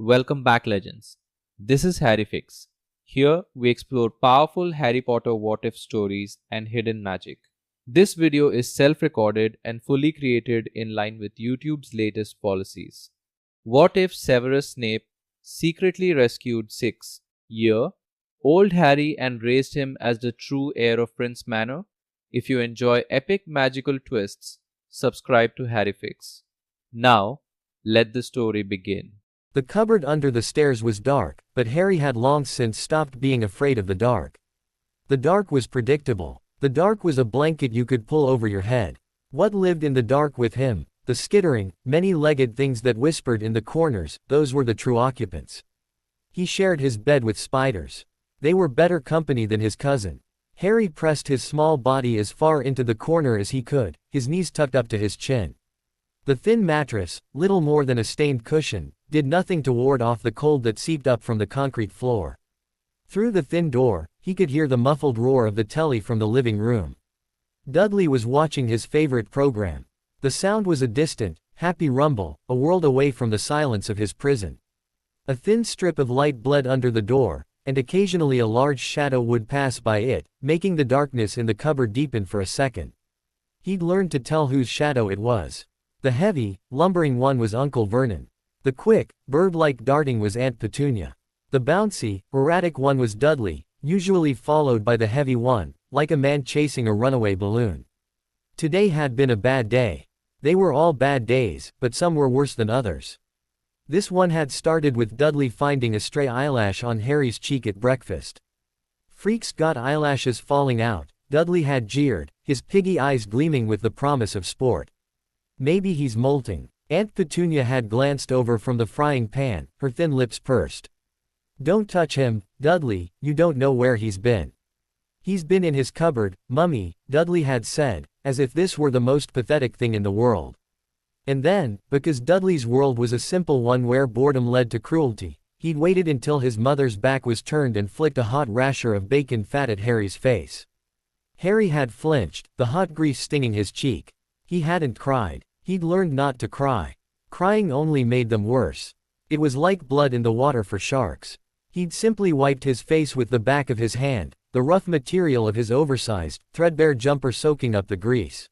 Welcome back, legends. This is Harry Fix. Here we explore powerful Harry Potter what if stories and hidden magic. This video is self recorded and fully created in line with YouTube's latest policies. What if Severus Snape secretly rescued 6-year-old Harry and raised him as the true heir of Prince Manor? If you enjoy epic magical twists, subscribe to Harry Fix. Now, let the story begin. The cupboard under the stairs was dark, but Harry had long since stopped being afraid of the dark. The dark was predictable. The dark was a blanket you could pull over your head. What lived in the dark with him? The skittering, many-legged things that whispered in the corners, those were the true occupants. He shared his bed with spiders. They were better company than his cousin. Harry pressed his small body as far into the corner as he could, his knees tucked up to his chin. The thin mattress, little more than a stained cushion, did nothing to ward off the cold that seeped up from the concrete floor. Through the thin door, he could hear the muffled roar of the telly from the living room. Dudley was watching his favorite program. The sound was a distant, happy rumble, a world away from the silence of his prison. A thin strip of light bled under the door, and occasionally a large shadow would pass by it, making the darkness in the cupboard deepen for a second. He'd learned to tell whose shadow it was. The heavy, lumbering one was Uncle Vernon. The quick, bird-like darting was Aunt Petunia. The bouncy, erratic one was Dudley, usually followed by the heavy one, like a man chasing a runaway balloon. Today had been a bad day. They were all bad days, but some were worse than others. This one had started with Dudley finding a stray eyelash on Harry's cheek at breakfast. Freaks got eyelashes falling out, Dudley had jeered, his piggy eyes gleaming with the promise of sport. Maybe he's molting. Aunt Petunia had glanced over from the frying pan, her thin lips pursed. Don't touch him, Dudley, you don't know where he's been. He's been in his cupboard, Mummy, Dudley had said, as if this were the most pathetic thing in the world. And then, because Dudley's world was a simple one where boredom led to cruelty, he'd waited until his mother's back was turned and flicked a hot rasher of bacon fat at Harry's face. Harry had flinched, the hot grease stinging his cheek. He hadn't cried. He'd learned not to cry. Crying only made them worse. It was like blood in the water for sharks. He'd simply wiped his face with the back of his hand, the rough material of his oversized, threadbare jumper soaking up the grease.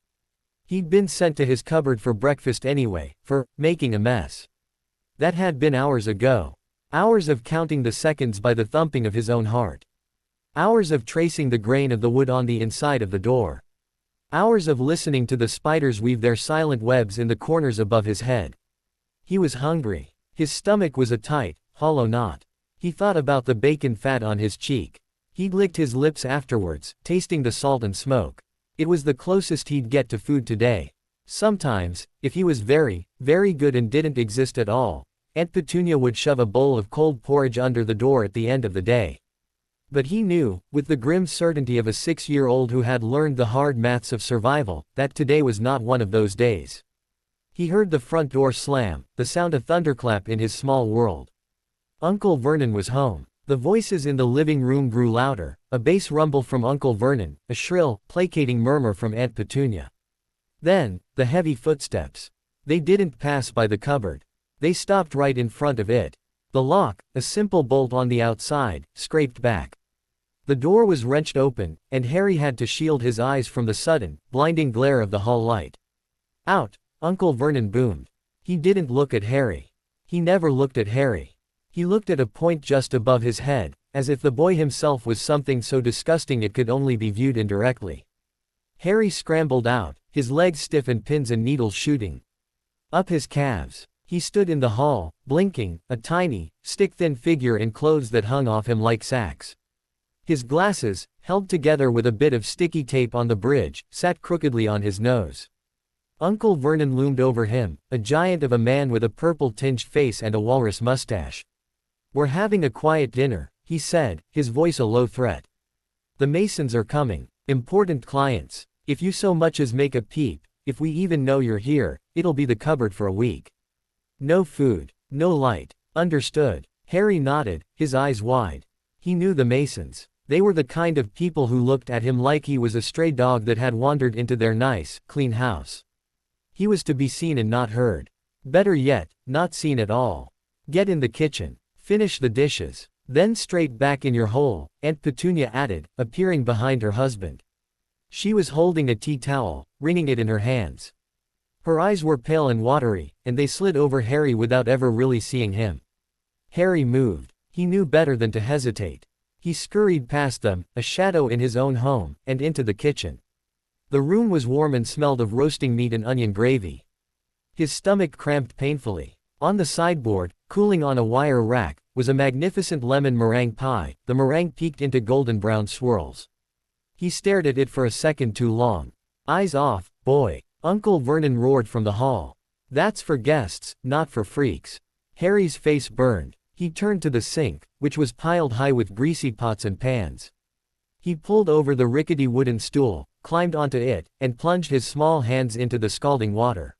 He'd been sent to his cupboard for breakfast anyway, for making a mess. That had been hours ago. Hours of counting the seconds by the thumping of his own heart. Hours of tracing the grain of the wood on the inside of the door. Hours of listening to the spiders weave their silent webs in the corners above his head. He was hungry. His stomach was a tight, hollow knot. He thought about the bacon fat on his cheek. He'd licked his lips afterwards, tasting the salt and smoke. It was the closest he'd get to food today. Sometimes, if he was very, very good and didn't exist at all, Aunt Petunia would shove a bowl of cold porridge under the door at the end of the day. But he knew, with the grim certainty of a 6-year-old who had learned the hard maths of survival, that today was not one of those days. He heard the front door slam, the sound of thunderclap in his small world. Uncle Vernon was home. The voices in the living room grew louder, a bass rumble from Uncle Vernon, a shrill, placating murmur from Aunt Petunia. Then, the heavy footsteps. They didn't pass by the cupboard. They stopped right in front of it. The lock, a simple bolt on the outside, scraped back. The door was wrenched open, and Harry had to shield his eyes from the sudden, blinding glare of the hall light. Out! Uncle Vernon boomed. He didn't look at Harry. He never looked at Harry. He looked at a point just above his head, as if the boy himself was something so disgusting it could only be viewed indirectly. Harry scrambled out, his legs stiff and pins and needles shooting up his calves. He stood in the hall, blinking, a tiny, stick-thin figure in clothes that hung off him like sacks. His glasses, held together with a bit of sticky tape on the bridge, sat crookedly on his nose. Uncle Vernon loomed over him, a giant of a man with a purple-tinged face and a walrus mustache. "We're having a quiet dinner," he said, his voice a low threat. "The Masons are coming. Important clients. If you so much as make a peep, if we even know you're here, it'll be the cupboard for a week. No food, no light." "Understood." Harry nodded, his eyes wide. He knew the Masons. They were the kind of people who looked at him like he was a stray dog that had wandered into their nice, clean house. He was to be seen and not heard. Better yet, not seen at all. Get in the kitchen. Finish the dishes. Then straight back in your hole, Aunt Petunia added, appearing behind her husband. She was holding a tea towel, wringing it in her hands. Her eyes were pale and watery, and they slid over Harry without ever really seeing him. Harry moved. He knew better than to hesitate. He scurried past them, a shadow in his own home, and into the kitchen. The room was warm and smelled of roasting meat and onion gravy. His stomach cramped painfully. On the sideboard, cooling on a wire rack, was a magnificent lemon meringue pie, the meringue peaked into golden brown swirls. He stared at it for a second too long. Eyes off, boy, Uncle Vernon roared from the hall. That's for guests, not for freaks. Harry's face burned. He turned to the sink, which was piled high with greasy pots and pans. He pulled over the rickety wooden stool, climbed onto it, and plunged his small hands into the scalding water.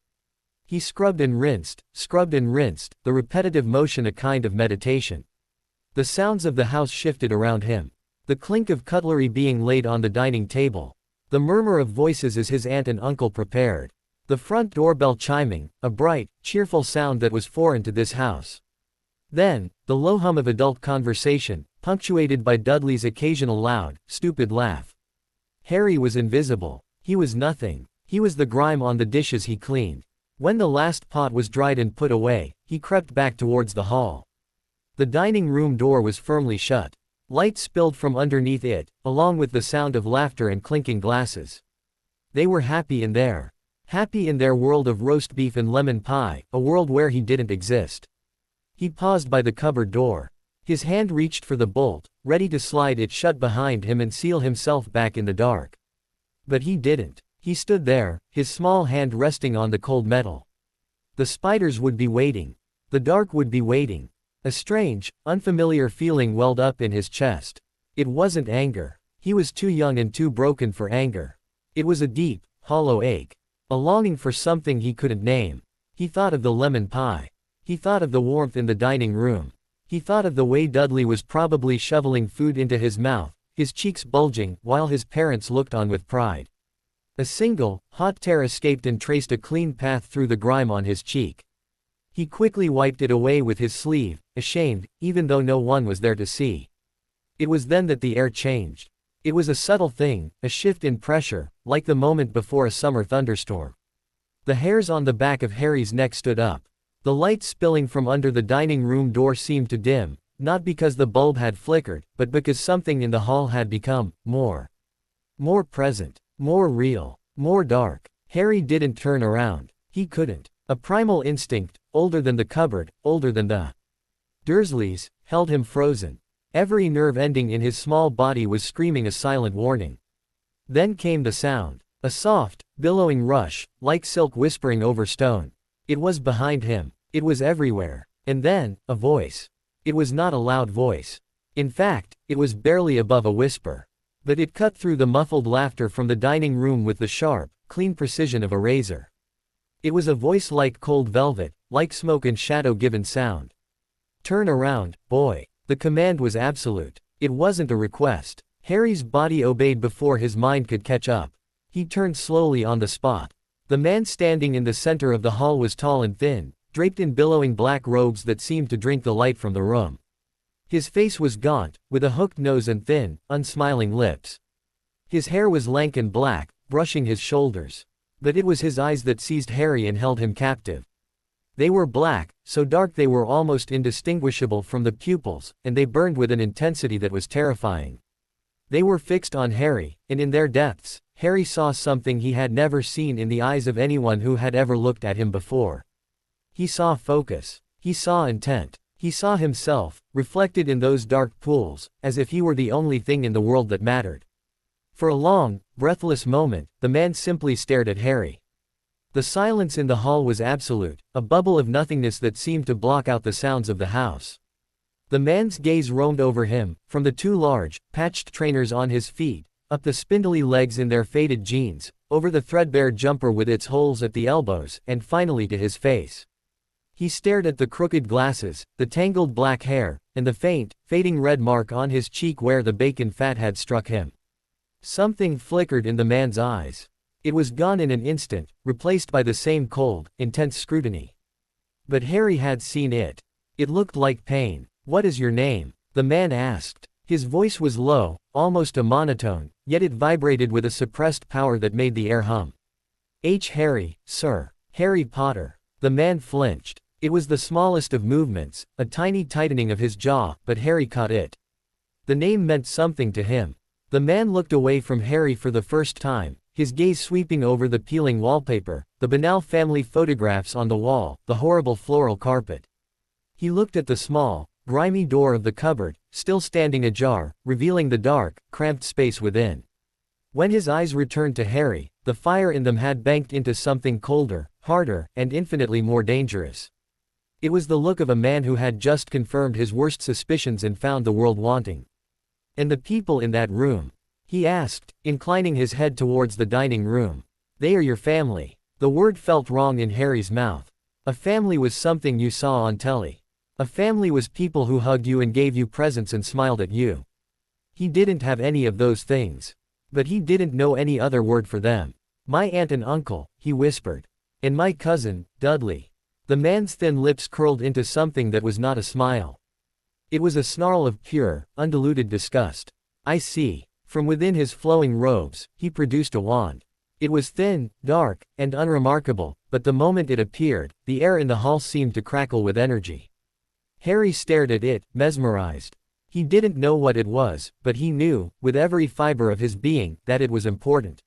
He scrubbed and rinsed, the repetitive motion a kind of meditation. The sounds of the house shifted around him. The clink of cutlery being laid on the dining table. The murmur of voices as his aunt and uncle prepared. The front doorbell chiming, a bright, cheerful sound that was foreign to this house. Then, the low hum of adult conversation, punctuated by Dudley's occasional loud, stupid laugh. Harry was invisible. He was nothing. He was the grime on the dishes he cleaned. When the last pot was dried and put away, he crept back towards the hall. The dining room door was firmly shut. Light spilled from underneath it, along with the sound of laughter and clinking glasses. They were happy in there. Happy in their world of roast beef and lemon pie, a world where he didn't exist. He paused by the cupboard door. His hand reached for the bolt, ready to slide it shut behind him and seal himself back in the dark. But he didn't. He stood there, his small hand resting on the cold metal. The spiders would be waiting. The dark would be waiting. A strange, unfamiliar feeling welled up in his chest. It wasn't anger. He was too young and too broken for anger. It was a deep, hollow ache. A longing for something he couldn't name. He thought of the lemon pie. He thought of the warmth in the dining room. He thought of the way Dudley was probably shoveling food into his mouth, his cheeks bulging, while his parents looked on with pride. A single, hot tear escaped and traced a clean path through the grime on his cheek. He quickly wiped it away with his sleeve, ashamed, even though no one was there to see. It was then that the air changed. It was a subtle thing, a shift in pressure, like the moment before a summer thunderstorm. The hairs on the back of Harry's neck stood up. The light spilling from under the dining room door seemed to dim, not because the bulb had flickered, but because something in the hall had become more present, more real, more dark. Harry didn't turn around. He couldn't. A primal instinct, older than the cupboard, older than the Dursleys, held him frozen. Every nerve ending in his small body was screaming a silent warning. Then came the sound. A soft, billowing rush, like silk whispering over stone. It was behind him. It was everywhere. And then, a voice. It was not a loud voice. In fact, it was barely above a whisper. But it cut through the muffled laughter from the dining room with the sharp, clean precision of a razor. It was a voice like cold velvet, like smoke and shadow given sound. Turn around, boy. The command was absolute. It wasn't a request. Harry's body obeyed before his mind could catch up. He turned slowly on the spot. The man standing in the center of the hall was tall and thin, draped in billowing black robes that seemed to drink the light from the room. His face was gaunt, with a hooked nose and thin, unsmiling lips. His hair was lank and black, brushing his shoulders. But it was his eyes that seized Harry and held him captive. They were black, so dark they were almost indistinguishable from the pupils, and they burned with an intensity that was terrifying. They were fixed on Harry, and in their depths, Harry saw something he had never seen in the eyes of anyone who had ever looked at him before. He saw focus. He saw intent. He saw himself, reflected in those dark pools, as if he were the only thing in the world that mattered. For a long, breathless moment, the man simply stared at Harry. The silence in the hall was absolute, a bubble of nothingness that seemed to block out the sounds of the house. The man's gaze roamed over him, from the two large, patched trainers on his feet, up the spindly legs in their faded jeans, over the threadbare jumper with its holes at the elbows, and finally to his face. He stared at the crooked glasses, the tangled black hair, and the faint, fading red mark on his cheek where the bacon fat had struck him. Something flickered in the man's eyes. It was gone in an instant, replaced by the same cold, intense scrutiny. But Harry had seen it. It looked like pain. "What is your name?" the man asked. His voice was low, almost a monotone, yet it vibrated with a suppressed power that made the air hum. Harry, sir. Harry Potter." The man flinched. It was the smallest of movements, a tiny tightening of his jaw, but Harry caught it. The name meant something to him. The man looked away from Harry for the first time, his gaze sweeping over the peeling wallpaper, the banal family photographs on the wall, the horrible floral carpet. He looked at the small, grimy door of the cupboard, still standing ajar, revealing the dark, cramped space within. When his eyes returned to Harry, the fire in them had banked into something colder, harder, and infinitely more dangerous. It was the look of a man who had just confirmed his worst suspicions and found the world wanting. "And the people in that room?" he asked, inclining his head towards the dining room. "They are your family." The word felt wrong in Harry's mouth. A family was something you saw on telly. A family was people who hugged you and gave you presents and smiled at you. He didn't have any of those things. But he didn't know any other word for them. "My aunt and uncle," he whispered. "And my cousin, Dudley." The man's thin lips curled into something that was not a smile. It was a snarl of pure, undiluted disgust. "I see." From within his flowing robes, he produced a wand. It was thin, dark, and unremarkable, but the moment it appeared, the air in the hall seemed to crackle with energy. Harry stared at it, mesmerized. He didn't know what it was, but he knew, with every fiber of his being, that it was important.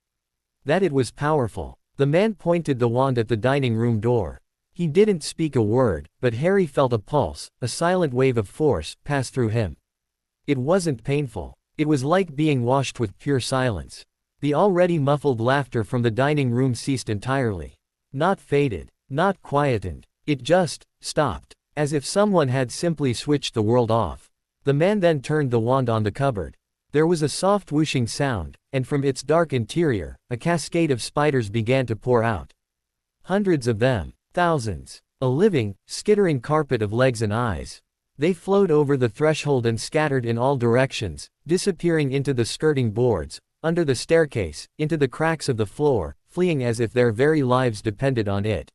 That it was powerful. The man pointed the wand at the dining room door. He didn't speak a word, but Harry felt a pulse, a silent wave of force, pass through him. It wasn't painful. It was like being washed with pure silence. The already muffled laughter from the dining room ceased entirely. Not faded, not quietened. It just stopped, as if someone had simply switched the world off. The man then turned the wand on the cupboard. There was a soft whooshing sound, and from its dark interior, a cascade of spiders began to pour out. Hundreds of them. Thousands. A living, skittering carpet of legs and eyes. They flowed over the threshold and scattered in all directions, disappearing into the skirting boards, under the staircase, into the cracks of the floor, fleeing as if their very lives depended on it.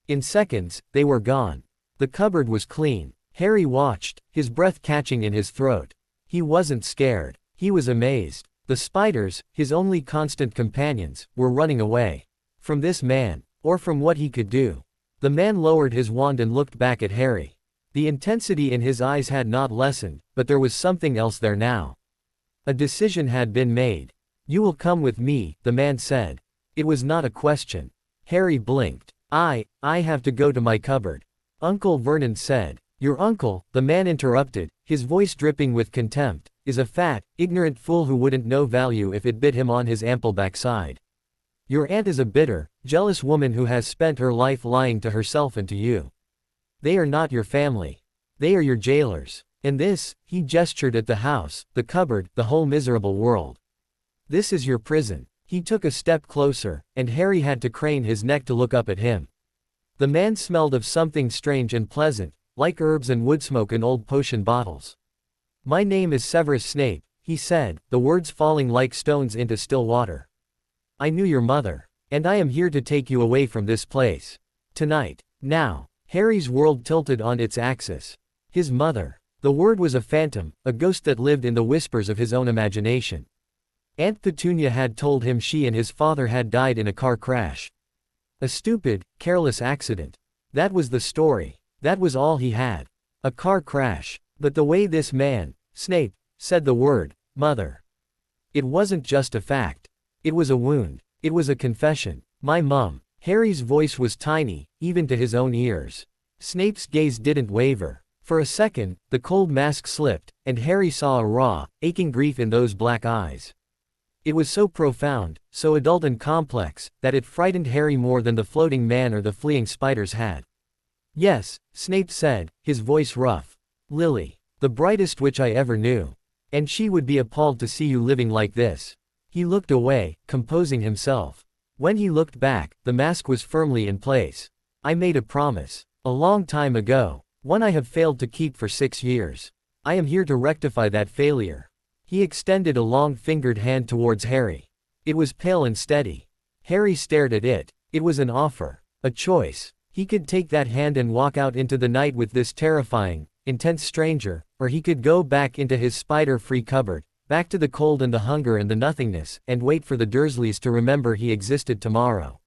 In seconds, they were gone. The cupboard was clean. Harry watched, his breath catching in his throat. He wasn't scared. He was amazed. The spiders, his only constant companions, were running away. From this man, or from what he could do. The man lowered his wand and looked back at Harry. The intensity in his eyes had not lessened, but there was something else there now. A decision had been made. "You will come with me," the man said. It was not a question. Harry blinked. I have to go to my cupboard." Uncle Vernon said. "Your uncle," the man interrupted, his voice dripping with contempt, "is a fat, ignorant fool who wouldn't know value if it bit him on his ample backside. Your aunt is a bitter, jealous woman who has spent her life lying to herself and to you. They are not your family. They are your jailers. And this," he gestured at the house, the cupboard, the whole miserable world. "This is your prison." He took a step closer, and Harry had to crane his neck to look up at him. The man smelled of something strange and pleasant, like herbs and wood smoke in old potion bottles. "My name is Severus Snape," he said, the words falling like stones into still water. "I knew your mother. And I am here to take you away from this place. Tonight. Now." Harry's world tilted on its axis. His mother. The word was a phantom, a ghost that lived in the whispers of his own imagination. Aunt Petunia had told him she and his father had died in a car crash. A stupid, careless accident. That was the story. That was all he had. A car crash. But the way this man, Snape, said the word, mother. It wasn't just a fact. It was a wound. It was a confession. "My mum." Harry's voice was tiny, even to his own ears. Snape's gaze didn't waver. For a second, the cold mask slipped, and Harry saw a raw, aching grief in those black eyes. It was so profound, so adult and complex, that it frightened Harry more than the floating man or the fleeing spiders had. "Yes," Snape said, his voice rough. "Lily. The brightest witch I ever knew. And she would be appalled to see you living like this." He looked away, composing himself. When he looked back, the mask was firmly in place. "I made a promise. A long time ago. One I have failed to keep for 6 years. I am here to rectify that failure." He extended a long-fingered hand towards Harry. It was pale and steady. Harry stared at it. It was an offer. A choice. He could take that hand and walk out into the night with this terrifying, intense stranger, or he could go back into his spider-free cupboard, back to the cold and the hunger and the nothingness, and wait for the Dursleys to remember he existed tomorrow.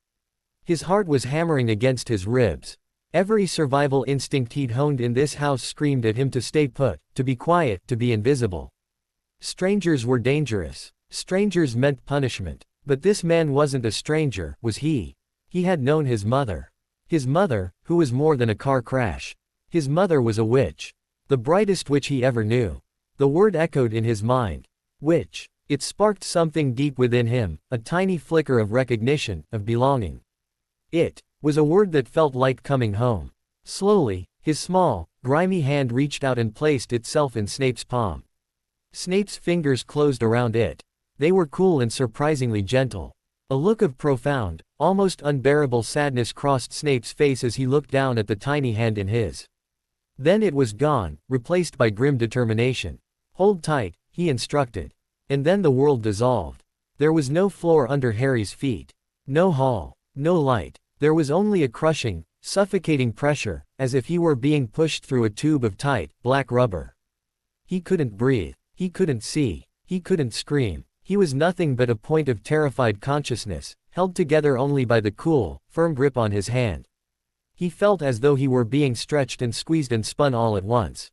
His heart was hammering against his ribs. Every survival instinct he'd honed in this house screamed at him to stay put, to be quiet, to be invisible. Strangers were dangerous. Strangers meant punishment. But this man wasn't a stranger, was he? He had known his mother. His mother, who was more than a car crash. His mother was a witch. The brightest witch he ever knew. The word echoed in his mind. Witch. It sparked something deep within him, a tiny flicker of recognition, of belonging. It was a word that felt like coming home. Slowly, his small, grimy hand reached out and placed itself in Snape's palm. Snape's fingers closed around it. They were cool and surprisingly gentle. A look of profound, almost unbearable sadness crossed Snape's face as he looked down at the tiny hand in his. Then it was gone, replaced by grim determination. Hold tight, he instructed. And then the world dissolved. There was no floor under Harry's feet. No hall. No light. There was only a crushing, suffocating pressure, as if he were being pushed through a tube of tight, black rubber. He couldn't breathe. He couldn't see. He couldn't scream. He was nothing but a point of terrified consciousness, held together only by the cool, firm grip on his hand. He felt as though he were being stretched and squeezed and spun all at once.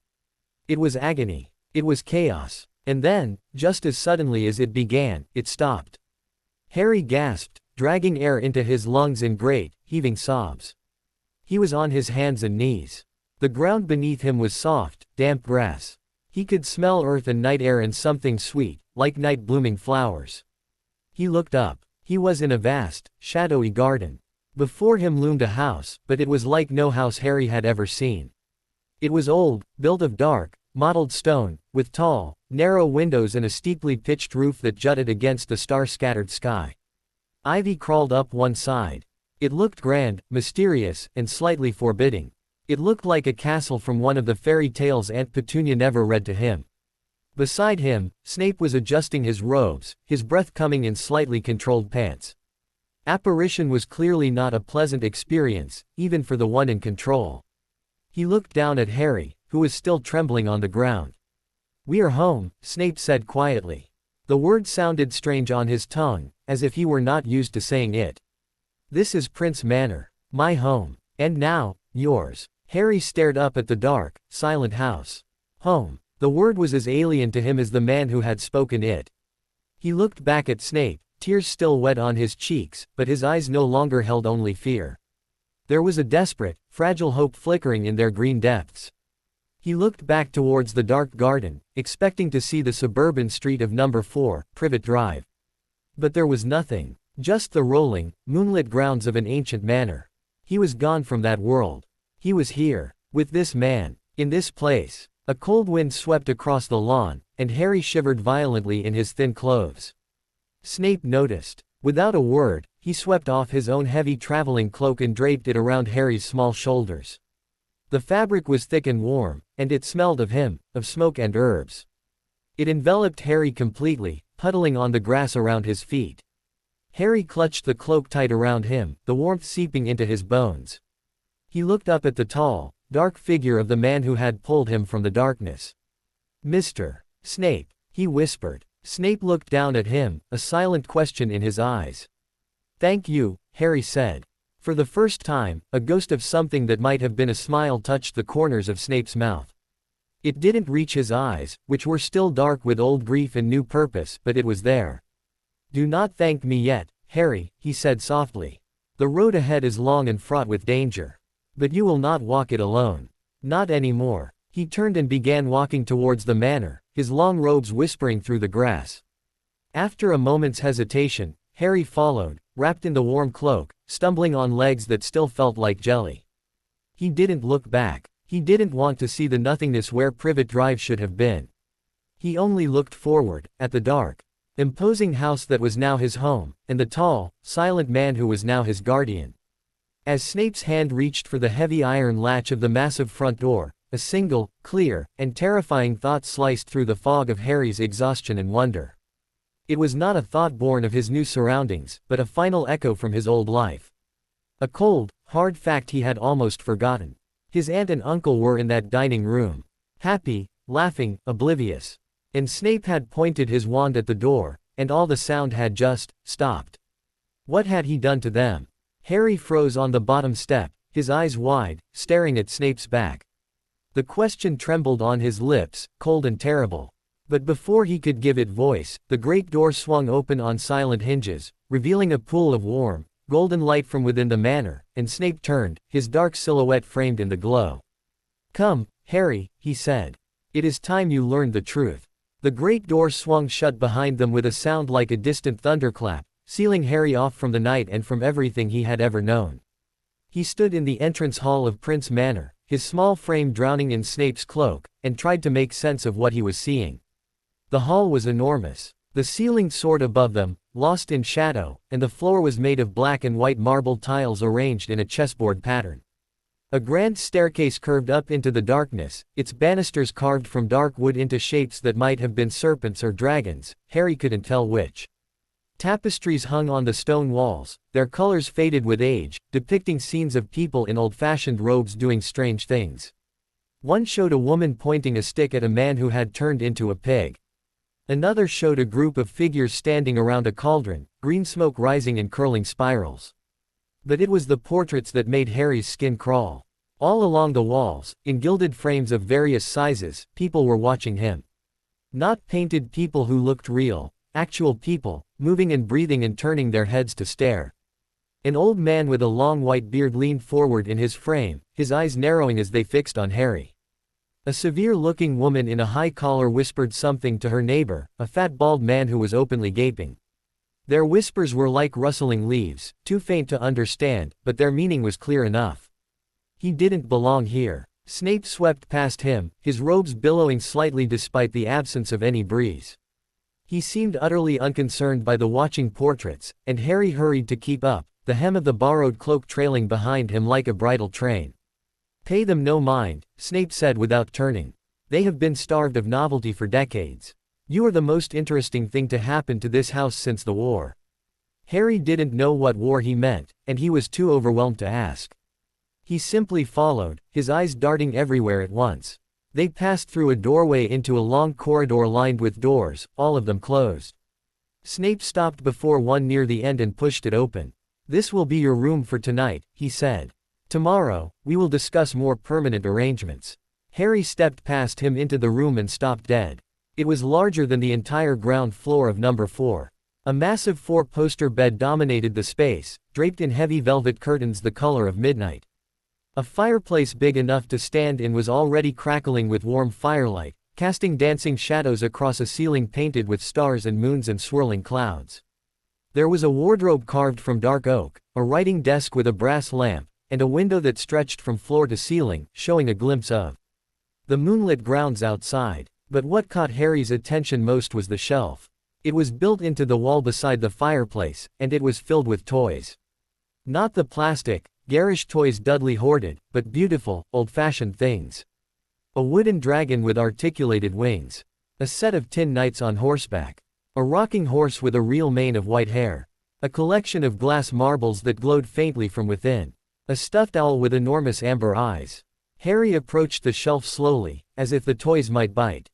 It was agony. It was chaos. And then, just as suddenly as it began, it stopped. Harry gasped, dragging air into his lungs in great, heaving sobs. He was on his hands and knees. The ground beneath him was soft, damp grass. He could smell earth and night air and something sweet, like night-blooming flowers. He looked up. He was in a vast, shadowy garden. Before him loomed a house, but it was like no house Harry had ever seen. It was old, built of dark, mottled stone, with tall, narrow windows and a steeply pitched roof that jutted against the star-scattered sky. Ivy crawled up one side. It looked grand, mysterious, and slightly forbidding. It looked like a castle from one of the fairy tales Aunt Petunia never read to him. Beside him, Snape was adjusting his robes, his breath coming in slightly controlled pants. Apparition was clearly not a pleasant experience, even for the one in control. He looked down at Harry, who was still trembling on the ground. "We are home," Snape said quietly. The word sounded strange on his tongue, as if he were not used to saying it. "This is Prince Manor. My home. And now, yours." Harry stared up at the dark, silent house. Home. The word was as alien to him as the man who had spoken it. He looked back at Snape, tears still wet on his cheeks, but his eyes no longer held only fear. There was a desperate, fragile hope flickering in their green depths. He looked back towards the dark garden, expecting to see the suburban street of number 4, Privet Drive. But there was nothing. Just the rolling, moonlit grounds of an ancient manor. He was gone from that world. He was here, with this man, in this place. A cold wind swept across the lawn, and Harry shivered violently in his thin clothes. Snape noticed. Without a word, he swept off his own heavy traveling cloak and draped it around Harry's small shoulders. The fabric was thick and warm, and it smelled of him, of smoke and herbs. It enveloped Harry completely, puddling on the grass around his feet. Harry clutched the cloak tight around him, the warmth seeping into his bones. He looked up at the tall, dark figure of the man who had pulled him from the darkness. "Mr. Snape," he whispered. Snape looked down at him, a silent question in his eyes. "Thank you," Harry said. For the first time, a ghost of something that might have been a smile touched the corners of Snape's mouth. It didn't reach his eyes, which were still dark with old grief and new purpose, but it was there. "Do not thank me yet, Harry," he said softly. "The road ahead is long and fraught with danger. But you will not walk it alone. Not anymore." He turned and began walking towards the manor, his long robes whispering through the grass. After a moment's hesitation, Harry followed, wrapped in the warm cloak, stumbling on legs that still felt like jelly. He didn't look back. He didn't want to see the nothingness where Privet Drive should have been. He only looked forward, at the dark, imposing house that was now his home, and the tall, silent man who was now his guardian. As Snape's hand reached for the heavy iron latch of the massive front door, a single, clear, and terrifying thought sliced through the fog of Harry's exhaustion and wonder. It was not a thought born of his new surroundings, but a final echo from his old life. A cold, hard fact he had almost forgotten. His aunt and uncle were in that dining room. Happy, laughing, oblivious. And Snape had pointed his wand at the door, and all the sound had just stopped. What had he done to them? Harry froze on the bottom step, his eyes wide, staring at Snape's back. The question trembled on his lips, cold and terrible. But before he could give it voice, the great door swung open on silent hinges, revealing a pool of warm, golden light from within the manor, and Snape turned, his dark silhouette framed in the glow. "Come, Harry," he said. "It is time you learned the truth." The great door swung shut behind them with a sound like a distant thunderclap, sealing Harry off from the night and from everything he had ever known. He stood in the entrance hall of Prince Manor, his small frame drowning in Snape's cloak, and tried to make sense of what he was seeing. The hall was enormous. The ceiling soared above them, lost in shadow, and the floor was made of black and white marble tiles arranged in a chessboard pattern. A grand staircase curved up into the darkness, its banisters carved from dark wood into shapes that might have been serpents or dragons, Harry couldn't tell which. Tapestries hung on the stone walls, their colors faded with age, depicting scenes of people in old-fashioned robes doing strange things. One showed a woman pointing a stick at a man who had turned into a pig. Another showed a group of figures standing around a cauldron, green smoke rising in curling spirals. But it was the portraits that made Harry's skin crawl. All along the walls, in gilded frames of various sizes, people were watching him. Not painted people who looked real, actual people, moving and breathing and turning their heads to stare. An old man with a long white beard leaned forward in his frame, his eyes narrowing as they fixed on Harry. A severe-looking woman in a high collar whispered something to her neighbor, a fat bald man who was openly gaping. Their whispers were like rustling leaves, too faint to understand, but their meaning was clear enough. He didn't belong here. Snape swept past him, his robes billowing slightly despite the absence of any breeze. He seemed utterly unconcerned by the watching portraits, and Harry hurried to keep up, the hem of the borrowed cloak trailing behind him like a bridal train. "Pay them no mind," Snape said without turning. "They have been starved of novelty for decades. You are the most interesting thing to happen to this house since the war." Harry didn't know what war he meant, and he was too overwhelmed to ask. He simply followed, his eyes darting everywhere at once. They passed through a doorway into a long corridor lined with doors, all of them closed. Snape stopped before one near the end and pushed it open. "This will be your room for tonight," he said. "Tomorrow, we will discuss more permanent arrangements." Harry stepped past him into the room and stopped dead. It was larger than the entire ground floor of number 4. A massive 4-poster bed dominated the space, draped in heavy velvet curtains the color of midnight. A fireplace big enough to stand in was already crackling with warm firelight, casting dancing shadows across a ceiling painted with stars and moons and swirling clouds. There was a wardrobe carved from dark oak, a writing desk with a brass lamp, and a window that stretched from floor to ceiling, showing a glimpse of the moonlit grounds outside. But what caught Harry's attention most was the shelf. It was built into the wall beside the fireplace, and it was filled with toys. Not the plastic, garish toys Dudley hoarded, but beautiful, old-fashioned things. A wooden dragon with articulated wings. A set of tin knights on horseback. A rocking horse with a real mane of white hair. A collection of glass marbles that glowed faintly from within. A stuffed owl with enormous amber eyes. Harry approached the shelf slowly, as if the toys might bite.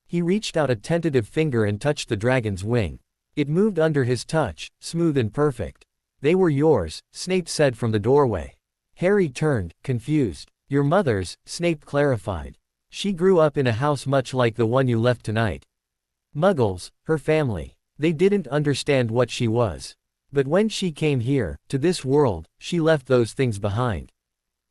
He reached out a tentative finger and touched the dragon's wing. It moved under his touch, smooth and perfect. "They were yours," Snape said from the doorway. Harry turned, confused. "Your mother's," Snape clarified. "She grew up in a house much like the one you left tonight. Muggles, her family. They didn't understand what she was. But when she came here, to this world, she left those things behind.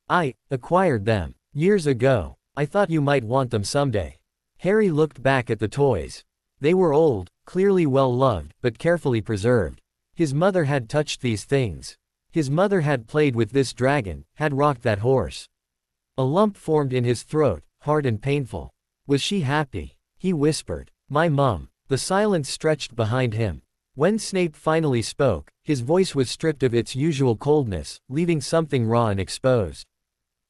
I acquired them years ago. I thought you might want them someday." Harry looked back at the toys. They were old, clearly well loved, but carefully preserved. His mother had touched these things. His mother had played with this dragon, had rocked that horse. A lump formed in his throat, hard and painful. Was she happy? He whispered. "My mum." The silence stretched behind him. When Snape finally spoke, his voice was stripped of its usual coldness, leaving something raw and exposed.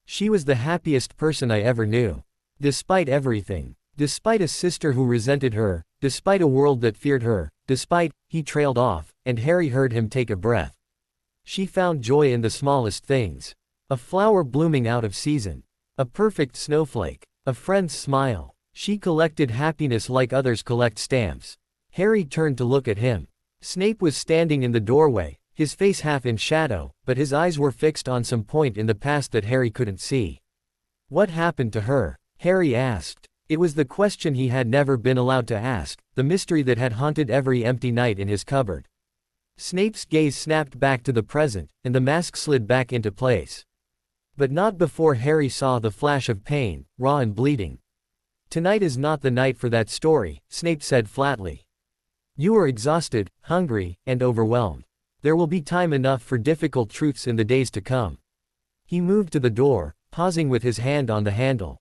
"She was the happiest person I ever knew. Despite everything. Despite a sister who resented her, despite a world that feared her, despite," he trailed off, and Harry heard him take a breath. She found joy in the smallest things. A flower blooming out of season. A perfect snowflake. A friend's smile. She collected happiness like others collect stamps. Harry turned to look at him. Snape was standing in the doorway, his face half in shadow, but his eyes were fixed on some point in the past that Harry couldn't see. What happened to her? Harry asked. It was the question he had never been allowed to ask, the mystery that had haunted every empty night in his cupboard. Snape's gaze snapped back to the present, and the mask slid back into place. But not before Harry saw the flash of pain, raw and bleeding. Tonight is not the night for that story, Snape said flatly. You are exhausted, hungry, and overwhelmed. There will be time enough for difficult truths in the days to come. He moved to the door, pausing with his hand on the handle.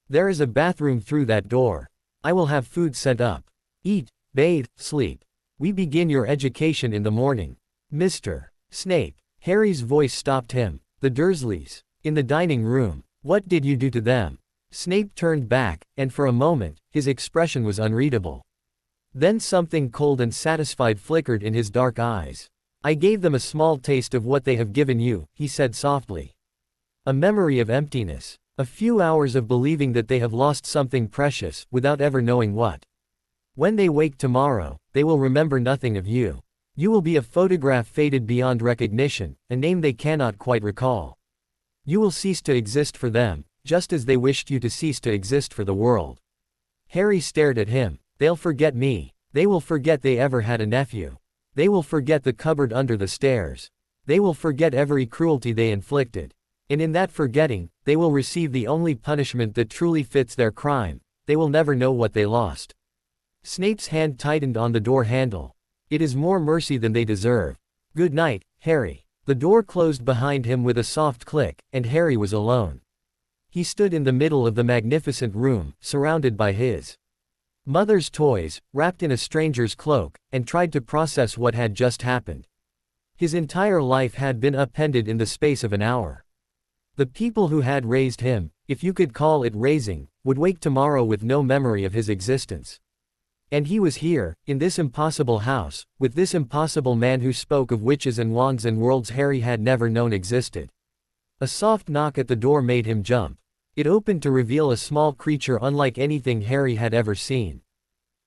There is a bathroom through that door. I will have food sent up. Eat, bathe, sleep. We begin your education in the morning. Mr. Snape. Harry's voice stopped him. The Dursleys. In the dining room. What did you do to them? Snape turned back, and for a moment, his expression was unreadable. Then something cold and satisfied flickered in his dark eyes. I gave them a small taste of what they have given you, he said softly. A memory of emptiness. A few hours of believing that they have lost something precious, without ever knowing what. When they wake tomorrow, they will remember nothing of you. You will be a photograph faded beyond recognition, a name they cannot quite recall. You will cease to exist for them, just as they wished you to cease to exist for the world. Harry stared at him. They'll forget me. They will forget they ever had a nephew. They will forget the cupboard under the stairs. They will forget every cruelty they inflicted. And in that forgetting, they will receive the only punishment that truly fits their crime. They will never know what they lost. Snape's hand tightened on the door handle. It is more mercy than they deserve. Good night, Harry. The door closed behind him with a soft click, and Harry was alone. He stood in the middle of the magnificent room, surrounded by his mother's toys, wrapped in a stranger's cloak, and tried to process what had just happened. His entire life had been upended in the space of an hour. The people who had raised him, if you could call it raising, would wake tomorrow with no memory of his existence. And he was here, in this impossible house, with this impossible man who spoke of witches and wands and worlds Harry had never known existed. A soft knock at the door made him jump. It opened to reveal a small creature unlike anything Harry had ever seen.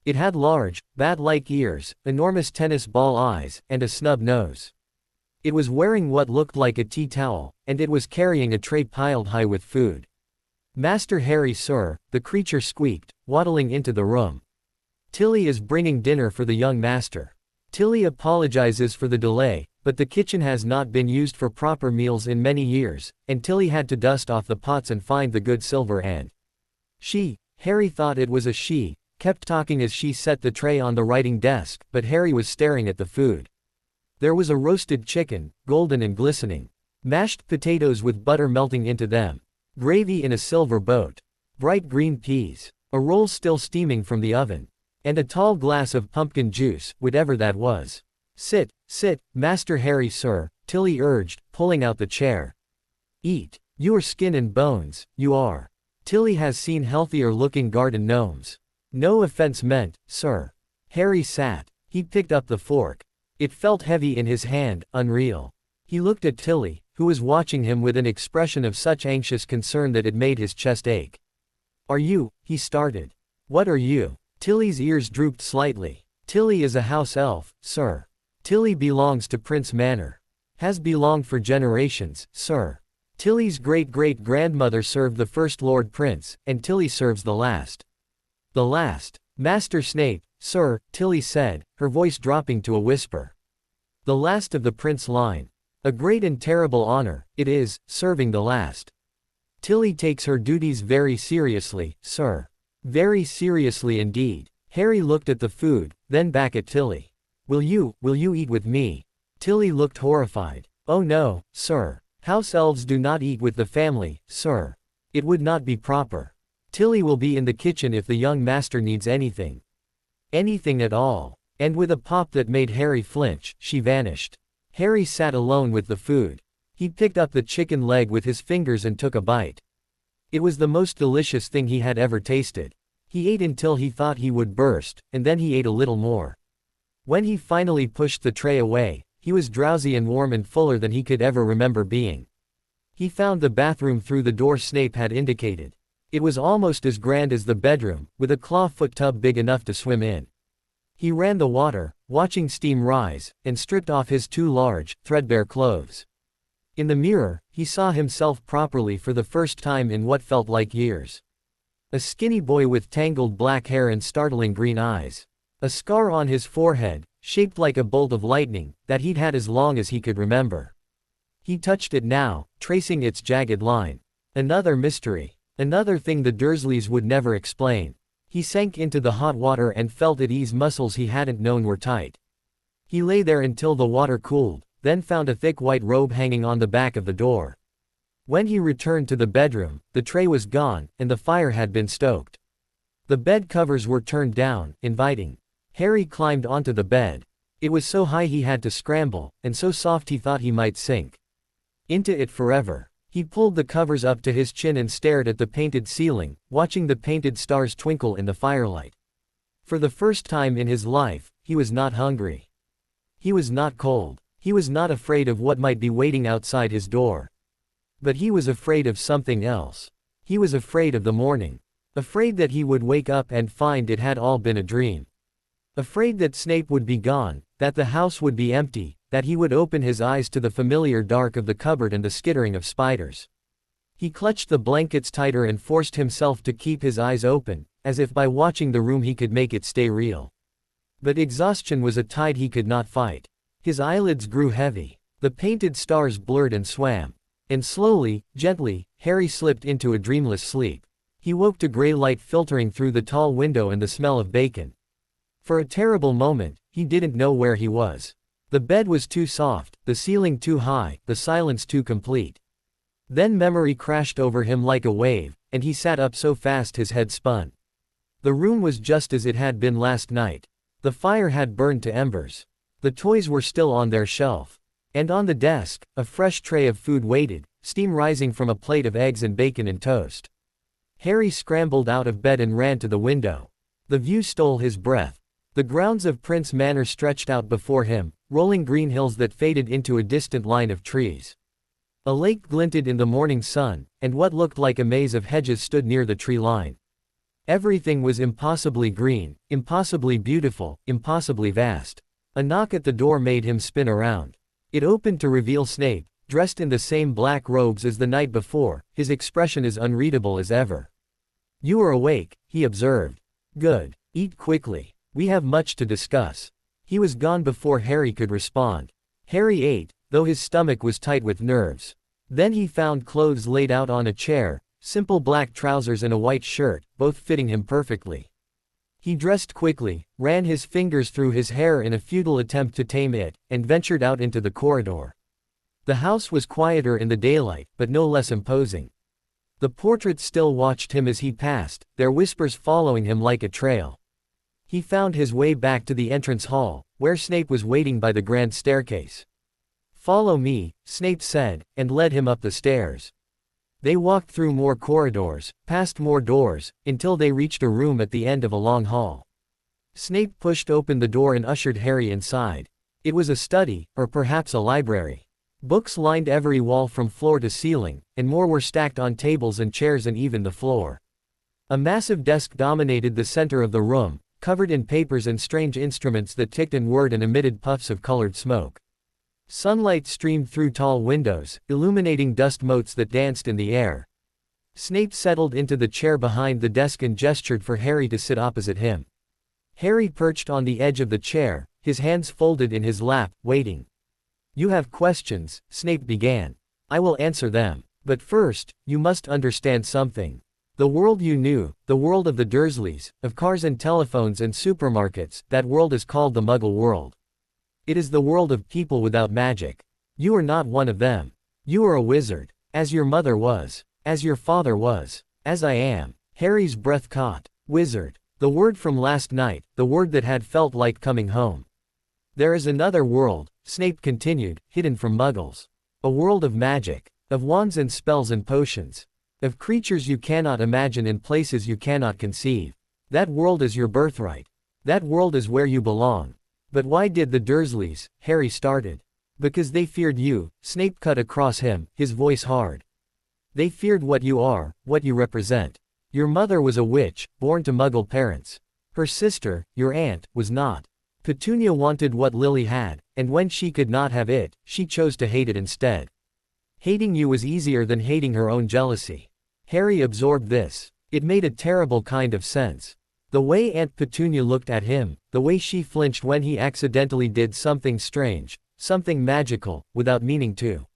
It had large, bat-like ears, enormous tennis ball eyes, and a snub nose. It was wearing what looked like a tea towel, and it was carrying a tray piled high with food. Master Harry, sir, the creature squeaked, waddling into the room. Tilly is bringing dinner for the young master. Tilly apologizes for the delay, but the kitchen has not been used for proper meals in many years, and Tilly had to dust off the pots and find the good silver and she, Harry thought it was a she, kept talking as she set the tray on the writing desk, but Harry was staring at the food. There was a roasted chicken, golden and glistening. Mashed potatoes with butter melting into them. Gravy in a silver boat. Bright green peas. A roll still steaming from the oven. And a tall glass of pumpkin juice, whatever that was. Sit, Master Harry, sir, Tilly urged, pulling out the chair. Eat. You are skin and bones, you are. Tilly has seen healthier looking garden gnomes. No offense meant, sir. Harry sat. He picked up the fork. It felt heavy in his hand, unreal. He looked at Tilly, who was watching him with an expression of such anxious concern that it made his chest ache. Are you, he started. What are you? Tilly's ears drooped slightly. Tilly is a house elf, sir. Tilly belongs to Prince Manor. Has belonged for generations, sir. Tilly's great-great-grandmother served the first Lord Prince, and Tilly serves the last. The last. Master Snape, sir, Tilly said, her voice dropping to a whisper. The last of the Prince line. A great and terrible honor, it is, serving the last. Tilly takes her duties very seriously, sir. Very seriously indeed. Harry looked at the food, then back at Tilly. Will you eat with me? Tilly looked horrified. Oh no, sir. House elves do not eat with the family, sir. It would not be proper. Tilly will be in the kitchen if the young master needs anything. Anything at all. And with a pop that made Harry flinch, she vanished. Harry sat alone with the food. He picked up the chicken leg with his fingers and took a bite. It was the most delicious thing he had ever tasted. He ate until he thought he would burst, and then he ate a little more. When he finally pushed the tray away, he was drowsy and warm and fuller than he could ever remember being. He found the bathroom through the door Snape had indicated. It was almost as grand as the bedroom, with a clawfoot tub big enough to swim in. He ran the water, watching steam rise, and stripped off his 2 large, threadbare clothes. In the mirror, he saw himself properly for the first time in what felt like years. A skinny boy with tangled black hair and startling green eyes. A scar on his forehead, shaped like a bolt of lightning, that he'd had as long as he could remember. He touched it now, tracing its jagged line. Another mystery. Another thing the Dursleys would never explain. He sank into the hot water and felt at ease. Muscles he hadn't known were tight. He lay there until the water cooled, then found a thick white robe hanging on the back of the door. When he returned to the bedroom, the tray was gone, and the fire had been stoked. The bed covers were turned down, inviting. Harry climbed onto the bed. It was so high he had to scramble, and so soft he thought he might sink into it forever. He pulled the covers up to his chin and stared at the painted ceiling, watching the painted stars twinkle in the firelight. For the first time in his life, he was not hungry. He was not cold. He was not afraid of what might be waiting outside his door. But he was afraid of something else. He was afraid of the morning. Afraid that he would wake up and find it had all been a dream. Afraid that Snape would be gone, that the house would be empty, that he would open his eyes to the familiar dark of the cupboard and the skittering of spiders. He clutched the blankets tighter and forced himself to keep his eyes open, as if by watching the room he could make it stay real. But exhaustion was a tide he could not fight. His eyelids grew heavy. The painted stars blurred and swam. And slowly, gently, Harry slipped into a dreamless sleep. He woke to gray light filtering through the tall window and the smell of bacon. For a terrible moment, he didn't know where he was. The bed was too soft, the ceiling too high, the silence too complete. Then memory crashed over him like a wave, and he sat up so fast his head spun. The room was just as it had been last night. The fire had burned to embers. The toys were still on their shelf. And on the desk, a fresh tray of food waited, steam rising from a plate of eggs and bacon and toast. Harry scrambled out of bed and ran to the window. The view stole his breath. The grounds of Prince Manor stretched out before him, rolling green hills that faded into a distant line of trees. A lake glinted in the morning sun, and what looked like a maze of hedges stood near the tree line. Everything was impossibly green, impossibly beautiful, impossibly vast. A knock at the door made him spin around. It opened to reveal Snape, dressed in the same black robes as the night before, his expression as unreadable as ever. "You are awake," he observed. "Good. Eat quickly. We have much to discuss." He was gone before Harry could respond. Harry ate, though his stomach was tight with nerves. Then he found clothes laid out on a chair, simple black trousers and a white shirt, both fitting him perfectly. He dressed quickly, ran his fingers through his hair in a futile attempt to tame it, and ventured out into the corridor. The house was quieter in the daylight, but no less imposing. The portraits still watched him as he passed, their whispers following him like a trail. He found his way back to the entrance hall, where Snape was waiting by the grand staircase. "Follow me," Snape said, and led him up the stairs. They walked through more corridors, past more doors, until they reached a room at the end of a long hall. Snape pushed open the door and ushered Harry inside. It was a study, or perhaps a library. Books lined every wall from floor to ceiling, and more were stacked on tables and chairs and even the floor. A massive desk dominated the center of the room, covered in papers and strange instruments that ticked and whirred and emitted puffs of colored smoke. Sunlight streamed through tall windows, illuminating dust motes that danced in the air. Snape settled into the chair behind the desk and gestured for Harry to sit opposite him. Harry perched on the edge of the chair, his hands folded in his lap, waiting. "You have questions," Snape began. "I will answer them. But first, you must understand something. The world you knew, the world of the Dursleys, of cars and telephones and supermarkets, that world is called the Muggle world. It is the world of people without magic. You are not one of them. You are a wizard. As your mother was. As your father was. As I am." Harry's breath caught. Wizard. The word from last night, the word that had felt like coming home. "There is another world," Snape continued, "hidden from Muggles. A world of magic. Of wands and spells and potions. Of creatures you cannot imagine in places you cannot conceive. That world is your birthright. That world is where you belong." "But why did the Dursleys," Harry started. Because they feared you, Snape cut across him, his voice hard. They feared what you are, what you represent. Your mother was a witch, born to Muggle parents. Her sister, your aunt, was not. Petunia wanted what Lily had, and when she could not have it, she chose to hate it instead. Hating you was easier than hating her own jealousy. Harry absorbed this. It made a terrible kind of sense. The way Aunt Petunia looked at him, the way she flinched when he accidentally did something strange, something magical, without meaning to.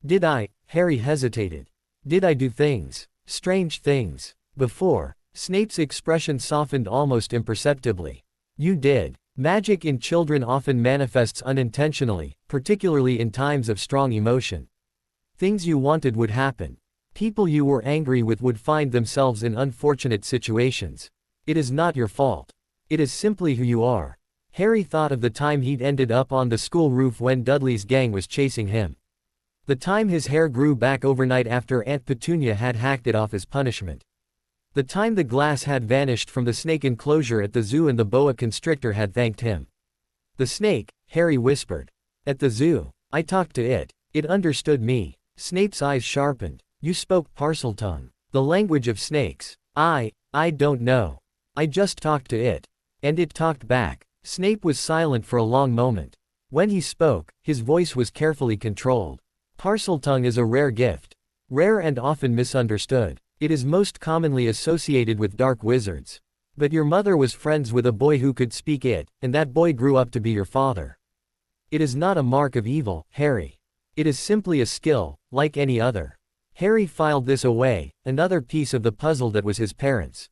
Did I? Harry hesitated. Did I do things? Strange things. Before. Snape's expression softened almost imperceptibly. You did. Magic in children often manifests unintentionally, particularly in times of strong emotion. Things you wanted would happen. People you were angry with would find themselves in unfortunate situations. It is not your fault. It is simply who you are. Harry thought of the time he'd ended up on the school roof when Dudley's gang was chasing him. The time his hair grew back overnight after Aunt Petunia had hacked it off as punishment. The time the glass had vanished from the snake enclosure at the zoo and the boa constrictor had thanked him. The snake, Harry whispered. At the zoo. I talked to it. It understood me. Snape's eyes sharpened. You spoke Parseltongue. The language of snakes. I don't know. I just talked to it. And it talked back. Snape was silent for a long moment. When he spoke, his voice was carefully controlled. Parseltongue is a rare gift. Rare and often misunderstood. It is most commonly associated with dark wizards. But your mother was friends with a boy who could speak it, and that boy grew up to be your father. It is not a mark of evil, Harry. It is simply a skill, like any other. Harry filed this away, another piece of the puzzle that was his parents.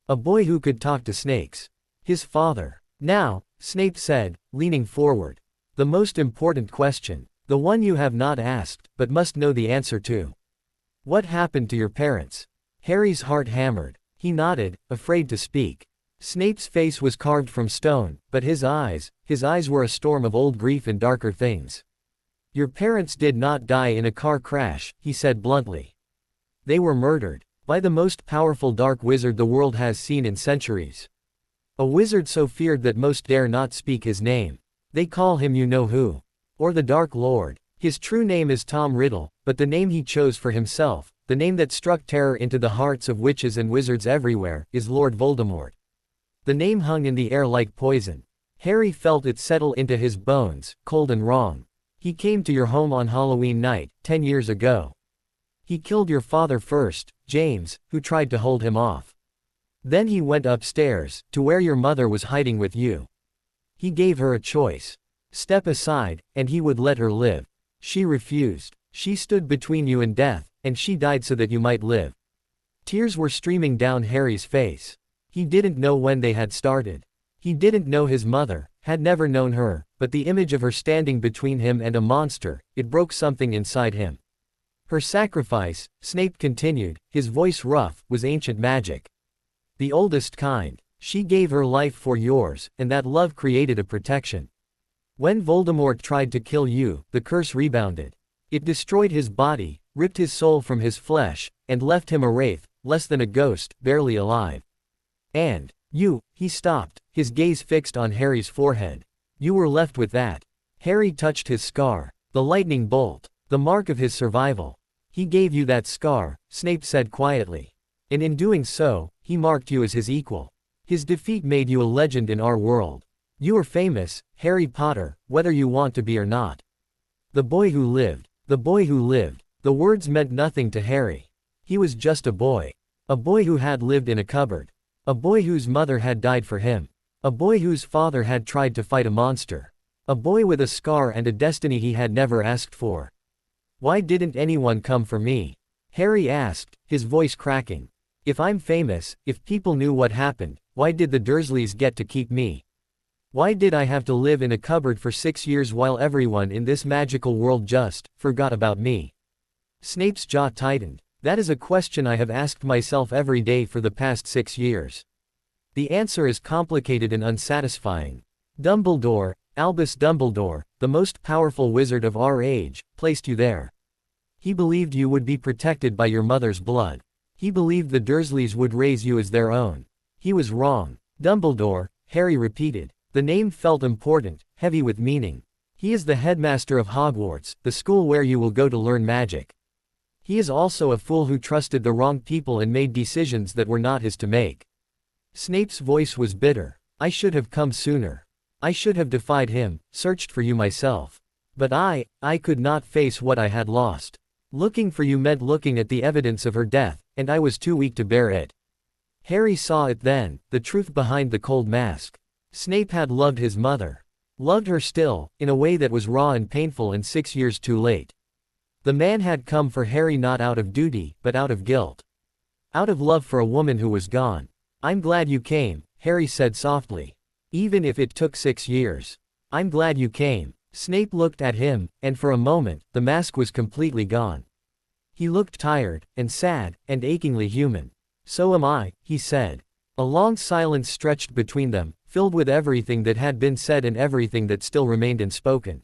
A boy who could talk to snakes. His father. Now, Snape said, leaning forward. The most important question. The one you have not asked, but must know the answer to. What happened to your parents? Harry's heart hammered. He nodded, afraid to speak. Snape's face was carved from stone, but his eyes were a storm of old grief and darker things. Your parents did not die in a car crash, he said bluntly. They were murdered. By the most powerful dark wizard the world has seen in centuries. A wizard so feared that most dare not speak his name. They call him you-know-who. Or the Dark Lord. His true name is Tom Riddle, but the name he chose for himself, the name that struck terror into the hearts of witches and wizards everywhere, is Lord Voldemort. The name hung in the air like poison. Harry felt it settle into his bones, cold and wrong. He came to your home on Halloween night, 10 years ago. He killed your father first, James, who tried to hold him off. Then he went upstairs, to where your mother was hiding with you. He gave her a choice. Step aside, and he would let her live. She refused. She stood between you and death, and she died so that you might live. Tears were streaming down Harry's face. He didn't know when they had started. He didn't know his mother, had never known her, but the image of her standing between him and a monster, it broke something inside him. Her sacrifice, Snape continued, his voice rough, was ancient magic. The oldest kind. She gave her life for yours, and that love created a protection. When Voldemort tried to kill you, the curse rebounded. It destroyed his body, ripped his soul from his flesh, and left him a wraith, less than a ghost, barely alive. And, you, he stopped, his gaze fixed on Harry's forehead. You were left with that. Harry touched his scar, the lightning bolt, the mark of his survival. He gave you that scar, Snape said quietly. And in doing so, he marked you as his equal. His defeat made you a legend in our world. You are famous, Harry Potter, whether you want to be or not. The boy who lived. The boy who lived. The words meant nothing to Harry. He was just a boy. A boy who had lived in a cupboard. A boy whose mother had died for him. A boy whose father had tried to fight a monster. A boy with a scar and a destiny he had never asked for. Why didn't anyone come for me? Harry asked, his voice cracking. If I'm famous, if people knew what happened, why did the Dursleys get to keep me? Why did I have to live in a cupboard for 6 years while everyone in this magical world just forgot about me? Snape's jaw tightened. That is a question I have asked myself every day for the past 6 years. The answer is complicated and unsatisfying. Dumbledore, Albus Dumbledore, the most powerful wizard of our age, placed you there. He believed you would be protected by your mother's blood. He believed the Dursleys would raise you as their own. He was wrong. Dumbledore, Harry repeated. The name felt important, heavy with meaning. He is the headmaster of Hogwarts, the school where you will go to learn magic. He is also a fool who trusted the wrong people and made decisions that were not his to make. Snape's voice was bitter. I should have come sooner. I should have defied him, searched for you myself. But I could not face what I had lost. Looking for you meant looking at the evidence of her death, and I was too weak to bear it. Harry saw it then, the truth behind the cold mask. Snape had loved his mother. Loved her still, in a way that was raw and painful and 6 years too late. The man had come for Harry not out of duty, but out of guilt. Out of love for a woman who was gone. I'm glad you came, Harry said softly. Even if it took 6 years. I'm glad you came. Snape looked at him, and for a moment, the mask was completely gone. He looked tired, and sad, and achingly human. So am I, he said. A long silence stretched between them, filled with everything that had been said and everything that still remained unspoken.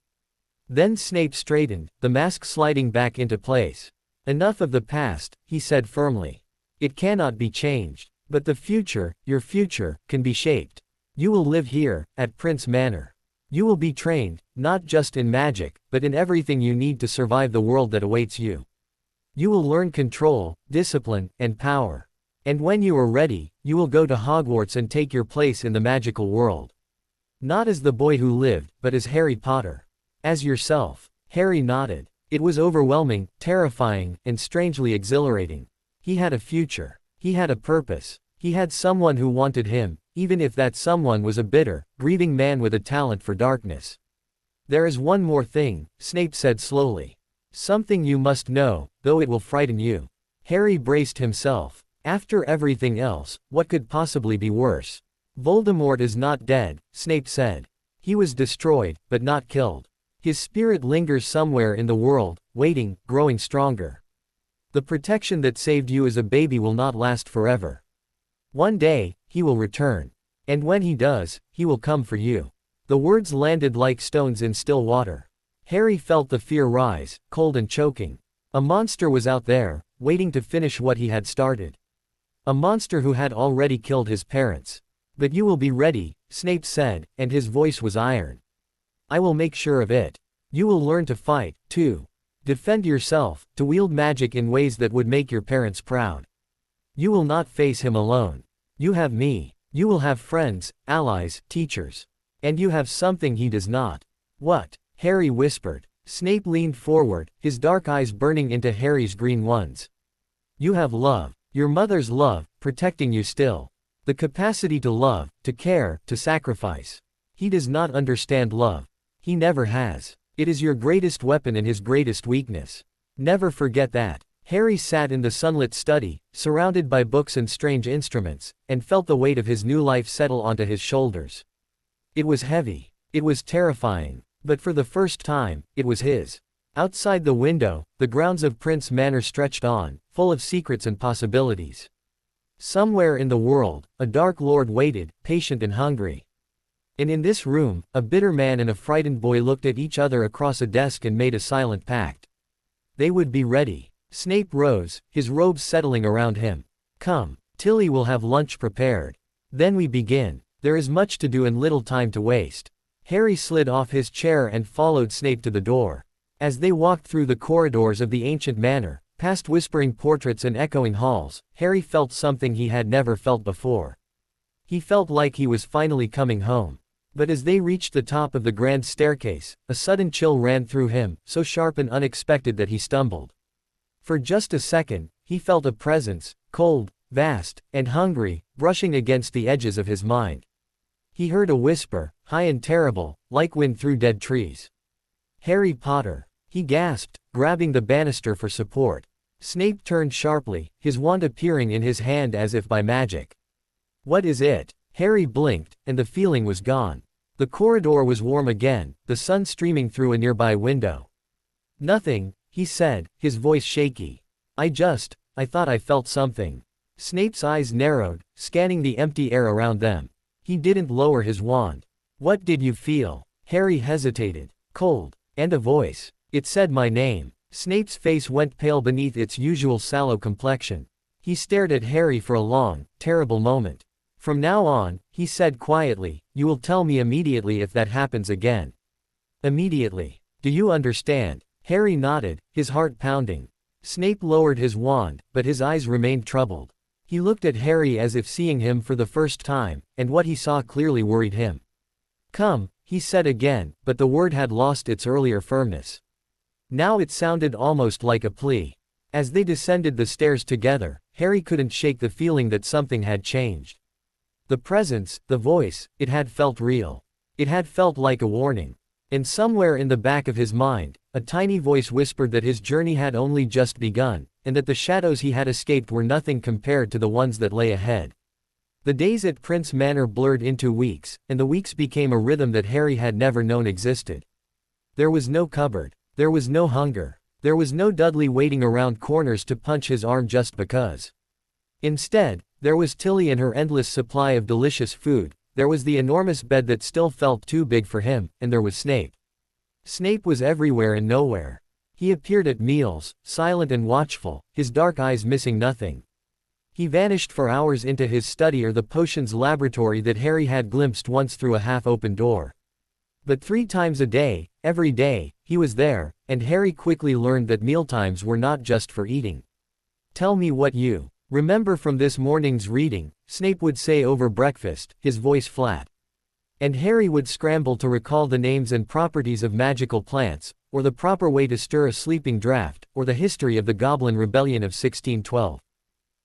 Then Snape straightened, the mask sliding back into place. Enough of the past, he said firmly. It cannot be changed. But the future, your future, can be shaped. You will live here, at Prince Manor. You will be trained, not just in magic, but in everything you need to survive the world that awaits you. You will learn control, discipline, and power. And when you are ready, you will go to Hogwarts and take your place in the magical world. Not as the boy who lived, but as Harry Potter. As yourself. Harry nodded. It was overwhelming, terrifying, and strangely exhilarating. He had a future. He had a purpose. He had someone who wanted him, even if that someone was a bitter, grieving man with a talent for darkness. There is one more thing, Snape said slowly. Something you must know, though it will frighten you. Harry braced himself. After everything else, what could possibly be worse? Voldemort is not dead, Snape said. He was destroyed, but not killed. His spirit lingers somewhere in the world, waiting, growing stronger. The protection that saved you as a baby will not last forever. One day, he will return. And when he does, he will come for you. The words landed like stones in still water. Harry felt the fear rise, cold and choking. A monster was out there, waiting to finish what he had started. A monster who had already killed his parents. But you will be ready, Snape said, and his voice was iron. I will make sure of it. You will learn to fight, too. Defend yourself, to wield magic in ways that would make your parents proud. You will not face him alone. You have me. You will have friends, allies, teachers. And you have something he does not. What? Harry whispered. Snape leaned forward, his dark eyes burning into Harry's green ones. You have love. Your mother's love, protecting you still. The capacity to love, to care, to sacrifice. He does not understand love. He never has. It is your greatest weapon and his greatest weakness. Never forget that. Harry sat in the sunlit study, surrounded by books and strange instruments, and felt the weight of his new life settle onto his shoulders. It was heavy. It was terrifying. But for the first time, it was his. Outside the window, the grounds of Prince Manor stretched on, full of secrets and possibilities. Somewhere in the world, a dark lord waited, patient and hungry. And in this room, a bitter man and a frightened boy looked at each other across a desk and made a silent pact. They would be ready. Snape rose, his robes settling around him. Come, Tilly will have lunch prepared. Then we begin. There is much to do and little time to waste. Harry slid off his chair and followed Snape to the door. As they walked through the corridors of the ancient manor, past whispering portraits and echoing halls, Harry felt something he had never felt before. He felt like he was finally coming home. But as they reached the top of the grand staircase, a sudden chill ran through him, so sharp and unexpected that he stumbled. For just a second, he felt a presence, cold, vast, and hungry, brushing against the edges of his mind. He heard a whisper, high and terrible, like wind through dead trees. Harry Potter. He gasped, grabbing the banister for support. Snape turned sharply, his wand appearing in his hand as if by magic. What is it? Harry blinked, and the feeling was gone. The corridor was warm again, the sun streaming through a nearby window. Nothing, he said, his voice shaky. I thought I felt something. Snape's eyes narrowed, scanning the empty air around them. He didn't lower his wand. What did you feel? Harry hesitated. Cold. And a voice. It said my name. Snape's face went pale beneath its usual sallow complexion. He stared at Harry for a long, terrible moment. From now on, he said quietly, you will tell me immediately if that happens again. Immediately. Do you understand? Harry nodded, his heart pounding. Snape lowered his wand, but his eyes remained troubled. He looked at Harry as if seeing him for the first time, and what he saw clearly worried him. Come, he said again, but the word had lost its earlier firmness. Now it sounded almost like a plea. As they descended the stairs together, Harry couldn't shake the feeling that something had changed. The presence, the voice, it had felt real. It had felt like a warning. And somewhere in the back of his mind, a tiny voice whispered that his journey had only just begun, and that the shadows he had escaped were nothing compared to the ones that lay ahead. The days at Prince Manor blurred into weeks, and the weeks became a rhythm that Harry had never known existed. There was no cupboard. There was no hunger. There was no Dudley waiting around corners to punch his arm just because. Instead, there was Tilly and her endless supply of delicious food, there was the enormous bed that still felt too big for him, and there was Snape. Snape was everywhere and nowhere. He appeared at meals, silent and watchful, his dark eyes missing nothing. He vanished for hours into his study or the potions laboratory that Harry had glimpsed once through a half-open door. But 3 times a day, every day, he was there, and Harry quickly learned that mealtimes were not just for eating. Tell me what you remember from this morning's reading, Snape would say over breakfast, his voice flat. And Harry would scramble to recall the names and properties of magical plants, or the proper way to stir a sleeping draught, or the history of the Goblin Rebellion of 1612.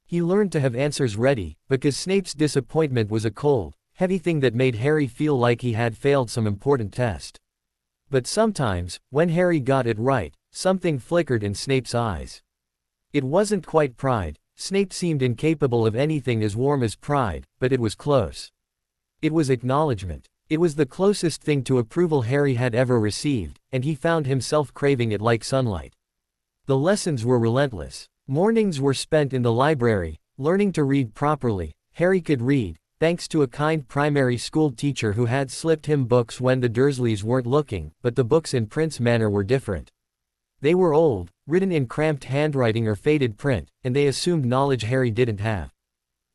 He learned to have answers ready, because Snape's disappointment was a cold, heavy thing that made Harry feel like he had failed some important test. But sometimes, when Harry got it right, something flickered in Snape's eyes. It wasn't quite pride. Snape seemed incapable of anything as warm as pride, but it was close. It was acknowledgement. It was the closest thing to approval Harry had ever received, and he found himself craving it like sunlight. The lessons were relentless. Mornings were spent in the library, learning to read properly. Harry could read, thanks to a kind primary school teacher who had slipped him books when the Dursleys weren't looking, but the books in Prince Manor were different. They were old, written in cramped handwriting or faded print, and they assumed knowledge Harry didn't have.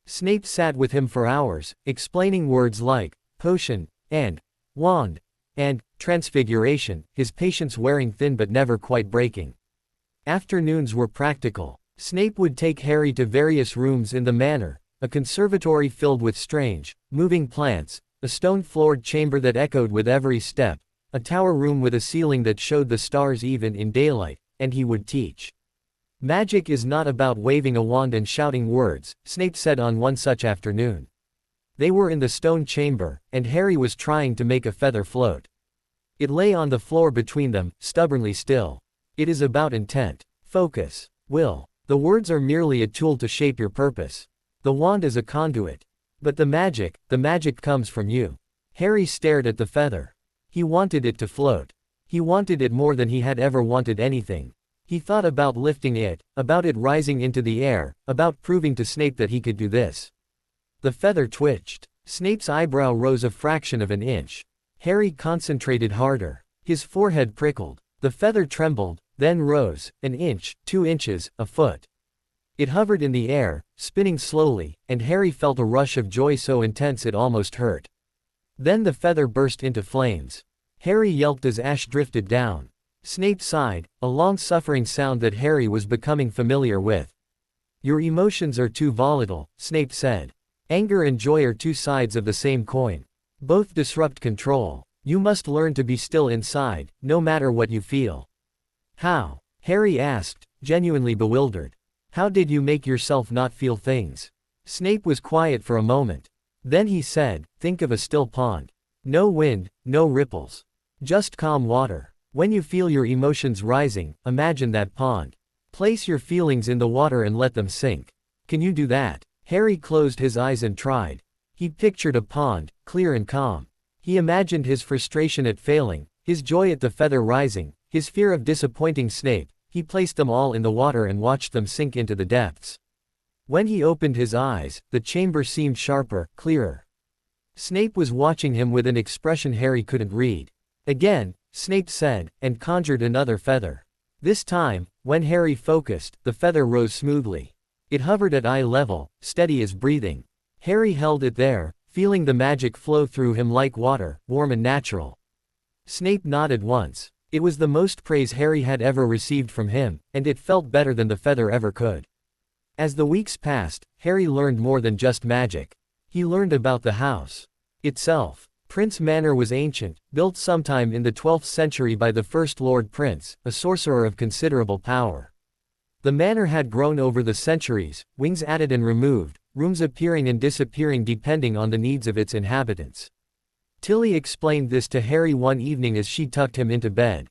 Snape sat with him for hours, explaining words like potion, and wand, and transfiguration, his patience wearing thin but never quite breaking. Afternoons were practical. Snape would take Harry to various rooms in the manor, a conservatory filled with strange, moving plants, a stone-floored chamber that echoed with every step, a tower room with a ceiling that showed the stars even in daylight, and he would teach. Magic is not about waving a wand and shouting words, Snape said on one such afternoon. They were in the stone chamber, and Harry was trying to make a feather float. It lay on the floor between them, stubbornly still. It is about intent, focus, will. The words are merely a tool to shape your purpose. The wand is a conduit. But the magic comes from you. Harry stared at the feather. He wanted it to float. He wanted it more than he had ever wanted anything. He thought about lifting it, about it rising into the air, about proving to Snape that he could do this. The feather twitched. Snape's eyebrow rose a fraction of an inch. Harry concentrated harder. His forehead prickled. The feather trembled, then rose, an inch, 2 inches, a foot. It hovered in the air, spinning slowly, and Harry felt a rush of joy so intense it almost hurt. Then the feather burst into flames. Harry yelped as ash drifted down. Snape sighed, a long-suffering sound that Harry was becoming familiar with. Your emotions are too volatile, Snape said. Anger and joy are 2 sides of the same coin. Both disrupt control. You must learn to be still inside, no matter what you feel. How? Harry asked, genuinely bewildered. How did you make yourself not feel things? Snape was quiet for a moment. Then he said, think of a still pond. No wind, no ripples. Just calm water. When you feel your emotions rising, imagine that pond. Place your feelings in the water and let them sink. Can you do that? Harry closed his eyes and tried. He pictured a pond, clear and calm. He imagined his frustration at failing, his joy at the feather rising, his fear of disappointing Snape. He placed them all in the water and watched them sink into the depths. When he opened his eyes, the chamber seemed sharper, clearer. Snape was watching him with an expression Harry couldn't read. Again, Snape said, and conjured another feather. This time, when Harry focused, the feather rose smoothly. It hovered at eye level, steady as breathing. Harry held it there, feeling the magic flow through him like water, warm and natural. Snape nodded once. It was the most praise Harry had ever received from him, and it felt better than the feather ever could. As the weeks passed, Harry learned more than just magic. He learned about the house itself. Prince Manor was ancient, built sometime in the 12th century by the first Lord Prince, a sorcerer of considerable power. The manor had grown over the centuries, wings added and removed, rooms appearing and disappearing depending on the needs of its inhabitants. Tilly explained this to Harry one evening as she tucked him into bed.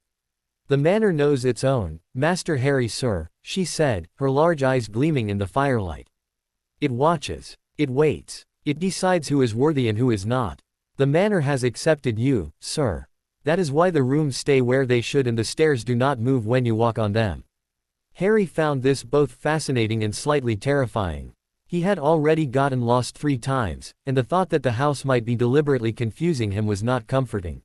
"The manor knows its own, Master Harry, sir," she said, her large eyes gleaming in the firelight. "It watches. It waits. It decides who is worthy and who is not. The manor has accepted you, sir. That is why the rooms stay where they should and the stairs do not move when you walk on them." Harry found this both fascinating and slightly terrifying. He had already gotten lost 3 times, and the thought that the house might be deliberately confusing him was not comforting.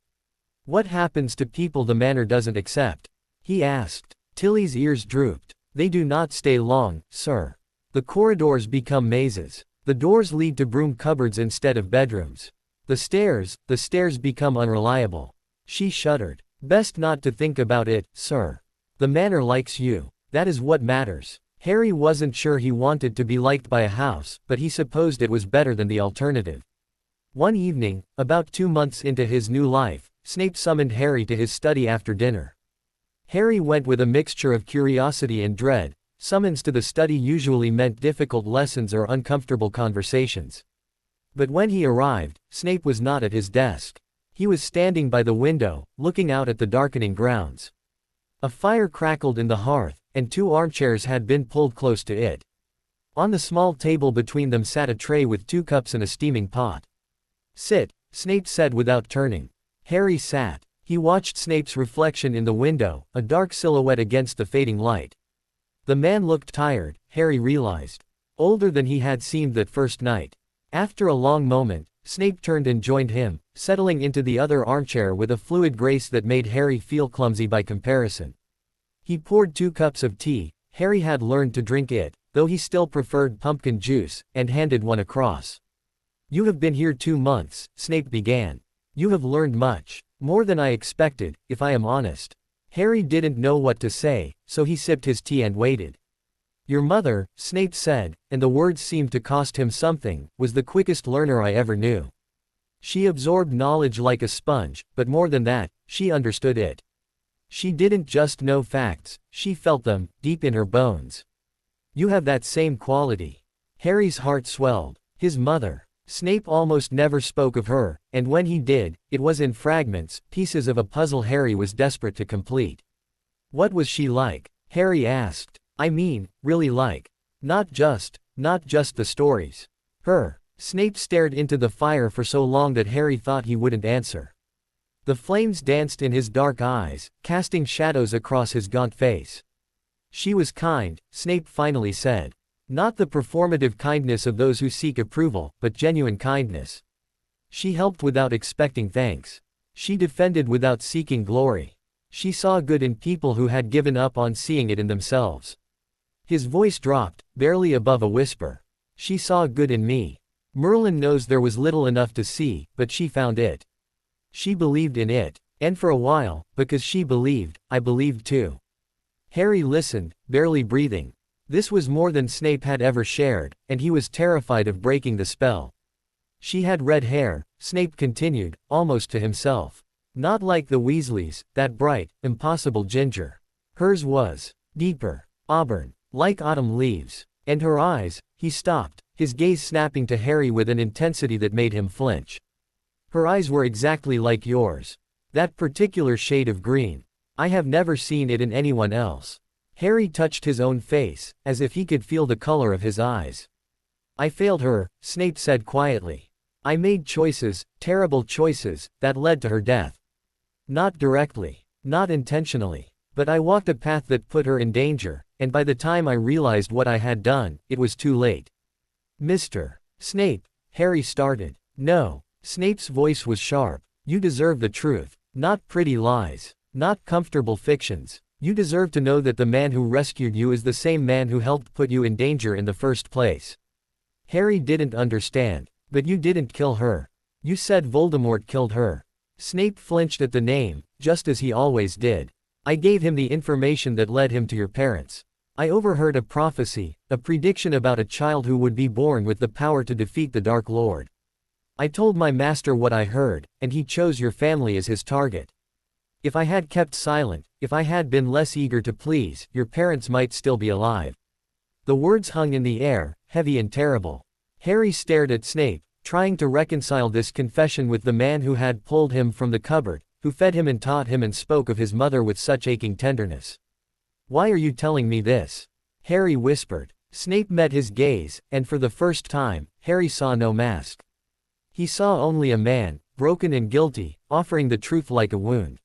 "What happens to people the manor doesn't accept?" he asked. Tilly's ears drooped. "They do not stay long, sir. The corridors become mazes. The doors lead to broom cupboards instead of bedrooms. The stairs become unreliable." She shuddered. "Best not to think about it, sir. The manor likes you. That is what matters." Harry wasn't sure he wanted to be liked by a house, but he supposed it was better than the alternative. One evening, about 2 months into his new life, Snape summoned Harry to his study after dinner. Harry went with a mixture of curiosity and dread. Summons to the study usually meant difficult lessons or uncomfortable conversations. But when he arrived, Snape was not at his desk. He was standing by the window, looking out at the darkening grounds. A fire crackled in the hearth, and 2 armchairs had been pulled close to it. On the small table between them sat a tray with 2 cups and a steaming pot. "Sit," Snape said without turning. Harry sat. He watched Snape's reflection in the window, a dark silhouette against the fading light. The man looked tired, Harry realized. Older than he had seemed that first night. After a long moment, Snape turned and joined him, settling into the other armchair with a fluid grace that made Harry feel clumsy by comparison. He poured 2 cups of tea. Harry had learned to drink it, though he still preferred pumpkin juice, and handed one across. "You have been here 2 months, Snape began. "You have learned much. More than I expected, if I am honest." Harry didn't know what to say, so he sipped his tea and waited. "Your mother," Snape said, and the words seemed to cost him something, "was the quickest learner I ever knew. She absorbed knowledge like a sponge, but more than that, she understood it. She didn't just know facts, she felt them, deep in her bones. You have that same quality." Harry's heart swelled. His mother. Snape almost never spoke of her, and when he did, it was in fragments, pieces of a puzzle Harry was desperate to complete. "What was she like?" Harry asked. "I mean, really like. Not just the stories." "Her." Snape stared into the fire for so long that Harry thought he wouldn't answer. The flames danced in his dark eyes, casting shadows across his gaunt face. "She was kind," Snape finally said. "Not the performative kindness of those who seek approval, but genuine kindness. She helped without expecting thanks. She defended without seeking glory. She saw good in people who had given up on seeing it in themselves." His voice dropped, barely above a whisper. "She saw good in me. Merlin knows there was little enough to see, but she found it. She believed in it. And for a while, because she believed, I believed too." Harry listened, barely breathing. This was more than Snape had ever shared, and he was terrified of breaking the spell. "She had red hair," Snape continued, almost to himself. "Not like the Weasleys, that bright, impossible ginger. Hers was deeper, auburn, like autumn leaves. And her eyes," he stopped, his gaze snapping to Harry with an intensity that made him flinch. "Her eyes were exactly like yours. That particular shade of green. I have never seen it in anyone else." Harry touched his own face, as if he could feel the color of his eyes. "I failed her," Snape said quietly. "I made choices, terrible choices, that led to her death. Not directly. Not intentionally. But I walked a path that put her in danger, and by the time I realized what I had done, it was too late." "Mr. Snape," Harry started. "No." Snape's voice was sharp. "You deserve the truth. Not pretty lies. Not comfortable fictions. You deserve to know that the man who rescued you is the same man who helped put you in danger in the first place." Harry didn't understand. "But you didn't kill her. You said Voldemort killed her." Snape flinched at the name, just as he always did. I gave him the information that led him to your parents. I overheard a prophecy, a prediction about a child who would be born with the power to defeat the Dark Lord. I told my master what I heard, and he chose your family as his target. If I had kept silent, if I had been less eager to please, your parents might still be alive. The words hung in the air, heavy and terrible. Harry stared at Snape, trying to reconcile this confession with the man who had pulled him from the cupboard, who fed him and taught him and spoke of his mother with such aching tenderness. Why are you telling me this? Harry whispered. Snape met his gaze, and for the first time, Harry saw no mask. He saw only a man, broken and guilty, offering the truth like a wound.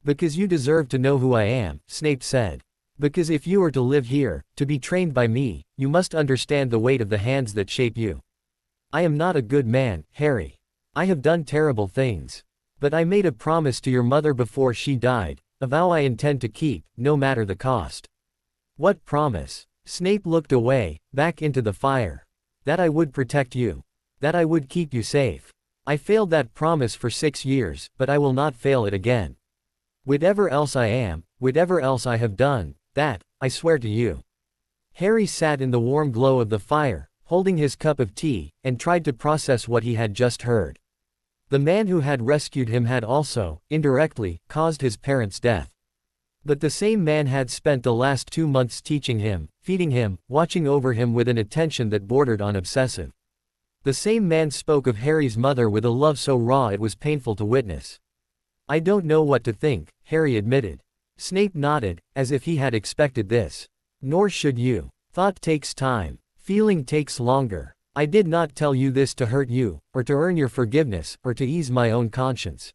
Because you deserve to know who I am, Snape said. Because if you are to live here, to be trained by me, you must understand the weight of the hands that shape you. I am not a good man, Harry. I have done terrible things. But I made a promise to your mother before she died, a vow I intend to keep, no matter the cost. What promise? Snape looked away, back into the fire. That I would protect you. That I would keep you safe. I failed that promise for 6 years, but I will not fail it again. Whatever else I am, whatever else I have done, that, I swear to you. Harry sat in the warm glow of the fire, holding his cup of tea, and tried to process what he had just heard. The man who had rescued him had also, indirectly, caused his parents' death. But the same man had spent the last 2 months teaching him, feeding him, watching over him with an attention that bordered on obsessive. The same man spoke of Harry's mother with a love so raw it was painful to witness. I don't know what to think, Harry admitted. Snape nodded, as if he had expected this. Nor should you. Thought takes time. Feeling takes longer. I did not tell you this to hurt you, or to earn your forgiveness, or to ease my own conscience.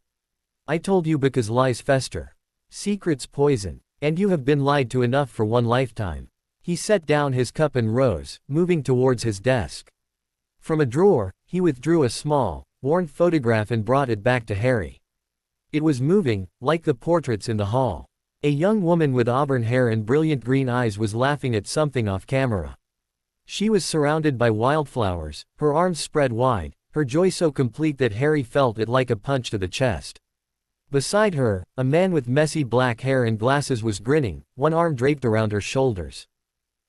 I told you because lies fester. Secrets poison. And you have been lied to enough for one lifetime. He set down his cup and rose, moving towards his desk. From a drawer, he withdrew a small, worn photograph and brought it back to Harry. It was moving, like the portraits in the hall. A young woman with auburn hair and brilliant green eyes was laughing at something off camera. She was surrounded by wildflowers, her arms spread wide, her joy so complete that Harry felt it like a punch to the chest. Beside her, a man with messy black hair and glasses was grinning, one arm draped around her shoulders.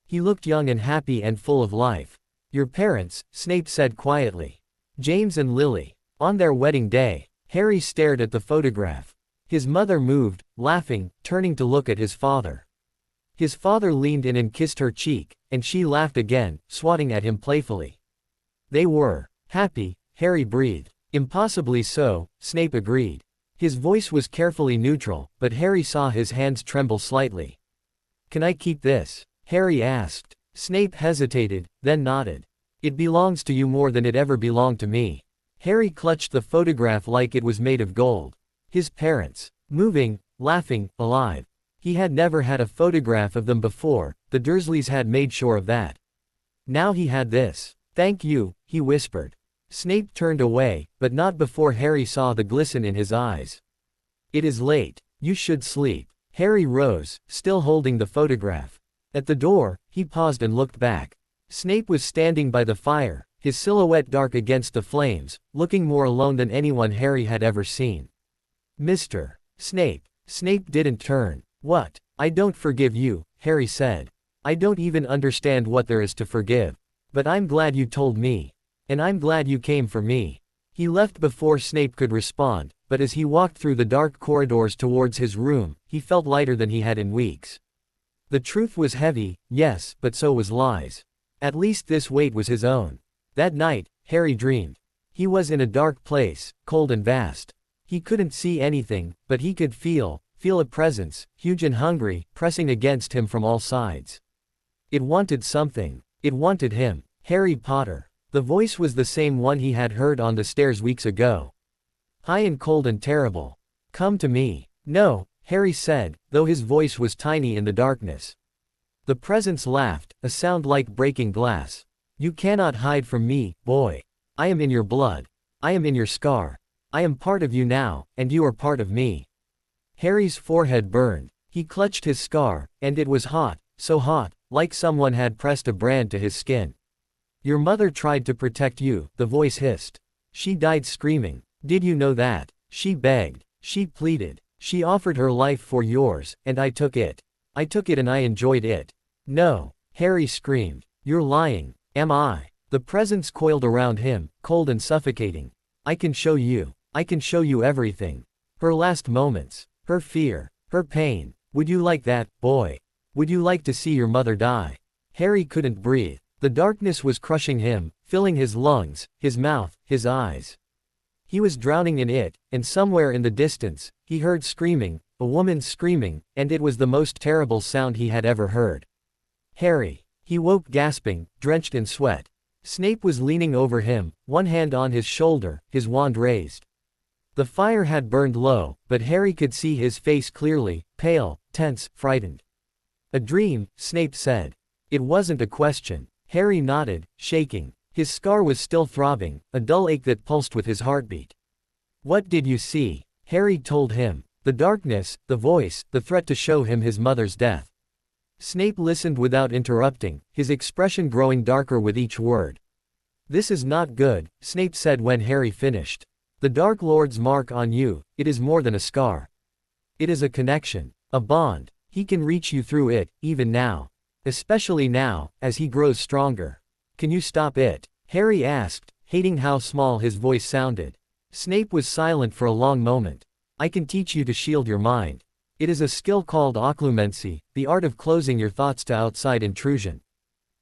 He looked young and happy and full of life. Your parents, Snape said quietly. James and Lily. On their wedding day. Harry stared at the photograph. His mother moved, laughing, turning to look at his father. His father leaned in and kissed her cheek, and she laughed again, swatting at him playfully. They were happy, Harry breathed. Impossibly so, Snape agreed. His voice was carefully neutral, but Harry saw his hands tremble slightly. Can I keep this? Harry asked. Snape hesitated, then nodded. It belongs to you more than it ever belonged to me. Harry clutched the photograph like it was made of gold. His parents. Moving, laughing, alive. He had never had a photograph of them before, the Dursleys had made sure of that. Now he had this. Thank you, he whispered. Snape turned away, but not before Harry saw the glisten in his eyes. It is late. You should sleep. Harry rose, still holding the photograph. At the door, he paused and looked back. Snape was standing by the fire, his silhouette dark against the flames, looking more alone than anyone Harry had ever seen. Mr. Snape. Snape didn't turn. What? I don't forgive you, Harry said. I don't even understand what there is to forgive. But I'm glad you told me. And I'm glad you came for me. He left before Snape could respond, but as he walked through the dark corridors towards his room, he felt lighter than he had in weeks. The truth was heavy, yes, but so was lies. At least this weight was his own. That night, Harry dreamed. He was in a dark place, cold and vast. He couldn't see anything, but he could feel a presence, huge and hungry, pressing against him from all sides. It wanted something. It wanted him. Harry Potter. The voice was the same one he had heard on the stairs weeks ago. High and cold and terrible. Come to me. No, Harry said, though his voice was tiny in the darkness. The presence laughed, a sound like breaking glass. You cannot hide from me, boy. I am in your blood. I am in your scar. I am part of you now, and you are part of me. Harry's forehead burned. He clutched his scar, and it was hot, so hot, like someone had pressed a brand to his skin. Your mother tried to protect you, the voice hissed. She died screaming. Did you know that? She begged. She pleaded. She offered her life for yours, and I took it. I took it and I enjoyed it. No, Harry screamed. You're lying. Am I? The presence coiled around him, cold and suffocating. I can show you. I can show you everything. Her last moments. Her fear. Her pain. Would you like that, boy? Would you like to see your mother die? Harry couldn't breathe. The darkness was crushing him, filling his lungs, his mouth, his eyes. He was drowning in it, and somewhere in the distance, he heard screaming, a woman screaming, and it was the most terrible sound he had ever heard. Harry. He woke gasping, drenched in sweat. Snape was leaning over him, one hand on his shoulder, his wand raised. The fire had burned low, but Harry could see his face clearly, pale, tense, frightened. A dream, Snape said. It wasn't a question. Harry nodded, shaking. His scar was still throbbing, a dull ache that pulsed with his heartbeat. What did you see? Harry told him. The darkness, the voice, the threat to show him his mother's death. Snape listened without interrupting, his expression growing darker with each word. This is not good, Snape said when Harry finished. The Dark Lord's mark on you, it is more than a scar. It is a connection, a bond. He can reach you through it, even now. Especially now, as he grows stronger. Can you stop it? Harry asked, hating how small his voice sounded. Snape was silent for a long moment. I can teach you to shield your mind. It is a skill called occlumency, the art of closing your thoughts to outside intrusion.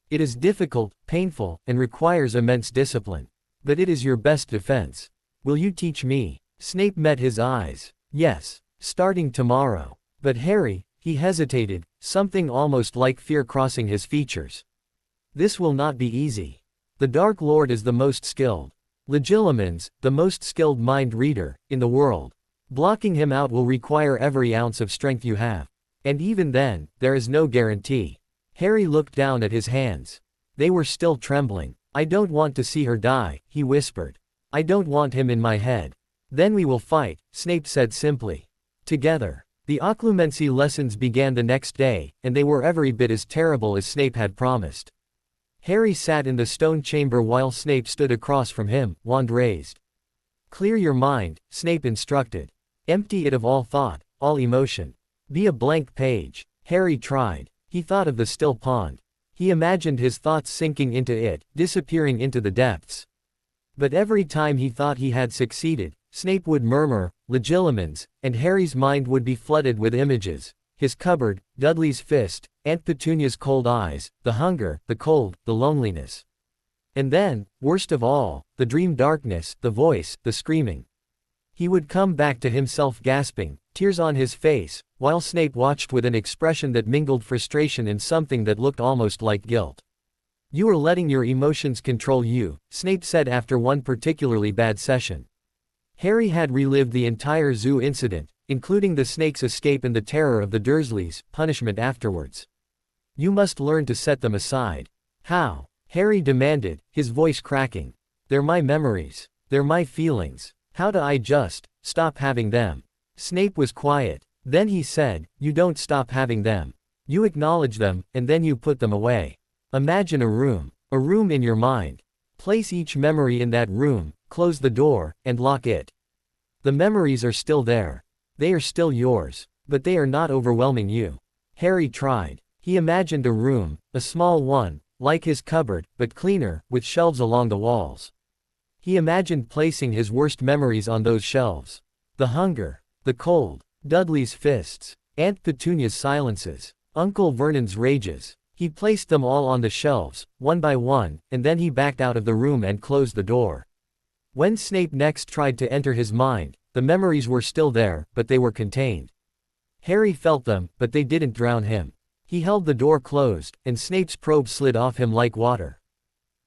It is difficult, painful, and requires immense discipline. But it is your best defense. Will you teach me? Snape met his eyes. Yes, starting tomorrow. But Harry, he hesitated, something almost like fear crossing his features. This will not be easy. The Dark Lord is the most skilled. Legilimens, the most skilled mind reader, in the world. Blocking him out will require every ounce of strength you have. And even then, there is no guarantee. Harry looked down at his hands. They were still trembling. I don't want to see her die, he whispered. I don't want him in my head. Then we will fight, Snape said simply. Together. The occlumency lessons began the next day, and they were every bit as terrible as Snape had promised. Harry sat in the stone chamber while Snape stood across from him, wand raised. Clear your mind, Snape instructed. Empty it of all thought, all emotion. Be a blank page. Harry tried. He thought of the still pond. He imagined his thoughts sinking into it, disappearing into the depths. But every time he thought he had succeeded, Snape would murmur, legilimens, and Harry's mind would be flooded with images. His cupboard, Dudley's fist, Aunt Petunia's cold eyes, the hunger, the cold, the loneliness. And then, worst of all, the dream darkness, the voice, the screaming. He would come back to himself gasping, tears on his face, while Snape watched with an expression that mingled frustration and something that looked almost like guilt. You are letting your emotions control you, Snape said after one particularly bad session. Harry had relived the entire zoo incident, including the snake's escape and the terror of the Dursleys' punishment afterwards. You must learn to set them aside. How? Harry demanded, his voice cracking. They're my memories. They're my feelings. How do I just stop having them? Snape was quiet. Then he said, you don't stop having them. You acknowledge them, and then you put them away. Imagine a room in your mind. Place each memory in that room, close the door, and lock it. The memories are still there. They are still yours, but they are not overwhelming you. Harry tried. He imagined a room, a small one, like his cupboard, but cleaner, with shelves along the walls. He imagined placing his worst memories on those shelves. The hunger, the cold, Dudley's fists, Aunt Petunia's silences, Uncle Vernon's rages. He placed them all on the shelves, one by one, and then he backed out of the room and closed the door. When Snape next tried to enter his mind, the memories were still there, but they were contained. Harry felt them, but they didn't drown him. He held the door closed, and Snape's probe slid off him like water.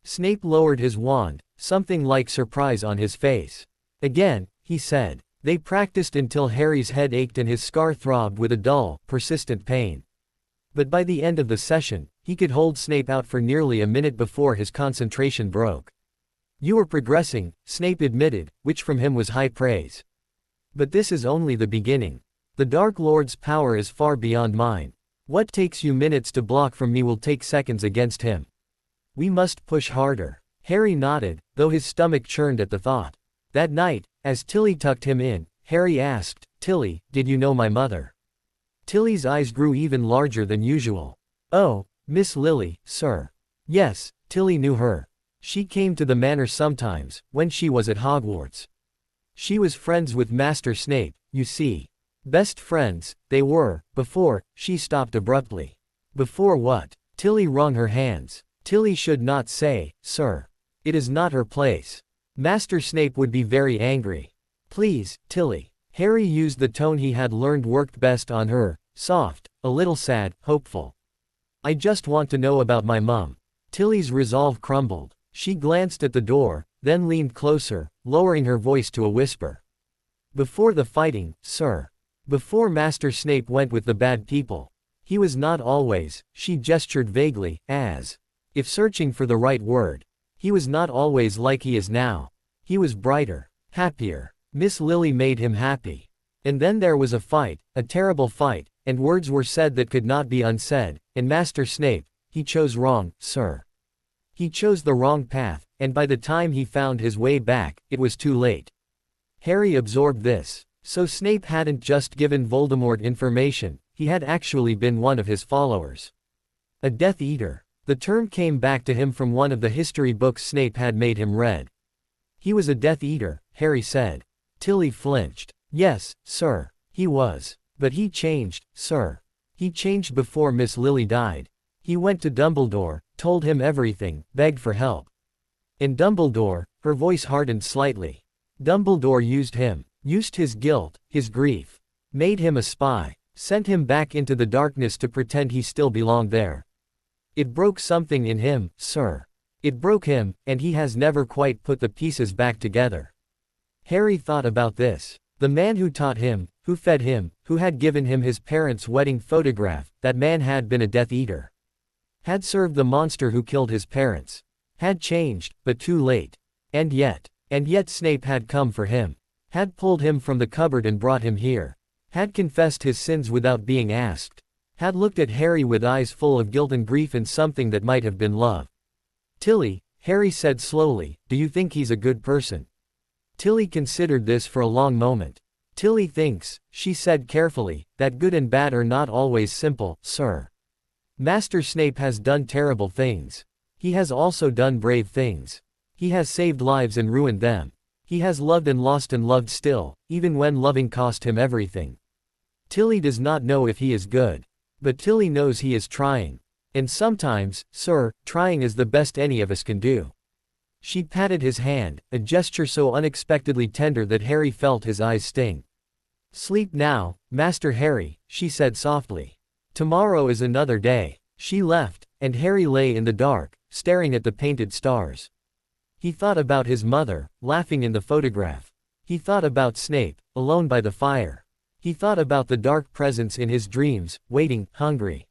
Snape lowered his wand, something like surprise on his face. Again, he said. They practiced until Harry's head ached and his scar throbbed with a dull, persistent pain. But by the end of the session, he could hold Snape out for nearly a minute before his concentration broke. You are progressing, Snape admitted, which from him was high praise. But this is only the beginning. The Dark Lord's power is far beyond mine. What takes you minutes to block from me will take seconds against him. We must push harder. Harry nodded, though his stomach churned at the thought. That night, as Tilly tucked him in, Harry asked, "Tilly, did you know my mother?" Tilly's eyes grew even larger than usual. "Oh, Miss Lily, sir. Yes, Tilly knew her. She came to the manor sometimes, when she was at Hogwarts. She was friends with Master Snape, you see. Best friends, they were, before." She stopped abruptly. "Before what?" Tilly wrung her hands. "Tilly should not say, sir. It is not her place. Master Snape would be very angry. Please, Tilly." Harry used the tone he had learned worked best on her, soft, a little sad, hopeful. "I just want to know about my mum." Tilly's resolve crumbled. She glanced at the door, then leaned closer, lowering her voice to a whisper. "Before the fighting, sir. Before Master Snape went with the bad people. He was not always," she gestured vaguely, as if searching for the right word. "He was not always like he is now. He was brighter, happier. Miss Lily made him happy. And then there was a fight, a terrible fight, and words were said that could not be unsaid, and Master Snape, he chose wrong, sir. He chose the wrong path, and by the time he found his way back, it was too late." Harry absorbed this. So Snape hadn't just given Voldemort information, he had actually been one of his followers. A Death Eater. The term came back to him from one of the history books Snape had made him read. "He was a Death Eater," Harry said. Tilly flinched. "Yes, sir, he was. But he changed, sir. He changed before Miss Lily died. He went to Dumbledore, told him everything, begged for help. And Dumbledore," her voice hardened slightly. "Dumbledore used him, used his guilt, his grief. Made him a spy, sent him back into the darkness to pretend he still belonged there. It broke something in him, sir. It broke him, and he has never quite put the pieces back together." Harry thought about this. The man who taught him, who fed him, who had given him his parents' wedding photograph, that man had been a Death Eater. Had served the monster who killed his parents. Had changed, but too late. And yet Snape had come for him. Had pulled him from the cupboard and brought him here. Had confessed his sins without being asked. Had looked at Harry with eyes full of guilt and grief and something that might have been love. "Tilly," Harry said slowly, "do you think he's a good person?" Tilly considered this for a long moment. "Tilly thinks," she said carefully, "that good and bad are not always simple, sir. Master Snape has done terrible things. He has also done brave things. He has saved lives and ruined them. He has loved and lost and loved still, even when loving cost him everything. Tilly does not know if he is good. But Tilly knows he is trying. And sometimes, sir, trying is the best any of us can do." She patted his hand, a gesture so unexpectedly tender that Harry felt his eyes sting. "Sleep now, Master Harry," she said softly. "Tomorrow is another day." She left, and Harry lay in the dark, staring at the painted stars. He thought about his mother, laughing in the photograph. He thought about Snape, alone by the fire. He thought about the dark presence in his dreams, waiting, hungry.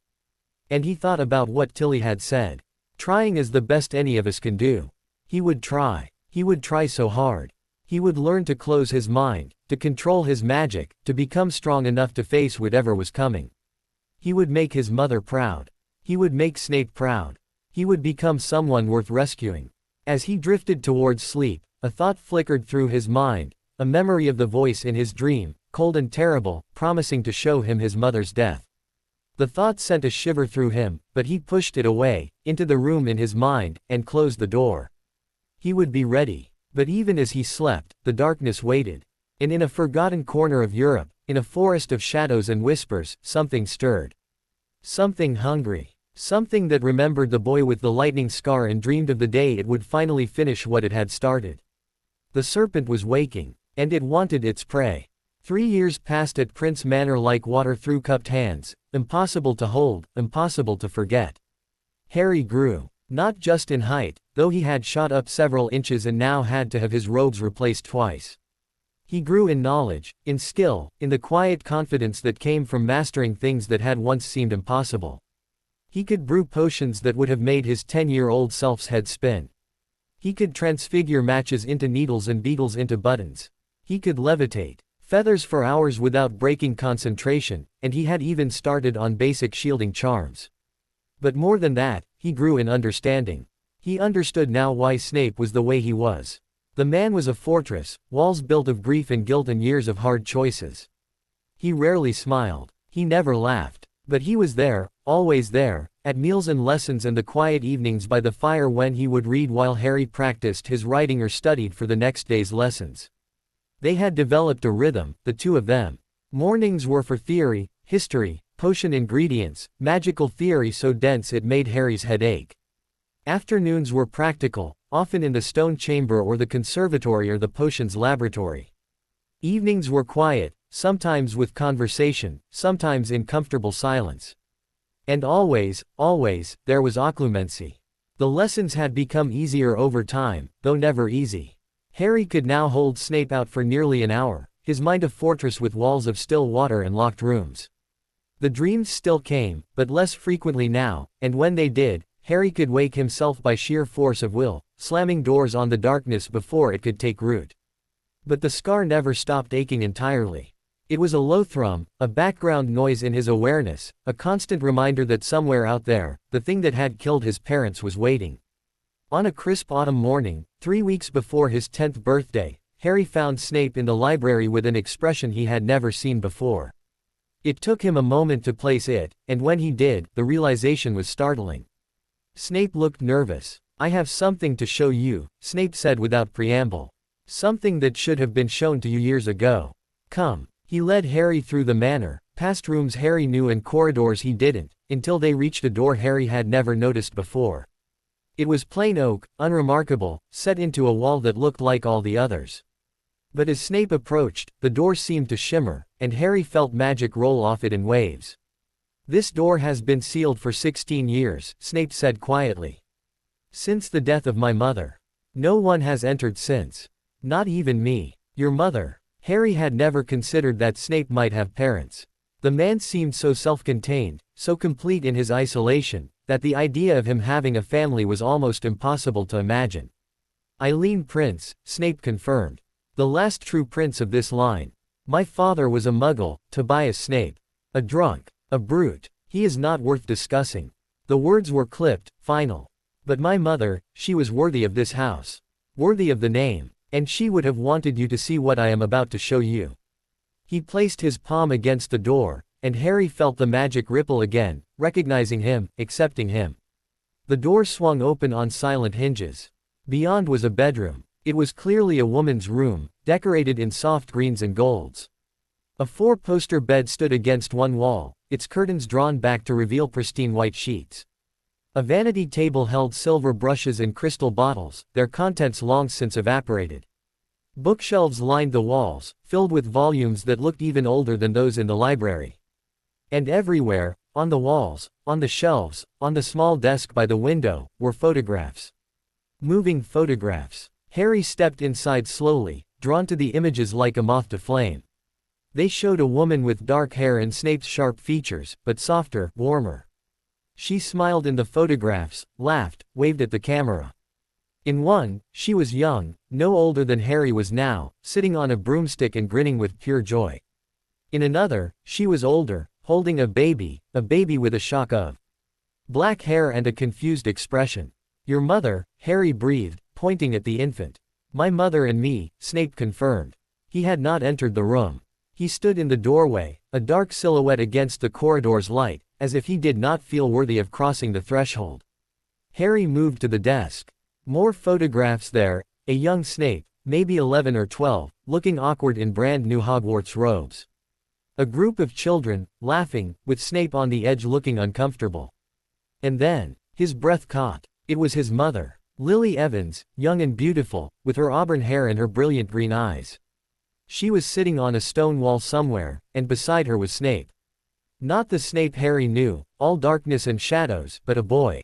And he thought about what Tilly had said. Trying is the best any of us can do. He would try. He would try so hard. He would learn to close his mind, to control his magic, to become strong enough to face whatever was coming. He would make his mother proud. He would make Snape proud. He would become someone worth rescuing. As he drifted towards sleep, a thought flickered through his mind, a memory of the voice in his dream, cold and terrible, promising to show him his mother's death. The thought sent a shiver through him, but he pushed it away, into the room in his mind, and closed the door. He would be ready. But even as he slept, the darkness waited. And in a forgotten corner of Europe, in a forest of shadows and whispers, something stirred. Something hungry. Something that remembered the boy with the lightning scar and dreamed of the day it would finally finish what it had started. The serpent was waking. And it wanted its prey. 3 years passed at Prince Manor like water through cupped hands, impossible to hold, impossible to forget. Harry grew. Not just in height, though he had shot up several inches and now had to have his robes replaced twice. He grew in knowledge, in skill, in the quiet confidence that came from mastering things that had once seemed impossible. He could brew potions that would have made his 10-year-old self's head spin. He could transfigure matches into needles and beetles into buttons. He could levitate feathers for hours without breaking concentration, and he had even started on basic shielding charms. But more than that, he grew in understanding. He understood now why Snape was the way he was. The man was a fortress, walls built of grief and guilt and years of hard choices. He rarely smiled. He never laughed. But he was there, always there, at meals and lessons and the quiet evenings by the fire when he would read while Harry practiced his writing or studied for the next day's lessons. They had developed a rhythm, the two of them. Mornings were for theory, history, potion ingredients, magical theory so dense it made Harry's head ache. Afternoons were practical, often in the stone chamber or the conservatory or the potions laboratory. Evenings were quiet, sometimes with conversation, sometimes in comfortable silence. And always, there was occlumency. The lessons had become easier over time, though never easy. Harry could now hold Snape out for nearly an hour, his mind a fortress with walls of still water and locked rooms. The dreams still came, but less frequently now, and when they did, Harry could wake himself by sheer force of will, slamming doors on the darkness before it could take root. But the scar never stopped aching entirely. It was a low thrum, a background noise in his awareness, a constant reminder that somewhere out there, the thing that had killed his parents was waiting. On a crisp autumn morning, 3 weeks before his 10th birthday, Harry found Snape in the library with an expression he had never seen before. It took him a moment to place it, and when he did, the realization was startling. Snape looked nervous. "I have something to show you," Snape said without preamble. "Something that should have been shown to you years ago. Come." He led Harry through the manor, past rooms Harry knew and corridors he didn't, until they reached a door Harry had never noticed before. It was plain oak, unremarkable, set into a wall that looked like all the others. But as Snape approached, the door seemed to shimmer, and Harry felt magic roll off it in waves. "This door has been sealed for 16 years, Snape said quietly. "Since the death of my mother. No one has entered since. Not even me. Your mother." Harry had never considered that Snape might have parents. The man seemed so self-contained, so complete in his isolation, that the idea of him having a family was almost impossible to imagine. "Eileen Prince," Snape confirmed. "The last true prince of this line. My father was a muggle, Tobias Snape. A drunk. A brute. He is not worth discussing." The words were clipped, final. "But my mother, she was worthy of this house. Worthy of the name. And she would have wanted you to see what I am about to show you." He placed his palm against the door, and Harry felt the magic ripple again, recognizing him, accepting him. The door swung open on silent hinges. Beyond was a bedroom. It was clearly a woman's room, decorated in soft greens and golds. A 4-poster bed stood against one wall, its curtains drawn back to reveal pristine white sheets. A vanity table held silver brushes and crystal bottles, their contents long since evaporated. Bookshelves lined the walls, filled with volumes that looked even older than those in the library. And everywhere, on the walls, on the shelves, on the small desk by the window, were photographs. Moving photographs. Harry stepped inside slowly, drawn to the images like a moth to flame. They showed a woman with dark hair and Snape's sharp features, but softer, warmer. She smiled in the photographs, laughed, waved at the camera. In one, she was young, no older than Harry was now, sitting on a broomstick and grinning with pure joy. In another, she was older, holding a baby with a shock of black hair and a confused expression. "Your mother," Harry breathed, pointing at the infant. "My mother and me," Snape confirmed. He had not entered the room. He stood in the doorway, a dark silhouette against the corridor's light, as if he did not feel worthy of crossing the threshold. Harry moved to the desk. More photographs there, a young Snape, maybe 11 or 12, looking awkward in brand new Hogwarts robes. A group of children, laughing, with Snape on the edge looking uncomfortable. And then, his breath caught. It was his mother, Lily Evans, young and beautiful, with her auburn hair and her brilliant green eyes. She was sitting on a stone wall somewhere, and beside her was Snape. Not the Snape Harry knew, all darkness and shadows, but a boy.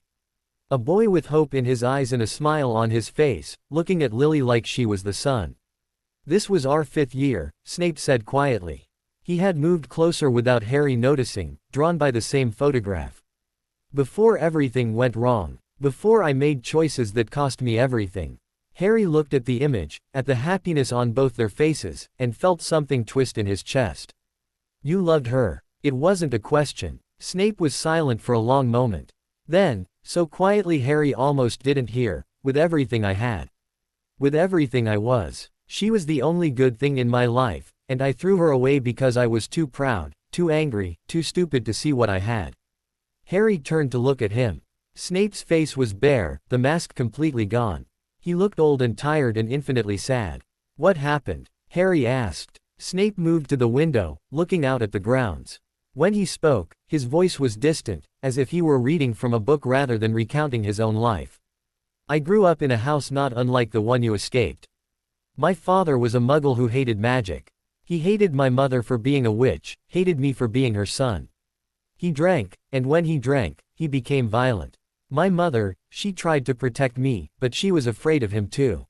A boy with hope in his eyes and a smile on his face, looking at Lily like she was the sun. "This was our 5th year," Snape said quietly. He had moved closer without Harry noticing, drawn by the same photograph. "Before everything went wrong. Before I made choices that cost me everything." Harry looked at the image, at the happiness on both their faces, and felt something twist in his chest. "You loved her." It wasn't a question. Snape was silent for a long moment. Then, so quietly Harry almost didn't hear, "With everything I had." With everything I was. She was the only good thing in my life, and I threw her away because I was too proud, too angry, too stupid to see what I had. Harry turned to look at him. Snape's face was bare, the mask completely gone. He looked old and tired and infinitely sad. What happened? Harry asked. Snape moved to the window, looking out at the grounds. When he spoke, his voice was distant, as if he were reading from a book rather than recounting his own life. I grew up in a house not unlike the one you escaped. My father was a muggle who hated magic. He hated my mother for being a witch, hated me for being her son. He drank, and when he drank, he became violent. My mother, she tried to protect me, but she was afraid of him too.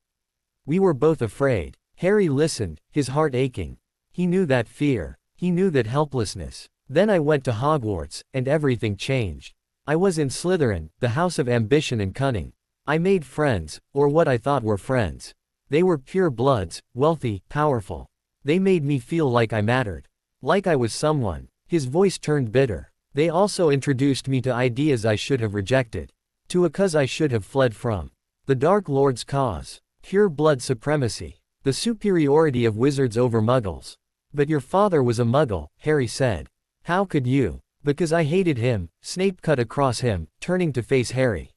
We were both afraid. Harry listened, his heart aching. He knew that fear. He knew that helplessness. Then I went to Hogwarts, and everything changed. I was in Slytherin, the house of ambition and cunning. I made friends, or what I thought were friends. They were pure bloods, wealthy, powerful. They made me feel like I mattered. Like I was someone. His voice turned bitter. They also introduced me to ideas I should have rejected. To a cause I should have fled from. The Dark Lord's cause. Pure blood supremacy. The superiority of wizards over muggles. But your father was a muggle, Harry said. How could you? Because I hated him, Snape cut across him, turning to face Harry.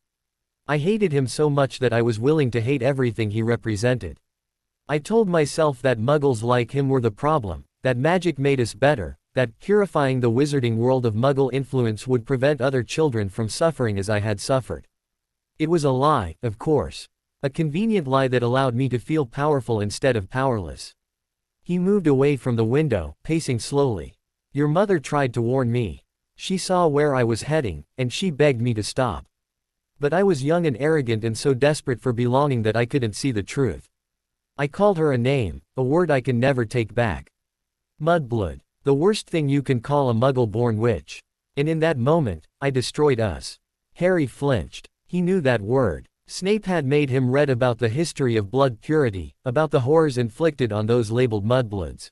I hated him so much that I was willing to hate everything he represented. I told myself that muggles like him were the problem, that magic made us better, that purifying the wizarding world of muggle influence would prevent other children from suffering as I had suffered. It was a lie, of course. A convenient lie that allowed me to feel powerful instead of powerless. He moved away from the window, pacing slowly. Your mother tried to warn me. She saw where I was heading, and she begged me to stop. But I was young and arrogant and so desperate for belonging that I couldn't see the truth. I called her a name, a word I can never take back. Mudblood. The worst thing you can call a muggle-born witch. And in that moment, I destroyed us. Harry flinched. He knew that word. Snape had made him read about the history of blood purity, about the horrors inflicted on those labeled mudbloods.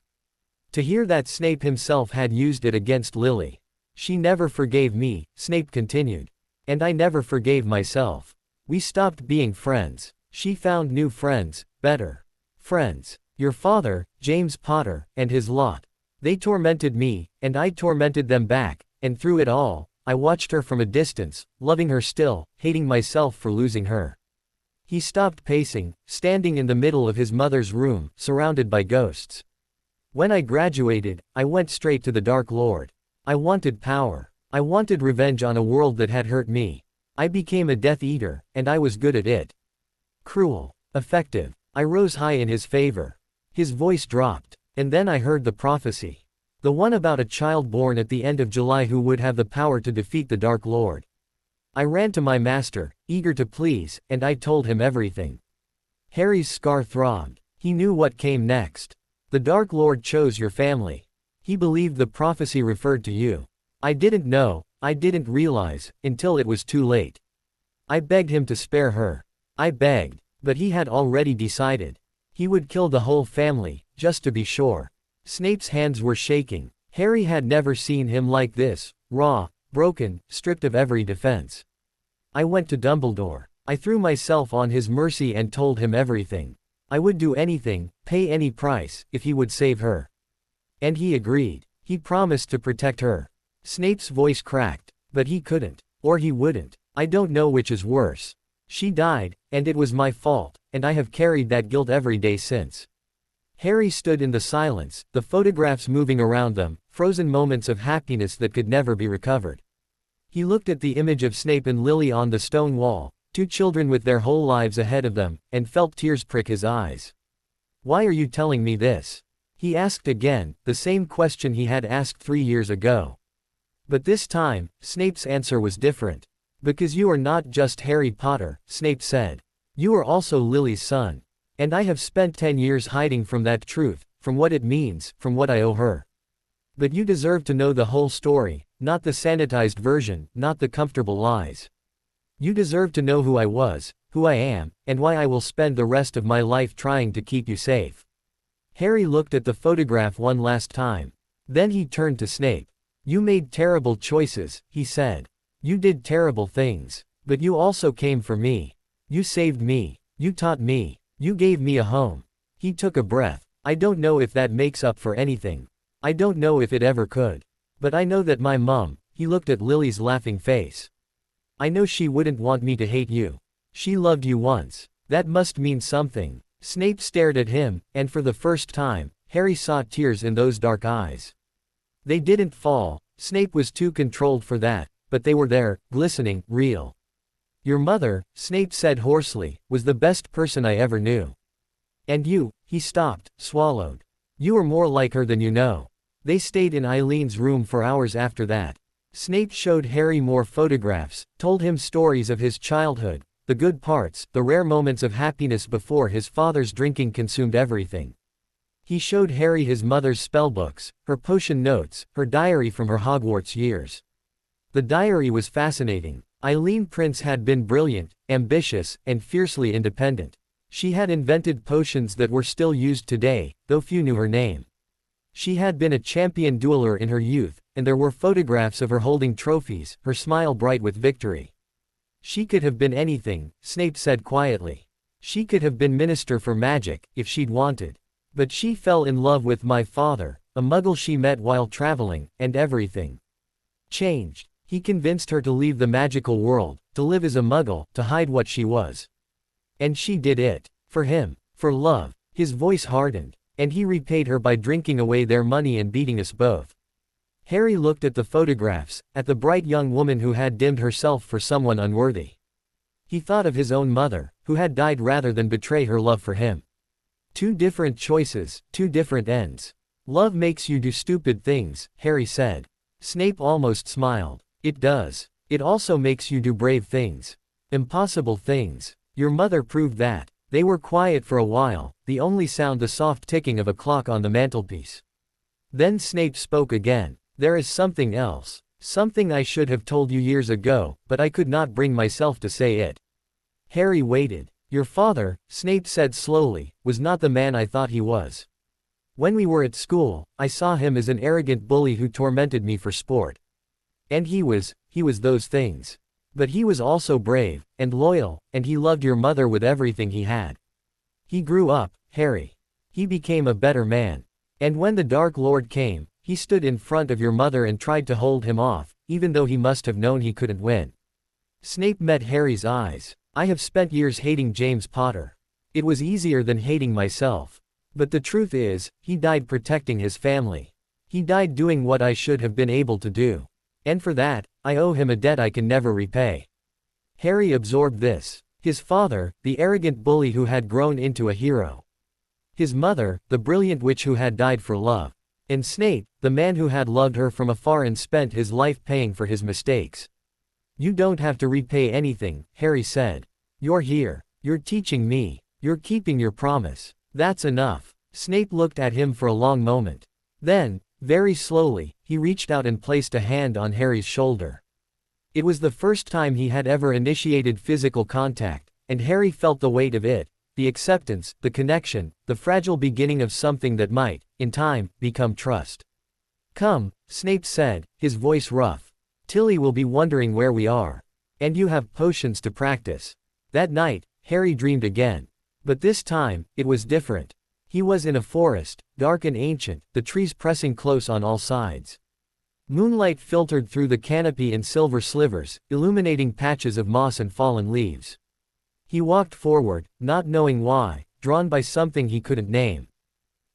To hear that Snape himself had used it against Lily. She never forgave me, Snape continued. And I never forgave myself. We stopped being friends. She found new friends, better friends. Your father, James Potter, and his lot. They tormented me, and I tormented them back, and through it all, I watched her from a distance, loving her still, hating myself for losing her. He stopped pacing, standing in the middle of his mother's room, surrounded by ghosts. When I graduated, I went straight to the Dark Lord. I wanted power. I wanted revenge on a world that had hurt me. I became a Death Eater, and I was good at it. Cruel. Effective. I rose high in his favor. His voice dropped. And then I heard the prophecy. The one about a child born at the end of July who would have the power to defeat the Dark Lord. I ran to my master, eager to please, and I told him everything. Harry's scar throbbed. He knew what came next. The Dark Lord chose your family. He believed the prophecy referred to you. I didn't know, I didn't realize, until it was too late. I begged him to spare her. I begged, but he had already decided. He would kill the whole family, just to be sure. Snape's hands were shaking. Harry had never seen him like this, raw, broken, stripped of every defense. I went to Dumbledore. I threw myself on his mercy and told him everything. I would do anything, pay any price, if he would save her. And he agreed. He promised to protect her. Snape's voice cracked. But he couldn't. Or he wouldn't. I don't know which is worse. She died, and it was my fault, and I have carried that guilt every day since. Harry stood in the silence, the photographs moving around them, frozen moments of happiness that could never be recovered. He looked at the image of Snape and Lily on the stone wall, two children with their whole lives ahead of them, and felt tears prick his eyes. Why are you telling me this? He asked again, the same question he had asked 3 years ago. But this time, Snape's answer was different. Because you are not just Harry Potter, Snape said. You are also Lily's son. And I have spent 10 years hiding from that truth, from what it means, from what I owe her. But you deserve to know the whole story, not the sanitized version, not the comfortable lies. You deserve to know who I was, who I am, and why I will spend the rest of my life trying to keep you safe. Harry looked at the photograph one last time. Then he turned to Snape. You made terrible choices, he said. You did terrible things. But you also came for me. You saved me. You taught me. You gave me a home. He took a breath. I don't know if that makes up for anything. I don't know if it ever could. But I know that my mom, he looked at Lily's laughing face. I know she wouldn't want me to hate you. She loved you once. That must mean something. Snape stared at him, and for the first time, Harry saw tears in those dark eyes. They didn't fall. Snape was too controlled for that, but they were there, glistening, real. Your mother, Snape said hoarsely, was the best person I ever knew. And you, he stopped, swallowed. You were more like her than you know. They stayed in Eileen's room for hours after that. Snape showed Harry more photographs, told him stories of his childhood, the good parts, the rare moments of happiness before his father's drinking consumed everything. He showed Harry his mother's spellbooks, her potion notes, her diary from her Hogwarts years. The diary was fascinating. Eileen Prince had been brilliant, ambitious, and fiercely independent. She had invented potions that were still used today, though few knew her name. She had been a champion dueler in her youth, and there were photographs of her holding trophies, her smile bright with victory. She could have been anything, Snape said quietly. She could have been Minister for Magic, if she'd wanted. But she fell in love with my father, a muggle she met while traveling, and everything changed. He convinced her to leave the magical world, to live as a muggle, to hide what she was. And she did it. For him. For love. His voice hardened. And he repaid her by drinking away their money and beating us both. Harry looked at the photographs, at the bright young woman who had dimmed herself for someone unworthy. He thought of his own mother, who had died rather than betray her love for him. Two different choices, two different ends. Love makes you do stupid things, Harry said. Snape almost smiled. It does. It also makes you do brave things. Impossible things. Your mother proved that. They were quiet for a while, the only sound the soft ticking of a clock on the mantelpiece. Then Snape spoke again. There is something else. Something I should have told you years ago, but I could not bring myself to say it. Harry waited. Your father, Snape said slowly, was not the man I thought he was. When we were at school, I saw him as an arrogant bully who tormented me for sport. And he was those things. But he was also brave, and loyal, and he loved your mother with everything he had. He grew up, Harry. He became a better man. And when the Dark Lord came, he stood in front of your mother and tried to hold him off, even though he must have known he couldn't win. Snape met Harry's eyes. I have spent years hating James Potter. It was easier than hating myself. But the truth is, he died protecting his family. He died doing what I should have been able to do. And for that, I owe him a debt I can never repay. Harry absorbed this. His father, the arrogant bully who had grown into a hero. His mother, the brilliant witch who had died for love. And Snape, the man who had loved her from afar and spent his life paying for his mistakes. You don't have to repay anything, Harry said. You're here. You're teaching me. You're keeping your promise. That's enough. Snape looked at him for a long moment. Then, very slowly, he reached out and placed a hand on Harry's shoulder. It was the first time he had ever initiated physical contact, and Harry felt the weight of it, the acceptance, the connection, the fragile beginning of something that might, in time, become trust. Come, Snape said, his voice rough. Tilly will be wondering where we are. And you have potions to practice. That night, Harry dreamed again. But this time, it was different. He was in a forest, dark and ancient, the trees pressing close on all sides. Moonlight filtered through the canopy in silver slivers, illuminating patches of moss and fallen leaves. He walked forward, not knowing why, drawn by something he couldn't name.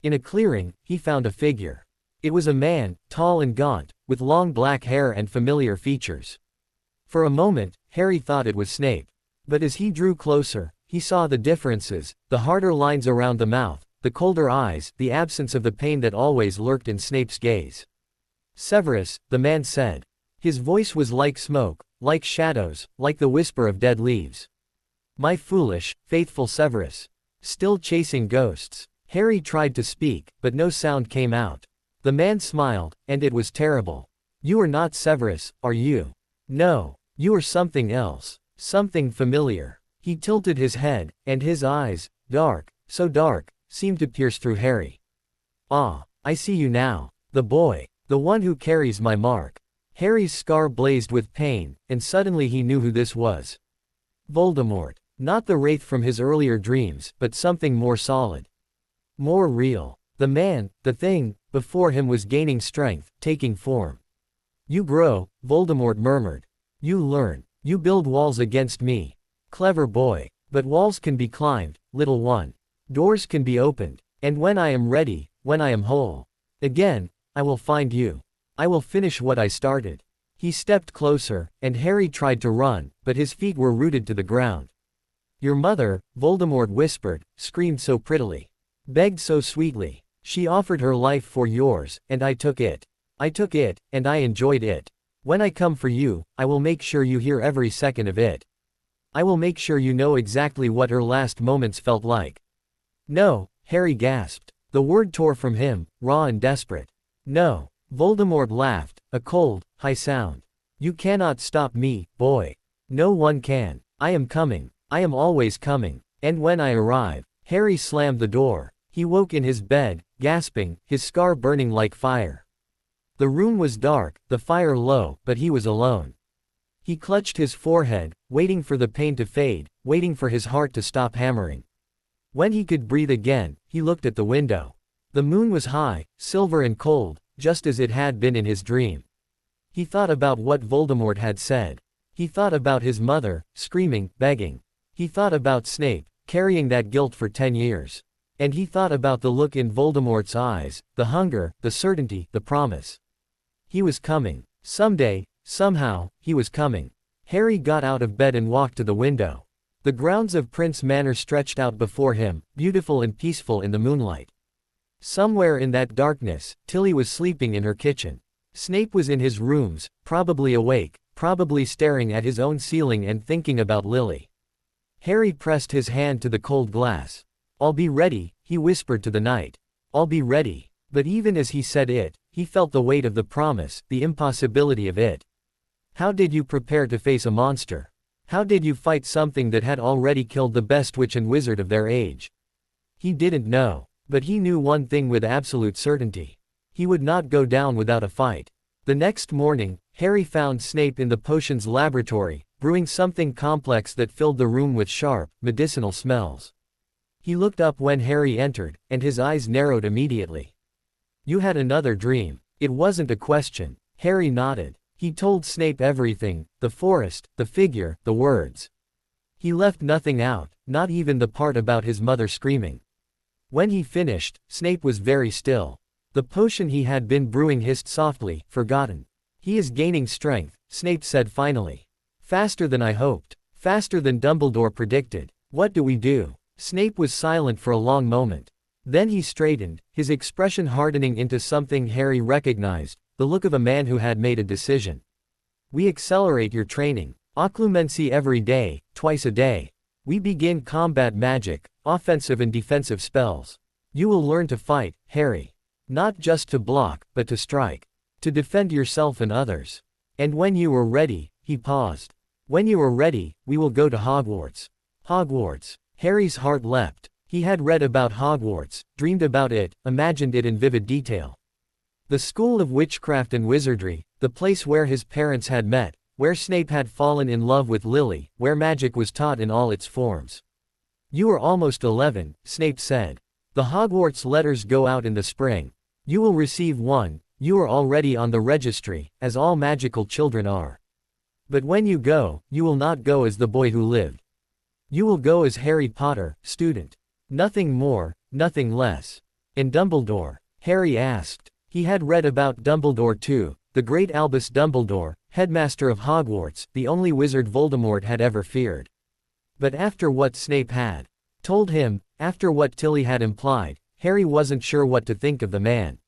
In a clearing, he found a figure. It was a man, tall and gaunt, with long black hair and familiar features. For a moment, Harry thought it was Snape. But as he drew closer, he saw the differences, the harder lines around the mouth, the colder eyes, the absence of the pain that always lurked in Snape's gaze. Severus, the man said. His voice was like smoke, like shadows, like the whisper of dead leaves. My foolish, faithful Severus. Still chasing ghosts. Harry tried to speak, but no sound came out. The man smiled, and it was terrible. You are not Severus, are you? No. You are something else. Something familiar. He tilted his head, and his eyes, dark, so dark, seemed to pierce through Harry. Ah, I see you now. The boy. The one who carries my mark. Harry's scar blazed with pain, and suddenly he knew who this was. Voldemort. Not the wraith from his earlier dreams, but something more solid. More real. The man, the thing, before him was gaining strength, taking form. You grow, Voldemort murmured. You learn. You build walls against me. Clever boy. But walls can be climbed, little one. Doors can be opened. And when I am ready, when I am whole, again, I will find you. I will finish what I started. He stepped closer, and Harry tried to run, but his feet were rooted to the ground. Your mother, Voldemort whispered, screamed so prettily. Begged so sweetly. She offered her life for yours, and I took it. I took it, and I enjoyed it. When I come for you, I will make sure you hear every second of it. I will make sure you know exactly what her last moments felt like. No, Harry gasped. The word tore from him, raw and desperate. No. Voldemort laughed, a cold, high sound. You cannot stop me, boy. No one can. I am coming. I am always coming. And when I arrive, Harry slammed the door. He woke in his bed, gasping, his scar burning like fire. The room was dark, the fire low, but he was alone. He clutched his forehead, waiting for the pain to fade, waiting for his heart to stop hammering. When he could breathe again, he looked at the window. The moon was high, silver and cold, just as it had been in his dream. He thought about what Voldemort had said. He thought about his mother, screaming, begging. He thought about Snape, carrying that guilt for 10 years. And he thought about the look in Voldemort's eyes, the hunger, the certainty, the promise. He was coming. Someday, somehow, he was coming. Harry got out of bed and walked to the window. The grounds of Prince Manor stretched out before him, beautiful and peaceful in the moonlight. Somewhere in that darkness, Tilly was sleeping in her kitchen. Snape was in his rooms, probably awake, probably staring at his own ceiling and thinking about Lily. Harry pressed his hand to the cold glass. I'll be ready, he whispered to the night. I'll be ready. But even as he said it, he felt the weight of the promise, the impossibility of it. How did you prepare to face a monster? How did you fight something that had already killed the best witch and wizard of their age? He didn't know. But he knew one thing with absolute certainty. He would not go down without a fight. The next morning, Harry found Snape in the potions laboratory, brewing something complex that filled the room with sharp, medicinal smells. He looked up when Harry entered, and his eyes narrowed immediately. You had another dream. It wasn't a question. Harry nodded. He told Snape everything, the forest, the figure, the words. He left nothing out, not even the part about his mother screaming. When he finished, Snape was very still. The potion he had been brewing hissed softly, forgotten. He is gaining strength, Snape said finally. Faster than I hoped. Faster than Dumbledore predicted. What do we do? Snape was silent for a long moment. Then he straightened, his expression hardening into something Harry recognized, the look of a man who had made a decision. We accelerate your training. Occlumency every day, twice a day. We begin combat magic, offensive and defensive spells. You will learn to fight, Harry. Not just to block, but to strike. To defend yourself and others. And when you are ready, he paused. When you are ready, we will go to Hogwarts. Hogwarts. Harry's heart leapt. He had read about Hogwarts, dreamed about it, imagined it in vivid detail. The school of witchcraft and wizardry, the place where his parents had met, where Snape had fallen in love with Lily, where magic was taught in all its forms. You are almost 11, Snape said. The Hogwarts letters go out in the spring. You will receive one. You are already on the registry, as all magical children are. But when you go, you will not go as the boy who lived. You will go as Harry Potter, student. Nothing more, nothing less. And Dumbledore? Harry asked. He had read about Dumbledore too, the great Albus Dumbledore, headmaster of Hogwarts, the only wizard Voldemort had ever feared. But after what Snape had told him, after what Tilly had implied, Harry wasn't sure what to think of the man.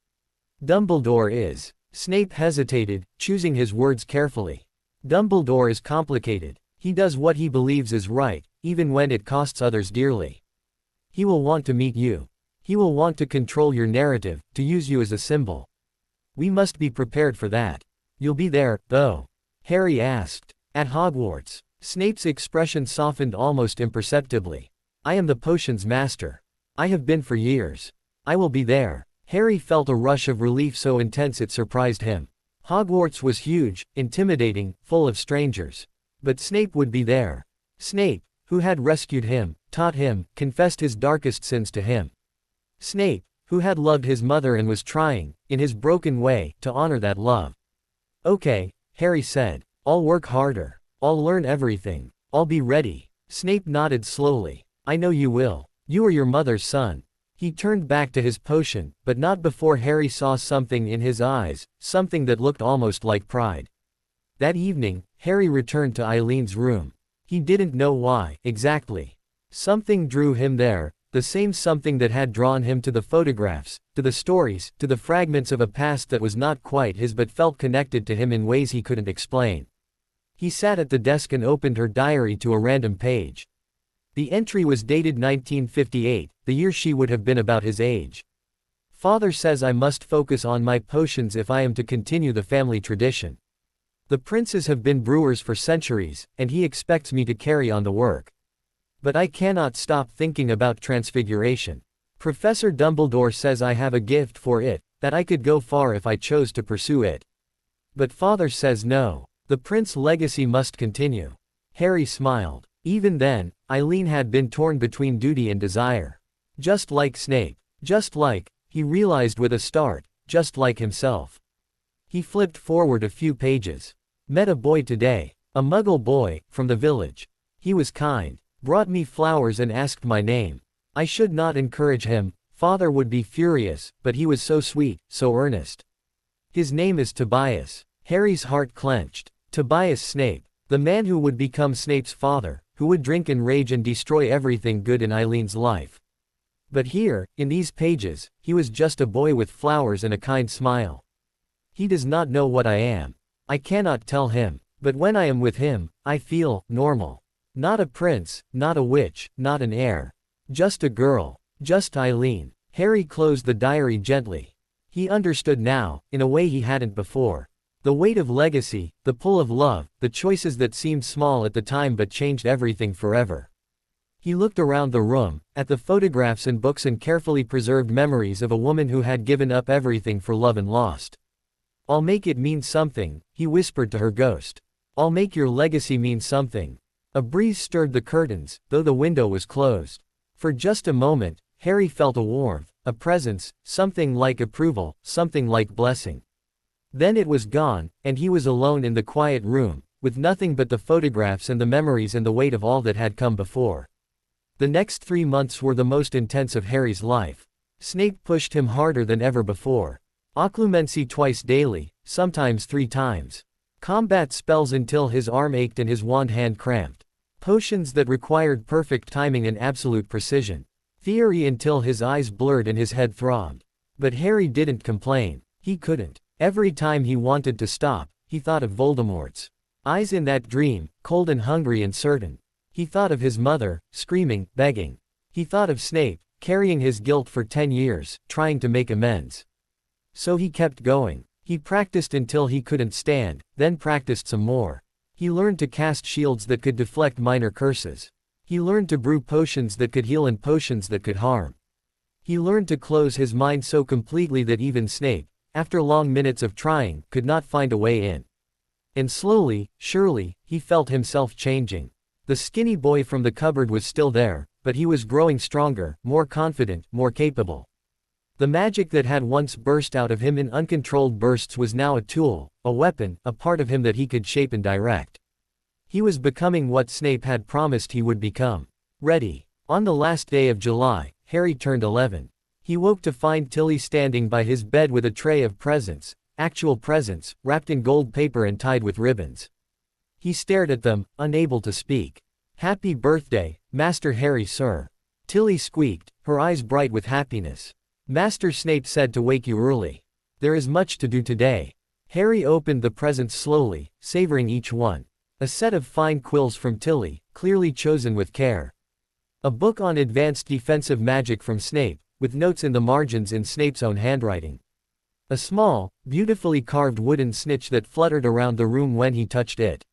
Dumbledore is. Snape hesitated, choosing his words carefully. Dumbledore is complicated. He does what he believes is right, even when it costs others dearly. He will want to meet you. He will want to control your narrative, to use you as a symbol. We must be prepared for that. You'll be there, though? Harry asked. At Hogwarts. Snape's expression softened almost imperceptibly. I am the potions master. I have been for years. I will be there. Harry felt a rush of relief so intense it surprised him. Hogwarts was huge, intimidating, full of strangers. But Snape would be there. Snape, who had rescued him, taught him, confessed his darkest sins to him. Snape, who had loved his mother and was trying, in his broken way, to honor that love. Okay, Harry said. I'll work harder. I'll learn everything. I'll be ready. Snape nodded slowly. I know you will. You are your mother's son. He turned back to his potion, but not before Harry saw something in his eyes, something that looked almost like pride. That evening, Harry returned to Eileen's room. He didn't know why, exactly. Something drew him there, the same something that had drawn him to the photographs, to the stories, to the fragments of a past that was not quite his but felt connected to him in ways he couldn't explain. He sat at the desk and opened her diary to a random page. The entry was dated 1958, the year she would have been about his age. Father says I must focus on my potions if I am to continue the family tradition. The princes have been brewers for centuries, and he expects me to carry on the work. But I cannot stop thinking about transfiguration. Professor Dumbledore says I have a gift for it, that I could go far if I chose to pursue it. But Father says no, the prince legacy must continue. Harry smiled. Even then, Eileen had been torn between duty and desire. Just like Snape. Just like, he realized with a start, just like himself. He flipped forward a few pages. Met a boy today. A Muggle boy, from the village. He was kind. Brought me flowers and asked my name. I should not encourage him, Father would be furious, but he was so sweet, so earnest. His name is Tobias. Harry's heart clenched. Tobias Snape. The man who would become Snape's father, who would drink and rage and destroy everything good in Eileen's life. But here, in these pages, he was just a boy with flowers and a kind smile. He does not know what I am. I cannot tell him, but when I am with him, I feel normal. Not a prince, not a witch, not an heir. Just a girl. Just Eileen. Harry closed the diary gently. He understood now, in a way he hadn't before. The weight of legacy, the pull of love, the choices that seemed small at the time but changed everything forever. He looked around the room, at the photographs and books and carefully preserved memories of a woman who had given up everything for love and lost. I'll make it mean something, he whispered to her ghost. I'll make your legacy mean something. A breeze stirred the curtains, though the window was closed. For just a moment, Harry felt a warmth, a presence, something like approval, something like blessing. Then it was gone, and he was alone in the quiet room, with nothing but the photographs and the memories and the weight of all that had come before. The next 3 months were the most intense of Harry's life. Snape pushed him harder than ever before. Occlumency twice daily, sometimes 3 times. Combat spells until his arm ached and his wand hand cramped. Potions that required perfect timing and absolute precision. Theory until his eyes blurred and his head throbbed. But Harry didn't complain. He couldn't. Every time he wanted to stop, he thought of Voldemort's eyes in that dream, cold and hungry and certain. He thought of his mother, screaming, begging. He thought of Snape, carrying his guilt for 10 years, trying to make amends. So he kept going. He practiced until he couldn't stand, then practiced some more. He learned to cast shields that could deflect minor curses. He learned to brew potions that could heal and potions that could harm. He learned to close his mind so completely that even Snape, after long minutes of trying, could not find a way in. And slowly, surely, he felt himself changing. The skinny boy from the cupboard was still there, but he was growing stronger, more confident, more capable. The magic that had once burst out of him in uncontrolled bursts was now a tool, a weapon, a part of him that he could shape and direct. He was becoming what Snape had promised he would become. Ready. On the last day of July, Harry turned 11. He woke to find Tilly standing by his bed with a tray of presents, actual presents, wrapped in gold paper and tied with ribbons. He stared at them, unable to speak. "Happy birthday, Master Harry, sir." Tilly squeaked, her eyes bright with happiness. "Master Snape said to wake you early. There is much to do today." Harry opened the presents slowly, savoring each one. A set of fine quills from Tilly, clearly chosen with care. A book on advanced defensive magic from Snape, with notes in the margins in Snape's own handwriting. A small, beautifully carved wooden snitch that fluttered around the room when he touched it.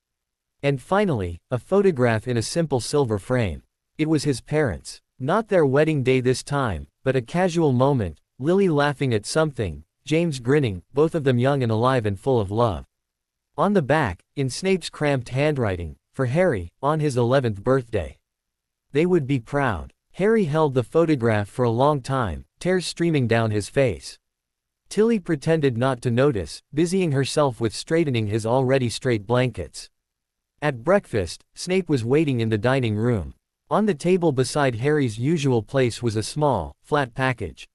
And finally, a photograph in a simple silver frame. It was his parents. Not their wedding day this time, but a casual moment, Lily laughing at something, James grinning, both of them young and alive and full of love. On the back, in Snape's cramped handwriting, for Harry, on his 11th birthday. They would be proud. Harry held the photograph for a long time, tears streaming down his face. Tilly pretended not to notice, busying herself with straightening his already straight blankets. At breakfast, Snape was waiting in the dining room. On the table beside Harry's usual place was a small, flat package.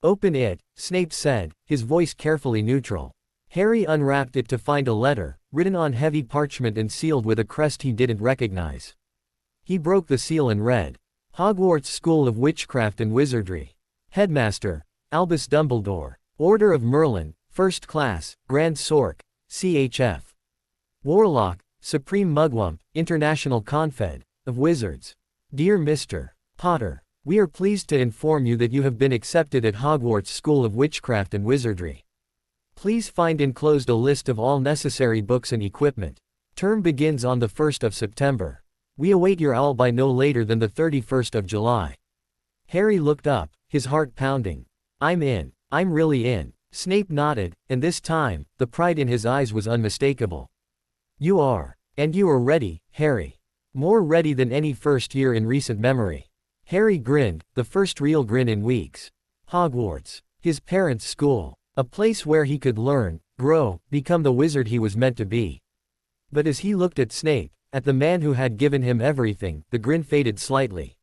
"Open it," Snape said, his voice carefully neutral. Harry unwrapped it to find a letter, written on heavy parchment and sealed with a crest he didn't recognize. He broke the seal and read, "Hogwarts School of Witchcraft and Wizardry. Headmaster, Albus Dumbledore. Order of Merlin, First Class, Grand Sorc, CHF. Warlock, Supreme Mugwump, International Confed, of Wizards. Dear Mr. Potter, we are pleased to inform you that you have been accepted at Hogwarts School of Witchcraft and Wizardry. Please find enclosed a list of all necessary books and equipment. Term begins on the 1st of September. We await your owl by no later than the 31st of July." Harry looked up, his heart pounding. "I'm in. I'm really in." Snape nodded, and this time, the pride in his eyes was unmistakable. "You are. And you are ready, Harry. More ready than any first year in recent memory." Harry grinned, the first real grin in weeks. Hogwarts. His parents' school. A place where he could learn, grow, become the wizard he was meant to be. But as he looked at Snape, at the man who had given him everything, the grin faded slightly.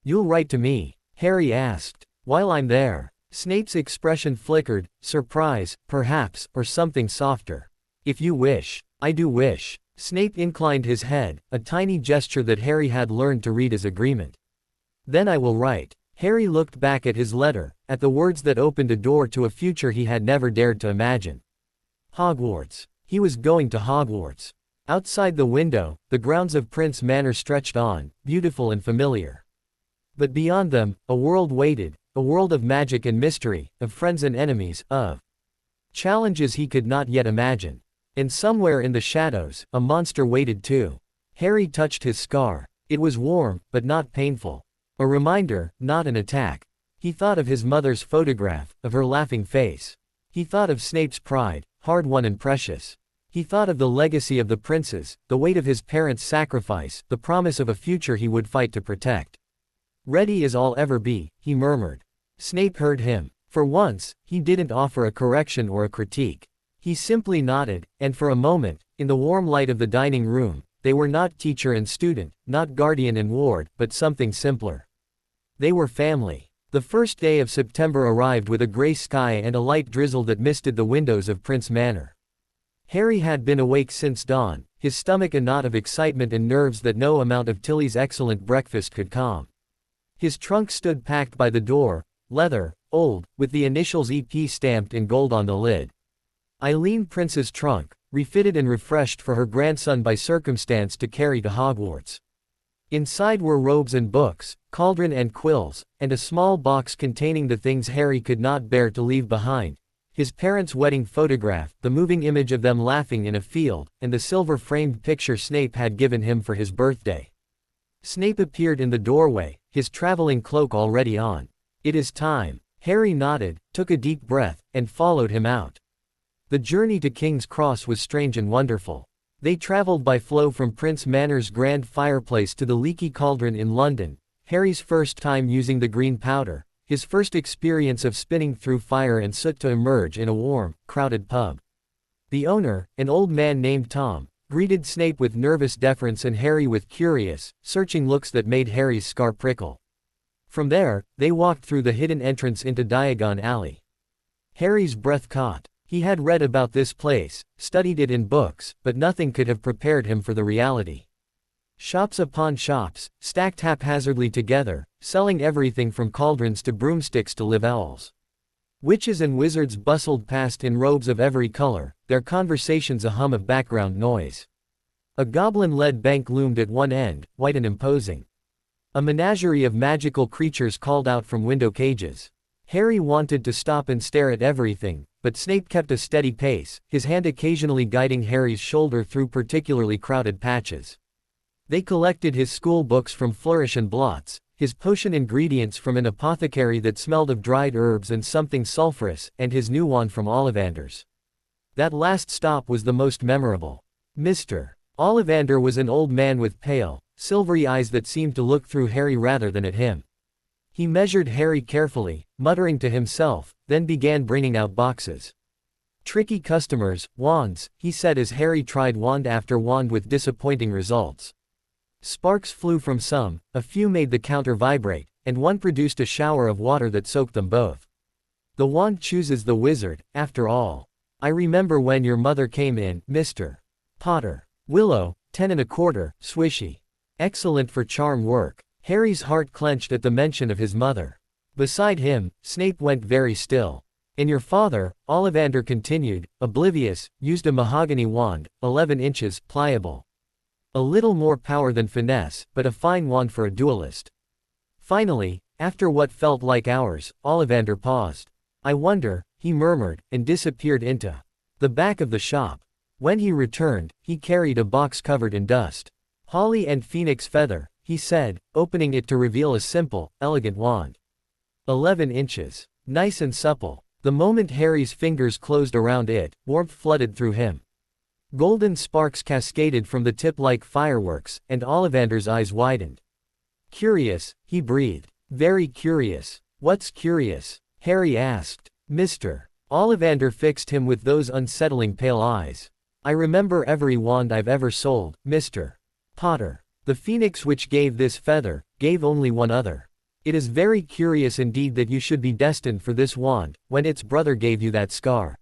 "You'll write to me?" Harry asked. "While I'm there." Snape's expression flickered, surprise, perhaps, or something softer. "If you wish. I do wish." Snape inclined his head, a tiny gesture that Harry had learned to read as agreement. "Then I will write." Harry looked back at his letter, at the words that opened a door to a future he had never dared to imagine. Hogwarts. He was going to Hogwarts. Outside the window, the grounds of Prince Manor stretched on, beautiful and familiar. But beyond them, a world waited, a world of magic and mystery, of friends and enemies, of challenges he could not yet imagine. And somewhere in the shadows, a monster waited too. Harry touched his scar. It was warm, but not painful. A reminder, not an attack. He thought of his mother's photograph, of her laughing face. He thought of Snape's pride, hard-won and precious. He thought of the legacy of the princes, the weight of his parents' sacrifice, the promise of a future he would fight to protect. "Ready as I'll ever be," he murmured. Snape heard him. For once, he didn't offer a correction or a critique. He simply nodded, and for a moment, in the warm light of the dining room, they were not teacher and student, not guardian and ward, but something simpler. They were family. The first day of September arrived with a gray sky and a light drizzle that misted the windows of Prince Manor. Harry had been awake since dawn, his stomach a knot of excitement and nerves that no amount of Tilly's excellent breakfast could calm. His trunk stood packed by the door, leather, old, with the initials EP stamped in gold on the lid. Eileen Prince's trunk, refitted and refreshed for her grandson by circumstance to carry to Hogwarts. Inside were robes and books, cauldron and quills, and a small box containing the things Harry could not bear to leave behind. His parents' wedding photograph, the moving image of them laughing in a field, and the silver-framed picture Snape had given him for his birthday. Snape appeared in the doorway, his traveling cloak already on. "It is time." Harry nodded, took a deep breath, and followed him out. The journey to King's Cross was strange and wonderful. They traveled by flow from Prince Manor's grand fireplace to the leaky cauldron in London, Harry's first time using the green powder, his first experience of spinning through fire and soot to emerge in a warm, crowded pub. The owner, an old man named Tom, greeted Snape with nervous deference and Harry with curious, searching looks that made Harry's scar prickle. From there, they walked through the hidden entrance into Diagon Alley. Harry's breath caught. He had read about this place, studied it in books, but nothing could have prepared him for the reality. Shops upon shops, stacked haphazardly together, selling everything from cauldrons to broomsticks to live owls. Witches and wizards bustled past in robes of every color, their conversations a hum of background noise. A goblin-led bank loomed at one end, white and imposing. A menagerie of magical creatures called out from window cages. Harry wanted to stop and stare at everything, but Snape kept a steady pace, his hand occasionally guiding Harry's shoulder through particularly crowded patches. They collected his school books from Flourish and Blots, his potion ingredients from an apothecary that smelled of dried herbs and something sulphurous, and his new wand from Ollivanders. That last stop was the most memorable. Mr. Ollivander was an old man with pale, silvery eyes that seemed to look through Harry rather than at him. He measured Harry carefully, muttering to himself, then began bringing out boxes. "Tricky customers, wands," he said as Harry tried wand after wand with disappointing results. Sparks flew from some, a few made the counter vibrate, and one produced a shower of water that soaked them both. "The wand chooses the wizard, after all. I remember when your mother came in, Mr. Potter. Willow, 10 1/4, swishy. Excellent for charm work." Harry's heart clenched at the mention of his mother. Beside him, Snape went very still. "And your father," Ollivander continued, oblivious, "used a mahogany wand, 11 inches, pliable. A little more power than finesse, but a fine wand for a duelist." Finally, after what felt like hours, Ollivander paused. "I wonder," he murmured, and disappeared into the back of the shop. When he returned, he carried a box covered in dust. "Holly and phoenix feather," he said, opening it to reveal a simple, elegant wand. 11 inches. Nice and supple. The moment Harry's fingers closed around it, warmth flooded through him. Golden sparks cascaded from the tip like fireworks, and Ollivander's eyes widened. "Curious," he breathed. "Very curious." "What's curious?" Harry asked. "Mr. Ollivander fixed him with those unsettling pale eyes. "I remember every wand I've ever sold, Mr. Potter. The phoenix which gave this feather, gave only one other. It is very curious indeed that you should be destined for this wand, when its brother gave you that scar."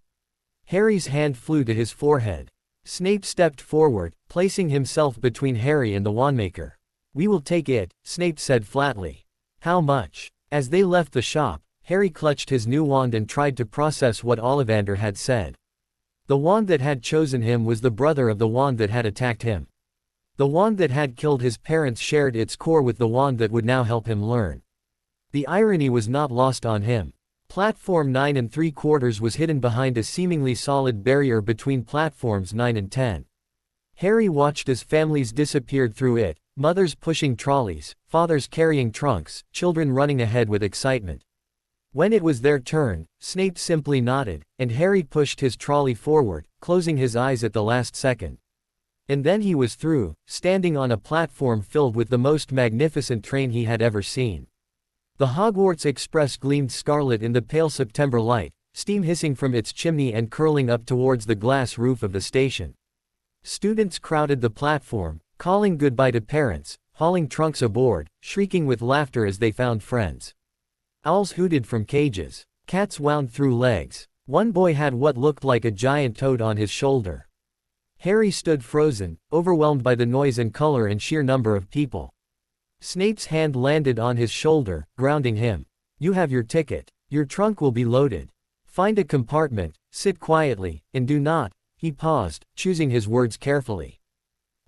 Harry's hand flew to his forehead. Snape stepped forward, placing himself between Harry and the wandmaker. "We will take it," Snape said flatly. "How much?" As they left the shop, Harry clutched his new wand and tried to process what Ollivander had said. The wand that had chosen him was the brother of the wand that had attacked him. The wand that had killed his parents shared its core with the wand that would now help him learn. The irony was not lost on him. Platform 9 3/4 was hidden behind a seemingly solid barrier between platforms 9 and 10. Harry watched as families disappeared through it, mothers pushing trolleys, fathers carrying trunks, children running ahead with excitement. When it was their turn, Snape simply nodded, and Harry pushed his trolley forward, closing his eyes at the last second. And then he was through, standing on a platform filled with the most magnificent train he had ever seen. The Hogwarts Express gleamed scarlet in the pale September light, steam hissing from its chimney and curling up towards the glass roof of the station. Students crowded the platform, calling goodbye to parents, hauling trunks aboard, shrieking with laughter as they found friends. Owls hooted from cages. Cats wound through legs. One boy had what looked like a giant toad on his shoulder. Harry stood frozen, overwhelmed by the noise and color and sheer number of people. Snape's hand landed on his shoulder, grounding him. "You have your ticket. Your trunk will be loaded. Find a compartment, sit quietly, and do not," he paused, choosing his words carefully.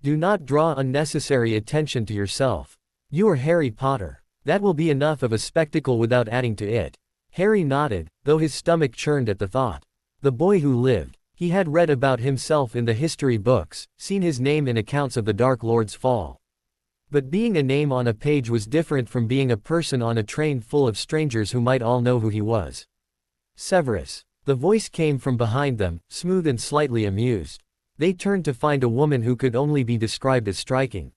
"Do not draw unnecessary attention to yourself. You are Harry Potter. That will be enough of a spectacle without adding to it." Harry nodded, though his stomach churned at the thought. The boy who lived. He had read about himself in the history books, seen his name in accounts of the Dark Lord's fall. But being a name on a page was different from being a person on a train full of strangers who might all know who he was. "Severus." The voice came from behind them, smooth and slightly amused. They turned to find a woman who could only be described as striking.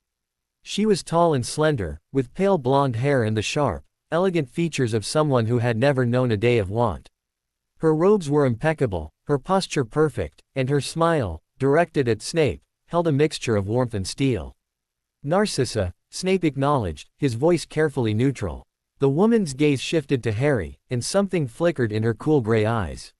She was tall and slender, with pale blonde hair and the sharp, elegant features of someone who had never known a day of want. Her robes were impeccable, her posture perfect, and her smile, directed at Snape, held a mixture of warmth and steel. "Narcissa," Snape acknowledged, his voice carefully neutral. The woman's gaze shifted to Harry, and something flickered in her cool gray eyes.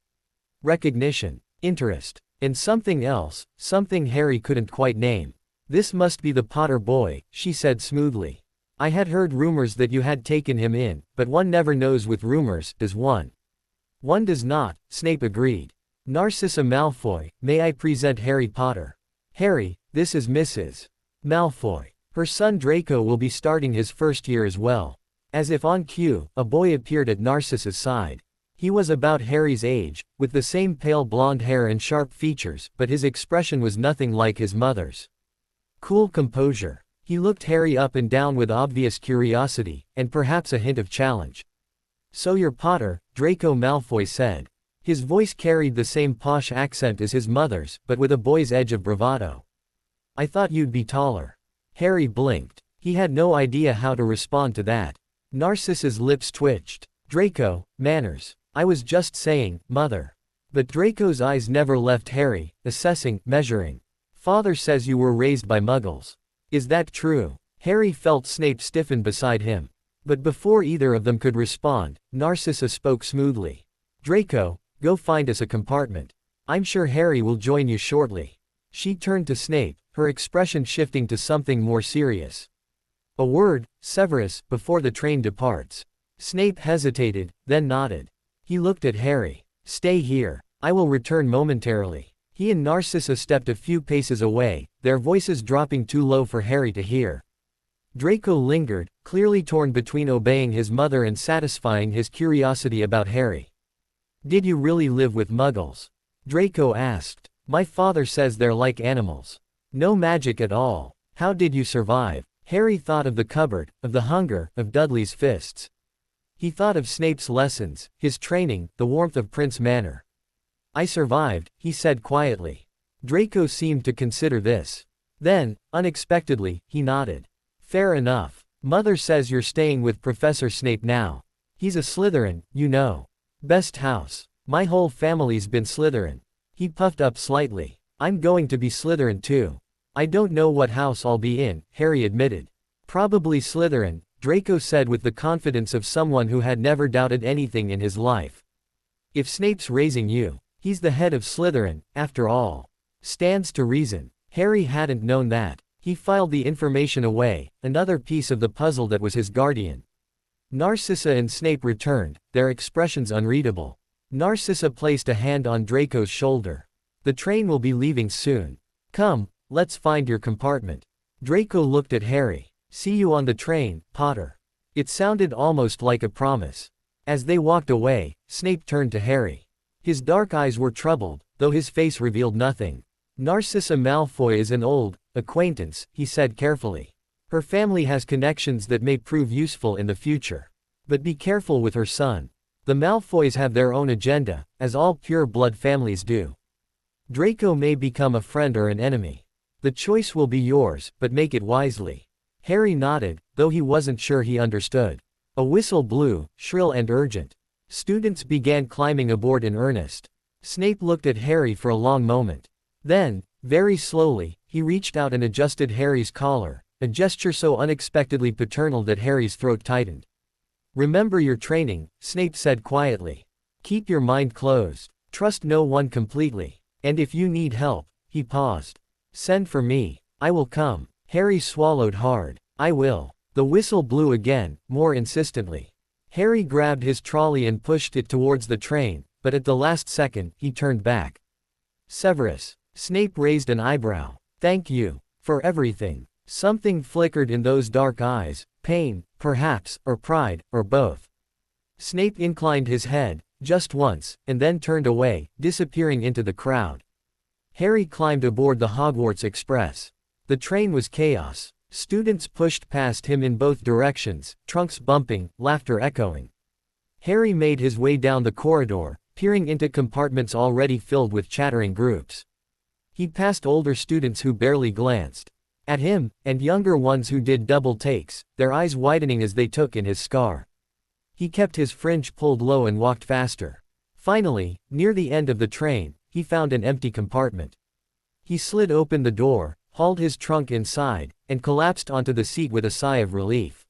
Recognition, interest, and something else, something Harry couldn't quite name. "This must be the Potter boy," she said smoothly. "I had heard rumors that you had taken him in, but one never knows with rumors, does one?" "One does not," Snape agreed. "Narcissa Malfoy, may I present Harry Potter?" "Harry, this is Mrs. Malfoy. Her son Draco will be starting his first year as well." As if on cue, a boy appeared at Narcissa's side. He was about Harry's age, with the same pale blonde hair and sharp features, but his expression was nothing like his mother's. Cool composure. He looked Harry up and down with obvious curiosity, and perhaps a hint of challenge. "So you're Potter," Draco Malfoy said. His voice carried the same posh accent as his mother's, but with a boy's edge of bravado. I thought you'd be taller. Harry blinked. He had no idea how to respond to that. Narcissa's lips twitched. Draco, manners. I was just saying, mother. But Draco's eyes never left Harry, assessing, measuring. Father says you were raised by muggles. Is that true? Harry felt Snape stiffen beside him. But before either of them could respond, Narcissa spoke smoothly. Draco, go find us a compartment. I'm sure Harry will join you shortly. She turned to Snape, her expression shifting to something more serious. A word, Severus, before the train departs. Snape hesitated, then nodded. He looked at Harry. Stay here. I will return momentarily. He and Narcissa stepped a few paces away, their voices dropping too low for Harry to hear. Draco lingered, clearly torn between obeying his mother and satisfying his curiosity about Harry. Did you really live with muggles? Draco asked. My father says they're like animals. No magic at all. How did you survive? Harry thought of the cupboard, of the hunger, of Dudley's fists. He thought of Snape's lessons, his training, the warmth of Prince Manor. I survived, he said quietly. Draco seemed to consider this. Then, unexpectedly, he nodded. Fair enough. Mother says you're staying with Professor Snape now. He's a Slytherin, you know. Best house. My whole family's been Slytherin. He puffed up slightly. I'm going to be Slytherin too. I don't know what house I'll be in, Harry admitted. Probably Slytherin, Draco said with the confidence of someone who had never doubted anything in his life. If Snape's raising you, he's the head of Slytherin, after all. Stands to reason. Harry hadn't known that. He filed the information away, another piece of the puzzle that was his guardian. Narcissa and Snape returned, their expressions unreadable. Narcissa placed a hand on Draco's shoulder. The train will be leaving soon. Come, let's find your compartment. Draco looked at Harry. See you on the train, Potter. It sounded almost like a promise. As they walked away, Snape turned to Harry. His dark eyes were troubled, though his face revealed nothing. Narcissa Malfoy is an old acquaintance, he said carefully. Her family has connections that may prove useful in the future. But be careful with her son. The Malfoys have their own agenda, as all pure-blood families do. Draco may become a friend or an enemy. The choice will be yours, but make it wisely. Harry nodded, though he wasn't sure he understood. A whistle blew, shrill and urgent. Students began climbing aboard in earnest. Snape looked at Harry for a long moment. Then, very slowly, he reached out and adjusted Harry's collar, a gesture so unexpectedly paternal that Harry's throat tightened. Remember your training, Snape said quietly. Keep your mind closed. Trust no one completely. And if you need help, he paused. Send for me. I will come. Harry swallowed hard. I will. The whistle blew again, more insistently. Harry grabbed his trolley and pushed it towards the train, but at the last second, he turned back. Severus. Snape raised an eyebrow. Thank you. For everything. Something flickered in those dark eyes, pain, perhaps, or pride, or both. Snape inclined his head, just once, and then turned away, disappearing into the crowd. Harry climbed aboard the Hogwarts Express. The train was chaos. Students pushed past him in both directions, trunks bumping, laughter echoing. Harry made his way down the corridor, peering into compartments already filled with chattering groups. He passed older students who barely glanced at him, and younger ones who did double takes, their eyes widening as they took in his scar. He kept his fringe pulled low and walked faster. Finally, near the end of the train, he found an empty compartment. He slid open the door, hauled his trunk inside, and collapsed onto the seat with a sigh of relief.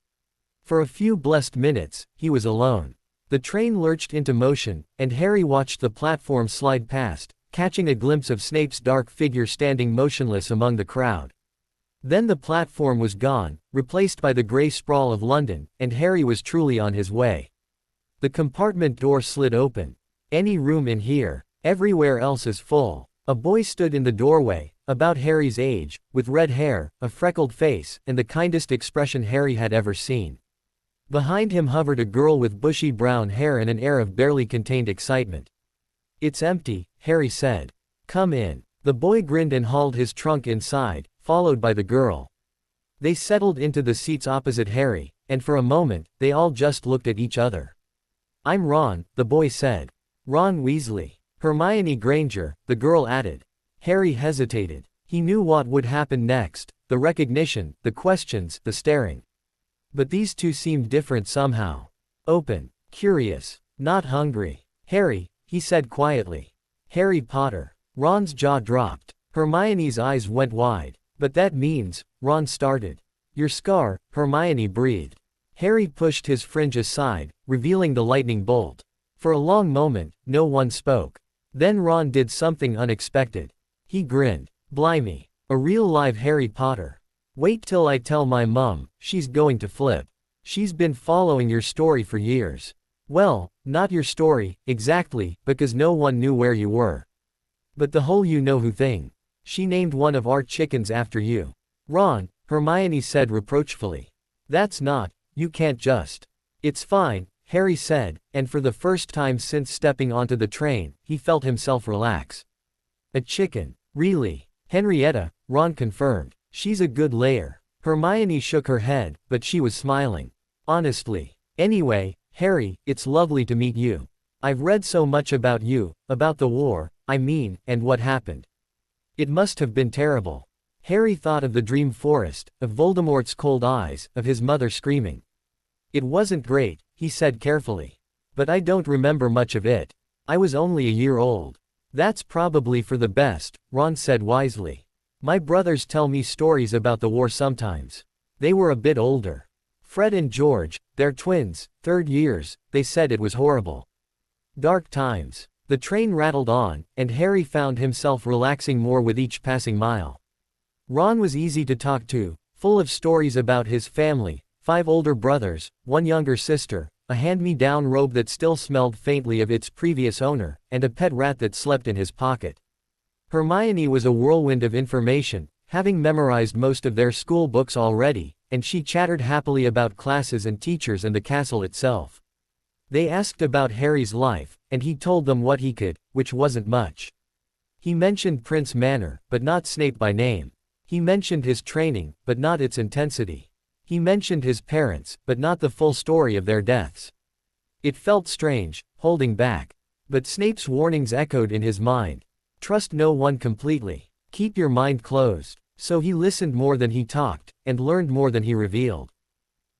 For a few blessed minutes, he was alone. The train lurched into motion, and Harry watched the platform slide past, catching a glimpse of Snape's dark figure standing motionless among the crowd. Then the platform was gone, replaced by the grey sprawl of London, and Harry was truly on his way. The compartment door slid open. Any room in here, everywhere else is full. A boy stood in the doorway, about Harry's age, with red hair, a freckled face, and the kindest expression Harry had ever seen. Behind him hovered a girl with bushy brown hair and an air of barely contained excitement. It's empty, Harry said. Come in. The boy grinned and hauled his trunk inside, followed by the girl. They settled into the seats opposite Harry, and for a moment, they all just looked at each other. I'm Ron, the boy said. Ron Weasley. Hermione Granger, the girl added. Harry hesitated. He knew what would happen next, the recognition, the questions, the staring. But these two seemed different somehow. Open, curious, not hungry. Harry, he said quietly. Harry Potter. Ron's jaw dropped. Hermione's eyes went wide. But that means, Ron started. Your scar, Hermione breathed. Harry pushed his fringe aside, revealing the lightning bolt. For a long moment, no one spoke. Then Ron did something unexpected. He grinned. Blimey. A real live Harry Potter. Wait till I tell my mum, she's going to flip. She's been following your story for years. Well, not your story, exactly, because no one knew where you were. But the whole you-know-who thing. She named one of our chickens after you. Ron, Hermione said reproachfully. That's not, you can't just. It's fine, Harry said, and for the first time since stepping onto the train, he felt himself relax. A chicken, really? Henrietta, Ron confirmed. She's a good layer. Hermione shook her head, but she was smiling. Honestly. Anyway, Harry, it's lovely to meet you. I've read so much about you, about the war, I mean, and what happened. It must have been terrible. Harry thought of the dream forest, of Voldemort's cold eyes, of his mother screaming. It wasn't great, he said carefully. But I don't remember much of it. I was only a year old. That's probably for the best, Ron said wisely. My brothers tell me stories about the war sometimes. They were a bit older. Fred and George, they're twins, third years, they said it was horrible. Dark times. The train rattled on, and Harry found himself relaxing more with each passing mile. Ron was easy to talk to, full of stories about his family, 5 older brothers, 1 younger sister, a hand-me-down robe that still smelled faintly of its previous owner, and a pet rat that slept in his pocket. Hermione was a whirlwind of information, having memorized most of their school books already, and she chattered happily about classes and teachers and the castle itself. They asked about Harry's life, and he told them what he could, which wasn't much. He mentioned Prince Manor, but not Snape by name. He mentioned his training, but not its intensity. He mentioned his parents, but not the full story of their deaths. It felt strange, holding back. But Snape's warnings echoed in his mind. Trust no one completely. Keep your mind closed. So he listened more than he talked, and learned more than he revealed.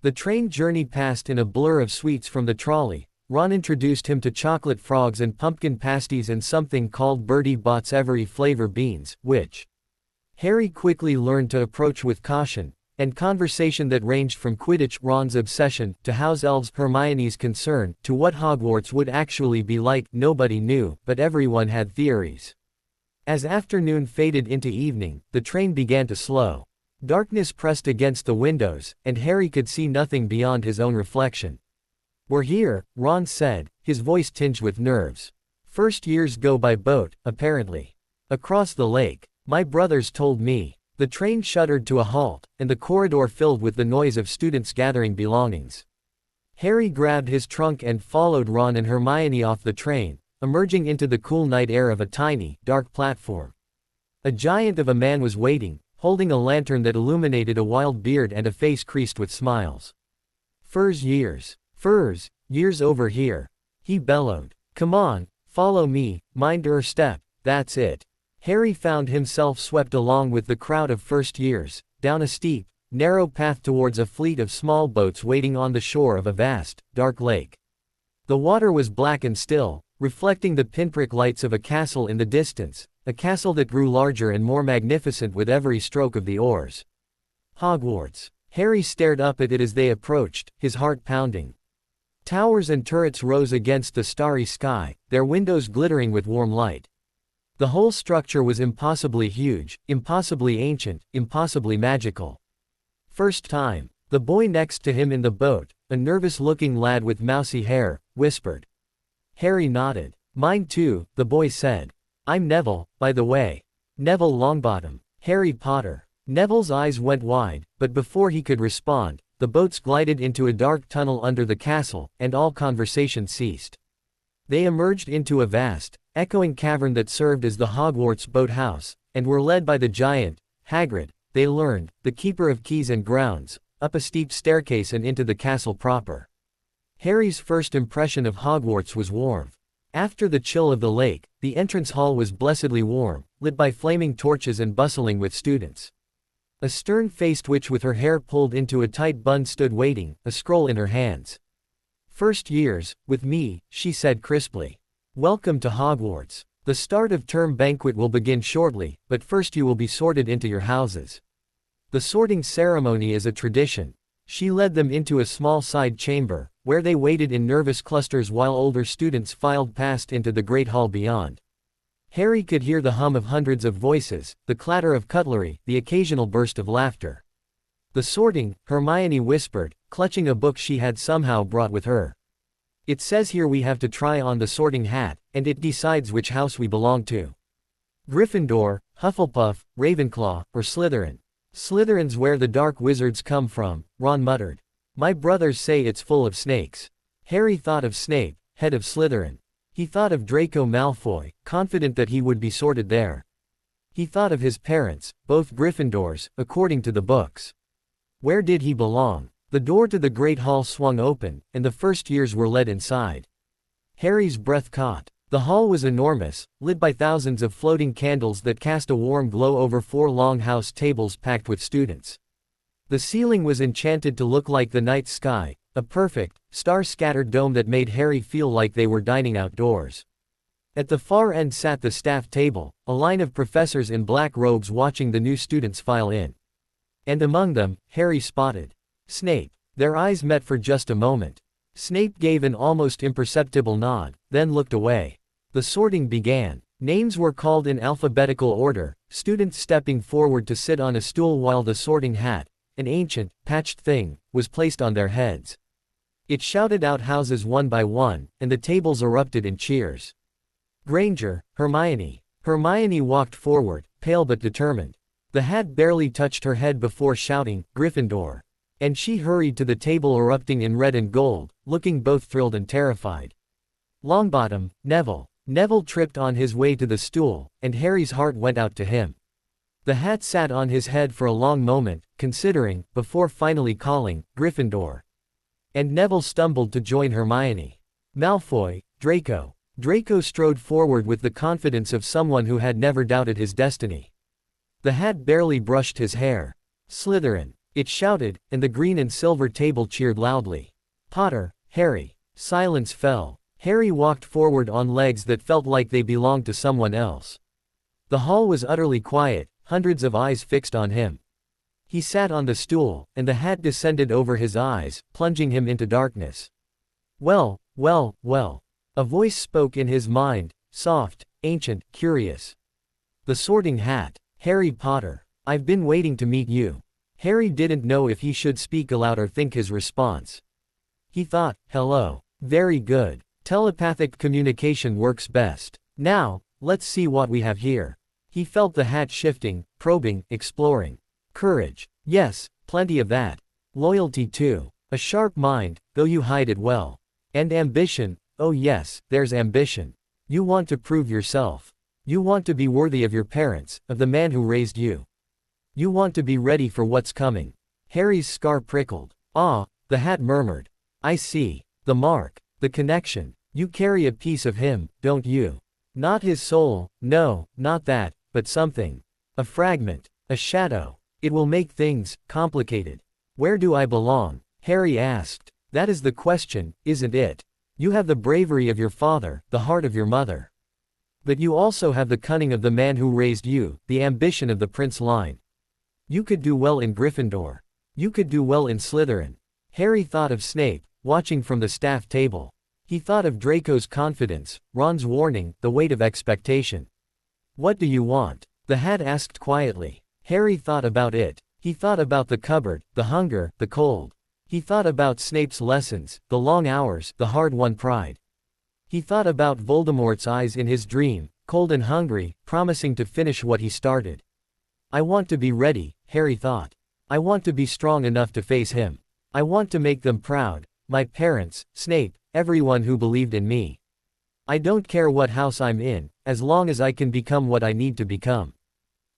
The train journey passed in a blur of sweets from the trolley. Ron introduced him to chocolate frogs and pumpkin pasties and something called Bertie Bott's every flavor beans, which Harry quickly learned to approach with caution, and conversation that ranged from Quidditch, Ron's obsession, to house elves, Hermione's concern, to what Hogwarts would actually be like. Nobody knew, but everyone had theories. As afternoon faded into evening, the train began to slow. Darkness pressed against the windows, and Harry could see nothing beyond his own reflection. We're here, Ron said, his voice tinged with nerves. First years go by boat, apparently. Across the lake. My brothers told me. The train shuddered to a halt, and the corridor filled with the noise of students gathering belongings. Harry grabbed his trunk and followed Ron and Hermione off the train, emerging into the cool night air of a tiny, dark platform. A giant of a man was waiting, holding a lantern that illuminated a wild beard and a face creased with smiles. Furs years. Furs, years over here. He bellowed. Come on, follow me, mind your step, that's it. Harry found himself swept along with the crowd of first years, down a steep, narrow path towards a fleet of small boats waiting on the shore of a vast, dark lake. The water was black and still, reflecting the pinprick lights of a castle in the distance, a castle that grew larger and more magnificent with every stroke of the oars. Hogwarts. Harry stared up at it as they approached, his heart pounding. Towers and turrets rose against the starry sky, their windows glittering with warm light. The whole structure was impossibly huge, impossibly ancient, impossibly magical. First time, the boy next to him in the boat, a nervous-looking lad with mousy hair, whispered. Harry nodded. Mine too, the boy said. I'm Neville, by the way. Neville Longbottom. Harry Potter. Neville's eyes went wide, but before he could respond, the boats glided into a dark tunnel under the castle, and all conversation ceased. They emerged into a vast, echoing cavern that served as the Hogwarts boathouse, and were led by the giant, Hagrid, they learned, the keeper of keys and grounds, up a steep staircase and into the castle proper. Harry's first impression of Hogwarts was warmth. After the chill of the lake, the entrance hall was blessedly warm, lit by flaming torches and bustling with students. A stern-faced witch with her hair pulled into a tight bun stood waiting, a scroll in her hands. "First years, with me," she said crisply. "Welcome to Hogwarts. The start of term banquet will begin shortly, but first you will be sorted into your houses. The sorting ceremony is a tradition." She led them into a small side chamber, where they waited in nervous clusters while older students filed past into the great hall beyond. Harry could hear the hum of hundreds of voices, the clatter of cutlery, the occasional burst of laughter. "The sorting," Hermione whispered, clutching a book she had somehow brought with her. "It says here we have to try on the sorting hat, and it decides which house we belong to. Gryffindor, Hufflepuff, Ravenclaw, or Slytherin." "Slytherin's where the dark wizards come from," Ron muttered. "My brothers say it's full of snakes." Harry thought of Snape, head of Slytherin. He thought of Draco Malfoy, confident that he would be sorted there. He thought of his parents, both Gryffindors, according to the books. Where did he belong? The door to the Great Hall swung open, and the first years were led inside. Harry's breath caught. The hall was enormous, lit by thousands of floating candles that cast a warm glow over 4 long house tables packed with students. The ceiling was enchanted to look like the night sky, a perfect, star-scattered dome that made Harry feel like they were dining outdoors. At the far end sat the staff table, a line of professors in black robes watching the new students file in. And among them, Harry spotted Snape. Their eyes met for just a moment. Snape gave an almost imperceptible nod, then looked away. The sorting began. Names were called in alphabetical order, students stepping forward to sit on a stool while the sorting hat, an ancient, patched thing, was placed on their heads. It shouted out houses one by one, and the tables erupted in cheers. "Granger, Hermione." Hermione walked forward, pale but determined. The hat barely touched her head before shouting, "Gryffindor." And she hurried to the table erupting in red and gold, looking both thrilled and terrified. "Longbottom, Neville." Neville tripped on his way to the stool, and Harry's heart went out to him. The hat sat on his head for a long moment, considering, before finally calling, "Gryffindor." And Neville stumbled to join Hermione. "Malfoy, Draco." Draco strode forward with the confidence of someone who had never doubted his destiny. The hat barely brushed his hair. "Slytherin," it shouted, and the green and silver table cheered loudly. "Potter, Harry." Silence fell. Harry walked forward on legs that felt like they belonged to someone else. The hall was utterly quiet, hundreds of eyes fixed on him. He sat on the stool, and the hat descended over his eyes, plunging him into darkness. "Well, well, well." A voice spoke in his mind, soft, ancient, curious. "The sorting hat. Harry Potter. I've been waiting to meet you." Harry didn't know if he should speak aloud or think his response. He thought, "Hello. Very good. Telepathic communication works best. Now, let's see what we have here." He felt the hat shifting, probing, exploring. "Courage. Yes, plenty of that. Loyalty too. A sharp mind, though you hide it well. And ambition. Oh yes, there's ambition. You want to prove yourself. You want to be worthy of your parents, of the man who raised you. You want to be ready for what's coming." Harry's scar prickled. "Ah," the hat murmured. "I see. The mark. The connection. You carry a piece of him, don't you? Not his soul, no, not that, but something. A fragment. A shadow. It will make things complicated." "Where do I belong?" Harry asked. "That is the question, isn't it? You have the bravery of your father, the heart of your mother. But you also have the cunning of the man who raised you, the ambition of the Prince line. You could do well in Gryffindor. You could do well in Slytherin." Harry thought of Snape, watching from the staff table. He thought of Draco's confidence, Ron's warning, the weight of expectation. "What do you want?" the hat asked quietly. Harry thought about it. He thought about the cupboard, the hunger, the cold. He thought about Snape's lessons, the long hours, the hard-won pride. He thought about Voldemort's eyes in his dream, cold and hungry, promising to finish what he started. "I want to be ready," Harry thought. "I want to be strong enough to face him. I want to make them proud, my parents, Snape, everyone who believed in me. I don't care what house I'm in, as long as I can become what I need to become."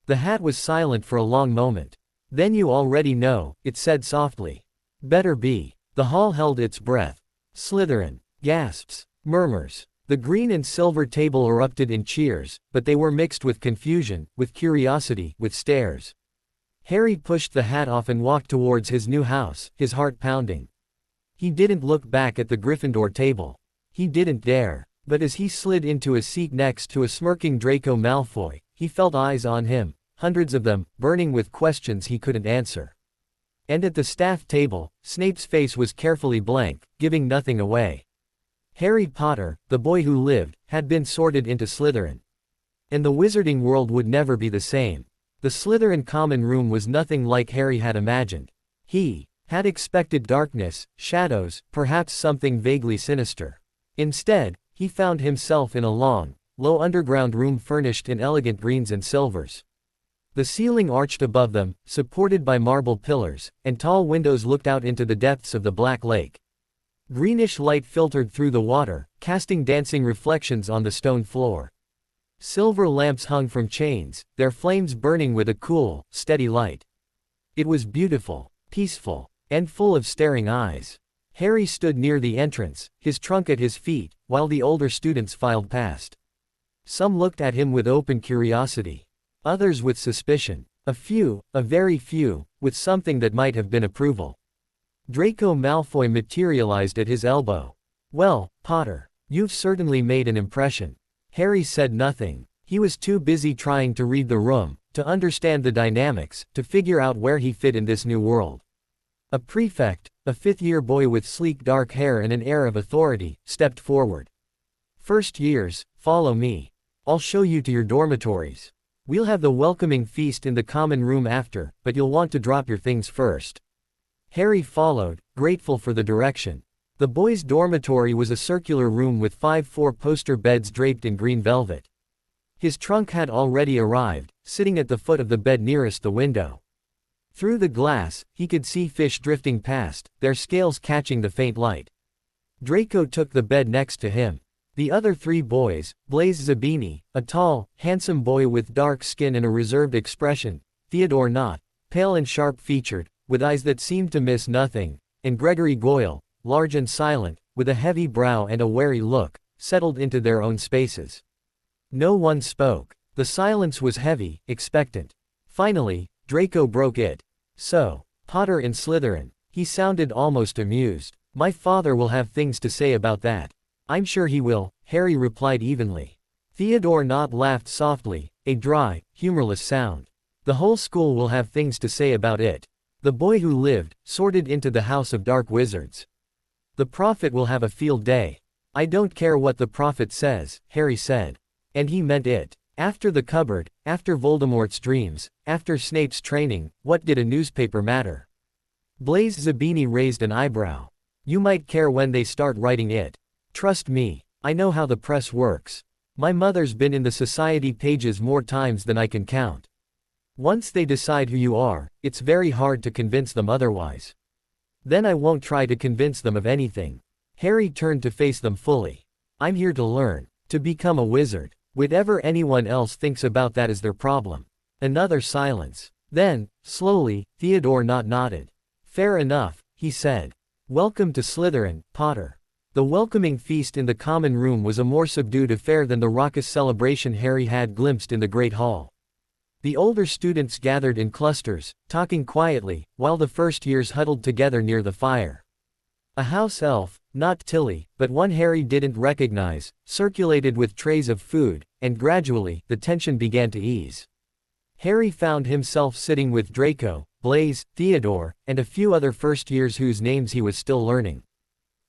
The hat was silent for a long moment. "Then you already know," it said softly. "Better be." The hall held its breath. "Slytherin." Gasps. Murmurs. The green and silver table erupted in cheers, but they were mixed with confusion, with curiosity, with stares. Harry pushed the hat off and walked towards his new house, his heart pounding. He didn't look back at the Gryffindor table. He didn't dare. But as he slid into a seat next to a smirking Draco Malfoy, he felt eyes on him, hundreds of them, burning with questions he couldn't answer. And at the staff table, Snape's face was carefully blank, giving nothing away. Harry Potter, the boy who lived, had been sorted into Slytherin. And the wizarding world would never be the same. The Slytherin common room was nothing like Harry had imagined. He had expected darkness, shadows, perhaps something vaguely sinister. Instead, he found himself in a long, low underground room furnished in elegant greens and silvers. The ceiling arched above them, supported by marble pillars, and tall windows looked out into the depths of the Black Lake. Greenish light filtered through the water, casting dancing reflections on the stone floor. Silver lamps hung from chains, their flames burning with a cool, steady light. It was beautiful, peaceful, and full of staring eyes. Harry stood near the entrance, his trunk at his feet, while the older students filed past. Some looked at him with open curiosity. Others with suspicion. A few, a very few, with something that might have been approval. Draco Malfoy materialized at his elbow. "Well, Potter, you've certainly made an impression." Harry said nothing. He was too busy trying to read the room, to understand the dynamics, to figure out where he fit in this new world. A prefect, a fifth-year boy with sleek dark hair and an air of authority, stepped forward. "First years, follow me. I'll show you to your dormitories. We'll have the welcoming feast in the common room after, but you'll want to drop your things first." Harry followed, grateful for the direction. The boys' dormitory was a circular room with 5 four-poster beds draped in green velvet. His trunk had already arrived, sitting at the foot of the bed nearest the window. Through the glass, he could see fish drifting past, their scales catching the faint light. Draco took the bed next to him. The other 3 boys, Blaise Zabini, a tall, handsome boy with dark skin and a reserved expression, Theodore Nott, pale and sharp-featured, with eyes that seemed to miss nothing, and Gregory Goyle, large and silent, with a heavy brow and a wary look, settled into their own spaces. No one spoke. The silence was heavy, expectant. Finally, Draco broke it. "So, Potter in Slytherin." He sounded almost amused. "My father will have things to say about that." "I'm sure he will," Harry replied evenly. Theodore Nott laughed softly, a dry, humorless sound. "The whole school will have things to say about it. The boy who lived, sorted into the House of Dark Wizards. The prophet will have a field day." "I don't care what the prophet says," Harry said. And he meant it. After the cupboard, after Voldemort's dreams, after Snape's training, what did a newspaper matter? Blaise Zabini raised an eyebrow. "You might care when they start writing it. Trust me, I know how the press works. My mother's been in the society pages more times than I can count. Once they decide who you are, it's very hard to convince them otherwise. Then I won't try to convince them of anything." Harry turned to face them fully. "I'm here to learn, to become a wizard. Whatever anyone else thinks about that is their problem." Another silence. Then, slowly, Theodore Nott nodded. "Fair enough," he said. "Welcome to Slytherin, Potter." The welcoming feast in the common room was a more subdued affair than the raucous celebration Harry had glimpsed in the Great Hall. The older students gathered in clusters, talking quietly, while the first years huddled together near the fire. A house elf, not Tilly, but one Harry didn't recognize, circulated with trays of food, and gradually, the tension began to ease. Harry found himself sitting with Draco, Blaise, Theodore, and a few other first years whose names he was still learning.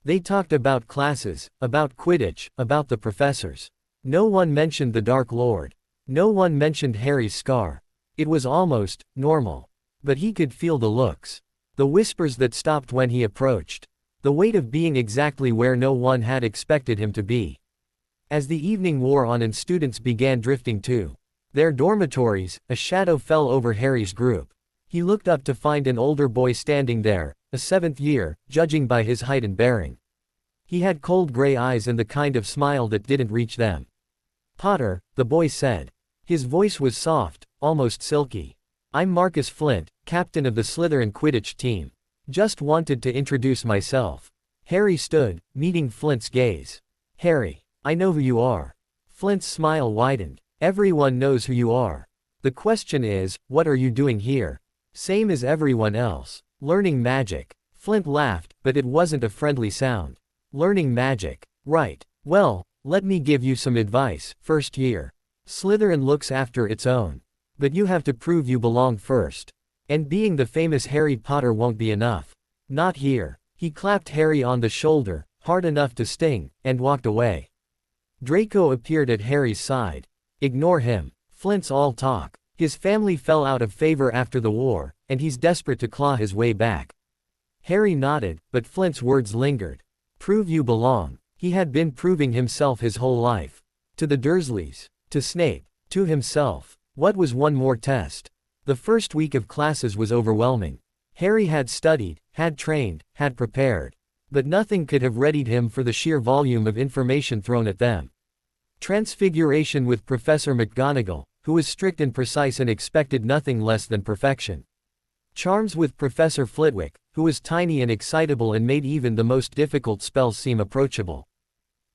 They talked about classes, about Quidditch, about the professors. No one mentioned the Dark Lord. No one mentioned Harry's scar. It was almost normal. But he could feel the looks. The whispers that stopped when he approached. The weight of being exactly where no one had expected him to be. As the evening wore on and students began drifting to their dormitories, a shadow fell over Harry's group. He looked up to find an older boy standing there, a 7th year, judging by his height and bearing. He had cold gray eyes and the kind of smile that didn't reach them. "Potter," the boy said. His voice was soft, almost silky. "I'm Marcus Flint, captain of the Slytherin Quidditch team. Just wanted to introduce myself." Harry stood, meeting Flint's gaze. "Harry, I know who you are. Flint's smile widened. Everyone knows who you are. The question is, what are you doing here? Same as everyone else. Learning magic. Flint laughed, but it wasn't a friendly sound. Learning magic. Right. Well, let me give you some advice, first year. Slytherin looks after its own. But you have to prove you belong first. And being the famous Harry Potter won't be enough. Not here. He clapped Harry on the shoulder, hard enough to sting, and walked away. Draco appeared at Harry's side. Ignore him. Flint's all talk. His family fell out of favor after the war, and he's desperate to claw his way back. Harry nodded, but Flint's words lingered. Prove you belong. He had been proving himself his whole life. To the Dursleys. To Snape. To himself. What was one more test? The first week of classes was overwhelming. Harry had studied, had trained, had prepared. But nothing could have readied him for the sheer volume of information thrown at them. Transfiguration with Professor McGonagall, who was strict and precise and expected nothing less than perfection. Charms with Professor Flitwick, who was tiny and excitable and made even the most difficult spells seem approachable.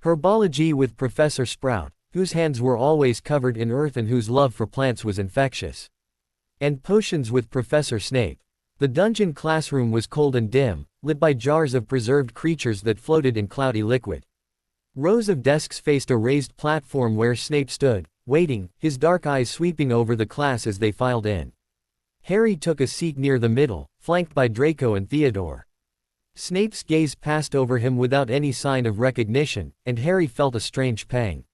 Herbology with Professor Sprout, whose hands were always covered in earth and whose love for plants was infectious. And potions with Professor Snape. The dungeon classroom was cold and dim, lit by jars of preserved creatures that floated in cloudy liquid. Rows of desks faced a raised platform where Snape stood, waiting, his dark eyes sweeping over the class as they filed in. Harry took a seat near the middle, flanked by Draco and Theodore. Snape's gaze passed over him without any sign of recognition, and Harry felt a strange pang.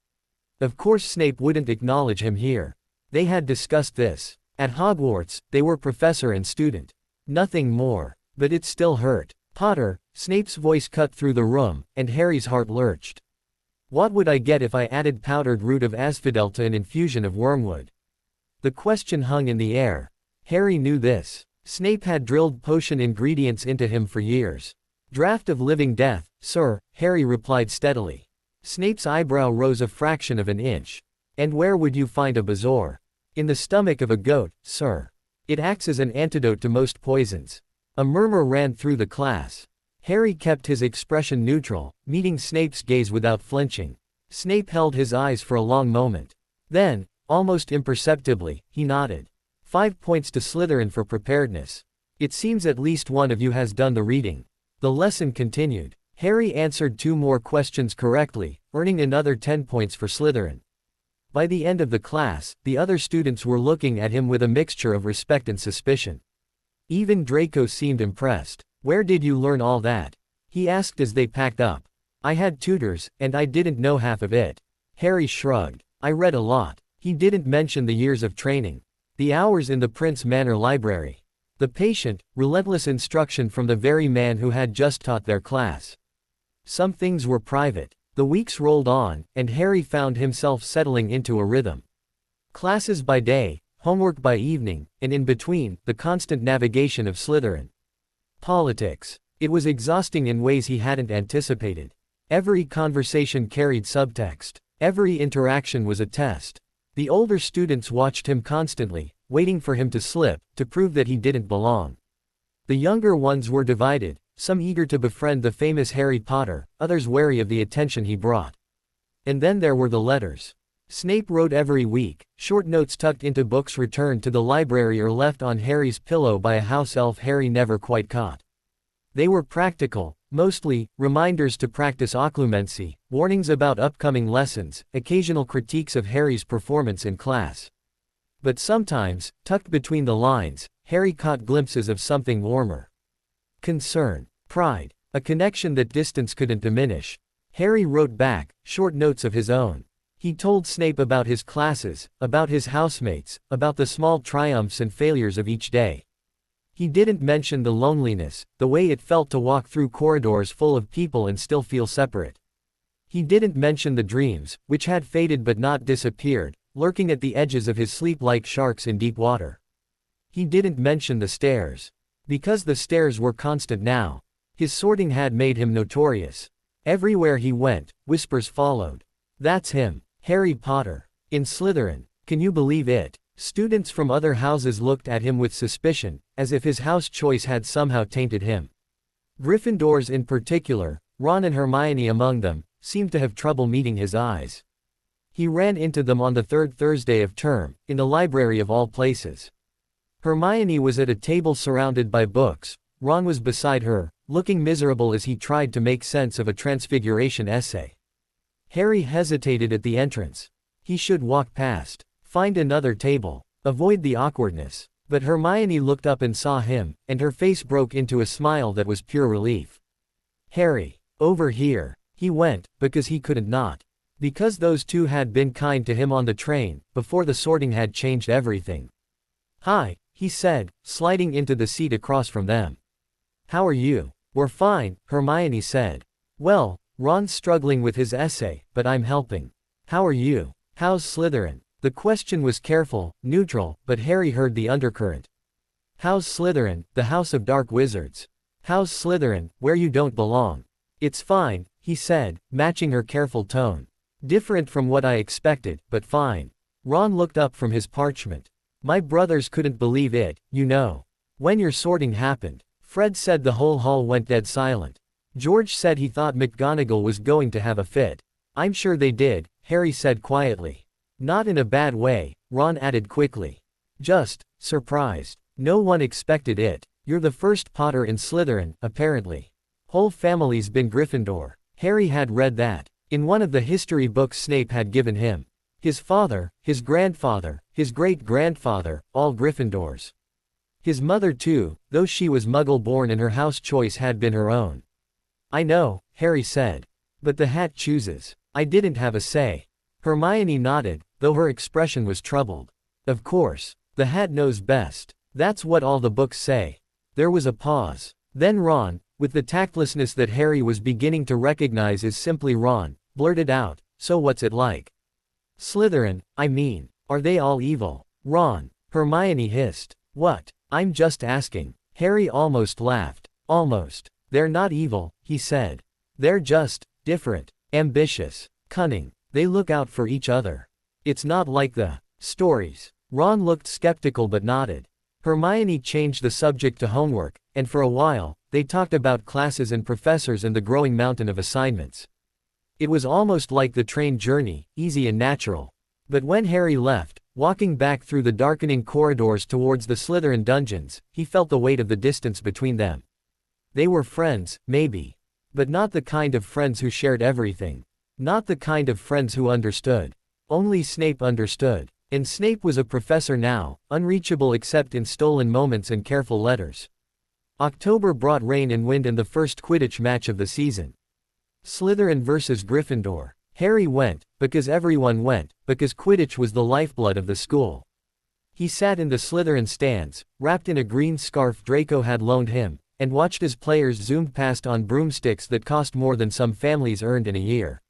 Of course Snape wouldn't acknowledge him here. They had discussed this. At Hogwarts, they were professor and student. Nothing more. But it still hurt. Potter, Snape's voice cut through the room, and Harry's heart lurched. What would I get if I added powdered root of asphodel to an infusion of wormwood? The question hung in the air. Harry knew this. Snape had drilled potion ingredients into him for years. Draught of living death, sir, Harry replied steadily. Snape's eyebrow rose a fraction of an inch. And where would you find a bezoar? In the stomach of a goat, sir. It acts as an antidote to most poisons. A murmur ran through the class. Harry kept his expression neutral, meeting Snape's gaze without flinching. Snape held his eyes for a long moment. Then, almost imperceptibly, he nodded. 5 points to Slytherin for preparedness. It seems at least one of you has done the reading. The lesson continued. Harry answered 2 more questions correctly, earning another 10 points for Slytherin. By the end of the class, the other students were looking at him with a mixture of respect and suspicion. Even Draco seemed impressed. Where did you learn all that? He asked as they packed up. I had tutors, and I didn't know half of it. Harry shrugged. I read a lot. He didn't mention the years of training. The hours in the Prince Manor library. The patient, relentless instruction from the very man who had just taught their class. Some things were private. The weeks rolled on, and Harry found himself settling into a rhythm. Classes by day, homework by evening, and in between, the constant navigation of Slytherin. Politics. It was exhausting in ways he hadn't anticipated. Every conversation carried subtext. Every interaction was a test. The older students watched him constantly, waiting for him to slip, to prove that he didn't belong. The younger ones were divided, some eager to befriend the famous Harry Potter, others wary of the attention he brought. And then there were the letters. Snape wrote every week, short notes tucked into books returned to the library or left on Harry's pillow by a house elf Harry never quite caught. They were practical, mostly, reminders to practice occlumency, warnings about upcoming lessons, occasional critiques of Harry's performance in class. But sometimes, tucked between the lines, Harry caught glimpses of something warmer. Concern, pride, a connection that distance couldn't diminish. Harry wrote back, short notes of his own. He told Snape about his classes, about his housemates, about the small triumphs and failures of each day. He didn't mention the loneliness, the way it felt to walk through corridors full of people and still feel separate. He didn't mention the dreams, which had faded but not disappeared, lurking at the edges of his sleep like sharks in deep water. He didn't mention the stares. Because the stares were constant now. His sorting had made him notorious. Everywhere he went, whispers followed. That's him. Harry Potter. In Slytherin. Can you believe it? Students from other houses looked at him with suspicion, as if his house choice had somehow tainted him. Gryffindors in particular, Ron and Hermione among them, seemed to have trouble meeting his eyes. He ran into them on the third Thursday of term, in the library of all places. Hermione was at a table surrounded by books. Ron was beside her, looking miserable as he tried to make sense of a transfiguration essay. Harry hesitated at the entrance. He should walk past, find another table, avoid the awkwardness. But Hermione looked up and saw him, and her face broke into a smile that was pure relief. Harry, over here. He went, because he couldn't not. Because those two had been kind to him on the train, before the sorting had changed everything. Hi, he said, sliding into the seat across from them. How are you? We're fine, Hermione said. Well, Ron's struggling with his essay, but I'm helping. How are you? How's Slytherin? The question was careful, neutral, but Harry heard the undercurrent. How's Slytherin, the House of Dark Wizards? How's Slytherin, where you don't belong? It's fine, he said, matching her careful tone. Different from what I expected, but fine. Ron looked up from his parchment. My brothers couldn't believe it, you know. When your sorting happened, Fred said the whole hall went dead silent. George said he thought McGonagall was going to have a fit. I'm sure they did, Harry said quietly. Not in a bad way, Ron added quickly. Just surprised. No one expected it. You're the first Potter in Slytherin, apparently. Whole family's been Gryffindor. Harry had read that in one of the history books Snape had given him. His father, his grandfather, his great-grandfather, all Gryffindors. His mother too, though she was Muggle-born and her house choice had been her own. I know, Harry said. But the hat chooses. I didn't have a say. Hermione nodded, though her expression was troubled. Of course. The hat knows best. That's what all the books say. There was a pause. Then Ron, with the tactlessness that Harry was beginning to recognize as simply Ron, blurted out, so what's it like? Slytherin, I mean, are they all evil? Ron. Hermione hissed. What? I'm just asking. Harry almost laughed. Almost. They're not evil, he said. They're just different, ambitious, cunning. They look out for each other. It's not like the stories. Ron looked skeptical but nodded. Hermione changed the subject to homework, and for a while, they talked about classes and professors and the growing mountain of assignments. It was almost like the train journey, easy and natural. But when Harry left, walking back through the darkening corridors towards the Slytherin dungeons, he felt the weight of the distance between them. They were friends, maybe. But not the kind of friends who shared everything. Not the kind of friends who understood. Only Snape understood. And Snape was a professor now, unreachable except in stolen moments and careful letters. October brought rain and wind and the first Quidditch match of the season. Slytherin versus Gryffindor. Harry went, because everyone went, because Quidditch was the lifeblood of the school. He sat in the Slytherin stands, wrapped in a green scarf Draco had loaned him, and watched as players zoomed past on broomsticks that cost more than some families earned in a year.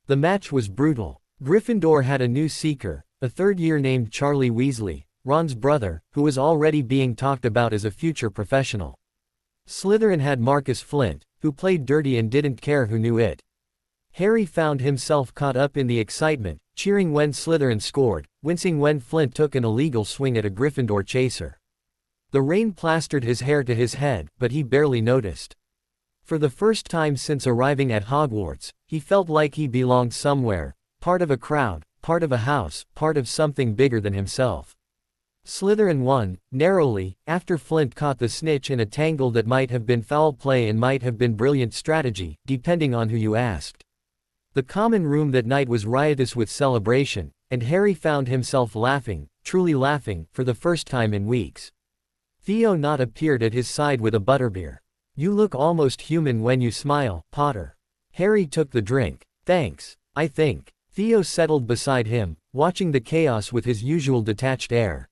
The match was brutal. Gryffindor had a new seeker, a third year named Charlie Weasley, Ron's brother, who was already being talked about as a future professional. Slytherin had Marcus Flint, who played dirty and didn't care who knew it. Harry found himself caught up in the excitement, cheering when Slytherin scored, wincing when Flint took an illegal swing at a Gryffindor chaser. The rain plastered his hair to his head, but he barely noticed. For the first time since arriving at Hogwarts, he felt like he belonged somewhere, part of a crowd, part of a house, part of something bigger than himself. Slytherin won, narrowly, after Flint caught the snitch in a tangle that might have been foul play and might have been brilliant strategy, depending on who you asked. The common room that night was riotous with celebration, and Harry found himself laughing, truly laughing, for the first time in weeks. Theo Knott appeared at his side with a butterbeer. You look almost human when you smile, Potter. Harry took the drink. Thanks, I think. Theo settled beside him, watching the chaos with his usual detached air.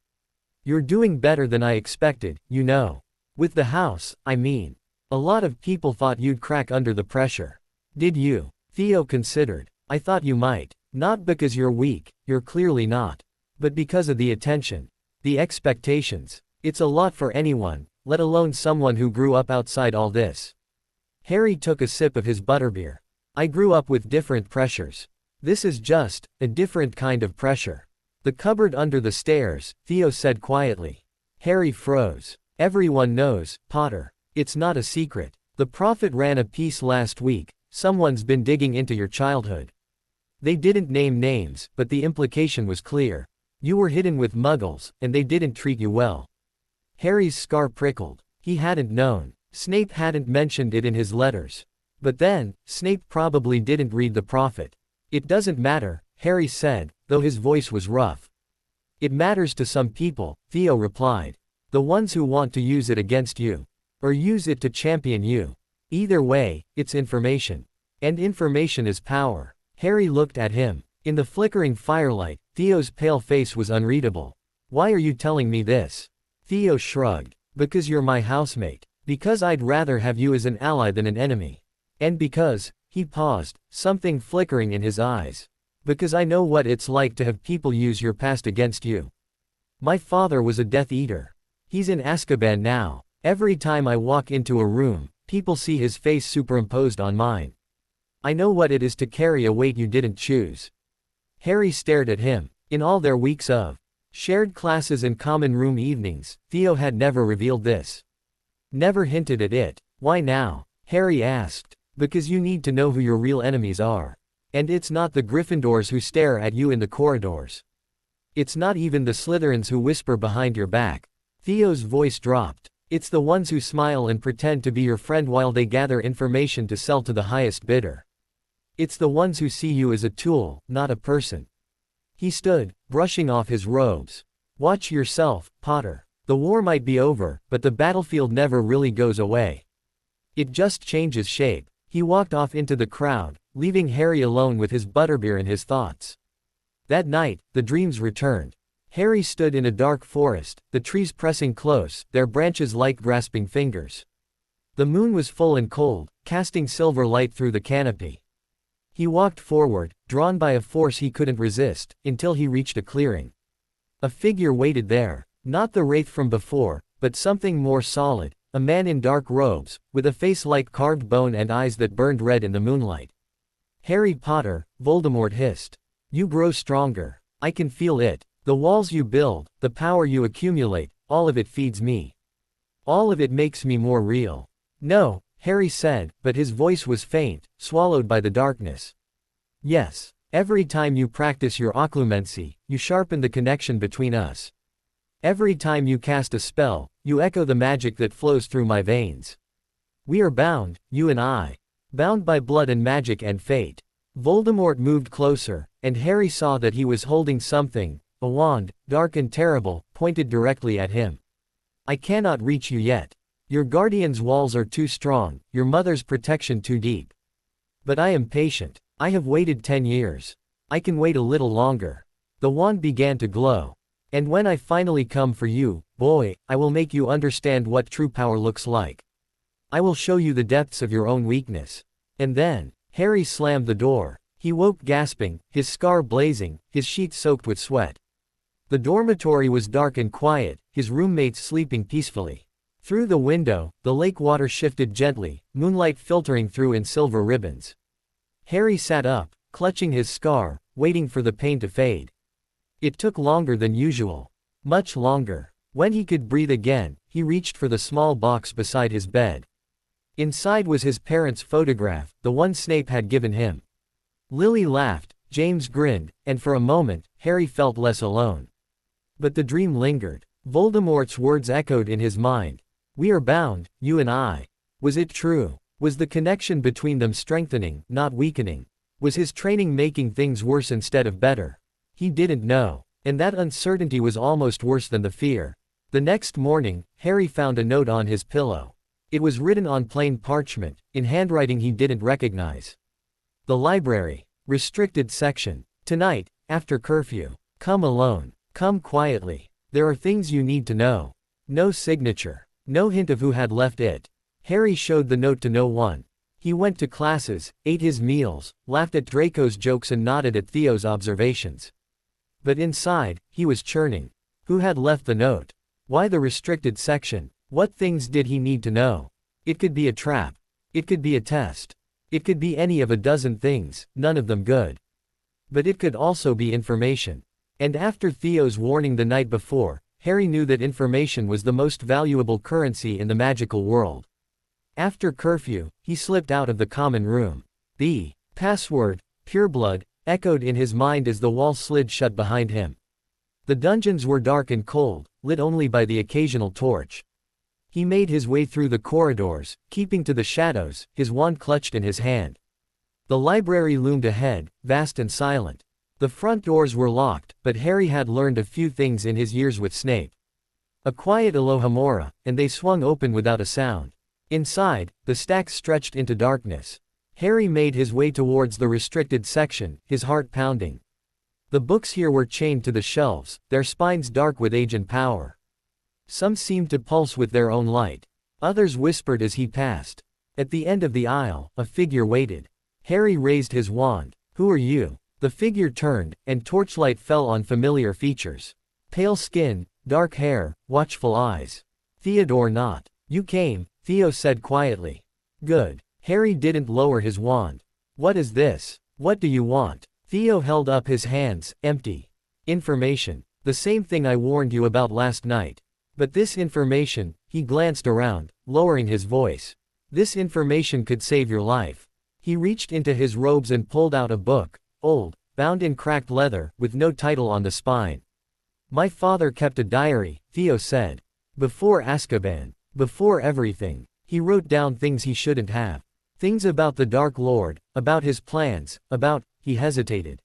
You're doing better than I expected, you know. With the house, I mean. A lot of people thought you'd crack under the pressure. Did you? Theo considered. I thought you might. Not because you're weak, you're clearly not. But because of the attention. The expectations. It's a lot for anyone, let alone someone who grew up outside all this. Harry took a sip of his butterbeer. I grew up with different pressures. This is just a different kind of pressure. The cupboard under the stairs, Theo said quietly. Harry froze. Everyone knows, Potter. It's not a secret. The Prophet ran a piece last week, Someone's been digging into your childhood. They didn't name names, but the implication was clear. You were hidden with muggles, and they didn't treat you well. Harry's scar prickled. He hadn't known. Snape hadn't mentioned it in his letters. But then, Snape probably didn't read the prophet. It doesn't matter, Harry said, though his voice was rough. It matters to some people, Theo replied. The ones who want to use it against you. Or use it to champion you. Either way, it's information. And information is power. Harry looked at him. In the flickering firelight, Theo's pale face was unreadable. Why are you telling me this? Theo shrugged. Because you're my housemate. Because I'd rather have you as an ally than an enemy. And because, he paused, something flickering in his eyes. Because I know what it's like to have people use your past against you. My father was a Death Eater. He's in Azkaban now. Every time I walk into a room, people see his face superimposed on mine. I know what it is to carry a weight you didn't choose. Harry stared at him. In all their weeks of shared classes and common room evenings, Theo had never revealed this. Never hinted at it. Why now? Harry asked. Because you need to know who your real enemies are. And it's not the Gryffindors who stare at you in the corridors. It's not even the Slytherins who whisper behind your back. Theo's voice dropped. It's the ones who smile and pretend to be your friend while they gather information to sell to the highest bidder. It's the ones who see you as a tool, not a person. He stood, brushing off his robes. Watch yourself, Potter. The war might be over, but the battlefield never really goes away. It just changes shape. He walked off into the crowd, leaving Harry alone with his butterbeer and his thoughts. That night, the dreams returned. Harry stood in a dark forest, the trees pressing close, their branches like grasping fingers. The moon was full and cold, casting silver light through the canopy. He walked forward, drawn by a force he couldn't resist, until he reached a clearing. A figure waited there, not the wraith from before, but something more solid, a man in dark robes, with a face like carved bone and eyes that burned red in the moonlight. Harry Potter, Voldemort hissed. You grow stronger. I can feel it. The walls you build, the power you accumulate, all of it feeds me. All of it makes me more real. No, Harry said, but his voice was faint, swallowed by the darkness. Yes, every time you practice your occlumency, you sharpen the connection between us. Every time you cast a spell, you echo the magic that flows through my veins. We are bound, you and I. Bound by blood and magic and fate. Voldemort moved closer, and Harry saw that he was holding something, a wand, dark and terrible, pointed directly at him. I cannot reach you yet. Your guardian's walls are too strong, your mother's protection too deep. But I am patient. I have waited 10 years. I can wait a little longer. The wand began to glow. And when I finally come for you, boy, I will make you understand what true power looks like. I will show you the depths of your own weakness. And then, Harry slammed the door. He woke gasping, his scar blazing, his sheets soaked with sweat. The dormitory was dark and quiet, his roommates sleeping peacefully. Through the window, the lake water shifted gently, moonlight filtering through in silver ribbons. Harry sat up, clutching his scar, waiting for the pain to fade. It took longer than usual. Much longer. When he could breathe again, he reached for the small box beside his bed. Inside was his parents' photograph, the one Snape had given him. Lily laughed, James grinned, and for a moment, Harry felt less alone. But the dream lingered. Voldemort's words echoed in his mind. We are bound, you and I. Was it true? Was the connection between them strengthening, not weakening? Was his training making things worse instead of better? He didn't know. And that uncertainty was almost worse than the fear. The next morning, Harry found a note on his pillow. It was written on plain parchment, in handwriting he didn't recognize. The library. Restricted section. Tonight, after curfew. Come alone. Come quietly. There are things you need to know. No signature. No hint of who had left it. Harry showed the note to no one. He went to classes, ate his meals, laughed at Draco's jokes and nodded at Theo's observations. But inside, he was churning. Who had left the note? Why the restricted section? What things did he need to know? It could be a trap. It could be a test. It could be any of a dozen things, none of them good. But it could also be information. And after Theo's warning the night before, Harry knew that information was the most valuable currency in the magical world. After curfew, he slipped out of the common room. The password, pureblood, echoed in his mind as the wall slid shut behind him. The dungeons were dark and cold, lit only by the occasional torch. He made his way through the corridors, keeping to the shadows, his wand clutched in his hand. The library loomed ahead, vast and silent. The front doors were locked, but Harry had learned a few things in his years with Snape. A quiet alohomora, and they swung open without a sound. Inside, the stacks stretched into darkness. Harry made his way towards the restricted section, his heart pounding. The books here were chained to the shelves, their spines dark with age and power. Some seemed to pulse with their own light. Others whispered as he passed. At the end of the aisle, a figure waited. Harry raised his wand. "Who are you?" The figure turned, and torchlight fell on familiar features. Pale skin, dark hair, watchful eyes. "Theodore Nott. You came," Theo said quietly. "Good." Harry didn't lower his wand. "What is this? What do you want?" Theo held up his hands, empty. "Information. The same thing I warned you about last night. But this information," he glanced around, lowering his voice. "This information could save your life." He reached into his robes and pulled out a book, old, bound in cracked leather, with no title on the spine. "My father kept a diary," Theo said. "Before Azkaban. Before everything. He wrote down things he shouldn't have. Things about the Dark Lord, about his plans, about," he hesitated.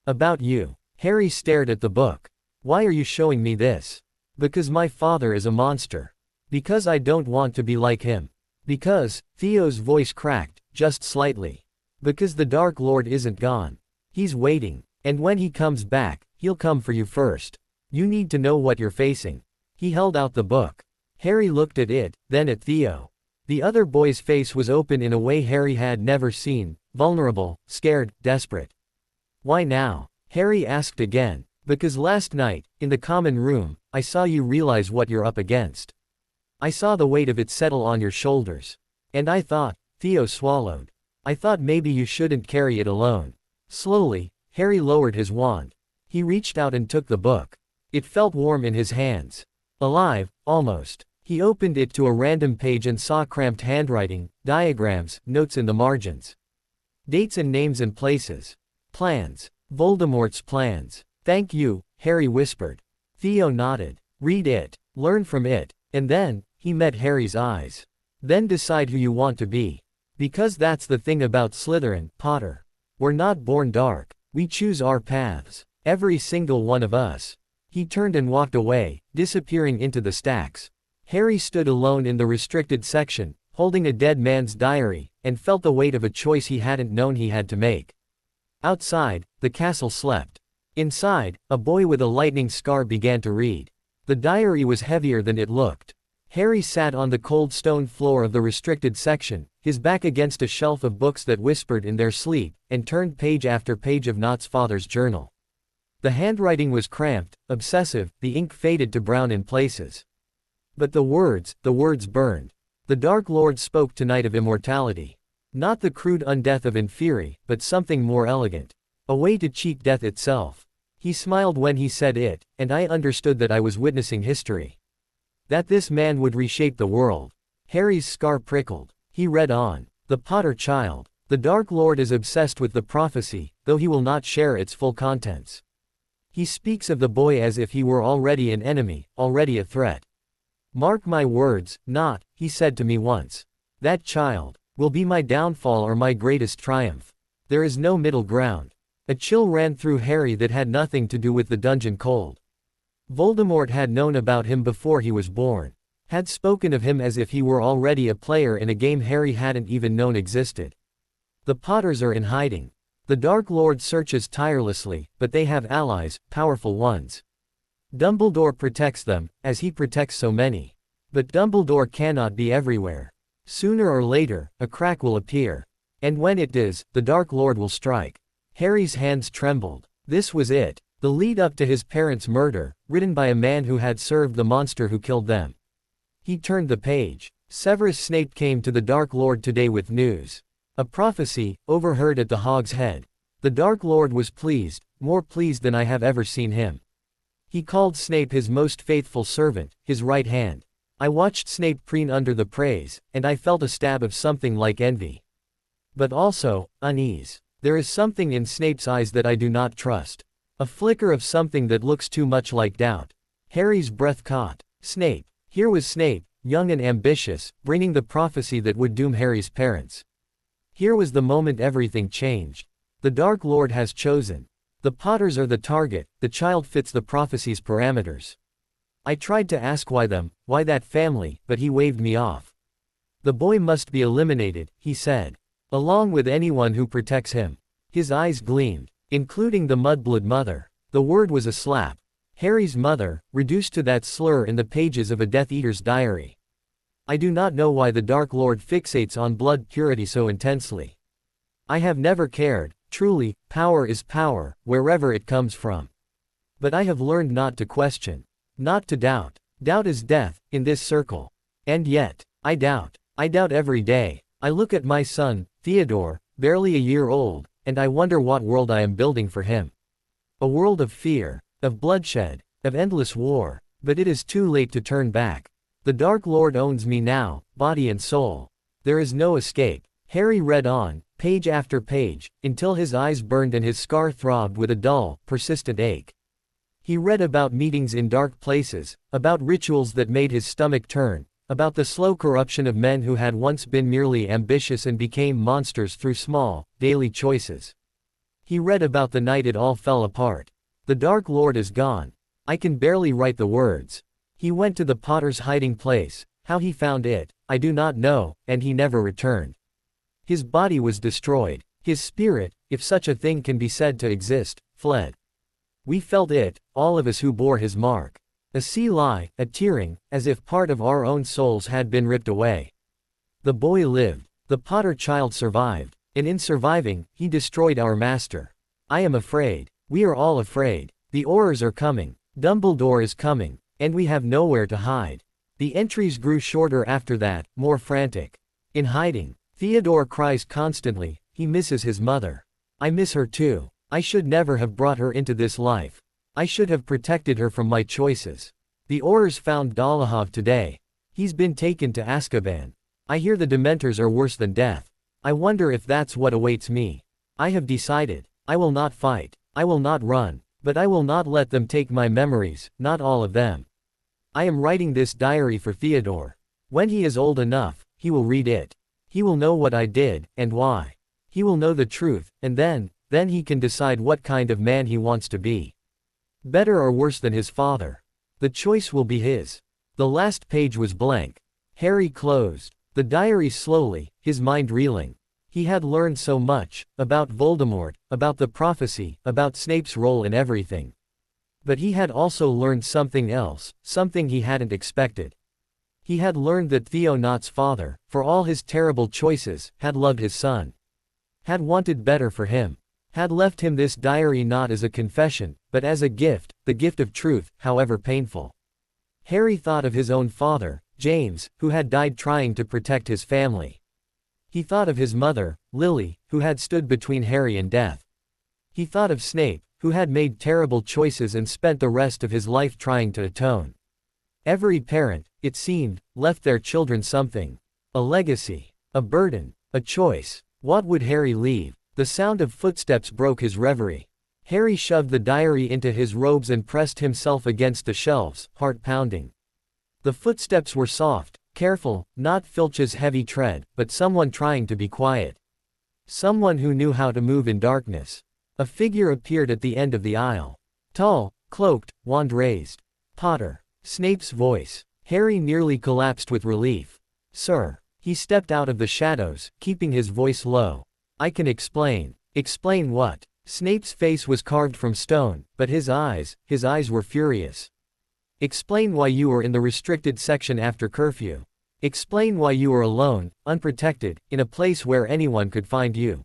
"About you." Harry stared at the book. "Why are you showing me this?" "Because my father is a monster. Because I don't want to be like him. Because," Theo's voice cracked, just slightly. "Because the Dark Lord isn't gone. He's waiting. And when he comes back, he'll come for you first. You need to know what you're facing." He held out the book. Harry looked at it, then at Theo. The other boy's face was open in a way Harry had never seen, vulnerable, scared, desperate. "Why now?" Harry asked again. "Because last night, in the common room, I saw you realize what you're up against. I saw the weight of it settle on your shoulders. And I thought," Theo swallowed. "I thought maybe you shouldn't carry it alone." Slowly, Harry lowered his wand. He reached out and took the book. It felt warm in his hands. Alive, almost. He opened it to a random page and saw cramped handwriting, diagrams, notes in the margins. Dates and names and places. Plans. Voldemort's plans. "Thank you," Harry whispered. Theo nodded. "Read it. Learn from it. And then," he met Harry's eyes. "Then decide who you want to be. Because that's the thing about Slytherin, Potter. We're not born dark. We choose our paths. Every single one of us." He turned and walked away, disappearing into the stacks. Harry stood alone in the restricted section, holding a dead man's diary, and felt the weight of a choice he hadn't known he had to make. Outside, the castle slept. Inside, a boy with a lightning scar began to read. The diary was heavier than it looked. Harry sat on the cold stone floor of the restricted section, his back against a shelf of books that whispered in their sleep, and turned page after page of Nott's father's journal. The handwriting was cramped, obsessive, the ink faded to brown in places. But the words burned. The Dark Lord spoke tonight of immortality. Not the crude undeath of Inferi, but something more elegant. A way to cheat death itself. He smiled when he said it, and I understood that I was witnessing history. That this man would reshape the world. Harry's scar prickled. He read on. "The Potter child. The Dark Lord is obsessed with the prophecy, though he will not share its full contents. He speaks of the boy as if he were already an enemy, already a threat. Mark my words, Nott, he said to me once. That child will be my downfall or my greatest triumph. There is no middle ground." A chill ran through Harry that had nothing to do with the dungeon cold. Voldemort had known about him before he was born. Had spoken of him as if he were already a player in a game Harry hadn't even known existed. The Potters are in hiding. The Dark Lord searches tirelessly, but they have allies, powerful ones. Dumbledore protects them, as he protects so many. But Dumbledore cannot be everywhere. Sooner or later, a crack will appear. And when it does, the Dark Lord will strike. Harry's hands trembled. This was it. The lead up to his parents' murder, written by a man who had served the monster who killed them. He turned the page. Severus Snape came to the Dark Lord today with news. A prophecy, overheard at the Hog's Head. The Dark Lord was pleased, more pleased than I have ever seen him. He called Snape his most faithful servant, his right hand. I watched Snape preen under the praise, and I felt a stab of something like envy. But also, unease. There is something in Snape's eyes that I do not trust. A flicker of something that looks too much like doubt. Harry's breath caught. Snape. Here was Snape, young and ambitious, bringing the prophecy that would doom Harry's parents. Here was the moment everything changed. The Dark Lord has chosen. The Potters are the target, the child fits the prophecy's parameters. I tried to ask why them, why that family, but he waved me off. The boy must be eliminated, he said. Along with anyone who protects him. His eyes gleamed, including the mudblood mother. The word was a slap. Harry's mother, reduced to that slur in the pages of a Death Eater's diary. I do not know why the Dark Lord fixates on blood purity so intensely. I have never cared, truly, power is power, wherever it comes from. But I have learned not to question. Not to doubt. Doubt is death, in this circle. And yet, I doubt. I doubt every day. I look at my son, Theodore, barely a year old, and I wonder what world I am building for him. A world of fear, of bloodshed, of endless war, but it is too late to turn back. The Dark Lord owns me now, body and soul. There is no escape. Harry read on, page after page, until his eyes burned and his scar throbbed with a dull, persistent ache. He read about meetings in dark places, about rituals that made his stomach turn, about the slow corruption of men who had once been merely ambitious and became monsters through small, daily choices. He read about the night it all fell apart. The Dark Lord is gone. I can barely write the words. He went to the Potter's hiding place. How he found it, I do not know, and he never returned. His body was destroyed. His spirit, if such a thing can be said to exist, fled. We felt it, all of us who bore his mark. A sea lie, a tearing, as if part of our own souls had been ripped away. The boy lived. The Potter child survived. And in surviving, he destroyed our master. I am afraid. We are all afraid. The Aurors are coming. Dumbledore is coming. And we have nowhere to hide. The entries grew shorter after that, more frantic. In hiding, Theodore cries constantly, he misses his mother. I miss her too. I should never have brought her into this life. I should have protected her from my choices. The Aurors found Dolohov today. He's been taken to Azkaban. I hear the Dementors are worse than death. I wonder if that's what awaits me. I have decided. I will not fight. I will not run. But I will not let them take my memories, not all of them. I am writing this diary for Theodore. When he is old enough, he will read it. He will know what I did, and why. He will know the truth, and then he can decide what kind of man he wants to be. Better or worse than his father. The choice will be his. The last page was blank. Harry closed the diary slowly, his mind reeling. He had learned so much, about Voldemort, about the prophecy, about Snape's role in everything. But he had also learned something else, something he hadn't expected. He had learned that Theonot's father, for all his terrible choices, had loved his son. Had wanted better for him. Had left him this diary not as a confession, but as a gift, the gift of truth, however painful. Harry thought of his own father, James, who had died trying to protect his family. He thought of his mother, Lily, who had stood between Harry and death. He thought of Snape, who had made terrible choices and spent the rest of his life trying to atone. Every parent, it seemed, left their children something. A legacy. A burden. A choice. What would Harry leave? The sound of footsteps broke his reverie. Harry shoved the diary into his robes and pressed himself against the shelves, heart pounding. The footsteps were soft, careful, not Filch's heavy tread, but someone trying to be quiet. Someone who knew how to move in darkness. A figure appeared at the end of the aisle. Tall, cloaked, wand raised. Potter. Snape's voice. Harry nearly collapsed with relief. Sir. He stepped out of the shadows, keeping his voice low. I can explain. Explain what? Snape's face was carved from stone, but his eyes were furious. Explain why you were in the restricted section after curfew. Explain why you were alone, unprotected, in a place where anyone could find you.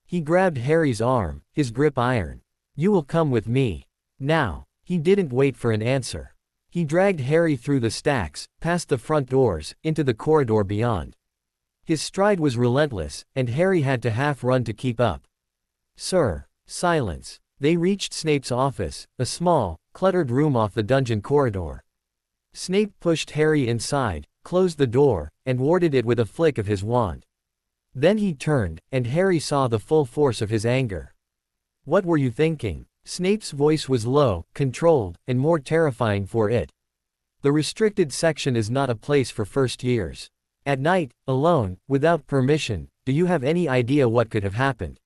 He grabbed Harry's arm, his grip iron. You will come with me. Now. He didn't wait for an answer. He dragged Harry through the stacks, past the front doors, into the corridor beyond. His stride was relentless, and Harry had to half run to keep up. Sir. Silence. They reached Snape's office, a small, cluttered room off the dungeon corridor. Snape pushed Harry inside, closed the door, and warded it with a flick of his wand. Then he turned, and Harry saw the full force of his anger. "What were you thinking?" Snape's voice was low, controlled, and more terrifying for it. "The restricted section is not a place for first years. At night, alone, without permission, do you have any idea what could have happened?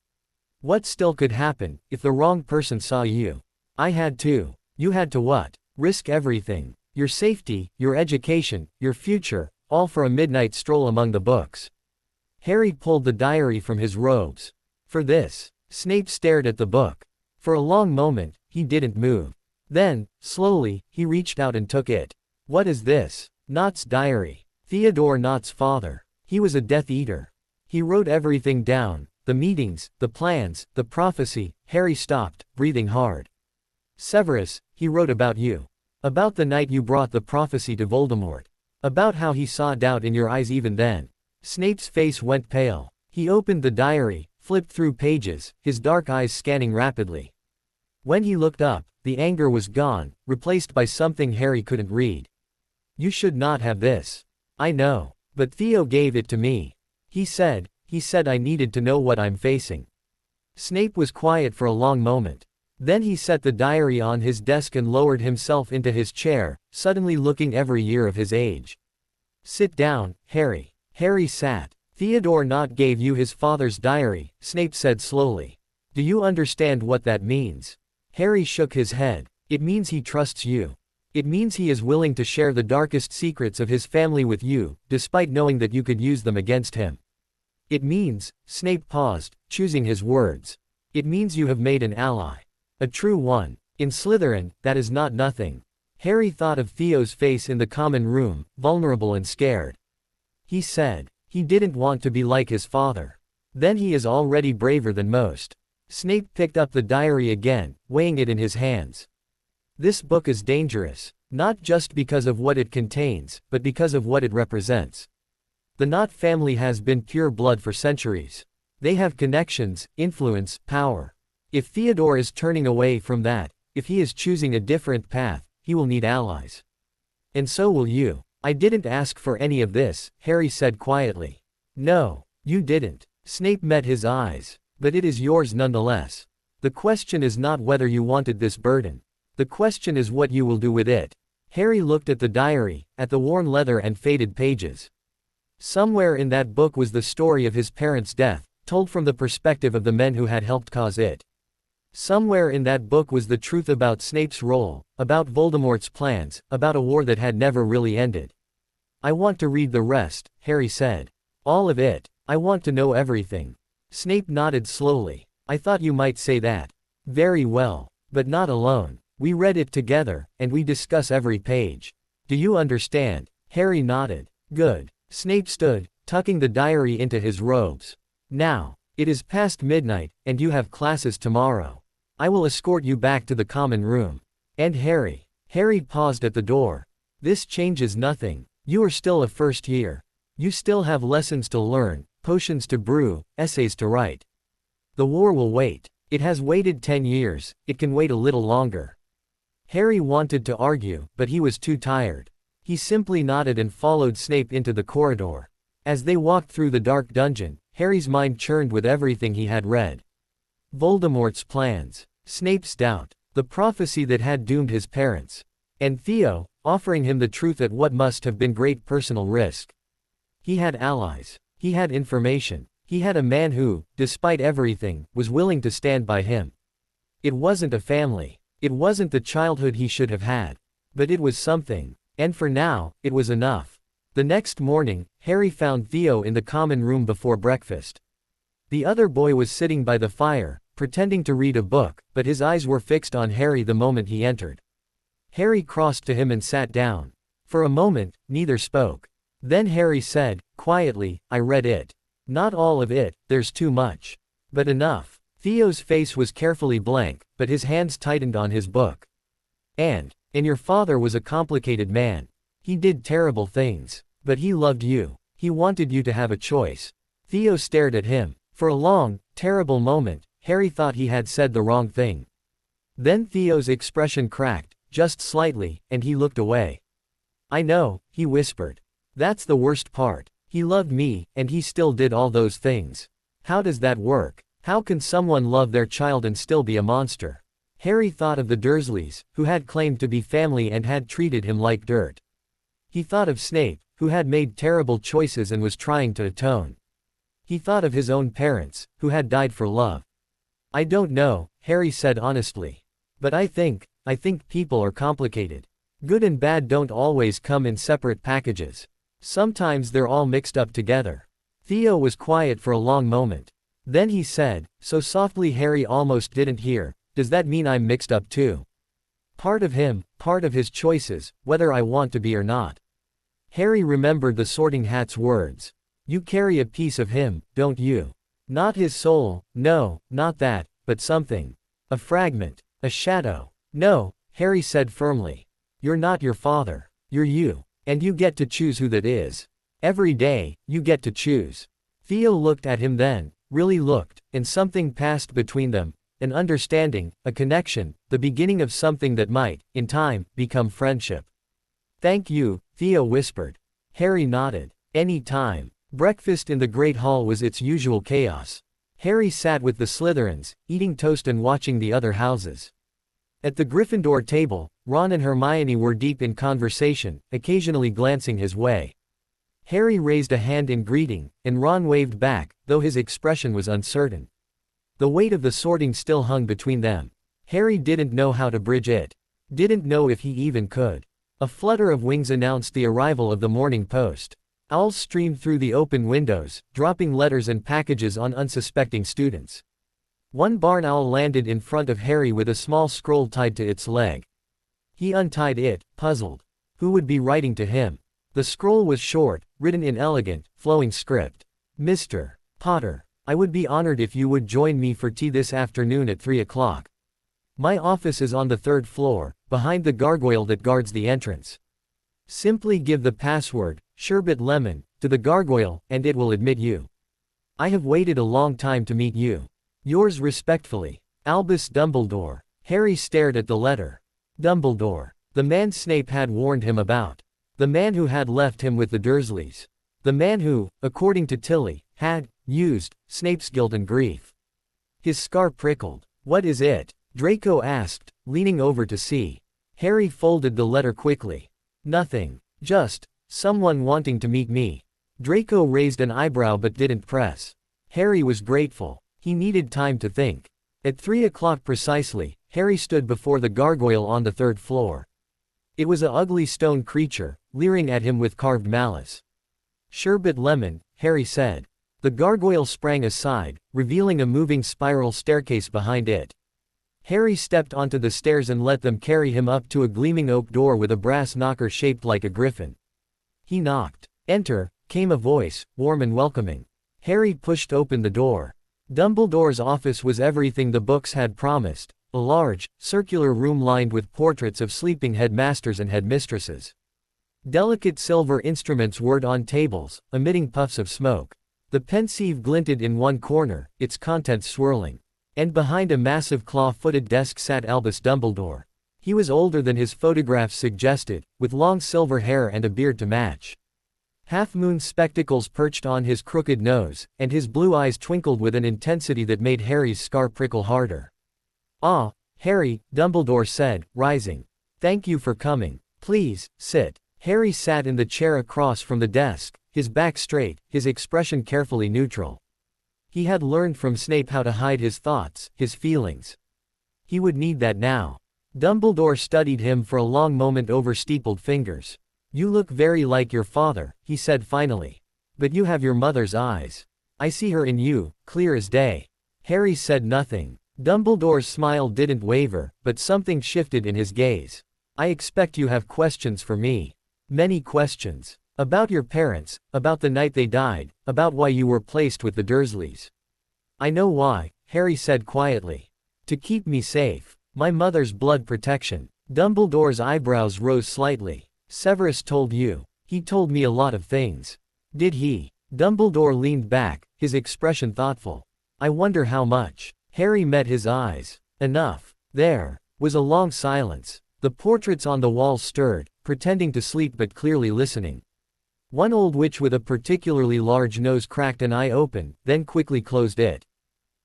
What still could happen, if the wrong person saw you? I had to. You had to what? Risk everything. Your safety, your education, your future, all for a midnight stroll among the books." Harry pulled the diary from his robes. "For this." Snape stared at the book. For a long moment, he didn't move. Then, slowly, he reached out and took it. "What is this?" "Nott's diary. Theodore Nott's father. He was a Death Eater. He wrote everything down, the meetings, the plans, the prophecy." Harry stopped, breathing hard. "Severus, he wrote about you. About the night you brought the prophecy to Voldemort. About how he saw doubt in your eyes even then." Snape's face went pale. He opened the diary, flipped through pages, his dark eyes scanning rapidly. When he looked up, the anger was gone, replaced by something Harry couldn't read. "You should not have this. I know. But Theo gave it to me. He said I needed to know what I'm facing." Snape was quiet for a long moment. Then he set the diary on his desk and lowered himself into his chair, suddenly looking every year of his age. "Sit down, Harry." Harry sat. "Theodore Nott gave you his father's diary," Snape said slowly. "Do you understand what that means?" Harry shook his head. "It means he trusts you. It means he is willing to share the darkest secrets of his family with you, despite knowing that you could use them against him. It means," Snape paused, choosing his words, "it means you have made an ally. A true one. In Slytherin, that is not nothing." Harry thought of Theo's face in the common room, vulnerable and scared. He said, he didn't want to be like his father. Then he is already braver than most. Snape picked up the diary again, weighing it in his hands. "This book is dangerous, not just because of what it contains, but because of what it represents. The Nott family has been pure blood for centuries. They have connections, influence, power. If Theodore is turning away from that, if he is choosing a different path, he will need allies. And so will you." "I didn't ask for any of this," Harry said quietly. "No, you didn't." Snape met his eyes. "But it is yours nonetheless. The question is not whether you wanted this burden. The question is what you will do with it." Harry looked at the diary, at the worn leather and faded pages. Somewhere in that book was the story of his parents' death, told from the perspective of the men who had helped cause it. Somewhere in that book was the truth about Snape's role, about Voldemort's plans, about a war that had never really ended. "I want to read the rest," Harry said. "All of it. I want to know everything." Snape nodded slowly. "I thought you might say that." "Very well. But not alone. We read it together, and we discuss every page. Do you understand?" Harry nodded. "Good." Snape stood, tucking the diary into his robes. "Now, it is past midnight, and you have classes tomorrow. I will escort you back to the common room. And Harry." Harry paused at the door. "This changes nothing. You are still a first year. You still have lessons to learn, potions to brew, essays to write. The war will wait. It has waited 10 years, it can wait a little longer." Harry wanted to argue, but he was too tired. He simply nodded and followed Snape into the corridor. As they walked through the dark dungeon, Harry's mind churned with everything he had read. Voldemort's plans, Snape's doubt, the prophecy that had doomed his parents, and Theo, offering him the truth at what must have been great personal risk. He had allies. He had information. He had a man who, despite everything, was willing to stand by him. It wasn't a family. It wasn't the childhood he should have had. But it was something. And for now, it was enough. The next morning, Harry found Theo in the common room before breakfast. The other boy was sitting by the fire, pretending to read a book, but his eyes were fixed on Harry the moment he entered. Harry crossed to him and sat down. For a moment, neither spoke. Then Harry said, quietly, "I read it. Not all of it, there's too much. But enough." Theo's face was carefully blank, but his hands tightened on his book. And your father was a complicated man. He did terrible things. But he loved you. He wanted you to have a choice." Theo stared at him. For a long, terrible moment, Harry thought he had said the wrong thing. Then Theo's expression cracked, just slightly, and he looked away. "I know," he whispered. "That's the worst part. He loved me, and he still did all those things. How does that work? How can someone love their child and still be a monster? Harry thought of the Dursleys, who had claimed to be family and had treated him like dirt. He thought of Snape, who had made terrible choices and was trying to atone. He thought of his own parents, who had died for love. I don't know, Harry said honestly. But I think people are complicated. Good and bad don't always come in separate packages. Sometimes they're all mixed up together. Theo was quiet for a long moment. Then he said, so softly Harry almost didn't hear, does that mean I'm mixed up too? Part of him, part of his choices, whether I want to be or not. Harry remembered the Sorting Hat's words. You carry a piece of him, don't you? Not his soul, no, not that, but something. A fragment, a shadow. No, Harry said firmly. You're not your father. You're you. And you get to choose who that is. Every day, you get to choose. Theo looked at him then, really looked, and something passed between them. An understanding, a connection, the beginning of something that might, in time, become friendship. Thank you, Theo whispered. Harry nodded. Any time. Breakfast in the Great Hall was its usual chaos. Harry sat with the Slytherins, eating toast and watching the other houses. At the Gryffindor table, Ron and Hermione were deep in conversation, occasionally glancing his way. Harry raised a hand in greeting, and Ron waved back, though his expression was uncertain. The weight of the sorting still hung between them. Harry didn't know how to bridge it. Didn't know if he even could. A flutter of wings announced the arrival of the morning post. Owls streamed through the open windows, dropping letters and packages on unsuspecting students. One barn owl landed in front of Harry with a small scroll tied to its leg. He untied it, puzzled. Who would be writing to him? The scroll was short, written in elegant, flowing script. Mr. Potter, I would be honored if you would join me for tea this afternoon at 3 o'clock. My office is on the 3rd floor, behind the gargoyle that guards the entrance. Simply give the password, sherbet lemon, to the gargoyle, and it will admit you. I have waited a long time to meet you. Yours respectfully, Albus Dumbledore. Harry stared at the letter. Dumbledore. The man Snape had warned him about. The man who had left him with the Dursleys. The man who, according to Tilly, had used Snape's guilt and grief. His scar prickled. What is it? Draco asked, leaning over to see. Harry folded the letter quickly. Nothing. Just someone wanting to meet me. Draco raised an eyebrow but didn't press. Harry was grateful. He needed time to think. At 3 o'clock precisely, Harry stood before the gargoyle on the 3rd floor. It was a ugly stone creature, leering at him with carved malice. Sherbet lemon, Harry said. The gargoyle sprang aside, revealing a moving spiral staircase behind it. Harry stepped onto the stairs and let them carry him up to a gleaming oak door with a brass knocker shaped like a griffin. He knocked. Enter, came a voice, warm and welcoming. Harry pushed open the door. Dumbledore's office was everything the books had promised, a large, circular room lined with portraits of sleeping headmasters and headmistresses. Delicate silver instruments whirred on tables, emitting puffs of smoke. The pensieve glinted in one corner, its contents swirling. And behind a massive claw-footed desk sat Albus Dumbledore. He was older than his photographs suggested, with long silver hair and a beard to match. Half-moon spectacles perched on his crooked nose, and his blue eyes twinkled with an intensity that made Harry's scar prickle harder. Ah, Harry, Dumbledore said, rising. Thank you for coming. Please, sit. Harry sat in the chair across from the desk, his back straight, his expression carefully neutral. He had learned from Snape how to hide his thoughts, his feelings. He would need that now. Dumbledore studied him for a long moment over steepled fingers. You look very like your father, he said finally. But you have your mother's eyes. I see her in you, clear as day. Harry said nothing. Dumbledore's smile didn't waver, but something shifted in his gaze. I expect you have questions for me. Many questions. About your parents, about the night they died, about why you were placed with the Dursleys. I know why, Harry said quietly. To keep me safe. My mother's blood protection. Dumbledore's eyebrows rose slightly. Severus told you. He told me a lot of things. Did he? Dumbledore leaned back, his expression thoughtful. I wonder how much. Harry met his eyes. Enough. There was a long silence. The portraits on the wall stirred, pretending to sleep but clearly listening. One old witch with a particularly large nose cracked an eye open, then quickly closed it.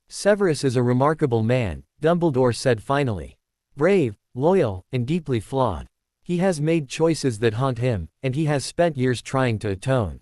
Severus is a remarkable man, Dumbledore said finally. Brave, loyal, and deeply flawed. He has made choices that haunt him, and he has spent years trying to atone.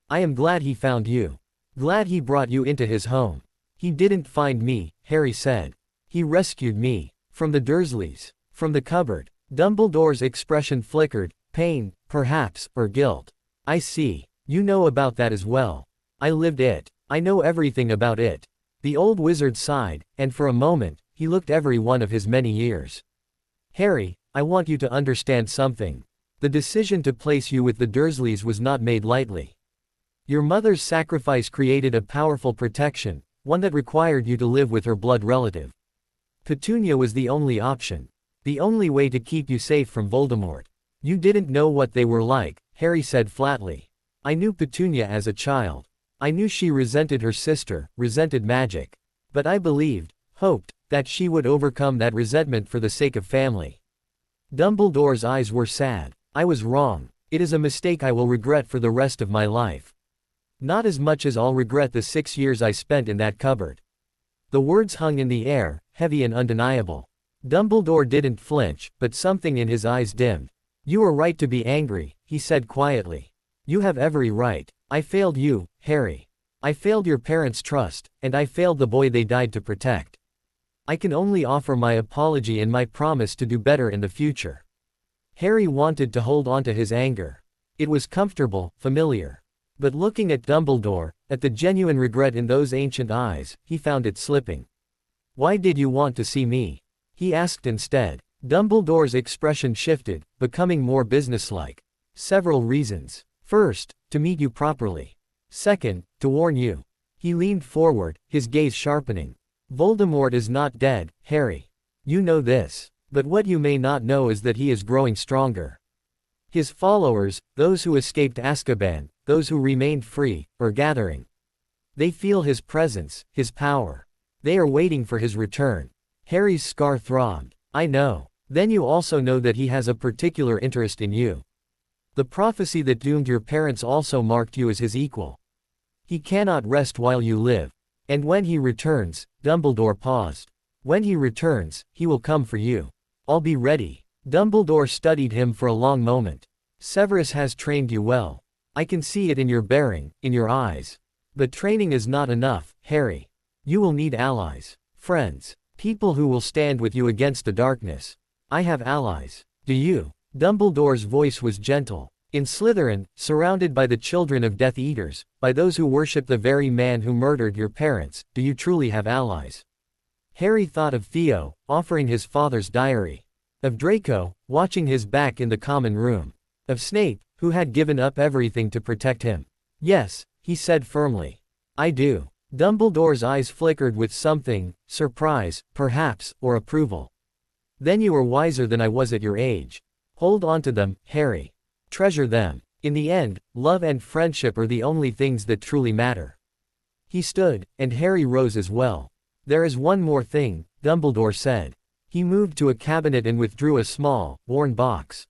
I am glad he found you. Glad he brought you into his home. He didn't find me, Harry said. He rescued me. From the Dursleys. From the cupboard. Dumbledore's expression flickered, pain, perhaps, or guilt. I see. You know about that as well. I lived it. I know everything about it. The old wizard sighed, and for a moment, he looked every one of his many years. Harry, I want you to understand something. The decision to place you with the Dursleys was not made lightly. Your mother's sacrifice created a powerful protection, one that required you to live with her blood relative. Petunia was the only option. The only way to keep you safe from Voldemort. You didn't know what they were like, Harry said flatly. I knew Petunia as a child. I knew she resented her sister, resented magic. But I believed, hoped, that she would overcome that resentment for the sake of family. Dumbledore's eyes were sad. I was wrong. It is a mistake I will regret for the rest of my life. Not as much as I'll regret the 6 years I spent in that cupboard. The words hung in the air, heavy and undeniable. Dumbledore didn't flinch, but something in his eyes dimmed. You are right to be angry, he said quietly. You have every right. I failed you, Harry. I failed your parents' trust, and I failed the boy they died to protect. I can only offer my apology and my promise to do better in the future. Harry wanted to hold on to his anger. It was comfortable, familiar. But looking at Dumbledore, at the genuine regret in those ancient eyes, he found it slipping. Why did you want to see me? He asked instead. Dumbledore's expression shifted, becoming more businesslike. Several reasons. First, to meet you properly. Second, to warn you. He leaned forward, his gaze sharpening. Voldemort is not dead, Harry. You know this. But what you may not know is that he is growing stronger. His followers, those who escaped Azkaban, those who remained free, are gathering. They feel his presence, his power. They are waiting for his return. Harry's scar throbbed. I know. Then you also know that he has a particular interest in you. The prophecy that doomed your parents also marked you as his equal. He cannot rest while you live. And when he returns, Dumbledore paused. When he returns, he will come for you. I'll be ready. Dumbledore studied him for a long moment. Severus has trained you well. I can see it in your bearing, in your eyes. But training is not enough, Harry. You will need allies. Friends. People who will stand with you against the darkness. I have allies. Do you? Dumbledore's voice was gentle. In Slytherin, surrounded by the children of Death Eaters, by those who worship the very man who murdered your parents, do you truly have allies? Harry thought of Theo, offering his father's diary. Of Draco, watching his back in the common room. Of Snape, who had given up everything to protect him. Yes, he said firmly. I do. Dumbledore's eyes flickered with something, surprise, perhaps, or approval. Then you are wiser than I was at your age. Hold on to them, Harry. Treasure them. In the end, love and friendship are the only things that truly matter. He stood, and Harry rose as well. There is one more thing, Dumbledore said. He moved to a cabinet and withdrew a small, worn box.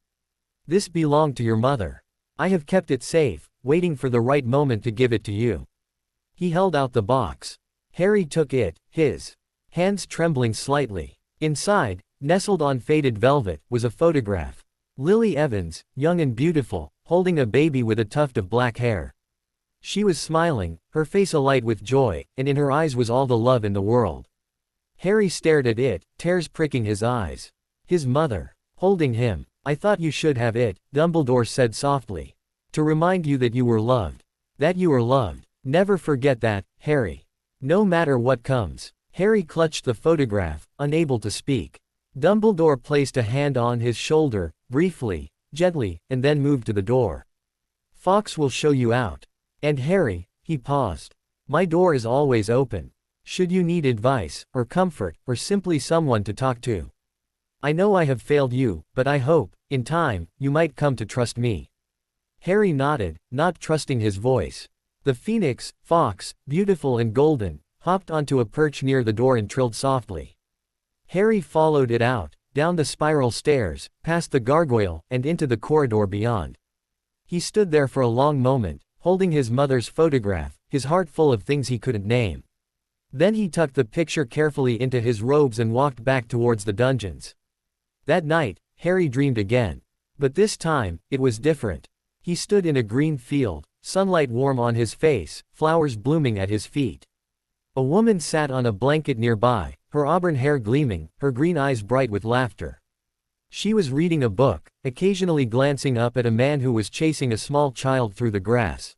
This belonged to your mother. I have kept it safe, waiting for the right moment to give it to you. He held out the box. Harry took it, his hands trembling slightly. Inside, nestled on faded velvet, was a photograph. Lily Evans, young and beautiful, holding a baby with a tuft of black hair. She was smiling, her face alight with joy, and in her eyes was all the love in the world. Harry stared at it, tears pricking his eyes. His mother, holding him. I thought you should have it, Dumbledore said softly. To remind you that you were loved. That you are loved. Never forget that, Harry. No matter what comes. Harry clutched the photograph, unable to speak. Dumbledore placed a hand on his shoulder, briefly, gently, and then moved to the door. Fawkes will show you out. And Harry, he paused. My door is always open. Should you need advice, or comfort, or simply someone to talk to. I know I have failed you, but I hope, in time, you might come to trust me. Harry nodded, not trusting his voice. The phoenix, Fawkes, beautiful and golden, hopped onto a perch near the door and trilled softly. Harry followed it out, down the spiral stairs, past the gargoyle, and into the corridor beyond. He stood there for a long moment, holding his mother's photograph, his heart full of things he couldn't name. Then he tucked the picture carefully into his robes and walked back towards the dungeons. That night, Harry dreamed again. But this time, it was different. He stood in a green field, sunlight warm on his face, flowers blooming at his feet. A woman sat on a blanket nearby, her auburn hair gleaming, her green eyes bright with laughter. She was reading a book, occasionally glancing up at a man who was chasing a small child through the grass.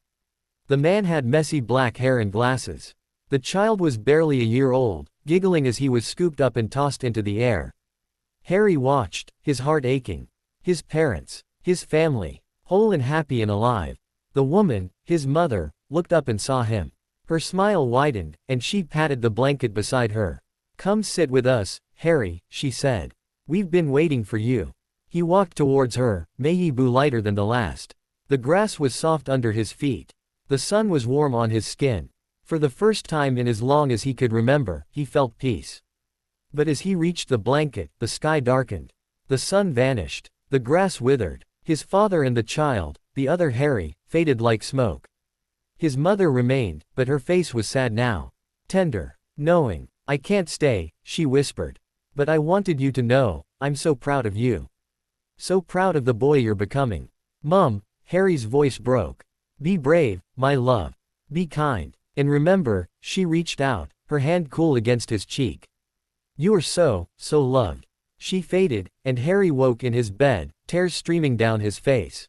The man had messy black hair and glasses. The child was barely a year old, giggling as he was scooped up and tossed into the air. Harry watched, his heart aching. His parents, his family, whole and happy and alive. The woman, his mother, looked up and saw him. Her smile widened, and she patted the blanket beside her. "Come sit with us, Harry," she said. "We've been waiting for you." He walked towards her, Mayhebu lighter than the last. The grass was soft under his feet. The sun was warm on his skin. For the first time in as long as he could remember, he felt peace. But as he reached the blanket, the sky darkened. The sun vanished. The grass withered. His father and the child, the other Harry, faded like smoke. His mother remained, but her face was sad now. Tender. Knowing. "I can't stay," she whispered. "But I wanted you to know, I'm so proud of you. So proud of the boy you're becoming." "Mum," Harry's voice broke. "Be brave, my love. Be kind. And remember," she reached out, her hand cool against his cheek. "You are so loved." She faded, and Harry woke in his bed, tears streaming down his face.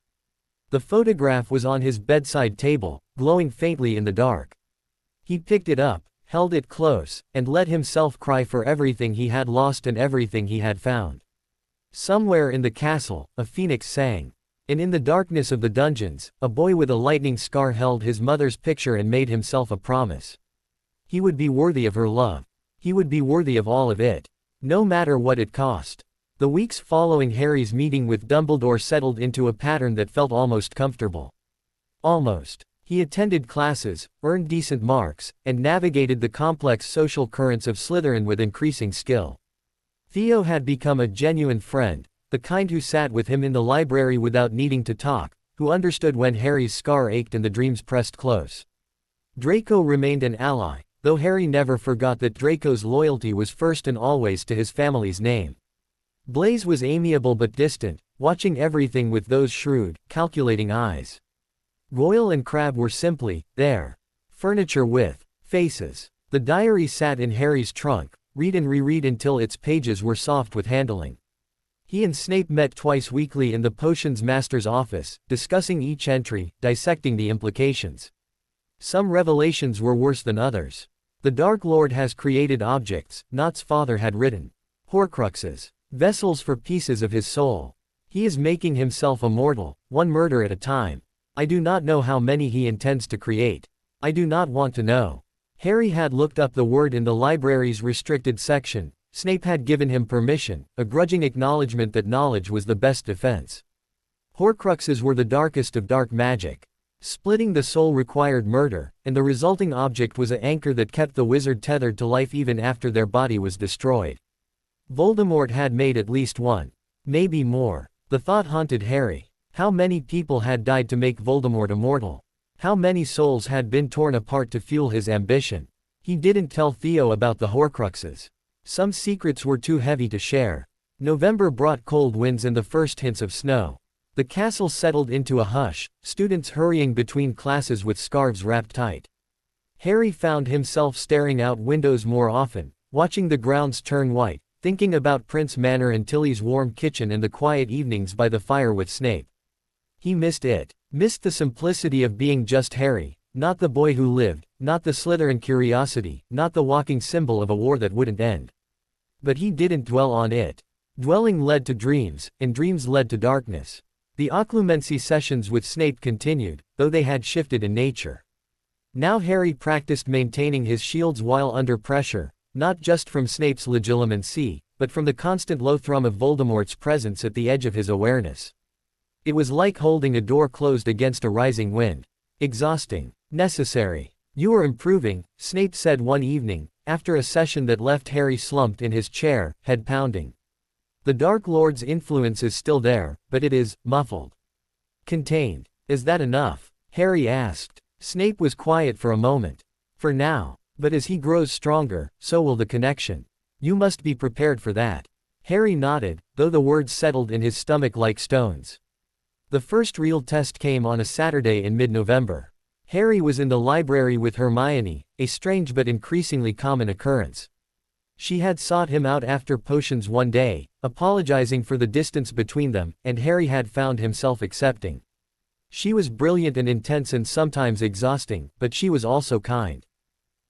The photograph was on his bedside table, glowing faintly in the dark. He picked it up, held it close, and let himself cry for everything he had lost and everything he had found. Somewhere in the castle, a phoenix sang. And in the darkness of the dungeons, a boy with a lightning scar held his mother's picture and made himself a promise. He would be worthy of her love. He would be worthy of all of it. No matter what it cost. The weeks following Harry's meeting with Dumbledore settled into a pattern that felt almost comfortable. Almost. He attended classes, earned decent marks, and navigated the complex social currents of Slytherin with increasing skill. Theo had become a genuine friend, the kind who sat with him in the library without needing to talk, who understood when Harry's scar ached and the dreams pressed close. Draco remained an ally, though Harry never forgot that Draco's loyalty was first and always to his family's name. Blaise was amiable but distant, watching everything with those shrewd, calculating eyes. Goyle and Crabbe were simply there. Furniture with faces. The diary sat in Harry's trunk, read and reread until its pages were soft with handling. He and Snape met twice weekly in the potions master's office, discussing each entry, dissecting the implications. Some revelations were worse than others. The Dark Lord has created objects, Nott's father had written. Horcruxes. Vessels for pieces of his soul. He is making himself immortal, one murder at a time. I do not know how many he intends to create. I do not want to know. Harry had looked up the word in the library's restricted section. Snape had given him permission, a grudging acknowledgement that knowledge was the best defense. Horcruxes were the darkest of dark magic. Splitting the soul required murder, and the resulting object was an anchor that kept the wizard tethered to life even after their body was destroyed. Voldemort had made at least one. Maybe more. The thought haunted Harry. How many people had died to make Voldemort immortal? How many souls had been torn apart to fuel his ambition? He didn't tell Theo about the Horcruxes. Some secrets were too heavy to share. November brought cold winds and the first hints of snow. The castle settled into a hush, students hurrying between classes with scarves wrapped tight. Harry found himself staring out windows more often, watching the grounds turn white, thinking about Prince Manor and Tilly's warm kitchen and the quiet evenings by the fire with Snape. He missed it. Missed the simplicity of being just Harry, not the boy who lived, not the Slytherin curiosity, not the walking symbol of a war that wouldn't end. But he didn't dwell on it. Dwelling led to dreams, and dreams led to darkness. The occlumency sessions with Snape continued, though they had shifted in nature. Now Harry practiced maintaining his shields while under pressure, not just from Snape's legilimency, but from the constant low thrum of Voldemort's presence at the edge of his awareness. It was like holding a door closed against a rising wind. Exhausting. Necessary. "You are improving," Snape said one evening, after a session that left Harry slumped in his chair, head pounding. "The Dark Lord's influence is still there, but it is muffled. Contained. Is that enough? Harry asked. Snape was quiet for a moment. For now. But as he grows stronger, so will the connection. You must be prepared for that. Harry nodded, though the words settled in his stomach like stones. The first real test came on a Saturday in mid-November. Harry was in the library with Hermione, a strange but increasingly common occurrence. She had sought him out after potions one day, apologizing for the distance between them, and Harry had found himself accepting. She was brilliant and intense and sometimes exhausting, but she was also kind.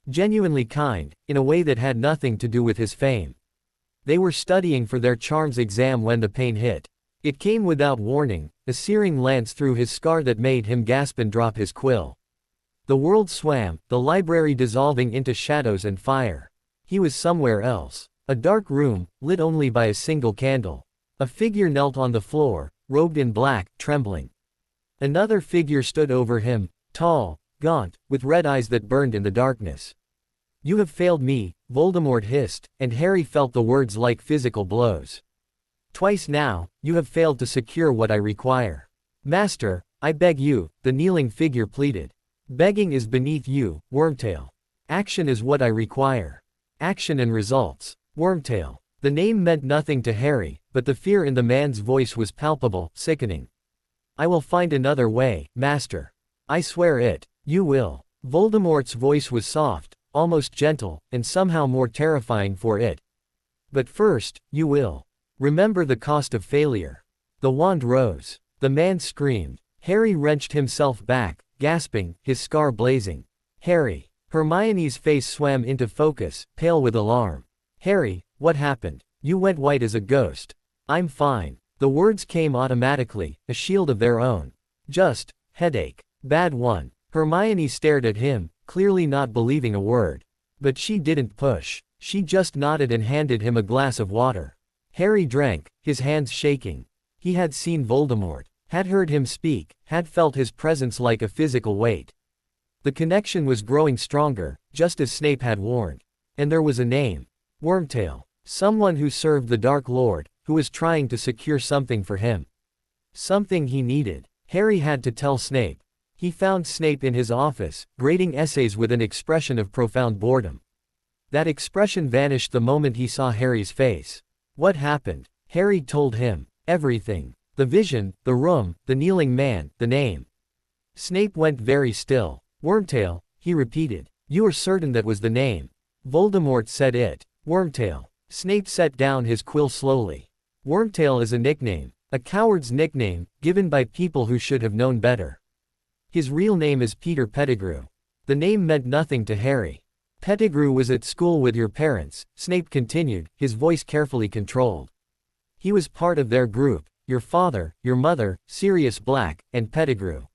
Genuinely kind, in a way that had nothing to do with his fame. They were studying for their charms exam when the pain hit. It came without warning, a searing lance through his scar that made him gasp and drop his quill. The world swam, the library dissolving into shadows and fire. He was somewhere else. A dark room, lit only by a single candle. A figure knelt on the floor, robed in black, trembling. Another figure stood over him, tall, gaunt, with red eyes that burned in the darkness. You have failed me, Voldemort hissed, and Harry felt the words like physical blows. Twice now, you have failed to secure what I require. Master, I beg you, the kneeling figure pleaded. Begging is beneath you, Wormtail. Action is what I require. Action and results. Wormtail. The name meant nothing to Harry, but the fear in the man's voice was palpable, sickening. I will find another way, Master. I swear it. You will. Voldemort's voice was soft, almost gentle, and somehow more terrifying for it. But first, you will. Remember the cost of failure. The wand rose. The man screamed. Harry wrenched himself back, gasping, his scar blazing. Harry. Hermione's face swam into focus, pale with alarm. Harry, what happened? You went white as a ghost. I'm fine. The words came automatically, a shield of their own. Just, headache. Bad one. Hermione stared at him, clearly not believing a word. But she didn't push. She just nodded and handed him a glass of water. Harry drank, his hands shaking. He had seen Voldemort, had heard him speak, had felt his presence like a physical weight. The connection was growing stronger, just as Snape had warned. And there was a name. Wormtail. Someone who served the Dark Lord, who was trying to secure something for him. Something he needed. Harry had to tell Snape. He found Snape in his office, grading essays with an expression of profound boredom. That expression vanished the moment he saw Harry's face. What happened? Harry told him. Everything. The vision, the room, the kneeling man, the name. Snape went very still. Wormtail, he repeated. You are certain that was the name? Voldemort said it. Wormtail. Snape set down his quill slowly. Wormtail is a nickname. A coward's nickname, given by people who should have known better. His real name is Peter Pettigrew. The name meant nothing to Harry. Pettigrew was at school with your parents, Snape continued, his voice carefully controlled. He was part of their group, your father, your mother, Sirius Black, and Pettigrew.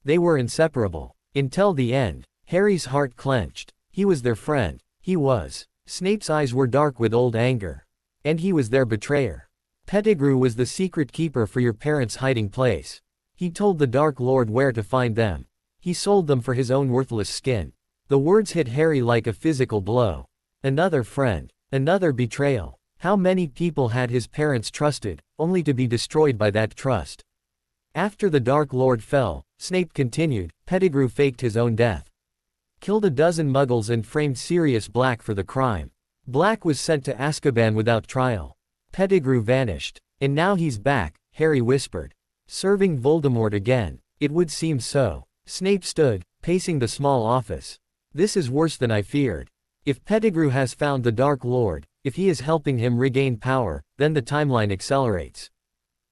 They were inseparable. Until the end. Harry's heart clenched. He was their friend. He was. Snape's eyes were dark with old anger. And he was their betrayer. Pettigrew was the secret keeper for your parents' hiding place. He told the Dark Lord where to find them. He sold them for his own worthless skin. The words hit Harry like a physical blow. Another friend. Another betrayal. How many people had his parents trusted, only to be destroyed by that trust? After the Dark Lord fell, Snape continued, Pettigrew faked his own death. Killed a dozen muggles and framed Sirius Black for the crime. Black was sent to Azkaban without trial. Pettigrew vanished. And now he's back, Harry whispered. Serving Voldemort again. It would seem so. Snape stood, pacing the small office. This is worse than I feared. If Pettigrew has found the Dark Lord, if he is helping him regain power, then the timeline accelerates.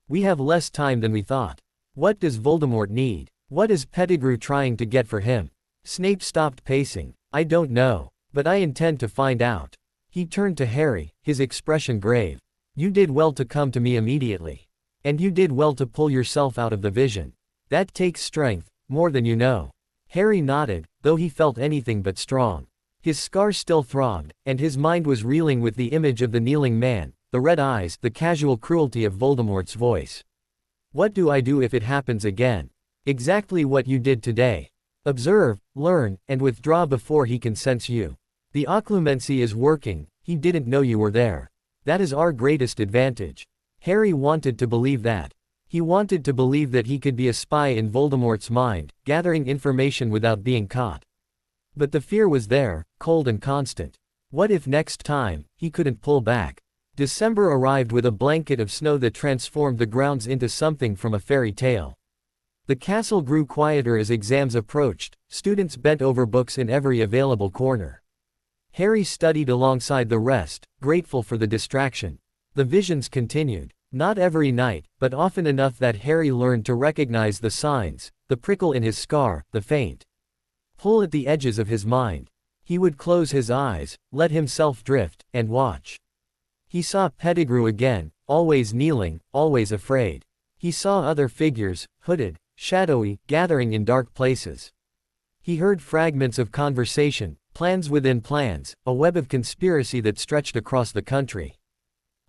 We have less time than we thought. What does Voldemort need? What is Pettigrew trying to get for him? Snape stopped pacing. I don't know. But I intend to find out. He turned to Harry, his expression grave. You did well to come to me immediately. And you did well to pull yourself out of the vision. That takes strength, more than you know. Harry nodded, though he felt anything but strong. His scar still throbbed, and his mind was reeling with the image of the kneeling man, the red eyes, the casual cruelty of Voldemort's voice. What do I do if it happens again? Exactly what you did today. Observe, learn, and withdraw before he can sense you. The occlumency is working, he didn't know you were there. That is our greatest advantage. Harry wanted to believe that. He wanted to believe that he could be a spy in Voldemort's mind, gathering information without being caught. But the fear was there, cold and constant. What if next time, he couldn't pull back? December arrived with a blanket of snow that transformed the grounds into something from a fairy tale. The castle grew quieter as exams approached, students bent over books in every available corner. Harry studied alongside the rest, grateful for the distraction. The visions continued. Not every night, but often enough that Harry learned to recognize the signs, the prickle in his scar, the faint pull at the edges of his mind. He would close his eyes, let himself drift, and watch. He saw Pettigrew again, always kneeling, always afraid. He saw other figures, hooded, shadowy, gathering in dark places. He heard fragments of conversation, plans within plans, a web of conspiracy that stretched across the country.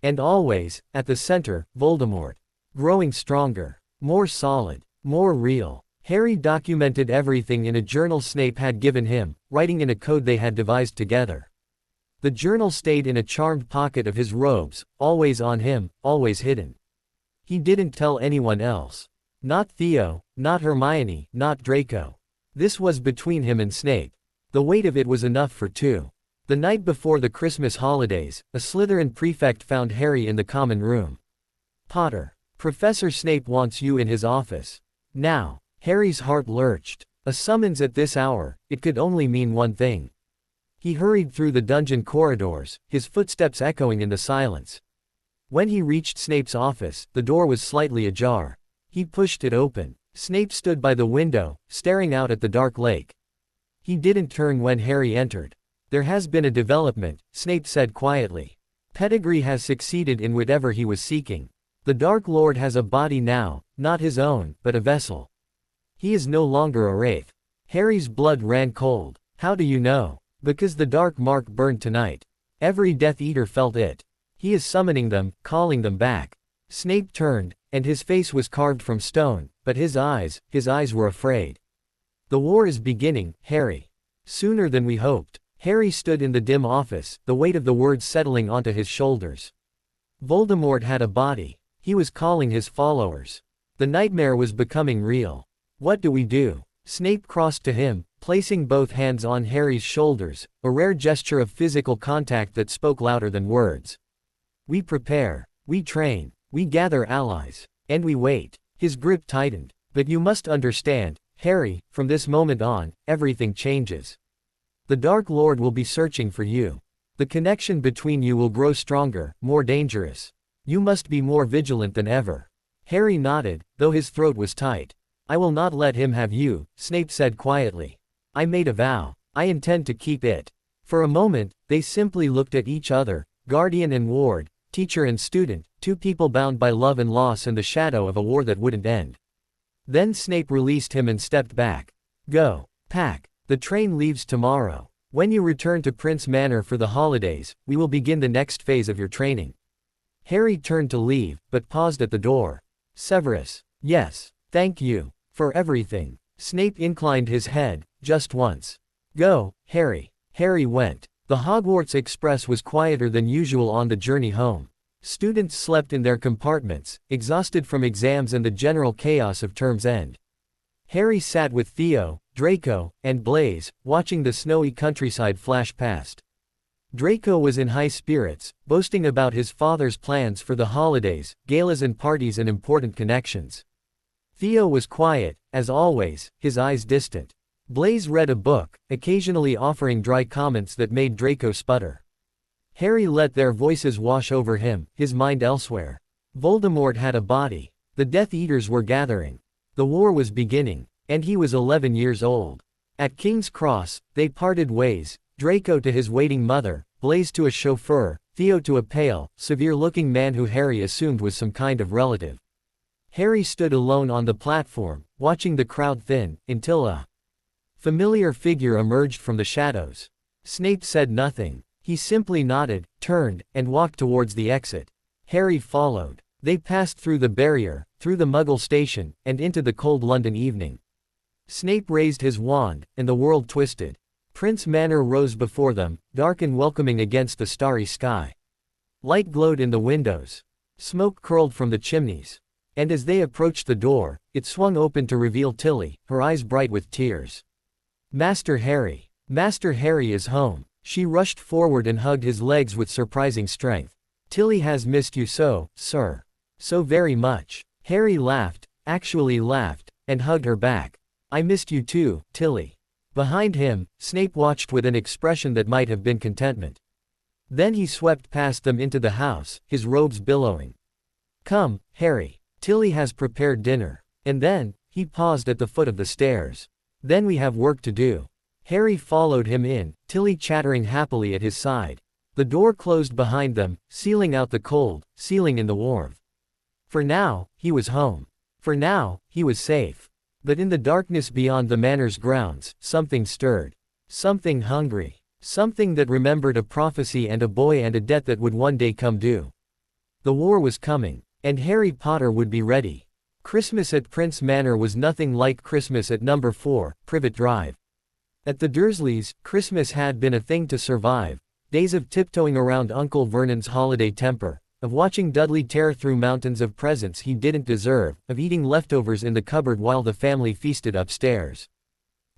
And always, at the center, Voldemort. Growing stronger, more solid, more real. Harry documented everything in a journal Snape had given him, writing in a code they had devised together. The journal stayed in a charmed pocket of his robes, always on him, always hidden. He didn't tell anyone else. Not Theo, not Hermione, not Draco. This was between him and Snape. The weight of it was enough for two. The night before the Christmas holidays, a Slytherin prefect found Harry in the common room. "Potter, Professor Snape wants you in his office." Now, Harry's heart lurched. A summons at this hour, it could only mean one thing. He hurried through the dungeon corridors, his footsteps echoing in the silence. When he reached Snape's office, the door was slightly ajar. He pushed it open. Snape stood by the window, staring out at the dark lake. He didn't turn when Harry entered. "There has been a development," Snape said quietly. "Pettigrew has succeeded in whatever he was seeking. The Dark Lord has a body now, not his own, but a vessel. He is no longer a wraith." Harry's blood ran cold. "How do you know?" "Because the dark mark burned tonight. Every Death Eater felt it. He is summoning them, calling them back." Snape turned, and his face was carved from stone, but his eyes were afraid. "The war is beginning, Harry. Sooner than we hoped." Harry stood in the dim office, the weight of the words settling onto his shoulders. Voldemort had a body. He was calling his followers. The nightmare was becoming real. "What do we do?" Snape crossed to him, placing both hands on Harry's shoulders, a rare gesture of physical contact that spoke louder than words. "We prepare. We train. We gather allies. And we wait." His grip tightened. "But you must understand, Harry, from this moment on, everything changes. The Dark Lord will be searching for you. The connection between you will grow stronger, more dangerous. You must be more vigilant than ever." Harry nodded, though his throat was tight. "I will not let him have you," Snape said quietly. "I made a vow. I intend to keep it." For a moment, they simply looked at each other, guardian and ward, teacher and student, two people bound by love and loss and the shadow of a war that wouldn't end. Then Snape released him and stepped back. "Go. Pack. The train leaves tomorrow. When you return to Prince Manor for the holidays, we will begin the next phase of your training." Harry turned to leave, but paused at the door. "Severus. Yes. Thank you. For everything." Snape inclined his head, just once. "Go, Harry." Harry went. The Hogwarts Express was quieter than usual on the journey home. Students slept in their compartments, exhausted from exams and the general chaos of term's end. Harry sat with Theo, Draco, and Blaise, watching the snowy countryside flash past. Draco was in high spirits, boasting about his father's plans for the holidays, galas and parties and important connections. Theo was quiet, as always, his eyes distant. Blaise read a book, occasionally offering dry comments that made Draco sputter. Harry let their voices wash over him, his mind elsewhere. Voldemort had a body. The Death Eaters were gathering. The war was beginning, and he was 11 years old. At King's Cross, they parted ways, Draco to his waiting mother, Blaise to a chauffeur, Theo to a pale, severe-looking man who Harry assumed was some kind of relative. Harry stood alone on the platform, watching the crowd thin, until a familiar figure emerged from the shadows. Snape said nothing. He simply nodded, turned, and walked towards the exit. Harry followed. They passed through the barrier, through the Muggle station, and into the cold London evening. Snape raised his wand, and the world twisted. Prince Manor rose before them, dark and welcoming against the starry sky. Light glowed in the windows. Smoke curled from the chimneys. And as they approached the door, it swung open to reveal Tilly, her eyes bright with tears. Master Harry. Master Harry is home. She rushed forward and hugged his legs with surprising strength. Tilly has missed you so, sir. So very much. Harry laughed, actually laughed, and hugged her back. I missed you too, Tilly. Behind him, Snape watched with an expression that might have been contentment. Then he swept past them into the house, his robes billowing. Come, Harry. Tilly has prepared dinner. And then, he paused at the foot of the stairs. Then we have work to do. Harry followed him in, Tilly chattering happily at his side. The door closed behind them, sealing out the cold, sealing in the warmth. For now, he was home. For now, he was safe. But in the darkness beyond the manor's grounds, something stirred. Something hungry. Something that remembered a prophecy and a boy and a debt that would one day come due. The war was coming, and Harry Potter would be ready. Christmas at Prince Manor was nothing like Christmas at number 4, Privet Drive. At the Dursleys, Christmas had been a thing to survive. Days of tiptoeing around Uncle Vernon's holiday temper, of watching Dudley tear through mountains of presents he didn't deserve, of eating leftovers in the cupboard while the family feasted upstairs.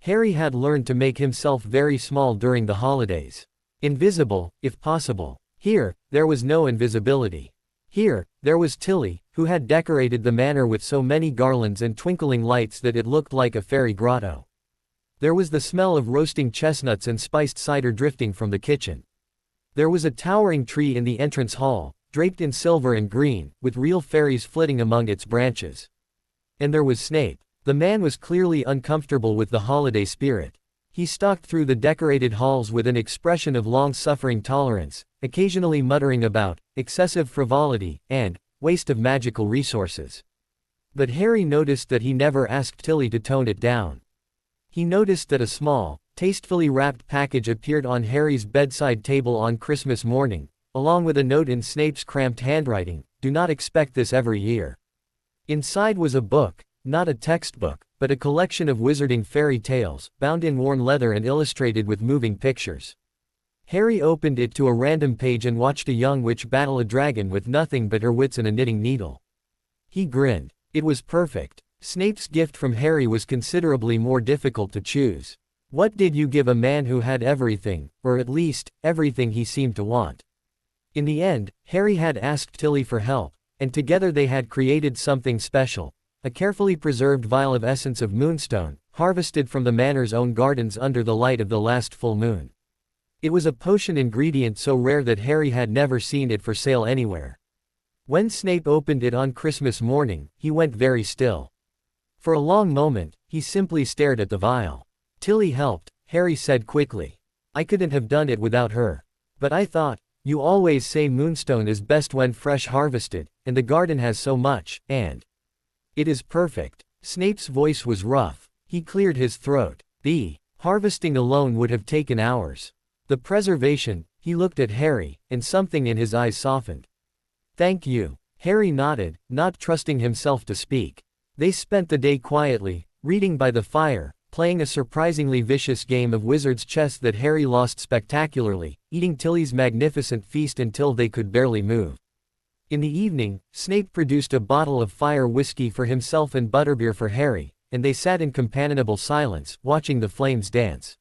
Harry had learned to make himself very small during the holidays. Invisible, if possible. Here, there was no invisibility. Here, there was Tilly, who had decorated the manor with so many garlands and twinkling lights that it looked like a fairy grotto. There was the smell of roasting chestnuts and spiced cider drifting from the kitchen. There was a towering tree in the entrance hall, draped in silver and green, with real fairies flitting among its branches. And there was Snape. The man was clearly uncomfortable with the holiday spirit. He stalked through the decorated halls with an expression of long-suffering tolerance, occasionally muttering about excessive frivolity and waste of magical resources. But Harry noticed that he never asked Tilly to tone it down. He noticed that a small, tastefully wrapped package appeared on Harry's bedside table on Christmas morning, along with a note in Snape's cramped handwriting, "Do not expect this every year." Inside was a book, not a textbook, but a collection of wizarding fairy tales, bound in worn leather and illustrated with moving pictures. Harry opened it to a random page and watched a young witch battle a dragon with nothing but her wits and a knitting needle. He grinned. It was perfect. Snape's gift from Harry was considerably more difficult to choose. What did you give a man who had everything, or at least, everything he seemed to want? In the end, Harry had asked Tilly for help, and together they had created something special. A carefully preserved vial of essence of moonstone, harvested from the manor's own gardens under the light of the last full moon. It was a potion ingredient so rare that Harry had never seen it for sale anywhere. When Snape opened it on Christmas morning, he went very still. For a long moment, he simply stared at the vial. Tilly helped, Harry said quickly. I couldn't have done it without her. But I thought, you always say moonstone is best when fresh harvested, and the garden has so much, and it is perfect. Snape's voice was rough. He cleared his throat. The harvesting alone would have taken hours. The preservation, he looked at Harry, and something in his eyes softened. Thank you. Harry nodded, not trusting himself to speak. They spent the day quietly, reading by the fire, playing a surprisingly vicious game of wizard's chess that Harry lost spectacularly, eating Tilly's magnificent feast until they could barely move. In the evening, Snape produced a bottle of fire whiskey for himself and butterbeer for Harry, and they sat in companionable silence, watching the flames dance.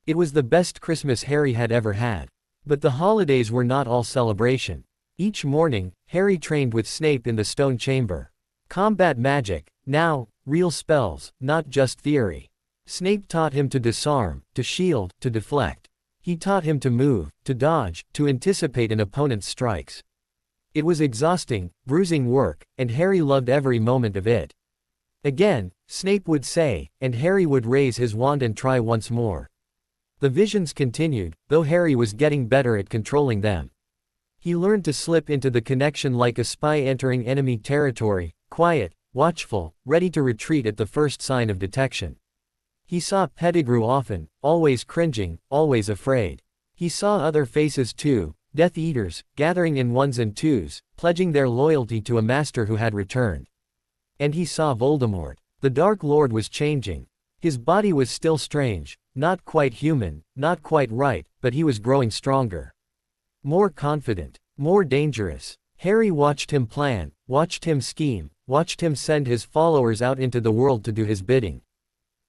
It was the best Christmas Harry had ever had. But the holidays were not all celebration. Each morning, Harry trained with Snape in the stone chamber. Combat magic, now, real spells, not just theory. Snape taught him to disarm, to shield, to deflect. He taught him to move, to dodge, to anticipate an opponent's strikes. It was exhausting, bruising work, and Harry loved every moment of it. Again, Snape would say, and Harry would raise his wand and try once more. The visions continued, though Harry was getting better at controlling them. He learned to slip into the connection like a spy entering enemy territory, quiet, watchful, ready to retreat at the first sign of detection. He saw Pettigrew often, always cringing, always afraid. He saw other faces too, Death Eaters, gathering in ones and twos, pledging their loyalty to a master who had returned. And he saw Voldemort. The Dark Lord was changing. His body was still strange, not quite human, not quite right, but he was growing stronger. More confident, more dangerous. Harry watched him plan, watched him scheme, watched him send his followers out into the world to do his bidding.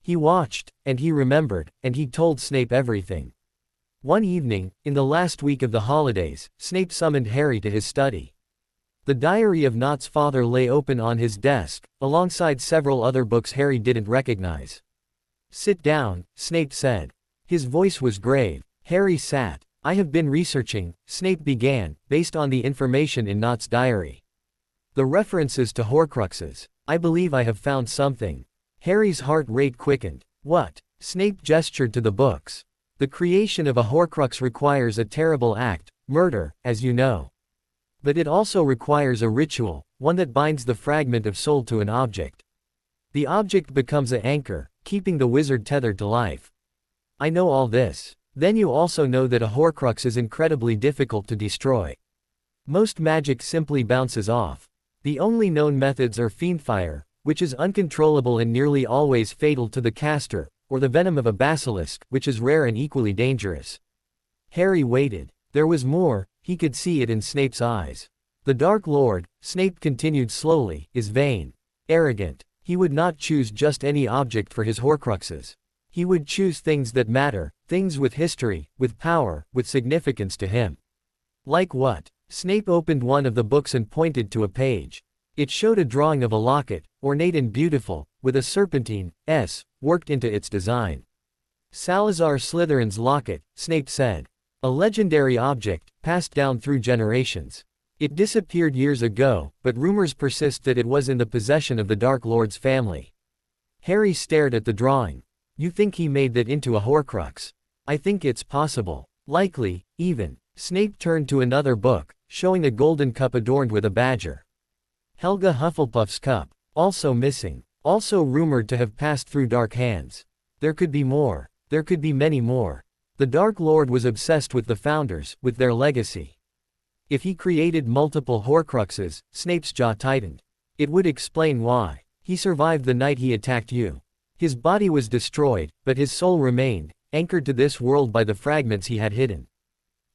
He watched, and he remembered, and he told Snape everything. One evening, in the last week of the holidays, Snape summoned Harry to his study. The diary of Not's father lay open on his desk, alongside several other books Harry didn't recognize. "Sit down," Snape said. His voice was grave. Harry sat. "I have been researching," Snape began, "based on the information in Not's diary. The references to Horcruxes. I believe I have found something." Harry's heart rate quickened. "What?" Snape gestured to the books. "The creation of a Horcrux requires a terrible act, murder, as you know. But it also requires a ritual, one that binds the fragment of soul to an object. The object becomes an anchor, keeping the wizard tethered to life. I know all this. Then you also know that a Horcrux is incredibly difficult to destroy. Most magic simply bounces off. The only known methods are fiendfire, which is uncontrollable and nearly always fatal to the caster, or the venom of a basilisk, which is rare and equally dangerous." Harry waited. There was more, he could see it in Snape's eyes. "The Dark Lord," Snape continued slowly, "is vain. Arrogant. He would not choose just any object for his Horcruxes. He would choose things that matter, things with history, with power, with significance to him." "Like what?" Snape opened one of the books and pointed to a page. It showed a drawing of a locket, ornate and beautiful, with a serpentine S worked into its design. "Salazar Slytherin's locket," Snape said. "A legendary object, passed down through generations. It disappeared years ago, but rumors persist that it was in the possession of the Dark Lord's family." Harry stared at the drawing. "You think he made that into a Horcrux?" "I think it's possible. Likely, even." Snape turned to another book, showing a golden cup adorned with a badger. "Helga Hufflepuff's cup. Also missing. Also rumored to have passed through dark hands. There could be more. There could be many more. The Dark Lord was obsessed with the Founders, with their legacy. If he created multiple Horcruxes," Snape's jaw tightened, "it would explain why. He survived the night he attacked you. His body was destroyed, but his soul remained, anchored to this world by the fragments he had hidden."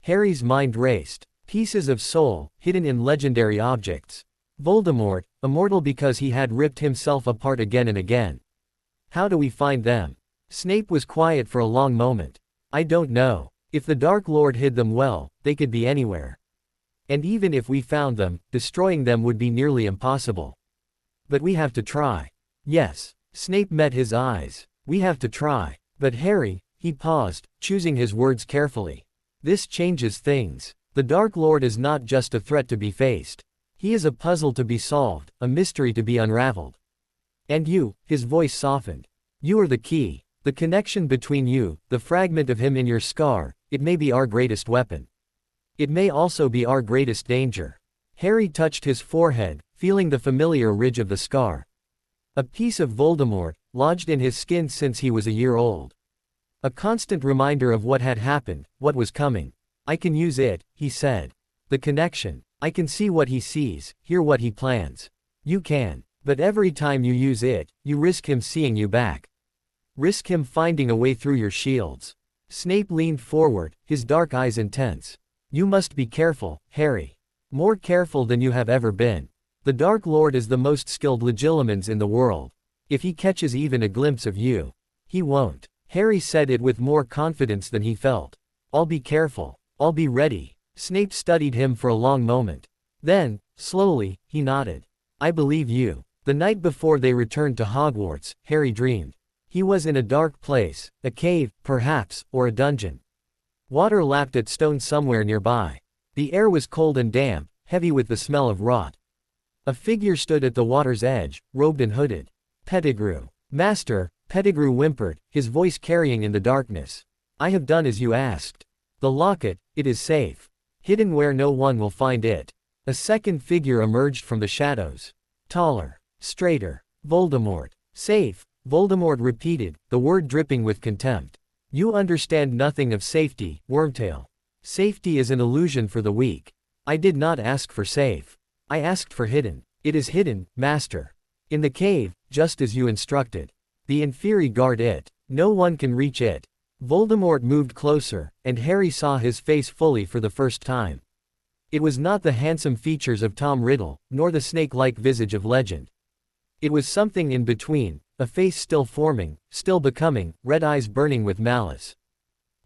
Harry's mind raced. Pieces of soul, hidden in legendary objects. Voldemort, immortal because he had ripped himself apart again and again. "How do we find them?" Snape was quiet for a long moment. "I don't know. If the Dark Lord hid them well, they could be anywhere. And even if we found them, destroying them would be nearly impossible. But we have to try." "Yes." Snape met his eyes. "We have to try. But Harry," he paused, choosing his words carefully. "This changes things. The Dark Lord is not just a threat to be faced. He is a puzzle to be solved, a mystery to be unraveled. And you," his voice softened. "You are the key. The connection between you, the fragment of him in your scar, it may be our greatest weapon. It may also be our greatest danger." Harry touched his forehead, feeling the familiar ridge of the scar. A piece of Voldemort, lodged in his skin since he was a year old. A constant reminder of what had happened, what was coming. "I can use it," he said. "The connection. I can see what he sees, hear what he plans. You can. But every time you use it, you risk him seeing you back. Risk him finding a way through your shields." Snape leaned forward, his dark eyes intense. "You must be careful, Harry. More careful than you have ever been. The Dark Lord is the most skilled legilimens in the world. If he catches even a glimpse of you, he won't." Harry said it with more confidence than he felt. "I'll be careful. I'll be ready." Snape studied him for a long moment. Then, slowly, he nodded. "I believe you." The night before they returned to Hogwarts, Harry dreamed. He was in a dark place, a cave, perhaps, or a dungeon. Water lapped at stone somewhere nearby. The air was cold and damp, heavy with the smell of rot. A figure stood at the water's edge, robed and hooded. "Pettigrew." "Master," Pettigrew whimpered, his voice carrying in the darkness. "I have done as you asked. The locket, it is safe. Hidden where no one will find it." A second figure emerged from the shadows. Taller. Straighter. "Voldemort." "Safe," Voldemort repeated, the word dripping with contempt. "You understand nothing of safety, Wormtail. Safety is an illusion for the weak. I did not ask for safe. I asked for hidden. It is hidden, Master. In the cave, just as you instructed. The Inferi guard it. No one can reach it." Voldemort moved closer, and Harry saw his face fully for the first time. It was not the handsome features of Tom Riddle, nor the snake-like visage of legend. It was something in between, a face still forming, still becoming, red eyes burning with malice.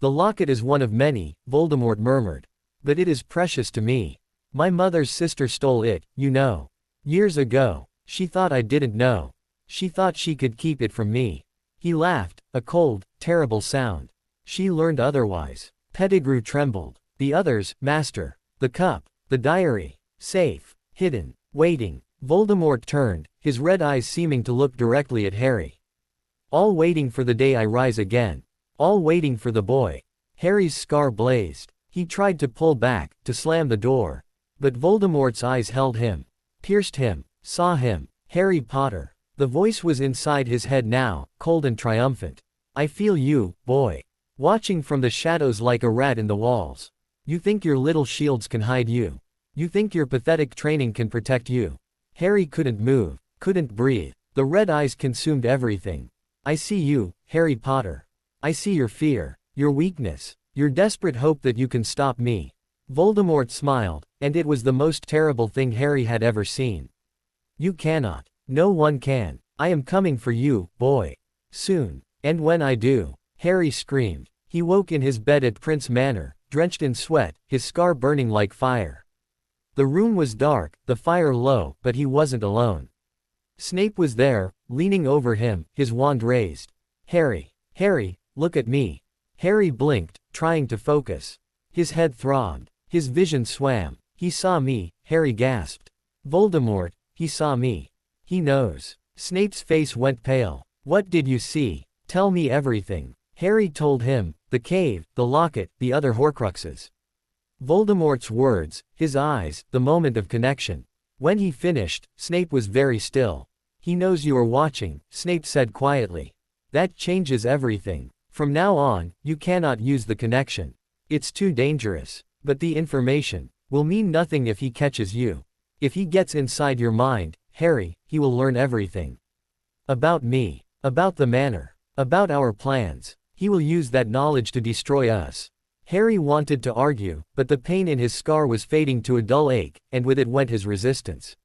The locket is one of many, Voldemort murmured. But it is precious to me. My mother's sister stole it, you know. Years ago. She thought I didn't know. She thought she could keep it from me. He laughed, a cold, terrible sound. She learned otherwise. Pettigrew trembled. The others, Master. The cup. The diary. Safe. Hidden. Waiting. Voldemort turned, his red eyes seeming to look directly at Harry. All waiting for the day I rise again. All waiting for the boy. Harry's scar blazed. He tried to pull back, to slam the door. But Voldemort's eyes held him. Pierced him. Saw him. Harry Potter. The voice was inside his head now, cold and triumphant. I feel you, boy. Watching from the shadows like a rat in the walls. You think your little shields can hide you. You think your pathetic training can protect you. Harry couldn't move, couldn't breathe. The red eyes consumed everything. I see you, Harry Potter. I see your fear, your weakness, your desperate hope that you can stop me. Voldemort smiled, and it was the most terrible thing Harry had ever seen. You cannot. No one can. I am coming for you, boy. Soon. And when I do, Harry screamed. He woke in his bed at Prince Manor, drenched in sweat, his scar burning like fire. The room was dark, the fire low, but he wasn't alone. Snape was there, leaning over him, his wand raised. Harry, look at me. Harry blinked, trying to focus. His head throbbed. His vision swam. He saw me, Harry gasped. Voldemort, he saw me. He knows. Snape's face went pale. What did you see? Tell me everything. Harry told him, the cave, the locket, the other Horcruxes. Voldemort's words, his eyes, the moment of connection. When he finished, Snape was very still. He knows you are watching, Snape said quietly. That changes everything. From now on, you cannot use the connection. It's too dangerous. But the information will mean nothing if he catches you. If he gets inside your mind, Harry, he will learn everything. About me. About the manor. About our plans. He will use that knowledge to destroy us. Harry wanted to argue, but the pain in his scar was fading to a dull ache, and with it went his resistance.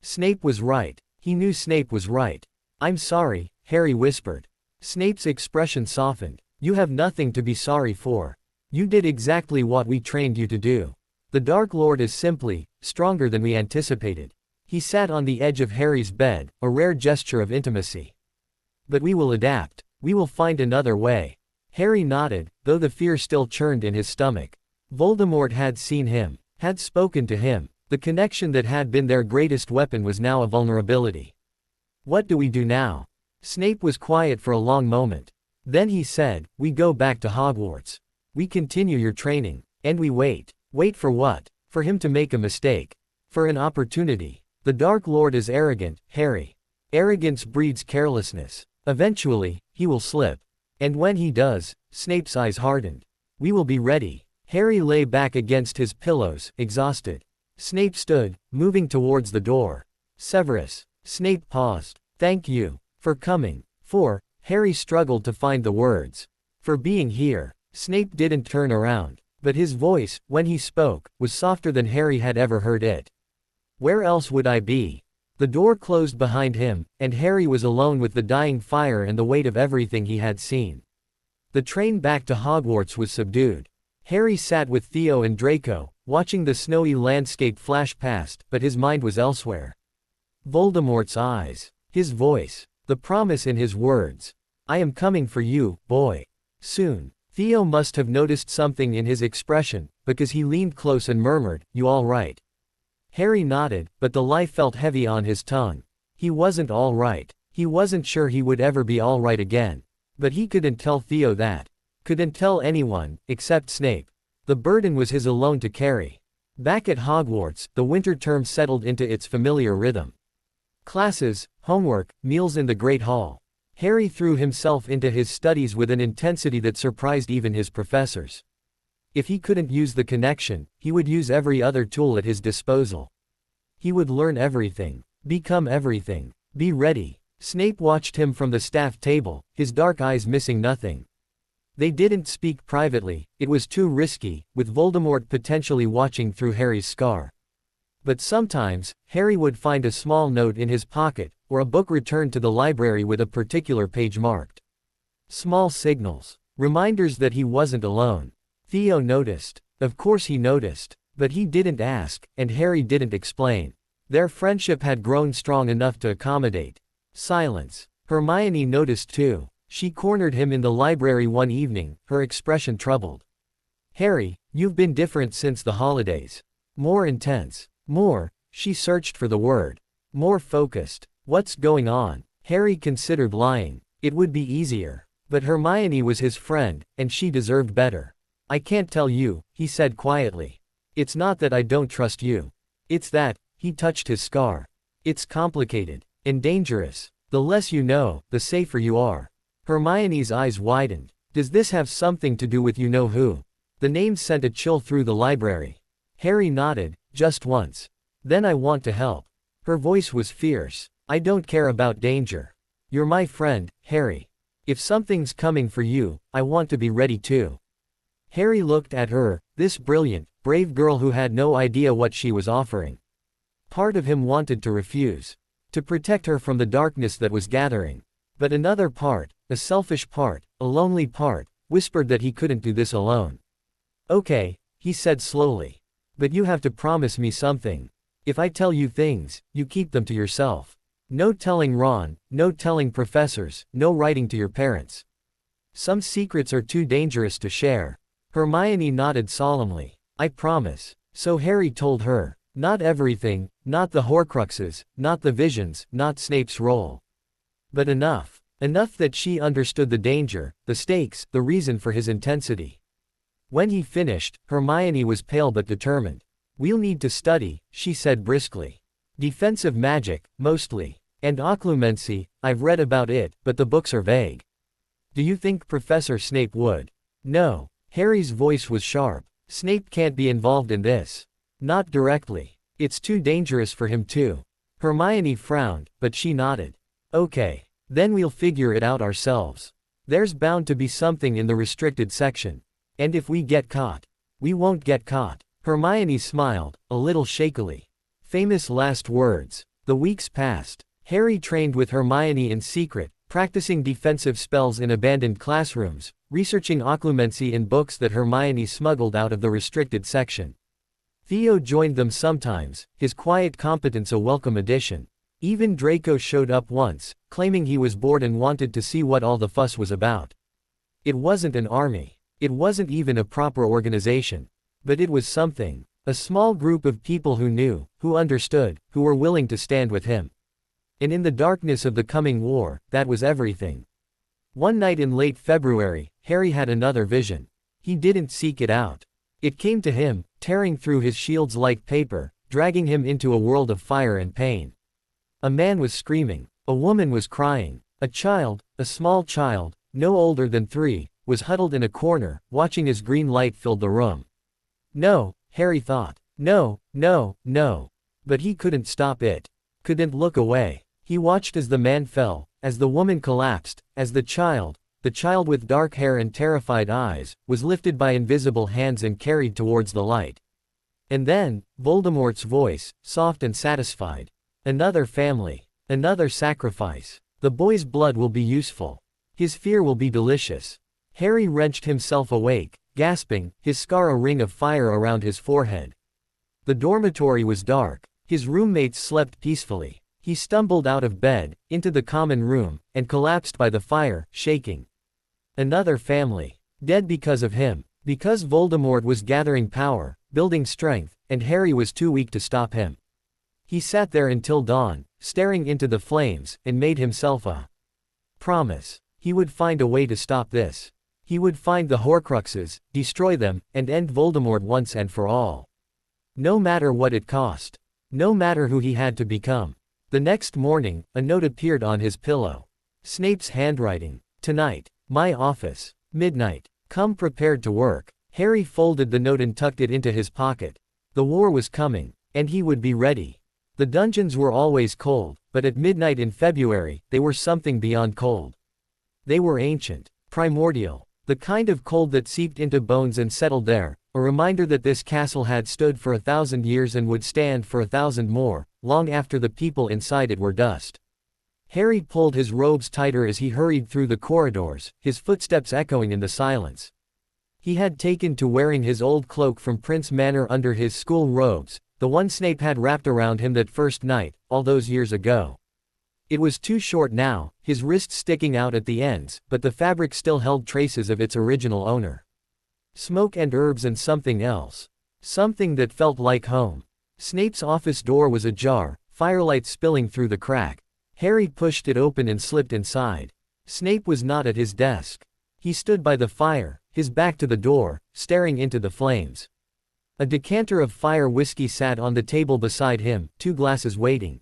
Snape was right. He knew Snape was right. I'm sorry, Harry whispered. Snape's expression softened. You have nothing to be sorry for. You did exactly what we trained you to do. The Dark Lord is simply stronger than we anticipated. He sat on the edge of Harry's bed, a rare gesture of intimacy. But we will adapt. We will find another way. Harry nodded, though the fear still churned in his stomach. Voldemort had seen him, had spoken to him. The connection that had been their greatest weapon was now a vulnerability. What do we do now? Snape was quiet for a long moment. Then he said, we go back to Hogwarts. We continue your training. And we wait. Wait for what? For him to make a mistake. For an opportunity. The Dark Lord is arrogant, Harry. Arrogance breeds carelessness. Eventually, he will slip. And when he does, Snape's eyes hardened. We will be ready. Harry lay back against his pillows, exhausted. Snape stood, moving towards the door. Severus. Snape paused. Thank you. For coming. For, Harry struggled to find the words. For being here. Snape didn't turn around. But his voice, when he spoke, was softer than Harry had ever heard it. Where else would I be? The door closed behind him, and Harry was alone with the dying fire and the weight of everything he had seen. The train back to Hogwarts was subdued. Harry sat with Theo and Draco, watching the snowy landscape flash past, but his mind was elsewhere. Voldemort's eyes. His voice. The promise in his words. I am coming for you, boy. Soon. Theo must have noticed something in his expression, because he leaned close and murmured, You all right? Harry nodded, but the lie felt heavy on his tongue. He wasn't all right. He wasn't sure he would ever be all right again. But he couldn't tell Theo that. Couldn't tell anyone, except Snape. The burden was his alone to carry. Back at Hogwarts, the winter term settled into its familiar rhythm. Classes, homework, meals in the Great Hall. Harry threw himself into his studies with an intensity that surprised even his professors. If he couldn't use the connection, he would use every other tool at his disposal. He would learn everything, become everything, be ready. Snape watched him from the staff table, his dark eyes missing nothing. They didn't speak privately, it was too risky, with Voldemort potentially watching through Harry's scar. But sometimes, Harry would find a small note in his pocket, or a book returned to the library with a particular page marked. Small signals. Reminders that he wasn't alone. Theo noticed. Of course he noticed. But he didn't ask, and Harry didn't explain. Their friendship had grown strong enough to accommodate. Silence. Hermione noticed too. She cornered him in the library one evening, her expression troubled. Harry, you've been different since the holidays. More intense. More, she searched for the word. More focused. What's going on? Harry considered lying. It would be easier. But Hermione was his friend, and she deserved better. I can't tell you, he said quietly. It's not that I don't trust you. It's that, he touched his scar. It's complicated. And dangerous. The less you know, the safer you are. Hermione's eyes widened. Does this have something to do with you-know-who? The name sent a chill through the library. Harry nodded, just once. Then I want to help. Her voice was fierce. I don't care about danger. You're my friend, Harry. If something's coming for you, I want to be ready too. Harry looked at her, this brilliant, brave girl who had no idea what she was offering. Part of him wanted to refuse. To protect her from the darkness that was gathering. But another part, a selfish part, a lonely part, whispered that he couldn't do this alone. Okay, he said slowly. But you have to promise me something. If I tell you things, you keep them to yourself. No telling Ron, no telling professors, no writing to your parents. Some secrets are too dangerous to share. Hermione nodded solemnly. I promise. So Harry told her. Not everything, not the Horcruxes, not the visions, not Snape's role. But enough. Enough that she understood the danger, the stakes, the reason for his intensity. When he finished, Hermione was pale but determined. We'll need to study, she said briskly. Defensive magic, mostly. And occlumency, I've read about it, but the books are vague. Do you think Professor Snape would? No. Harry's voice was sharp. Snape can't be involved in this. Not directly. It's too dangerous for him too. Hermione frowned, but she nodded. Okay. Then we'll figure it out ourselves. There's bound to be something in the restricted section. And if we get caught, we won't get caught. Hermione smiled, a little shakily. Famous last words. The weeks passed. Harry trained with Hermione in secret, practicing defensive spells in abandoned classrooms, researching occlumency in books that Hermione smuggled out of the restricted section. Theo joined them sometimes, his quiet competence a welcome addition. Even Draco showed up once, claiming he was bored and wanted to see what all the fuss was about. It wasn't an army. It wasn't even a proper organization. But it was something. A small group of people who knew, who understood, who were willing to stand with him. And in the darkness of the coming war, that was everything. One night in late February, Harry had another vision. He didn't seek it out. It came to him, tearing through his shields like paper, dragging him into a world of fire and pain. A man was screaming. A woman was crying. A child, a small child, no older than 3, was huddled in a corner, watching as green light filled the room. No, Harry thought. No, no, no. But he couldn't stop it. Couldn't look away. He watched as the man fell, as the woman collapsed, as the child with dark hair and terrified eyes, was lifted by invisible hands and carried towards the light. And then, Voldemort's voice, soft and satisfied. Another family. Another sacrifice. The boy's blood will be useful. His fear will be delicious. Harry wrenched himself awake, gasping, his scar a ring of fire around his forehead. The dormitory was dark. His roommates slept peacefully. He stumbled out of bed, into the common room, and collapsed by the fire, shaking. Another family. Dead because of him. Because Voldemort was gathering power, building strength, and Harry was too weak to stop him. He sat there until dawn, staring into the flames, and made himself a promise. He would find a way to stop this. He would find the Horcruxes, destroy them, and end Voldemort once and for all. No matter what it cost. No matter who he had to become. The next morning, a note appeared on his pillow. Snape's handwriting. Tonight. My office. Midnight. Come prepared to work. Harry folded the note and tucked it into his pocket. The war was coming. And he would be ready. The dungeons were always cold, but at midnight in February, they were something beyond cold. They were ancient. Primordial. The kind of cold that seeped into bones and settled there, a reminder that this castle had stood for 1,000 years and would stand for 1,000 more, long after the people inside it were dust. Harry pulled his robes tighter as he hurried through the corridors, his footsteps echoing in the silence. He had taken to wearing his old cloak from Prince Manor under his school robes, the one Snape had wrapped around him that first night, all those years ago. It was too short now, his wrists sticking out at the ends, but the fabric still held traces of its original owner. Smoke and herbs and something else. Something that felt like home. Snape's office door was ajar, firelight spilling through the crack. Harry pushed it open and slipped inside. Snape was not at his desk. He stood by the fire, his back to the door, staring into the flames. A decanter of fire whiskey sat on the table beside him, 2 glasses waiting.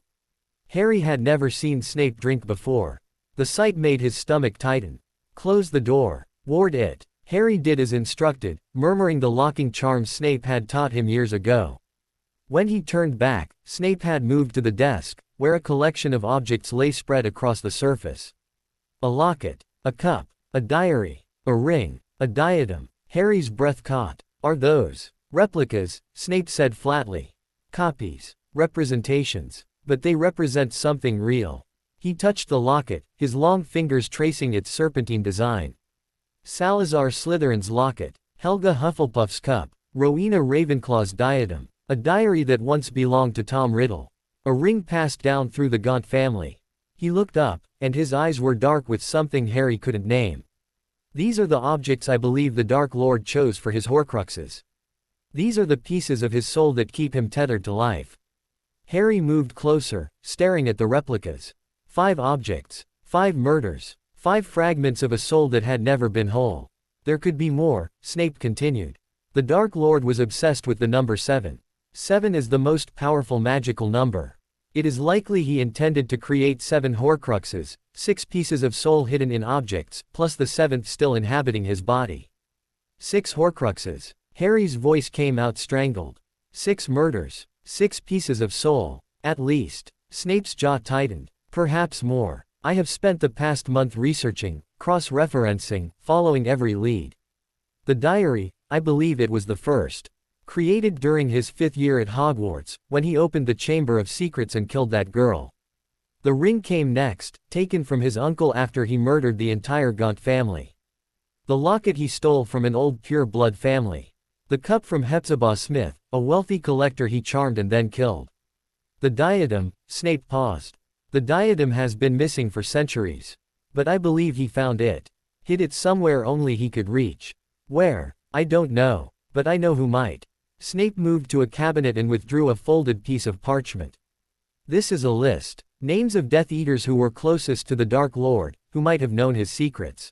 Harry had never seen Snape drink before. The sight made his stomach tighten. Close the door. Ward it. Harry did as instructed, murmuring the locking charms Snape had taught him years ago. When he turned back, Snape had moved to the desk, where a collection of objects lay spread across the surface. A locket, a cup, a diary, a ring, a diadem. Harry's breath caught. Are those replicas? Snape said flatly. Copies. Representations. But they represent something real. He touched the locket, his long fingers tracing its serpentine design. Salazar Slytherin's locket, Helga Hufflepuff's cup, Rowena Ravenclaw's diadem, a diary that once belonged to Tom Riddle. A ring passed down through the Gaunt family. He looked up, and his eyes were dark with something Harry couldn't name. These are the objects I believe the Dark Lord chose for his Horcruxes. These are the pieces of his soul that keep him tethered to life. Harry moved closer, staring at the replicas. 5 objects, 5 murders, 5 fragments of a soul that had never been whole. There could be more, Snape continued. The Dark Lord was obsessed with the number 7. 7 is the most powerful magical number. It is likely he intended to create 7 Horcruxes, 6 pieces of soul hidden in objects, plus the 7th still inhabiting his body. 6 Horcruxes. Harry's voice came out strangled. 6 murders. 6 pieces of soul. At least. Snape's jaw tightened. Perhaps more. I have spent the past month researching, cross-referencing, following every lead. The diary, I believe it was the first. Created during his 5th year at Hogwarts, when he opened the Chamber of Secrets and killed that girl. The ring came next, taken from his uncle after he murdered the entire Gaunt family. The locket he stole from an old pure-blood family. The cup from Hepzibah Smith, a wealthy collector he charmed and then killed. The diadem, Snape paused. The diadem has been missing for centuries. But I believe he found it. Hid it somewhere only he could reach. Where? I don't know. But I know who might. Snape moved to a cabinet and withdrew a folded piece of parchment. This is a list. Names of Death Eaters who were closest to the Dark Lord, who might have known his secrets.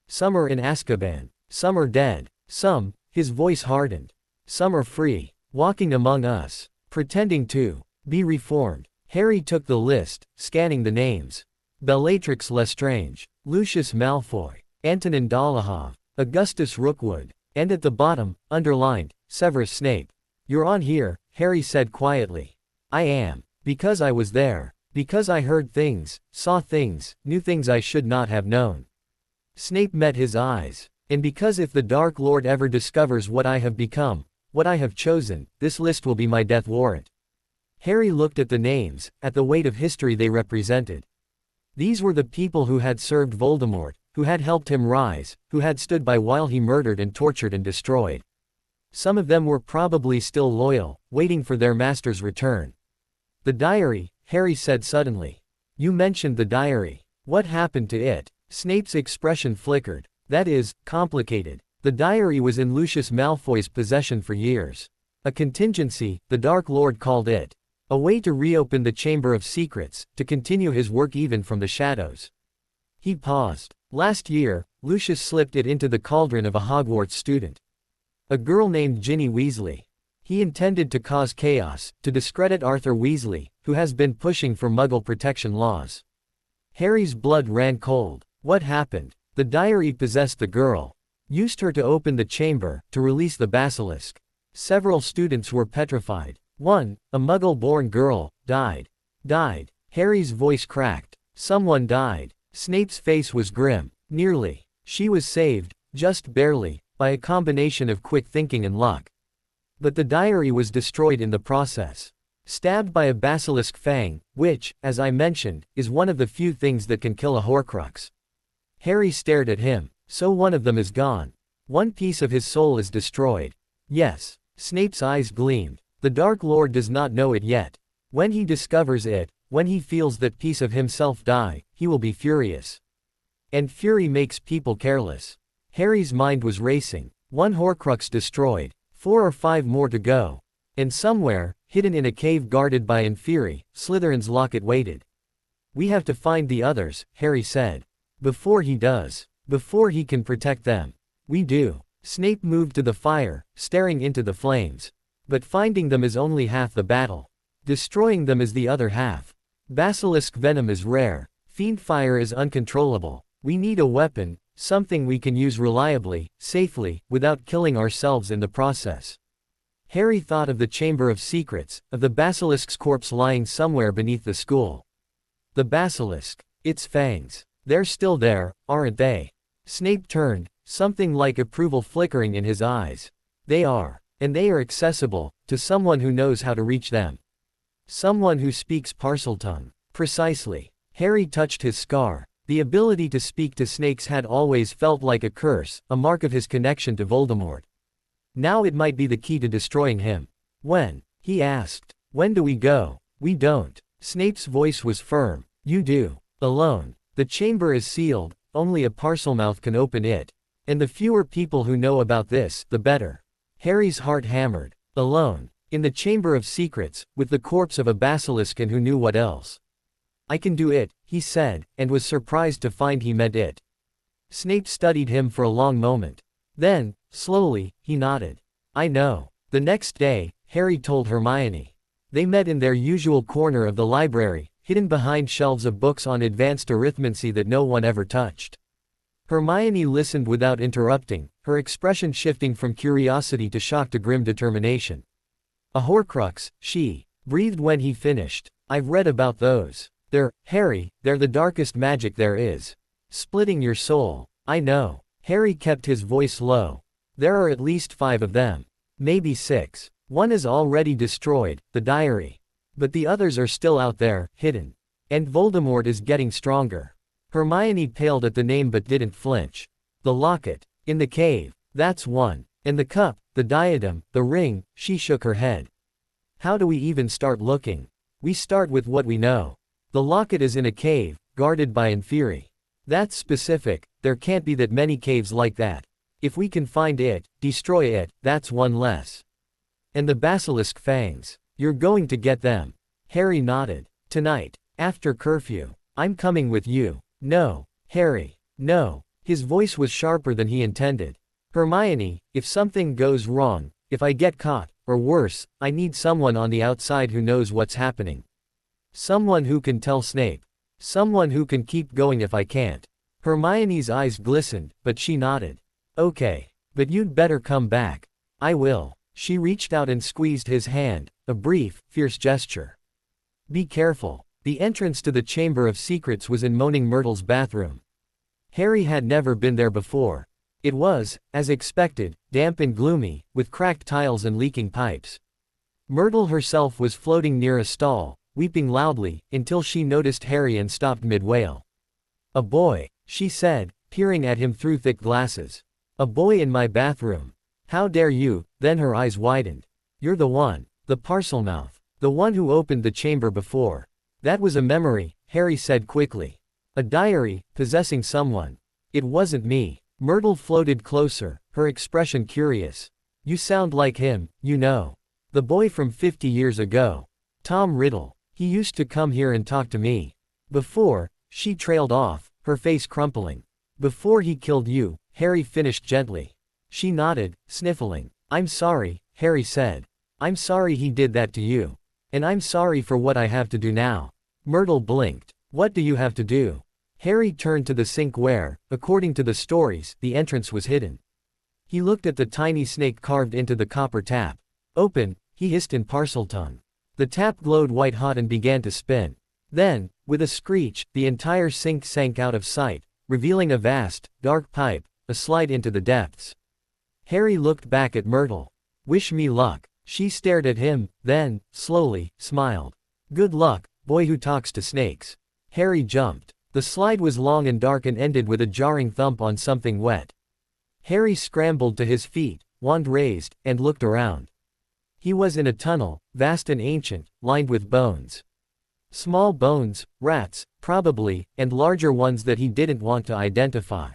Some are in Azkaban. Some are dead. Some, his voice hardened. Some are free, walking among us, pretending to be reformed. Harry took the list, scanning the names. Bellatrix Lestrange, Lucius Malfoy, Antonin Dolohov, Augustus Rookwood, and at the bottom, underlined, Severus Snape. You're on here, Harry said quietly. I am. Because I was there. Because I heard things, saw things, knew things I should not have known. Snape met his eyes. And because if the Dark Lord ever discovers what I have become, what I have chosen, this list will be my death warrant. Harry looked at the names, at the weight of history they represented. These were the people who had served Voldemort, who had helped him rise, who had stood by while he murdered and tortured and destroyed. Some of them were probably still loyal, waiting for their master's return. The diary, Harry said suddenly. You mentioned the diary. What happened to it? Snape's expression flickered. That is, complicated. The diary was in Lucius Malfoy's possession for years. A contingency, the Dark Lord called it. A way to reopen the Chamber of Secrets, to continue his work even from the shadows. He paused. Last year, Lucius slipped it into the cauldron of a Hogwarts student. A girl named Ginny Weasley. He intended to cause chaos, to discredit Arthur Weasley, who has been pushing for Muggle protection laws. Harry's blood ran cold. What happened? The diary possessed the girl. Used her to open the chamber, to release the basilisk. Several students were petrified. One, a Muggle-born girl, died. Died. Harry's voice cracked. Someone died. Snape's face was grim. Nearly. She was saved, just barely, by a combination of quick thinking and luck. But the diary was destroyed in the process. Stabbed by a basilisk fang, which, as I mentioned, is one of the few things that can kill a Horcrux. Harry stared at him. So one of them is gone. One piece of his soul is destroyed. Yes. Snape's eyes gleamed. The Dark Lord does not know it yet. When he discovers it, when he feels that piece of himself die, he will be furious. And fury makes people careless. Harry's mind was racing. One Horcrux destroyed. 4 or 5 more to go. And somewhere, hidden in a cave guarded by Inferi, Slytherin's locket waited. We have to find the others, Harry said. Before he does. Before he can protect them. We do. Snape moved to the fire, staring into the flames. But finding them is only half the battle. Destroying them is the other half. Basilisk venom is rare. Fiend fire is uncontrollable. We need a weapon, something we can use reliably, safely, without killing ourselves in the process. Harry thought of the Chamber of Secrets, of the basilisk's corpse lying somewhere beneath the school. The basilisk. Its fangs. They're still there, aren't they? Snape turned, something like approval flickering in his eyes. They are. And they are accessible, to someone who knows how to reach them. Someone who speaks Parseltongue. Precisely. Harry touched his scar. The ability to speak to snakes had always felt like a curse, a mark of his connection to Voldemort. Now it might be the key to destroying him. When? He asked. When do we go? We don't. Snape's voice was firm. You do. Alone. The chamber is sealed, only a Parselmouth can open it. And the fewer people who know about this, the better. Harry's heart hammered. Alone. In the Chamber of Secrets, with the corpse of a basilisk and who knew what else. I can do it, he said, and was surprised to find he meant it. Snape studied him for a long moment. Then, slowly, he nodded. I know. The next day, Harry told Hermione. They met in their usual corner of the library, hidden behind shelves of books on advanced arithmancy that no one ever touched. Hermione listened without interrupting, her expression shifting from curiosity to shock to grim determination. A Horcrux, she breathed when he finished. I've read about those. Harry, they're the darkest magic there is. Splitting your soul. I know. Harry kept his voice low. There are at least 5 of them. Maybe 6. One is already destroyed, the diary. But the others are still out there, hidden. And Voldemort is getting stronger. Hermione paled at the name but didn't flinch. The locket. In the cave. That's one. And the cup, the diadem, the ring, she shook her head. How do we even start looking? We start with what we know. The locket is in a cave, guarded by Inferi. That's specific, there can't be that many caves like that. If we can find it, destroy it, that's one less. And the basilisk fangs. You're going to get them. Harry nodded. Tonight. After curfew. I'm coming with you. No. Harry. No. His voice was sharper than he intended. Hermione, if something goes wrong, if I get caught, or worse, I need someone on the outside who knows what's happening. Someone who can tell Snape. Someone who can keep going if I can't. Hermione's eyes glistened, but she nodded. Okay. But you'd better come back. I will. She reached out and squeezed his hand, a brief, fierce gesture. Be careful. The entrance to the Chamber of Secrets was in Moaning Myrtle's bathroom. Harry had never been there before. It was, as expected, damp and gloomy, with cracked tiles and leaking pipes. Myrtle herself was floating near a stall, weeping loudly, until she noticed Harry and stopped mid-wail. A boy, she said, peering at him through thick glasses. A boy in my bathroom. How dare you? Then her eyes widened. You're the one. The Parselmouth. The one who opened the chamber before. That was a memory, Harry said quickly. A diary, possessing someone. It wasn't me. Myrtle floated closer, her expression curious. You sound like him, you know. The boy from 50 years ago. Tom Riddle. He used to come here and talk to me. Before, she trailed off, her face crumpling. Before he killed you, Harry finished gently. She nodded, sniffling. I'm sorry, Harry said. I'm sorry he did that to you. And I'm sorry for what I have to do now. Myrtle blinked. What do you have to do? Harry turned to the sink where, according to the stories, the entrance was hidden. He looked at the tiny snake carved into the copper tap. Open, he hissed in Parseltongue. The tap glowed white-hot and began to spin. Then, with a screech, the entire sink sank out of sight, revealing a vast, dark pipe, a slide into the depths. Harry looked back at Myrtle. Wish me luck, She stared at him, then, slowly, smiled. Good luck, boy who talks to snakes. Harry jumped. The slide was long and dark and ended with a jarring thump on something wet. Harry scrambled to his feet, wand raised, and looked around. He was in a tunnel, vast and ancient, lined with bones. Small bones, rats, probably, and larger ones that he didn't want to identify.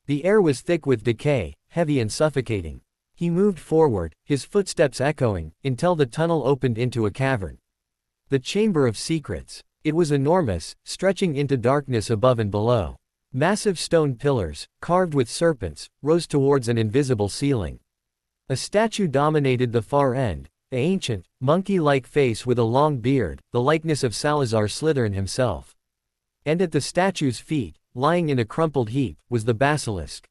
The air was thick with decay, heavy and suffocating. He moved forward, his footsteps echoing, until the tunnel opened into a cavern. The Chamber of Secrets. It was enormous, stretching into darkness above and below. Massive stone pillars, carved with serpents, rose towards an invisible ceiling. A statue dominated the far end, an ancient, monkey-like face with a long beard, the likeness of Salazar Slytherin himself. And at the statue's feet, lying in a crumpled heap, was the basilisk.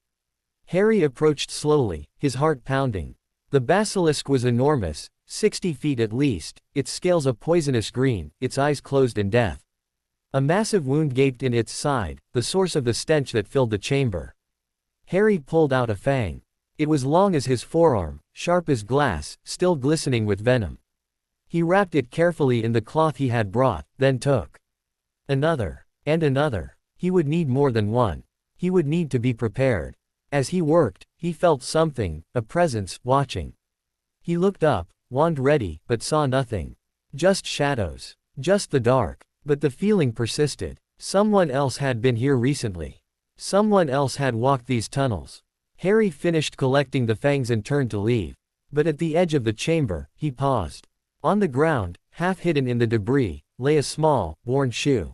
Harry approached slowly, his heart pounding. The basilisk was enormous, 60 feet at least, its scales a poisonous green, its eyes closed in death. A massive wound gaped in its side, the source of the stench that filled the chamber. Harry pulled out a fang. It was long as his forearm, sharp as glass, still glistening with venom. He wrapped it carefully in the cloth he had brought, then took another, and another. He would need more than one. He would need to be prepared. As he worked, he felt something, a presence, watching. He looked up, wand ready, but saw nothing. Just shadows. Just the dark. But the feeling persisted. Someone else had been here recently. Someone else had walked these tunnels. Harry finished collecting the fangs and turned to leave. But at the edge of the chamber, he paused. On the ground, half hidden in the debris, lay a small, worn shoe.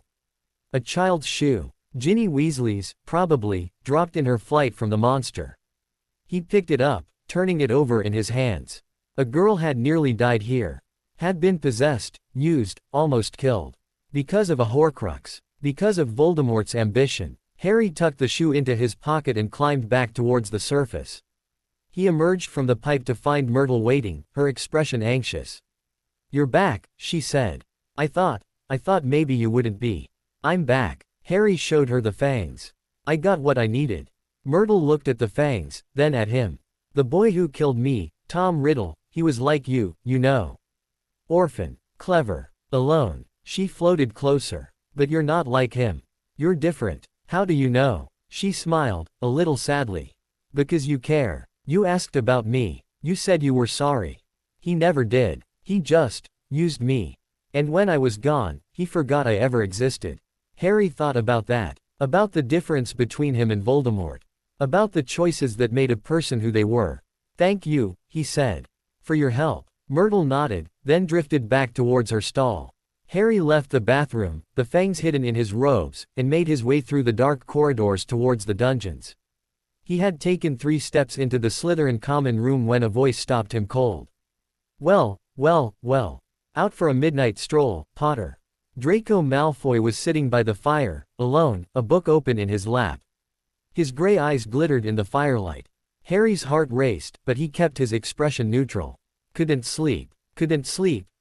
A child's shoe. Ginny Weasley's, probably, dropped in her flight from the monster. He picked it up, turning it over in his hands. A girl had nearly died here. Had been possessed, used, almost killed. Because of a Horcrux. Because of Voldemort's ambition. Harry tucked the shoe into his pocket and climbed back towards the surface. He emerged from the pipe to find Myrtle waiting, her expression anxious. "You're back," she said. I thought maybe you wouldn't be." "I'm back." Harry showed her the fangs. "I got what I needed." Myrtle looked at the fangs, then at him. "The boy who killed me, Tom Riddle, he was like you know. Orphan. Clever. Alone." She floated closer. "But you're not like him. You're different." "How do you know?" She smiled, a little sadly. "Because you care. You asked about me. You said you were sorry." "He never did. He just used me. And when I was gone, he forgot I ever existed." Harry thought about that. About the difference between him and Voldemort. About the choices that made a person who they were. "Thank you," he said. "For your help." Myrtle nodded, then drifted back towards her stall. Harry left the bathroom, the fangs hidden in his robes, and made his way through the dark corridors towards the dungeons. He had taken 3 steps into the Slytherin common room when a voice stopped him cold. Well. Out for a midnight stroll, Potter." Draco Malfoy was sitting by the fire, alone, a book open in his lap. His gray eyes glittered in the firelight. Harry's heart raced, but he kept his expression neutral. Couldn't sleep,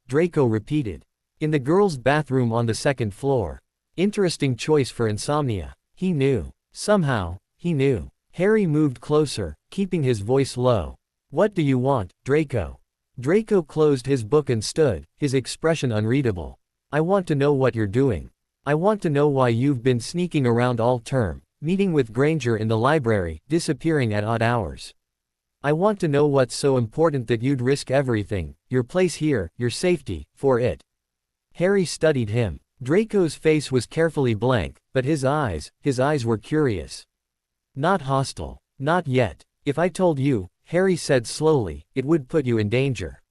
Draco repeated. In the girls' bathroom on the 2nd floor. Interesting choice for insomnia. He knew. Somehow, he knew. Harry moved closer, keeping his voice low. "What do you want, Draco?" Draco closed his book and stood, his expression unreadable. "I want to know what you're doing. I want to know why you've been sneaking around all term, meeting with Granger in the library, disappearing at odd hours. I want to know what's so important that you'd risk everything, your place here, your safety, for it." Harry studied him. Draco's face was carefully blank, but his eyes were curious. "Not hostile. Not yet. If I told you," Harry said slowly, "it would put you in danger."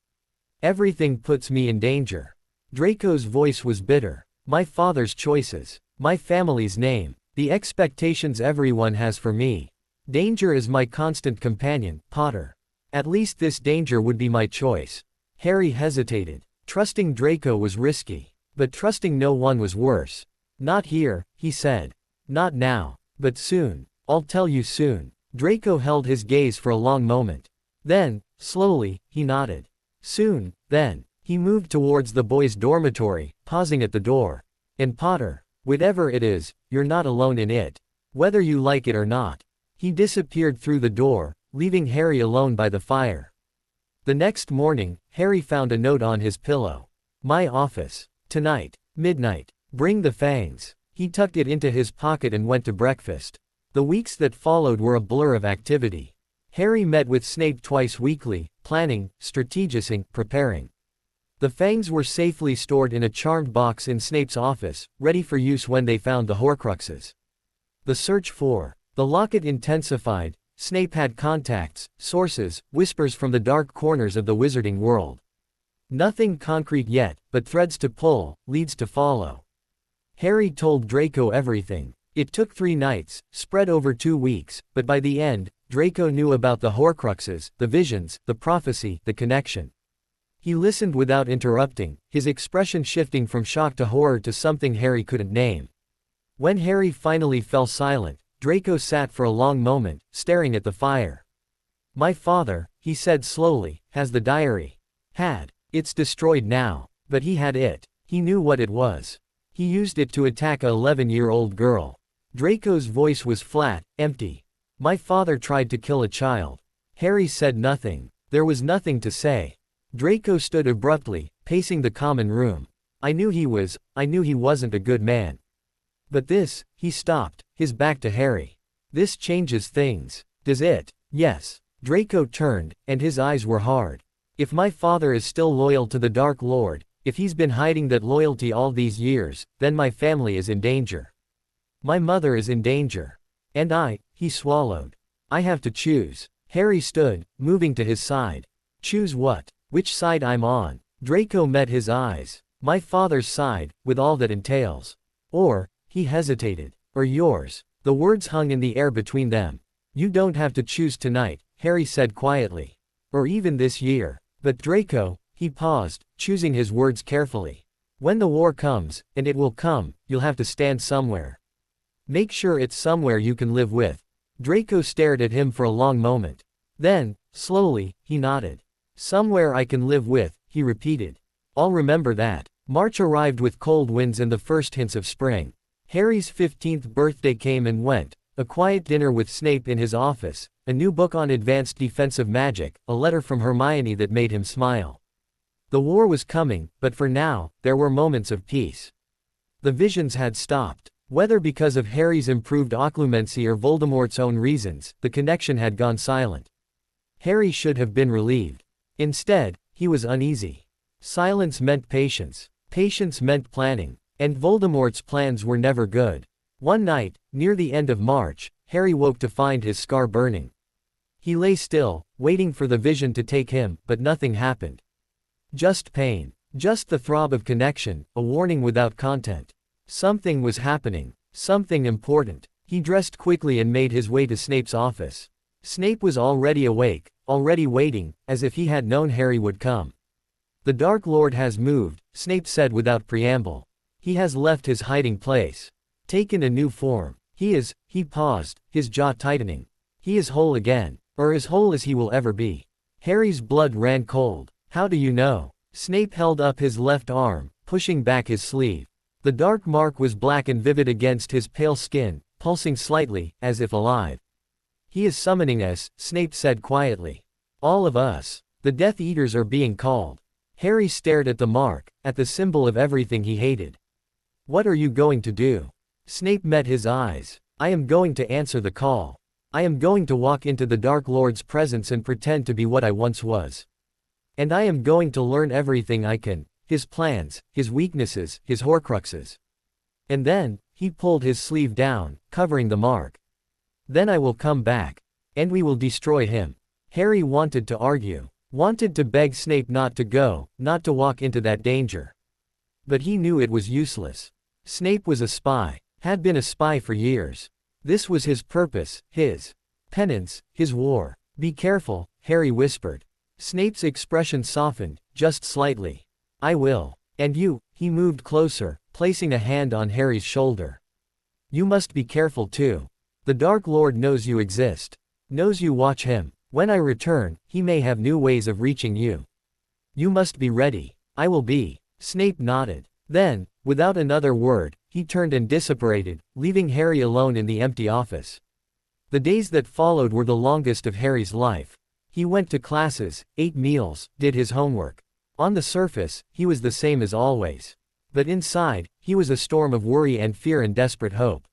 "Everything puts me in danger." Draco's voice was bitter. "My father's choices. My family's name. The expectations everyone has for me. Danger is my constant companion, Potter. At least this danger would be my choice." Harry hesitated. Trusting Draco was risky. But trusting no one was worse. "Not here," he said. "Not now. But soon. I'll tell you soon." Draco held his gaze for a long moment. Then, slowly, he nodded. "Soon, then." He moved towards the boys' dormitory, pausing at the door. "And Potter, whatever it is, you're not alone in it. Whether you like it or not." He disappeared through the door, leaving Harry alone by the fire. The next morning, Harry found a note on his pillow. My office. Tonight. Midnight. Bring the fangs. He tucked it into his pocket and went to breakfast. The weeks that followed were a blur of activity. Harry met with Snape twice weekly, planning, strategizing, preparing. The fangs were safely stored in a charmed box in Snape's office, ready for use when they found the Horcruxes. The search for the locket intensified. Snape had contacts, sources, whispers from the dark corners of the wizarding world. Nothing concrete yet, but threads to pull, leads to follow. Harry told Draco everything. It took 3 nights, spread over 2 weeks, but by the end, Draco knew about the Horcruxes, the visions, the prophecy, the connection. He listened without interrupting, his expression shifting from shock to horror to something Harry couldn't name. When Harry finally fell silent, Draco sat for a long moment, staring at the fire. My father, he said slowly, has the diary. Had. It's destroyed now. But he had it. He knew what it was. He used it to attack a 11-year-old girl. Draco's voice was flat, empty. My father tried to kill a child. Harry said nothing. There was nothing to say. Draco stood abruptly, pacing the common room. I knew he wasn't a good man. But this, he stopped, his back to Harry. This changes things. Does it? Yes. Draco turned, and his eyes were hard. If my father is still loyal to the Dark Lord, if he's been hiding that loyalty all these years, then my family is in danger. My mother is in danger. And he swallowed. I have to choose. Harry stood, moving to his side. Choose what? Which side I'm on? Draco met his eyes. My father's side, with all that entails. Or, he hesitated. Or yours. The words hung in the air between them. You don't have to choose tonight, Harry said quietly. Or even this year. But Draco, he paused, choosing his words carefully. When the war comes, and it will come, you'll have to stand somewhere. Make sure it's somewhere you can live with. Draco stared at him for a long moment. Then, slowly, he nodded. Somewhere I can live with, he repeated. I'll remember that. March arrived with cold winds and the first hints of spring. Harry's 15th birthday came and went, a quiet dinner with Snape in his office, a new book on advanced defensive magic, a letter from Hermione that made him smile. The war was coming, but for now, there were moments of peace. The visions had stopped. Whether because of Harry's improved occlumency or Voldemort's own reasons, the connection had gone silent. Harry should have been relieved. Instead, he was uneasy. Silence meant patience. Patience meant planning. And Voldemort's plans were never good. One night, near the end of March, Harry woke to find his scar burning. He lay still, waiting for the vision to take him, but nothing happened. Just pain. Just the throb of connection, a warning without content. Something was happening. Something important. He dressed quickly and made his way to Snape's office. Snape was already awake, already waiting, as if he had known Harry would come. The Dark Lord has moved, Snape said without preamble. He has left his hiding place. Taken a new form. He paused, his jaw tightening. He is whole again. Or as whole as he will ever be. Harry's blood ran cold. How do you know? Snape held up his left arm, pushing back his sleeve. The dark mark was black and vivid against his pale skin, pulsing slightly, as if alive. He is summoning us, Snape said quietly. All of us. The Death Eaters are being called. Harry stared at the mark, at the symbol of everything he hated. What are you going to do? Snape met his eyes. I am going to answer the call. I am going to walk into the Dark Lord's presence and pretend to be what I once was. And I am going to learn everything I can, his plans, his weaknesses, his Horcruxes. And then, he pulled his sleeve down, covering the mark. Then I will come back. And we will destroy him. Harry wanted to argue. Wanted to beg Snape not to go, not to walk into that danger. But he knew it was useless. Snape was a spy, had been a spy for years. This was his purpose, his penance, his war. Be careful, Harry whispered. Snape's expression softened, just slightly. I will. And you, he moved closer, placing a hand on Harry's shoulder. You must be careful too. The Dark Lord knows you exist. Knows you watch him. When I return, he may have new ways of reaching you. You must be ready. I will be. Snape nodded. Then, without another word, he turned and disapparated, leaving Harry alone in the empty office. The days that followed were the longest of Harry's life. He went to classes, ate meals, did his homework. On the surface, he was the same as always. But inside, he was a storm of worry and fear and desperate hope.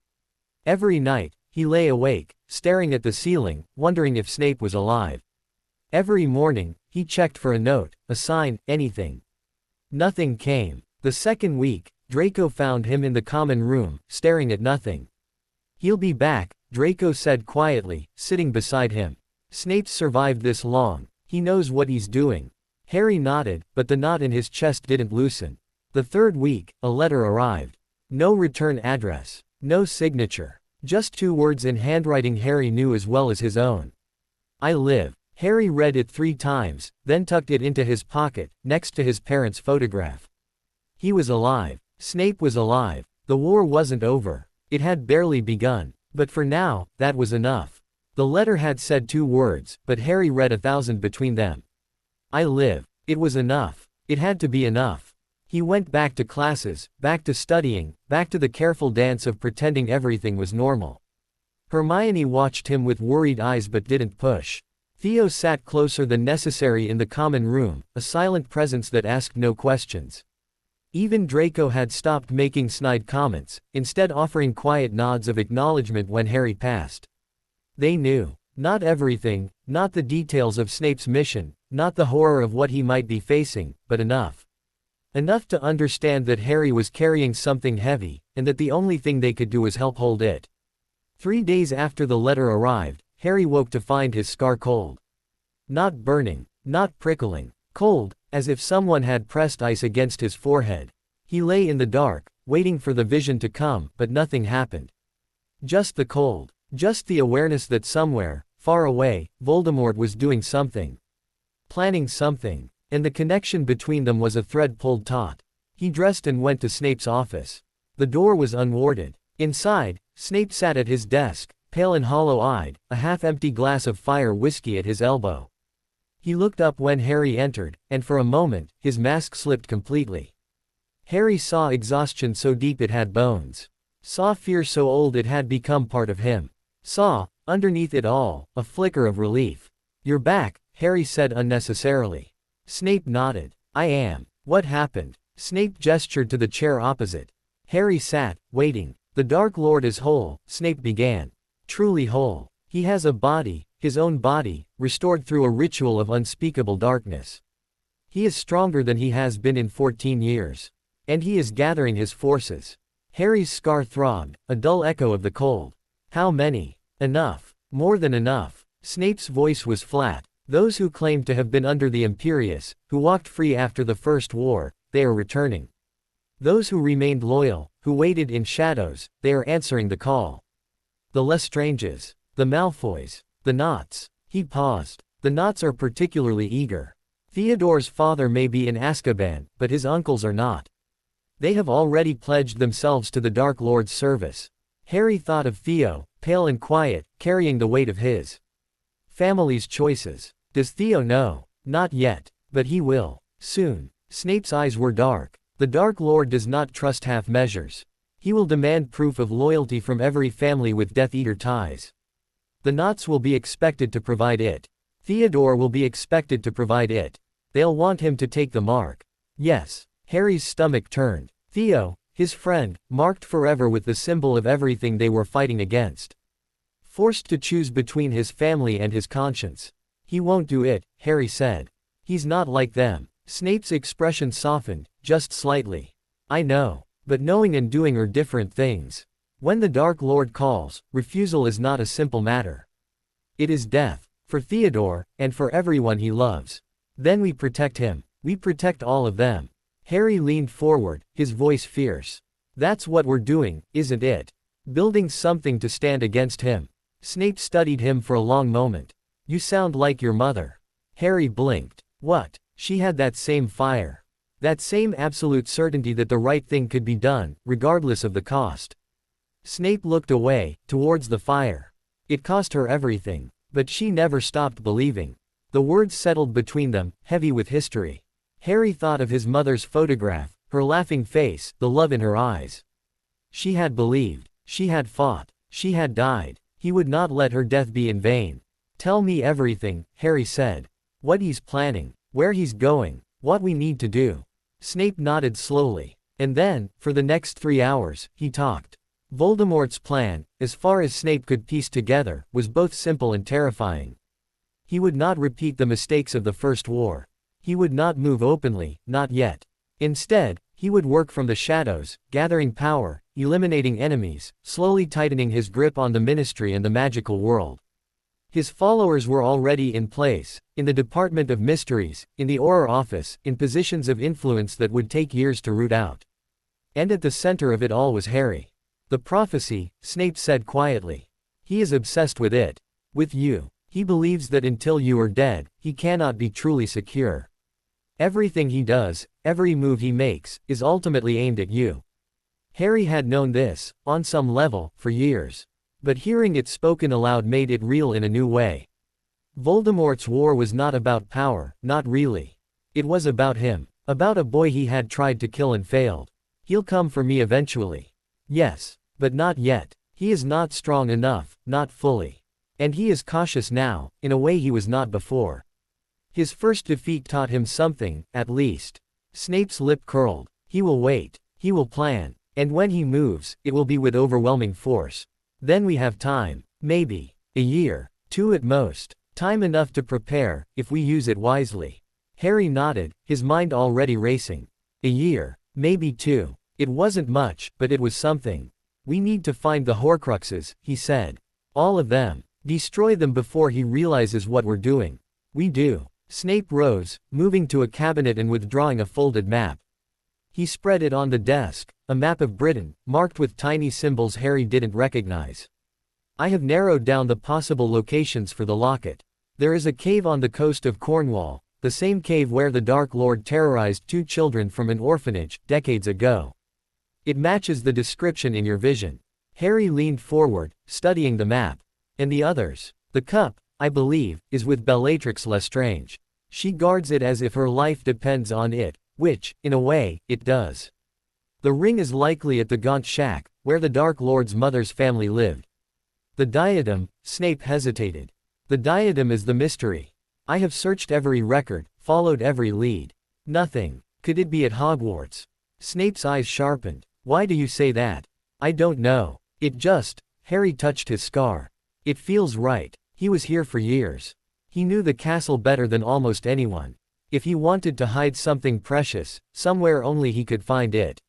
Every night, he lay awake, staring at the ceiling, wondering if Snape was alive. Every morning, he checked for a note, a sign, anything. Nothing came. The second week, Draco found him in the common room, staring at nothing. "He'll be back," Draco said quietly, sitting beside him. "Snape's survived this long. He knows what he's doing." Harry nodded, but the knot in his chest didn't loosen. The third week, a letter arrived. No return address. No signature. Just 2 words in handwriting Harry knew as well as his own. "I live." Harry read it 3 times, then tucked it into his pocket, next to his parents' photograph. He was alive. Snape was alive. The war wasn't over. It had barely begun. But for now, that was enough. The letter had said 2 words, but Harry read 1,000 between them. "I live." It was enough. It had to be enough. He went back to classes, back to studying, back to the careful dance of pretending everything was normal. Hermione watched him with worried eyes but didn't push. Theo sat closer than necessary in the common room, a silent presence that asked no questions. Even Draco had stopped making snide comments, instead offering quiet nods of acknowledgement when Harry passed. They knew. Not everything, not the details of Snape's mission, not the horror of what he might be facing, but enough. Enough to understand that Harry was carrying something heavy, and that the only thing they could do was help hold it. 3 days after the letter arrived, Harry woke to find his scar cold. Not burning, not prickling, cold, as if someone had pressed ice against his forehead. He lay in the dark, waiting for the vision to come, but nothing happened. Just the cold, just the awareness that somewhere, far away, Voldemort was doing something. Planning something. And the connection between them was a thread pulled taut. He dressed and went to Snape's office. The door was unwarded. Inside, Snape sat at his desk, pale and hollow-eyed, a half-empty glass of fire whiskey at his elbow. He looked up when Harry entered, and for a moment, his mask slipped completely. Harry saw exhaustion so deep it had bones. Saw fear so old it had become part of him. Saw, underneath it all, a flicker of relief. "You're back," Harry said unnecessarily. Snape nodded. "I am." "What happened?" Snape gestured to the chair opposite. Harry sat, waiting. "The Dark Lord is whole," Snape began. "Truly whole. He has a body, his own body, restored through a ritual of unspeakable darkness. He is stronger than he has been in 14 years. And he is gathering his forces." Harry's scar throbbed, a dull echo of the cold. "How many?" "Enough. More than enough." Snape's voice was flat. "Those who claimed to have been under the Imperius, who walked free after the First War, they are returning. Those who remained loyal, who waited in shadows, they are answering the call. The Lestranges, the Malfoys, the Knots." He paused. "The Knots are particularly eager. Theodore's father may be in Azkaban, but his uncles are not. They have already pledged themselves to the Dark Lord's service." Harry thought of Theo, pale and quiet, carrying the weight of his family's choices. Does Theo know? Not yet. But he will. Soon. Snape's eyes were dark. The Dark Lord does not trust half measures. He will demand proof of loyalty from every family with Death Eater ties. The Knots will be expected to provide it. Theodore will be expected to provide it. They'll want him to take the mark. Yes. Harry's stomach turned. Theo, his friend, marked forever with the symbol of everything they were fighting against. Forced to choose between his family and his conscience. "He won't do it," Harry said. "He's not like them." Snape's expression softened, just slightly. "I know. But knowing and doing are different things. When the Dark Lord calls, refusal is not a simple matter. It is death. For Theodore, and for everyone he loves. Then we protect him. We protect all of them." Harry leaned forward, his voice fierce. "That's what we're doing, isn't it? Building something to stand against him." Snape studied him for a long moment. "You sound like your mother." Harry blinked. What? She had that same fire. That same absolute certainty that the right thing could be done, regardless of the cost. Snape looked away, towards the fire. It cost her everything. But she never stopped believing. The words settled between them, heavy with history. Harry thought of his mother's photograph, her laughing face, the love in her eyes. She had believed. She had fought. She had died. He would not let her death be in vain. Tell me everything, Harry said. What he's planning, where he's going, what we need to do. Snape nodded slowly. And then, for the next 3 hours, he talked. Voldemort's plan, as far as Snape could piece together, was both simple and terrifying. He would not repeat the mistakes of the First War. He would not move openly, not yet. Instead, he would work from the shadows, gathering power, eliminating enemies, slowly tightening his grip on the Ministry and the magical world. His followers were already in place, in the Department of Mysteries, in the Auror office, in positions of influence that would take years to root out. And at the center of it all was Harry. The prophecy, Snape said quietly. He is obsessed with it. With you. He believes that until you are dead, he cannot be truly secure. Everything he does, every move he makes, is ultimately aimed at you. Harry had known this, on some level, for years. But hearing it spoken aloud made it real in a new way. Voldemort's war was not about power, not really. It was about him. About a boy he had tried to kill and failed. He'll come for me eventually. Yes. But not yet. He is not strong enough, not fully. And he is cautious now, in a way he was not before. His first defeat taught him something, at least. Snape's lip curled. He will wait. He will plan. And when he moves, it will be with overwhelming force. Then we have time. Maybe. A year. 2 at most. Time enough to prepare, if we use it wisely. Harry nodded, his mind already racing. A year. Maybe 2. It wasn't much, but it was something. We need to find the Horcruxes, he said. All of them. Destroy them before he realizes what we're doing. We do. Snape rose, moving to a cabinet and withdrawing a folded map. He spread it on the desk, a map of Britain, marked with tiny symbols Harry didn't recognize. I have narrowed down the possible locations for the locket. There is a cave on the coast of Cornwall, the same cave where the Dark Lord terrorized 2 children from an orphanage, decades ago. It matches the description in your vision. Harry leaned forward, studying the map. And the others. The cup, I believe, is with Bellatrix Lestrange. She guards it as if her life depends on it, which, in a way, it does. The ring is likely at the Gaunt Shack, where the Dark Lord's mother's family lived. The diadem, Snape hesitated. The diadem is the mystery. I have searched every record, followed every lead. Nothing. Could it be at Hogwarts? Snape's eyes sharpened. Why do you say that? I don't know. It just, Harry touched his scar. It feels right. He was here for years. He knew the castle better than almost anyone. If he wanted to hide something precious, somewhere only he could find it.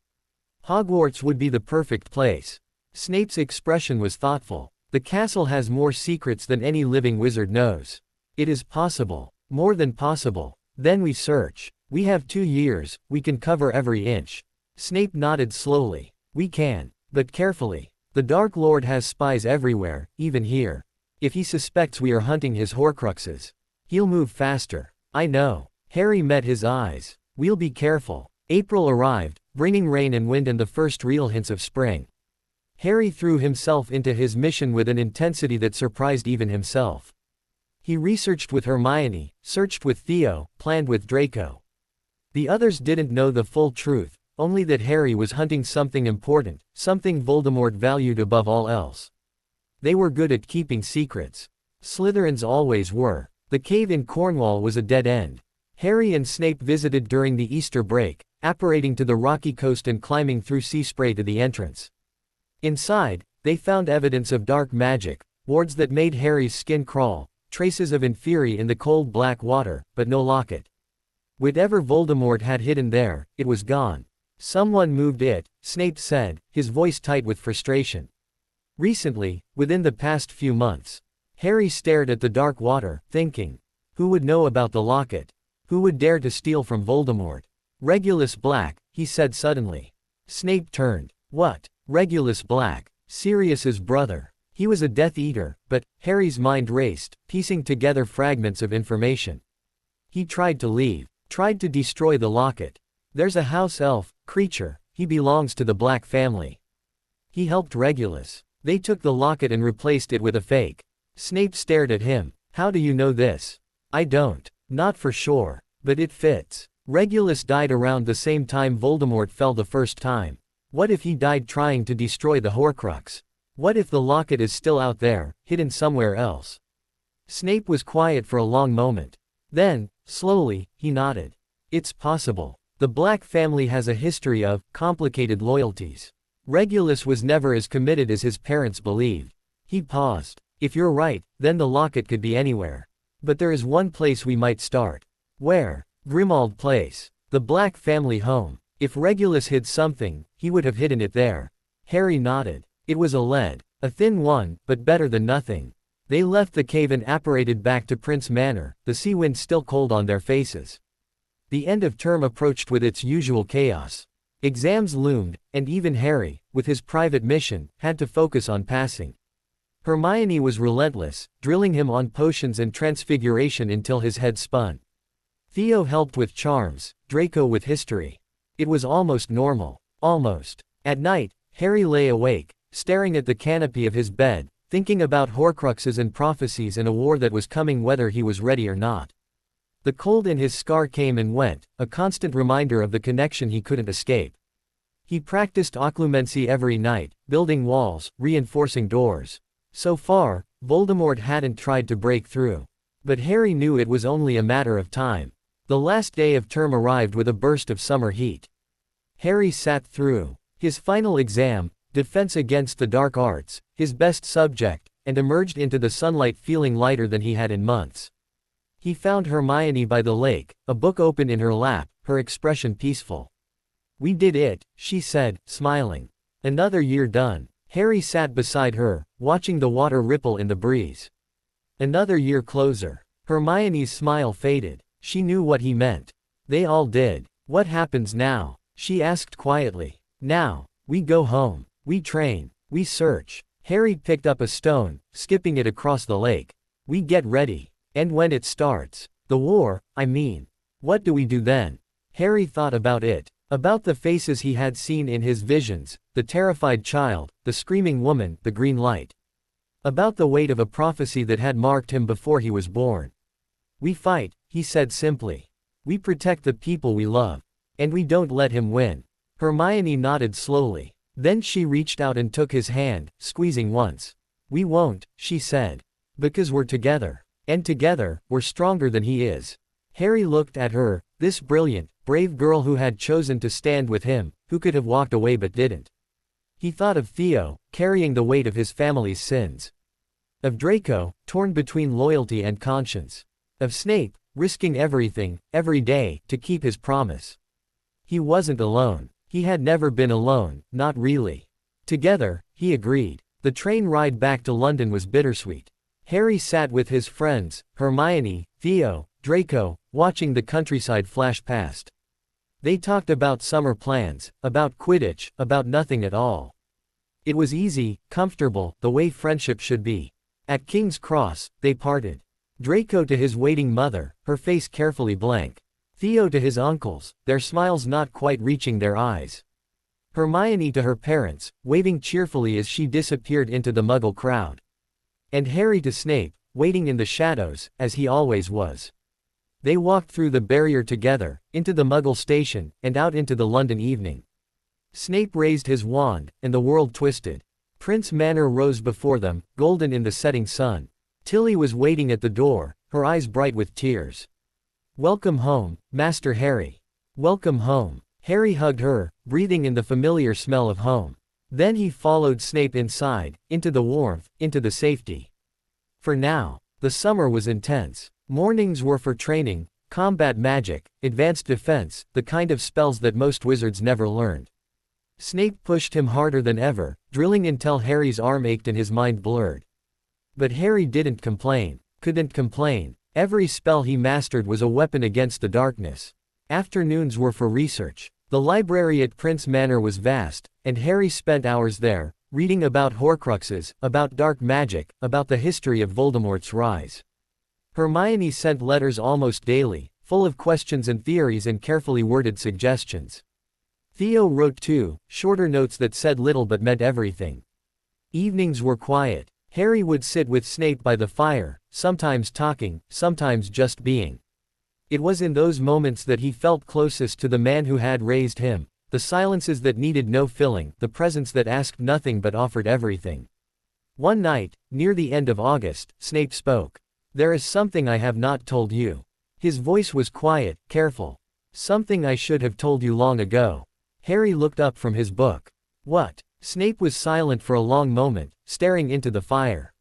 Hogwarts would be the perfect place. Snape's expression was thoughtful. The castle has more secrets than any living wizard knows. It is possible. More than possible. Then we search. We have 2 years, we can cover every inch. Snape nodded slowly. We can. But carefully. The Dark Lord has spies everywhere, even here. If he suspects we are hunting his Horcruxes, he'll move faster. I know. Harry met his eyes. We'll be careful. April arrived, bringing rain and wind and the first real hints of spring. Harry threw himself into his mission with an intensity that surprised even himself. He researched with Hermione, searched with Theo, planned with Draco. The others didn't know the full truth, only that Harry was hunting something important, something Voldemort valued above all else. They were good at keeping secrets. Slytherins always were. The cave in Cornwall was a dead end. Harry and Snape visited during the Easter break, apparating to the rocky coast and climbing through sea spray to the entrance. Inside, they found evidence of dark magic, wards that made Harry's skin crawl, traces of Inferi in the cold black water, but no locket. Whatever Voldemort had hidden there, it was gone. Someone moved it, Snape said, his voice tight with frustration. Recently, within the past few months. Harry stared at the dark water, thinking. Who would know about the locket? Who would dare to steal from Voldemort? Regulus Black, he said suddenly. Snape turned. What? Regulus Black. Sirius's brother. He was a Death Eater, but, Harry's mind raced, piecing together fragments of information. He tried to leave. Tried to destroy the locket. There's a house elf, creature, he belongs to the Black family. He helped Regulus. They took the locket and replaced it with a fake. Snape stared at him. How do you know this? I don't. Not for sure. But it fits. Regulus died around the same time Voldemort fell the first time. What if he died trying to destroy the Horcrux? What if the locket is still out there, hidden somewhere else? Snape was quiet for a long moment. Then, slowly, he nodded. It's possible. The Black family has a history of complicated loyalties. Regulus was never as committed as his parents believed. He paused. If you're right, then the locket could be anywhere. But there is one place we might start. Where? Grimmauld Place. The Black family home. If Regulus hid something, he would have hidden it there. Harry nodded. It was a lead. A thin one, but better than nothing. They left the cave and apparated back to Prince Manor, the sea wind still cold on their faces. The end of term approached with its usual chaos. Exams loomed, and even Harry, with his private mission, had to focus on passing. Hermione was relentless, drilling him on potions and transfiguration until his head spun. Theo helped with charms, Draco with history. It was almost normal. Almost. At night, Harry lay awake, staring at the canopy of his bed, thinking about Horcruxes and prophecies and a war that was coming whether he was ready or not. The cold in his scar came and went, a constant reminder of the connection he couldn't escape. He practiced occlumency every night, building walls, reinforcing doors. So far, Voldemort hadn't tried to break through. But Harry knew it was only a matter of time. The last day of term arrived with a burst of summer heat. Harry sat through his final exam, Defense Against the Dark Arts, his best subject, and emerged into the sunlight feeling lighter than he had in months. He found Hermione by the lake, a book open in her lap, her expression peaceful. "We did it," she said, smiling. "Another year done." Harry sat beside her, watching the water ripple in the breeze. "Another year closer." Hermione's smile faded. She knew what he meant. They all did. "What happens now?" she asked quietly. "Now, we go home. We train. We search." Harry picked up a stone, skipping it across the lake. "We get ready. And when it starts. The war, I mean. What do we do then?" Harry thought about it. About the faces he had seen in his visions, the terrified child, the screaming woman, the green light. About the weight of a prophecy that had marked him before he was born. "We fight," he said simply. "We protect the people we love. And we don't let him win." Hermione nodded slowly. Then she reached out and took his hand, squeezing once. "We won't," she said. "Because we're together. And together, we're stronger than he is." Harry looked at her, this brilliant, brave girl who had chosen to stand with him, who could have walked away but didn't. He thought of Theo, carrying the weight of his family's sins. Of Draco, torn between loyalty and conscience. Of Snape, risking everything, every day, to keep his promise. He wasn't alone. He had never been alone, not really. Together, he agreed. The train ride back to London was bittersweet. Harry sat with his friends, Hermione, Theo, Draco, watching the countryside flash past. They talked about summer plans, about Quidditch, about nothing at all. It was easy, comfortable, the way friendship should be. At King's Cross, they parted. Draco to his waiting mother, her face carefully blank. Theo to his uncles, their smiles not quite reaching their eyes. Hermione to her parents, waving cheerfully as she disappeared into the Muggle crowd. And Harry to Snape, waiting in the shadows, as he always was. They walked through the barrier together, into the Muggle station, and out into the London evening. Snape raised his wand, and the world twisted. Prince Manor rose before them, golden in the setting sun. Tilly was waiting at the door, her eyes bright with tears. "Welcome home, Master Harry. Welcome home." Harry hugged her, breathing in the familiar smell of home. Then he followed Snape inside, into the warmth, into the safety. For now, the summer was intense. Mornings were for training, combat magic, advanced defense, the kind of spells that most wizards never learned. Snape pushed him harder than ever, drilling until Harry's arm ached and his mind blurred. But Harry didn't complain, couldn't complain. Every spell he mastered was a weapon against the darkness. Afternoons were for research. The library at Prince Manor was vast, and Harry spent hours there, reading about Horcruxes, about dark magic, about the history of Voldemort's rise. Hermione sent letters almost daily, full of questions and theories and carefully worded suggestions. Theo wrote too, shorter notes that said little but meant everything. Evenings were quiet. Harry would sit with Snape by the fire, sometimes talking, sometimes just being. It was in those moments that he felt closest to the man who had raised him, the silences that needed no filling, the presence that asked nothing but offered everything. One night, near the end of August, Snape spoke. There is something I have not told you. His voice was quiet, careful. Something I should have told you long ago. Harry looked up from his book. What? Snape was silent for a long moment, staring into the fire.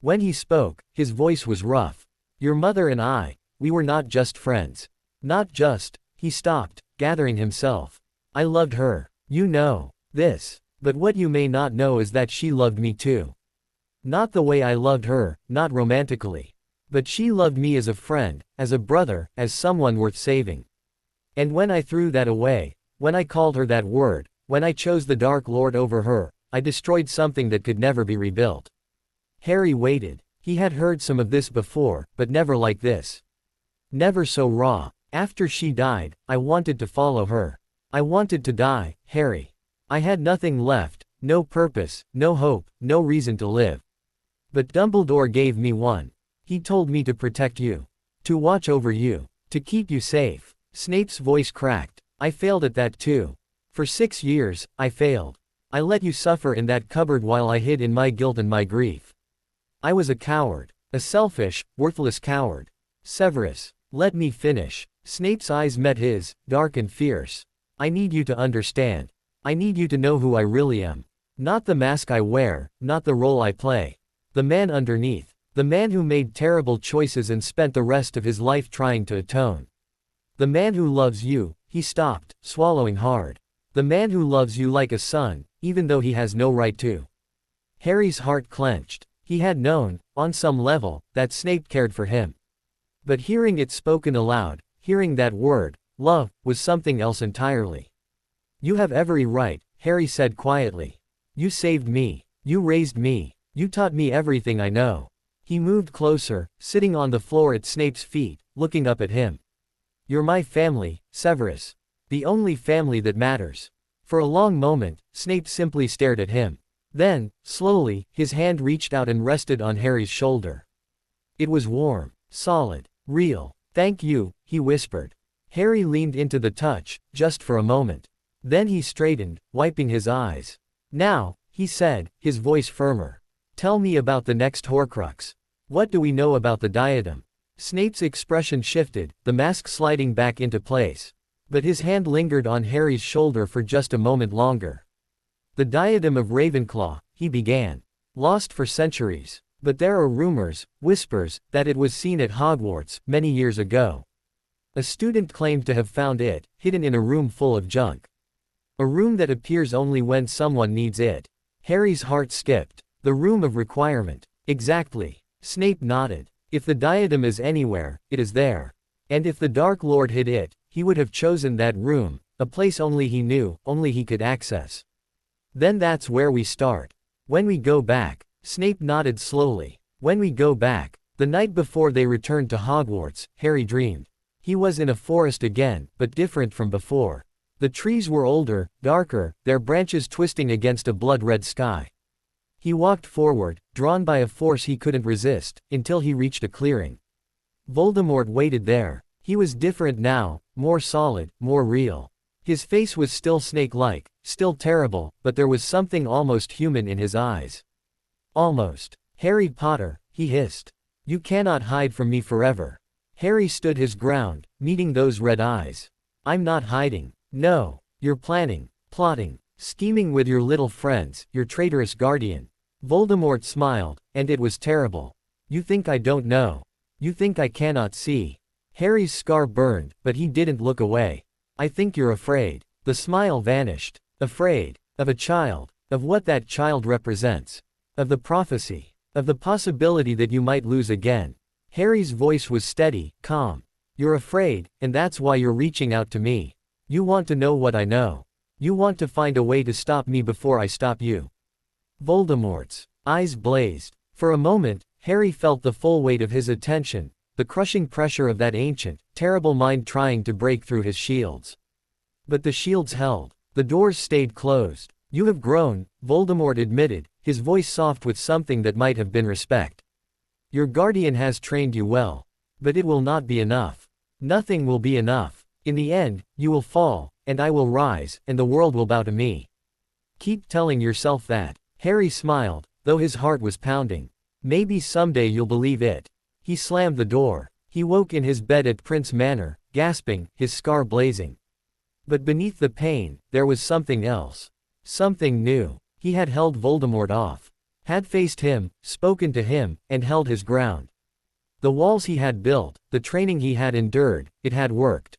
When he spoke, his voice was rough. Your mother and I, we were not just friends. Not just, he stopped, gathering himself. I loved her. You know this. But what you may not know is that she loved me too. Not the way I loved her, not romantically. But she loved me as a friend, as a brother, as someone worth saving. And when I threw that away, when I called her that word, when I chose the Dark Lord over her, I destroyed something that could never be rebuilt. Harry waited. He had heard some of this before, but never like this. Never so raw. After she died, I wanted to follow her. I wanted to die, Harry. I had nothing left, no purpose, no hope, no reason to live. But Dumbledore gave me one. He told me to protect you. To watch over you. To keep you safe. Snape's voice cracked. I failed at that too. For 6 years, I failed. I let you suffer in that cupboard while I hid in my guilt and my grief. I was a coward. A selfish, worthless coward. Severus, let me finish. Snape's eyes met his, dark and fierce. I need you to understand. I need you to know who I really am. Not the mask I wear, not the role I play. The man underneath. The man who made terrible choices and spent the rest of his life trying to atone. The man who loves you, he stopped, swallowing hard. The man who loves you like a son, even though he has no right to. Harry's heart clenched. He had known, on some level, that Snape cared for him. But hearing it spoken aloud, hearing that word, love, was something else entirely. You have every right, Harry said quietly. You saved me. You raised me. You taught me everything I know. He moved closer, sitting on the floor at Snape's feet, looking up at him. You're my family, Severus. The only family that matters. For a long moment, Snape simply stared at him. Then, slowly, his hand reached out and rested on Harry's shoulder. It was warm, solid, real. Thank you, he whispered. Harry leaned into the touch, just for a moment. Then he straightened, wiping his eyes. Now, he said, his voice firmer. Tell me about the next Horcrux. What do we know about the diadem? Snape's expression shifted, the mask sliding back into place. But his hand lingered on Harry's shoulder for just a moment longer. The diadem of Ravenclaw, he began. Lost for centuries. But there are rumors, whispers, that it was seen at Hogwarts, many years ago. A student claimed to have found it, hidden in a room full of junk. A room that appears only when someone needs it. Harry's heart skipped. The room of requirement. Exactly. Snape nodded. If the diadem is anywhere, it is there. And if the Dark Lord hid it, he would have chosen that room, a place only he knew, only he could access. Then that's where we start. When we go back. Snape nodded slowly. When we go back. The night before they returned to Hogwarts, Harry dreamed. He was in a forest again, but different from before. The trees were older, darker, their branches twisting against a blood-red sky. He walked forward, drawn by a force he couldn't resist, until he reached a clearing. Voldemort waited there. He was different now, more solid, more real. His face was still snake-like, still terrible, but there was something almost human in his eyes. Almost. Harry Potter, he hissed. You cannot hide from me forever. Harry stood his ground, meeting those red eyes. I'm not hiding. No. You're planning, plotting, scheming with your little friends, your traitorous guardian. Voldemort smiled, and it was terrible. You think I don't know. You think I cannot see. Harry's scar burned, but he didn't look away. I think you're afraid. The smile vanished. Afraid. Of a child. Of what that child represents. Of the prophecy. Of the possibility that you might lose again. Harry's voice was steady, calm. You're afraid, and that's why you're reaching out to me. You want to know what I know. You want to find a way to stop me before I stop you. Voldemort's eyes blazed. For a moment, Harry felt the full weight of his attention, the crushing pressure of that ancient, terrible mind trying to break through his shields. But the shields held. The doors stayed closed. You have grown, Voldemort admitted, his voice soft with something that might have been respect. Your guardian has trained you well. But it will not be enough. Nothing will be enough. In the end, you will fall, and I will rise, and the world will bow to me. Keep telling yourself that. Harry smiled, though his heart was pounding. Maybe someday you'll believe it. He slammed the door. He woke in his bed at Prince Manor, gasping, his scar blazing. But beneath the pain, there was something else. Something new. He had held Voldemort off. Had faced him, spoken to him, and held his ground. The walls he had built, the training he had endured, it had worked.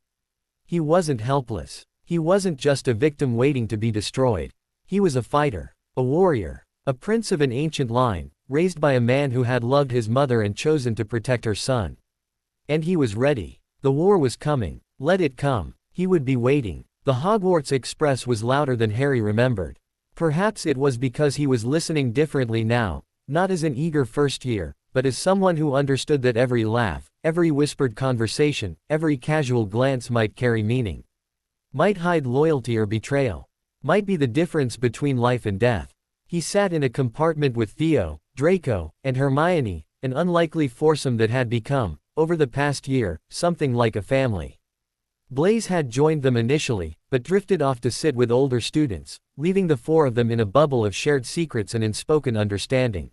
He wasn't helpless. He wasn't just a victim waiting to be destroyed. He was a fighter, a warrior, a prince of an ancient line, raised by a man who had loved his mother and chosen to protect her son. And he was ready. The war was coming. Let it come. He would be waiting. The Hogwarts Express was louder than Harry remembered. Perhaps it was because he was listening differently now, not as an eager first year, but as someone who understood that every laugh, every whispered conversation, every casual glance might carry meaning. Might hide loyalty or betrayal. Might be the difference between life and death. He sat in a compartment with Theo, Draco, and Hermione, an unlikely foursome that had become, over the past year, something like a family. Blaise had joined them initially, but drifted off to sit with older students, leaving the four of them in a bubble of shared secrets and unspoken understanding.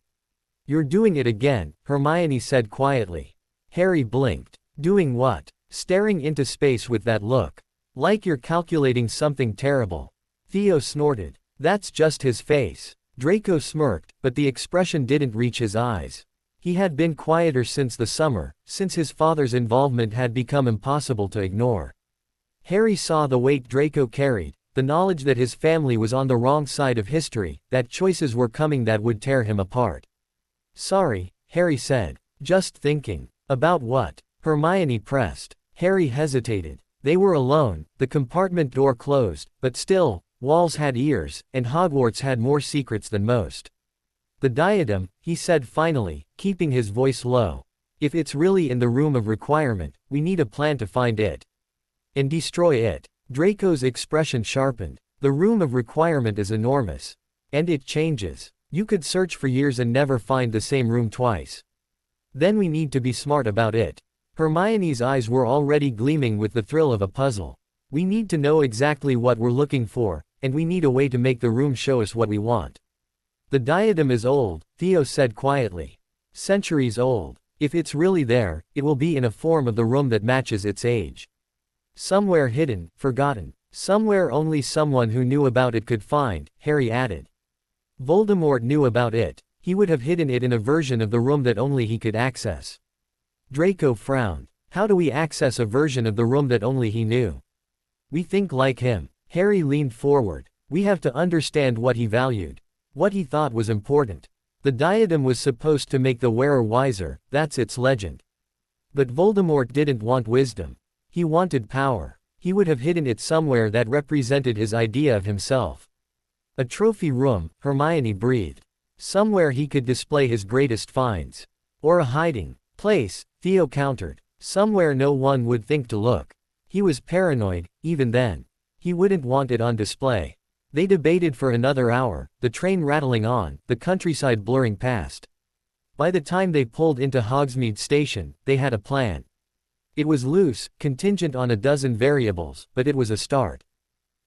"You're doing it again," Hermione said quietly. Harry blinked. "Doing what?" Staring into space with that look. "Like you're calculating something terrible." Theo snorted. "That's just his face." Draco smirked, but the expression didn't reach his eyes. He had been quieter since the summer, since his father's involvement had become impossible to ignore. Harry saw the weight Draco carried, the knowledge that his family was on the wrong side of history, that choices were coming that would tear him apart. "Sorry," Harry said. "Just thinking." "About what?" Hermione pressed. Harry hesitated. They were alone, the compartment door closed, but still, walls had ears, and Hogwarts had more secrets than most. "The diadem," he said finally, keeping his voice low. "If it's really in the room of requirement, we need a plan to find it. And destroy it." Draco's expression sharpened. "The room of requirement is enormous. And it changes. You could search for years and never find the same room twice. Then we need to be smart about it." Hermione's eyes were already gleaming with the thrill of a puzzle. "We need to know exactly what we're looking for, and we need a way to make the room show us what we want." "The diadem is old," Theo said quietly. "Centuries old. If it's really there, it will be in a form of the room that matches its age. Somewhere hidden, forgotten. Somewhere only someone who knew about it could find," Harry added. "Voldemort knew about it. He would have hidden it in a version of the room that only he could access." Draco frowned. "How do we access a version of the room that only he knew?" "We think like him." Harry leaned forward. "We have to understand what he valued. What he thought was important. The diadem was supposed to make the wearer wiser, that's its legend. But Voldemort didn't want wisdom. He wanted power. He would have hidden it somewhere that represented his idea of himself. A trophy room, Hermione breathed. Somewhere he could display his greatest finds. Or a hiding place, Theo countered. Somewhere no one would think to look. He was paranoid, even then. He wouldn't want it on display. They debated for another hour, the train rattling on, the countryside blurring past. By the time they pulled into Hogsmeade Station, they had a plan. It was loose, contingent on a dozen variables, but it was a start.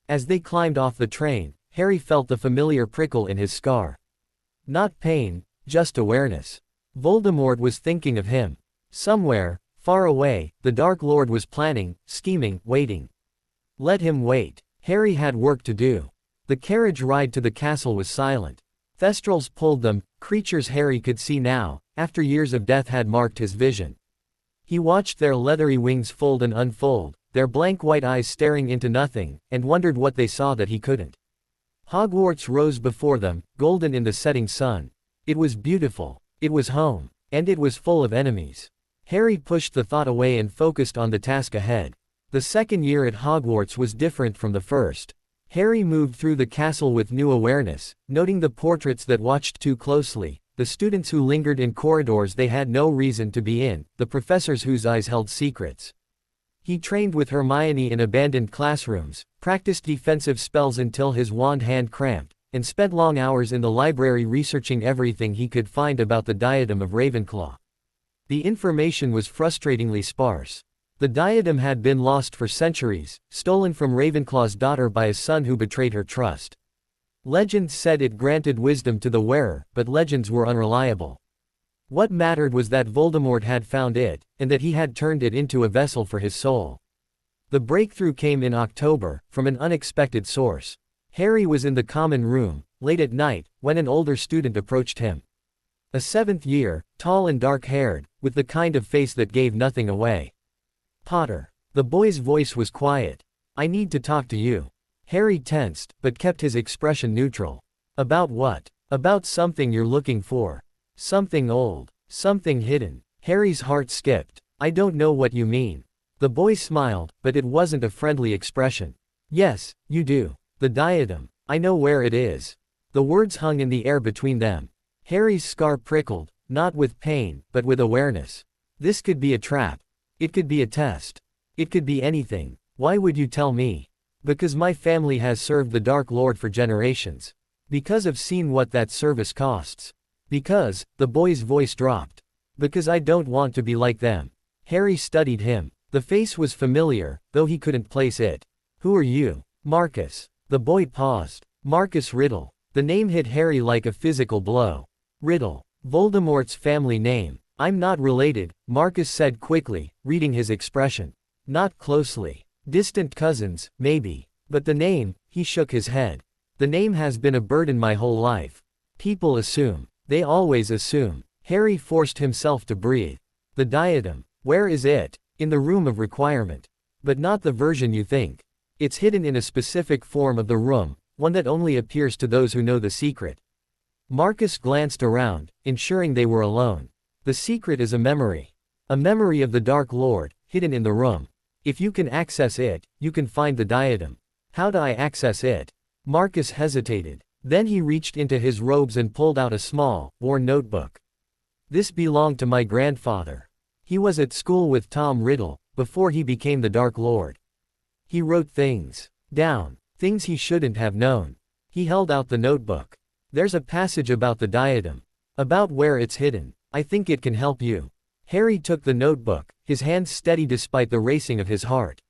As they climbed off the train, Harry felt the familiar prickle in his scar. Not pain, just awareness. Voldemort was thinking of him. Somewhere, far away, the Dark Lord was planning, scheming, waiting. Let him wait. Harry had work to do. The carriage ride to the castle was silent. Thestrals pulled them, creatures Harry could see now, after years of death had marked his vision. He watched their leathery wings fold and unfold, their blank white eyes staring into nothing, and wondered what they saw that he couldn't. Hogwarts rose before them, golden in the setting sun. It was beautiful. It was home. And it was full of enemies. Harry pushed the thought away and focused on the task ahead. The second year at Hogwarts was different from the first. Harry moved through the castle with new awareness, noting the portraits that watched too closely, the students who lingered in corridors they had no reason to be in, the professors whose eyes held secrets. He trained with Hermione in abandoned classrooms, practiced defensive spells until his wand hand cramped, and spent long hours in the library researching everything he could find about the diadem of Ravenclaw. The information was frustratingly sparse. The diadem had been lost for centuries, stolen from Ravenclaw's daughter by a son who betrayed her trust. Legends said it granted wisdom to the wearer, but legends were unreliable. What mattered was that Voldemort had found it, and that he had turned it into a vessel for his soul. The breakthrough came in October, from an unexpected source. Harry was in the common room, late at night, when an older student approached him. A 7th year, tall and dark-haired, with the kind of face that gave nothing away. "Potter." The boy's voice was quiet. "I need to talk to you." Harry tensed, but kept his expression neutral. "About what?" "About something you're looking for. Something old. Something hidden." Harry's heart skipped. "I don't know what you mean." The boy smiled, but it wasn't a friendly expression. "Yes, you do. The diadem. I know where it is." The words hung in the air between them. Harry's scar prickled, not with pain, but with awareness. This could be a trap. It could be a test. It could be anything. "Why would you tell me?" "Because my family has served the Dark Lord for generations. Because I've seen what that service costs. Because," the boy's voice dropped. "Because I don't want to be like them." Harry studied him. The face was familiar, though he couldn't place it. "Who are you?" "Marcus." The boy paused. "Marcus Riddle." The name hit Harry like a physical blow. Riddle. Voldemort's family name. "I'm not related," Marcus said quickly, reading his expression. "Not closely. Distant cousins, maybe. But the name," he shook his head. "The name has been a burden my whole life. People assume. They always assume." Harry forced himself to breathe. "The diadem. Where is it?" "In the room of requirement. But not the version you think. It's hidden in a specific form of the room, one that only appears to those who know the secret." Marcus glanced around, ensuring they were alone. "The secret is a memory. A memory of the Dark Lord, hidden in the room. If you can access it, you can find the diadem." "How do I access it?" Marcus hesitated. Then he reached into his robes and pulled out a small, worn notebook. "This belonged to my grandfather. He was at school with Tom Riddle, before he became the Dark Lord. He wrote things down, things he shouldn't have known." He held out the notebook. "There's a passage about the diadem. About where it's hidden. I think it can help you." Harry took the notebook, his hands steady despite the racing of his heart.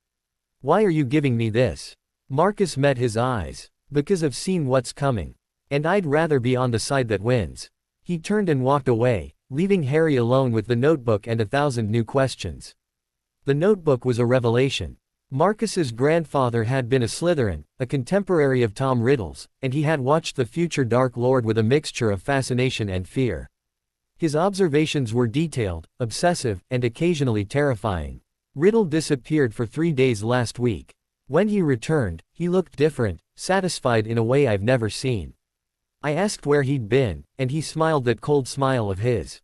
"Why are you giving me this?" Marcus met his eyes. "Because I've seen what's coming. And I'd rather be on the side that wins." He turned and walked away, leaving Harry alone with the notebook and 1,000 new questions. The notebook was a revelation. Marcus's grandfather had been a Slytherin, a contemporary of Tom Riddle's, and he had watched the future Dark Lord with a mixture of fascination and fear. His observations were detailed, obsessive, and occasionally terrifying. Riddle disappeared for 3 days last week. When he returned, he looked different, satisfied in a way I've never seen. I asked where he'd been, and he smiled that cold smile of his.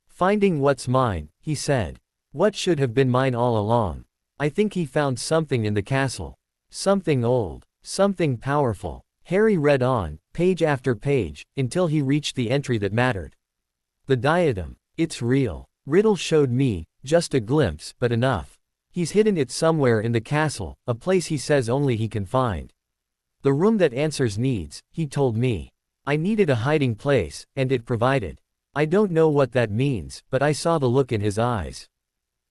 "Finding what's mine," he said. "What should have been mine all along. I think he found something in the castle. Something old. Something powerful." Harry read on, page after page, until he reached the entry that mattered. "The diadem. It's real. Riddle showed me, just a glimpse, but enough. He's hidden it somewhere in the castle, a place he says only he can find. The room that answers needs, he told me. I needed a hiding place, and it provided. I don't know what that means, but I saw the look in his eyes.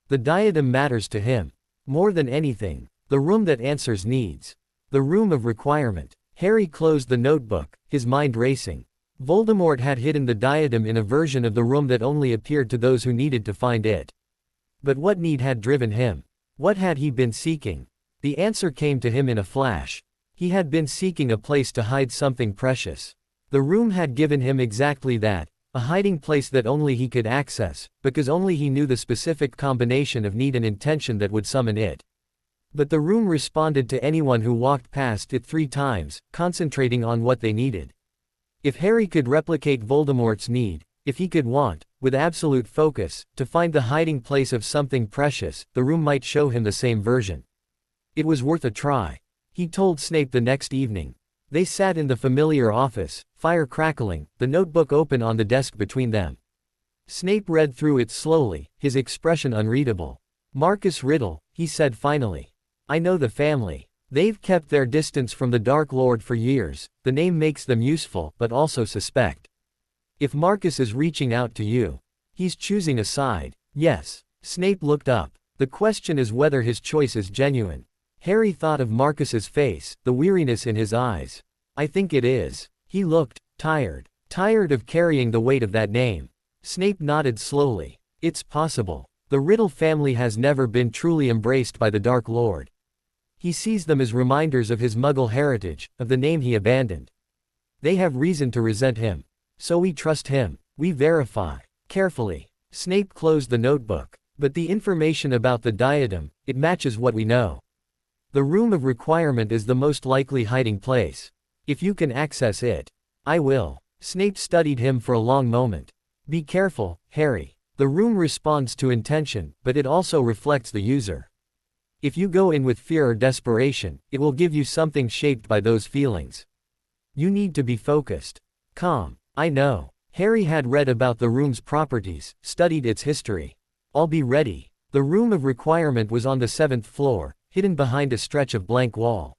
The diadem matters to him. More than anything. The room that answers needs. The room of requirement." Harry closed the notebook, his mind racing. Voldemort had hidden the diadem in a version of the room that only appeared to those who needed to find it. But what need had driven him? What had he been seeking? The answer came to him in a flash. He had been seeking a place to hide something precious. The room had given him exactly that, a hiding place that only he could access, because only he knew the specific combination of need and intention that would summon it. But the room responded to anyone who walked past it 3 times, concentrating on what they needed. If Harry could replicate Voldemort's need, if he could want, with absolute focus, to find the hiding place of something precious, the room might show him the same version. It was worth a try. He told Snape the next evening. They sat in the familiar office, fire crackling, the notebook open on the desk between them. Snape read through it slowly, his expression unreadable. "Marcus Riddle," he said finally. "I know the family. They've kept their distance from the Dark Lord for years. The name makes them useful, but also suspect. If Marcus is reaching out to you, he's choosing a side." "Yes." Snape looked up. "The question is whether his choice is genuine." Harry thought of Marcus's face, the weariness in his eyes. "I think it is." He looked tired. Tired of carrying the weight of that name. Snape nodded slowly. It's possible. The Riddle family has never been truly embraced by the Dark Lord. He sees them as reminders of his Muggle heritage, of the name he abandoned. They have reason to resent him. So we trust him. We verify. Carefully. Snape closed the notebook. But the information about the diadem, it matches what we know. The Room of Requirement is the most likely hiding place. If you can access it, I will. Snape studied him for a long moment. Be careful, Harry. The room responds to intention, but it also reflects the user. If you go in with fear or desperation, it will give you something shaped by those feelings. You need to be focused. Calm. I know. Harry had read about the room's properties, studied its history. I'll be ready. The Room of Requirement was on the 7th floor, hidden behind a stretch of blank wall.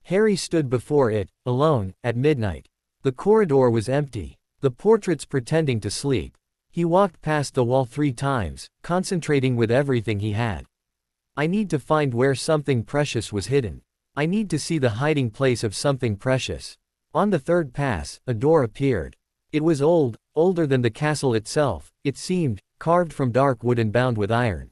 Harry stood before it, alone, at midnight. The corridor was empty. The portraits pretending to sleep. He walked past the wall 3 times, concentrating with everything he had. I need to find where something precious was hidden. I need to see the hiding place of something precious. On the 3rd pass, a door appeared. It was old, older than the castle itself, it seemed, carved from dark wood and bound with iron.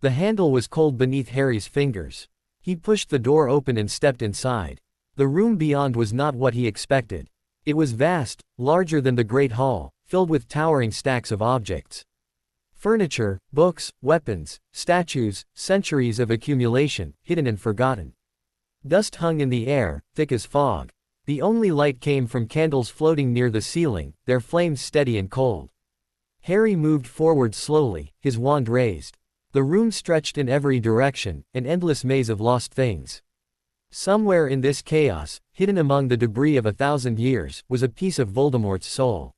The handle was cold beneath Harry's fingers. He pushed the door open and stepped inside. The room beyond was not what he expected. It was vast, larger than the Great Hall, filled with towering stacks of objects. Furniture, books, weapons, statues, centuries of accumulation, hidden and forgotten. Dust hung in the air, thick as fog. The only light came from candles floating near the ceiling, their flames steady and cold. Harry moved forward slowly, his wand raised. The room stretched in every direction, an endless maze of lost things. Somewhere in this chaos, hidden among the debris of 1,000 years, was a piece of Voldemort's soul.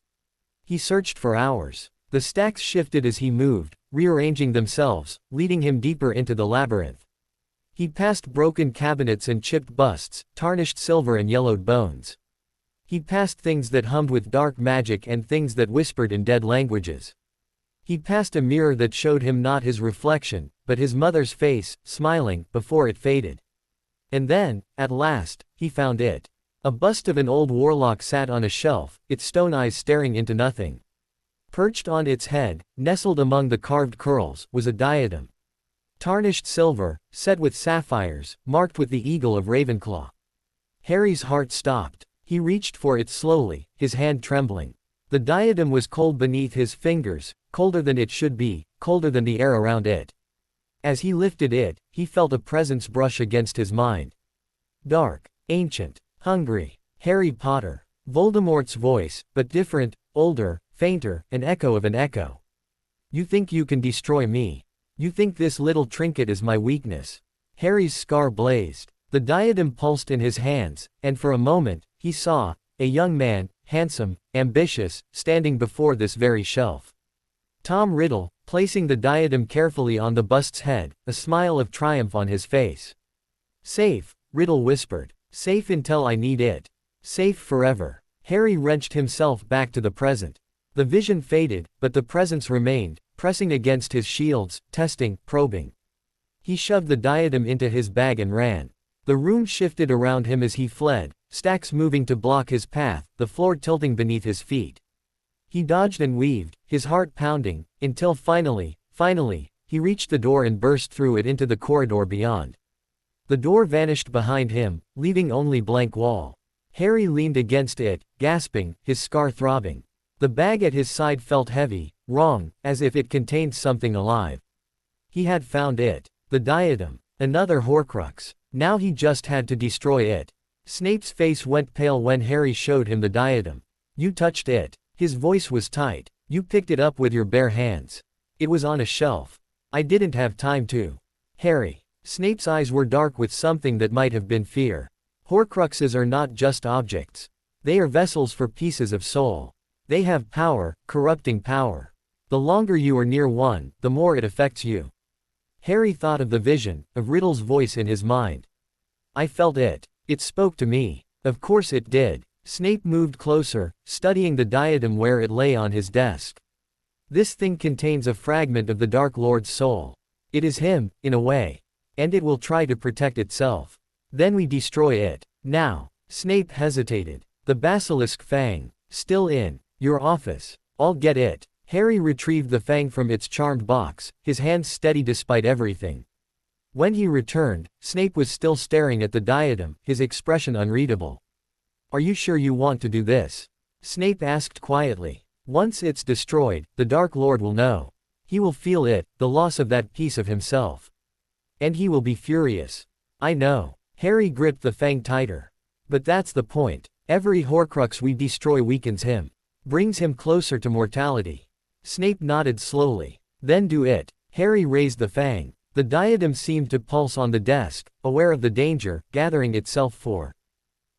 He searched for hours. The stacks shifted as he moved, rearranging themselves, leading him deeper into the labyrinth. He passed broken cabinets and chipped busts, tarnished silver and yellowed bones. He passed things that hummed with dark magic and things that whispered in dead languages. He passed a mirror that showed him not his reflection, but his mother's face, smiling, before it faded. And then, at last, he found it. A bust of an old warlock sat on a shelf, its stone eyes staring into nothing. Perched on its head, nestled among the carved curls, was a diadem. Tarnished silver, set with sapphires, marked with the eagle of Ravenclaw. Harry's heart stopped. He reached for it slowly, his hand trembling. The diadem was cold beneath his fingers, colder than it should be, colder than the air around it. As he lifted it, he felt a presence brush against his mind. Dark, ancient, hungry. Harry Potter. Voldemort's voice, but different, older, fainter, an echo of an echo. You think you can destroy me? You think this little trinket is my weakness? Harry's scar blazed. The diadem pulsed in his hands, and for a moment, he saw a young man, handsome, ambitious, standing before this very shelf. Tom Riddle, placing the diadem carefully on the bust's head, a smile of triumph on his face. Safe, Riddle whispered. Safe until I need it. Safe forever. Harry wrenched himself back to the present. The vision faded, but the presence remained, pressing against his shields, testing, probing. He shoved the diadem into his bag and ran. The room shifted around him as he fled, stacks moving to block his path, the floor tilting beneath his feet. He dodged and weaved, his heart pounding, until finally, he reached the door and burst through it into the corridor beyond. The door vanished behind him, leaving only blank wall. Harry leaned against it, gasping, his scar throbbing. The bag at his side felt heavy, wrong, as if it contained something alive. He had found it. The diadem. Another Horcrux. Now he just had to destroy it. Snape's face went pale when Harry showed him the diadem. You touched it. His voice was tight. You picked it up with your bare hands. It was on a shelf. I didn't have time to. Harry. Snape's eyes were dark with something that might have been fear. Horcruxes are not just objects. They are vessels for pieces of soul. They have power, corrupting power. The longer you are near one, the more it affects you. Harry thought of the vision, of Riddle's voice in his mind. I felt it. It spoke to me. Of course it did. Snape moved closer, studying the diadem where it lay on his desk. This thing contains a fragment of the Dark Lord's soul. It is him, in a way. And it will try to protect itself. Then we destroy it. Now. Snape hesitated. The basilisk fang. Still in your office. I'll get it. Harry retrieved the fang from its charmed box, his hands steady despite everything. When he returned, Snape was still staring at the diadem, his expression unreadable. "Are you sure you want to do this?" Snape asked quietly. "Once it's destroyed, the Dark Lord will know. He will feel it, the loss of that piece of himself. And he will be furious." "I know." Harry gripped the fang tighter. "But that's the point. Every Horcrux we destroy weakens him. Brings him closer to mortality." Snape nodded slowly. "Then do it." Harry raised the fang. The diadem seemed to pulse on the desk, aware of the danger, gathering itself for.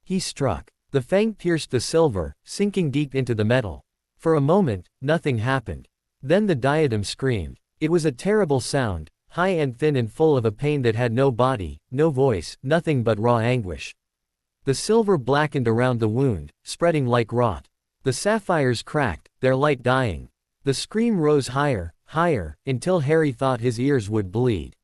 He struck. The fang pierced the silver, sinking deep into the metal. For a moment, nothing happened. Then the diadem screamed. It was a terrible sound, high and thin and full of a pain that had no body, no voice, nothing but raw anguish. The silver blackened around the wound, spreading like rot. The sapphires cracked, their light dying. The scream rose higher, higher, until Harry thought his ears would bleed.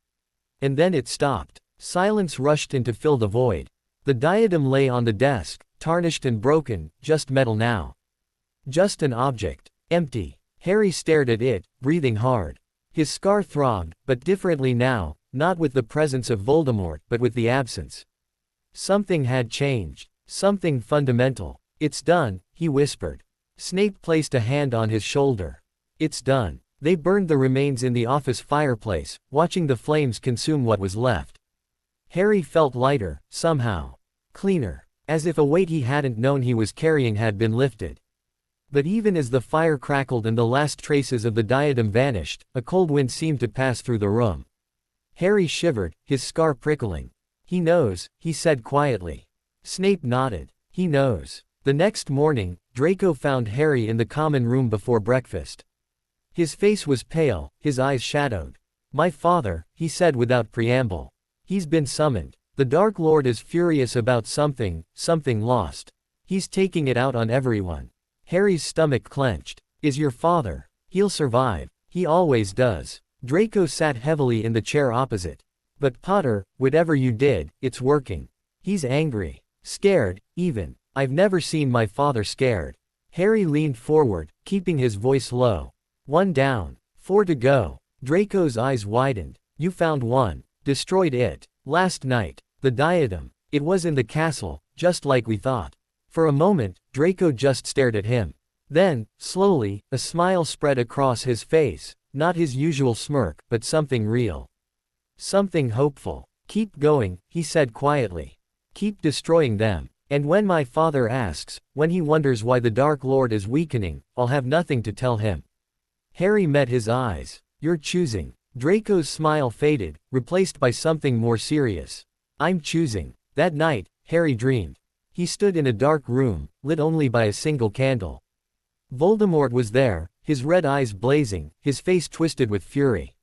And then it stopped. Silence rushed in to fill the void. The diadem lay on the desk, tarnished and broken, just metal now. Just an object. Empty. Harry stared at it, breathing hard. His scar throbbed, but differently now, not with the presence of Voldemort, but with the absence. Something had changed. Something fundamental. "It's done," he whispered. Snape placed a hand on his shoulder. "It's done." They burned the remains in the office fireplace, watching the flames consume what was left. Harry felt lighter, somehow. Cleaner. As if a weight he hadn't known he was carrying had been lifted. But even as the fire crackled and the last traces of the diadem vanished, a cold wind seemed to pass through the room. Harry shivered, his scar prickling. "He knows," he said quietly. Snape nodded. "He knows." The next morning, Draco found Harry in the common room before breakfast. His face was pale, his eyes shadowed. "My father," he said without preamble. "He's been summoned. The Dark Lord is furious about something lost. He's taking it out on everyone." Harry's stomach clenched. "Is your father? He'll survive. He always does." Draco sat heavily in the chair opposite. "But Potter, whatever you did, it's working. He's angry. Scared, even. I've never seen my father scared." Harry leaned forward, keeping his voice low. "One down. 4 to go." Draco's eyes widened. "You found one. Destroyed it. Last night. The diadem. It was in the castle, just like we thought." For a moment, Draco just stared at him. Then, slowly, a smile spread across his face, not his usual smirk, but something real. Something hopeful. "Keep going," he said quietly. "Keep destroying them. And when my father asks, when he wonders why the Dark Lord is weakening, I'll have nothing to tell him." Harry met his eyes. "You're choosing." Draco's smile faded, replaced by something more serious. "I'm choosing." That night, Harry dreamed. He stood in a dark room, lit only by a single candle. Voldemort was there, his red eyes blazing, his face twisted with fury.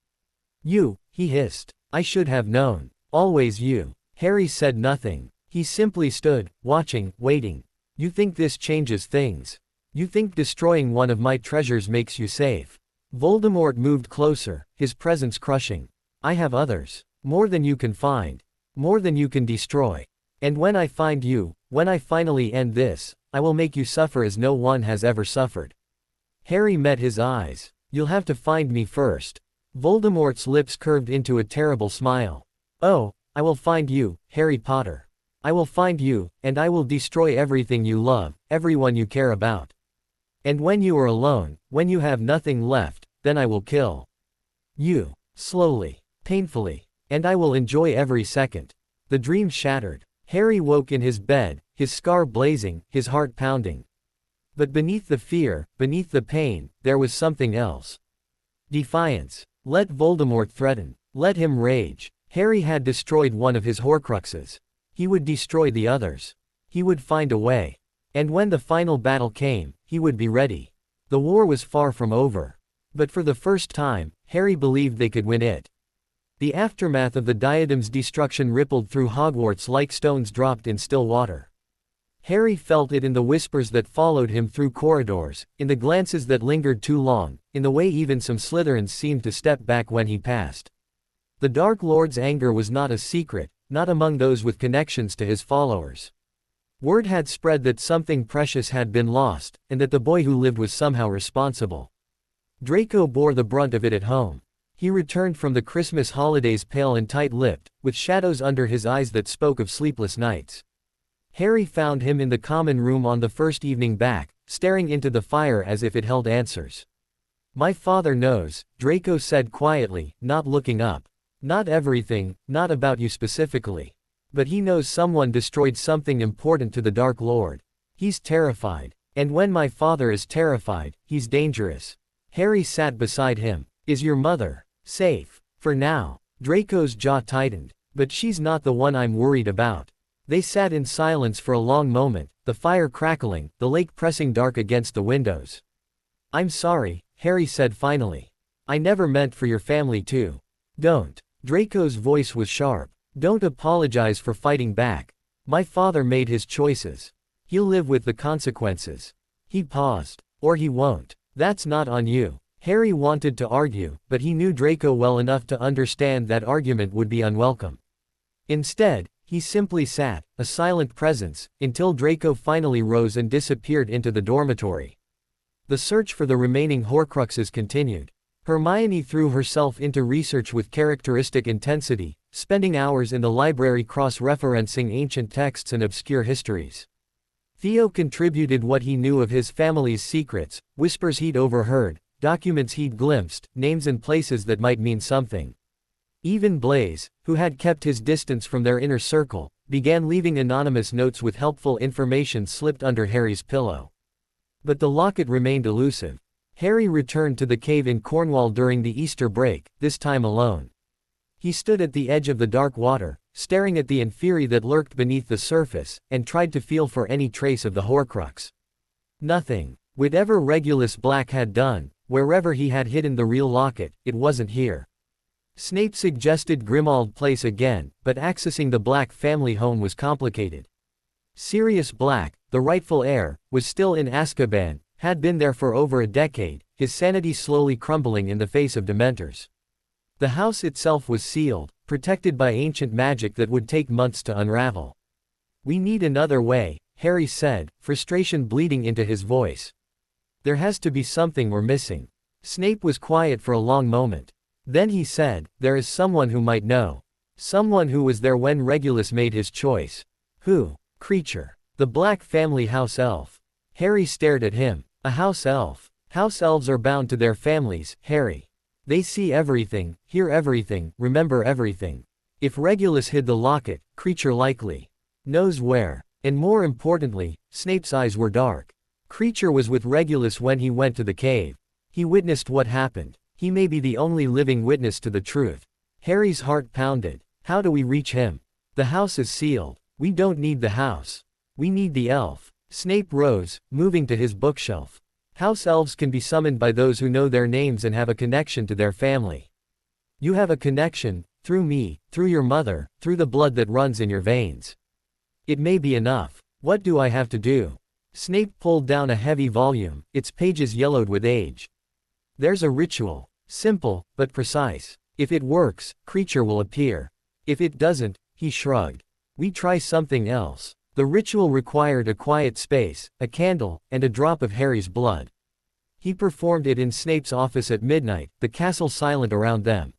"You," he hissed. "I should have known. Always you." Harry said nothing. He simply stood, watching, waiting. "You think this changes things? You think destroying one of my treasures makes you safe?" Voldemort moved closer, his presence crushing. "I have others. More than you can find. More than you can destroy. And when I find you, when I finally end this, I will make you suffer as no one has ever suffered." Harry met his eyes. "You'll have to find me first." Voldemort's lips curved into a terrible smile. "Oh, I will find you, Harry Potter. I will find you, and I will destroy everything you love, everyone you care about. And when you are alone, when you have nothing left, then I will kill you. Slowly. Painfully. And I will enjoy every second." The dream shattered. Harry woke in his bed, his scar blazing, his heart pounding. But beneath the fear, beneath the pain, there was something else. Defiance. Let Voldemort threaten. Let him rage. Harry had destroyed one of his Horcruxes. He would destroy the others. He would find a way. And when the final battle came, he would be ready. The war was far from over. But for the first time, Harry believed they could win it. The aftermath of the diadem's destruction rippled through Hogwarts like stones dropped in still water. Harry felt it in the whispers that followed him through corridors, in the glances that lingered too long, in the way even some Slytherins seemed to step back when he passed. The Dark Lord's anger was not a secret, not among those with connections to his followers. Word had spread that something precious had been lost, and that the boy who lived was somehow responsible. Draco bore the brunt of it at home. He returned from the Christmas holidays pale and tight-lipped, with shadows under his eyes that spoke of sleepless nights. Harry found him in the common room on the first evening back, staring into the fire as if it held answers. "My father knows," Draco said quietly, not looking up. "Not everything, not about you specifically. But he knows someone destroyed something important to the Dark Lord. He's terrified. And when my father is terrified, he's dangerous." Harry sat beside him. "Is your mother safe?" "For now." Draco's jaw tightened. "But she's not the one I'm worried about." They sat in silence for a long moment, the fire crackling, the lake pressing dark against the windows. "I'm sorry," Harry said finally. "I never meant for your family to." "Don't." Draco's voice was sharp. "Don't apologize for fighting back. My father made his choices. He'll live with the consequences." He paused. "Or he won't. That's not on you." Harry wanted to argue, but he knew Draco well enough to understand that argument would be unwelcome. Instead, he simply sat, a silent presence, until Draco finally rose and disappeared into the dormitory. The search for the remaining Horcruxes continued. Hermione threw herself into research with characteristic intensity, spending hours in the library cross-referencing ancient texts and obscure histories. Theo contributed what he knew of his family's secrets, whispers he'd overheard, documents he'd glimpsed, names and places that might mean something. Even Blaise, who had kept his distance from their inner circle, began leaving anonymous notes with helpful information slipped under Harry's pillow. But the locket remained elusive. Harry returned to the cave in Cornwall during the Easter break, this time alone. He stood at the edge of the dark water, staring at the Inferi that lurked beneath the surface, and tried to feel for any trace of the Horcrux. Nothing. Whatever Regulus Black had done, wherever he had hidden the real locket, it wasn't here. Snape suggested Grimmauld Place again, but accessing the Black family home was complicated. Sirius Black, the rightful heir, was still in Azkaban, had been there for over a decade, his sanity slowly crumbling in the face of Dementors. The house itself was sealed, protected by ancient magic that would take months to unravel. "We need another way," Harry said, frustration bleeding into his voice. "There has to be something we're missing." Snape was quiet for a long moment. Then he said, "There is someone who might know. Someone who was there when Regulus made his choice." "Who?" "Creature. The Black family house elf." Harry stared at him. "A house elf? House elves are bound to their families, Harry. They see everything, hear everything, remember everything. If Regulus hid the locket, Creature likely knows where. And more importantly, Snape's eyes were dark. Creature was with Regulus when he went to the cave. He witnessed what happened. He may be the only living witness to the truth." Harry's heart pounded. "How do we reach him? The house is sealed. We don't need the house. We need the elf." Snape rose, moving to his bookshelf. "House elves can be summoned by those who know their names and have a connection to their family. You have a connection, through me, through your mother, through the blood that runs in your veins. It may be enough. What do I have to do?" Snape pulled down a heavy volume, its pages yellowed with age. "There's a ritual. Simple, but precise. If it works, Creature will appear. If it doesn't," he shrugged. "We try something else." The ritual required a quiet space, a candle, and a drop of Harry's blood. He performed it in Snape's office at midnight, the castle silent around them.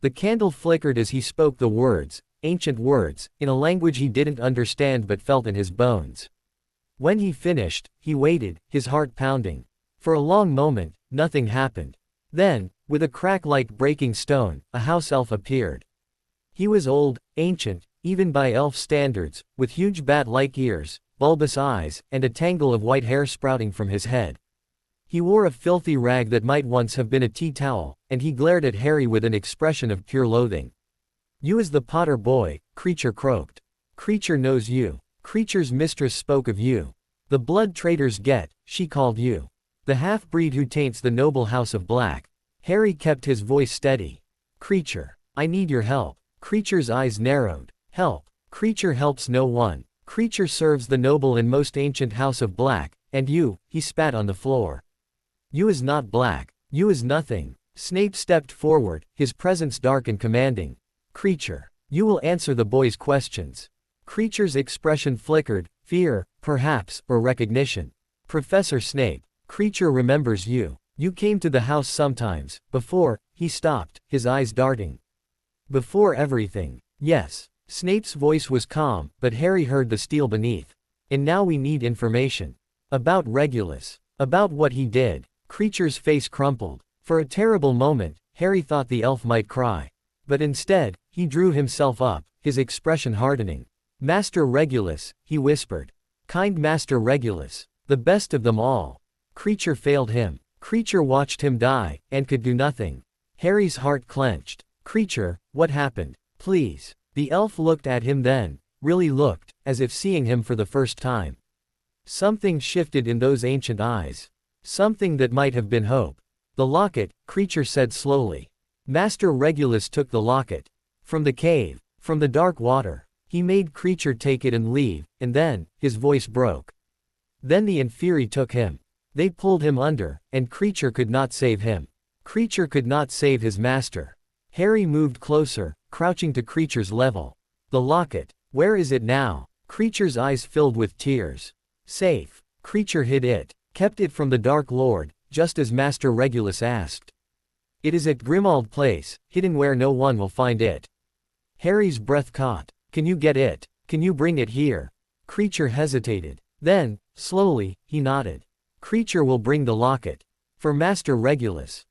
The candle flickered as he spoke the words, ancient words, in a language he didn't understand but felt in his bones. When he finished, he waited, his heart pounding. For a long moment, nothing happened. Then, with a crack like breaking stone, a house elf appeared. He was old, ancient, even by elf standards, with huge bat-like ears, bulbous eyes, and a tangle of white hair sprouting from his head. He wore a filthy rag that might once have been a tea towel, and he glared at Harry with an expression of pure loathing. "You as the Potter boy," Creature croaked. "Creature knows you. Creature's mistress spoke of you. The blood traitors get, she called you. The half-breed who taints the noble house of Black." Harry kept his voice steady. "Creature. I need your help." Creature's eyes narrowed. "Help. Creature helps no one. Creature serves the noble and most ancient house of Black, and you," he spat on the floor. "You is not Black. You is nothing." Snape stepped forward, his presence dark and commanding. "Creature. You will answer the boy's questions." Creature's expression flickered, fear, perhaps, or recognition. "Professor Snape. Creature remembers you. You came to the house sometimes, before." He stopped, his eyes darting. "Before everything." "Yes." Snape's voice was calm, but Harry heard the steel beneath. "And now we need information. About Regulus. About what he did." Creature's face crumpled. For a terrible moment, Harry thought the elf might cry. But instead, he drew himself up, his expression hardening. "Master Regulus," he whispered. "Kind Master Regulus. The best of them all." Creature failed him. Creature watched him die, and could do nothing. Harry's heart clenched. "Creature, what happened? Please." The elf looked at him then, really looked, as if seeing him for the first time. Something shifted in those ancient eyes. Something that might have been hope. "The locket," Creature said slowly. Master Regulus took the locket. From the cave. From the dark water. He made Creature take it and leave, and then, his voice broke. Then the Inferi took him. They pulled him under, and Creature could not save him. Creature could not save his master. Harry moved closer, crouching to Creature's level. "The locket. Where is it now?" Creature's eyes filled with tears. "Safe." Creature hid it. Kept it from the Dark Lord, just as Master Regulus asked. "It is at Grimmauld Place, hidden where no one will find it." Harry's breath caught. "Can you get it? Can you bring it here?" Creature hesitated. Then, slowly, he nodded. "Creature will bring the locket. For Master Regulus."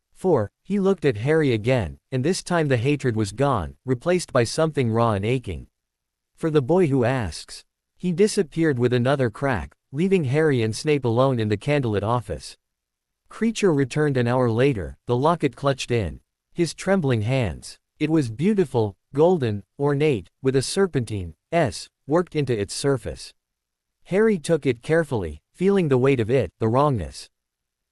He looked at Harry again, and this time the hatred was gone, replaced by something raw and aching. "For the boy who asks." He disappeared with another crack, leaving Harry and Snape alone in the candlelit office. Creature returned an hour later, the locket clutched in his trembling hands. It was beautiful, golden, ornate, with a serpentine S worked into its surface. Harry took it carefully, feeling the weight of it, the wrongness.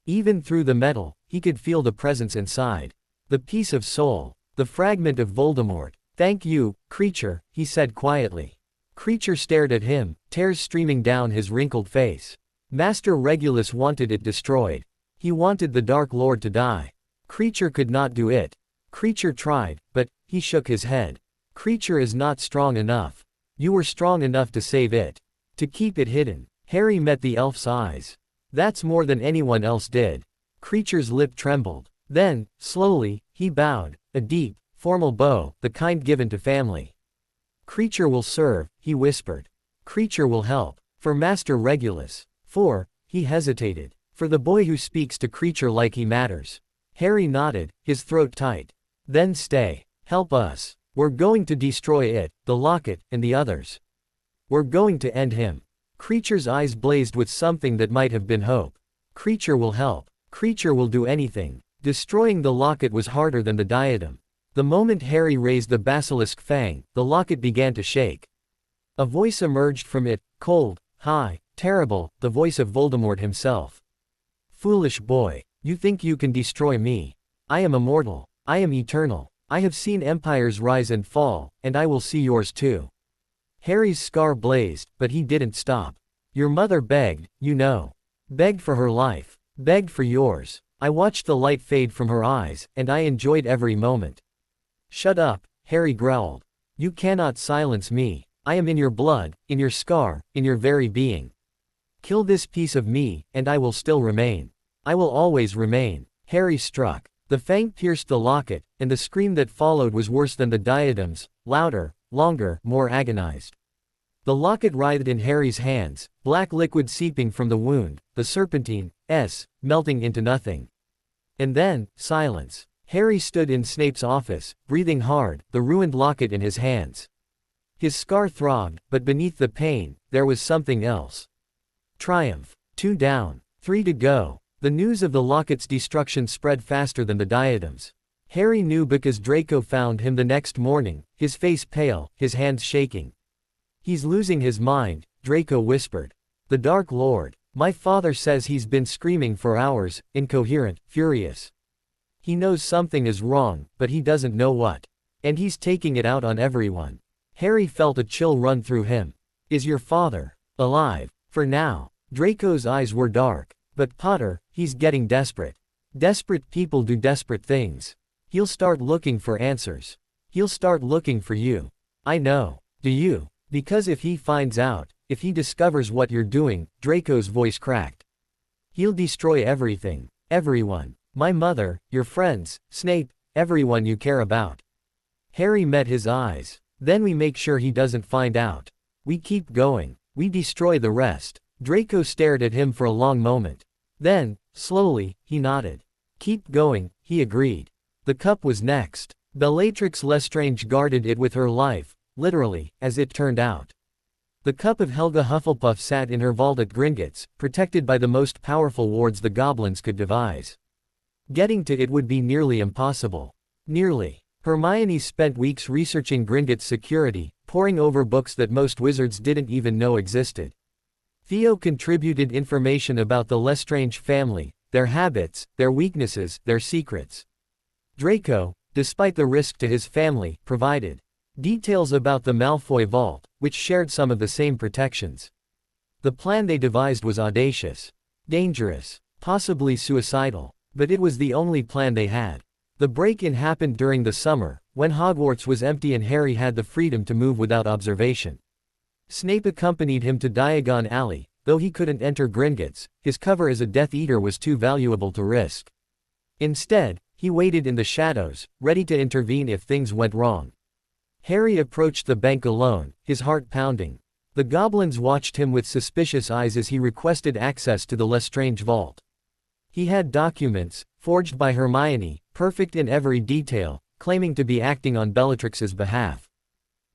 Even through the metal, he could feel the presence inside. The piece of soul. The fragment of Voldemort. "Thank you, Creature," he said quietly. Creature stared at him, tears streaming down his wrinkled face. Master Regulus wanted it destroyed. He wanted the Dark Lord to die. Creature could not do it. Creature tried, but he shook his head. "Creature is not strong enough. You were strong enough to save it. To keep it hidden." Harry met the elf's eyes. "That's more than anyone else did." Creature's lip trembled. Then, slowly, he bowed, a deep, formal bow, the kind given to family. "Creature will serve," he whispered. "Creature will help. For Master Regulus." He hesitated. "For the boy who speaks to Creature like he matters." Harry nodded, his throat tight. "Then stay. Help us. We're going to destroy it, the locket, and the others. We're going to end him." Creature's eyes blazed with something that might have been hope. "Creature will help. Creature will do anything." Destroying the locket was harder than the diadem. The moment Harry raised the basilisk fang, the locket began to shake. A voice emerged from it, cold, high, terrible, the voice of Voldemort himself. "Foolish boy. You think you can destroy me. I am immortal. I am eternal. I have seen empires rise and fall, and I will see yours too." Harry's scar blazed, but he didn't stop. "Your mother begged, you know. Begged for her life. Begged for yours. I watched the light fade from her eyes, and I enjoyed every moment." "Shut up," Harry growled. "You cannot silence me. I am in your blood, in your scar, in your very being. Kill this piece of me, and I will still remain. I will always remain." Harry struck. The fang pierced the locket, and the scream that followed was worse than the diadems, louder, longer, more agonized. The locket writhed in Harry's hands, black liquid seeping from the wound, the serpentine S melting into nothing. And then, silence. Harry stood in Snape's office, breathing hard, the ruined locket in his hands. His scar throbbed, but beneath the pain, there was something else. Triumph. 2 down. 3 to go. The news of the locket's destruction spread faster than the diadems. Harry knew because Draco found him the next morning, his face pale, his hands shaking. "He's losing his mind," Draco whispered. "The Dark Lord. My father says he's been screaming for hours, incoherent, furious. He knows something is wrong, but he doesn't know what. And he's taking it out on everyone." Harry felt a chill run through him. "Is your father alive?" "For now." Draco's eyes were dark. "But Potter, he's getting desperate. Desperate people do desperate things. He'll start looking for answers. He'll start looking for you. I know. Do you? Because if he finds out, if he discovers what you're doing," Draco's voice cracked. "He'll destroy everything. Everyone. My mother, your friends, Snape, everyone you care about. Harry met his eyes. Then we make sure he doesn't find out. We keep going. We destroy the rest. Draco stared at him for a long moment. Then, slowly, he nodded. Keep going, he agreed. The cup was next. Bellatrix Lestrange guarded it with her life, literally, as it turned out. The cup of Helga Hufflepuff sat in her vault at Gringotts, protected by the most powerful wards the goblins could devise. Getting to it would be nearly impossible. Nearly. Hermione spent weeks researching Gringotts' security, poring over books that most wizards didn't even know existed. Theo contributed information about the Lestrange family, their habits, their weaknesses, their secrets. Draco, despite the risk to his family, provided details about the Malfoy vault, which shared some of the same protections. The plan they devised was audacious, dangerous, possibly suicidal, but it was the only plan they had. The break-in happened during the summer, when Hogwarts was empty and Harry had the freedom to move without observation. Snape accompanied him to Diagon Alley, though he couldn't enter Gringotts, his cover as a Death Eater was too valuable to risk. Instead, he waited in the shadows, ready to intervene if things went wrong. Harry approached the bank alone, his heart pounding. The goblins watched him with suspicious eyes as he requested access to the Lestrange vault. He had documents, forged by Hermione, perfect in every detail, claiming to be acting on Bellatrix's behalf.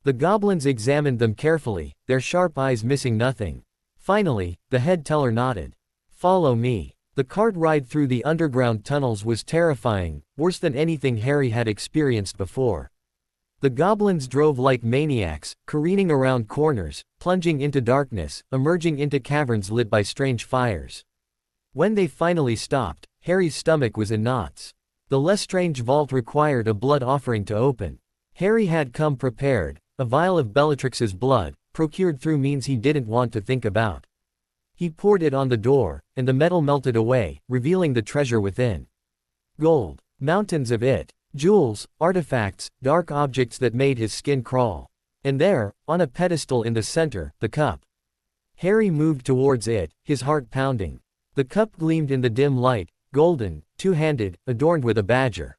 The goblins examined them carefully, their sharp eyes missing nothing. Finally, the head teller nodded. Follow me. The cart ride through the underground tunnels was terrifying, worse than anything Harry had experienced before. The goblins drove like maniacs, careening around corners, plunging into darkness, emerging into caverns lit by strange fires. When they finally stopped, Harry's stomach was in knots. The Lestrange vault required a blood offering to open. Harry had come prepared, a vial of Bellatrix's blood, procured through means he didn't want to think about. He poured it on the door, and the metal melted away, revealing the treasure within. Gold. Mountains of it. Jewels, artifacts, dark objects that made his skin crawl. And there, on a pedestal in the center, the cup. Harry moved towards it, his heart pounding. The cup gleamed in the dim light, golden, two-handed, adorned with a badger.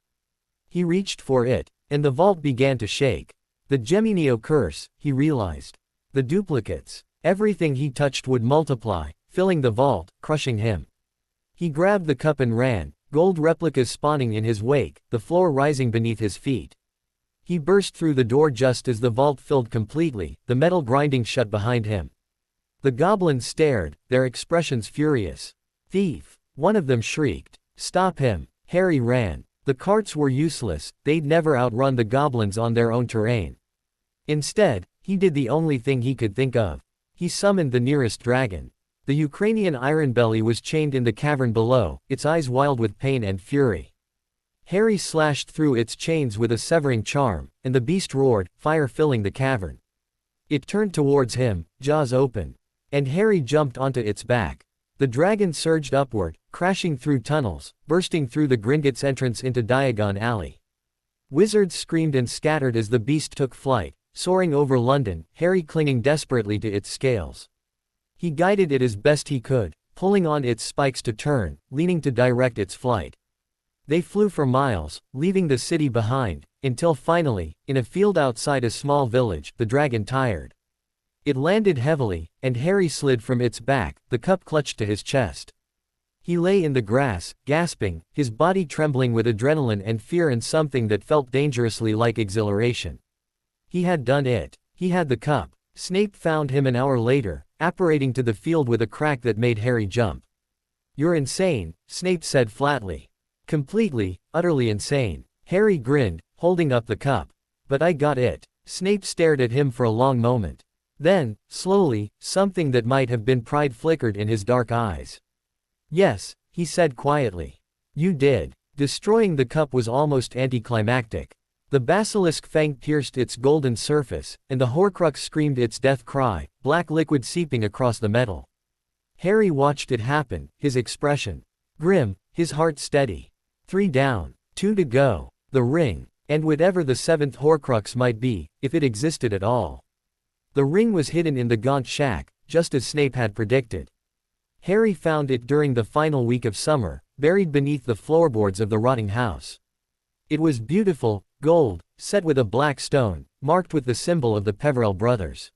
He reached for it, and the vault began to shake. The Geminio curse, he realized. The duplicates. Everything he touched would multiply, filling the vault, crushing him. He grabbed the cup and ran, gold replicas spawning in his wake, the floor rising beneath his feet. He burst through the door just as the vault filled completely, the metal grinding shut behind him. The goblins stared, their expressions furious. Thief! One of them shrieked. Stop him! Harry ran. The carts were useless, they'd never outrun the goblins on their own terrain. Instead, he did the only thing he could think of. He summoned the nearest dragon. The Ukrainian Ironbelly was chained in the cavern below, its eyes wild with pain and fury. Harry slashed through its chains with a severing charm, and the beast roared, fire filling the cavern. It turned towards him, jaws open. And Harry jumped onto its back. The dragon surged upward, crashing through tunnels, bursting through the Gringotts entrance into Diagon Alley. Wizards screamed and scattered as the beast took flight, soaring over London, Harry clinging desperately to its scales. He guided it as best he could, pulling on its spikes to turn, leaning to direct its flight. They flew for miles, leaving the city behind, until finally, in a field outside a small village, the dragon tired. It landed heavily, and Harry slid from its back, the cup clutched to his chest. He lay in the grass, gasping, his body trembling with adrenaline and fear and something that felt dangerously like exhilaration. He had done it. He had the cup. Snape found him an hour later, apparating to the field with a crack that made Harry jump. You're insane, Snape said flatly. Completely, utterly insane. Harry grinned, holding up the cup. But I got it. Snape stared at him for a long moment. Then, slowly, something that might have been pride flickered in his dark eyes. Yes, he said quietly. You did. Destroying the cup was almost anticlimactic. The basilisk fang pierced its golden surface, and the Horcrux screamed its death cry, black liquid seeping across the metal. Harry watched it happen, his expression grim, his heart steady. 3 down, 2 to go. The ring, and whatever the 7th Horcrux might be, if it existed at all. The ring was hidden in the Gaunt Shack, just as Snape had predicted. Harry found it during the final week of summer, buried beneath the floorboards of the rotting house. It was beautiful, gold, set with a black stone, marked with the symbol of the Peverell brothers.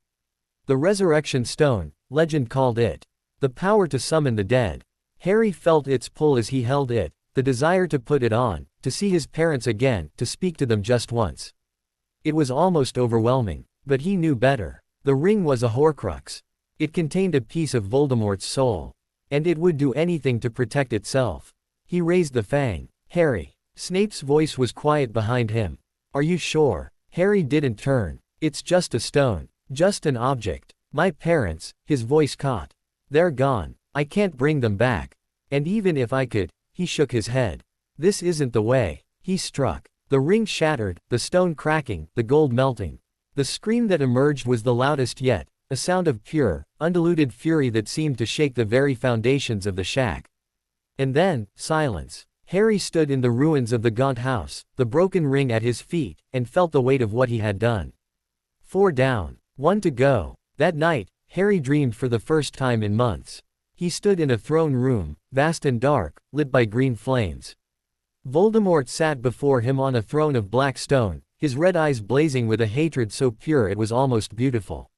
The Resurrection Stone, legend called it. The power to summon the dead. Harry felt its pull as he held it, the desire to put it on, to see his parents again, to speak to them just once. It was almost overwhelming, but he knew better. The ring was a Horcrux. It contained a piece of Voldemort's soul. And it would do anything to protect itself. He raised the fang. Harry. Snape's voice was quiet behind him. Are you sure? Harry didn't turn. It's just a stone. Just an object. My parents, his voice caught. They're gone. I can't bring them back. And even if I could, he shook his head. This isn't the way. He struck. The ring shattered, the stone cracking, the gold melting. The scream that emerged was the loudest yet, a sound of pure, undiluted fury that seemed to shake the very foundations of the shack. And then, silence. Harry stood in the ruins of the gaunt house, the broken ring at his feet, and felt the weight of what he had done. 4 down, 1 to go. That night, Harry dreamed for the first time in months. He stood in a throne room, vast and dark, lit by green flames. Voldemort sat before him on a throne of black stone, his red eyes blazing with a hatred so pure it was almost beautiful.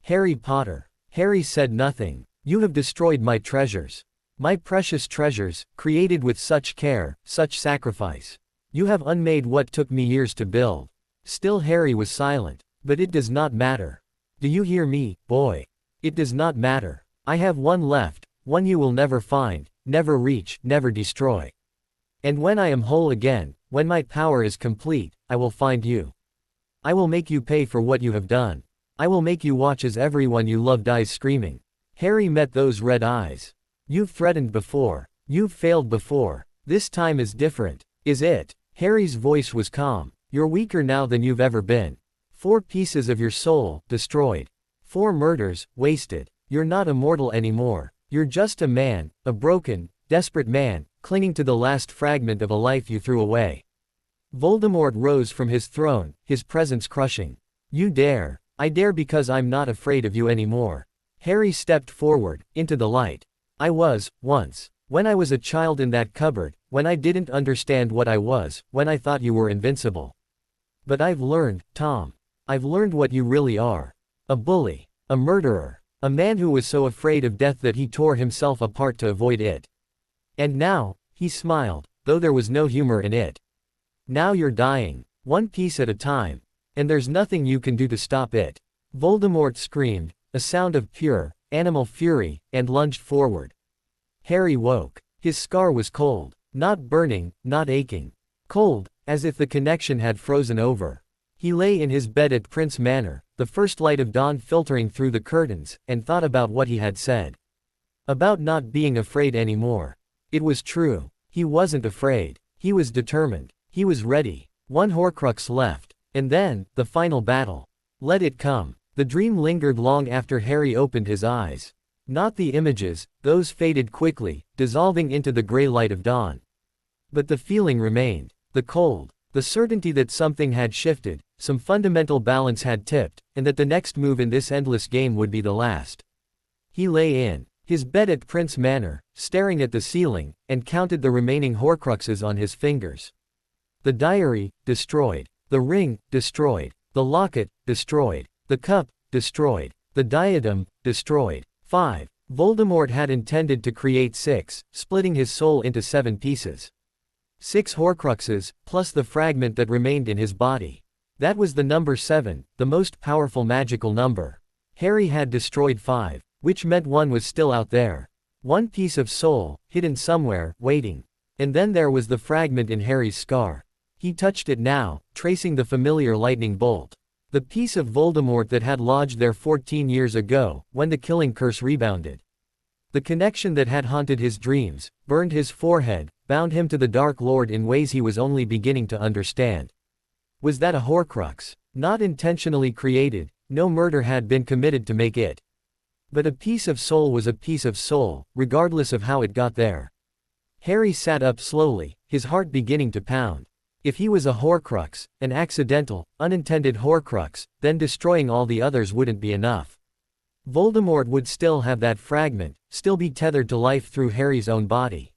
Harry Potter. Harry said nothing. You have destroyed my treasures. My precious treasures, created with such care, such sacrifice. You have unmade what took me years to build. Still Harry was silent. But it does not matter. Do you hear me, boy? It does not matter. I have one left, one you will never find, never reach, never destroy. And when I am whole again, when my power is complete, I will find you. I will make you pay for what you have done. I will make you watch as everyone you love dies screaming. Harry met those red eyes. You've threatened before. You've failed before. This time is different. Is it? Harry's voice was calm. You're weaker now than you've ever been. 4 pieces of your soul, destroyed. 4 murders, wasted. You're not immortal anymore. You're just a man, a broken, desperate man, clinging to the last fragment of a life you threw away. Voldemort rose from his throne, his presence crushing. You dare. I dare because I'm not afraid of you anymore. Harry stepped forward, into the light. I was, once. When I was a child in that cupboard, when I didn't understand what I was, when I thought you were invincible. But I've learned, Tom. I've learned what you really are. A bully. A murderer. A man who was so afraid of death that he tore himself apart to avoid it. And now, he smiled, though there was no humor in it. Now you're dying, 1 piece at a time. And there's nothing you can do to stop it. Voldemort screamed, a sound of pure, animal fury, and lunged forward. Harry woke. His scar was cold. Not burning, not aching. Cold, as if the connection had frozen over. He lay in his bed at Prince Manor, the first light of dawn filtering through the curtains, and thought about what he had said. About not being afraid anymore. It was true. He wasn't afraid. He was determined. He was ready. 1 Horcrux left. And then, the final battle. Let it come. The dream lingered long after Harry opened his eyes. Not the images, those faded quickly, dissolving into the gray light of dawn. But the feeling remained. The cold. The certainty that something had shifted, some fundamental balance had tipped, and that the next move in this endless game would be the last. He lay in his bed at Prince Manor, staring at the ceiling, and counted the remaining Horcruxes on his fingers. The diary, destroyed. The ring, destroyed. The locket, destroyed. The cup, destroyed. The diadem, destroyed. 5. Voldemort had intended to create 6, splitting his soul into 7 pieces. 6 Horcruxes, plus the fragment that remained in his body. That was the number 7, the most powerful magical number. Harry had destroyed 5, which meant 1 was still out there. 1 piece of soul, hidden somewhere, waiting. And then there was the fragment in Harry's scar. He touched it now, tracing the familiar lightning bolt. The piece of Voldemort that had lodged there 14 years ago, when the killing curse rebounded. The connection that had haunted his dreams, burned his forehead, bound him to the Dark Lord in ways he was only beginning to understand. Was that a Horcrux? Not intentionally created, no murder had been committed to make it. But a piece of soul was a piece of soul, regardless of how it got there. Harry sat up slowly, his heart beginning to pound. If he was a Horcrux, an accidental, unintended Horcrux, then destroying all the others wouldn't be enough. Voldemort would still have that fragment, still be tethered to life through Harry's own body.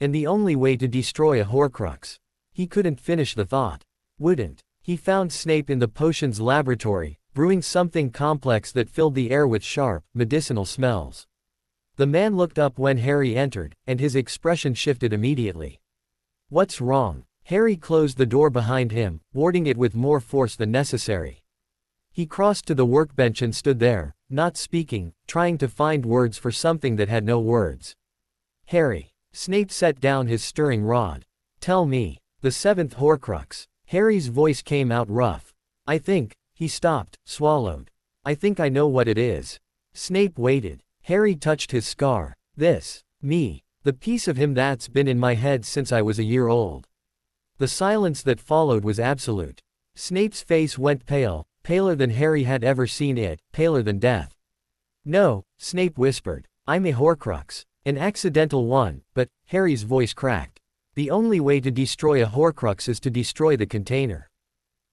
And the only way to destroy a Horcrux. He couldn't finish the thought. Wouldn't. He found Snape in the potions laboratory, brewing something complex that filled the air with sharp, medicinal smells. The man looked up when Harry entered, and his expression shifted immediately. What's wrong? Harry closed the door behind him, warding it with more force than necessary. He crossed to the workbench and stood there, not speaking, trying to find words for something that had no words. Harry. Snape set down his stirring rod. Tell me. The seventh Horcrux. Harry's voice came out rough. I think. He stopped, swallowed. I think I know what it is. Snape waited. Harry touched his scar. This. Me. The piece of him that's been in my head since I was a year old. The silence that followed was absolute. Snape's face went pale, paler than Harry had ever seen it, paler than death. No, Snape whispered. I'm a Horcrux. An accidental one, but, Harry's voice cracked. The only way to destroy a Horcrux is to destroy the container.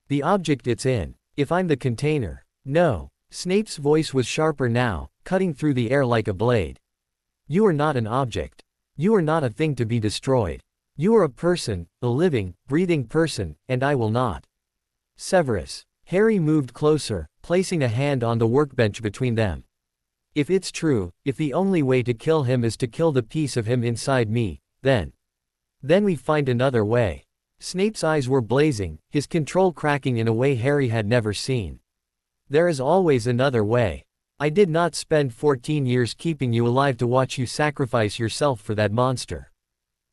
The object it's in. If I'm the container. No. Snape's voice was sharper now, cutting through the air like a blade. You are not an object. You are not a thing to be destroyed. You are a person, a living, breathing person, and I will not. Severus. Harry moved closer, placing a hand on the workbench between them. If it's true, if the only way to kill him is to kill the piece of him inside me, then we find another way. Snape's eyes were blazing, his control cracking in a way Harry had never seen. There is always another way. I did not spend 14 years keeping you alive to watch you sacrifice yourself for that monster.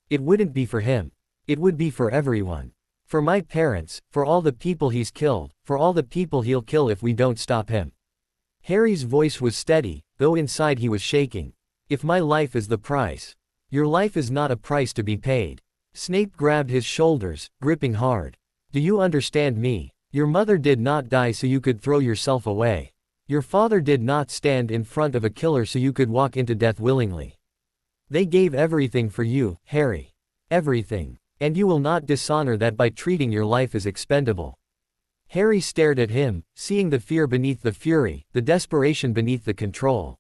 It wouldn't be for him. It would be for everyone. For my parents, for all the people he's killed, for all the people he'll kill if we don't stop him. Harry's voice was steady, though inside he was shaking. If my life is the price. Your life is not a price to be paid. Snape grabbed his shoulders, gripping hard. Do you understand me? Your mother did not die so you could throw yourself away. Your father did not stand in front of a killer so you could walk into death willingly. They gave everything for you, Harry. Everything. And you will not dishonor that by treating your life as expendable. Harry stared at him, seeing the fear beneath the fury, the desperation beneath the control.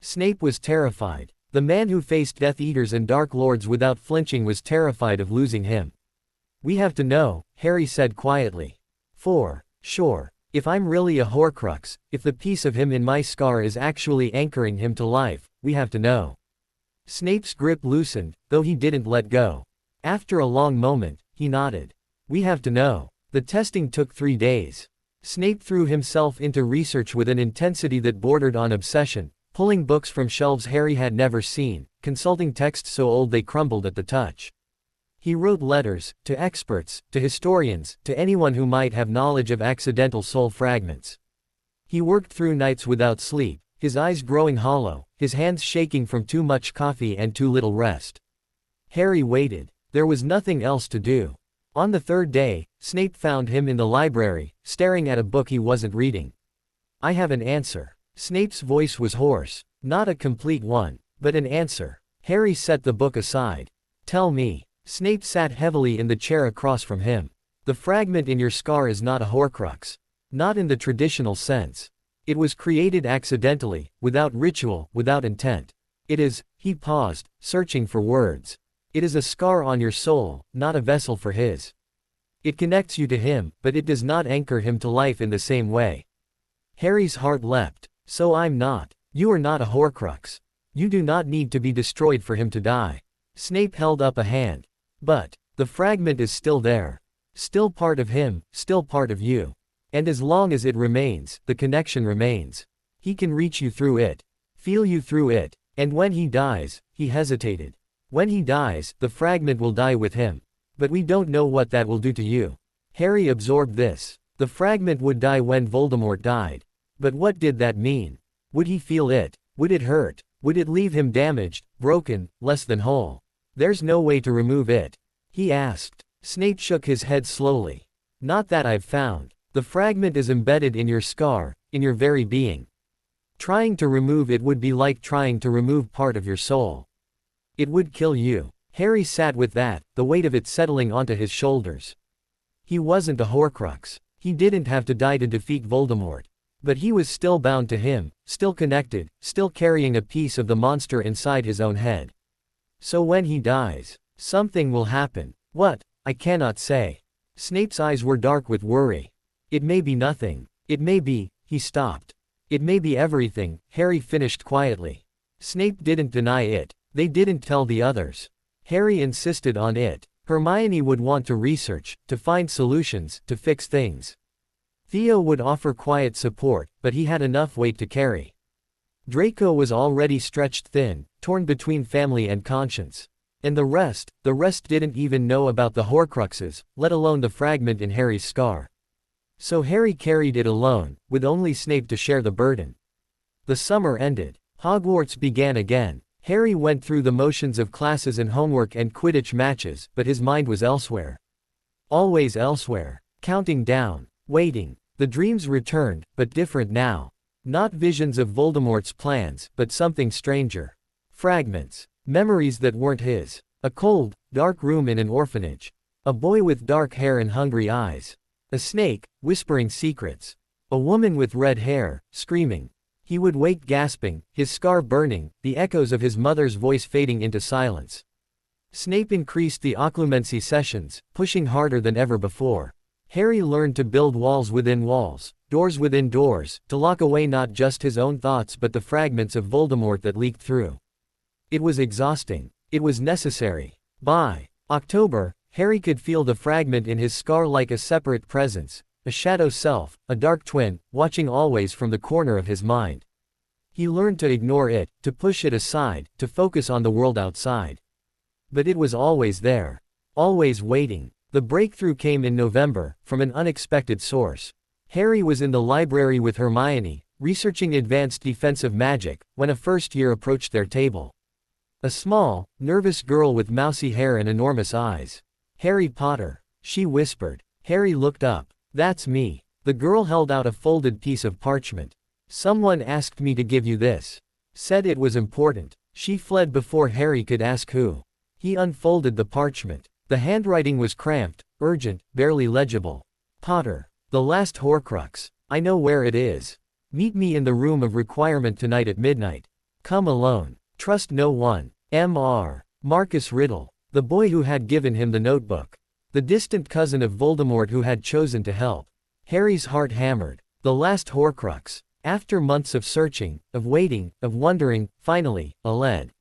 Snape was terrified. The man who faced Death Eaters and Dark Lords without flinching was terrified of losing him. We have to know, Harry said quietly. For sure. If I'm really a Horcrux, if the piece of him in my scar is actually anchoring him to life, we have to know. Snape's grip loosened, though he didn't let go. After a long moment, he nodded. We have to know. The testing took 3 days. Snape threw himself into research with an intensity that bordered on obsession, pulling books from shelves Harry had never seen, consulting texts so old they crumbled at the touch. He wrote letters, to experts, to historians, to anyone who might have knowledge of accidental soul fragments. He worked through nights without sleep, his eyes growing hollow, his hands shaking from too much coffee and too little rest. Harry waited. There was nothing else to do. On the 3rd day, Snape found him in the library, staring at a book he wasn't reading. I have an answer. Snape's voice was hoarse. Not a complete one, but an answer. Harry set the book aside. Tell me. Snape sat heavily in the chair across from him. The fragment in your scar is not a Horcrux. Not in the traditional sense. It was created accidentally, without ritual, without intent. It is, he paused, searching for words. It is a scar on your soul, not a vessel for his. It connects you to him, but it does not anchor him to life in the same way. Harry's heart leapt. So I'm not. You are not a Horcrux. You do not need to be destroyed for him to die. Snape held up a hand. But, the fragment is still there. Still part of him, still part of you. And as long as it remains, the connection remains. He can reach you through it. Feel you through it. And when he dies, he hesitated. When he dies, the fragment will die with him. But we don't know what that will do to you. Harry absorbed this. The fragment would die when Voldemort died. But what did that mean? Would he feel it? Would it hurt? Would it leave him damaged, broken, less than whole? There's no way to remove it. He asked. Snape shook his head slowly. Not that I've found. The fragment is embedded in your scar, in your very being. Trying to remove it would be like trying to remove part of your soul. It would kill you. Harry sat with that, the weight of it settling onto his shoulders. He wasn't a Horcrux. He didn't have to die to defeat Voldemort. But he was still bound to him, still connected, still carrying a piece of the monster inside his own head. So when he dies, something will happen. What? I cannot say. Snape's eyes were dark with worry. It may be nothing. It may be, he stopped. It may be everything, Harry finished quietly. Snape didn't deny it. They didn't tell the others. Harry insisted on it. Hermione would want to research, to find solutions, to fix things. Theo would offer quiet support, but he had enough weight to carry. Draco was already stretched thin, torn between family and conscience. And the rest didn't even know about the Horcruxes, let alone the fragment in Harry's scar. So Harry carried it alone, with only Snape to share the burden. The summer ended. Hogwarts began again. Harry went through the motions of classes and homework and Quidditch matches, but his mind was elsewhere. Always elsewhere. Counting down. Waiting. The dreams returned, but different now. Not visions of Voldemort's plans, but something stranger. Fragments. Memories that weren't his. A cold, dark room in an orphanage. A boy with dark hair and hungry eyes. A snake, whispering secrets. A woman with red hair, screaming. He would wake gasping, his scar burning, the echoes of his mother's voice fading into silence. Snape increased the occlumency sessions, pushing harder than ever before. Harry learned to build walls within walls, doors within doors, to lock away not just his own thoughts but the fragments of Voldemort that leaked through. It was exhausting. It was necessary. By October, Harry could feel the fragment in his scar like a separate presence, a shadow self, a dark twin, watching always from the corner of his mind. He learned to ignore it, to push it aside, to focus on the world outside. But it was always there. Always waiting. The breakthrough came in November, from an unexpected source. Harry was in the library with Hermione, researching advanced defensive magic, when a first year approached their table. A small, nervous girl with mousy hair and enormous eyes. "Harry Potter," she whispered. Harry looked up. "That's me." The girl held out a folded piece of parchment. "Someone asked me to give you this. Said it was important." She fled before Harry could ask who. He unfolded the parchment. The handwriting was cramped, urgent, barely legible. "Potter. The last Horcrux. I know where it is. Meet me in the room of requirement tonight at midnight. Come alone. Trust no one. Mr. Marcus Riddle." The boy who had given him the notebook. The distant cousin of Voldemort who had chosen to help. Harry's heart hammered. The last Horcrux. After months of searching, of waiting, of wondering, finally, a lead.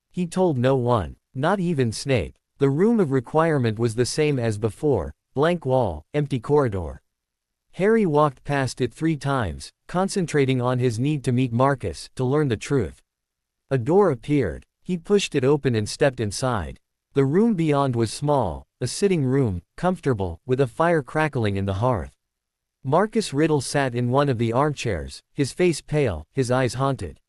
He told no one. Not even Snape. The room of requirement was the same as before, blank wall, empty corridor. Harry walked past it 3 times, concentrating on his need to meet Marcus, to learn the truth. A door appeared. He pushed it open and stepped inside. The room beyond was small, a sitting room, comfortable, with a fire crackling in the hearth. Marcus Riddle sat in one of the armchairs, his face pale, his eyes haunted.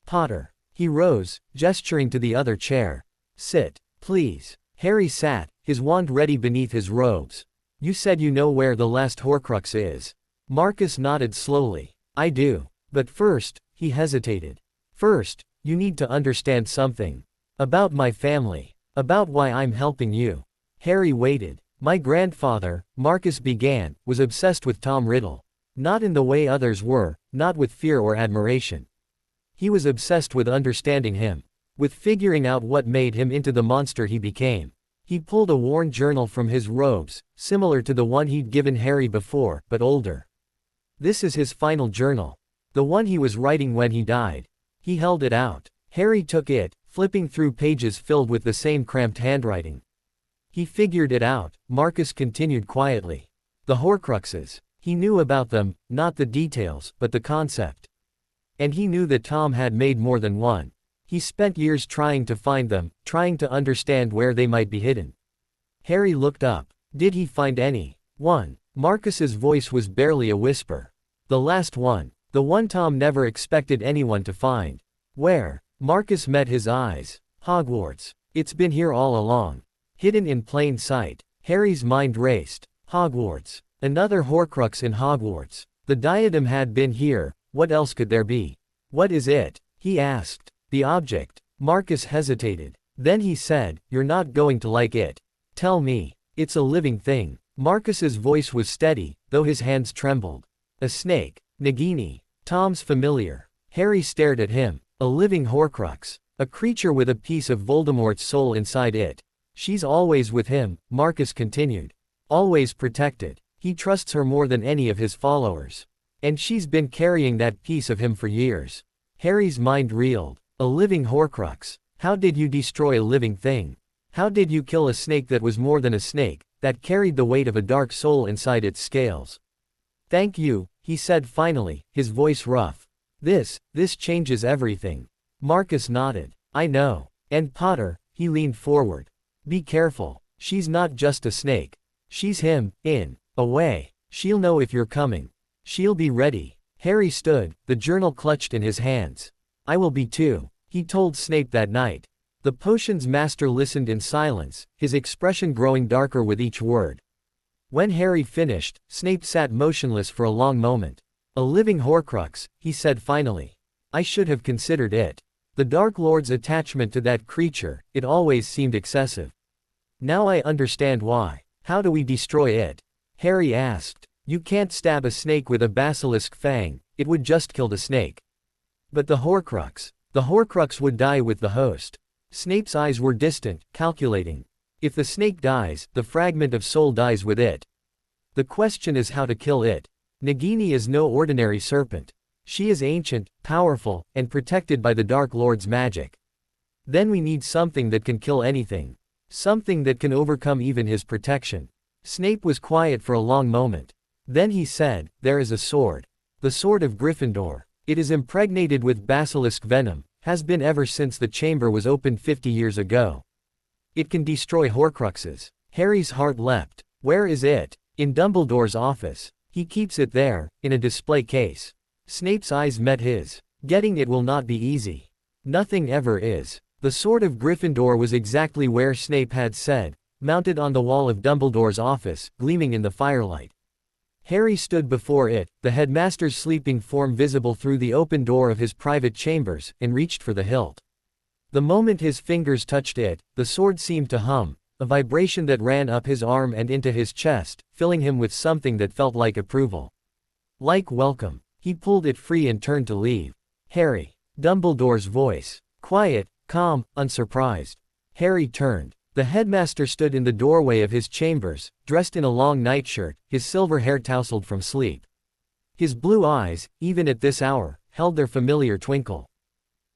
"Potter." He rose, gesturing to the other chair. "Sit, please." Harry sat, his wand ready beneath his robes. "You said you know where the last Horcrux is." Marcus nodded slowly. "I do. But first," he hesitated. "First, you need to understand something. About my family. About why I'm helping you." Harry waited. "My grandfather," Marcus began, "was obsessed with Tom Riddle. Not in the way others were, not with fear or admiration. He was obsessed with understanding him. With figuring out what made him into the monster he became." He pulled a worn journal from his robes, similar to the one he'd given Harry before, but older. "This is his final journal. The one he was writing when he died." He held it out. Harry took it, flipping through pages filled with the same cramped handwriting. "He figured it out," Marcus continued quietly. "The Horcruxes. He knew about them, not the details, but the concept. And he knew that Tom had made more than one. He spent years trying to find them, trying to understand where they might be hidden." Harry looked up. "Did he find any?" "One." Marcus's voice was barely a whisper. "The last one. The one Tom never expected anyone to find." "Where?" Marcus met his eyes. "Hogwarts. It's been here all along. Hidden in plain sight." Harry's mind raced. Hogwarts. Another Horcrux in Hogwarts. The diadem had been here, what else could there be? "What is it?" he asked. "The object." Marcus hesitated. Then he said, "You're not going to like it. Tell me. It's a living thing." Marcus's voice was steady, though his hands trembled. "A snake. Nagini. Tom's familiar." Harry stared at him. "A living Horcrux. A creature with a piece of Voldemort's soul inside it. She's always with him, Marcus continued. Always protected. He trusts her more than any of his followers. And she's been carrying that piece of him for years. Harry's mind reeled. A living Horcrux. How did you destroy a living thing? How did you kill a snake that was more than a snake, that carried the weight of a dark soul inside its scales? Thank you, he said finally, his voice rough. This changes everything. Marcus nodded. I know. And Potter, he leaned forward. Be careful. She's not just a snake. She's him, in a way. She'll know if you're coming. She'll be ready. Harry stood, the journal clutched in his hands. I will be too, he told Snape that night. The potion's master listened in silence, his expression growing darker with each word. When Harry finished, Snape sat motionless for a long moment. A living Horcrux, he said finally. I should have considered it. The Dark Lord's attachment to that creature, it always seemed excessive. Now I understand why. How do we destroy it? Harry asked. You can't stab a snake with a basilisk fang, it would just kill the snake. But the Horcrux would die with the host. Snape's eyes were distant, calculating. If the snake dies, the fragment of soul dies with it. The question is how to kill it. Nagini is no ordinary serpent. She is ancient, powerful, and protected by the Dark Lord's magic. Then we need something that can kill anything. Something that can overcome even his protection. Snape was quiet for a long moment. Then he said, there is a sword. The sword of Gryffindor. It is impregnated with basilisk venom, has been ever since the chamber was opened 50 years ago. It can destroy Horcruxes. Harry's heart leapt. Where is it? In Dumbledore's office. He keeps it there, in a display case. Snape's eyes met his. Getting it will not be easy. Nothing ever is. The sword of Gryffindor was exactly where Snape had said, mounted on the wall of Dumbledore's office, gleaming in the firelight. Harry stood before it, the headmaster's sleeping form visible through the open door of his private chambers, and reached for the hilt. The moment his fingers touched it, the sword seemed to hum, a vibration that ran up his arm and into his chest, filling him with something that felt like approval. Like welcome. He pulled it free and turned to leave. Harry. Dumbledore's voice. Quiet, calm, unsurprised. Harry turned. The headmaster stood in the doorway of his chambers, dressed in a long nightshirt, his silver hair tousled from sleep. His blue eyes, even at this hour, held their familiar twinkle.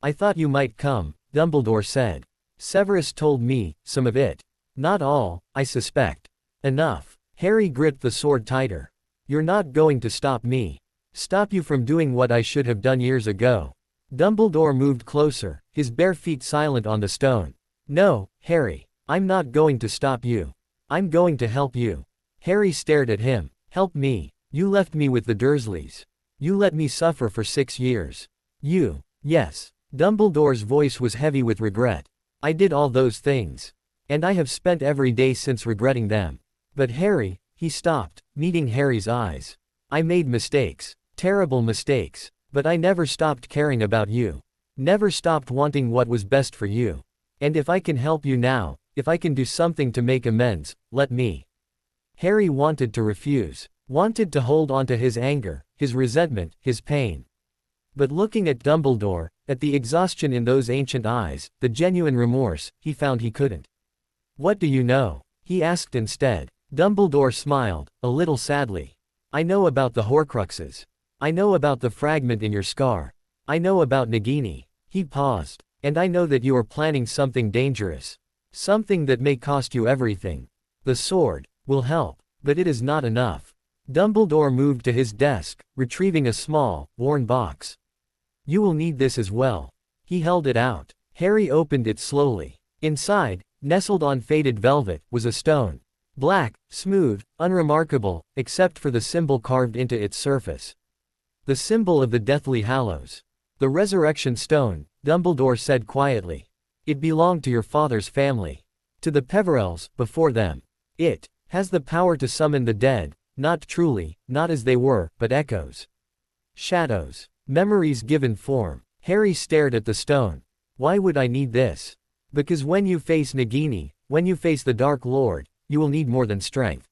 I thought you might come, Dumbledore said. Severus told me, some of it. Not all, I suspect. Enough. Harry gripped the sword tighter. You're not going to stop me. Stop you from doing what I should have done years ago. Dumbledore moved closer, his bare feet silent on the stone. No, Harry. I'm not going to stop you. I'm going to help you. Harry stared at him. Help me. You left me with the Dursleys. You let me suffer for 6 years. You. Yes. Dumbledore's voice was heavy with regret. I did all those things. And I have spent every day since regretting them. But Harry, he stopped, meeting Harry's eyes. I made mistakes. Terrible mistakes. But I never stopped caring about you. Never stopped wanting what was best for you. And if I can help you now, if I can do something to make amends, let me. Harry wanted to refuse. Wanted to hold on to his anger, his resentment, his pain. But looking at Dumbledore, at the exhaustion in those ancient eyes, the genuine remorse, he found he couldn't. What do you know? He asked instead. Dumbledore smiled, a little sadly. I know about the Horcruxes. I know about the fragment in your scar. I know about Nagini. He paused. And I know that you are planning something dangerous. Something that may cost you everything. The sword will help, but it is not enough. Dumbledore moved to his desk, retrieving a small, worn box. You will need this as well. He held it out. Harry opened it slowly. Inside, nestled on faded velvet, was a stone. Black, smooth, unremarkable, except for the symbol carved into its surface. The symbol of the Deathly Hallows. The Resurrection Stone, Dumbledore said quietly. It belonged to your father's family. To the Peverells, before them. It has the power to summon the dead, not truly, not as they were, but echoes. Shadows. Memories given form. Harry stared at the stone. Why would I need this? Because when you face Nagini, when you face the Dark Lord, you will need more than strength.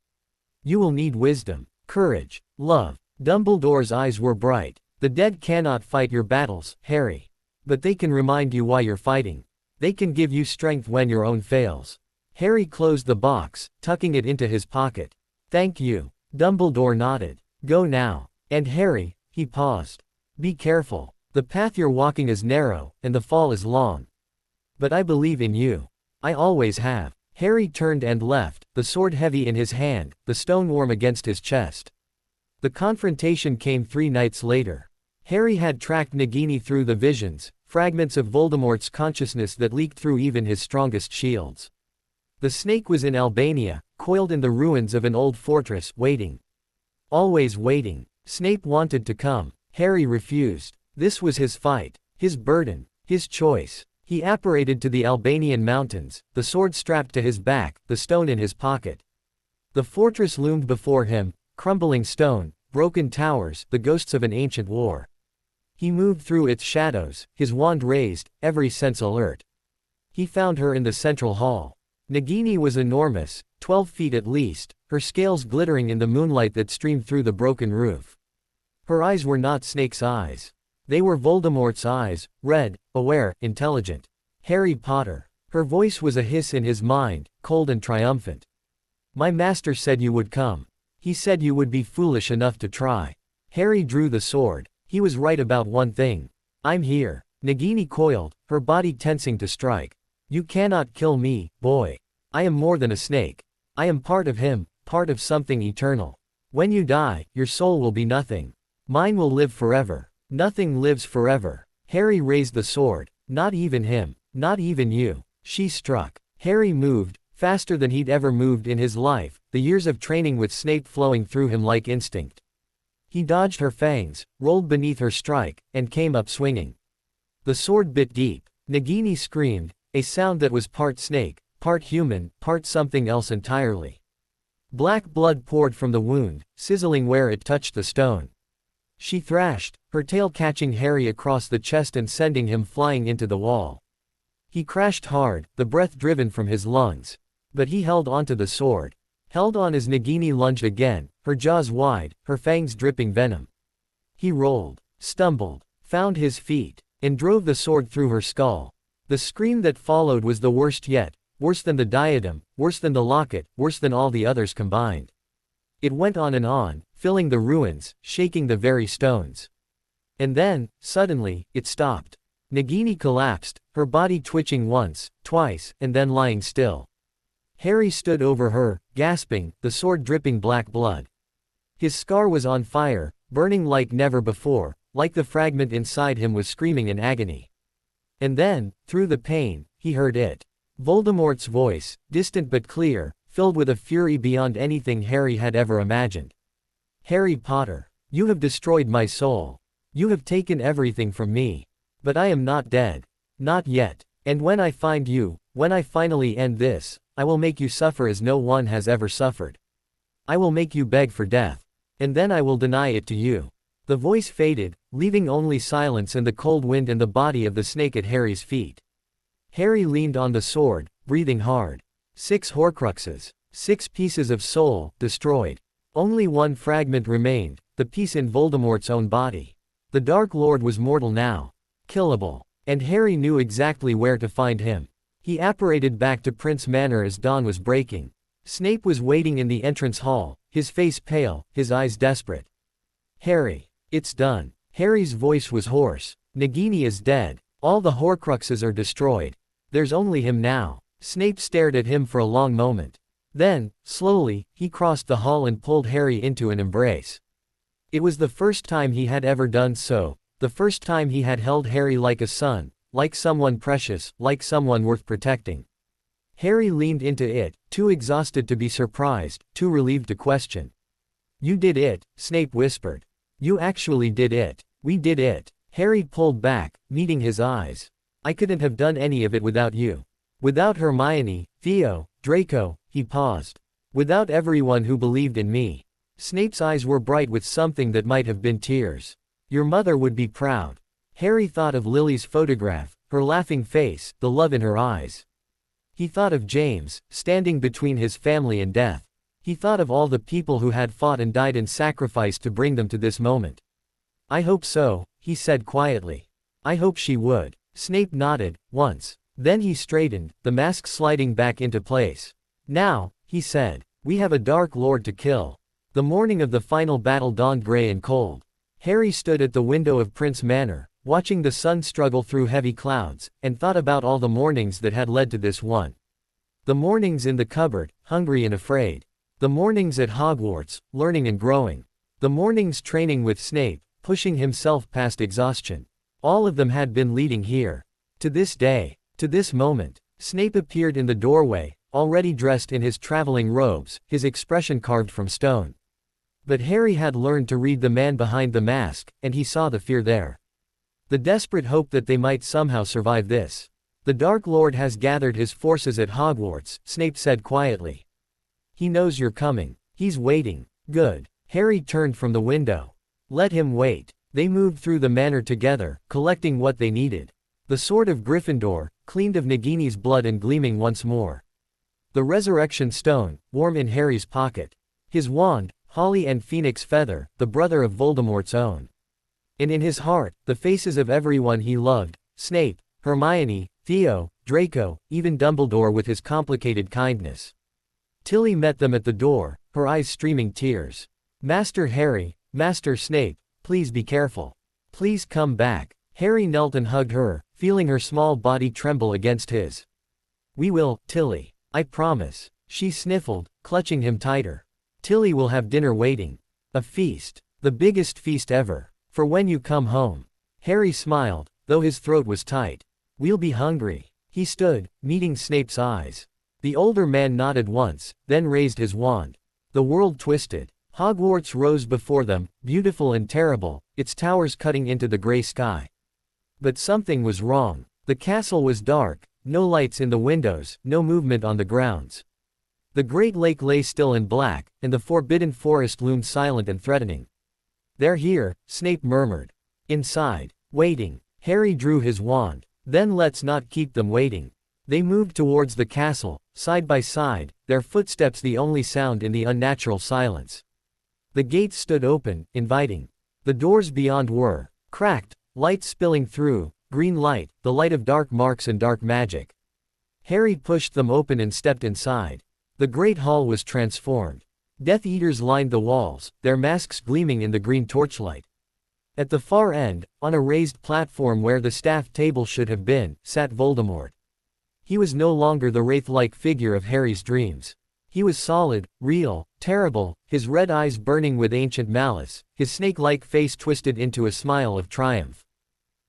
You will need wisdom, courage, love. Dumbledore's eyes were bright. The dead cannot fight your battles, Harry. But they can remind you why you're fighting. They can give you strength when your own fails. Harry closed the box, tucking it into his pocket. Thank you. Dumbledore nodded. Go now. And Harry, he paused. Be careful. The path you're walking is narrow, and the fall is long. But I believe in you. I always have. Harry turned and left, the sword heavy in his hand, the stone warm against his chest. The confrontation came 3 nights later. Harry had tracked Nagini through the visions, fragments of Voldemort's consciousness that leaked through even his strongest shields. The snake was in Albania, coiled in the ruins of an old fortress, waiting. Always waiting. Snape wanted to come. Harry refused. This was his fight, his burden, his choice. He apparated to the Albanian mountains, the sword strapped to his back, the stone in his pocket. The fortress loomed before him, crumbling stone, broken towers, the ghosts of an ancient war. He moved through its shadows, his wand raised, every sense alert. He found her in the central hall. Nagini was enormous, 12 feet at least, her scales glittering in the moonlight that streamed through the broken roof. Her eyes were not Snake's eyes. They were Voldemort's eyes, red, aware, intelligent. Harry Potter. Her voice was a hiss in his mind, cold and triumphant. My master said you would come. He said you would be foolish enough to try. Harry drew the sword. He was right about one thing. I'm here. Nagini coiled, her body tensing to strike. You cannot kill me, boy. I am more than a snake. I am part of him, part of something eternal. When you die, your soul will be nothing. Mine will live forever. Nothing lives forever. Harry raised the sword. Not even him. Not even you. She struck. Harry moved, faster than he'd ever moved in his life, the years of training with Snape flowing through him like instinct. He dodged her fangs, rolled beneath her strike, and came up swinging. The sword bit deep. Nagini screamed, a sound that was part snake, part human, part something else entirely. Black blood poured from the wound, sizzling where it touched the stone. She thrashed, her tail catching Harry across the chest and sending him flying into the wall. He crashed hard, the breath driven from his lungs. But he held onto the sword. Held on as Nagini lunged again, her jaws wide, her fangs dripping venom. He rolled, stumbled, found his feet, and drove the sword through her skull. The scream that followed was the worst yet, worse than the diadem, worse than the locket, worse than all the others combined. It went on, filling the ruins, shaking the very stones. And then, suddenly, it stopped. Nagini collapsed, her body twitching once, twice, and then lying still. Harry stood over her, gasping, the sword dripping black blood. His scar was on fire, burning like never before, like the fragment inside him was screaming in agony. And then, through the pain, he heard it. Voldemort's voice, distant but clear, filled with a fury beyond anything Harry had ever imagined. Harry Potter, you have destroyed my soul. You have taken everything from me. But I am not dead. Not yet. And when I find you, when I finally end this, I will make you suffer as no one has ever suffered. I will make you beg for death. And then I will deny it to you. The voice faded, leaving only silence and the cold wind and the body of the snake at Harry's feet. Harry leaned on the sword, breathing hard. 6 Horcruxes. 6 pieces of soul, destroyed. Only one fragment remained, the piece in Voldemort's own body. The Dark Lord was mortal now. Killable. And Harry knew exactly where to find him. He apparated back to Prince Manor as dawn was breaking. Snape was waiting in the entrance hall, his face pale, his eyes desperate. Harry. It's done. Harry's voice was hoarse. Nagini is dead. All the Horcruxes are destroyed. There's only him now. Snape stared at him for a long moment. Then, slowly, he crossed the hall and pulled Harry into an embrace. It was the first time he had ever done so, the first time he had held Harry like a son, like someone precious, like someone worth protecting. Harry leaned into it, too exhausted to be surprised, too relieved to question. You did it, Snape whispered. You actually did it. We did it. Harry pulled back, meeting his eyes. I couldn't have done any of it without you. Without Hermione, Theo, Draco, he paused. Without everyone who believed in me. Snape's eyes were bright with something that might have been tears. Your mother would be proud. Harry thought of Lily's photograph, her laughing face, the love in her eyes. He thought of James, standing between his family and death. He thought of all the people who had fought and died in sacrifice to bring them to this moment. I hope so, he said quietly. I hope she would. Snape nodded, once. Then he straightened, the mask sliding back into place. Now, he said, we have a Dark Lord to kill. The morning of the final battle dawned gray and cold. Harry stood at the window of Prince Manor, watching the sun struggle through heavy clouds, and thought about all the mornings that had led to this one. The mornings in the cupboard, hungry and afraid. The mornings at Hogwarts, learning and growing. The mornings training with Snape, pushing himself past exhaustion. All of them had been leading here. To this day. To this moment. Snape appeared in the doorway, already dressed in his traveling robes, his expression carved from stone. But Harry had learned to read the man behind the mask, and he saw the fear there. The desperate hope that they might somehow survive this. The Dark Lord has gathered his forces at Hogwarts, Snape said quietly. He knows you're coming. He's waiting. Good. Harry turned from the window. Let him wait. They moved through the manor together, collecting what they needed. The sword of Gryffindor, cleaned of Nagini's blood and gleaming once more. The resurrection stone, warm in Harry's pocket. His wand, holly and phoenix feather, the brother of Voldemort's own. And in his heart, the faces of everyone he loved, Snape, Hermione, Theo, Draco, even Dumbledore with his complicated kindness. Tilly met them at the door, her eyes streaming tears. Master Harry, Master Snape, please be careful. Please come back. Harry knelt and hugged her, feeling her small body tremble against his. We will, Tilly. I promise. She sniffled, clutching him tighter. Tilly will have dinner waiting. A feast. The biggest feast ever. For when you come home. Harry smiled, though his throat was tight. We'll be hungry. He stood, meeting Snape's eyes. The older man nodded once, then raised his wand. The world twisted. Hogwarts rose before them, beautiful and terrible, its towers cutting into the gray sky. But something was wrong. The castle was dark, no lights in the windows, no movement on the grounds. The great lake lay still and black, and the forbidden forest loomed silent and threatening. They're here, Snape murmured. Inside. Waiting. Harry drew his wand. Then let's not keep them waiting. They moved towards the castle, side by side, their footsteps the only sound in the unnatural silence. The gates stood open, inviting. The doors beyond were cracked, light spilling through, green light, the light of dark marks and dark magic. Harry pushed them open and stepped inside. The great hall was transformed. Death Eaters lined the walls, their masks gleaming in the green torchlight. At the far end, on a raised platform where the staff table should have been, sat Voldemort. He was no longer the wraith-like figure of Harry's dreams. He was solid, real, terrible, his red eyes burning with ancient malice, his snake-like face twisted into a smile of triumph.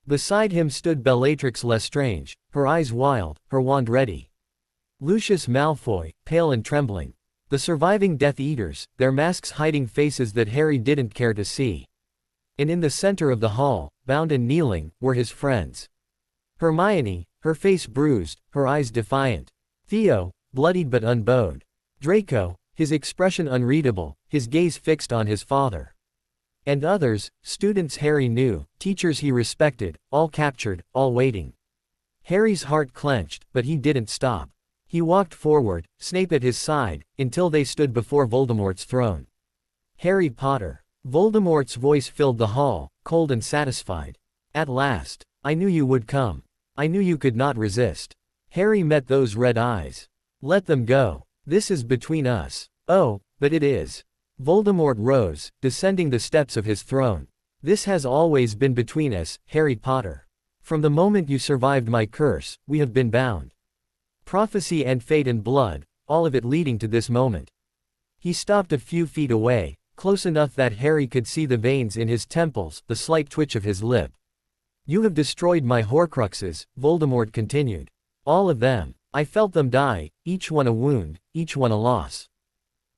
Beside him stood Bellatrix Lestrange, her eyes wild, her wand ready. Lucius Malfoy, pale and trembling. The surviving Death Eaters, their masks hiding faces that Harry didn't care to see. And in the center of the hall, bound and kneeling, were his friends. Hermione, her face bruised, her eyes defiant. Theo, bloodied but unbowed. Draco, his expression unreadable, his gaze fixed on his father. And others, students Harry knew, teachers he respected, all captured, all waiting. Harry's heart clenched, but he didn't stop. He walked forward, Snape at his side, until they stood before Voldemort's throne. Harry Potter. Voldemort's voice filled the hall, cold and satisfied. At last. I knew you would come. I knew you could not resist. Harry met those red eyes. Let them go. This is between us. Oh, but it is. Voldemort rose, descending the steps of his throne. This has always been between us, Harry Potter. From the moment you survived my curse, we have been bound. Prophecy and fate and blood, all of it leading to this moment. He stopped a few feet away, close enough that Harry could see the veins in his temples, the slight twitch of his lip. You have destroyed my Horcruxes, Voldemort continued. All of them. I felt them die, each one a wound, each one a loss.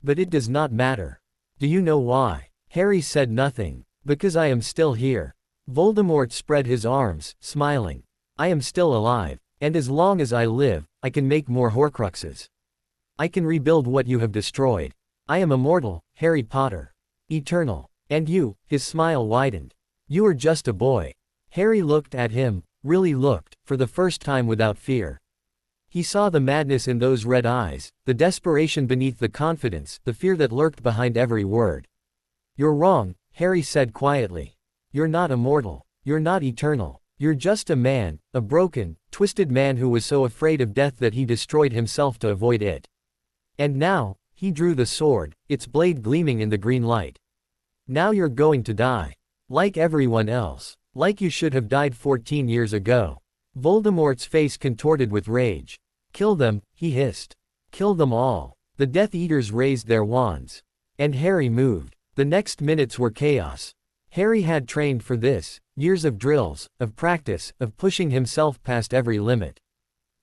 But it does not matter. Do you know why? Harry said nothing. Because I am still here. Voldemort spread his arms, smiling. I am still alive, and as long as I live, I can make more Horcruxes. I can rebuild what you have destroyed. I am immortal, Harry Potter. Eternal. And you, his smile widened. You are just a boy. Harry looked at him, really looked, for the first time without fear. He saw the madness in those red eyes, the desperation beneath the confidence, the fear that lurked behind every word. You're wrong, Harry said quietly. You're not immortal. You're not eternal. You're just a man, a broken, twisted man who was so afraid of death that he destroyed himself to avoid it. And now, he drew the sword, its blade gleaming in the green light. Now you're going to die. Like everyone else. Like you should have died 14 years ago. Voldemort's face contorted with rage. Kill them, he hissed. Kill them all. The Death Eaters raised their wands. And Harry moved. The next minutes were chaos. Harry had trained for this, years of drills, of practice, of pushing himself past every limit.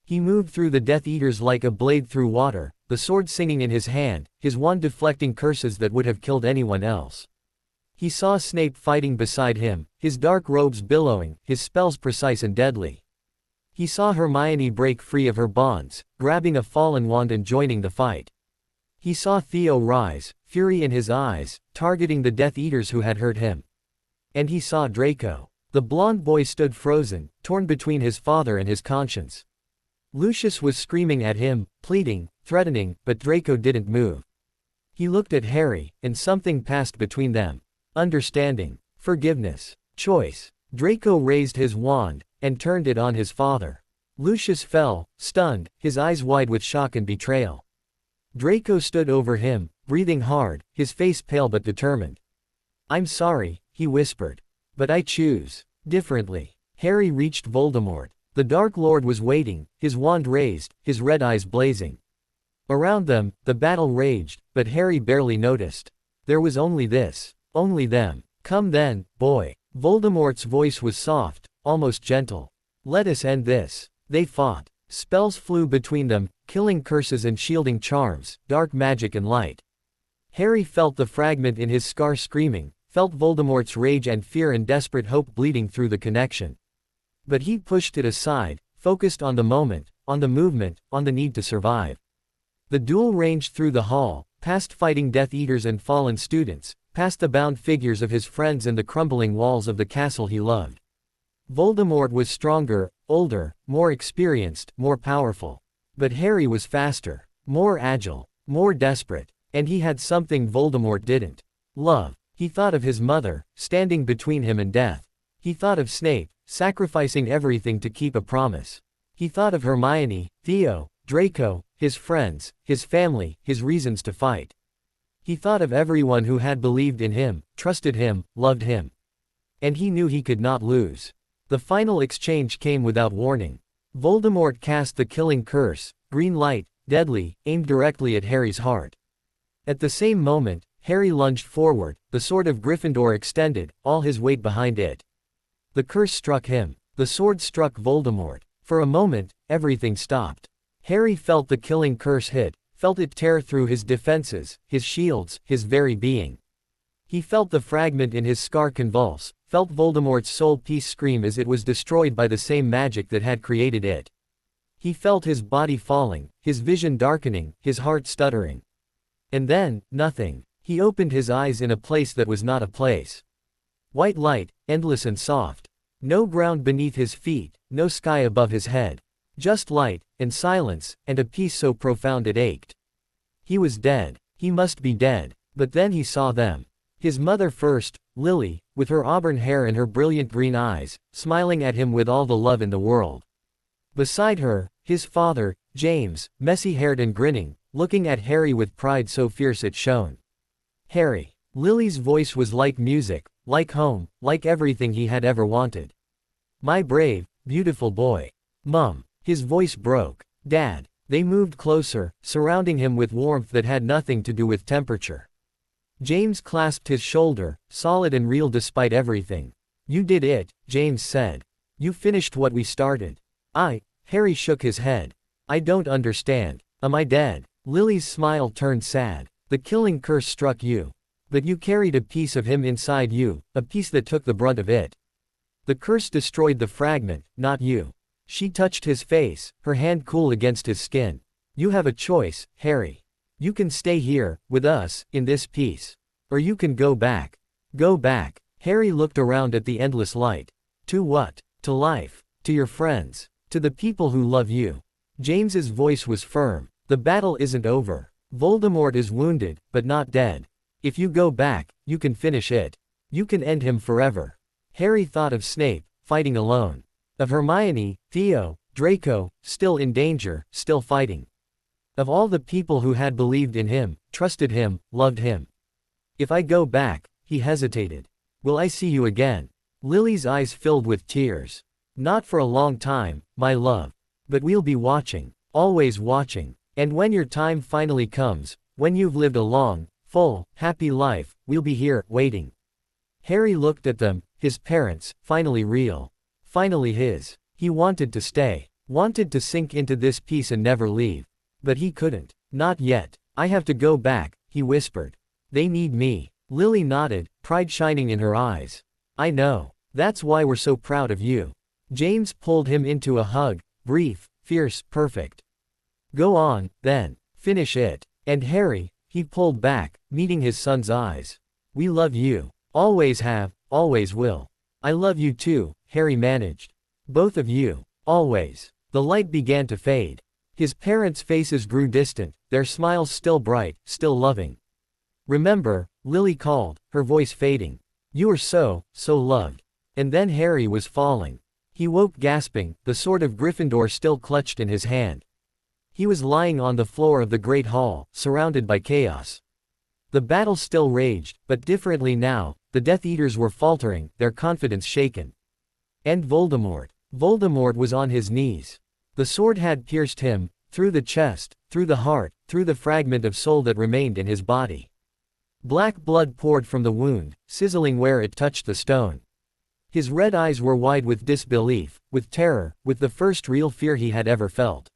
He moved through the Death Eaters like a blade through water, the sword singing in his hand, his wand deflecting curses that would have killed anyone else. He saw Snape fighting beside him, his dark robes billowing, his spells precise and deadly. He saw Hermione break free of her bonds, grabbing a fallen wand and joining the fight. He saw Theo rise, fury in his eyes, targeting the Death Eaters who had hurt him. And he saw Draco. The blonde boy stood frozen, torn between his father and his conscience. Lucius was screaming at him, pleading, threatening, but Draco didn't move. He looked at Harry, and something passed between them. Understanding. Forgiveness. Choice. Draco raised his wand, and turned it on his father. Lucius fell, stunned, his eyes wide with shock and betrayal. Draco stood over him, breathing hard, his face pale but determined. "I'm sorry," he whispered. "But I choose differently." Harry reached Voldemort. The Dark Lord was waiting, his wand raised, his red eyes blazing. Around them, the battle raged, but Harry barely noticed. There was only this. Only them. "Come then, boy." Voldemort's voice was soft, almost gentle. "Let us end this." They fought. Spells flew between them, killing curses and shielding charms, dark magic and light. Harry felt the fragment in his scar screaming, felt Voldemort's rage and fear and desperate hope bleeding through the connection. But he pushed it aside, focused on the moment, on the movement, on the need to survive. The duel ranged through the hall, past fighting Death Eaters and fallen students, past the bound figures of his friends and the crumbling walls of the castle he loved. Voldemort was stronger, older, more experienced, more powerful. But Harry was faster, more agile, more desperate, and he had something Voldemort didn't. Love. He thought of his mother, standing between him and death. He thought of Snape, sacrificing everything to keep a promise. He thought of Hermione, Theo, Draco, his friends, his family, his reasons to fight. He thought of everyone who had believed in him, trusted him, loved him. And he knew he could not lose. The final exchange came without warning. Voldemort cast the killing curse, green light, deadly, aimed directly at Harry's heart. At the same moment, Harry lunged forward, the sword of Gryffindor extended, all his weight behind it. The curse struck him. The sword struck Voldemort. For a moment, everything stopped. Harry felt the killing curse hit, felt it tear through his defenses, his shields, his very being. He felt the fragment in his scar convulse, felt Voldemort's soul piece scream as it was destroyed by the same magic that had created it. He felt his body falling, his vision darkening, his heart stuttering. And then, nothing. He opened his eyes in a place that was not a place. White light, endless and soft. No ground beneath his feet, no sky above his head. Just light, and silence, and a peace so profound it ached. He was dead. He must be dead. But then he saw them. His mother first, Lily, with her auburn hair and her brilliant green eyes, smiling at him with all the love in the world. Beside her, his father, James, messy-haired and grinning, looking at Harry with pride so fierce it shone. Harry. Lily's voice was like music, like home, like everything he had ever wanted. "My brave, beautiful boy." "Mum." His voice broke. "Dad." They moved closer, surrounding him with warmth that had nothing to do with temperature. James clasped his shoulder, solid and real despite everything. "You did it," James said. "You finished what we started." Harry shook his head. "I don't understand. Am I dead?" Lily's smile turned sad. "The killing curse struck you. But you carried a piece of him inside you, a piece that took the brunt of it. The curse destroyed the fragment, not you." She touched his face, her hand cool against his skin. "You have a choice, Harry. You can stay here, with us, in this peace. Or you can go back." "Go back." Harry looked around at the endless light. "To what?" "To life. To your friends. To the people who love you." James's voice was firm. "The battle isn't over. Voldemort is wounded, but not dead. If you go back, you can finish it. You can end him forever." Harry thought of Snape, fighting alone. Of Hermione, Theo, Draco, still in danger, still fighting. Of all the people who had believed in him, trusted him, loved him. If I go back, he hesitated. Will I see you again? Lily's eyes filled with tears. Not for a long time, my love. But we'll be watching. Always watching. And when your time finally comes, when you've lived a long, full, happy life, we'll be here, waiting. Harry looked at them, his parents, finally real. Finally his. He wanted to stay. Wanted to sink into this peace and never leave. But he couldn't. Not yet. I have to go back, he whispered. They need me. Lily nodded, pride shining in her eyes. I know. That's why we're so proud of you. James pulled him into a hug, brief, fierce, perfect. Go on, then. Finish it. And Harry, he pulled back, meeting his son's eyes. We love you. Always have, always will. I love you too, Harry managed. Both of you. Always. The light began to fade. His parents' faces grew distant, their smiles still bright, still loving. Remember, Lily called, her voice fading. You are so loved. And then Harry was falling. He woke gasping, the sword of Gryffindor still clutched in his hand. He was lying on the floor of the Great Hall, surrounded by chaos. The battle still raged, but differently now. The Death Eaters were faltering, their confidence shaken. And Voldemort. Voldemort was on his knees. The sword had pierced him, through the chest, through the heart, through the fragment of soul that remained in his body. Black blood poured from the wound, sizzling where it touched the stone. His red eyes were wide with disbelief, with terror, with the first real fear he had ever felt.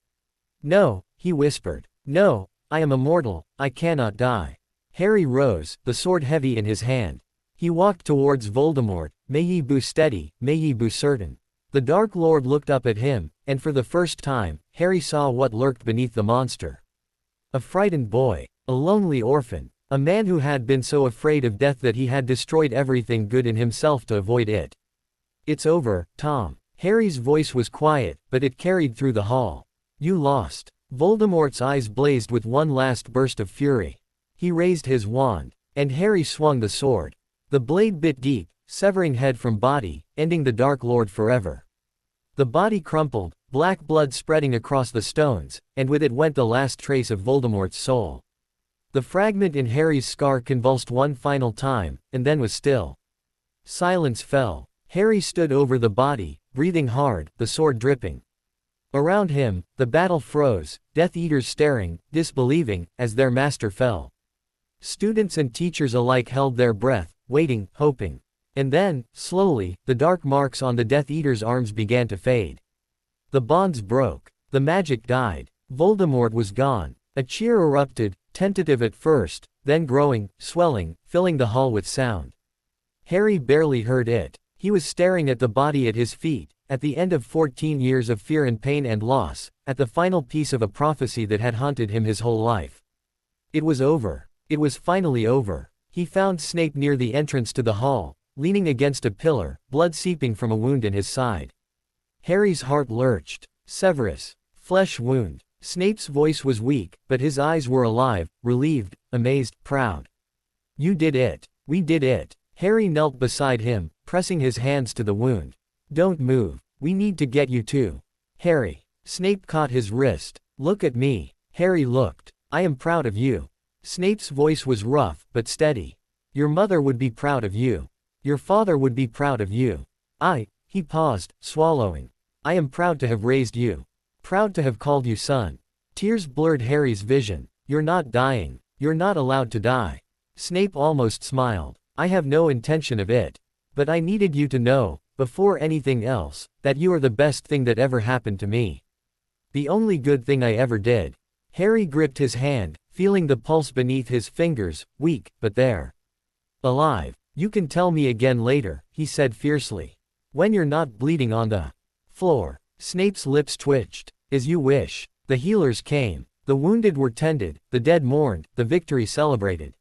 No, he whispered. No, I am immortal, I cannot die. Harry rose, the sword heavy in his hand. He walked towards Voldemort. May ye be steady, may ye be certain. The Dark Lord looked up at him, and for the first time, Harry saw what lurked beneath the monster. A frightened boy. A lonely orphan. A man who had been so afraid of death that he had destroyed everything good in himself to avoid it. It's over, Tom. Harry's voice was quiet, but it carried through the hall. You lost. Voldemort's eyes blazed with one last burst of fury. He raised his wand, and Harry swung the sword. The blade bit deep, severing head from body, ending the Dark Lord forever. The body crumpled, black blood spreading across the stones, and with it went the last trace of Voldemort's soul. The fragment in Harry's scar convulsed one final time, and then was still. Silence fell. Harry stood over the body, breathing hard, the sword dripping. Around him, the battle froze, Death Eaters staring, disbelieving, as their master fell. Students and teachers alike held their breath, waiting, hoping. And then, slowly, the dark marks on the Death Eaters' arms began to fade. The bonds broke. The magic died. Voldemort was gone. A cheer erupted, tentative at first, then growing, swelling, filling the hall with sound. Harry barely heard it. He was staring at the body at his feet, at the end of 14 years of fear and pain and loss, at the final piece of a prophecy that had haunted him his whole life. It was over. It was finally over. He found Snape near the entrance to the hall, leaning against a pillar, blood seeping from a wound in his side. Harry's heart lurched. Severus. Flesh wound. Snape's voice was weak, but his eyes were alive, relieved, amazed, proud. You did it. We did it. Harry knelt beside him, pressing his hands to the wound. Don't move. We need to get you too. Harry. Snape caught his wrist. Look at me. Harry looked. I am proud of you. Snape's voice was rough, but steady. Your mother would be proud of you. Your father would be proud of you. He paused, swallowing. I am proud to have raised you. Proud to have called you son. Tears blurred Harry's vision. You're not dying. You're not allowed to die. Snape almost smiled. I have no intention of it. But I needed you to know, before anything else, that you are the best thing that ever happened to me. The only good thing I ever did. Harry gripped his hand, feeling the pulse beneath his fingers, weak, but there. Alive. You can tell me again later, he said fiercely. When you're not bleeding on the floor. Snape's lips twitched. As you wish. The healers came. The wounded were tended, the dead mourned, the victory celebrated.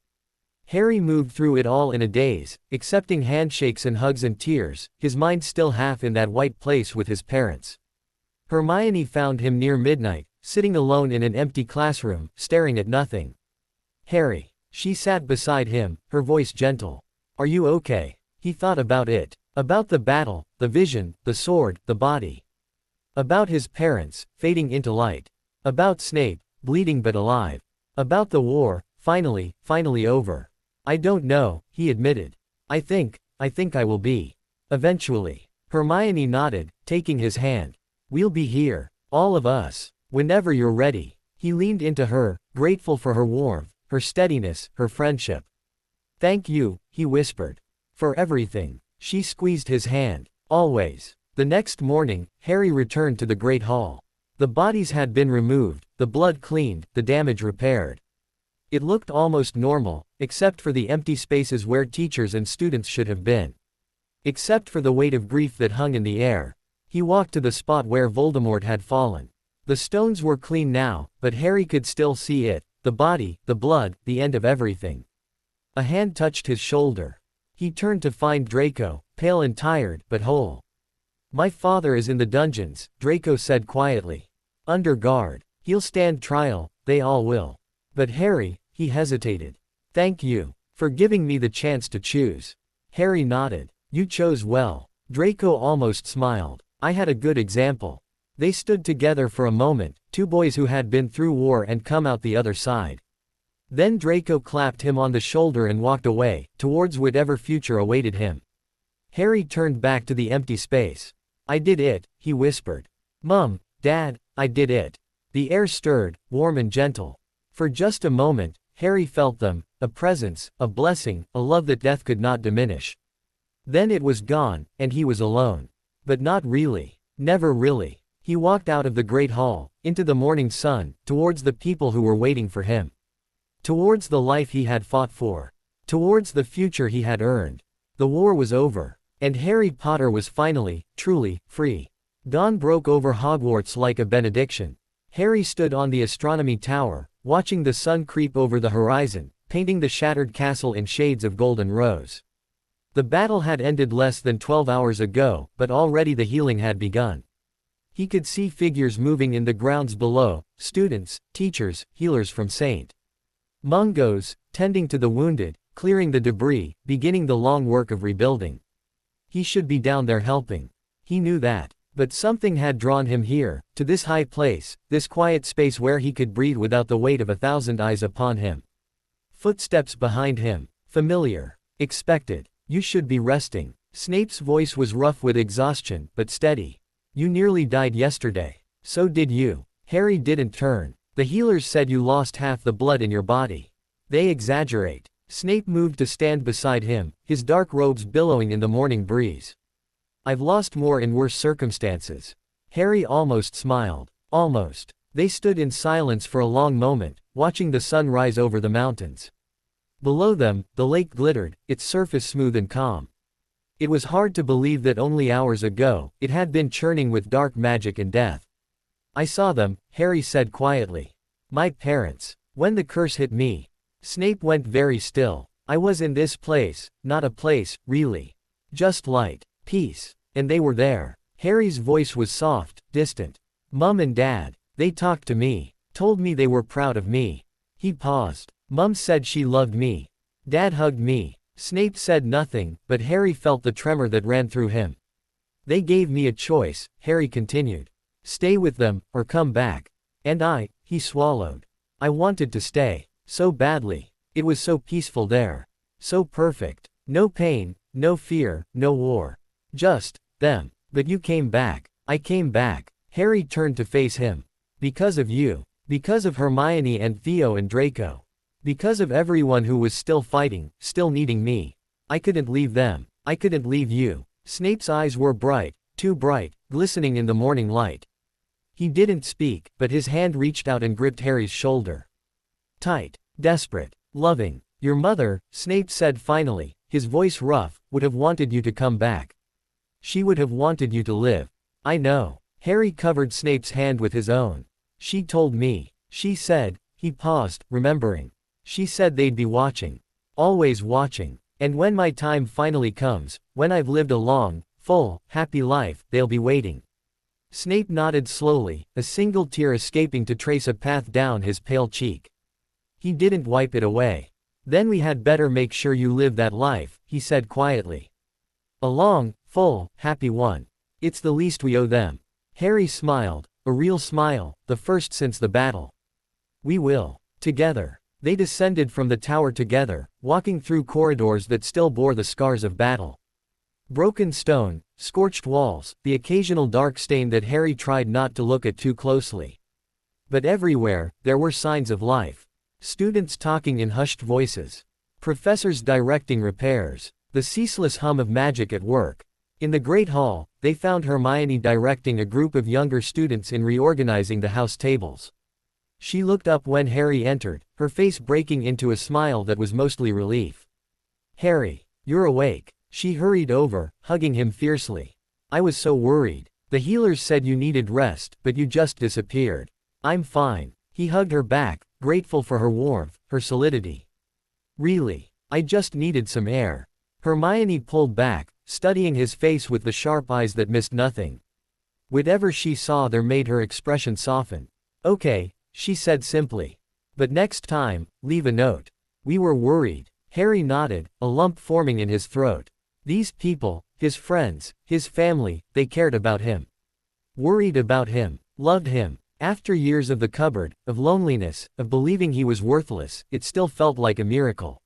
Harry moved through it all in a daze, accepting handshakes and hugs and tears, his mind still half in that white place with his parents. Hermione found him near midnight, sitting alone in an empty classroom, staring at nothing. Harry. She sat beside him, her voice gentle. Are you okay? He thought about it. About the battle, the vision, the sword, the body. About his parents, fading into light. About Snape, bleeding but alive. About the war, finally over. I don't know, he admitted. I think I will be. Eventually. Hermione nodded, taking his hand. We'll be here. All of us. Whenever you're ready. He leaned into her, grateful for her warmth, her steadiness, her friendship. Thank you, he whispered. For everything. She squeezed his hand. Always. The next morning, Harry returned to the Great Hall. The bodies had been removed, the blood cleaned, the damage repaired. It looked almost normal, except for the empty spaces where teachers and students should have been. Except for the weight of grief that hung in the air. He walked to the spot where Voldemort had fallen. The stones were clean now, but Harry could still see it, the body, the blood, the end of everything. A hand touched his shoulder. He turned to find Draco, pale and tired, but whole. My father is in the dungeons, Draco said quietly. Under guard. He'll stand trial, they all will. But Harry, he hesitated. Thank you. For giving me the chance to choose. Harry nodded. You chose well. Draco almost smiled. I had a good example. They stood together for a moment, two boys who had been through war and come out the other side. Then Draco clapped him on the shoulder and walked away, towards whatever future awaited him. Harry turned back to the empty space. I did it, he whispered. Mum, Dad, I did it. The air stirred, warm and gentle. For just a moment, Harry felt them, a presence, a blessing, a love that death could not diminish. Then it was gone, and he was alone. But not really. Never really. He walked out of the Great Hall, into the morning sun, towards the people who were waiting for him. Towards the life he had fought for. Towards the future he had earned. The war was over. And Harry Potter was finally, truly, free. Dawn broke over Hogwarts like a benediction. Harry stood on the astronomy tower, watching the sun creep over the horizon, painting the shattered castle in shades of golden rose. The battle had ended less than 12 hours ago, but already the healing had begun. He could see figures moving in the grounds below, students, teachers, healers from St. Mungo's, tending to the wounded, clearing the debris, beginning the long work of rebuilding. He should be down there helping. He knew that. But something had drawn him here, to this high place, this quiet space where he could breathe without the weight of 1,000 eyes upon him. Footsteps behind him. Familiar. Expected. You should be resting. Snape's voice was rough with exhaustion, but steady. You nearly died yesterday. So did you. Harry didn't turn. The healers said you lost half the blood in your body. They exaggerate. Snape moved to stand beside him, his dark robes billowing in the morning breeze. I've lost more in worse circumstances. Harry almost smiled. Almost. They stood in silence for a long moment, watching the sun rise over the mountains. Below them, the lake glittered, its surface smooth and calm. It was hard to believe that only hours ago, it had been churning with dark magic and death. I saw them, Harry said quietly. My parents. When the curse hit me. Snape went very still. I was in this place, not a place, really. Just light. Peace. And they were there. Harry's voice was soft, distant. Mum and Dad. They talked to me. Told me they were proud of me. He paused. Mum said she loved me. Dad hugged me. Snape said nothing, but Harry felt the tremor that ran through him. They gave me a choice, Harry continued. Stay with them, or come back. And he swallowed. I wanted to stay. So badly. It was so peaceful there. So perfect. No pain, no fear, no war. Just them. But you came back. I came back. Harry turned to face him. Because of you. Because of Hermione and Theo and Draco. Because of everyone who was still fighting, still needing me. I couldn't leave them. I couldn't leave you. Snape's eyes were bright, too bright, glistening in the morning light. He didn't speak, but his hand reached out and gripped Harry's shoulder. Tight, desperate, loving. Your mother, Snape said finally, his voice rough, would have wanted you to come back. She would have wanted you to live. I know. Harry covered Snape's hand with his own. She told me. She said. He paused, remembering. She said they'd be watching. Always watching. And when my time finally comes, when I've lived a long, full, happy life, they'll be waiting. Snape nodded slowly, a single tear escaping to trace a path down his pale cheek. He didn't wipe it away. Then we had better make sure you live that life, he said quietly. A long, full, happy one. It's the least we owe them. Harry smiled, a real smile, the first since the battle. We will. Together. They descended from the tower together, walking through corridors that still bore the scars of battle. Broken stone, scorched walls, the occasional dark stain that Harry tried not to look at too closely. But everywhere, there were signs of life. Students talking in hushed voices. Professors directing repairs. The ceaseless hum of magic at work. In the Great Hall, they found Hermione directing a group of younger students in reorganizing the house tables. She looked up when Harry entered, her face breaking into a smile that was mostly relief. Harry, you're awake. She hurried over, hugging him fiercely. I was so worried. The healers said you needed rest, but you just disappeared. I'm fine. He hugged her back, grateful for her warmth, her solidity. Really? I just needed some air. Hermione pulled back, studying his face with the sharp eyes that missed nothing. Whatever she saw there made her expression soften. Okay, she said simply. But next time, leave a note. We were worried. Harry nodded, a lump forming in his throat. These people, his friends, his family, they cared about him. Worried about him, loved him. After years of the cupboard, of loneliness, of believing he was worthless, it still felt like a miracle.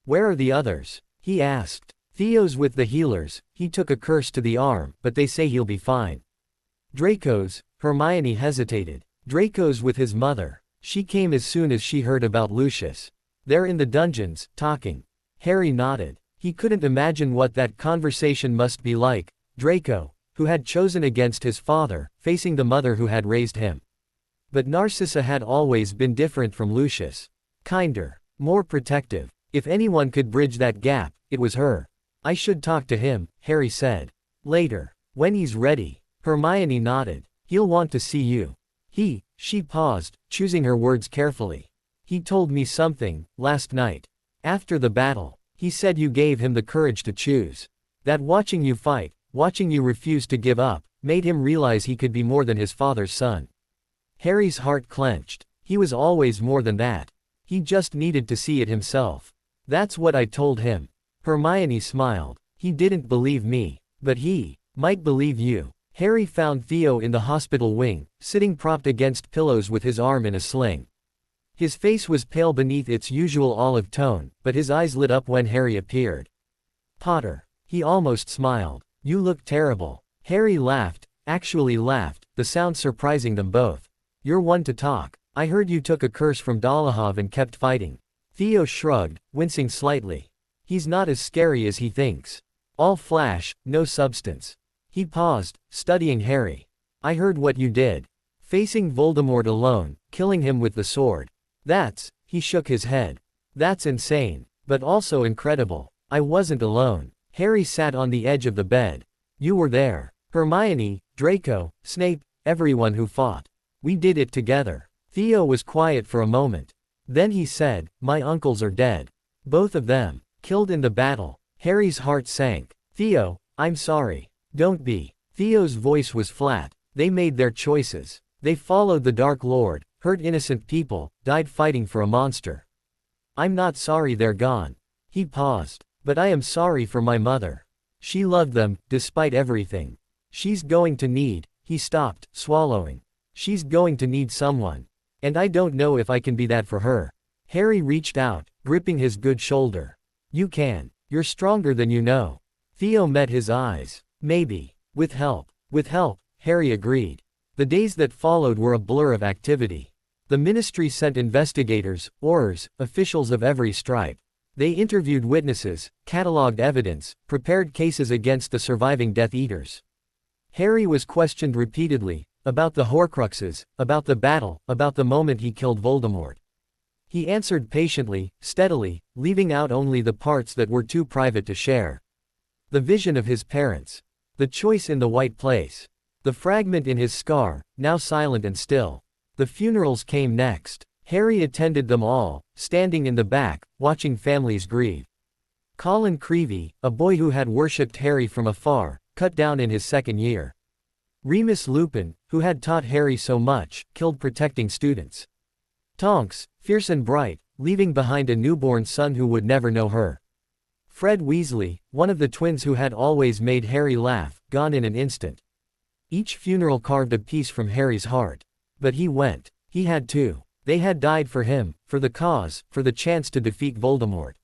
Where are the others? He asked. Theo's with the healers, he took a curse to the arm, but they say he'll be fine. Draco's, Hermione hesitated. Draco's with his mother. She came as soon as she heard about Lucius. They're in the dungeons, talking. Harry nodded. He couldn't imagine what that conversation must be like. Draco, who had chosen against his father, facing the mother who had raised him. But Narcissa had always been different from Lucius. Kinder. More protective. If anyone could bridge that gap, it was her. I should talk to him, Harry said. Later. When he's ready. Hermione nodded. He'll want to see you. She paused, choosing her words carefully. He told me something, last night. After the battle. He said you gave him the courage to choose. That watching you fight, watching you refuse to give up, made him realize he could be more than his father's son. Harry's heart clenched. He was always more than that. He just needed to see it himself. That's what I told him. Hermione smiled. He didn't believe me. But he might believe you. Harry found Theo in the hospital wing, sitting propped against pillows with his arm in a sling. His face was pale beneath its usual olive tone, but his eyes lit up when Harry appeared. Potter. He almost smiled. You look terrible. Harry laughed, actually laughed, the sound surprising them both. You're one to talk. I heard you took a curse from Dolohov and kept fighting. Theo shrugged, wincing slightly. He's not as scary as he thinks. All flash, no substance. He paused, studying Harry. I heard what you did. Facing Voldemort alone, killing him with the sword. He shook his head. That's insane, but also incredible. I wasn't alone. Harry sat on the edge of the bed. You were there. Hermione, Draco, Snape, everyone who fought. We did it together. Theo was quiet for a moment. Then he said, my uncles are dead. Both of them. Killed in the battle. Harry's heart sank. Theo, I'm sorry. Don't be. Theo's voice was flat. They made their choices. They followed the Dark Lord, hurt innocent people, died fighting for a monster. I'm not sorry they're gone. He paused. But I am sorry for my mother. She loved them, despite everything. She's going to need. He stopped, swallowing. She's going to need someone. And I don't know if I can be that for her. Harry reached out, gripping his good shoulder. You can. You're stronger than you know. Theo met his eyes. Maybe. With help. With help, Harry agreed. The days that followed were a blur of activity. The ministry sent investigators, Aurors, officials of every stripe. They interviewed witnesses, catalogued evidence, prepared cases against the surviving Death Eaters. Harry was questioned repeatedly, about the Horcruxes, about the battle, about the moment he killed Voldemort. He answered patiently, steadily, leaving out only the parts that were too private to share. The vision of his parents. The choice in the White Place. The fragment in his scar, now silent and still. The funerals came next. Harry attended them all, standing in the back, watching families grieve. Colin Creevey, a boy who had worshipped Harry from afar, cut down in his second year. Remus Lupin, who had taught Harry so much, killed protecting students. Tonks, fierce and bright, leaving behind a newborn son who would never know her. Fred Weasley, one of the twins who had always made Harry laugh, gone in an instant. Each funeral carved a piece from Harry's heart. But he went. He had to. They had died for him, for the cause, for the chance to defeat Voldemort.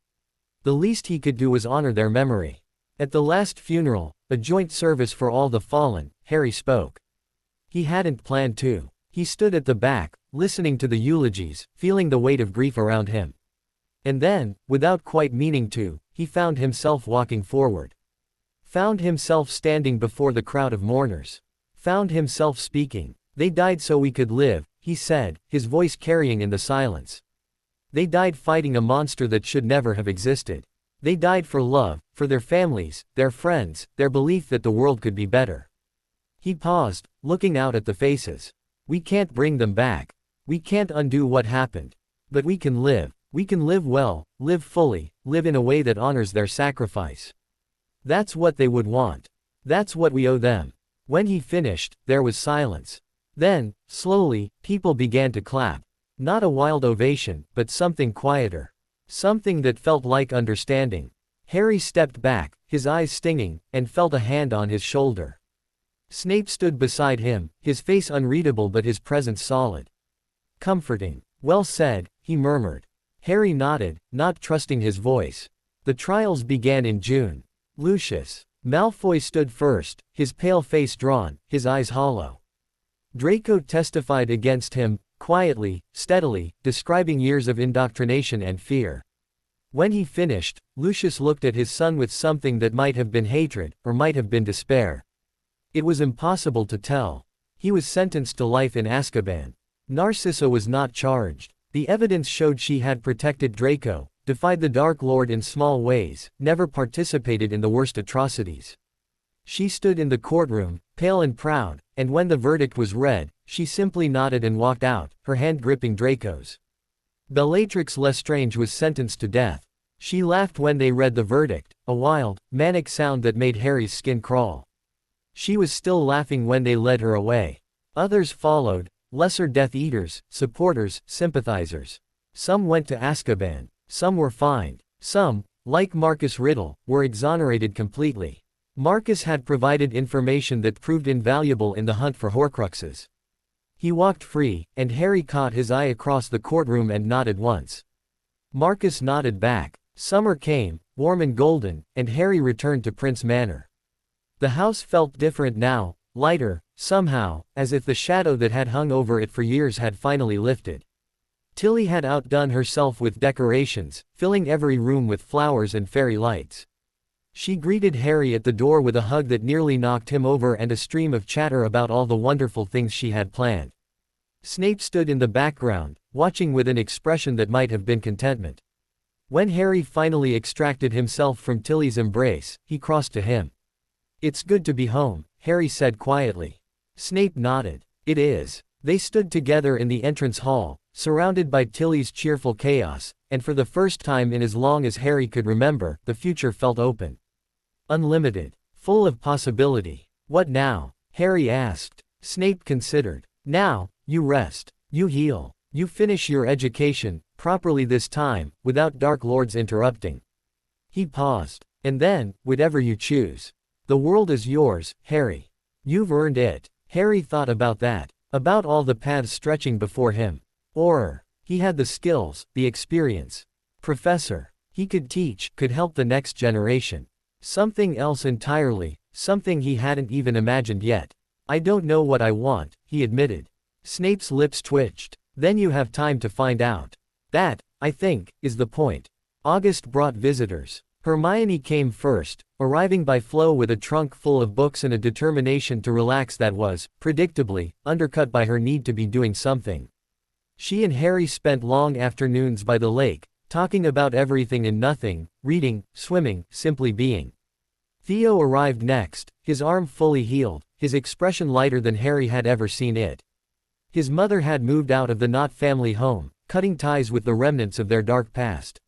The least he could do was honor their memory. At the last funeral, a joint service for all the fallen, Harry spoke. He hadn't planned to. He stood at the back, listening to the eulogies, feeling the weight of grief around him. And then, without quite meaning to, he found himself walking forward. Found himself standing before the crowd of mourners. Found himself speaking. "They died so we could live," he said, his voice carrying in the silence. "They died fighting a monster that should never have existed. They died for love, for their families, their friends, their belief that the world could be better." He paused, looking out at the faces. "We can't bring them back. We can't undo what happened. But we can live. We can live well, live fully, live in a way that honors their sacrifice. That's what they would want. That's what we owe them." When he finished, there was silence. Then, slowly, people began to clap. Not a wild ovation, but something quieter. Something that felt like understanding. Harry stepped back, his eyes stinging, and felt a hand on his shoulder. Snape stood beside him, his face unreadable but his presence solid. "Comforting. Well said," he murmured. Harry nodded, not trusting his voice. The trials began in June. Lucius Malfoy stood first, his pale face drawn, his eyes hollow. Draco testified against him, quietly, steadily, describing years of indoctrination and fear. When he finished, Lucius looked at his son with something that might have been hatred, or might have been despair. It was impossible to tell. He was sentenced to life in Azkaban. Narcissa was not charged. The evidence showed she had protected Draco, defied the Dark Lord in small ways, never participated in the worst atrocities. She stood in the courtroom, pale and proud, and when the verdict was read, she simply nodded and walked out, her hand gripping Draco's. Bellatrix Lestrange was sentenced to death. She laughed when they read the verdict, a wild, manic sound that made Harry's skin crawl. She was still laughing when they led her away. Others followed, lesser Death Eaters, supporters, sympathizers. Some went to Azkaban. Some were fined. Some, like Marcus Riddle, were exonerated completely. Marcus had provided information that proved invaluable in the hunt for Horcruxes. He walked free, and Harry caught his eye across the courtroom and nodded once. Marcus nodded back. Summer came, warm and golden, and Harry returned to Prince Manor. The house felt different now, lighter, somehow, as if the shadow that had hung over it for years had finally lifted. Tilly had outdone herself with decorations, filling every room with flowers and fairy lights. She greeted Harry at the door with a hug that nearly knocked him over and a stream of chatter about all the wonderful things she had planned. Snape stood in the background, watching with an expression that might have been contentment. When Harry finally extracted himself from Tilly's embrace, he crossed to him. "It's good to be home," Harry said quietly. Snape nodded. "It is." They stood together in the entrance hall, surrounded by Tilly's cheerful chaos, and for the first time in as long as Harry could remember, the future felt open. Unlimited. Full of possibility. "What now?" Harry asked. Snape considered. "Now, you rest. You heal. You finish your education, properly this time, without Dark Lords interrupting." He paused. "And then, whatever you choose. The world is yours, Harry. You've earned it." Harry thought about that. About all the paths stretching before him. He had the skills, the experience. Professor. He could teach, could help the next generation. Something else entirely, something he hadn't even imagined yet. "I don't know what I want," he admitted. Snape's lips twitched. "Then you have time to find out. That, I think, is the point." August brought visitors. Hermione came first, arriving by flow with a trunk full of books and a determination to relax that was, predictably, undercut by her need to be doing something. She and Harry spent long afternoons by the lake, talking about everything and nothing, reading, swimming, simply being. Theo arrived next, his arm fully healed, his expression lighter than Harry had ever seen it. His mother had moved out of the Knott family home, cutting ties with the remnants of their dark past.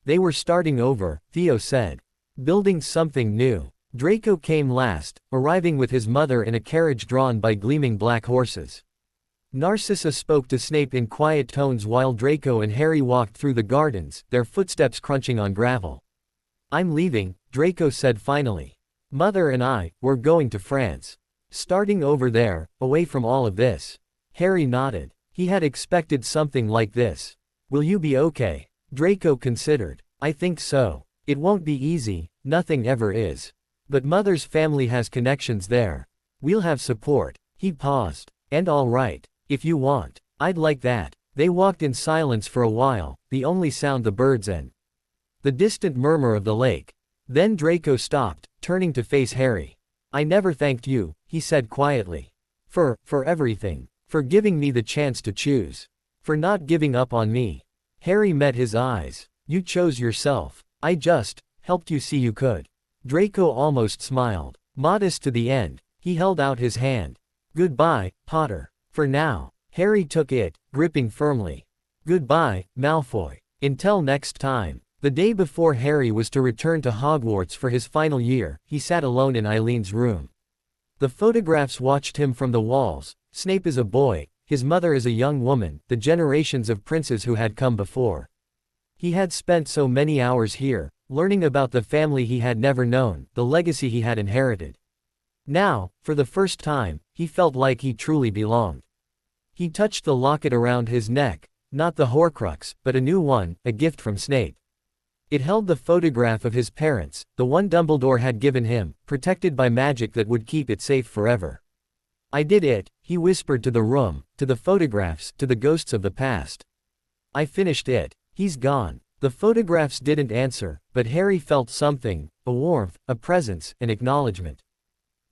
They were starting over, Theo said. Building something new. Draco came last, arriving with his mother in a carriage drawn by gleaming black horses. Narcissa spoke to Snape in quiet tones while Draco and Harry walked through the gardens, their footsteps crunching on gravel. I'm leaving, Draco said finally. Mother and we're going to France. Starting over there, away from all of this. Harry nodded. He had expected something like this. Will you be okay? Draco considered. I think so. It won't be easy, nothing ever is. But Mother's family has connections there. We'll have support. He paused. And all right. If you want. I'd like that. They walked in silence for a while, the only sound the birds and the distant murmur of the lake. Then Draco stopped, turning to face Harry. I never thanked you, he said quietly. For everything. For giving me the chance to choose. For not giving up on me. Harry met his eyes. You chose yourself. I just helped you see you could. Draco almost smiled. Modest to the end, he held out his hand. Goodbye, Potter. For now. Harry took it, gripping firmly. Goodbye, Malfoy. Until next time. The day before Harry was to return to Hogwarts for his final year, he sat alone in Eileen's room. The photographs watched him from the walls. Snape is a boy, his mother is a young woman, the generations of princes who had come before. He had spent so many hours here, learning about the family he had never known, the legacy he had inherited. Now, for the first time, he felt like he truly belonged. He touched the locket around his neck, not the Horcrux, but a new one, a gift from Snape. It held the photograph of his parents, the one Dumbledore had given him, protected by magic that would keep it safe forever. I did it, he whispered to the room, to the photographs, to the ghosts of the past. I finished it. He's gone. The photographs didn't answer, but Harry felt something, a warmth, a presence, an acknowledgement.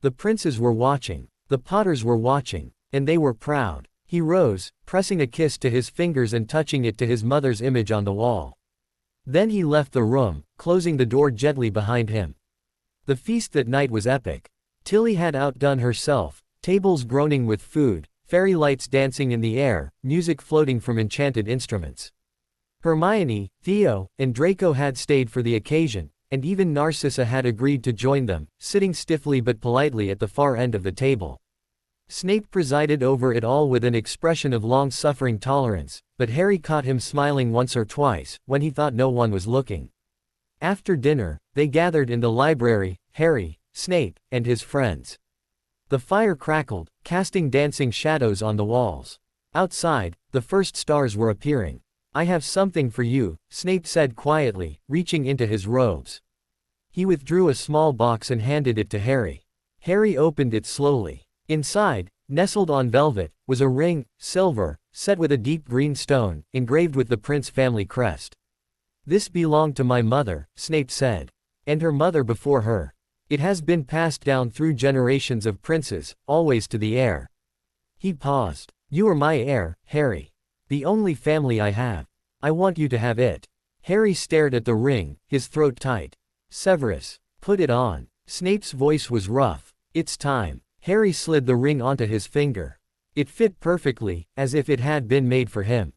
The princes were watching. The Potters were watching. And they were proud. He rose, pressing a kiss to his fingers and touching it to his mother's image on the wall. Then he left the room, closing the door gently behind him. The feast that night was epic. Tilly had outdone herself, tables groaning with food, fairy lights dancing in the air, music floating from enchanted instruments. Hermione, Theo, and Draco had stayed for the occasion, and even Narcissa had agreed to join them, sitting stiffly but politely at the far end of the table. Snape presided over it all with an expression of long-suffering tolerance, but Harry caught him smiling once or twice, when he thought no one was looking. After dinner, they gathered in the library, Harry, Snape, and his friends. The fire crackled, casting dancing shadows on the walls. Outside, the first stars were appearing. I have something for you, Snape said quietly, reaching into his robes. He withdrew a small box and handed it to Harry. Harry opened it slowly. Inside, nestled on velvet, was a ring, silver, set with a deep green stone, engraved with the Prince family crest. This belonged to my mother, Snape said. And her mother before her. It has been passed down through generations of princes, always to the heir. He paused. You are my heir, Harry. The only family I have. I want you to have it. Harry stared at the ring, his throat tight. Severus, put it on. Snape's voice was rough. It's time. Harry slid the ring onto his finger. It fit perfectly, as if it had been made for him.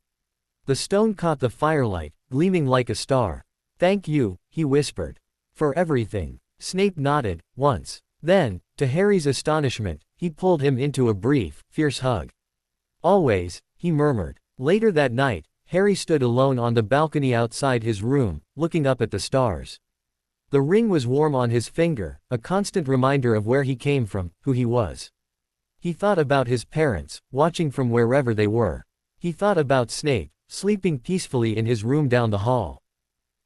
The stone caught the firelight, gleaming like a star. Thank you, he whispered. For everything. Snape nodded, once. Then, to Harry's astonishment, he pulled him into a brief, fierce hug. Always, he murmured. Later that night, Harry stood alone on the balcony outside his room, looking up at the stars. The ring was warm on his finger, a constant reminder of where he came from, who he was. He thought about his parents, watching from wherever they were. He thought about Snape, sleeping peacefully in his room down the hall.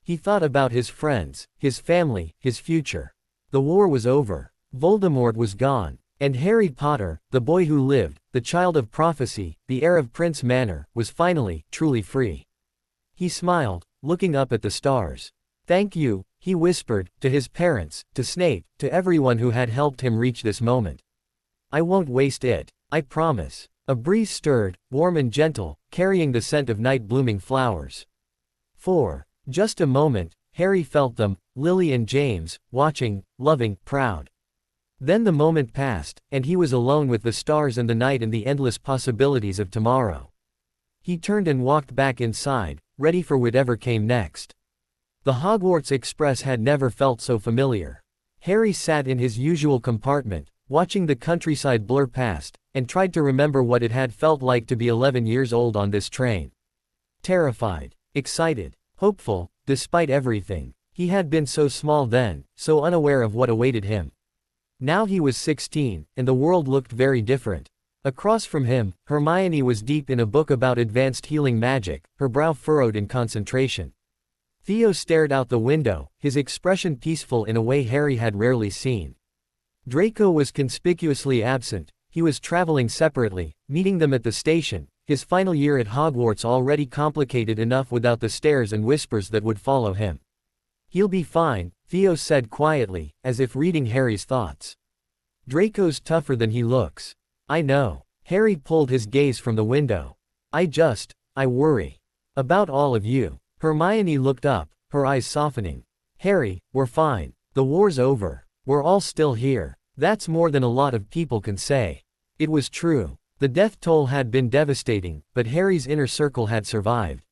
He thought about his friends, his family, his future. The war was over. Voldemort was gone. And Harry Potter, the boy who lived, the child of prophecy, the heir of Prince Manor, was finally, truly free. He smiled, looking up at the stars. Thank you, he whispered, to his parents, to Snape, to everyone who had helped him reach this moment. I won't waste it, I promise. A breeze stirred, warm and gentle, carrying the scent of night-blooming flowers. For just a moment, Harry felt them, Lily and James, watching, loving, proud. Then the moment passed, and he was alone with the stars and the night and the endless possibilities of tomorrow. He turned and walked back inside, ready for whatever came next. The Hogwarts Express had never felt so familiar. Harry sat in his usual compartment, watching the countryside blur past, and tried to remember what it had felt like to be 11 years old on this train. Terrified, excited, hopeful, despite everything. He had been so small then, so unaware of what awaited him. Now he was 16, and the world looked very different. Across from him, Hermione was deep in a book about advanced healing magic, her brow furrowed in concentration. Theo stared out the window, his expression peaceful in a way Harry had rarely seen. Draco was conspicuously absent. He was traveling separately, meeting them at the station, his final year at Hogwarts already complicated enough without the stares and whispers that would follow him. "He'll be fine," Theo said quietly, as if reading Harry's thoughts. "Draco's tougher than he looks." "I know." Harry pulled his gaze from the window. I worry. About all of you." Hermione looked up, her eyes softening. "Harry, we're fine. The war's over. We're all still here." That's more than a lot of people can say. It was true. The death toll had been devastating, but Harry's inner circle had survived.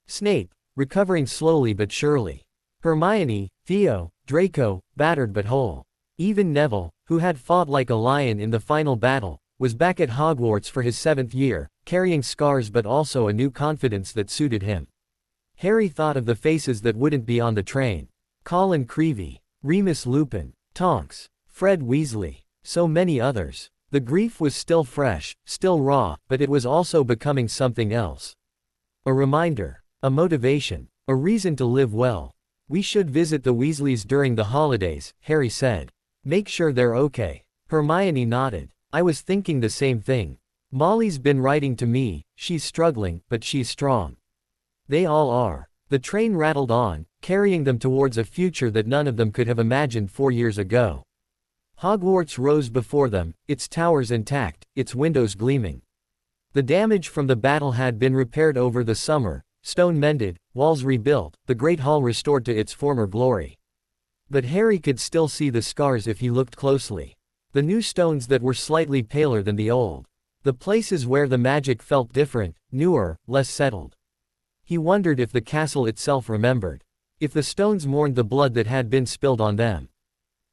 Snape, recovering slowly but surely. Hermione, Theo, Draco, battered but whole. Even Neville, who had fought like a lion in the final battle, was back at Hogwarts for his 7th year, carrying scars but also a new confidence that suited him. Harry thought of the faces that wouldn't be on the train. Colin Creevey, Remus Lupin, Tonks, Fred Weasley, so many others. The grief was still fresh, still raw, but it was also becoming something else. A reminder, a motivation, a reason to live well. "We should visit the Weasleys during the holidays," Harry said. "Make sure they're okay." Hermione nodded. "I was thinking the same thing. Molly's been writing to me, she's struggling, but she's strong." They all are. The train rattled on, carrying them towards a future that none of them could have imagined 4 years ago. Hogwarts rose before them, its towers intact, its windows gleaming. The damage from the battle had been repaired over the summer, stone mended, walls rebuilt, the Great Hall restored to its former glory. But Harry could still see the scars if he looked closely. The new stones that were slightly paler than the old. The places where the magic felt different, newer, less settled. He wondered if the castle itself remembered. If the stones mourned the blood that had been spilled on them.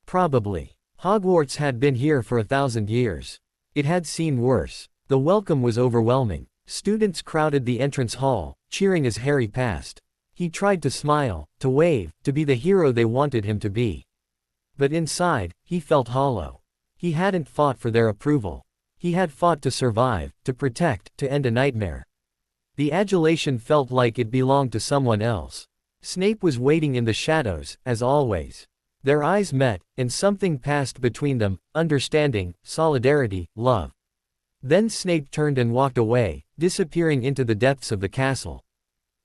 Probably. Hogwarts had been here for 1,000 years. It had seen worse. The welcome was overwhelming. Students crowded the entrance hall, cheering as Harry passed. He tried to smile, to wave, to be the hero they wanted him to be. But inside, he felt hollow. He hadn't fought for their approval. He had fought to survive, to protect, to end a nightmare. The adulation felt like it belonged to someone else. Snape was waiting in the shadows, as always. Their eyes met, and something passed between them, understanding, solidarity, love. Then Snape turned and walked away, disappearing into the depths of the castle.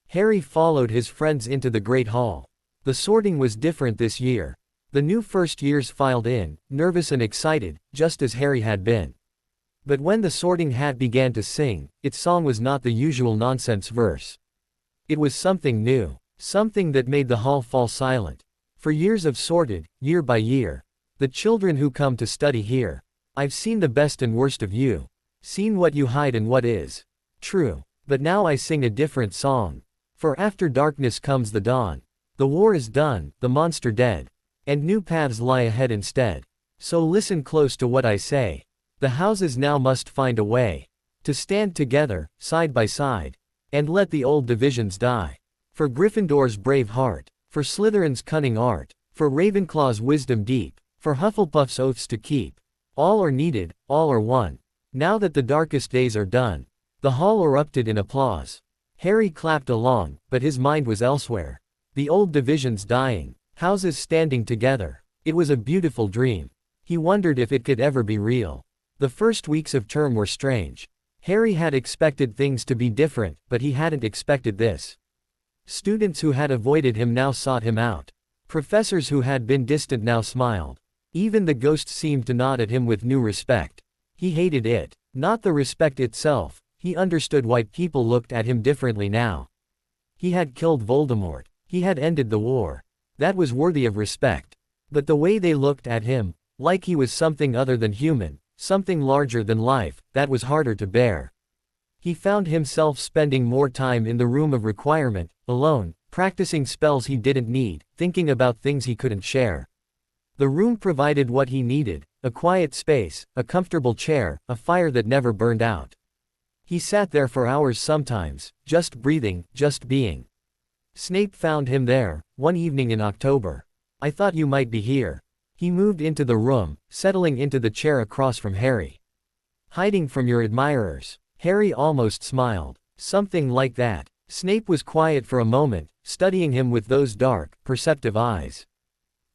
Harry followed his friends into the Great Hall. The sorting was different this year. The new first years filed in, nervous and excited, just as Harry had been. But when the sorting hat began to sing, its song was not the usual nonsense verse. It was something new, something that made the hall fall silent. For years I've sorted, year by year. The children who come to study here. I've seen the best and worst of you. Seen what you hide and what is true. But now I sing a different song. For after darkness comes the dawn. The war is done, the monster dead. And new paths lie ahead instead. So listen close to what I say. The houses now must find a way to stand together, side by side. And let the old divisions die. For Gryffindor's brave heart. For Slytherin's cunning art. For Ravenclaw's wisdom deep. For Hufflepuff's oaths to keep. All are needed, all are one. Now that the darkest days are done. The hall erupted in applause. Harry clapped along, but his mind was elsewhere. The old divisions dying. Houses standing together. It was a beautiful dream. He wondered if it could ever be real. The first weeks of term were strange. Harry had expected things to be different, but he hadn't expected this. Students who had avoided him now sought him out. Professors who had been distant now smiled. Even the ghosts seemed to nod at him with new respect. He hated it. Not the respect itself. He understood why people looked at him differently now. He had killed Voldemort. He had ended the war. That was worthy of respect. But the way they looked at him, like he was something other than human, something larger than life, that was harder to bear. He found himself spending more time in the room of requirement, alone, practicing spells he didn't need, thinking about things he couldn't share. The room provided what he needed, a quiet space, a comfortable chair, a fire that never burned out. He sat there for hours sometimes, just breathing, just being. Snape found him there, one evening in October. I thought you might be here. He moved into the room, settling into the chair across from Harry. Hiding from your admirers. Harry almost smiled. Something like that. Snape was quiet for a moment, studying him with those dark, perceptive eyes.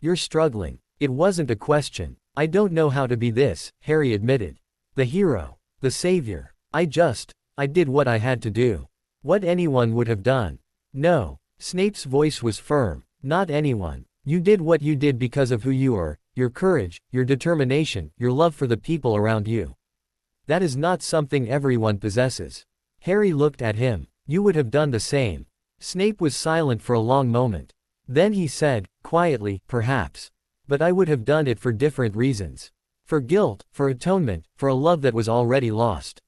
You're struggling. It wasn't a question. I don't know how to be this, Harry admitted. The hero. The savior. I did what I had to do. What anyone would have done. No. Snape's voice was firm. Not anyone. You did what you did because of who you are, your courage, your determination, your love for the people around you. That is not something everyone possesses. Harry looked at him. You would have done the same. Snape was silent for a long moment. Then he said, quietly, perhaps. But I would have done it for different reasons. For guilt, for atonement, for a love that was already lost.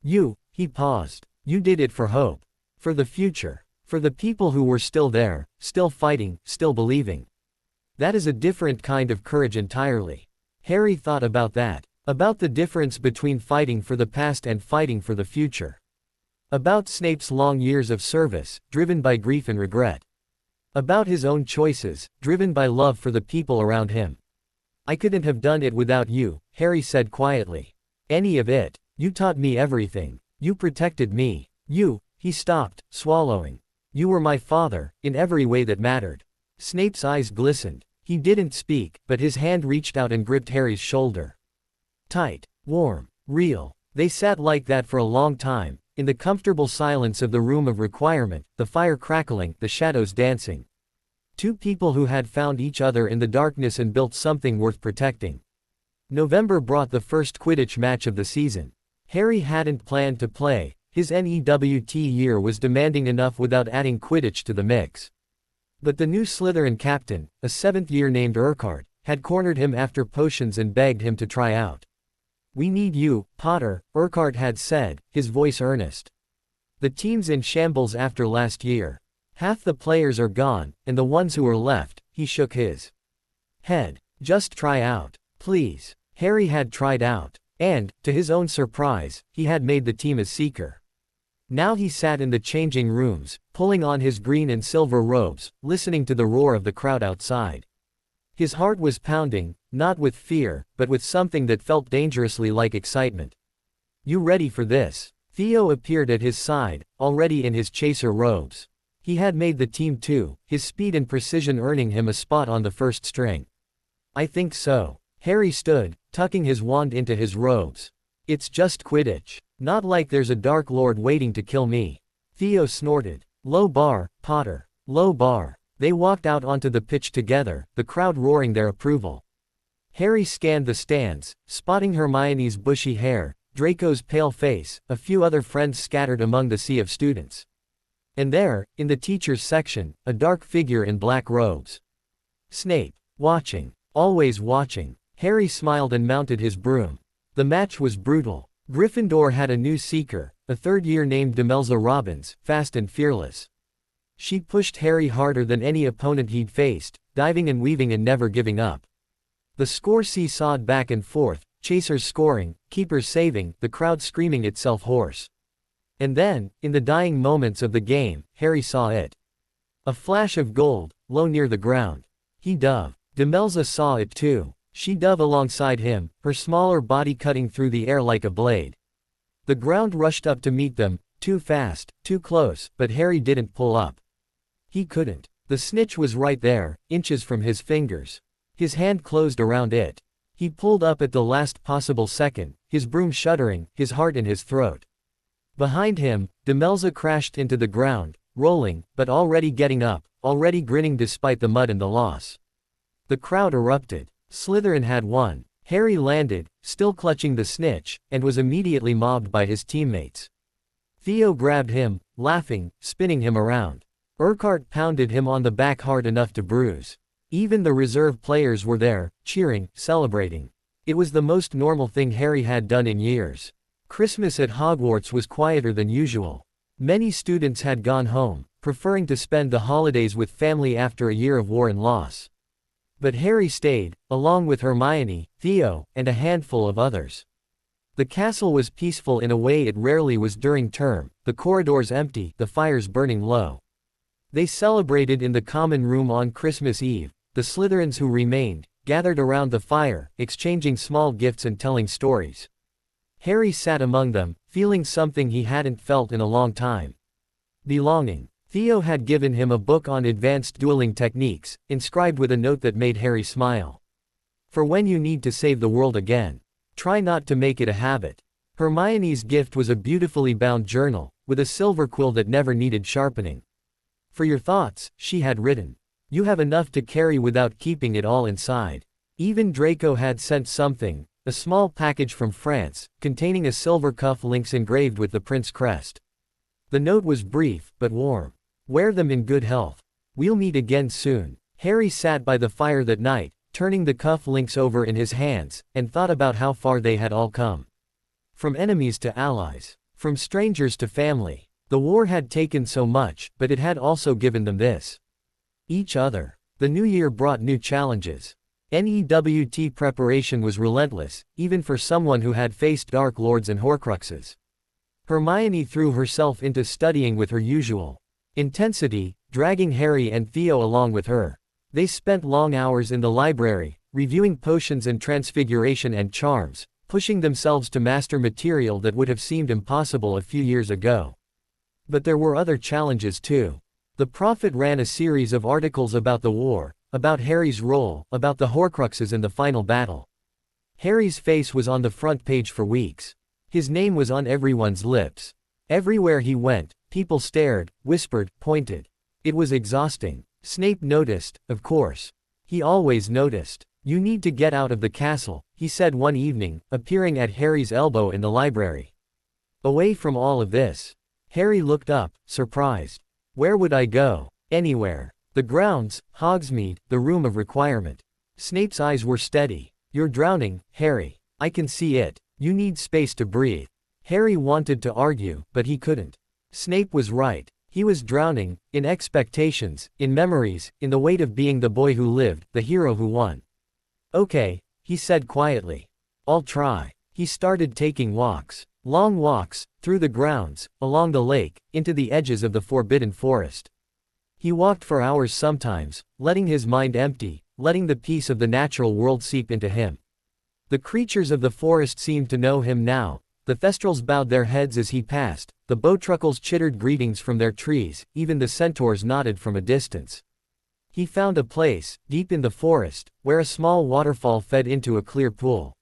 He paused. You did it for hope. For the future. For the people who were still there, still fighting, still believing. That is a different kind of courage entirely. Harry thought about that. About the difference between fighting for the past and fighting for the future. About Snape's long years of service, driven by grief and regret. About his own choices, driven by love for the people around him. I couldn't have done it without you, Harry said quietly. Any of it. You taught me everything. You protected me. He stopped, swallowing. You were my father, in every way that mattered. Snape's eyes glistened. He didn't speak, but his hand reached out and gripped Harry's shoulder. Tight, warm, real. They sat like that for a long time, in the comfortable silence of the room of requirement, the fire crackling, the shadows dancing. Two people who had found each other in the darkness and built something worth protecting. November brought the first Quidditch match of the season. Harry hadn't planned to play. His NEWT year was demanding enough without adding Quidditch to the mix. But the new Slytherin captain, a 7th year named Urquhart, had cornered him after potions and begged him to try out. We need you, Potter, Urquhart had said, his voice earnest. The team's in shambles after last year. Half the players are gone, and the ones who are left, he shook his head. Just try out, please. Harry had tried out, and, to his own surprise, he had made the team a seeker. Now he sat in the changing rooms, pulling on his green and silver robes, listening to the roar of the crowd outside. His heart was pounding, not with fear, but with something that felt dangerously like excitement. You ready for this? Theo appeared at his side, already in his chaser robes. He had made the team too, his speed and precision earning him a spot on the first string. I think so. Harry stood, tucking his wand into his robes. It's just Quidditch. Not like there's a Dark Lord waiting to kill me. Theo snorted. Low bar, Potter. Low bar. They walked out onto the pitch together, the crowd roaring their approval. Harry scanned the stands, spotting Hermione's bushy hair, Draco's pale face, a few other friends scattered among the sea of students. And there, in the teachers' section, a dark figure in black robes. Snape. Watching. Always watching. Harry smiled and mounted his broom. The match was brutal. Gryffindor had a new seeker, a 3rd year named Demelza Robbins, fast and fearless. She pushed Harry harder than any opponent he'd faced, diving and weaving and never giving up. The score seesawed back and forth, chasers scoring, keepers saving, the crowd screaming itself hoarse. And then, in the dying moments of the game, Harry saw it. A flash of gold, low near the ground. He dove. Demelza saw it too. She dove alongside him, her smaller body cutting through the air like a blade. The ground rushed up to meet them, too fast, too close, but Harry didn't pull up. He couldn't. The snitch was right there, inches from his fingers. His hand closed around it. He pulled up at the last possible second, his broom shuddering, his heart in his throat. Behind him, Demelza crashed into the ground, rolling, but already getting up, already grinning despite the mud and the loss. The crowd erupted. Slytherin had won. Harry landed, still clutching the snitch, and was immediately mobbed by his teammates. Theo grabbed him, laughing, spinning him around. Urquhart pounded him on the back hard enough to bruise. Even the reserve players were there, cheering, celebrating. It was the most normal thing Harry had done in years. Christmas at Hogwarts was quieter than usual. Many students had gone home, preferring to spend the holidays with family after a year of war and loss. But Harry stayed, along with Hermione, Theo, and a handful of others. The castle was peaceful in a way it rarely was during term, the corridors empty, the fires burning low. They celebrated in the common room on Christmas Eve. The Slytherins who remained gathered around the fire, exchanging small gifts and telling stories. Harry sat among them, feeling something he hadn't felt in a long time. Belonging. Theo had given him a book on advanced dueling techniques, inscribed with a note that made Harry smile. For when you need to save the world again. Try not to make it a habit. Hermione's gift was a beautifully bound journal, with a silver quill that never needed sharpening. For your thoughts, she had written. You have enough to carry without keeping it all inside. Even Draco had sent something, a small package from France, containing a silver cuff links engraved with the prince crest. The note was brief, but warm. Wear them in good health. We'll meet again soon. Harry sat by the fire that night, turning the cuff links over in his hands, and thought about how far they had all come. From enemies to allies. From strangers to family. The war had taken so much, but it had also given them this. Each other. The new year brought new challenges. NEWT preparation was relentless, even for someone who had faced Dark Lords and Horcruxes. Hermione threw herself into studying with her usual intensity, dragging Harry and Theo along with her. They spent long hours in the library, reviewing potions and transfiguration and charms, pushing themselves to master material that would have seemed impossible a few years ago. But there were other challenges too. The Prophet ran a series of articles about the war, about Harry's role, about the Horcruxes and the final battle. Harry's face was on the front page for weeks. His name was on everyone's lips. Everywhere he went, people stared, whispered, pointed. It was exhausting. Snape noticed, of course. He always noticed. You need to get out of the castle, he said one evening, appearing at Harry's elbow in the library. Away from all of this. Harry looked up, surprised. Where would I go? Anywhere. The grounds, Hogsmeade, the room of requirement. Snape's eyes were steady. You're drowning, Harry. I can see it. You need space to breathe. Harry wanted to argue, but he couldn't. Snape was right. He was drowning, in expectations, in memories, in the weight of being the boy who lived, the hero who won. Okay, he said quietly. I'll try. He started taking walks. Long walks, through the grounds, along the lake, into the edges of the forbidden forest. He walked for hours sometimes, letting his mind empty, letting the peace of the natural world seep into him. The creatures of the forest seemed to know him now. The Thestrals bowed their heads as he passed, the bowtruckles chittered greetings from their trees, even the centaurs nodded from a distance. He found a place, deep in the forest, where a small waterfall fed into a clear pool.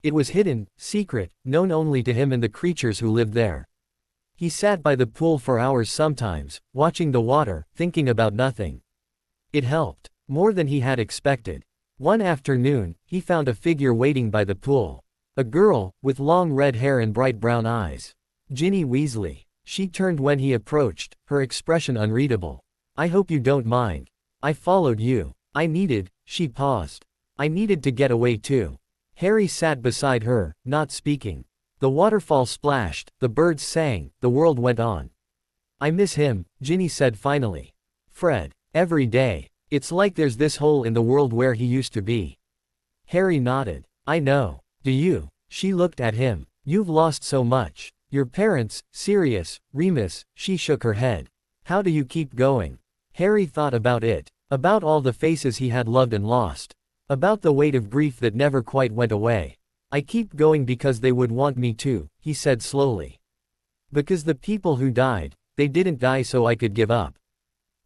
It was hidden, secret, known only to him and the creatures who lived there. He sat by the pool for hours sometimes, watching the water, thinking about nothing. It helped, more than he had expected. One afternoon, he found a figure waiting by the pool. A girl, with long red hair and bright brown eyes. Ginny Weasley. She turned when he approached, her expression unreadable. I hope you don't mind. I followed you. She paused. I needed to get away too. Harry sat beside her, not speaking. The waterfall splashed, the birds sang, the world went on. I miss him, Ginny said finally. Fred. Every day. It's like there's this hole in the world where he used to be. Harry nodded. I know. Do you? She looked at him. You've lost so much. Your parents, Sirius, Remus. She shook her head. How do you keep going? Harry thought about it. About all the faces he had loved and lost. About the weight of grief that never quite went away. I keep going because they would want me to, he said slowly. Because the people who died, they didn't die so I could give up.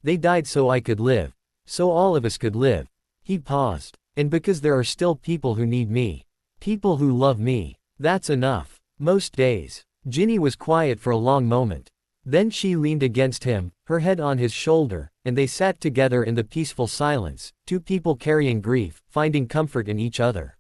They died so I could live. So all of us could live. He paused. And because there are still people who need me. People who love me. That's enough. Most days. Ginny was quiet for a long moment. Then she leaned against him, her head on his shoulder, and they sat together in the peaceful silence, two people carrying grief, finding comfort in each other.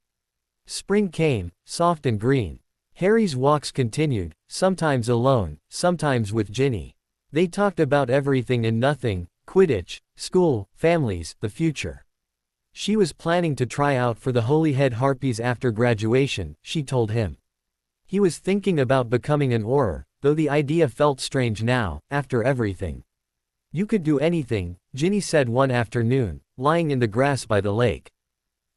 Spring came, soft and green. Harry's walks continued, sometimes alone, sometimes with Ginny. They talked about everything and nothing, Quidditch, school, families, the future. She was planning to try out for the Holyhead Harpies after graduation, she told him. He was thinking about becoming an Auror, though the idea felt strange now, after everything. You could do anything, Ginny said one afternoon, lying in the grass by the lake.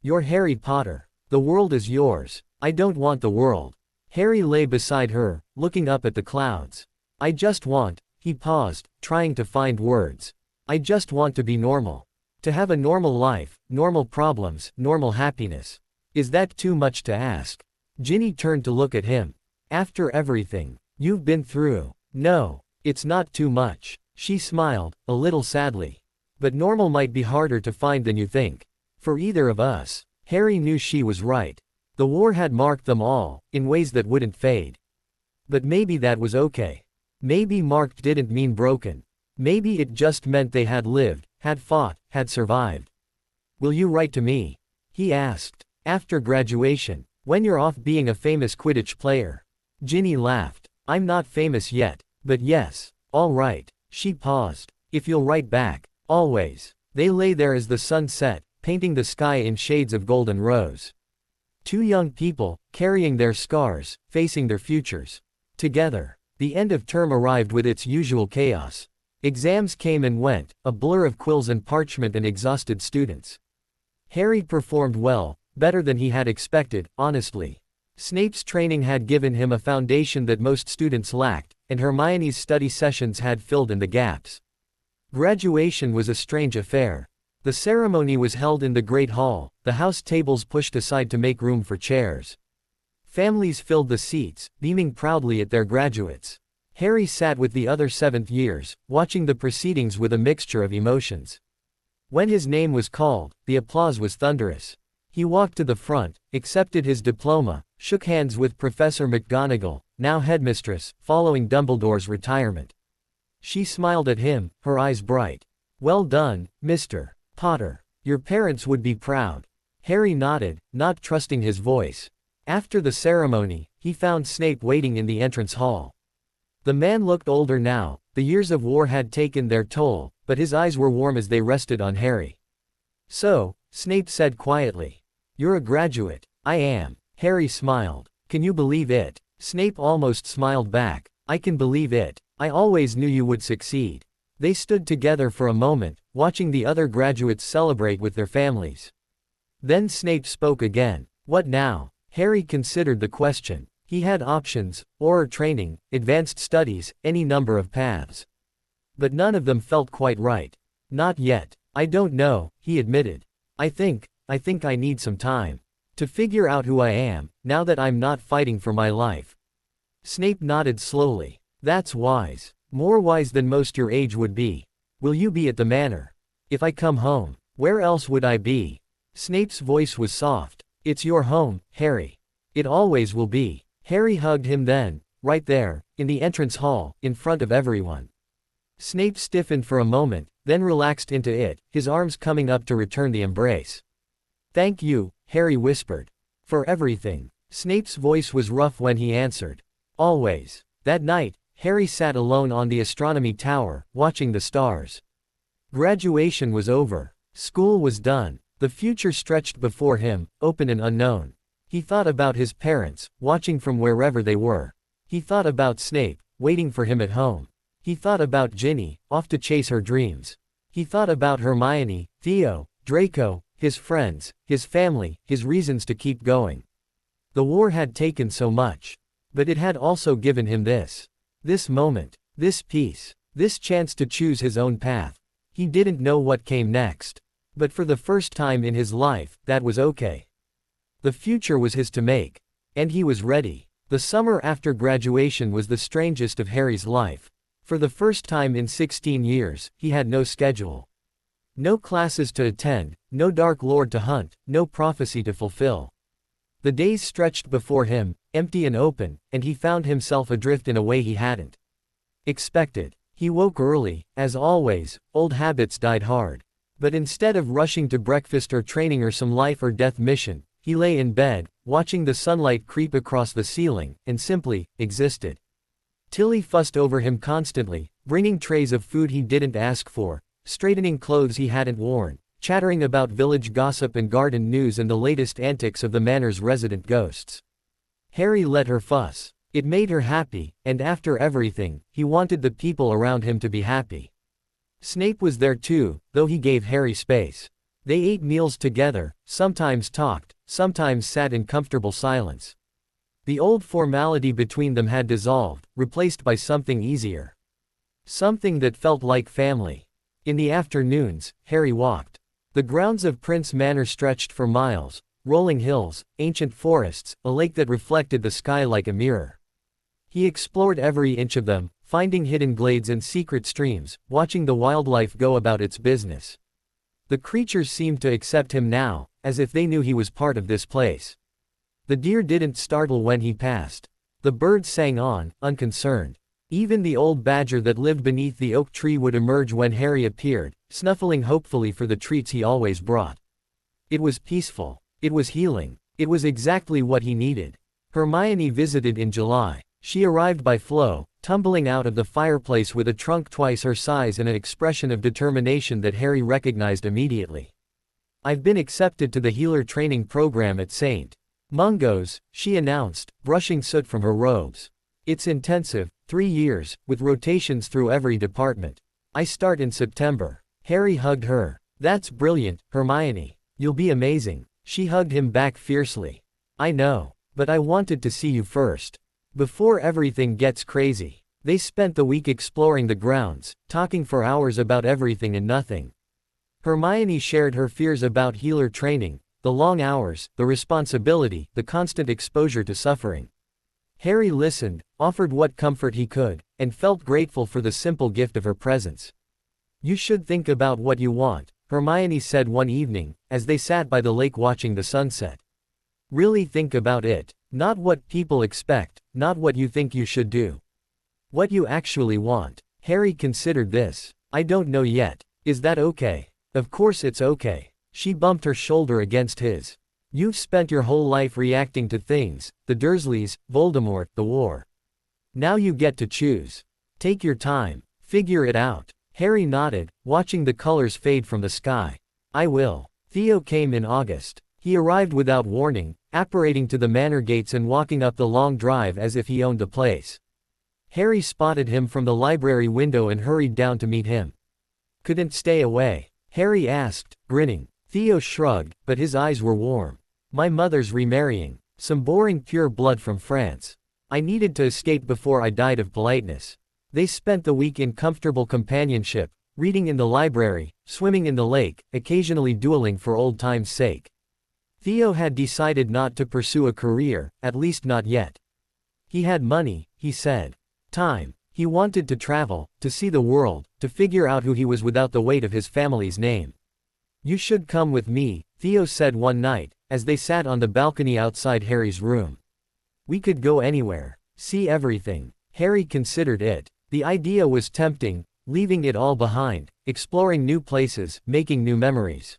You're Harry Potter. The world is yours. I don't want the world. Harry lay beside her, looking up at the clouds. I just want, he paused, trying to find words. I just want to be normal. To have a normal life, normal problems, normal happiness. Is that too much to ask? Ginny turned to look at him. After everything you've been through. No, it's not too much. She smiled, a little sadly. But normal might be harder to find than you think. For either of us. Harry knew she was right. The war had marked them all, in ways that wouldn't fade. But maybe that was okay. Maybe marked didn't mean broken. Maybe it just meant they had lived, had fought, had survived. Will you write to me? He asked. After graduation, when you're off being a famous Quidditch player. Ginny laughed. I'm not famous yet, but yes, all right. She paused. If you'll write back, always. They lay there as the sun set, painting the sky in shades of golden rose. Two young people, carrying their scars, facing their futures. Together. The end of term arrived with its usual chaos. Exams came and went, a blur of quills and parchment and exhausted students. Harry performed well, better than he had expected, honestly. Snape's training had given him a foundation that most students lacked, and Hermione's study sessions had filled in the gaps. Graduation was a strange affair. The ceremony was held in the Great Hall, the house tables pushed aside to make room for chairs. Families filled the seats, beaming proudly at their graduates. Harry sat with the other 7th years, watching the proceedings with a mixture of emotions. When his name was called, the applause was thunderous. He walked to the front, accepted his diploma, shook hands with Professor McGonagall, now headmistress, following Dumbledore's retirement. She smiled at him, her eyes bright. Well done, Mr. Potter. Your parents would be proud. Harry nodded, not trusting his voice. After the ceremony, he found Snape waiting in the entrance hall. The man looked older now, the years of war had taken their toll, but his eyes were warm as they rested on Harry. So, Snape said quietly. You're a graduate. I am. Harry smiled. Can you believe it? Snape almost smiled back. I can believe it. I always knew you would succeed. They stood together for a moment, watching the other graduates celebrate with their families. Then Snape spoke again. What now? Harry considered the question. He had options, Auror training, advanced studies, any number of paths. But none of them felt quite right. Not yet. I don't know, he admitted. I think I need some time. To figure out who I am, now that I'm not fighting for my life. Snape nodded slowly. That's wise. More wise than most your age would be. Will you be at the manor? If I come home, where else would I be? Snape's voice was soft. It's your home, Harry. It always will be. Harry hugged him then, right there, in the entrance hall, in front of everyone. Snape stiffened for a moment, then relaxed into it, his arms coming up to return the embrace. Thank you, Harry whispered. For everything. Snape's voice was rough when he answered. Always. That night, Harry sat alone on the astronomy tower, watching the stars. Graduation was over. School was done. The future stretched before him, open and unknown. He thought about his parents, watching from wherever they were. He thought about Snape, waiting for him at home. He thought about Ginny, off to chase her dreams. He thought about Hermione, Theo, Draco, his friends, his family, his reasons to keep going. The war had taken so much. But it had also given him this. This moment. This peace. This chance to choose his own path. He didn't know what came next. But for the first time in his life, that was okay. The future was his to make. And he was ready. The summer after graduation was the strangest of Harry's life. For the first time in 16 years, he had no schedule. No classes to attend, no Dark Lord to hunt, no prophecy to fulfill. The days stretched before him, empty and open, and he found himself adrift in a way he hadn't expected. He woke early, as always, old habits died hard. But instead of rushing to breakfast or training or some life or death mission, he lay in bed, watching the sunlight creep across the ceiling, and simply existed. Tilly fussed over him constantly, bringing trays of food he didn't ask for, straightening clothes he hadn't worn, chattering about village gossip and garden news and the latest antics of the manor's resident ghosts. Harry let her fuss. It made her happy, and after everything, he wanted the people around him to be happy. Snape was there too, though he gave Harry space. They ate meals together, sometimes talked, sometimes sat in comfortable silence. The old formality between them had dissolved, replaced by something easier. Something that felt like family. In the afternoons, Harry walked. The grounds of Prince Manor stretched for miles, rolling hills, ancient forests, a lake that reflected the sky like a mirror. He explored every inch of them, finding hidden glades and secret streams, watching the wildlife go about its business. The creatures seemed to accept him now, as if they knew he was part of this place. The deer didn't startle when he passed. The birds sang on, unconcerned. Even the old badger that lived beneath the oak tree would emerge when Harry appeared, snuffling hopefully for the treats he always brought. It was peaceful. It was healing. It was exactly what he needed. Hermione visited in July. She arrived by flow, tumbling out of the fireplace with a trunk twice her size and an expression of determination that Harry recognized immediately. "I've been accepted to the healer training program at St. Mungo's," she announced, brushing soot from her robes. "It's intensive, 3 years, with rotations through every department. I start in September." Harry hugged her. "That's brilliant, Hermione. You'll be amazing." She hugged him back fiercely. "I know. But I wanted to see you first. Before everything gets crazy." They spent the week exploring the grounds, talking for hours about everything and nothing. Hermione shared her fears about healer training, the long hours, the responsibility, the constant exposure to suffering. Harry listened, offered what comfort he could, and felt grateful for the simple gift of her presence. "You should think about what you want," Hermione said one evening, as they sat by the lake watching the sunset. "Really think about it. Not what people expect, not what you think you should do. What you actually want." Harry considered this. "I don't know yet. Is that okay?" "Of course it's okay." She bumped her shoulder against his. "You've spent your whole life reacting to things, the Dursleys, Voldemort, the war. Now you get to choose. Take your time. Figure it out." Harry nodded, watching the colors fade from the sky. "I will." Theo came in August. He arrived without warning, apparating to the manor gates and walking up the long drive as if he owned the place. Harry spotted him from the library window and hurried down to meet him. "Couldn't stay away?" Harry asked, grinning. Theo shrugged, but his eyes were warm. "My mother's remarrying. Some boring pure blood from France. I needed to escape before I died of politeness." They spent the week in comfortable companionship, reading in the library, swimming in the lake, occasionally dueling for old time's sake. Theo had decided not to pursue a career, at least not yet. He had money, he said. Time. He wanted to travel, to see the world, to figure out who he was without the weight of his family's name. "You should come with me," Theo said one night, as they sat on the balcony outside Harry's room. "We could go anywhere, see everything." Harry considered it. The idea was tempting, leaving it all behind, exploring new places, making new memories.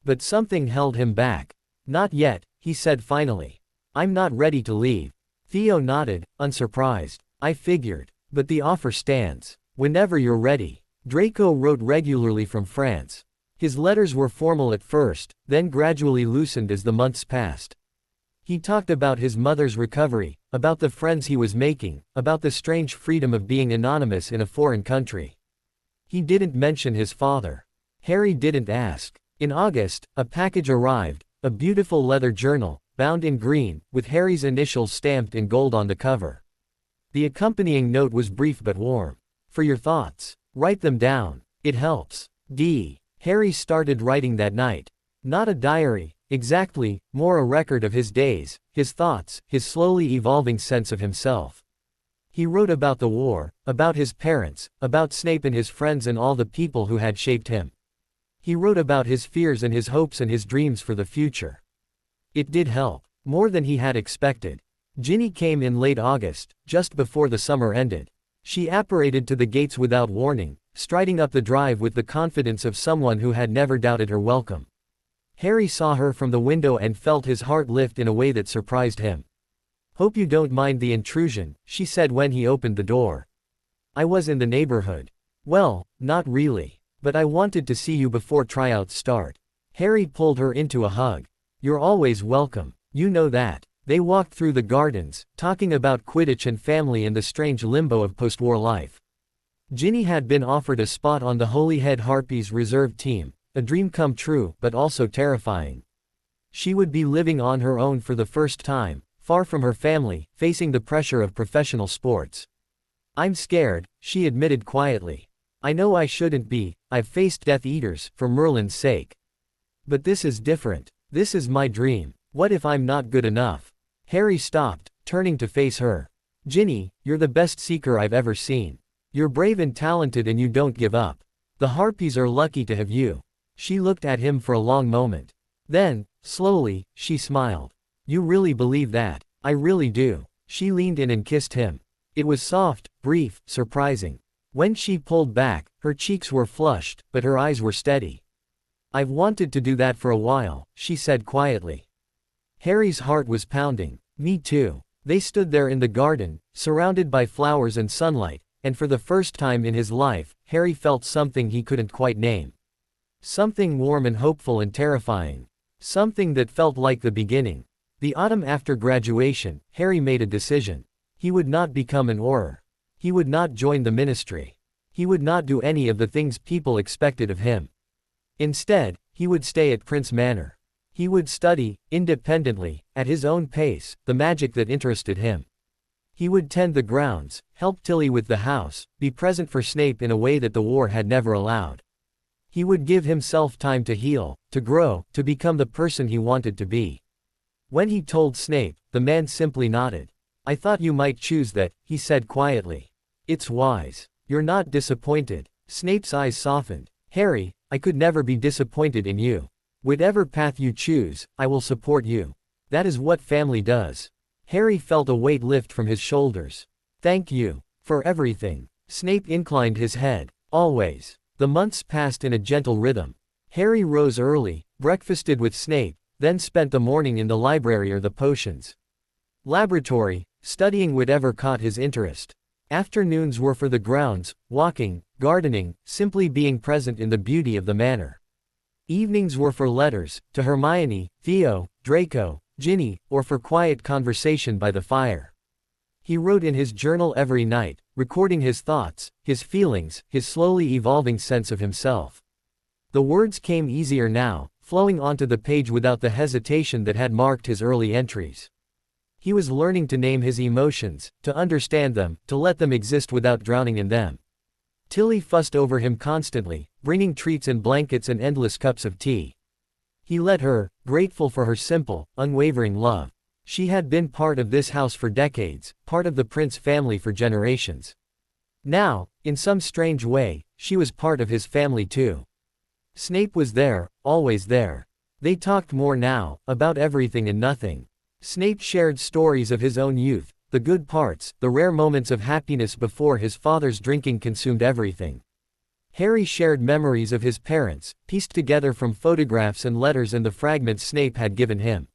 But something held him back. "Not yet," he said finally. "I'm not ready to leave." Theo nodded, unsurprised. "I figured. But the offer stands. Whenever you're ready." Draco wrote regularly from France. His letters were formal at first, then gradually loosened as the months passed. He talked about his mother's recovery, about the friends he was making, about the strange freedom of being anonymous in a foreign country. He didn't mention his father. Harry didn't ask. In August, a package arrived, a beautiful leather journal, bound in green, with Harry's initials stamped in gold on the cover. The accompanying note was brief but warm. "For your thoughts. Write them down. It helps. D." Harry started writing that night. Not a diary, exactly, more a record of his days, his thoughts, his slowly evolving sense of himself. He wrote about the war, about his parents, about Snape and his friends and all the people who had shaped him. He wrote about his fears and his hopes and his dreams for the future. It did help, more than he had expected. Ginny came in late August, just before the summer ended. She apparated to the gates without warning, striding up the drive with the confidence of someone who had never doubted her welcome. Harry saw her from the window and felt his heart lift in a way that surprised him. "Hope you don't mind the intrusion," she said when he opened the door. "I was in the neighborhood." "Well, not really. But I wanted to see you before tryouts start." Harry pulled her into a hug. "You're always welcome. You know that." They walked through the gardens, talking about Quidditch and family and the strange limbo of post-war life. Ginny had been offered a spot on the Holyhead Harpies reserve team, a dream come true, but also terrifying. She would be living on her own for the first time, far from her family, facing the pressure of professional sports. "I'm scared," she admitted quietly. I know I shouldn't be, I've faced Death Eaters, for Merlin's sake. But this is different. This is my dream. What if I'm not good enough? Harry stopped, turning to face her. Ginny, you're the best seeker I've ever seen. You're brave and talented and you don't give up. The Harpies are lucky to have you. She looked at him for a long moment. Then, slowly, she smiled. You really believe that? I really do. She leaned in and kissed him. It was soft, brief, surprising. When she pulled back, her cheeks were flushed, but her eyes were steady. I've wanted to do that for a while, she said quietly. Harry's heart was pounding. Me too. They stood there in the garden, surrounded by flowers and sunlight, and for the first time in his life, Harry felt something he couldn't quite name. Something warm and hopeful and terrifying. Something that felt like the beginning. The autumn after graduation, Harry made a decision. He would not become an Auror. He would not join the ministry. He would not do any of the things people expected of him. Instead, he would stay at Prince Manor. He would study, independently, at his own pace, the magic that interested him. He would tend the grounds, help Tilly with the house, be present for Snape in a way that the war had never allowed. He would give himself time to heal, to grow, to become the person he wanted to be. When he told Snape, the man simply nodded. I thought you might choose that, he said quietly. It's wise. You're not disappointed. Snape's eyes softened. Harry, I could never be disappointed in you. Whatever path you choose, I will support you. That is what family does. Harry felt a weight lift from his shoulders. Thank you. For everything. Snape inclined his head. Always. The months passed in a gentle rhythm. Harry rose early, breakfasted with Snape, then spent the morning in the library or the potions laboratory, studying whatever caught his interest. Afternoons were for the grounds, walking, gardening, simply being present in the beauty of the manor. Evenings were for letters, to Hermione, Theo, Draco, Ginny, or for quiet conversation by the fire. He wrote in his journal every night, recording his thoughts, his feelings, his slowly evolving sense of himself. The words came easier now, flowing onto the page without the hesitation that had marked his early entries. He was learning to name his emotions, to understand them, to let them exist without drowning in them. Tilly fussed over him constantly, bringing treats and blankets and endless cups of tea. He let her, grateful for her simple, unwavering love. She had been part of this house for decades, part of the Prince family for generations. Now, in some strange way, she was part of his family too. Snape was there, always there. They talked more now, about everything and nothing. Snape shared stories of his own youth, the good parts, the rare moments of happiness before his father's drinking consumed everything. Harry shared memories of his parents, pieced together from photographs and letters and the fragments Snape had given him.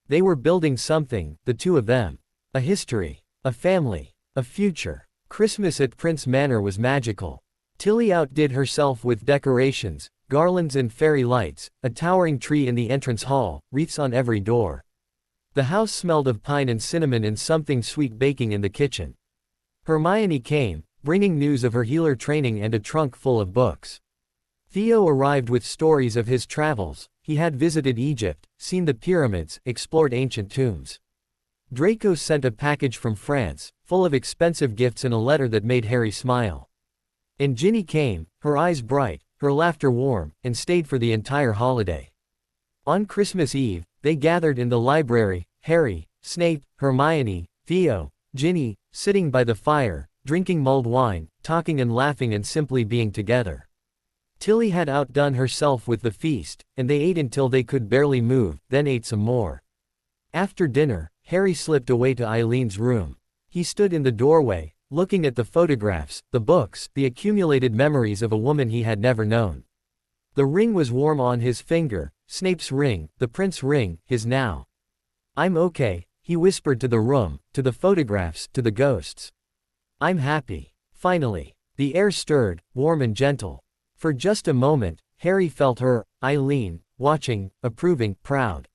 They were building something, the two of them. A history. A family. A future. Christmas at Prince Manor was magical. Tilly outdid herself with decorations, garlands and fairy lights, a towering tree in the entrance hall, wreaths on every door. The house smelled of pine and cinnamon and something sweet baking in the kitchen. Hermione came, bringing news of her healer training and a trunk full of books. Theo arrived with stories of his travels. He had visited Egypt, seen the pyramids, explored ancient tombs. Draco sent a package from France, full of expensive gifts and a letter that made Harry smile. And Ginny came, her eyes bright, her laughter warm, and stayed for the entire holiday. On Christmas Eve, they gathered in the library, Harry, Snape, Hermione, Theo, Ginny, sitting by the fire, drinking mulled wine, talking and laughing and simply being together. Tilly had outdone herself with the feast, and they ate until they could barely move, then ate some more. After dinner, Harry slipped away to Eileen's room. He stood in the doorway, looking at the photographs, the books, the accumulated memories of a woman he had never known. The ring was warm on his finger, Snape's ring, the Prince ring, his now. I'm okay, he whispered to the room, to the photographs, to the ghosts. I'm happy. Finally. The air stirred, warm and gentle. For just a moment, Harry felt her, Eileen, watching, approving, proud.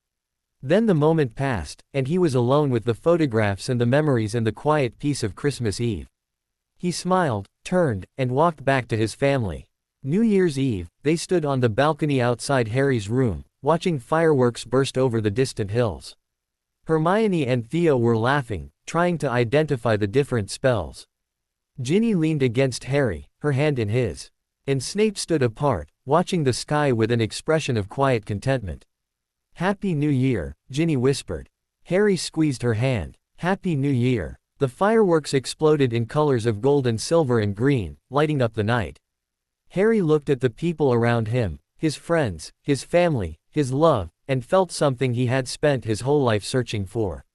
Then the moment passed, and he was alone with the photographs and the memories and the quiet peace of Christmas Eve. He smiled, turned, and walked back to his family. New Year's Eve, they stood on the balcony outside Harry's room, watching fireworks burst over the distant hills. Hermione and Theo were laughing, trying to identify the different spells. Ginny leaned against Harry, her hand in his. And Snape stood apart, watching the sky with an expression of quiet contentment. "Happy New Year," Ginny whispered. Harry squeezed her hand. "Happy New Year." The fireworks exploded in colors of gold and silver and green, lighting up the night. Harry looked at the people around him, his friends, his family, his love, and felt something he had spent his whole life searching for.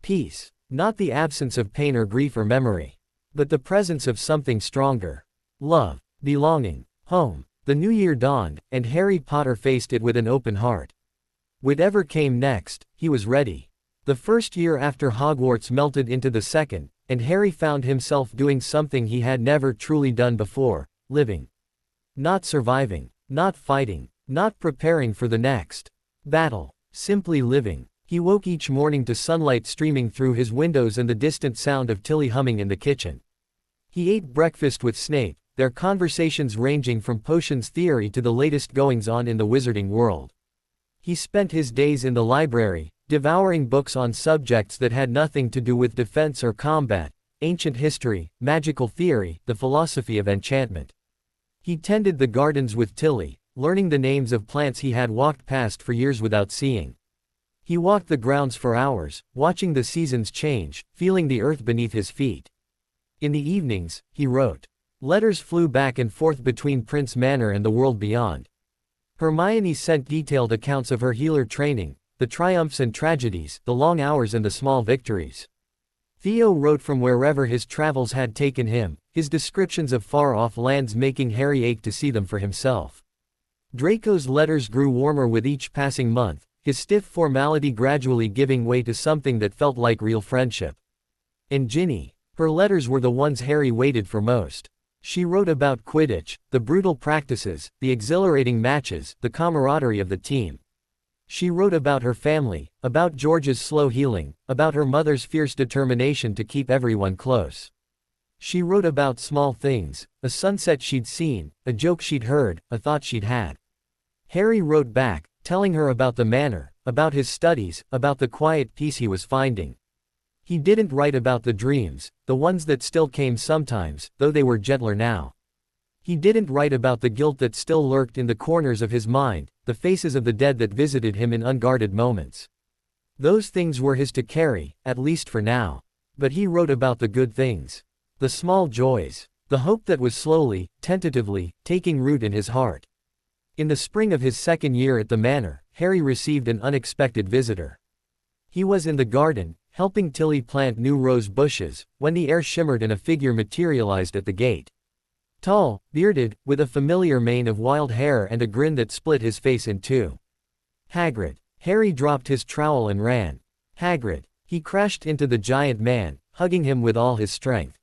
Peace. Not the absence of pain or grief or memory, but the presence of something stronger. Love. Belonging. Home. The new year dawned, and Harry Potter faced it with an open heart. Whatever came next, he was ready. The first year after Hogwarts melted into the second, and Harry found himself doing something he had never truly done before, living. Not surviving, not fighting, not preparing for the next battle, simply living. He woke each morning to sunlight streaming through his windows and the distant sound of Tilly humming in the kitchen. He ate breakfast with Snape, their conversations ranging from potions theory to the latest goings-on in the wizarding world. He spent his days in the library, devouring books on subjects that had nothing to do with defense or combat, ancient history, magical theory, the philosophy of enchantment. He tended the gardens with Tilly, learning the names of plants he had walked past for years without seeing. He walked the grounds for hours, watching the seasons change, feeling the earth beneath his feet. In the evenings, he wrote. Letters flew back and forth between Prince Manor and the world beyond. Hermione sent detailed accounts of her healer training, the triumphs and tragedies, the long hours and the small victories. Theo wrote from wherever his travels had taken him, his descriptions of far-off lands making Harry ache to see them for himself. Draco's letters grew warmer with each passing month, his stiff formality gradually giving way to something that felt like real friendship. And Ginny. Her letters were the ones Harry waited for most. She wrote about Quidditch, the brutal practices, the exhilarating matches, the camaraderie of the team. She wrote about her family, about George's slow healing, about her mother's fierce determination to keep everyone close. She wrote about small things, a sunset she'd seen, a joke she'd heard, a thought she'd had. Harry wrote back, telling her about the manor, about his studies, about the quiet peace he was finding. He didn't write about the dreams, the ones that still came sometimes, though they were gentler now. He didn't write about the guilt that still lurked in the corners of his mind, the faces of the dead that visited him in unguarded moments. Those things were his to carry, at least for now. But he wrote about the good things. The small joys. The hope that was slowly, tentatively, taking root in his heart. In the spring of his second year at the manor, Harry received an unexpected visitor. He was in the garden, helping Tilly plant new rose bushes, when the air shimmered and a figure materialized at the gate. Tall, bearded, with a familiar mane of wild hair and a grin that split his face in two. Hagrid. Harry dropped his trowel and ran. Hagrid. He crashed into the giant man, hugging him with all his strength.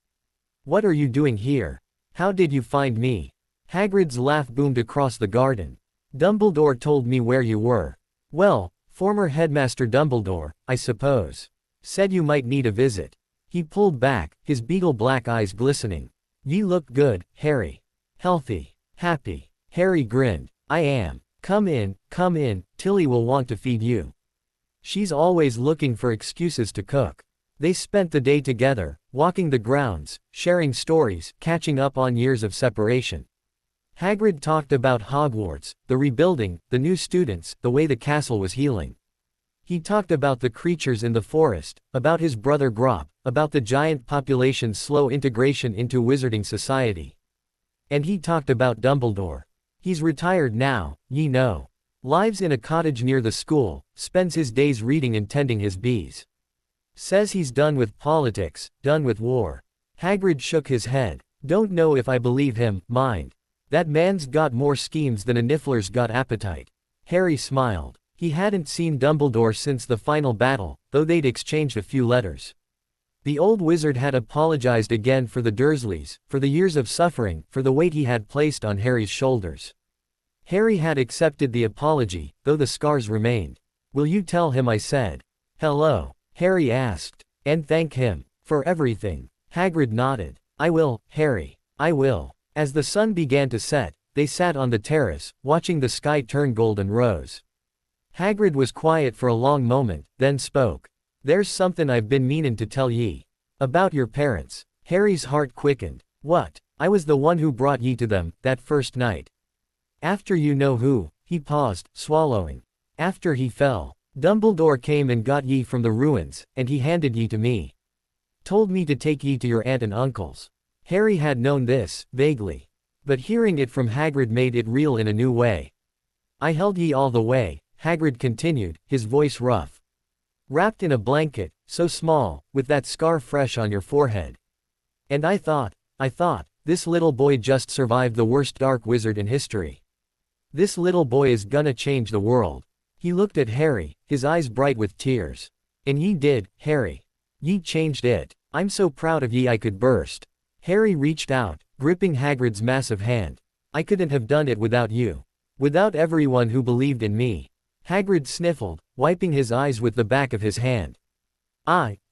What are you doing here? How did you find me? Hagrid's laugh boomed across the garden. Dumbledore told me where you were. Well, former Headmaster Dumbledore, I suppose. Said you might need a visit. He pulled back, his beagle-black eyes glistening. You look good, Harry. Healthy. Happy. Harry grinned. I am. Come in, Tilly will want to feed you. She's always looking for excuses to cook. They spent the day together, walking the grounds, sharing stories, catching up on years of separation. Hagrid talked about Hogwarts, the rebuilding, the new students, the way the castle was healing. He talked about the creatures in the forest, about his brother Grop, about the giant population's slow integration into wizarding society. And he talked about Dumbledore. He's retired now, ye know. Lives in a cottage near the school, spends his days reading and tending his bees. Says he's done with politics, done with war. Hagrid shook his head. Don't know if I believe him, mind. That man's got more schemes than a niffler's got appetite. Harry smiled. He hadn't seen Dumbledore since the final battle, though they'd exchanged a few letters. The old wizard had apologized again for the Dursleys, for the years of suffering, for the weight he had placed on Harry's shoulders. Harry had accepted the apology, though the scars remained. Will you tell him I said hello? Harry asked. And thank him for everything. Hagrid nodded. I will, Harry. I will. As the sun began to set, they sat on the terrace, watching the sky turn gold and rose. Hagrid was quiet for a long moment, then spoke. There's something I've been meanin' to tell ye. About your parents. Harry's heart quickened. What? I was the one who brought ye to them, that first night. After you know who, he paused, swallowing. After he fell. Dumbledore came and got ye from the ruins, and he handed ye to me. Told me to take ye to your aunt and uncle's. Harry had known this, vaguely. But hearing it from Hagrid made it real in a new way. I held ye all the way, Hagrid continued, his voice rough. Wrapped in a blanket, so small, with that scar fresh on your forehead. And I thought, this little boy just survived the worst dark wizard in history. This little boy is gonna change the world. He looked at Harry, his eyes bright with tears. And ye did, Harry. Ye changed it. I'm so proud of ye I could burst. Harry reached out, gripping Hagrid's massive hand. I couldn't have done it without you. Without everyone who believed in me. Hagrid sniffled, wiping his eyes with the back of his hand.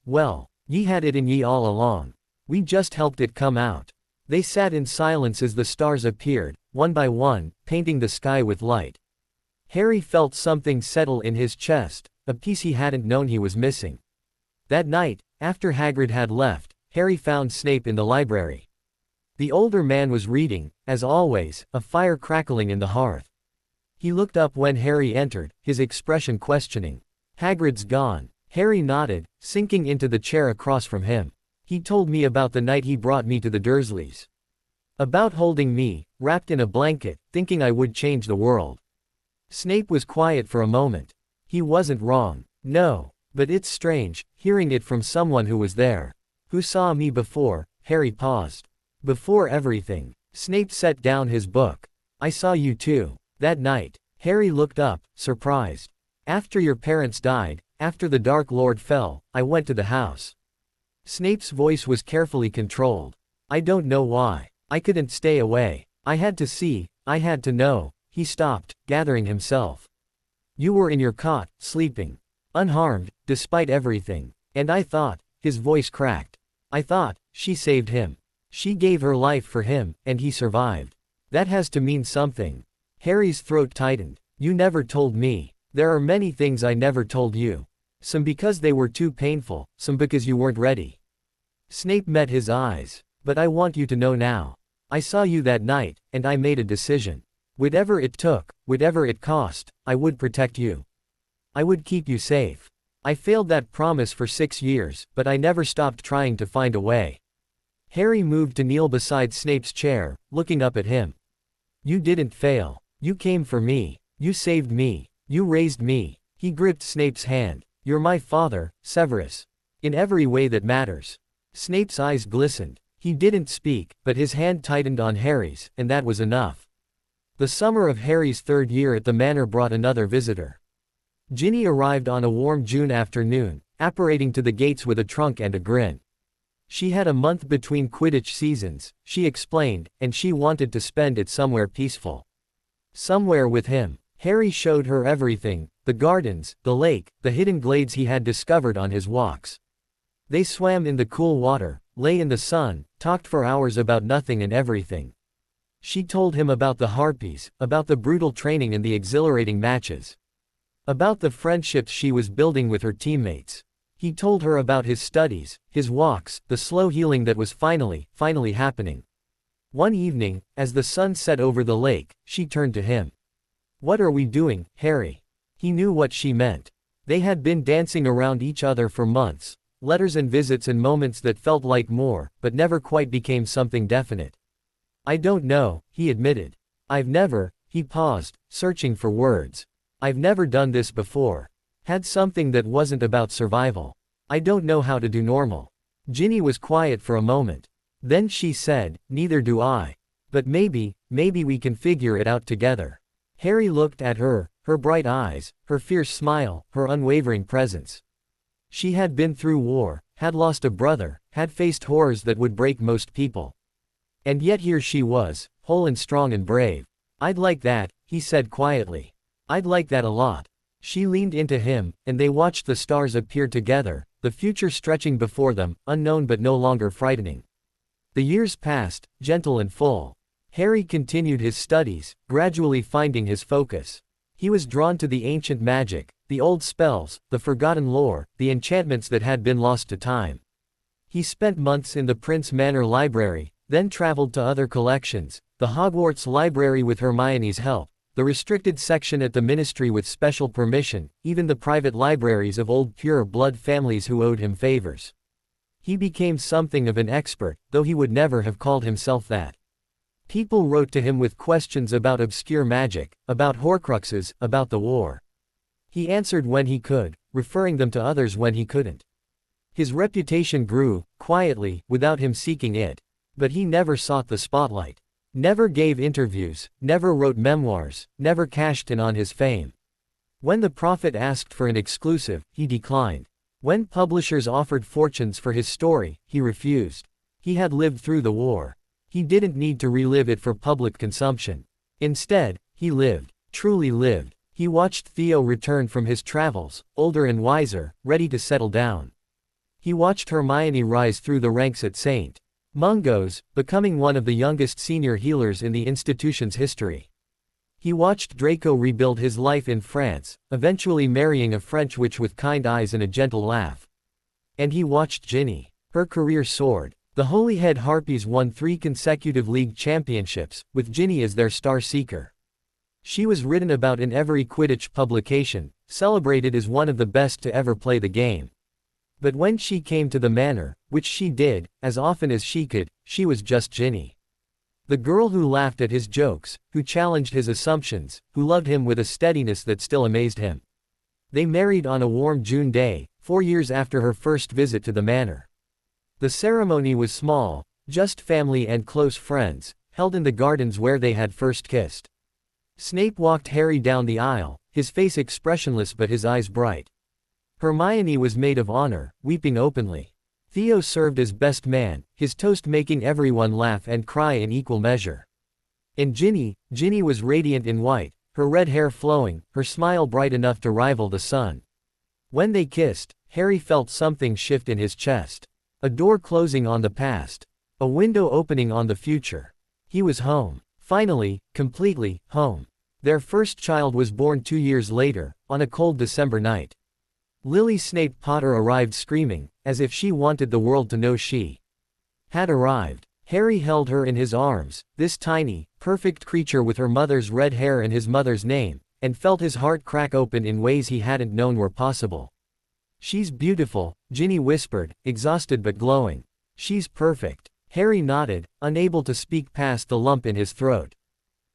Well, ye had it in ye all along. We just helped it come out. They sat in silence as the stars appeared, one by one, painting the sky with light. Harry felt something settle in his chest, a piece he hadn't known he was missing. That night, after Hagrid had left, Harry found Snape in the library. The older man was reading, as always, a fire crackling in the hearth. He looked up when Harry entered, his expression questioning. Hagrid's gone. Harry nodded, sinking into the chair across from him. He told me about the night he brought me to the Dursleys. About holding me, wrapped in a blanket, thinking I would change the world. Snape was quiet for a moment. He wasn't wrong. No. But it's strange, hearing it from someone who was there. Who saw me before. Harry paused. Before everything. Snape set down his book. I saw you too. That night. Harry looked up, surprised. After your parents died, after the Dark Lord fell, I went to the house. Snape's voice was carefully controlled. I don't know why. I couldn't stay away. I had to see, I had to know. He stopped, gathering himself. You were in your cot, sleeping. Unharmed, despite everything. And I thought, his voice cracked. I thought, she saved him. She gave her life for him, and he survived. That has to mean something. Harry's throat tightened. You never told me. There are many things I never told you. Some because they were too painful, some because you weren't ready. Snape met his eyes. But I want you to know now. I saw you that night, and I made a decision. Whatever it took, whatever it cost, I would protect you. I would keep you safe. I failed that promise for 6 years, but I never stopped trying to find a way. Harry moved to kneel beside Snape's chair, looking up at him. You didn't fail. You came for me. You saved me. You raised me. He gripped Snape's hand. You're my father, Severus. In every way that matters. Snape's eyes glistened. He didn't speak, but his hand tightened on Harry's, and that was enough. The summer of Harry's 3rd year at the manor brought another visitor. Ginny arrived on a warm June afternoon, apparating to the gates with a trunk and a grin. She had a month between Quidditch seasons, she explained, and she wanted to spend it somewhere peaceful. Somewhere with him. Harry showed her everything, the gardens, the lake, the hidden glades he had discovered on his walks. They swam in the cool water, lay in the sun, talked for hours about nothing and everything. She told him about the harpies, about the brutal training and the exhilarating matches. About the friendships she was building with her teammates. He told her about his studies, his walks, the slow healing that was finally happening. One evening, as the sun set over the lake, she turned to him. What are we doing, Harry? He knew what she meant. They had been dancing around each other for months, letters and visits and moments that felt like more, but never quite became something definite. I don't know, he admitted. He paused, searching for words. I've never done this before. Had something that wasn't about survival. I don't know how to do normal. Ginny was quiet for a moment. Then she said, neither do I. But maybe we can figure it out together. Harry looked at her, her bright eyes, her fierce smile, her unwavering presence. She had been through war, had lost a brother, had faced horrors that would break most people. And yet here she was, whole and strong and brave. I'd like that, he said quietly. I'd like that a lot. She leaned into him, and they watched the stars appear together, the future stretching before them, unknown but no longer frightening. The years passed, gentle and full. Harry continued his studies, gradually finding his focus. He was drawn to the ancient magic, the old spells, the forgotten lore, the enchantments that had been lost to time. He spent months in the Prince Manor library, then traveled to other collections, the Hogwarts library with Hermione's help, the restricted section at the ministry with special permission, even the private libraries of old pure blood families who owed him favors. He became something of an expert, though he would never have called himself that. People wrote to him with questions about obscure magic, about Horcruxes, about the war. He answered when he could, referring them to others when he couldn't. His reputation grew, quietly, without him seeking it. But he never sought the spotlight. Never gave interviews, never wrote memoirs, never cashed in on his fame. When the prophet asked for an exclusive, he declined. When publishers offered fortunes for his story, he refused. He had lived through the war. He didn't need to relive it for public consumption. Instead, he lived, truly lived. He watched Theo return from his travels, older and wiser, ready to settle down. He watched Hermione rise through the ranks at St. Mungo's, becoming one of the youngest senior healers in the institution's history. He watched Draco rebuild his life in France, eventually marrying a French witch with kind eyes and a gentle laugh. And he watched Ginny. Her career soared. The Holyhead Harpies won 3 consecutive league championships, with Ginny as their star seeker. She was written about in every Quidditch publication, celebrated as one of the best to ever play the game. But when she came to the manor, which she did, as often as she could, she was just Ginny. The girl who laughed at his jokes, who challenged his assumptions, who loved him with a steadiness that still amazed him. They married on a warm June day, 4 years after her first visit to the manor. The ceremony was small, just family and close friends, held in the gardens where they had first kissed. Snape walked Harry down the aisle, his face expressionless but his eyes bright. Hermione was maid of honor, weeping openly. Theo served as best man, his toast making everyone laugh and cry in equal measure. And Ginny was radiant in white, her red hair flowing, her smile bright enough to rival the sun. When they kissed, Harry felt something shift in his chest. A door closing on the past. A window opening on the future. He was home. Finally, completely, home. Their first child was born 2 years later, on a cold December night. Lily Snape Potter arrived screaming, as if she wanted the world to know she had arrived. Harry held her in his arms, this tiny, perfect creature with her mother's red hair and his mother's name, and felt his heart crack open in ways he hadn't known were possible. "She's beautiful," Ginny whispered, exhausted but glowing. "She's perfect." Harry nodded, unable to speak past the lump in his throat.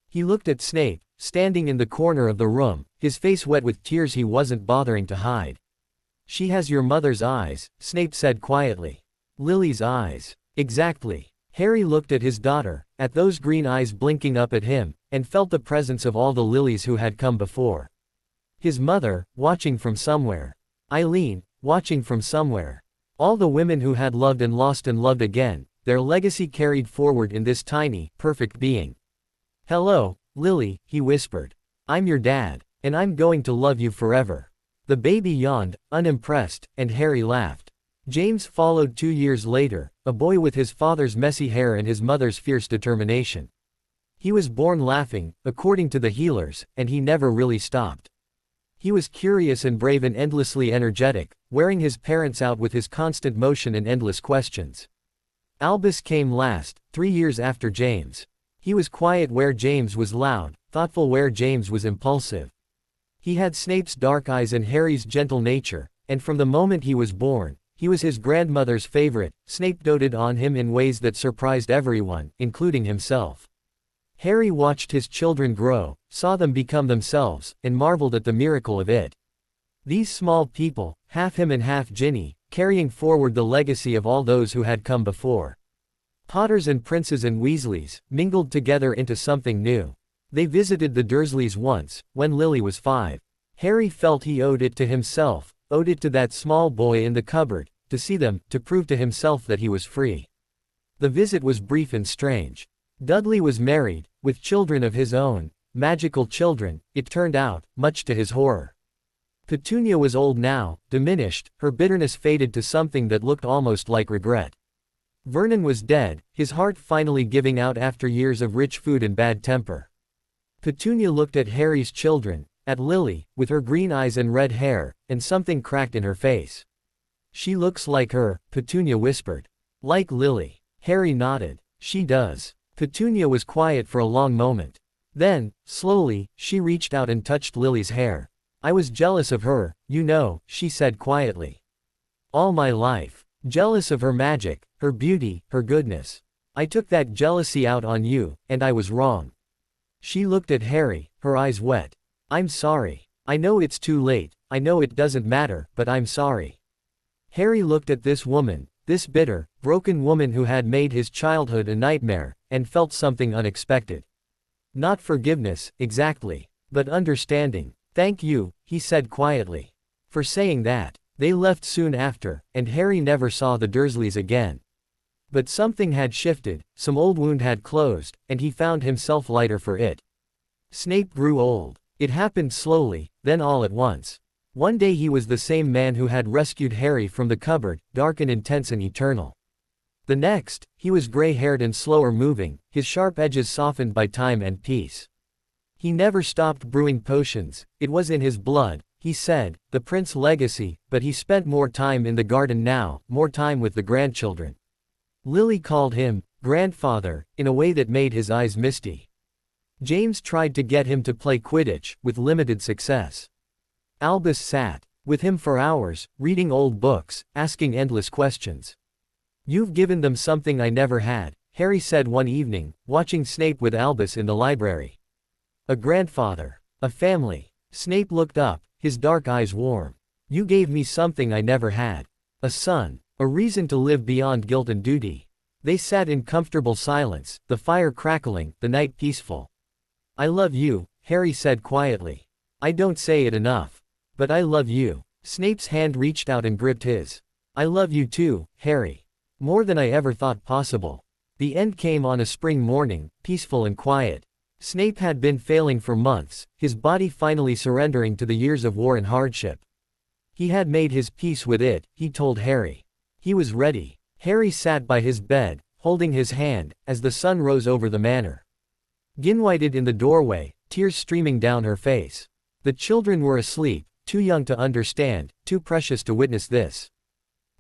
He looked at Snape, standing in the corner of the room, his face wet with tears he wasn't bothering to hide. "She has your mother's eyes," Snape said quietly. "Lily's eyes." "Exactly." Harry looked at his daughter, at those green eyes blinking up at him, and felt the presence of all the Lilies who had come before. His mother, watching from somewhere. Eileen, watching from somewhere. All the women who had loved and lost and loved again, their legacy carried forward in this tiny, perfect being. "Hello, Lily," he whispered. "I'm your dad, and I'm going to love you forever." The baby yawned, unimpressed, and Harry laughed. James followed 2 years later, a boy with his father's messy hair and his mother's fierce determination. He was born laughing, according to the healers, and he never really stopped. He was curious and brave and endlessly energetic, wearing his parents out with his constant motion and endless questions. Albus came last, 3 years after James. He was quiet where James was loud, thoughtful where James was impulsive. He had Snape's dark eyes and Harry's gentle nature, and from the moment he was born, he was his grandmother's favorite. Snape doted on him in ways that surprised everyone, including himself. Harry watched his children grow, saw them become themselves, and marveled at the miracle of it. These small people, half him and half Ginny, carrying forward the legacy of all those who had come before. Potters and Princes and Weasleys, mingled together into something new. They visited the Dursleys once, when Lily was 5. Harry felt he owed it to himself, owed it to that small boy in the cupboard, to see them, to prove to himself that he was free. The visit was brief and strange. Dudley was married, with children of his own, magical children, it turned out, much to his horror. Petunia was old now, diminished, her bitterness faded to something that looked almost like regret. Vernon was dead, his heart finally giving out after years of rich food and bad temper. Petunia looked at Harry's children, at Lily, with her green eyes and red hair, and something cracked in her face. "She looks like her," Petunia whispered. Like Lily. Harry nodded. She does. Petunia was quiet for a long moment. Then, slowly, she reached out and touched Lily's hair. I was jealous of her, you know, she said quietly. All my life. Jealous of her magic, her beauty, her goodness. I took that jealousy out on you, and I was wrong. She looked at Harry, her eyes wet. I'm sorry. I know it's too late, I know it doesn't matter, but I'm sorry. Harry looked at this woman, this bitter, broken woman who had made his childhood a nightmare, and felt something unexpected. Not forgiveness, exactly, but understanding. Thank you, he said quietly. For saying that. They left soon after, and Harry never saw the Dursleys again. But something had shifted, some old wound had closed, and he found himself lighter for it. Snape grew old. It happened slowly, then all at once. One day he was the same man who had rescued Harry from the cupboard, dark and intense and eternal. The next, he was gray-haired and slower moving, his sharp edges softened by time and peace. He never stopped brewing potions, it was in his blood, he said, the prince legacy, but he spent more time in the garden now, more time with the grandchildren. Lily called him, grandfather, in a way that made his eyes misty. James tried to get him to play Quidditch, with limited success. Albus sat with him for hours, reading old books, asking endless questions. You've given them something I never had, Harry said one evening, watching Snape with Albus in the library. A grandfather. A family. Snape looked up, his dark eyes warm. You gave me something I never had. A son. A reason to live beyond guilt and duty. They sat in comfortable silence, the fire crackling, the night peaceful. I love you, Harry said quietly. I don't say it enough. But I love you. Snape's hand reached out and gripped his. I love you too, Harry. More than I ever thought possible. The end came on a spring morning, peaceful and quiet. Snape had been failing for months, his body finally surrendering to the years of war and hardship. He had made his peace with it, he told Harry. He was ready. Harry sat by his bed, holding his hand, as the sun rose over the manor. Gin waited in the doorway, tears streaming down her face. The children were asleep, too young to understand, too precious to witness this.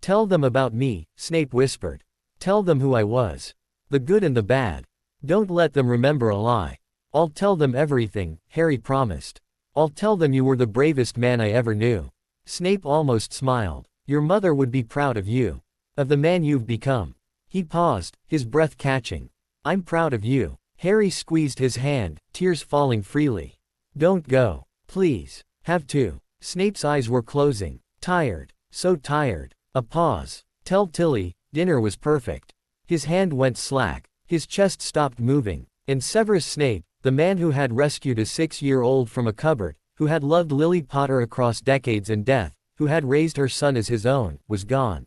Tell them about me, Snape whispered. Tell them who I was. The good and the bad. Don't let them remember a lie. I'll tell them everything, Harry promised. I'll tell them you were the bravest man I ever knew. Snape almost smiled. Your mother would be proud of you. Of the man you've become. He paused, his breath catching. I'm proud of you. Harry squeezed his hand, tears falling freely. Don't go. Please. Have to. Snape's eyes were closing. Tired. So tired. A pause. Tell Tilly, dinner was perfect. His hand went slack. His chest stopped moving. And Severus Snape, the man who had rescued a 6-year-old from a cupboard, who had loved Lily Potter across decades and death, who had raised her son as his own, was gone.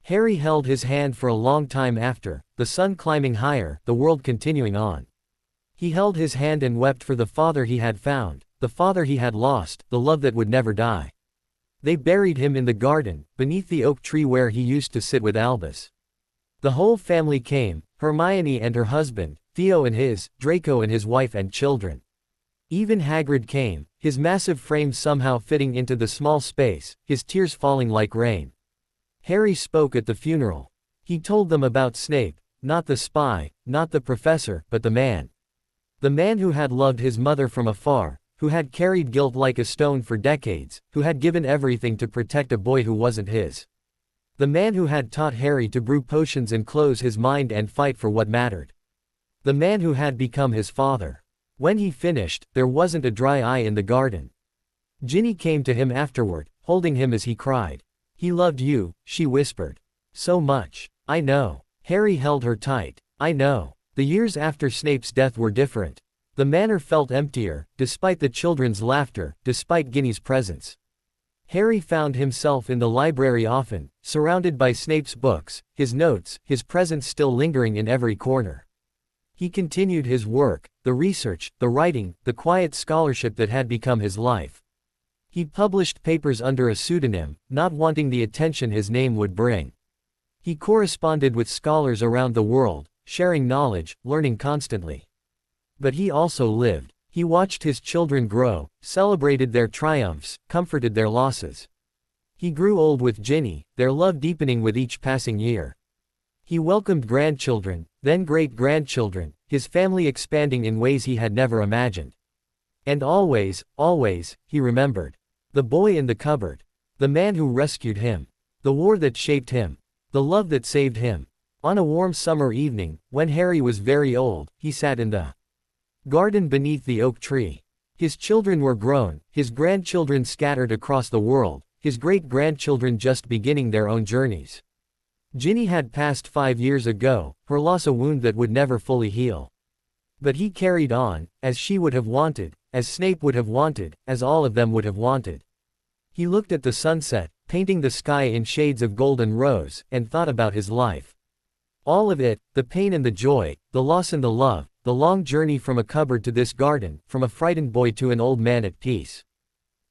Harry held his hand for a long time after, the sun climbing higher, the world continuing on. He held his hand and wept for the father he had found, the father he had lost, the love that would never die. They buried him in the garden, beneath the oak tree where he used to sit with Albus. The whole family came, Hermione and her husband, Theo and his, Draco and his wife and children. Even Hagrid came, his massive frame somehow fitting into the small space, his tears falling like rain. Harry spoke at the funeral. He told them about Snape, not the spy, not the professor, but the man. The man who had loved his mother from afar, who had carried guilt like a stone for decades, who had given everything to protect a boy who wasn't his. The man who had taught Harry to brew potions and close his mind and fight for what mattered. The man who had become his father. When he finished, there wasn't a dry eye in the garden. Ginny came to him afterward, holding him as he cried. He loved you, she whispered. So much. I know. Harry held her tight. I know. The years after Snape's death were different. The manor felt emptier, despite the children's laughter, despite Ginny's presence. Harry found himself in the library often, surrounded by Snape's books, his notes, his presence still lingering in every corner. He continued his work, the research, the writing, the quiet scholarship that had become his life. He published papers under a pseudonym, not wanting the attention his name would bring. He corresponded with scholars around the world, sharing knowledge, learning constantly. But he also lived. He watched his children grow, celebrated their triumphs, comforted their losses. He grew old with Ginny, their love deepening with each passing year. He welcomed grandchildren, then great-grandchildren, his family expanding in ways he had never imagined. And always, always, he remembered. The boy in the cupboard. The man who rescued him. The war that shaped him. The love that saved him. On a warm summer evening, when Harry was very old, he sat in the garden beneath the oak tree. His children were grown, his grandchildren scattered across the world, his great-grandchildren just beginning their own journeys. Ginny had passed 5 years ago, her loss a wound that would never fully heal. But he carried on, as she would have wanted, as Snape would have wanted, as all of them would have wanted. He looked at the sunset, painting the sky in shades of gold and rose, and thought about his life. All of it, the pain and the joy, the loss and the love, the long journey from a cupboard to this garden, from a frightened boy to an old man at peace.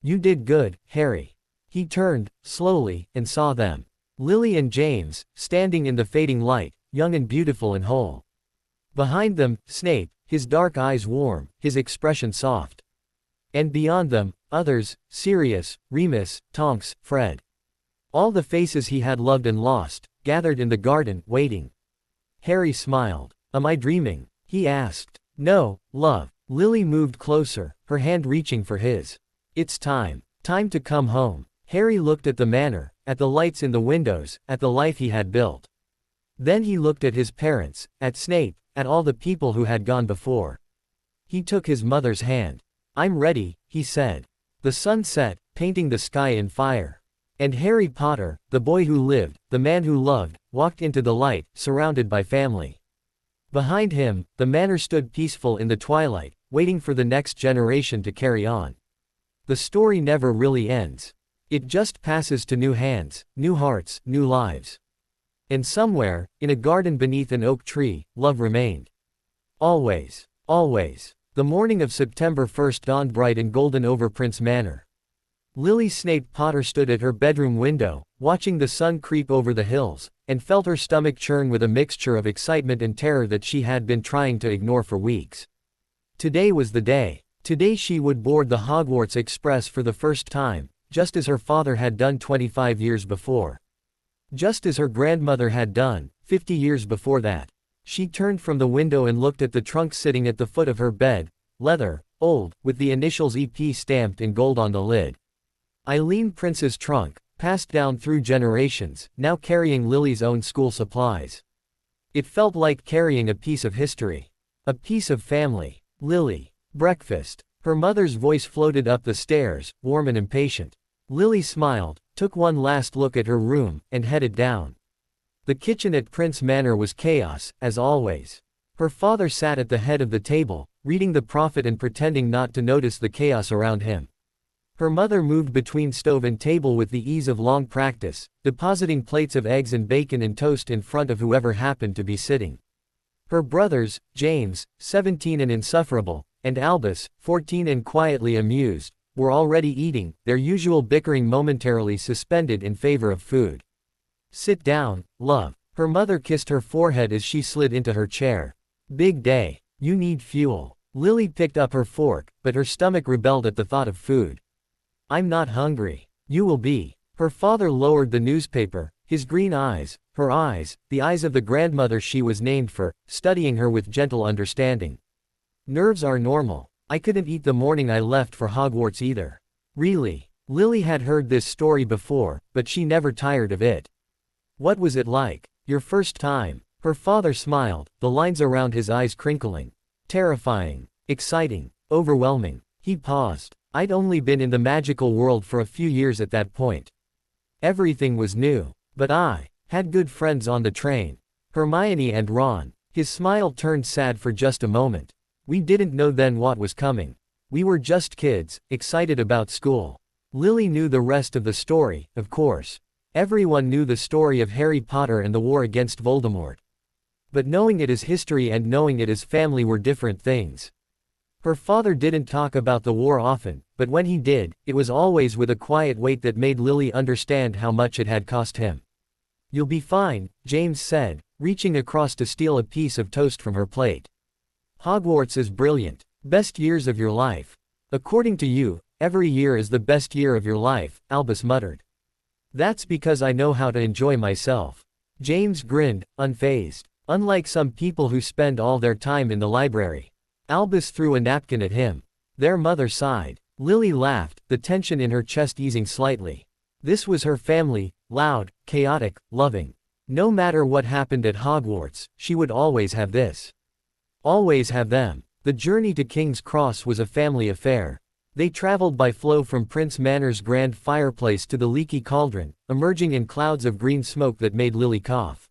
You did good, Harry. He turned, slowly, and saw them. Lily and James, standing in the fading light, young and beautiful and whole. Behind them, Snape, his dark eyes warm, his expression soft. And beyond them, others, Sirius, Remus, Tonks, Fred. All the faces he had loved and lost, gathered in the garden, waiting. Harry smiled. Am I dreaming? He asked. No, love. Lily moved closer, her hand reaching for his. It's time. Time to come home. Harry looked at the manor, at the lights in the windows, at the life he had built. Then he looked at his parents, at Snape, at all the people who had gone before. He took his mother's hand. I'm ready, he said. The sun set, painting the sky in fire. And Harry Potter, the boy who lived, the man who loved, walked into the light, surrounded by family. Behind him, the manor stood peaceful in the twilight, waiting for the next generation to carry on. The story never really ends. It just passes to new hands, new hearts, new lives. And somewhere, in a garden beneath an oak tree, love remained. Always. Always. The morning of September 1st dawned bright and golden over Prince Manor. Lily Snape Potter stood at her bedroom window, watching the sun creep over the hills, and felt her stomach churn with a mixture of excitement and terror that she had been trying to ignore for weeks. Today was the day. Today she would board the Hogwarts Express for the first time, just as her father had done 25 years before. Just as her grandmother had done, 50 years before that. She turned from the window and looked at the trunk sitting at the foot of her bed, leather, old, with the initials EP stamped in gold on the lid. Eileen Prince's trunk, passed down through generations, now carrying Lily's own school supplies. It felt like carrying a piece of history. A piece of family. Lily. Breakfast. Her mother's voice floated up the stairs, warm and impatient. Lily smiled, took one last look at her room, and headed down. The kitchen at Prince Manor was chaos, as always. Her father sat at the head of the table, reading the prophet and pretending not to notice the chaos around him. Her mother moved between stove and table with the ease of long practice, depositing plates of eggs and bacon and toast in front of whoever happened to be sitting. Her brothers, James, 17 and insufferable, and Albus, 14 and quietly amused, were already eating, their usual bickering momentarily suspended in favor of food. Sit down, love. Her mother kissed her forehead as she slid into her chair. Big day. You need fuel. Lily picked up her fork, but her stomach rebelled at the thought of food. I'm not hungry. You will be. Her father lowered the newspaper, his green eyes, her eyes, the eyes of the grandmother she was named for, studying her with gentle understanding. Nerves are normal. I couldn't eat the morning I left for Hogwarts either. Really? Lily had heard this story before, but she never tired of it. What was it like? Your first time? Her father smiled, the lines around his eyes crinkling. Terrifying. Exciting. Overwhelming. He paused. I'd only been in the magical world for a few years at that point. Everything was new. But I had good friends on the train. Hermione and Ron. His smile turned sad for just a moment. We didn't know then what was coming. We were just kids, excited about school. Lily knew the rest of the story, of course. Everyone knew the story of Harry Potter and the war against Voldemort. But knowing it as history and knowing it as family were different things. Her father didn't talk about the war often, but when he did, it was always with a quiet weight that made Lily understand how much it had cost him. You'll be fine, James said, reaching across to steal a piece of toast from her plate. Hogwarts is brilliant. Best years of your life. According to you, every year is the best year of your life, Albus muttered. That's because I know how to enjoy myself. James grinned, unfazed. Unlike some people who spend all their time in the library. Albus threw a napkin at him. Their mother sighed. Lily laughed, the tension in her chest easing slightly. This was her family, loud, chaotic, loving. No matter what happened at Hogwarts, she would always have this. Always have them. The journey to King's Cross was a family affair. They traveled by flow from Prince Manor's grand fireplace to the leaky cauldron, emerging in clouds of green smoke that made Lily cough.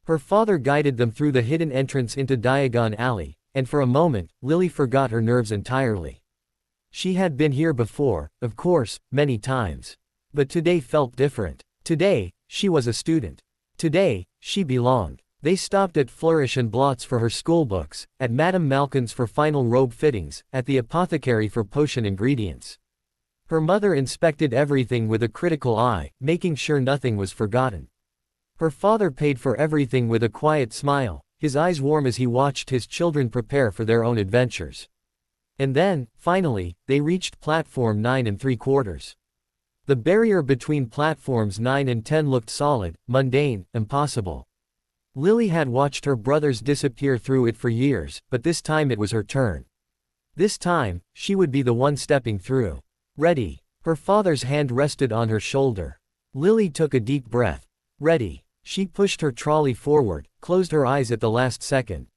Her father guided them through the hidden entrance into Diagon Alley, and for a moment, Lily forgot her nerves entirely. She had been here before, of course, many times. But today felt different. Today, she was a student. Today, she belonged. They stopped at Flourish and Blots for her schoolbooks, at Madame Malkin's for final robe fittings, at the apothecary for potion ingredients. Her mother inspected everything with a critical eye, making sure nothing was forgotten. Her father paid for everything with a quiet smile, his eyes warm as he watched his children prepare for their own adventures. And then, finally, they reached platform 9 3/4. The barrier between platforms 9 and 10 looked solid, mundane, impossible. Lily had watched her brothers disappear through it for years, but this time it was her turn. This time, she would be the one stepping through. Ready. Her father's hand rested on her shoulder. Lily took a deep breath. Ready. She pushed her trolley forward, closed her eyes at the last second.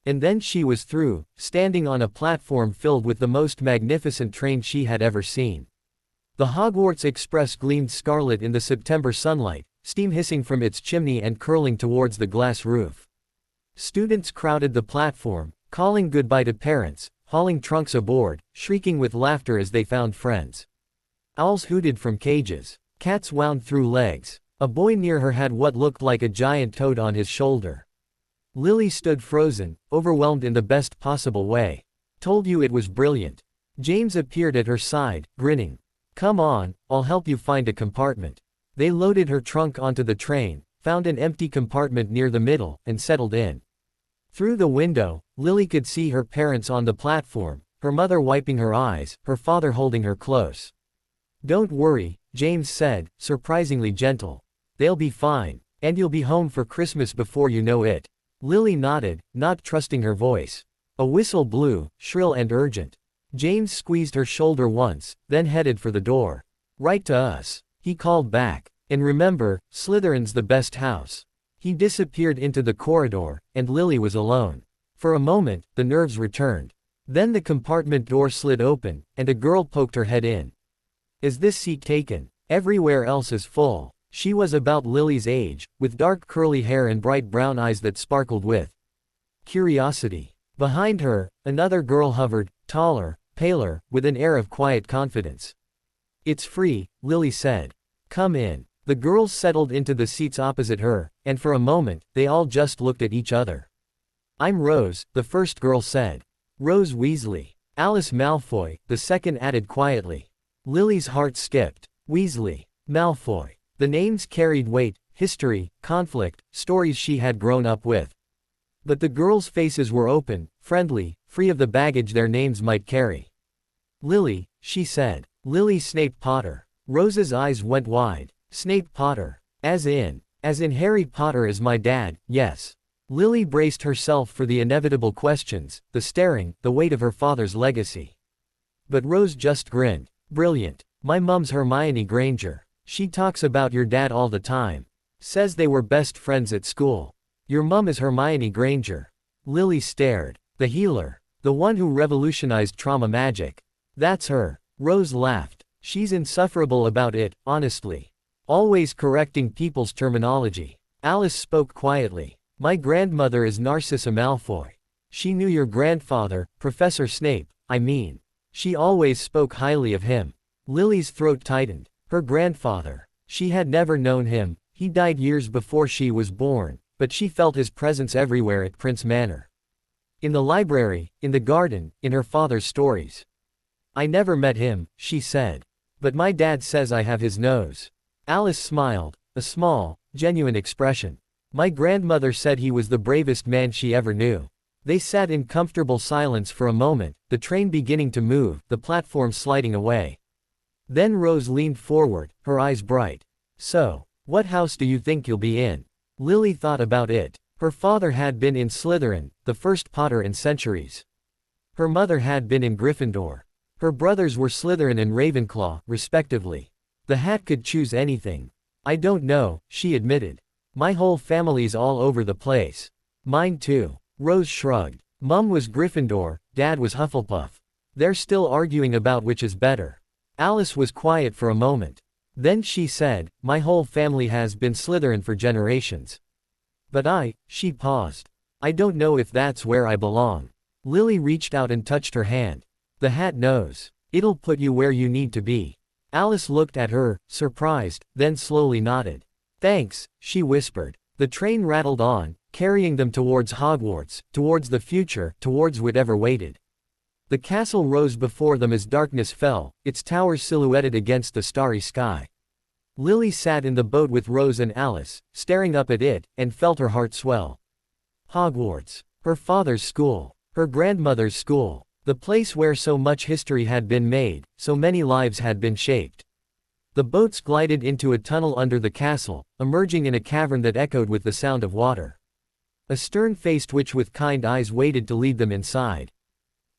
And then she was through, standing on a platform filled with the most magnificent train she had ever seen. The Hogwarts Express gleamed scarlet in the September sunlight, steam hissing from its chimney and curling towards the glass roof. Students crowded the platform, calling goodbye to parents, hauling trunks aboard, shrieking with laughter as they found friends. Owls hooted from cages. Cats wound through legs. A boy near her had what looked like a giant toad on his shoulder. Lily stood frozen, overwhelmed in the best possible way. Told you it was brilliant. James appeared at her side, grinning. Come on, I'll help you find a compartment. They loaded her trunk onto the train, found an empty compartment near the middle, and settled in. Through the window, Lily could see her parents on the platform, her mother wiping her eyes, her father holding her close. Don't worry, James said, surprisingly gentle. They'll be fine, and you'll be home for Christmas before you know it. Lily nodded, not trusting her voice. A whistle blew, shrill and urgent. James squeezed her shoulder once, then headed for the door. Right to us. He called back. And remember, Slytherin's the best house. He disappeared into the corridor, and Lily was alone. For a moment, the nerves returned. Then the compartment door slid open, and a girl poked her head in. Is this seat taken? Everywhere else is full. She was about Lily's age, with dark curly hair and bright brown eyes that sparkled with curiosity. Behind her, another girl hovered, taller, paler, with an air of quiet confidence. It's free, Lily said. Come in. The girls settled into the seats opposite her, and for a moment, they all just looked at each other. I'm Rose, the first girl said. Rose Weasley. Alice Malfoy, the second added quietly. Lily's heart skipped. Weasley. Malfoy. The names carried weight, history, conflict, stories she had grown up with. But the girls' faces were open, friendly, free of the baggage their names might carry. Lily, she said. Lily Snape Potter. Rose's eyes went wide. Snape Potter. As in Harry Potter is my dad, yes. Lily braced herself for the inevitable questions, the staring, the weight of her father's legacy. But Rose just grinned. Brilliant. My mum's Hermione Granger. She talks about your dad all the time. Says they were best friends at school. Your mum is Hermione Granger. Lily stared. The healer. The one who revolutionized trauma magic. That's her. Rose laughed. She's insufferable about it, honestly. Always correcting people's terminology. Alice spoke quietly. My grandmother is Narcissa Malfoy. She knew your grandfather, Professor Snape, I mean. She always spoke highly of him. Lily's throat tightened. Her grandfather. She had never known him, he died years before she was born, but she felt his presence everywhere at Prince Manor. In the library, in the garden, in her father's stories. I never met him, she said. But my dad says I have his nose. Alice smiled, a small, genuine expression. My grandmother said he was the bravest man she ever knew. They sat in comfortable silence for a moment, the train beginning to move, the platform sliding away. Then Rose leaned forward, her eyes bright. So, what house do you think you'll be in? Lily thought about it. Her father had been in Slytherin, the first Potter in centuries. Her mother had been in Gryffindor. Her brothers were Slytherin and Ravenclaw, respectively. The hat could choose anything. I don't know, she admitted. My whole family's all over the place. Mine too. Rose shrugged. Mum was Gryffindor, Dad was Hufflepuff. They're still arguing about which is better. Alice was quiet for a moment. Then she said, my whole family has been Slytherin for generations. But she paused. I don't know if that's where I belong. Lily reached out and touched her hand. The hat knows. It'll put you where you need to be. Alice looked at her, surprised, then slowly nodded. Thanks, she whispered. The train rattled on, carrying them towards Hogwarts, towards the future, towards whatever waited. The castle rose before them as darkness fell, its towers silhouetted against the starry sky. Lily sat in the boat with Rose and Alice, staring up at it, and felt her heart swell. Hogwarts. Her father's school. Her grandmother's school. The place where so much history had been made, so many lives had been shaped. The boats glided into a tunnel under the castle, emerging in a cavern that echoed with the sound of water. A stern-faced witch with kind eyes waited to lead them inside.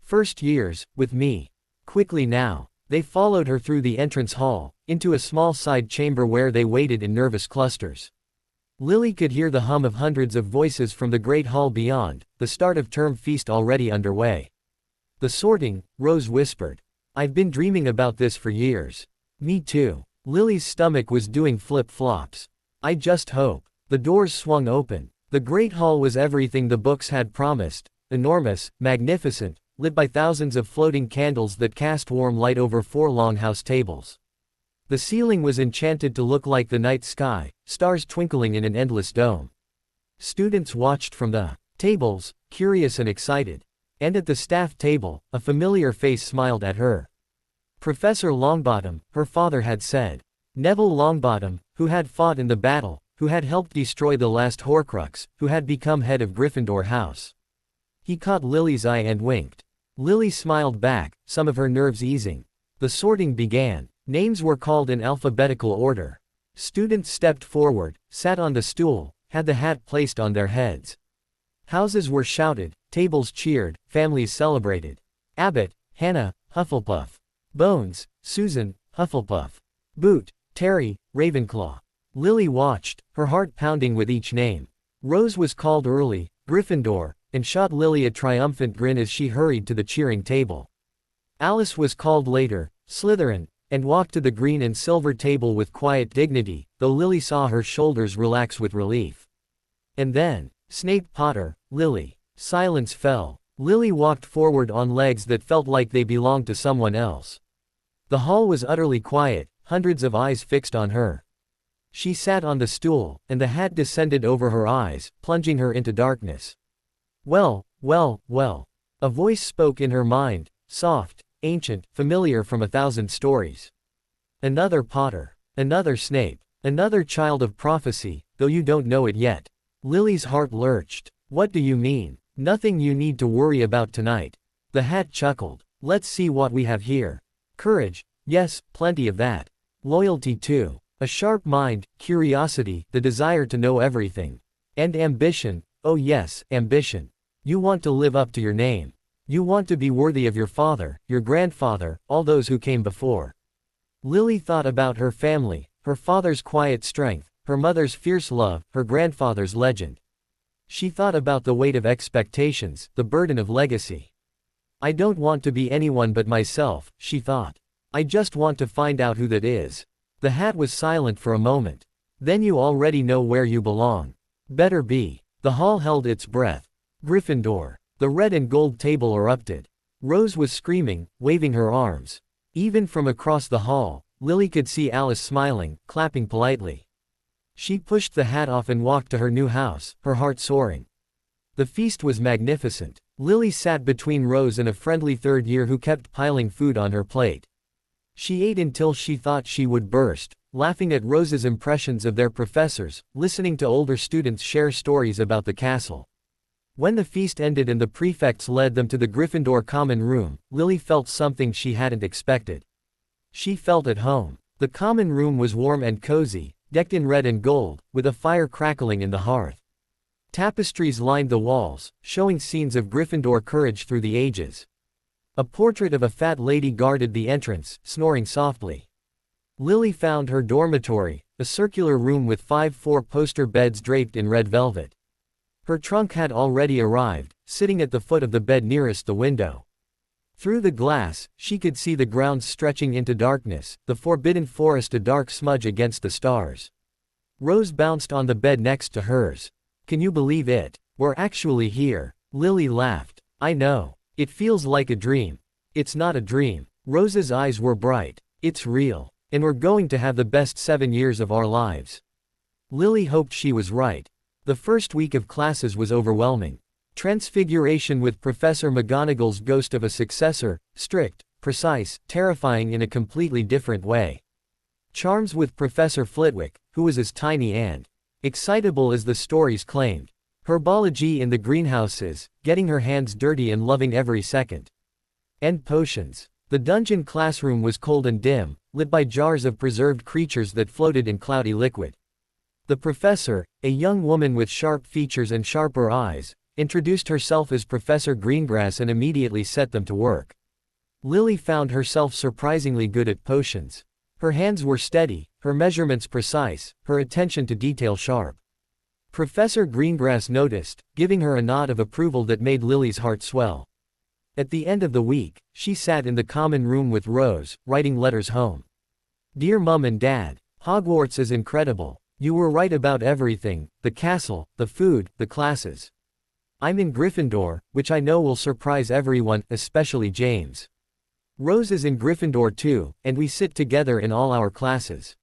First years, with me. Quickly now. They followed her through the entrance hall, into a small side chamber where they waited in nervous clusters. Lily could hear the hum of hundreds of voices from the great hall beyond, the start of term feast already underway. The sorting, Rose whispered. I've been dreaming about this for years. Me too. Lily's stomach was doing flip-flops. I just hope. The doors swung open. The great hall was everything the books had promised, enormous, magnificent, lit by thousands of floating candles that cast warm light over 4 longhouse tables. The ceiling was enchanted to look like the night sky, stars twinkling in an endless dome. Students watched from the tables, curious and excited. And at the staff table, a familiar face smiled at her. Professor Longbottom, her father had said. Neville Longbottom, who had fought in the battle, who had helped destroy the last Horcrux, who had become head of Gryffindor House. He caught Lily's eye and winked. Lily smiled back, some of her nerves easing. The sorting began. Names were called in alphabetical order. Students stepped forward, sat on the stool, had the hat placed on their heads. Houses were shouted, tables cheered, families celebrated. Abbott, Hannah, Hufflepuff. Bones, Susan, Hufflepuff. Boot, Terry, Ravenclaw. Lily watched, her heart pounding with each name. Rose was called early, Gryffindor, and shot Lily a triumphant grin as she hurried to the cheering table. Alice was called later, Slytherin, and walked to the green and silver table with quiet dignity, though Lily saw her shoulders relax with relief. And then, Snape Potter, Lily. Silence fell. Lily walked forward on legs that felt like they belonged to someone else. The hall was utterly quiet, hundreds of eyes fixed on her. She sat on the stool, and the hat descended over her eyes, plunging her into darkness. Well, well, well. A voice spoke in her mind, soft, ancient, familiar from 1,000 stories. Another Potter. Another Snape. Another child of prophecy, though you don't know it yet. Lily's heart lurched. What do you mean? Nothing you need to worry about tonight. The hat chuckled. Let's see what we have here. Courage. Yes, plenty of that. Loyalty too. A sharp mind, curiosity, the desire to know everything. And ambition. Oh yes, ambition. You want to live up to your name. You want to be worthy of your father, your grandfather, all those who came before. Lily thought about her family, her father's quiet strength, her mother's fierce love, her grandfather's legend. She thought about the weight of expectations, the burden of legacy. I don't want to be anyone but myself, she thought. I just want to find out who that is. The hat was silent for a moment. Then you already know where you belong. Better be. The hall held its breath. Gryffindor. The red and gold table erupted. Rose was screaming, waving her arms. Even from across the hall, Lily could see Alice smiling, clapping politely. She pushed the hat off and walked to her new house, her heart soaring. The feast was magnificent. Lily sat between Rose and a friendly third year who kept piling food on her plate. She ate until she thought she would burst, laughing at Rose's impressions of their professors, listening to older students share stories about the castle. When the feast ended and the prefects led them to the Gryffindor common room, Lily felt something she hadn't expected. She felt at home. The common room was warm and cozy, decked in red and gold, with a fire crackling in the hearth. Tapestries lined the walls, showing scenes of Gryffindor courage through the ages. A portrait of a fat lady guarded the entrance, snoring softly. Lily found her dormitory, a circular room with 5 four-poster beds draped in red velvet. Her trunk had already arrived, sitting at the foot of the bed nearest the window. Through the glass, she could see the grounds stretching into darkness, the forbidden forest a dark smudge against the stars. Rose bounced on the bed next to hers. Can you believe it? We're actually here. Lily laughed. I know. It feels like a dream. It's not a dream. Rose's eyes were bright. It's real. And we're going to have the best 7 years of our lives. Lily hoped she was right. The first week of classes was overwhelming. Transfiguration with Professor McGonagall's ghost of a successor, strict, precise, terrifying in a completely different way. Charms with Professor Flitwick, who was as tiny and excitable as the stories claimed. Herbology in the greenhouses, getting her hands dirty and loving every second. And potions. The dungeon classroom was cold and dim, lit by jars of preserved creatures that floated in cloudy liquid. The professor, a young woman with sharp features and sharper eyes, introduced herself as Professor Greengrass and immediately set them to work. Lily found herself surprisingly good at potions. Her hands were steady, her measurements precise, her attention to detail sharp. Professor Greengrass noticed, giving her a nod of approval that made Lily's heart swell. At the end of the week, she sat in the common room with Rose, writing letters home. Dear Mum and Dad, Hogwarts is incredible. You were right about everything, the castle, the food, the classes. I'm in Gryffindor, which I know will surprise everyone, especially James. Rose is in Gryffindor too, and we sit together in all our classes.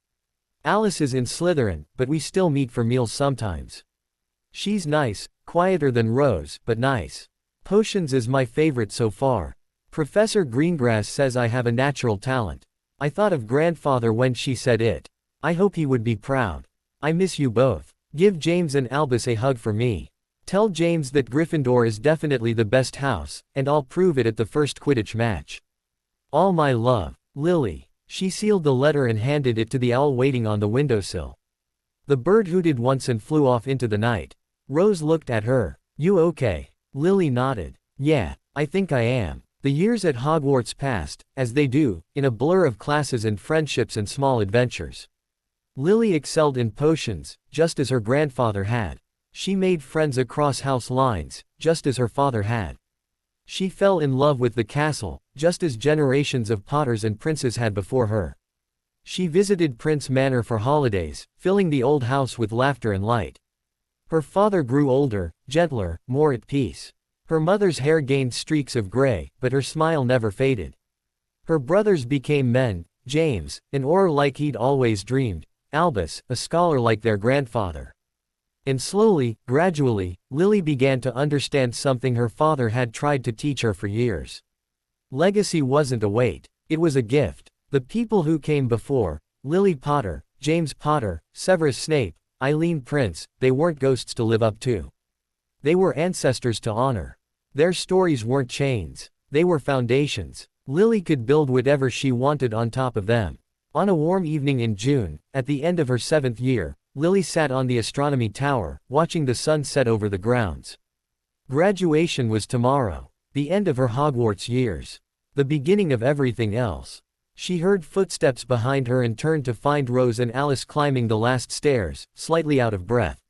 Alice is in Slytherin, but we still meet for meals sometimes. She's nice, quieter than Rose, but nice. Potions is my favorite so far. Professor Greengrass says I have a natural talent. I thought of grandfather when she said it. I hope he would be proud. I miss you both. Give James and Albus a hug for me. Tell James that Gryffindor is definitely the best house, and I'll prove it at the first Quidditch match. All my love, Lily. She sealed the letter and handed it to the owl waiting on the windowsill. The bird hooted once and flew off into the night. Rose looked at her. You okay? Lily nodded. Yeah, I think I am. The years at Hogwarts passed, as they do, in a blur of classes and friendships and small adventures. Lily excelled in potions, just as her grandfather had. She made friends across house lines, just as her father had. She fell in love with the castle, just as generations of Potters and princes had before her. She visited Prince Manor for holidays, filling the old house with laughter and light. Her father grew older, gentler, more at peace. Her mother's hair gained streaks of gray, but her smile never faded. Her brothers became men, James, an Auror like he'd always dreamed, Albus, a scholar like their grandfather. And slowly, gradually, Lily began to understand something her father had tried to teach her for years. Legacy wasn't a weight, it was a gift. The people who came before, Lily Potter, James Potter, Severus Snape, Eileen Prince, they weren't ghosts to live up to. They were ancestors to honor. Their stories weren't chains, they were foundations. Lily could build whatever she wanted on top of them. On a warm evening in June, at the end of her 7th year, Lily sat on the astronomy tower, watching the sun set over the grounds. Graduation was tomorrow, the end of her Hogwarts years. The beginning of everything else. She heard footsteps behind her and turned to find Rose and Alice climbing the last stairs, slightly out of breath.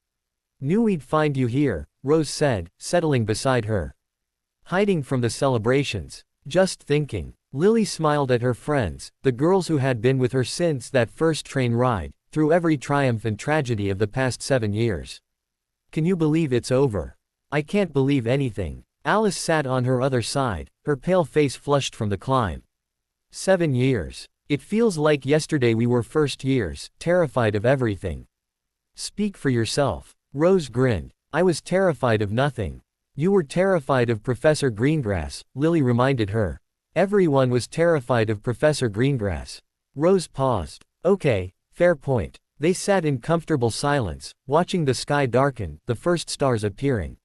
Knew we'd find you here, Rose said, settling beside her. Hiding from the celebrations. Just thinking. Lily smiled at her friends, the girls who had been with her since that first train ride, through every triumph and tragedy of the past 7 years. Can you believe it's over? I can't believe anything. Alice sat on her other side, her pale face flushed from the climb. 7 years. It feels like yesterday we were first years, terrified of everything. Speak for yourself. Rose grinned. I was terrified of nothing. You were terrified of Professor Greengrass, Lily reminded her. Everyone was terrified of Professor Greengrass. Rose paused. Okay, fair point. They sat in comfortable silence, watching the sky darken, the first stars appearing.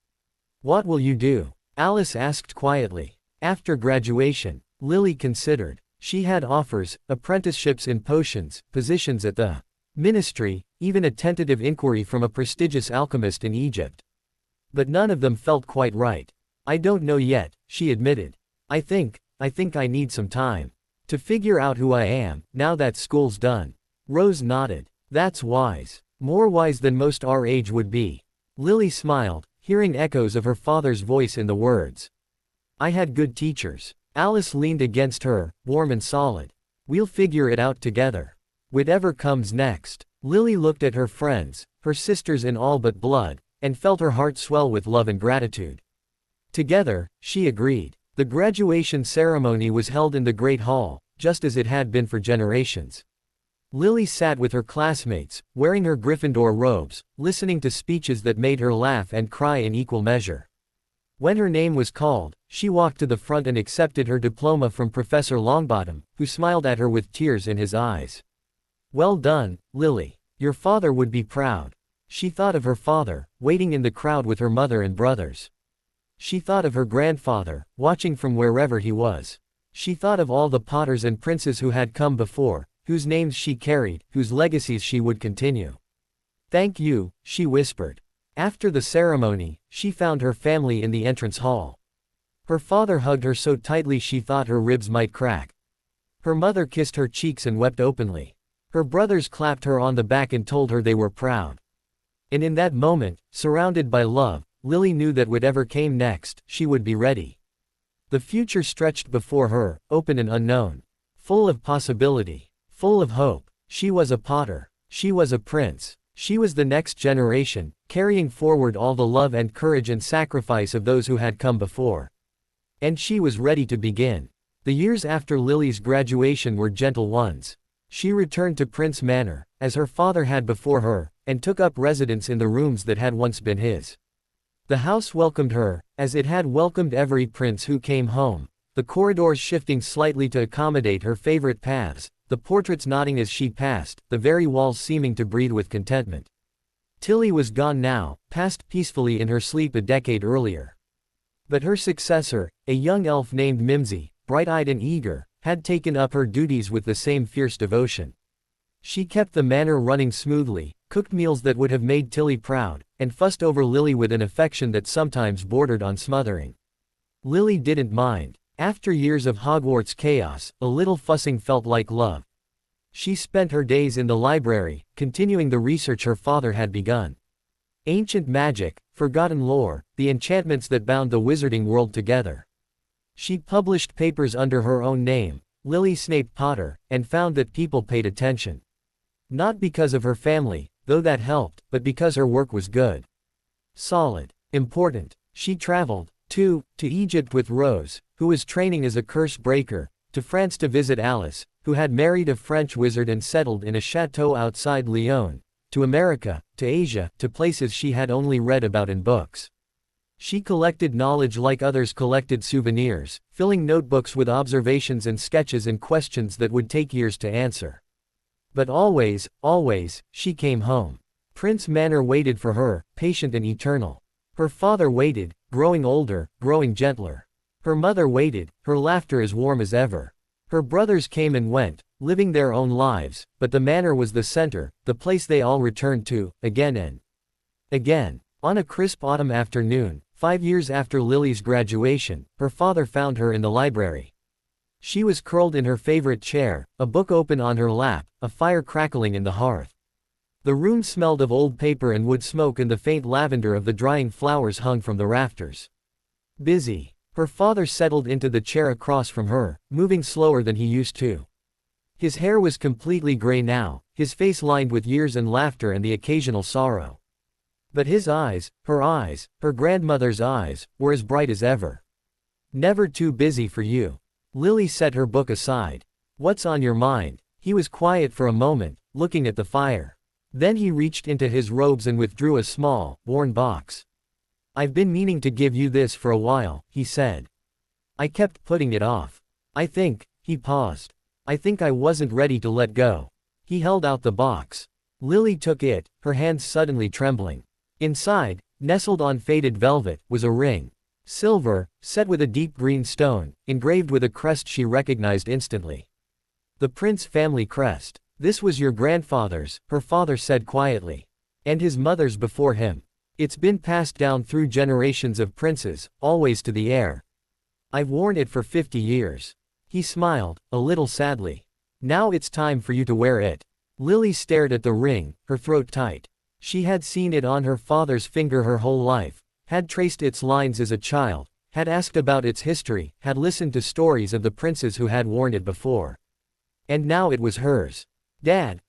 What will you do? Alice asked quietly. After graduation, Lily considered. She had offers, apprenticeships in potions, positions at the ministry, even a tentative inquiry from a prestigious alchemist in Egypt. But none of them felt quite right. I don't know yet, she admitted. I think I need some time to figure out who I am, now that school's done. Rose nodded. That's wise. More wise than most our age would be. Lily smiled, hearing echoes of her father's voice in the words. I had good teachers. Alice leaned against her, warm and solid. We'll figure it out together. Whatever comes next. Lily looked at her friends, her sisters in all but blood, and felt her heart swell with love and gratitude. Together, she agreed. The graduation ceremony was held in the Great Hall, just as it had been for generations. Lily sat with her classmates, wearing her Gryffindor robes, listening to speeches that made her laugh and cry in equal measure. When her name was called, she walked to the front and accepted her diploma from Professor Longbottom, who smiled at her with tears in his eyes. Well done, Lily. Your father would be proud. She thought of her father, waiting in the crowd with her mother and brothers. She thought of her grandfather, watching from wherever he was. She thought of all the Potters and princes who had come before, whose names she carried, whose legacies she would continue. Thank you, she whispered. After the ceremony, she found her family in the entrance hall. Her father hugged her so tightly she thought her ribs might crack. Her mother kissed her cheeks and wept openly. Her brothers clapped her on the back and told her they were proud. And in that moment, surrounded by love, Lily knew that whatever came next, she would be ready. The future stretched before her, open and unknown. Full of possibility. Full of hope. She was a Potter. She was a prince. She was the next generation, carrying forward all the love and courage and sacrifice of those who had come before. And she was ready to begin. The years after Lily's graduation were gentle ones. She returned to Prince Manor, as her father had before her, and took up residence in the rooms that had once been his. The house welcomed her, as it had welcomed every prince who came home, the corridors shifting slightly to accommodate her favorite paths, the portraits nodding as she passed, the very walls seeming to breathe with contentment. Tilly was gone now, passed peacefully in her sleep a decade earlier. But her successor, a young elf named Mimsy, bright-eyed and eager, had taken up her duties with the same fierce devotion. She kept the manor running smoothly, cooked meals that would have made Tilly proud, and fussed over Lily with an affection that sometimes bordered on smothering. Lily didn't mind. After years of Hogwarts chaos, a little fussing felt like love. She spent her days in the library, continuing the research her father had begun. Ancient magic, forgotten lore, the enchantments that bound the wizarding world together. She published papers under her own name, Lily Snape Potter, and found that people paid attention. Not because of her family, though that helped, but because her work was good. Solid. Important. She traveled, too, to Egypt with Rose, who was training as a curse breaker, to France to visit Alice, who had married a French wizard and settled in a chateau outside Lyon, to America, to Asia, to places she had only read about in books. She collected knowledge like others collected souvenirs, filling notebooks with observations and sketches and questions that would take years to answer. But always, she came home. Prince Manor waited for her, patient and eternal. Her father waited, growing older, growing gentler. Her mother waited, her laughter as warm as ever. Her brothers came and went, living their own lives, but the manor was the center, the place they all returned to, again and again. On a crisp autumn afternoon, 5 years after Lily's graduation, her father found her in the library. She was curled in her favorite chair, a book open on her lap, a fire crackling in the hearth. The room smelled of old paper and wood smoke, and the faint lavender of the drying flowers hung from the rafters. Busy. Her father settled into the chair across from her, moving slower than he used to. His hair was completely gray now, his face lined with years and laughter and the occasional sorrow. But his eyes, her grandmother's eyes, were as bright as ever. Never too busy for you. Lily set her book aside. What's on your mind? He was quiet for a moment, looking at the fire. Then he reached into his robes and withdrew a small, worn box. I've been meaning to give you this for a while, he said. I kept putting it off. He paused. I think I wasn't ready to let go. He held out the box. Lily took it, her hands suddenly trembling. Inside, nestled on faded velvet, was a ring. Silver, set with a deep green stone, engraved with a crest she recognized instantly. The Prince family crest. This was your grandfather's, her father said quietly. And his mother's before him. It's been passed down through generations of princes, always to the heir. I've worn it for 50 years. He smiled, a little sadly. Now it's time for you to wear it. Lily stared at the ring, her throat tight. She had seen it on her father's finger her whole life, had traced its lines as a child, had asked about its history, had listened to stories of the princes who had worn it before. And now it was hers. Dad,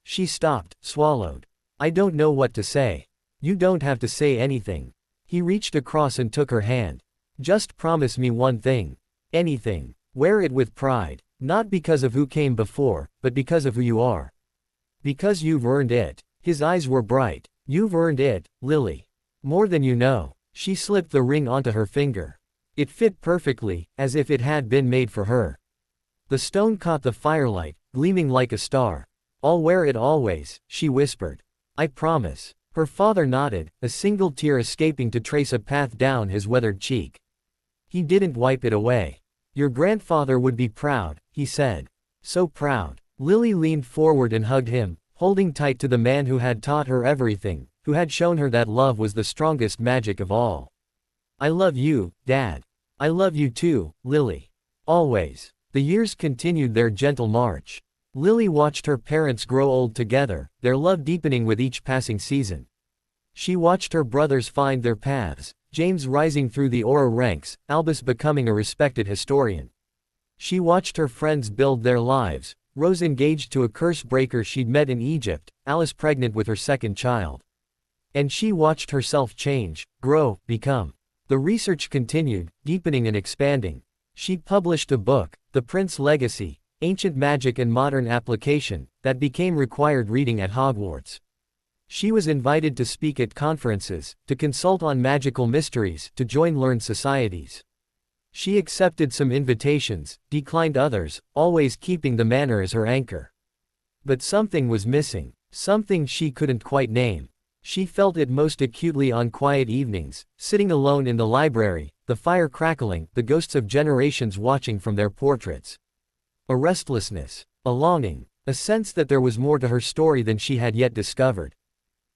she stopped, swallowed. I don't know what to say. You don't have to say anything. He reached across and took her hand. Just promise me one thing. Anything. Wear it with pride. Not because of who came before, but because of who you are. Because you've earned it. His eyes were bright. You've earned it, Lily. More than you know. She slipped the ring onto her finger. It fit perfectly, as if it had been made for her. The stone caught the firelight, gleaming like a star. I'll wear it always, she whispered. I promise. Her father nodded, a single tear escaping to trace a path down his weathered cheek. He didn't wipe it away. Your grandfather would be proud, he said. So proud. Lily leaned forward and hugged him, holding tight to the man who had taught her everything, who had shown her that love was the strongest magic of all. I love you, Dad. I love you too, Lily. Always. The years continued their gentle march. Lily watched her parents grow old together, their love deepening with each passing season. She watched her brothers find their paths, James rising through the Auror ranks, Albus becoming a respected historian. She watched her friends build their lives, Rose engaged to a curse breaker she'd met in Egypt, Alice pregnant with her second child. And she watched herself change, grow, become. The research continued, deepening and expanding. She published a book, The Prince Legacy, Ancient Magic and Modern Application, that became required reading at Hogwarts. She was invited to speak at conferences, to consult on magical mysteries, to join learned societies. She accepted some invitations, declined others, always keeping the manor as her anchor. But something was missing, something she couldn't quite name. She felt it most acutely on quiet evenings, sitting alone in the library, the fire crackling, the ghosts of generations watching from their portraits. A restlessness, a longing, a sense that there was more to her story than she had yet discovered.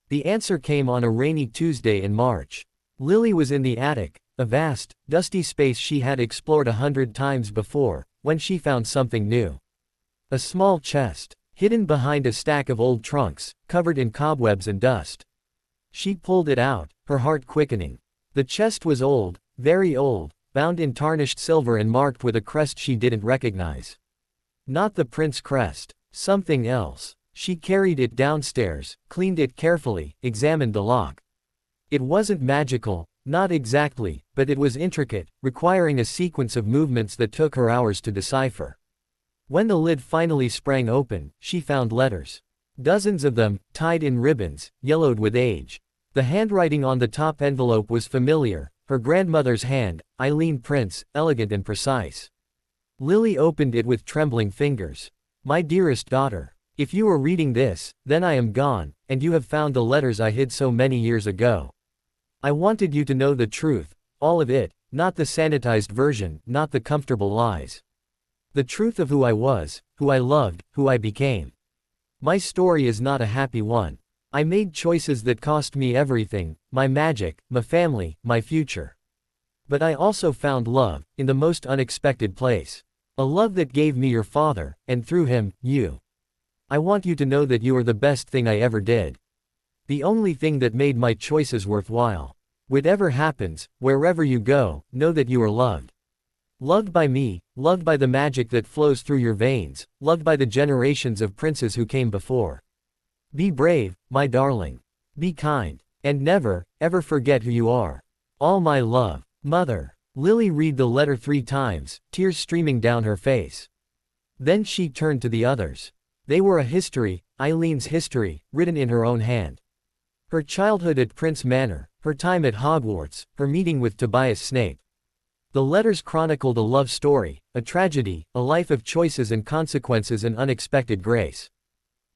The answer came on a rainy Tuesday in March. Lily was in the attic, a vast, dusty space she had explored 100 times before, when she found something new. A small chest, hidden behind a stack of old trunks, covered in cobwebs and dust. She pulled it out, her heart quickening. The chest was old, very old, bound in tarnished silver and marked with a crest she didn't recognize. Not the prince crest, something else. She carried it downstairs, cleaned it carefully, examined the lock. It wasn't magical, not exactly, but it was intricate, requiring a sequence of movements that took her hours to decipher. When the lid finally sprang open, she found letters. Dozens of them, tied in ribbons, yellowed with age. The handwriting on the top envelope was familiar, her grandmother's hand, Eileen Prince, elegant and precise. Lily opened it with trembling fingers. My dearest daughter. If you are reading this, then I am gone, and you have found the letters I hid so many years ago. I wanted you to know the truth, all of it, not the sanitized version, not the comfortable lies. The truth of who I was, who I loved, who I became. My story is not a happy one. I made choices that cost me everything, my magic, my family, my future. But I also found love, in the most unexpected place. A love that gave me your father, and through him, you. I want you to know that you are the best thing I ever did. The only thing that made my choices worthwhile. Whatever happens, wherever you go, know that you are loved. Loved by me, loved by the magic that flows through your veins, loved by the generations of princes who came before. Be brave, my darling. Be kind. And never, ever forget who you are. All my love. Mother. Lily read the letter 3 times, tears streaming down her face. Then she turned to the others. They were a history, Eileen's history, written in her own hand. Her childhood at Prince Manor, her time at Hogwarts, her meeting with Tobias Snape. The letters chronicled a love story, a tragedy, a life of choices and consequences and unexpected grace.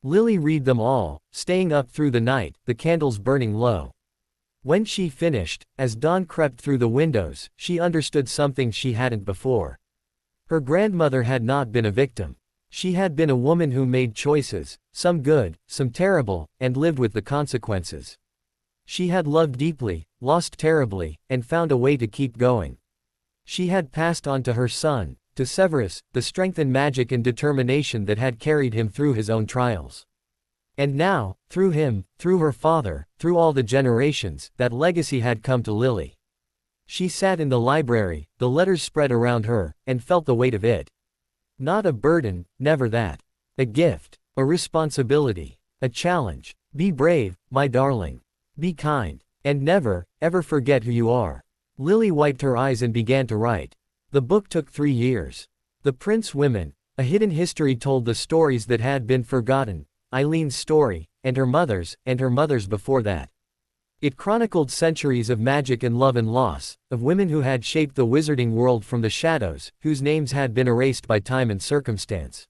Lily read them all, staying up through the night, the candles burning low. When she finished, as dawn crept through the windows, she understood something she hadn't before. Her grandmother had not been a victim. She had been a woman who made choices, some good, some terrible, and lived with the consequences. She had loved deeply, lost terribly, and found a way to keep going. She had passed on to her son, to Severus, the strength and magic and determination that had carried him through his own trials. And now, through him, through her father, through all the generations, that legacy had come to Lily. She sat in the library, the letters spread around her, and felt the weight of it. Not a burden, never that. A gift, a responsibility, a challenge. Be brave, my darling. Be kind. And never, ever forget who you are. Lily wiped her eyes and began to write. The book took 3 years. The Prince Women, a hidden history told the stories that had been forgotten, Eileen's story, and her mother's before that. It chronicled centuries of magic and love and loss, of women who had shaped the wizarding world from the shadows, whose names had been erased by time and circumstance.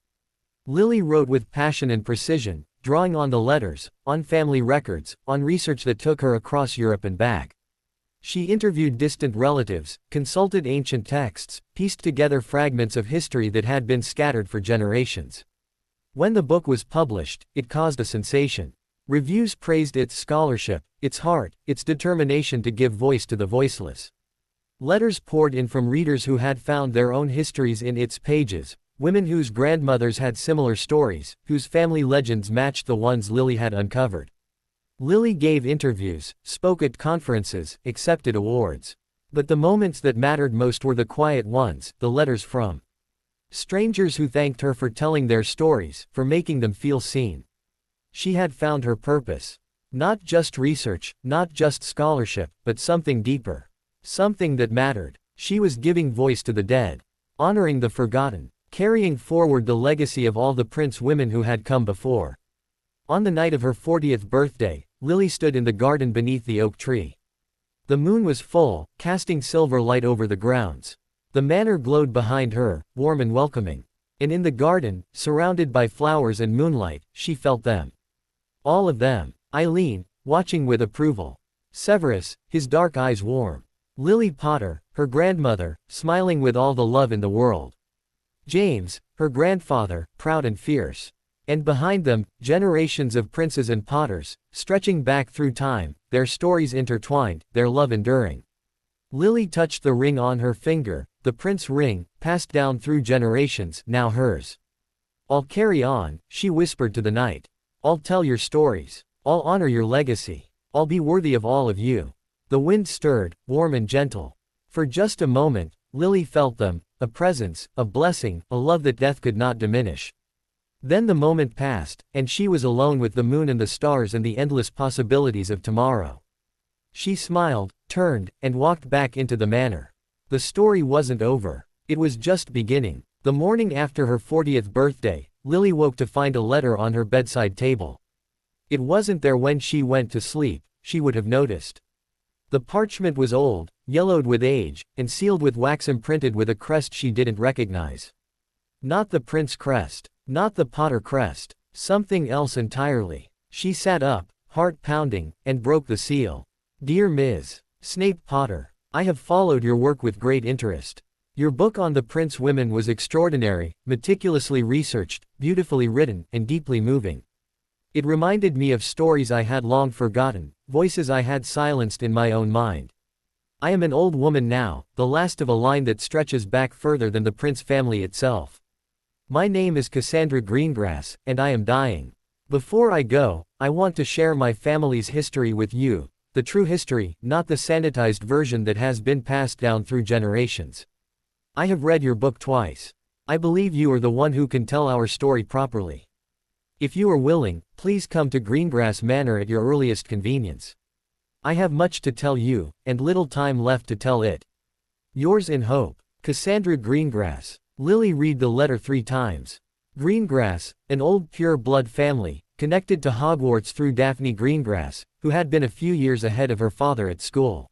Lily wrote with passion and precision, drawing on the letters, on family records, on research that took her across Europe and back. She interviewed distant relatives, consulted ancient texts, pieced together fragments of history that had been scattered for generations. When the book was published, it caused a sensation. Reviews praised its scholarship, its heart, its determination to give voice to the voiceless. Letters poured in from readers who had found their own histories in its pages, women whose grandmothers had similar stories, whose family legends matched the ones Lily had uncovered. Lily gave interviews, spoke at conferences, accepted awards. But the moments that mattered most were the quiet ones, the letters from strangers who thanked her for telling their stories, for making them feel seen. She had found her purpose. Not just research, not just scholarship, but something deeper. Something that mattered. She was giving voice to the dead, honoring the forgotten, carrying forward the legacy of all the prince women who had come before. On the night of her 40th birthday, Lily stood in the garden beneath the oak tree. The moon was full, casting silver light over the grounds. The manor glowed behind her, warm and welcoming. And in the garden, surrounded by flowers and moonlight, she felt them. All of them. Eileen, watching with approval. Severus, his dark eyes warm. Lily Potter, her grandmother, smiling with all the love in the world. James, her grandfather, proud and fierce. And behind them, generations of princes and Potters, stretching back through time, their stories intertwined, their love enduring. Lily touched the ring on her finger, the prince ring, passed down through generations, now hers. I'll carry on, she whispered to the night. I'll tell your stories. I'll honor your legacy. I'll be worthy of all of you. The wind stirred, warm and gentle. For just a moment, Lily felt them, a presence, a blessing, a love that death could not diminish. Then the moment passed, and she was alone with the moon and the stars and the endless possibilities of tomorrow. She smiled, turned, and walked back into the manor. The story wasn't over. It was just beginning. The morning after her 40th birthday, Lily woke to find a letter on her bedside table. It wasn't there when she went to sleep, she would have noticed. The parchment was old, yellowed with age, and sealed with wax imprinted with a crest she didn't recognize. Not the prince crest. Not the Potter crest. Something else entirely. She sat up, heart pounding, and broke the seal. Dear Ms. Snape Potter, I have followed your work with great interest. Your book on the prince women was extraordinary, meticulously researched, beautifully written, and deeply moving. It reminded me of stories I had long forgotten, voices I had silenced in my own mind. I am an old woman now, the last of a line that stretches back further than the prince family itself. My name is Cassandra Greengrass, and I am dying. Before I go, I want to share my family's history with you, the true history, not the sanitized version that has been passed down through generations. I have read your book twice. I believe you are the one who can tell our story properly. If you are willing, please come to Greengrass Manor at your earliest convenience. I have much to tell you, and little time left to tell it. Yours in hope, Cassandra Greengrass. Lily read the letter 3 times. Greengrass, an old pure-blood family, connected to Hogwarts through Daphne Greengrass, who had been a few years ahead of her father at school.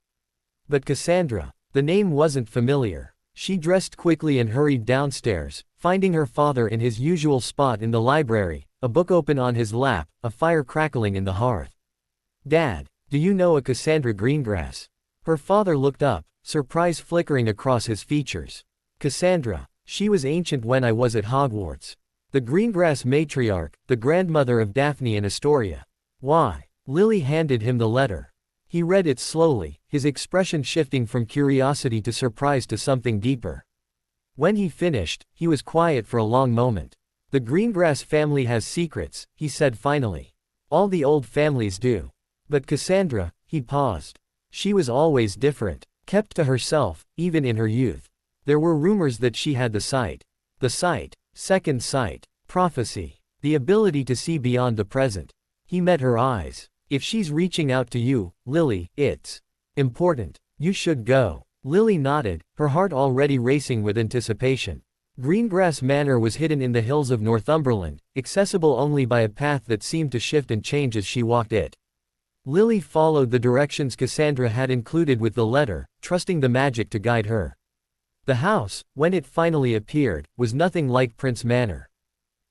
But Cassandra, the name wasn't familiar. She dressed quickly and hurried downstairs, finding her father in his usual spot in the library, a book open on his lap, a fire crackling in the hearth. Dad, do you know a Cassandra Greengrass? Her father looked up, surprise flickering across his features. Cassandra. She was ancient when I was at Hogwarts. The Greengrass matriarch, the grandmother of Daphne and Astoria. Why? Lily handed him the letter. He read it slowly, his expression shifting from curiosity to surprise to something deeper. When he finished, he was quiet for a long moment. The Greengrass family has secrets, he said finally. All the old families do. But Cassandra, he paused. She was always different, kept to herself, even in her youth. There were rumors that she had the sight. The sight, second sight, prophecy, the ability to see beyond the present. He met her eyes. If she's reaching out to you, Lily, it's important. You should go. Lily nodded, her heart already racing with anticipation. Greengrass Manor was hidden in the hills of Northumberland, accessible only by a path that seemed to shift and change as she walked it. Lily followed the directions Cassandra had included with the letter, trusting the magic to guide her. The house, when it finally appeared, was nothing like Prince Manor.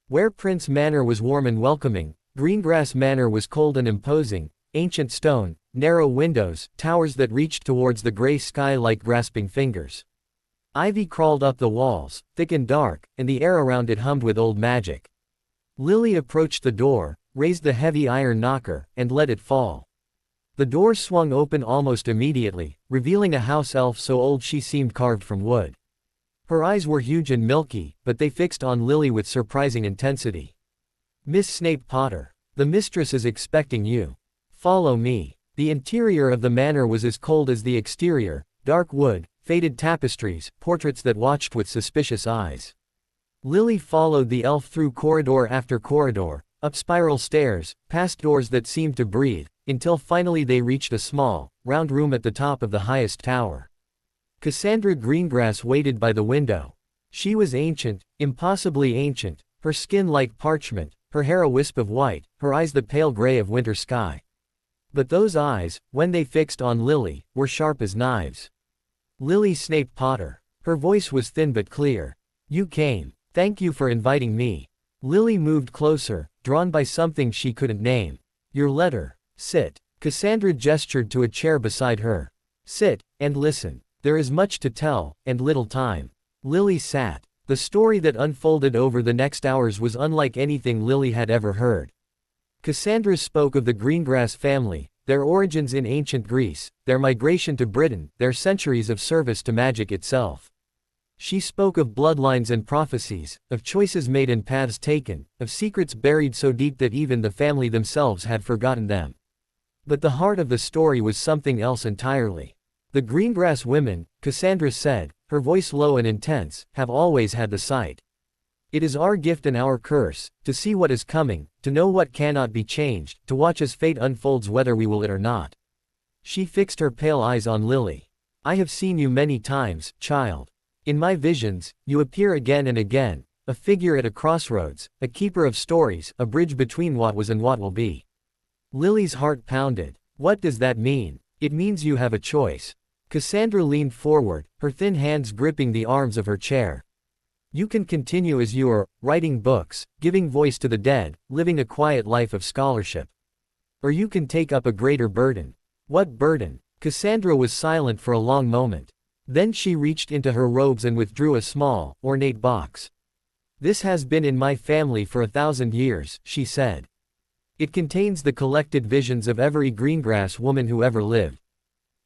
Where Prince Manor was warm and welcoming, Greengrass Manor was cold and imposing, ancient stone, narrow windows, towers that reached towards the gray sky like grasping fingers. Ivy crawled up the walls, thick and dark, and the air around it hummed with old magic. Lily approached the door, raised the heavy iron knocker, and let it fall. The door swung open almost immediately, revealing a house elf so old she seemed carved from wood. Her eyes were huge and milky, but they fixed on Lily with surprising intensity. Miss Snape Potter, the mistress is expecting you. Follow me. The interior of the manor was as cold as the exterior, dark wood, faded tapestries, portraits that watched with suspicious eyes. Lily followed the elf through corridor after corridor, up spiral stairs, past doors that seemed to breathe, until finally they reached a small, round room at the top of the highest tower. Cassandra Greengrass waited by the window. She was ancient, impossibly ancient, her skin like parchment, her hair a wisp of white, her eyes the pale gray of winter sky. But those eyes, when they fixed on Lily, were sharp as knives. Lily Snape Potter. Her voice was thin but clear. You came. Thank you for inviting me. Lily moved closer, drawn by something she couldn't name. Your letter. Sit. Cassandra gestured to a chair beside her. Sit, and listen. There is much to tell, and little time. Lily sat. The story that unfolded over the next hours was unlike anything Lily had ever heard. Cassandra spoke of the Greengrass family, their origins in ancient Greece, their migration to Britain, their centuries of service to magic itself. She spoke of bloodlines and prophecies, of choices made and paths taken, of secrets buried so deep that even the family themselves had forgotten them. But the heart of the story was something else entirely. The Greengrass women, Cassandra said, her voice low and intense, have always had the sight. It is our gift and our curse, to see what is coming, to know what cannot be changed, to watch as fate unfolds whether we will it or not. She fixed her pale eyes on Lily. I have seen you many times, child. In my visions, you appear again and again, a figure at a crossroads, a keeper of stories, a bridge between what was and what will be. Lily's heart pounded. What does that mean? It means you have a choice. Cassandra leaned forward, her thin hands gripping the arms of her chair. You can continue as you are, writing books, giving voice to the dead, living a quiet life of scholarship. Or you can take up a greater burden. What burden? Cassandra was silent for a long moment. Then she reached into her robes and withdrew a small, ornate box. This has been in my family for 1,000 years, she said. It contains the collected visions of every Greengrass woman who ever lived.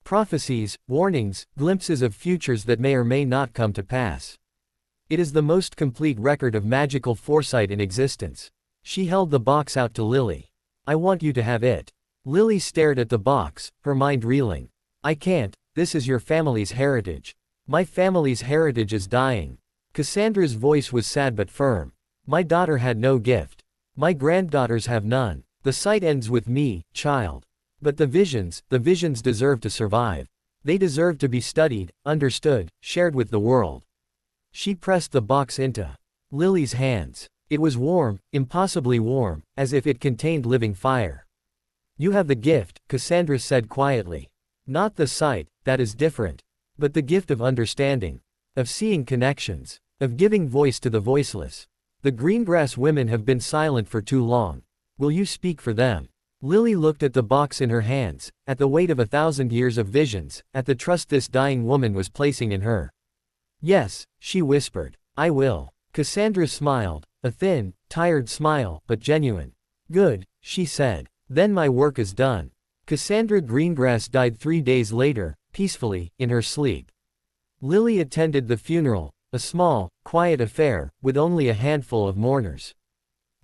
Prophecies, warnings, glimpses of futures that may or may not come to pass. It is the most complete record of magical foresight in existence. She held the box out to Lily. I want you to have it. Lily stared at the box, her mind reeling. I can't, this is your family's heritage. My family's heritage is dying. Cassandra's voice was sad but firm. My daughter had no gift. My granddaughters have none. The sight ends with me, child. But the visions deserve to survive. They deserve to be studied, understood, shared with the world. She pressed the box into Lily's hands. It was warm, impossibly warm, as if it contained living fire. You have the gift, Cassandra said quietly. Not the sight, that is different. But the gift of understanding. Of seeing connections. Of giving voice to the voiceless. The Greengrass women have been silent for too long. Will you speak for them? Lily looked at the box in her hands, at the weight of 1,000 years of visions, at the trust this dying woman was placing in her. Yes, she whispered. I will. Cassandra smiled, a thin, tired smile, but genuine. "Good," she said. "Then my work is done." Cassandra Greengrass died 3 days later, peacefully, in her sleep. Lily attended the funeral, a small, quiet affair, with only a handful of mourners.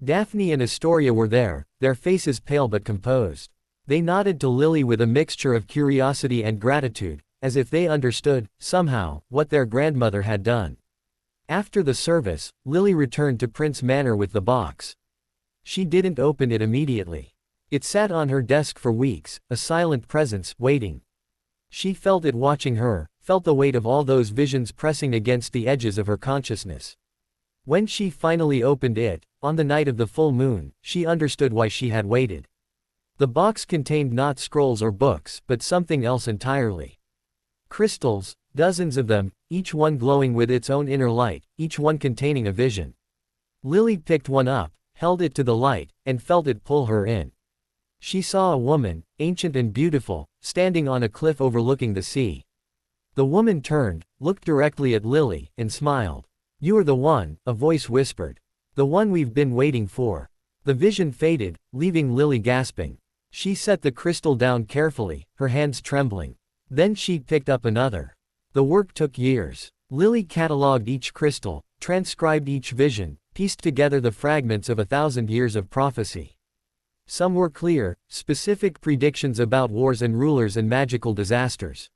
Daphne and Astoria were there, their faces pale but composed. They nodded to Lily with a mixture of curiosity and gratitude, as if they understood, somehow, what their grandmother had done. After the service, Lily returned to Prince Manor with the box. She didn't open it immediately. It sat on her desk for weeks, a silent presence, waiting. She felt it watching her, felt the weight of all those visions pressing against the edges of her consciousness. When she finally opened it, on the night of the full moon, she understood why she had waited. The box contained not scrolls or books, but something else entirely. Crystals, dozens of them, each one glowing with its own inner light, each one containing a vision. Lily picked one up, held it to the light, and felt it pull her in. She saw a woman, ancient and beautiful, standing on a cliff overlooking the sea. The woman turned, looked directly at Lily, and smiled. "You are the one," a voice whispered. "The one we've been waiting for." The vision faded, leaving Lily gasping. She set the crystal down carefully, her hands trembling. Then she picked up another. The work took years. Lily catalogued each crystal, transcribed each vision, pieced together the fragments of 1,000 years of prophecy. Some were clear, specific predictions about wars and rulers and magical disasters.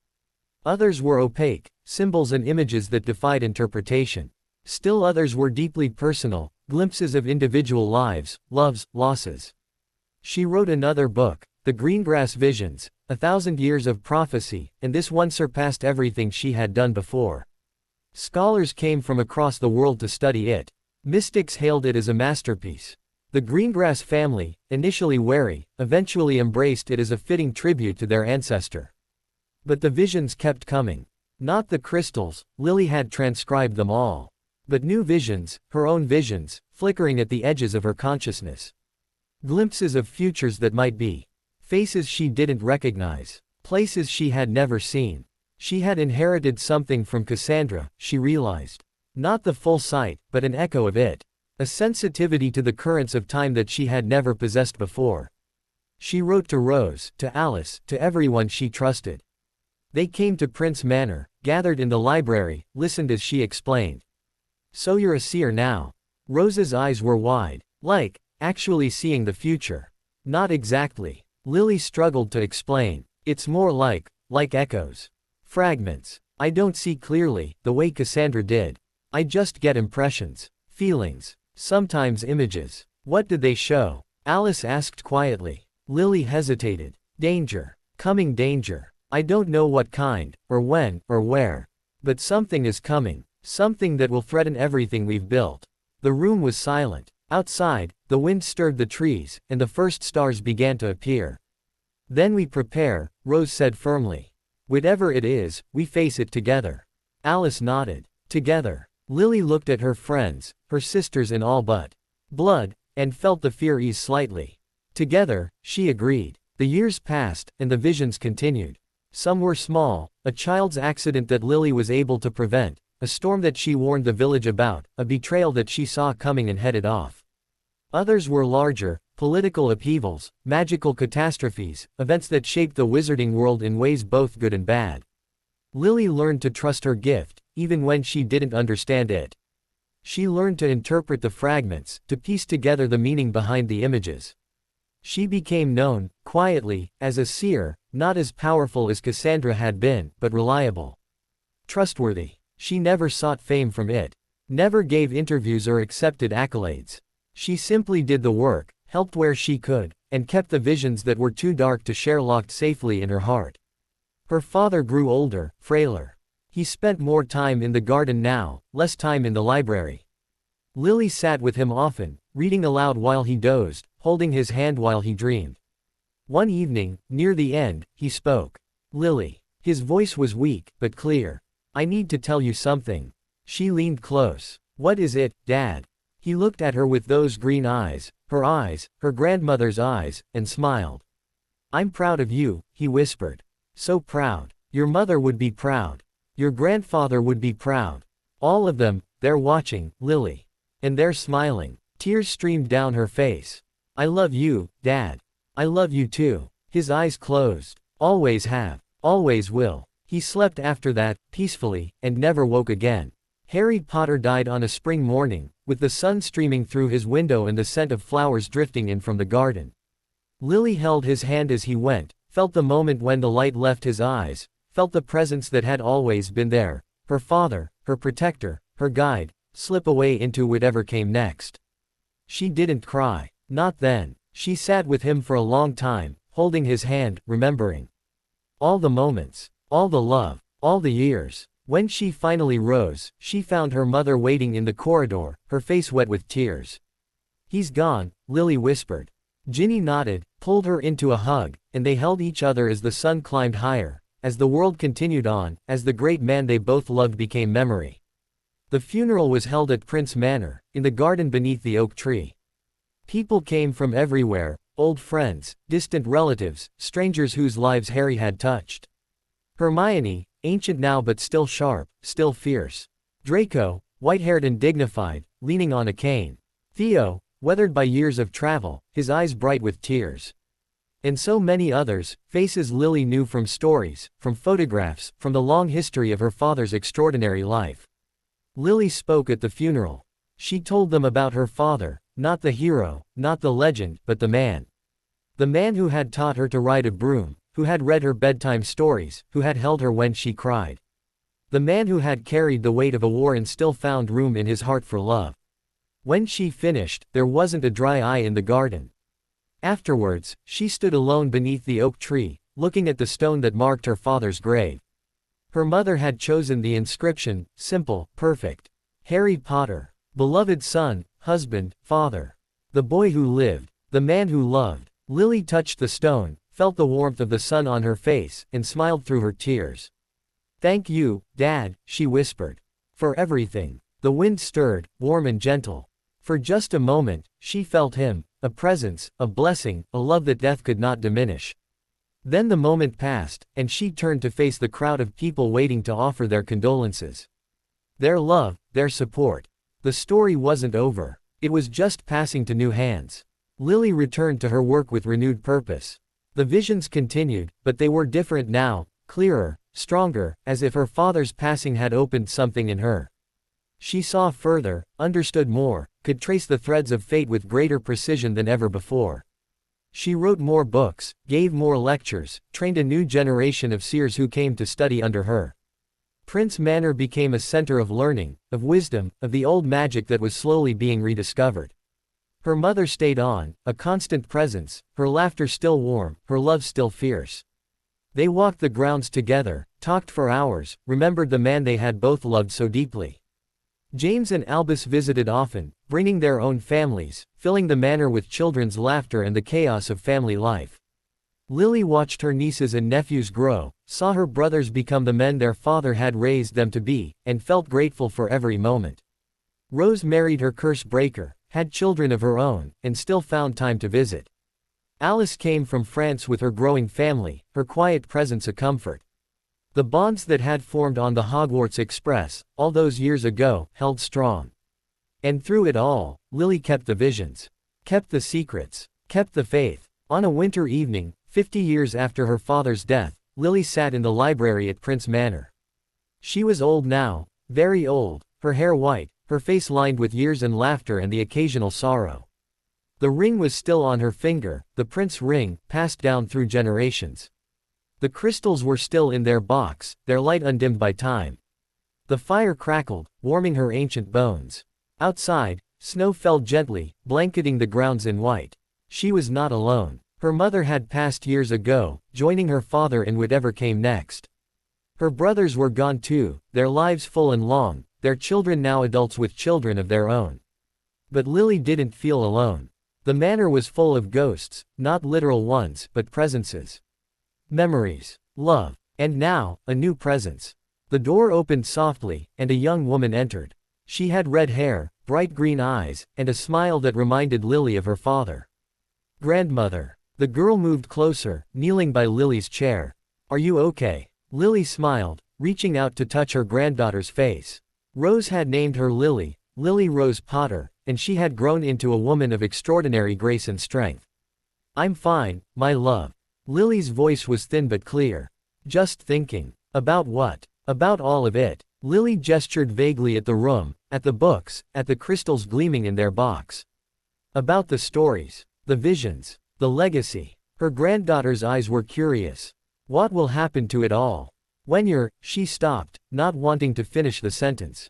Others were opaque, symbols and images that defied interpretation. Still others were deeply personal, glimpses of individual lives, loves, losses. She wrote another book, The Greengrass Visions, 1,000 Years of Prophecy, and this one surpassed everything she had done before. Scholars came from across the world to study it. Mystics hailed it as a masterpiece. The Greengrass family, initially wary, eventually embraced it as a fitting tribute to their ancestor. But the visions kept coming. Not the crystals, Lily had transcribed them all. But new visions, her own visions, flickering at the edges of her consciousness. Glimpses of futures that might be. Faces she didn't recognize. Places she had never seen. She had inherited something from Cassandra, she realized. Not the full sight, but an echo of it. A sensitivity to the currents of time that she had never possessed before. She wrote to Rose, to Alice, to everyone she trusted. They came to Prince Manor, gathered in the library, listened as she explained. "So you're a seer now." Rose's eyes were wide. "Like, actually seeing the future." "Not exactly." Lily struggled to explain. "It's more like echoes. Fragments. I don't see clearly, the way Cassandra did. I just get impressions. Feelings. Sometimes images." "What did they show?" Alice asked quietly. Lily hesitated. "Danger. Coming danger. I don't know what kind, or when, or where. But something is coming. Something that will threaten everything we've built." The room was silent. Outside, the wind stirred the trees, and the first stars began to appear. "Then we prepare," Rose said firmly. "Whatever it is, we face it together." Alice nodded. Together. Lily looked at her friends, her sisters in all but blood, and felt the fear ease slightly. Together, she agreed. The years passed, and the visions continued. Some were small, a child's accident that Lily was able to prevent, a storm that she warned the village about, a betrayal that she saw coming and headed off. Others were larger, political upheavals, magical catastrophes, events that shaped the wizarding world in ways both good and bad. Lily learned to trust her gift, even when she didn't understand it. She learned to interpret the fragments, to piece together the meaning behind the images. She became known, quietly, as a seer, not as powerful as Cassandra had been, but reliable. Trustworthy. She never sought fame from it. Never gave interviews or accepted accolades. She simply did the work, helped where she could, and kept the visions that were too dark to share locked safely in her heart. Her father grew older, frailer. He spent more time in the garden now, less time in the library. Lily sat with him often, reading aloud while he dozed, holding his hand while he dreamed. One evening, near the end, he spoke. "Lily." His voice was weak, but clear. "I need to tell you something." She leaned close. "What is it, Dad?" He looked at her with those green eyes, her grandmother's eyes, and smiled. "I'm proud of you," he whispered. "So proud. Your mother would be proud. Your grandfather would be proud. All of them, they're watching, Lily. And there smiling. Tears streamed down her face. I love you, Dad. I love you too. His eyes closed. Always have. Always will. He slept after that, peacefully, and never woke again. Harry Potter died on a spring morning, with the sun streaming through his window and the scent of flowers drifting in from the garden. Lily held his hand as he went, felt the moment when the light left his eyes, felt the presence that had always been there, her father, her protector, her guide, slip away into whatever came next. She didn't cry. Not then. She sat with him for a long time, holding his hand, remembering all the moments, all the love, all the years. When she finally rose, she found her mother waiting in the corridor, her face wet with tears. He's gone, Lily whispered. Ginny nodded, pulled her into a hug, and they held each other as the sun climbed higher, as the world continued on, as the great man they both loved became memory. The funeral was held at Prince Manor, in the garden beneath the oak tree. People came from everywhere, old friends, distant relatives, strangers whose lives Harry had touched. Hermione, ancient now but still sharp, still fierce. Draco, white-haired and dignified, leaning on a cane. Theo, weathered by years of travel, his eyes bright with tears. And so many others, faces Lily knew from stories, from photographs, from the long history of her father's extraordinary life. Lily spoke at the funeral. She told them about her father, not the hero, not the legend, but the man. The man who had taught her to ride a broom, who had read her bedtime stories, who had held her when she cried. The man who had carried the weight of a war and still found room in his heart for love. When she finished, there wasn't a dry eye in the garden. Afterwards, she stood alone beneath the oak tree, looking at the stone that marked her father's grave. Her mother had chosen the inscription, simple, perfect. Harry Potter. Beloved son, husband, father. The boy who lived. The man who loved. Lily touched the stone, felt the warmth of the sun on her face, and smiled through her tears. Thank you, Dad, she whispered. For everything. The wind stirred, warm and gentle. For just a moment, she felt him, a presence, a blessing, a love that death could not diminish. Then the moment passed, and she turned to face the crowd of people waiting to offer their condolences. Their love, their support. The story wasn't over. It was just passing to new hands. Lily returned to her work with renewed purpose. The visions continued, but they were different now, clearer, stronger, as if her father's passing had opened something in her. She saw further, understood more, could trace the threads of fate with greater precision than ever before. She wrote more books, gave more lectures, trained a new generation of seers who came to study under her. Prince Manor became a center of learning, of wisdom, of the old magic that was slowly being rediscovered. Her mother stayed on, a constant presence, her laughter still warm, her love still fierce. They walked the grounds together, talked for hours, remembered the man they had both loved so deeply. James and Albus visited often, bringing their own families, filling the manor with children's laughter and the chaos of family life. Lily watched her nieces and nephews grow, saw her brothers become the men their father had raised them to be, and felt grateful for every moment. Rose married her curse breaker, had children of her own, and still found time to visit. Alice came from France with her growing family, her quiet presence a comfort. The bonds that had formed on the Hogwarts Express, all those years ago, held strong. And through it all, Lily kept the visions, kept the secrets, kept the faith. On a winter evening, 50 years after her father's death, Lily sat in the library at Prince Manor. She was old now, very old, her hair white, her face lined with years and laughter and the occasional sorrow. The ring was still on her finger, the prince ring, passed down through generations. The crystals were still in their box, their light undimmed by time. The fire crackled, warming her ancient bones. Outside, snow fell gently, blanketing the grounds in white. She was not alone. Her mother had passed years ago, joining her father in whatever came next. Her brothers were gone too, their lives full and long, their children now adults with children of their own. But Lily didn't feel alone. The manor was full of ghosts, not literal ones, but presences. Memories, love, and now, a new presence. The door opened softly, and a young woman entered. She had red hair, bright green eyes, and a smile that reminded Lily of her father. Grandmother. The girl moved closer, kneeling by Lily's chair. Are you okay? Lily smiled, reaching out to touch her granddaughter's face. Rose had named her Lily, Lily Rose Potter, and she had grown into a woman of extraordinary grace and strength. I'm fine, my love. Lily's voice was thin but clear. Just thinking. About what? About all of it. Lily gestured vaguely at the room, at the books, at the crystals gleaming in their box. About the stories, the visions, the legacy. Her granddaughter's eyes were curious. What will happen to it all? She stopped, not wanting to finish the sentence.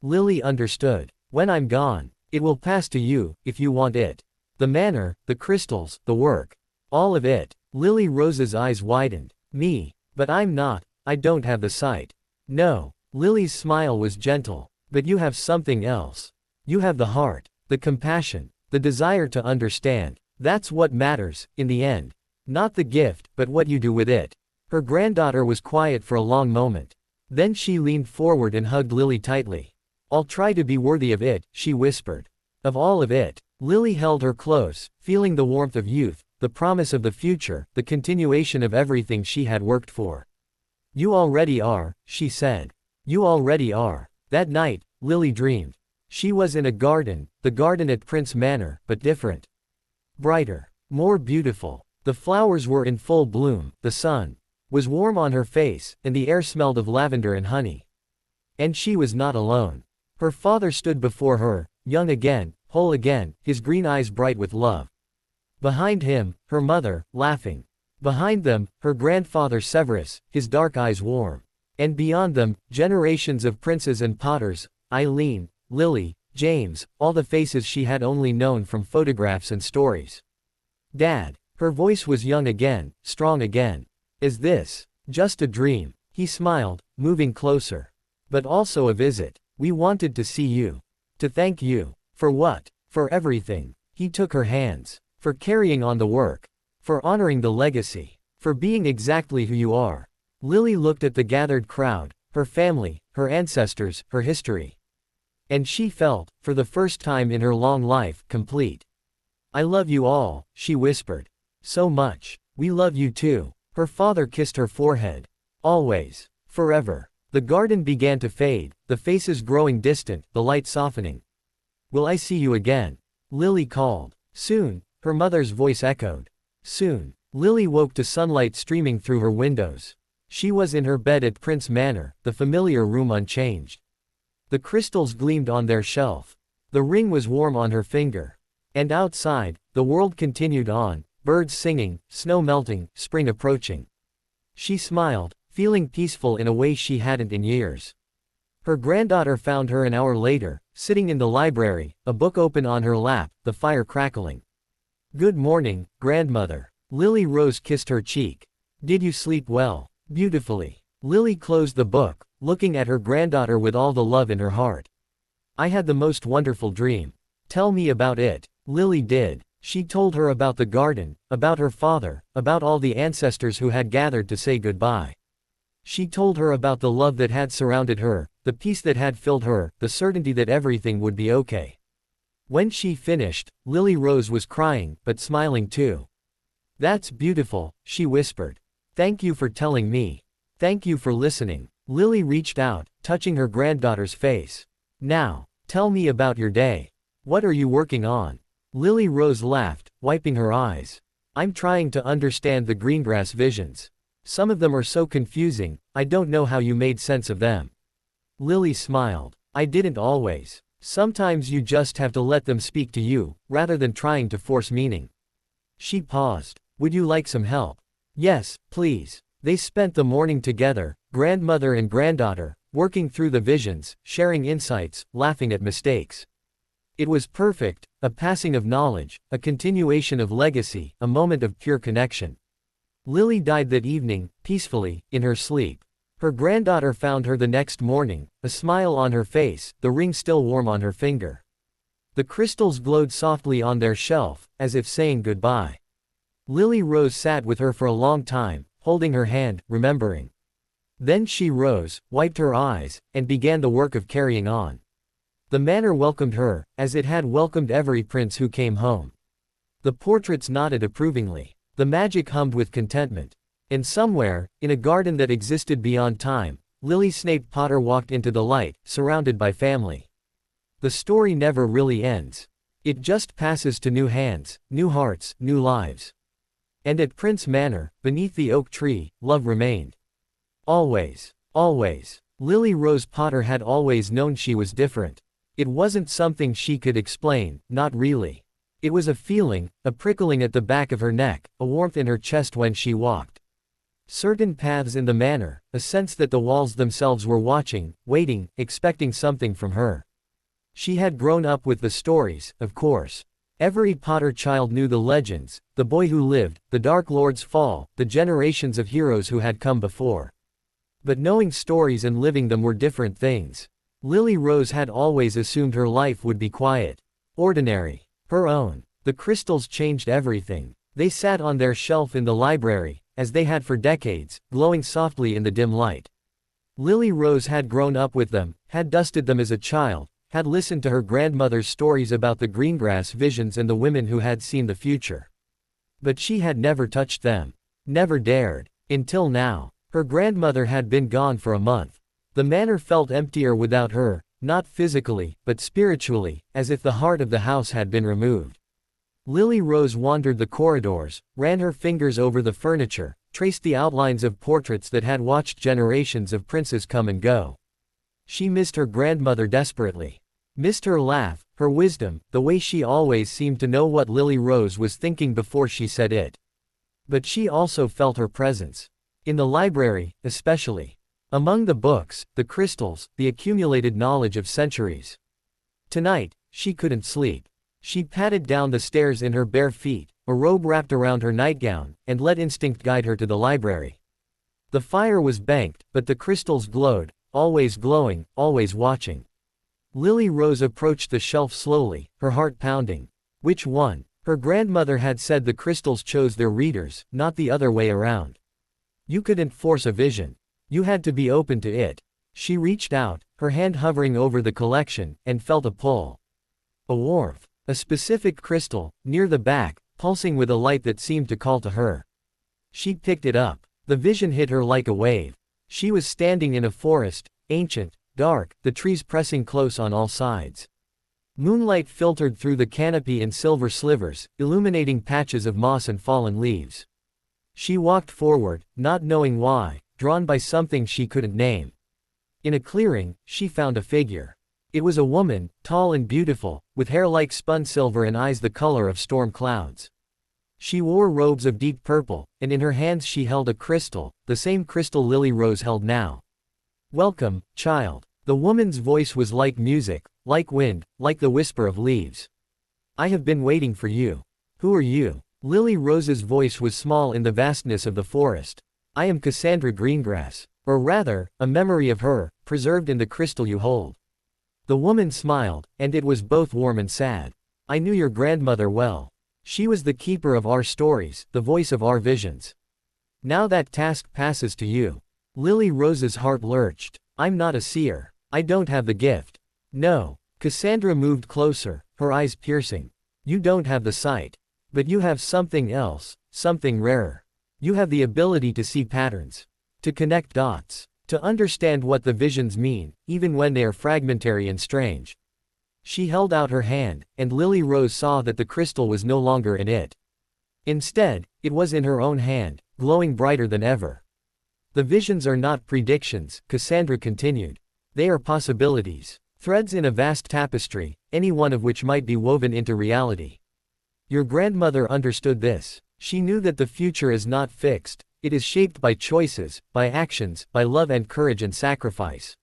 Lily understood. When I'm gone, it will pass to you, if you want it. The manor, the crystals, the work. All of it. Lily Rose's eyes widened. Me. But I'm not, I don't have the sight. No. Lily's smile was gentle. But you have something else. You have the heart, the compassion, the desire to understand. That's what matters, in the end. Not the gift, but what you do with it. Her granddaughter was quiet for a long moment. Then she leaned forward and hugged Lily tightly. I'll try to be worthy of it, she whispered. Of all of it. Lily held her close, feeling the warmth of youth, the promise of the future, the continuation of everything she had worked for. You already are, she said. You already are. That night, Lily dreamed. She was in a garden, the garden at Prince Manor, but different. Brighter. More beautiful. The flowers were in full bloom, the sun was warm on her face, and the air smelled of lavender and honey. And she was not alone. Her father stood before her, young again, whole again, his green eyes bright with love. Behind him, her mother, laughing. Behind them, her grandfather Severus, his dark eyes warm. And beyond them, generations of princes and potters, Eileen, Lily, James, all the faces she had only known from photographs and stories. Dad. Her voice was young again, strong again. Is this just a dream? He smiled, moving closer. But also a visit. We wanted to see you. To thank you. For what? For everything. He took her hands. For carrying on the work. For honoring the legacy. For being exactly who you are. Lily looked at the gathered crowd, her family, her ancestors, her history. And she felt, for the first time in her long life, complete. I love you all, she whispered. So much. We love you too. Her father kissed her forehead. Always. Forever. The garden began to fade, the faces growing distant, the light softening. Will I see you again? Lily called. Soon, her mother's voice echoed. Soon. Lily woke to sunlight streaming through her windows. She was in her bed at Prince Manor, the familiar room unchanged. The crystals gleamed on their shelf. The ring was warm on her finger. And outside, the world continued on, birds singing, snow melting, spring approaching. She smiled, feeling peaceful in a way she hadn't in years. Her granddaughter found her an hour later, sitting in the library, a book open on her lap, the fire crackling. Good morning, grandmother. Lily Rose kissed her cheek. Did you sleep well? Beautifully. Lily closed the book, looking at her granddaughter with all the love in her heart. I had the most wonderful dream. Tell me about it. Lily did. She told her about the garden, about her father, about all the ancestors who had gathered to say goodbye. She told her about the love that had surrounded her, the peace that had filled her, the certainty that everything would be okay. When she finished, Lily Rose was crying, but smiling too. That's beautiful, she whispered. Thank you for telling me. Thank you for listening. Lily reached out, touching her granddaughter's face. Now, tell me about your day. What are you working on? Lily Rose laughed, wiping her eyes. I'm trying to understand the greengrass visions. Some of them are so confusing, I don't know how you made sense of them. Lily smiled. I didn't always. Sometimes you just have to let them speak to you, rather than trying to force meaning. She paused. Would you like some help? Yes, please. They spent the morning together, grandmother and granddaughter, working through the visions, sharing insights, laughing at mistakes. It was perfect, a passing of knowledge, a continuation of legacy, a moment of pure connection. Lily died that evening, peacefully, in her sleep. Her granddaughter found her the next morning, a smile on her face, the ring still warm on her finger. The crystals glowed softly on their shelf, as if saying goodbye. Lily Rose sat with her for a long time, holding her hand, remembering. Then she rose, wiped her eyes, and began the work of carrying on. The manor welcomed her, as it had welcomed every prince who came home. The portraits nodded approvingly. The magic hummed with contentment. And somewhere, in a garden that existed beyond time, Lily Snape Potter walked into the light, surrounded by family. The story never really ends. It just passes to new hands, new hearts, new lives. And at Prince Manor, beneath the oak tree, love remained. Always. Always. Lily Rose Potter had always known she was different. It wasn't something she could explain, not really. It was a feeling, a prickling at the back of her neck, a warmth in her chest when she walked certain paths in the manor, a sense that the walls themselves were watching, waiting, expecting something from her. She had grown up with the stories, of course. Every Potter child knew the legends, the boy who lived, the Dark Lord's fall, the generations of heroes who had come before. But knowing stories and living them were different things. Lily Rose had always assumed her life would be quiet, ordinary, her own. The crystals changed everything. They sat on their shelf in the library, as they had for decades, glowing softly in the dim light. Lily Rose had grown up with them, had dusted them as a child, had listened to her grandmother's stories about the greengrass visions and the women who had seen the future. But she had never touched them. Never dared. Until now. Her grandmother had been gone for a month. The manor felt emptier without her, not physically, but spiritually, as if the heart of the house had been removed. Lily Rose wandered the corridors, ran her fingers over the furniture, traced the outlines of portraits that had watched generations of princes come and go. She missed her grandmother desperately. Missed her laugh, her wisdom, the way she always seemed to know what Lily Rose was thinking before she said it. But she also felt her presence. In the library, especially. Among the books, the crystals, the accumulated knowledge of centuries. Tonight, she couldn't sleep. She padded down the stairs in her bare feet, a robe wrapped around her nightgown, and let instinct guide her to the library. The fire was banked, but the crystals glowed, always glowing, always watching. Lily Rose approached the shelf slowly, her heart pounding. Which one? Her grandmother had said the crystals chose their readers, not the other way around. You couldn't force a vision. You had to be open to it. She reached out, her hand hovering over the collection, and felt a pull. A warmth. A specific crystal, near the back, pulsing with a light that seemed to call to her. She picked it up. The vision hit her like a wave. She was standing in a forest, ancient, dark, the trees pressing close on all sides. Moonlight filtered through the canopy in silver slivers, illuminating patches of moss and fallen leaves. She walked forward, not knowing why, drawn by something she couldn't name. In a clearing, she found a figure. It was a woman, tall and beautiful, with hair like spun silver and eyes the color of storm clouds. She wore robes of deep purple, and in her hands she held a crystal, the same crystal Lily Rose held now. Welcome, child. The woman's voice was like music, like wind, like the whisper of leaves. I have been waiting for you. Who are you? Lily Rose's voice was small in the vastness of the forest. I am Cassandra Greengrass. Or rather, a memory of her, preserved in the crystal you hold. The woman smiled, and it was both warm and sad. I knew your grandmother well. She was the keeper of our stories, the voice of our visions. Now that task passes to you. Lily Rose's heart lurched. I'm not a seer. I don't have the gift. No. Cassandra moved closer, her eyes piercing. You don't have the sight. But you have something else, something rarer. You have the ability to see patterns. To connect dots. To understand what the visions mean, even when they are fragmentary and strange. She held out her hand, and Lily Rose saw that the crystal was no longer in it. Instead, it was in her own hand, glowing brighter than ever. The visions are not predictions, Cassandra continued. They are possibilities. Threads in a vast tapestry, any one of which might be woven into reality. Your grandmother understood this. She knew that the future is not fixed. It is shaped by choices, by actions, by love and courage and sacrifice.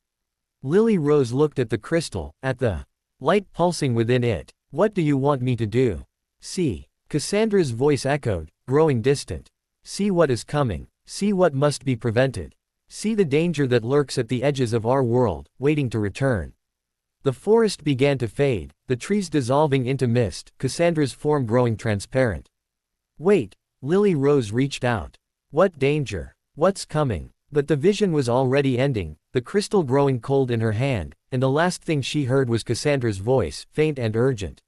Lily Rose looked at the crystal, at the light pulsing within it. What do you want me to do? See. Cassandra's voice echoed, growing distant. See what is coming. See what must be prevented. See the danger that lurks at the edges of our world, waiting to return. The forest began to fade, the trees dissolving into mist, Cassandra's form growing transparent. Wait. Lily Rose reached out. What danger? What's coming? But the vision was already ending, the crystal growing cold in her hand, and the last thing she heard was Cassandra's voice, faint and urgent.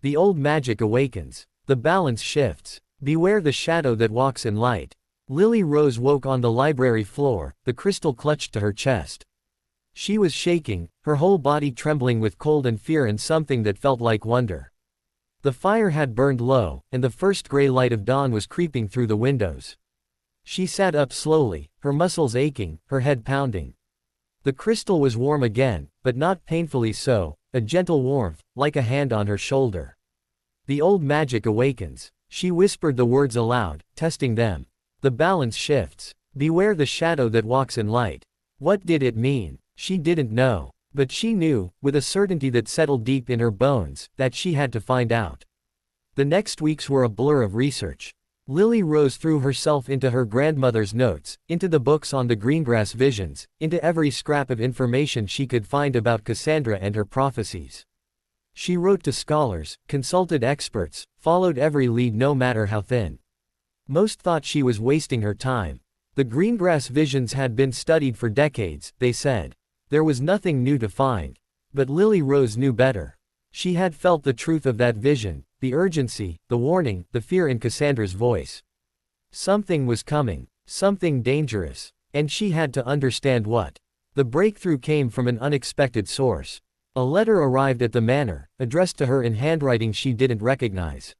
The old magic awakens. The balance shifts. Beware the shadow that walks in light. Lily Rose woke on the library floor, the crystal clutched to her chest. She was shaking, her whole body trembling with cold and fear and something that felt like wonder. The fire had burned low, and the first gray light of dawn was creeping through the windows. She sat up slowly, her muscles aching, her head pounding. The crystal was warm again, but not painfully so, a gentle warmth, like a hand on her shoulder. The old magic awakens. She whispered the words aloud, testing them. The balance shifts. Beware the shadow that walks in light. What did it mean? She didn't know. But she knew, with a certainty that settled deep in her bones, that she had to find out. The next weeks were a blur of research. Lily Rose threw herself into her grandmother's notes, into the books on the Greengrass visions, into every scrap of information she could find about Cassandra and her prophecies. She wrote to scholars, consulted experts, followed every lead no matter how thin. Most thought she was wasting her time. The Greengrass visions had been studied for decades, they said. There was nothing new to find. But Lily Rose knew better. She had felt the truth of that vision, the urgency, the warning, the fear in Cassandra's voice. Something was coming, something dangerous, and she had to understand what. The breakthrough came from an unexpected source. A letter arrived at the manor, addressed to her in handwriting she didn't recognize.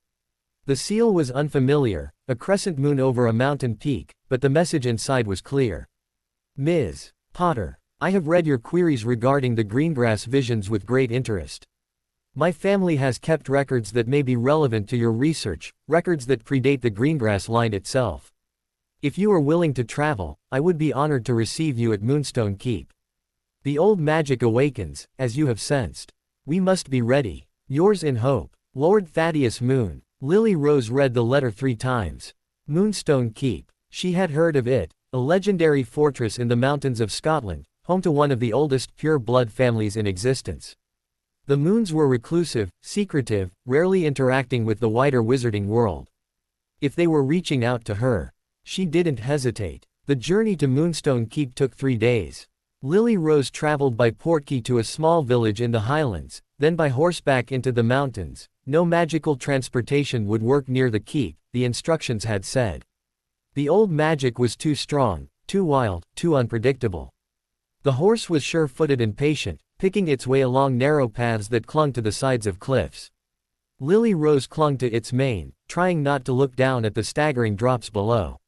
The seal was unfamiliar, a crescent moon over a mountain peak, but the message inside was clear. Ms. Potter, I have read your queries regarding the Greengrass visions with great interest. My family has kept records that may be relevant to your research, records that predate the Greengrass line itself. If you are willing to travel, I would be honored to receive you at Moonstone Keep. The old magic awakens, as you have sensed. We must be ready. Yours in hope, Lord Thaddeus Moon. Lily Rose read the letter 3 times. Moonstone Keep. She had heard of it, a legendary fortress in the mountains of Scotland, home to one of the oldest pure-blood families in existence. The Moons were reclusive, secretive, rarely interacting with the wider wizarding world. If they were reaching out to her, she didn't hesitate. The journey to Moonstone Keep took 3 days. Lily Rose traveled by portkey to a small village in the highlands, then by horseback into the mountains. No magical transportation would work near the keep, the instructions had said. The old magic was too strong, too wild, too unpredictable. The horse was sure-footed and patient, picking its way along narrow paths that clung to the sides of cliffs. Lily Rose clung to its mane, trying not to look down at the staggering drops below.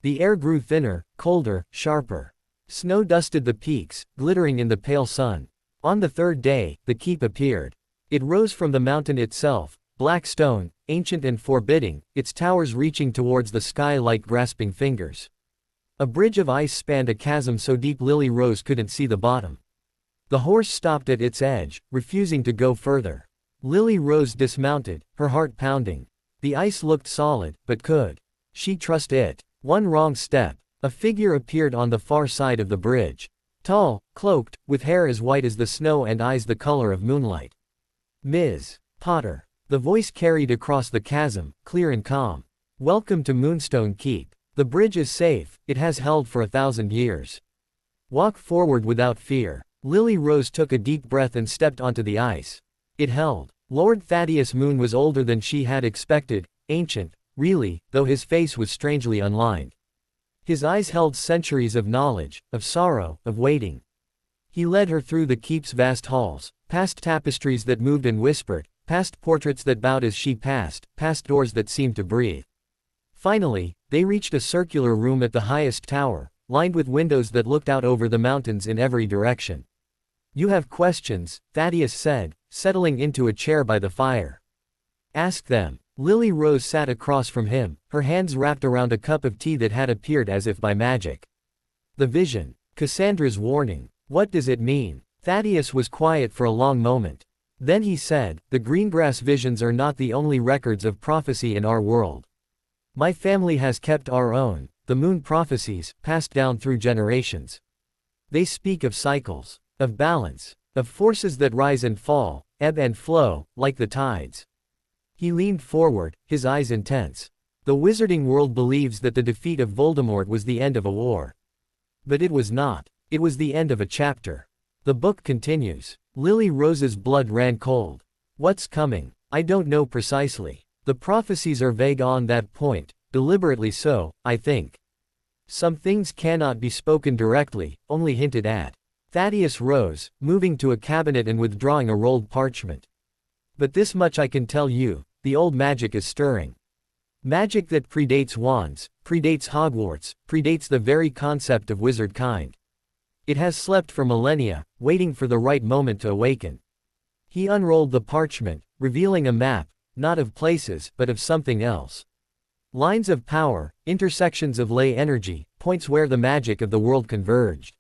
The air grew thinner, colder, sharper. Snow dusted the peaks, glittering in the pale sun. On the 3rd day, the keep appeared. It rose from the mountain itself, black stone, ancient and forbidding, its towers reaching towards the sky like grasping fingers. A bridge of ice spanned a chasm so deep Lily Rose couldn't see the bottom. The horse stopped at its edge, refusing to go further. Lily Rose dismounted, her heart pounding. The ice looked solid, but could she trust it? One wrong step. A figure appeared on the far side of the bridge. Tall, cloaked, with hair as white as the snow and eyes the color of moonlight. Ms. Potter. The voice carried across the chasm, clear and calm. Welcome to Moonstone Keep. The bridge is safe, it has held for 1,000 years. Walk forward without fear. Lily Rose took a deep breath and stepped onto the ice. It held. Lord Thaddeus Moon was older than she had expected, ancient, really, though his face was strangely unlined. His eyes held centuries of knowledge, of sorrow, of waiting. He led her through the keep's vast halls, past tapestries that moved and whispered, past portraits that bowed as she passed, past doors that seemed to breathe. Finally, they reached a circular room at the highest tower, lined with windows that looked out over the mountains in every direction. You have questions, Thaddeus said, settling into a chair by the fire. Ask them. Lily Rose sat across from him, her hands wrapped around a cup of tea that had appeared as if by magic. The vision. Cassandra's warning. What does it mean? Thaddeus was quiet for a long moment. Then he said, the Greengrass visions are not the only records of prophecy in our world. My family has kept our own, the moon prophecies, passed down through generations. They speak of cycles, of balance, of forces that rise and fall, ebb and flow, like the tides. He leaned forward, his eyes intense. The wizarding world believes that the defeat of Voldemort was the end of a war. But it was not. It was the end of a chapter. The book continues. Lily Rose's blood ran cold. What's coming? I don't know precisely. The prophecies are vague on that point, deliberately so, I think. Some things cannot be spoken directly, only hinted at. Thaddeus rose, moving to a cabinet and withdrawing a rolled parchment. But this much I can tell you, the old magic is stirring. Magic that predates wands, predates Hogwarts, predates the very concept of wizard kind. It has slept for millennia, waiting for the right moment to awaken. He unrolled the parchment, revealing a map, not of places, but of something else. Lines of power, intersections of ley energy, points where the magic of the world converged.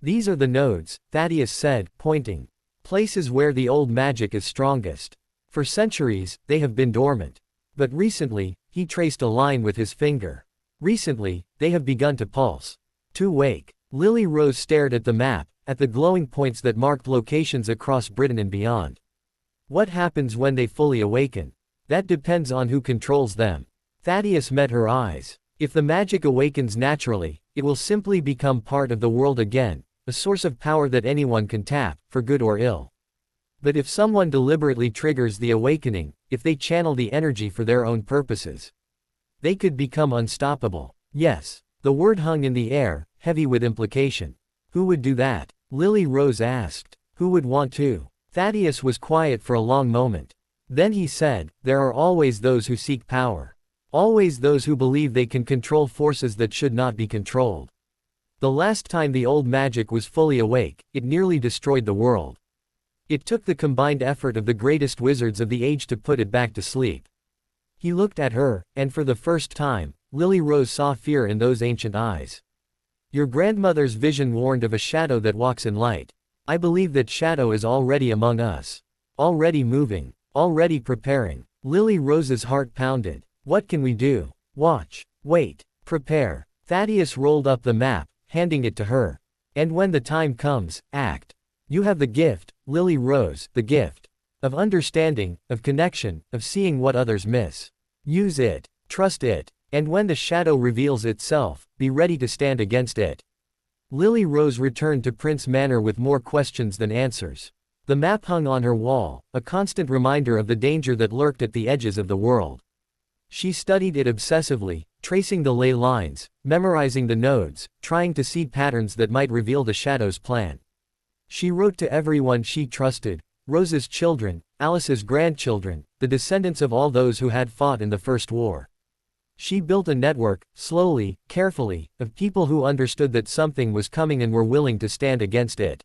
These are the nodes, Thaddeus said, pointing. Places where the old magic is strongest. For centuries, they have been dormant. But recently, he traced a line with his finger. Recently, they have begun to pulse. To wake. Lily Rose stared at the map, at the glowing points that marked locations across Britain and beyond. What happens when they fully awaken? That depends on who controls them. Thaddeus met her eyes. If the magic awakens naturally, it will simply become part of the world again, a source of power that anyone can tap, for good or ill. But if someone deliberately triggers the awakening, if they channel the energy for their own purposes, they could become unstoppable. Yes. The word hung in the air, heavy with implication. Who would do that? Lily Rose asked. Who would want to? Thaddeus was quiet for a long moment. Then he said, there are always those who seek power. Always those who believe they can control forces that should not be controlled. The last time the old magic was fully awake, it nearly destroyed the world. It took the combined effort of the greatest wizards of the age to put it back to sleep. He looked at her, and for the first time, Lily Rose saw fear in those ancient eyes. Your grandmother's vision warned of a shadow that walks in light. I believe that shadow is already among us. Already moving. Already preparing. Lily Rose's heart pounded. What can we do? Watch. Wait. Prepare. Thaddeus rolled up the map, handing it to her. And when the time comes, act. You have the gift, Lily Rose, the gift. Of understanding, of connection, of seeing what others miss. Use it. Trust it. And when the shadow reveals itself, be ready to stand against it. Lily Rose returned to Prince Manor with more questions than answers. The map hung on her wall, a constant reminder of the danger that lurked at the edges of the world. She studied it obsessively, tracing the ley lines, memorizing the nodes, trying to see patterns that might reveal the shadow's plan. She wrote to everyone she trusted, Rose's children, Alice's grandchildren, the descendants of all those who had fought in the First War. She built a network, slowly, carefully, of people who understood that something was coming and were willing to stand against it.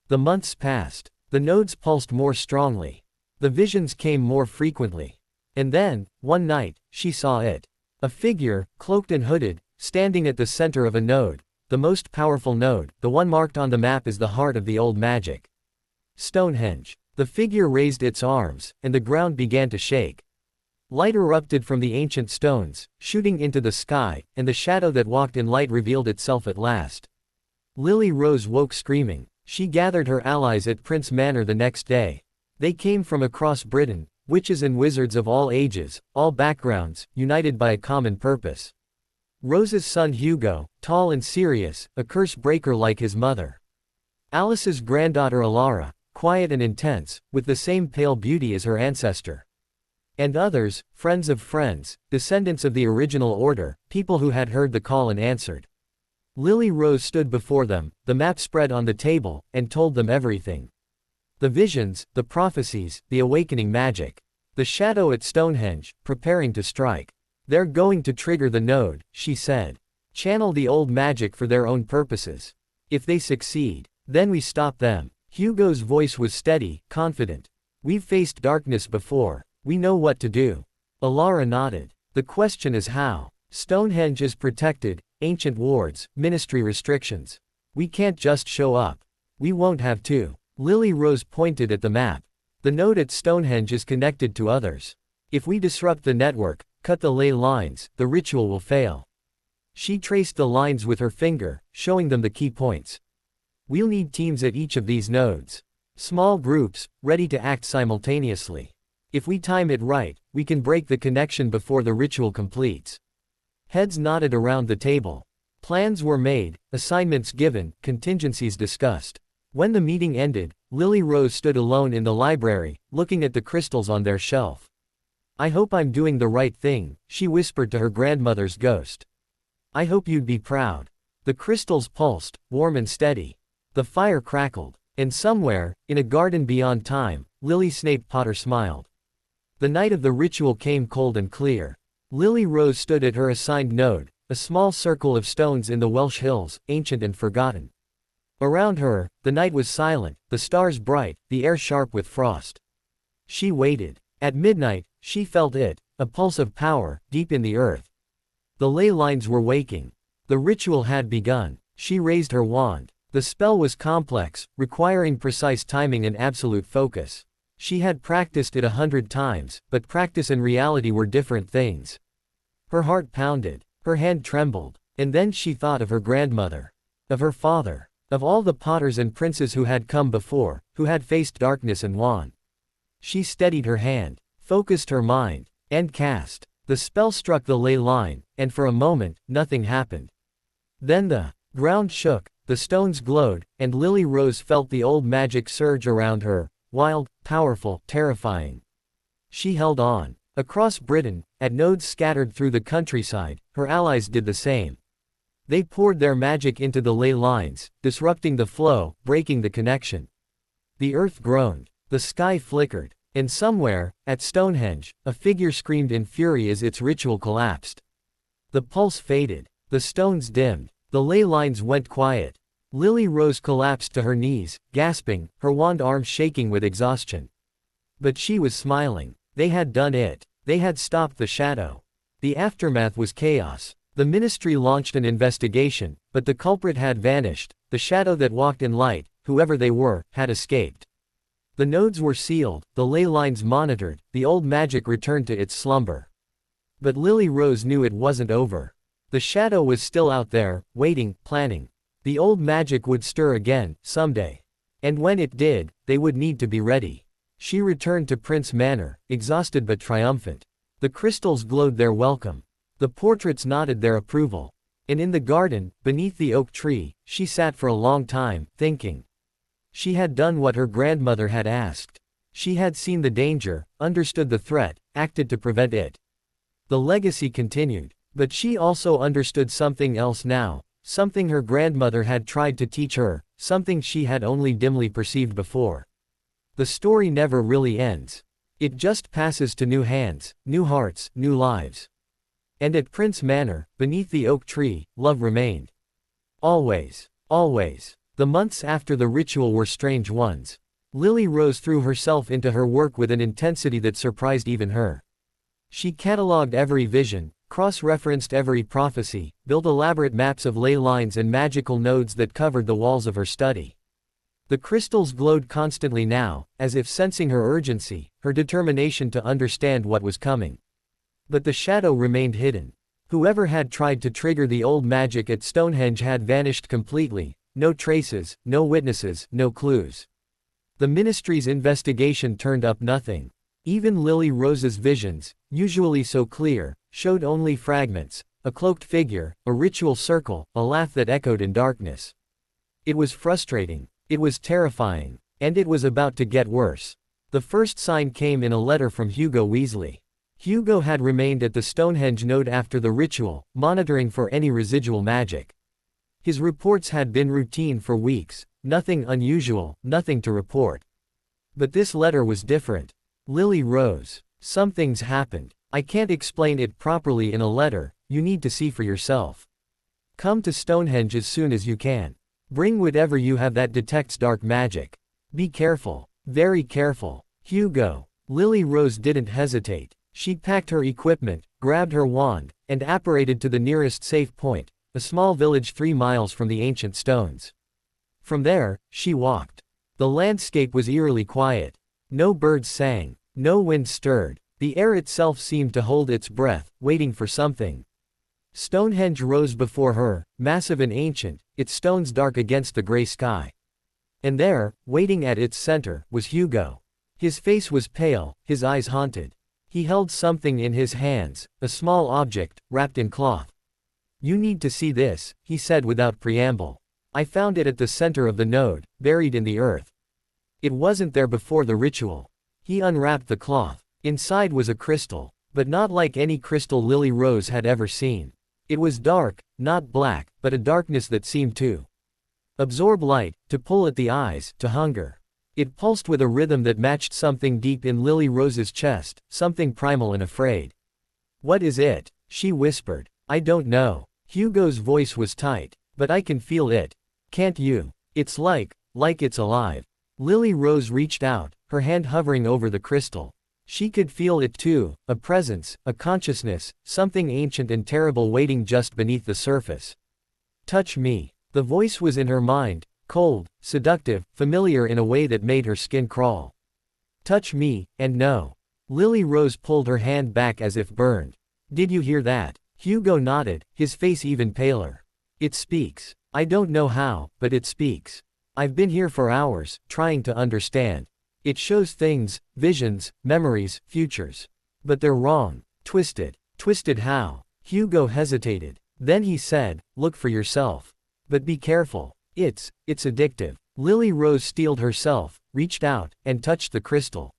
The months passed. The nodes pulsed more strongly. The visions came more frequently. And then, one night, she saw it. A figure, cloaked and hooded, standing at the center of a node, the most powerful node, the one marked on the map as the heart of the old magic. Stonehenge. The figure raised its arms, and the ground began to shake. Light erupted from the ancient stones, shooting into the sky, and the shadow that walked in light revealed itself at last. Lily Rose woke screaming. She gathered her allies at Prince Manor the next day. They came from across Britain, witches and wizards of all ages, all backgrounds, united by a common purpose. Rose's son Hugo, tall and serious, a curse breaker like his mother. Alice's granddaughter Alara, quiet and intense, with the same pale beauty as her ancestor. And others, friends of friends, descendants of the original order, people who had heard the call and answered. Lily Rose stood before them, the map spread on the table, and told them everything. The visions, the prophecies, the awakening magic. The shadow at Stonehenge, preparing to strike. They're going to trigger the node, she said. Channel the old magic for their own purposes. If they succeed, then we stop them. Hugo's voice was steady, confident. We've faced darkness before. We know what to do. Alara nodded. The question is how. Stonehenge is protected, ancient wards, ministry restrictions. We can't just show up. We won't have to. Lily Rose pointed at the map. The node at Stonehenge is connected to others. If we disrupt the network, cut the ley lines, the ritual will fail. She traced the lines with her finger, showing them the key points. We'll need teams at each of these nodes. Small groups, ready to act simultaneously. If we time it right, we can break the connection before the ritual completes. Heads nodded around the table. Plans were made, assignments given, contingencies discussed. When the meeting ended, Lily Rose stood alone in the library, looking at the crystals on their shelf. I hope I'm doing the right thing, she whispered to her grandmother's ghost. I hope you'd be proud. The crystals pulsed, warm and steady. The fire crackled. And somewhere, in a garden beyond time, Lily Snape Potter smiled. The night of the ritual came cold and clear. Lily Rose stood at her assigned node, a small circle of stones in the Welsh hills, ancient and forgotten. Around her, the night was silent, the stars bright, the air sharp with frost. She waited. At midnight, she felt it, a pulse of power, deep in the earth. The ley lines were waking. The ritual had begun. She raised her wand. The spell was complex, requiring precise timing and absolute focus. She had practiced it 100 times, but practice and reality were different things. Her heart pounded. Her hand trembled. And then she thought of her grandmother. Of her father. Of all the Potters and princes who had come before, who had faced darkness and won. She steadied her hand, focused her mind, and cast. The spell struck the ley line, and for a moment, nothing happened. Then the ground shook, the stones glowed, and Lily Rose felt the old magic surge around her, wild, powerful, terrifying. She held on. Across Britain, at nodes scattered through the countryside, her allies did the same. They poured their magic into the ley lines, disrupting the flow, breaking the connection. The earth groaned. The sky flickered. And somewhere, at Stonehenge, a figure screamed in fury as its ritual collapsed. The pulse faded. The stones dimmed. The ley lines went quiet. Lily Rose collapsed to her knees, gasping, her wand arms shaking with exhaustion. But she was smiling. They had done it. They had stopped the shadow. The aftermath was chaos. The ministry launched an investigation, but the culprit had vanished. The shadow that walked in light, whoever they were, had escaped. The nodes were sealed, the ley lines monitored, the old magic returned to its slumber. But Lily Rose knew it wasn't over. The shadow was still out there, waiting, planning. The old magic would stir again, someday. And when it did, they would need to be ready. She returned to Prince Manor, exhausted but triumphant. The crystals glowed their welcome. The portraits nodded their approval. And in the garden, beneath the oak tree, she sat for a long time, thinking. She had done what her grandmother had asked. She had seen the danger, understood the threat, acted to prevent it. The legacy continued. But she also understood something else now, something her grandmother had tried to teach her, something she had only dimly perceived before. The story never really ends. It just passes to new hands, new hearts, new lives. And at Prince Manor, beneath the oak tree, love remained. Always. Always. The months after the ritual were strange ones. Lily Rose threw herself into her work with an intensity that surprised even her. She catalogued every vision, cross-referenced every prophecy, built elaborate maps of ley lines and magical nodes that covered the walls of her study. The crystals glowed constantly now, as if sensing her urgency, her determination to understand what was coming. But the shadow remained hidden. Whoever had tried to trigger the old magic at Stonehenge had vanished completely. No traces, no witnesses, no clues. The ministry's investigation turned up nothing. Even Lily Rose's visions, usually so clear, showed only fragments, a cloaked figure, a ritual circle, a laugh that echoed in darkness. It was frustrating. It was terrifying. And it was about to get worse. The first sign came in a letter from Hugo Weasley. Hugo had remained at the Stonehenge node after the ritual, monitoring for any residual magic. His reports had been routine for weeks, nothing unusual, nothing to report. But this letter was different. Lily Rose, something's happened. I can't explain it properly in a letter, you need to see for yourself. Come to Stonehenge as soon as you can. Bring whatever you have that detects dark magic. Be careful, very careful. Hugo. Lily Rose didn't hesitate. She packed her equipment, grabbed her wand, and apparated to the nearest safe point. A small village 3 miles from the ancient stones. From there, she walked. The landscape was eerily quiet. No birds sang. No wind stirred. The air itself seemed to hold its breath, waiting for something. Stonehenge rose before her, massive and ancient, its stones dark against the gray sky. And there, waiting at its center, was Hugo. His face was pale, his eyes haunted. He held something in his hands, a small object, wrapped in cloth. You need to see this, he said without preamble. I found it at the center of the node, buried in the earth. It wasn't there before the ritual. He unwrapped the cloth. Inside was a crystal, but not like any crystal Lily Rose had ever seen. It was dark, not black, but a darkness that seemed to Absorb light, to pull at the eyes, to hunger. It pulsed with a rhythm that matched something deep in Lily Rose's chest, something primal and afraid. What is it? She whispered. I don't know. Hugo's voice was tight. But I can feel it. Can't you? It's like it's alive. Lily Rose reached out, her hand hovering over the crystal. She could feel it too, a presence, a consciousness, something ancient and terrible waiting just beneath the surface. Touch me. The voice was in her mind, cold, seductive, familiar in a way that made her skin crawl. Touch me, and no. Lily Rose pulled her hand back as if burned. Did you hear that? Hugo nodded, his face even paler. It speaks. I don't know how, but it speaks. I've been here for hours, trying to understand. It shows things, visions, memories, futures. But they're wrong. Twisted. Twisted how? Hugo hesitated. Then he said, look for yourself. But be careful. It's addictive. Lily Rose steeled herself, reached out, and touched the crystal.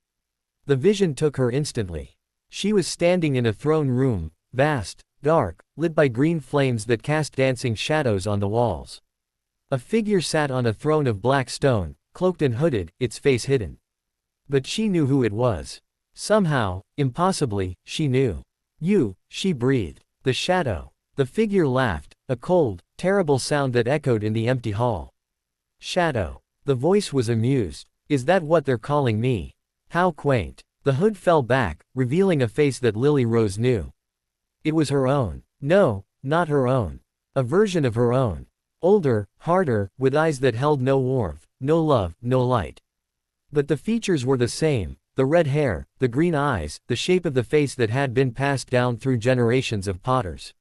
The vision took her instantly. She was standing in a throne room, vast, dark, lit by green flames that cast dancing shadows on the walls. A figure sat on a throne of black stone, cloaked and hooded, its face hidden. But she knew who it was. Somehow, impossibly, she knew. You, she breathed. The shadow. The figure laughed, a cold, terrible sound that echoed in the empty hall. Shadow. The voice was amused. Is that what they're calling me? How quaint. The hood fell back, revealing a face that Lily Rose knew. It was her own. No, not her own. A version of her own. Older, harder, with eyes that held no warmth, no love, no light. But the features were the same, the red hair, the green eyes, the shape of the face that had been passed down through generations of Potters.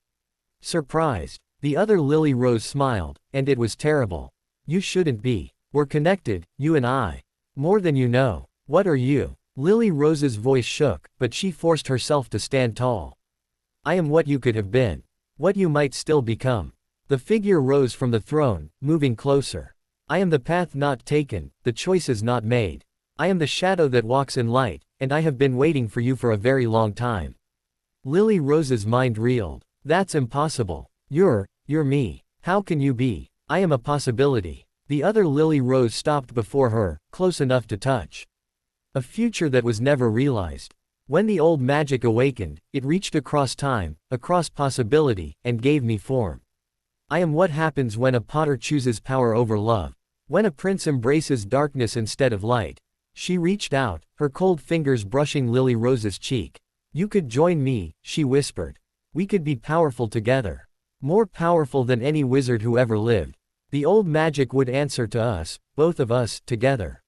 Surprised, the other Lily Rose smiled, and it was terrible. You shouldn't be. We're connected, you and I. More than you know. What are you? Lily Rose's voice shook, but she forced herself to stand tall. I am what you could have been. What you might still become. The figure rose from the throne, moving closer. I am the path not taken, the choices not made. I am the shadow that walks in light, and I have been waiting for you for a very long time. Lily Rose's mind reeled. That's impossible. You're me. How can you be? I am a possibility. The other Lily Rose stopped before her, close enough to touch. A future that was never realized. When the old magic awakened, it reached across time, across possibility, and gave me form. I am what happens when a Potter chooses power over love. When a prince embraces darkness instead of light. She reached out, her cold fingers brushing Lily Rose's cheek. You could join me, she whispered. We could be powerful together. More powerful than any wizard who ever lived. The old magic would answer to us, both of us, together.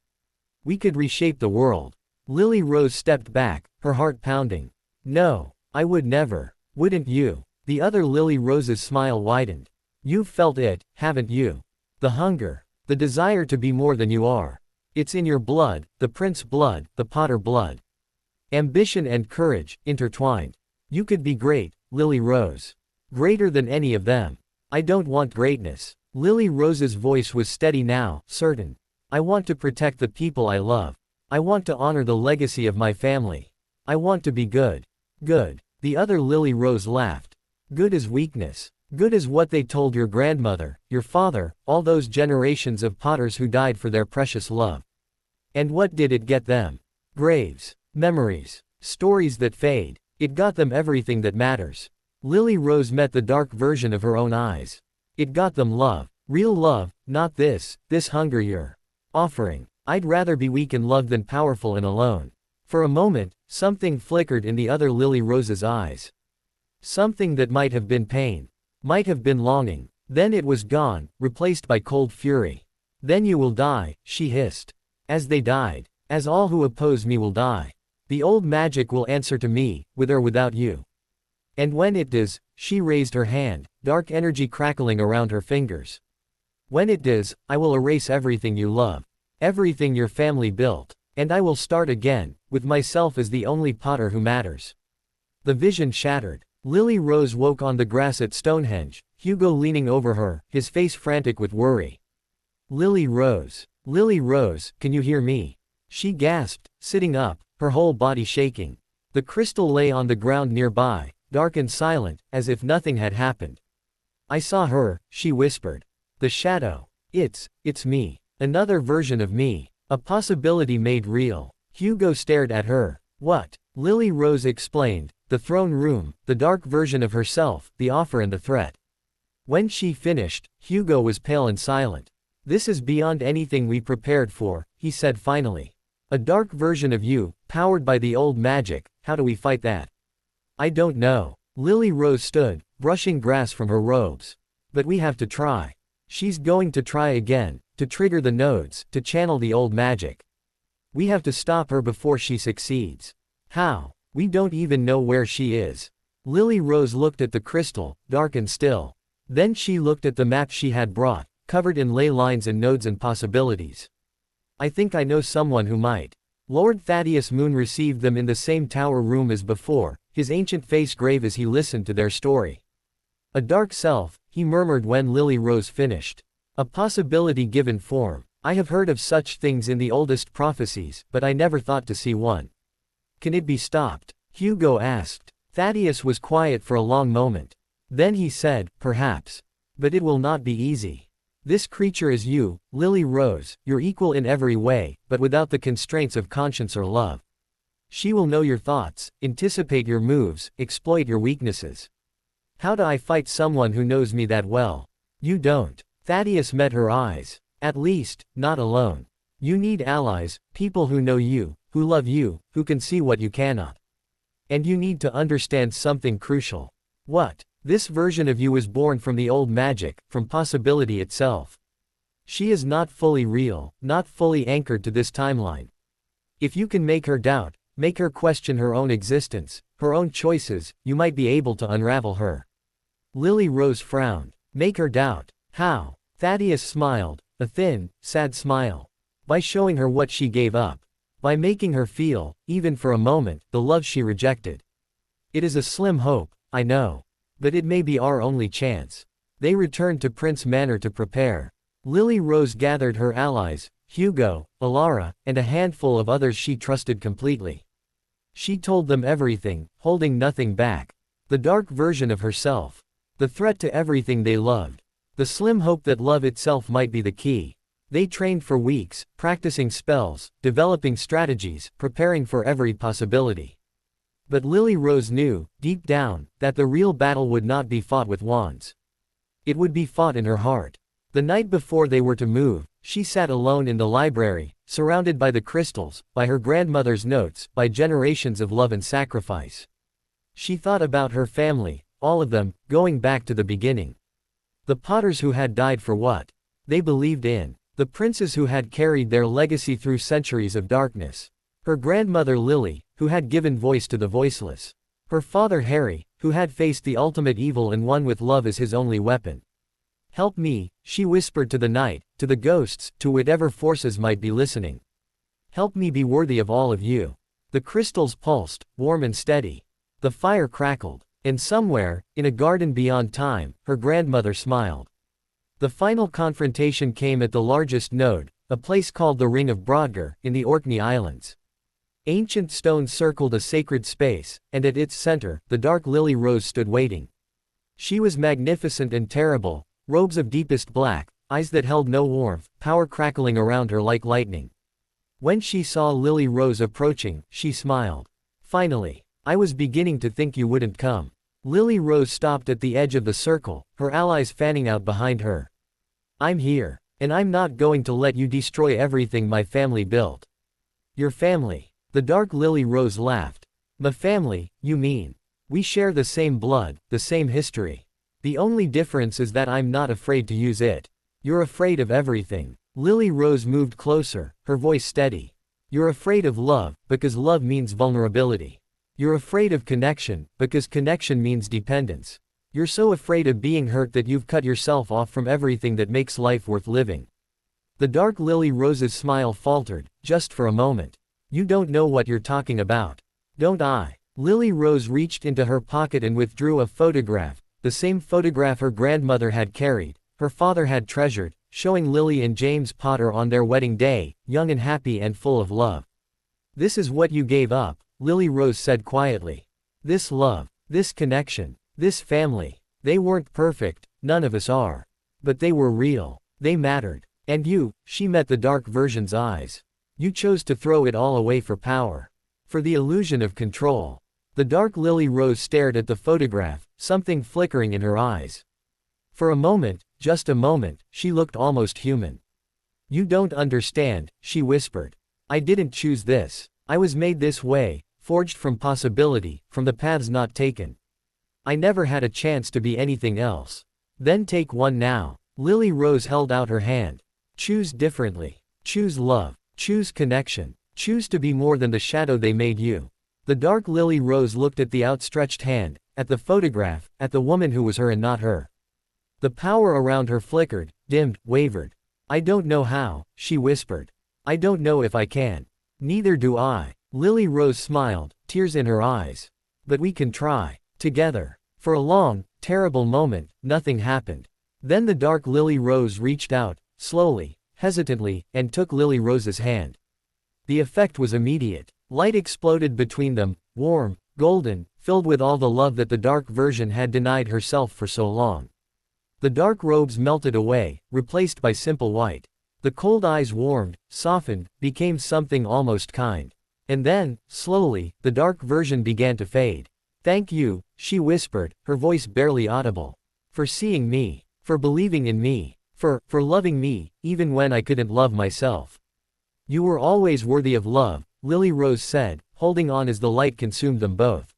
We could reshape the world. Lily Rose stepped back, her heart pounding. No, I would never. Wouldn't you? The other Lily Rose's smile widened. You've felt it, haven't you? The hunger. The desire to be more than you are. It's in your blood, the prince blood, the Potter blood. Ambition and courage, intertwined. You could be great, Lily Rose. Greater than any of them. I don't want greatness. Lily Rose's voice was steady now, certain. I want to protect the people I love. I want to honor the legacy of my family. I want to be good. Good. The other Lily Rose laughed. Good as weakness. Good as what they told your grandmother, your father, all those generations of Potters who died for their precious love. And what did it get them? Graves. Memories. Stories that fade. It got them everything that matters. Lily Rose met the dark version of her own eyes. It got them love. Real love, not this hunger you're offering. I'd rather be weak in love than powerful and alone. For a moment, something flickered in the other Lily Rose's eyes. Something that might have been pain. Might have been longing. Then it was gone, replaced by cold fury. Then you will die, she hissed. As they died. As all who oppose me will die. The old magic will answer to me, with or without you. And when it does, she raised her hand, dark energy crackling around her fingers. When it does, I will erase everything you love. Everything your family built. And I will start again, with myself as the only Potter who matters. The vision shattered. Lily Rose woke on the grass at Stonehenge, Hugo leaning over her, his face frantic with worry. Lily Rose, can you hear me? She gasped, sitting up, her whole body shaking. The crystal lay on the ground nearby, dark and silent, as if nothing had happened. I saw her, she whispered. The shadow. It's me. Another version of me. A possibility made real. Hugo stared at her. What? Lily Rose explained. The throne room, the dark version of herself, the offer and the threat. When she finished, Hugo was pale and silent. This is beyond anything we prepared for, he said finally. A dark version of you, powered by the old magic, how do we fight that? I don't know. Lily Rose stood, brushing grass from her robes. But we have to try. She's going to try again, to trigger the nodes, to channel the old magic. We have to stop her before she succeeds. How? We don't even know where she is. Lily Rose looked at the crystal, dark and still. Then she looked at the map she had brought, covered in ley lines and nodes and possibilities. I think I know someone who might. Lord Thaddeus Moon received them in the same tower room as before, his ancient face grave as he listened to their story. A dark self, he murmured when Lily Rose finished. A possibility given form. I have heard of such things in the oldest prophecies, but I never thought to see one. Can it be stopped? Hugo asked. Thaddeus was quiet for a long moment. Then he said, perhaps. But it will not be easy. This creature is you, Lily Rose, your equal in every way, but without the constraints of conscience or love. She will know your thoughts, anticipate your moves, exploit your weaknesses. How do I fight someone who knows me that well? You don't. Thaddeus met her eyes. At least, not alone. You need allies, people who know you, who love you, who can see what you cannot. And you need to understand something crucial. What? This version of you was born from the old magic, from possibility itself. She is not fully real, not fully anchored to this timeline. If you can make her doubt, make her question her own existence, her own choices, you might be able to unravel her. Lily Rose frowned. Make her doubt. How? Thaddeus smiled, a thin, sad smile. By showing her what she gave up. By making her feel, even for a moment, the love she rejected. It is a slim hope, I know. But it may be our only chance. They returned to Prince Manor to prepare. Lily Rose gathered her allies, Hugo, Alara, and a handful of others she trusted completely. She told them everything, holding nothing back. The dark version of herself. The threat to everything they loved. The slim hope that love itself might be the key. They trained for weeks, practicing spells, developing strategies, preparing for every possibility. But Lily Rose knew, deep down, that the real battle would not be fought with wands. It would be fought in her heart. The night before they were to move, she sat alone in the library, surrounded by the crystals, by her grandmother's notes, by generations of love and sacrifice. She thought about her family, all of them, going back to the beginning. The Potters who had died for what they believed in. The princes who had carried their legacy through centuries of darkness. Her grandmother Lily, who had given voice to the voiceless. Her father Harry, who had faced the ultimate evil and won with love as his only weapon. Help me, she whispered to the night, to the ghosts, to whatever forces might be listening. Help me be worthy of all of you. The crystals pulsed, warm and steady. The fire crackled. And somewhere, in a garden beyond time, her grandmother smiled. The final confrontation came at the largest node, a place called the Ring of Brodgar, in the Orkney Islands. Ancient stones circled a sacred space, and at its center, the dark Lily Rose stood waiting. She was magnificent and terrible, robes of deepest black, eyes that held no warmth, power crackling around her like lightning. When she saw Lily Rose approaching, she smiled. Finally. I was beginning to think you wouldn't come. Lily Rose stopped at the edge of the circle, her allies fanning out behind her. I'm here. And I'm not going to let you destroy everything my family built. Your family. The dark Lily Rose laughed. My family, you mean? We share the same blood, the same history. The only difference is that I'm not afraid to use it. You're afraid of everything. Lily Rose moved closer, her voice steady. You're afraid of love, because love means vulnerability. You're afraid of connection, because connection means dependence. You're so afraid of being hurt that you've cut yourself off from everything that makes life worth living. The dark Lily Rose's smile faltered, just for a moment. You don't know what you're talking about. Don't I? Lily Rose reached into her pocket and withdrew a photograph, the same photograph her grandmother had carried, her father had treasured, showing Lily and James Potter on their wedding day, young and happy and full of love. This is what you gave up, Lily Rose said quietly. This love, this connection, this family. They weren't perfect, none of us are. But they were real. They mattered. And you, she met the dark version's eyes. You chose to throw it all away for power. For the illusion of control. The dark Lily Rose stared at the photograph, something flickering in her eyes. For a moment, just a moment, she looked almost human. You don't understand, she whispered. I didn't choose this. I was made this way, forged from possibility, from the paths not taken. I never had a chance to be anything else. Then take one now. Lily Rose held out her hand. Choose differently. Choose love. Choose connection. Choose to be more than the shadow they made you. The dark Lily Rose looked at the outstretched hand, at the photograph, at the woman who was her and not her. The power around her flickered, dimmed, wavered. I don't know how, she whispered. I don't know if I can. Neither do I. Lily Rose smiled, tears in her eyes. But we can try. Together. For a long, terrible moment, nothing happened. Then the dark Lily Rose reached out, slowly, hesitantly, and took Lily Rose's hand. The effect was immediate. Light exploded between them, warm, golden, filled with all the love that the dark version had denied herself for so long. The dark robes melted away, replaced by simple white. The cold eyes warmed, softened, became something almost kind. And then, slowly, the dark version began to fade. Thank you, she whispered, her voice barely audible. For seeing me. For believing in me. For loving me, even when I couldn't love myself. You were always worthy of love, Lily Rose said, holding on as the light consumed them both.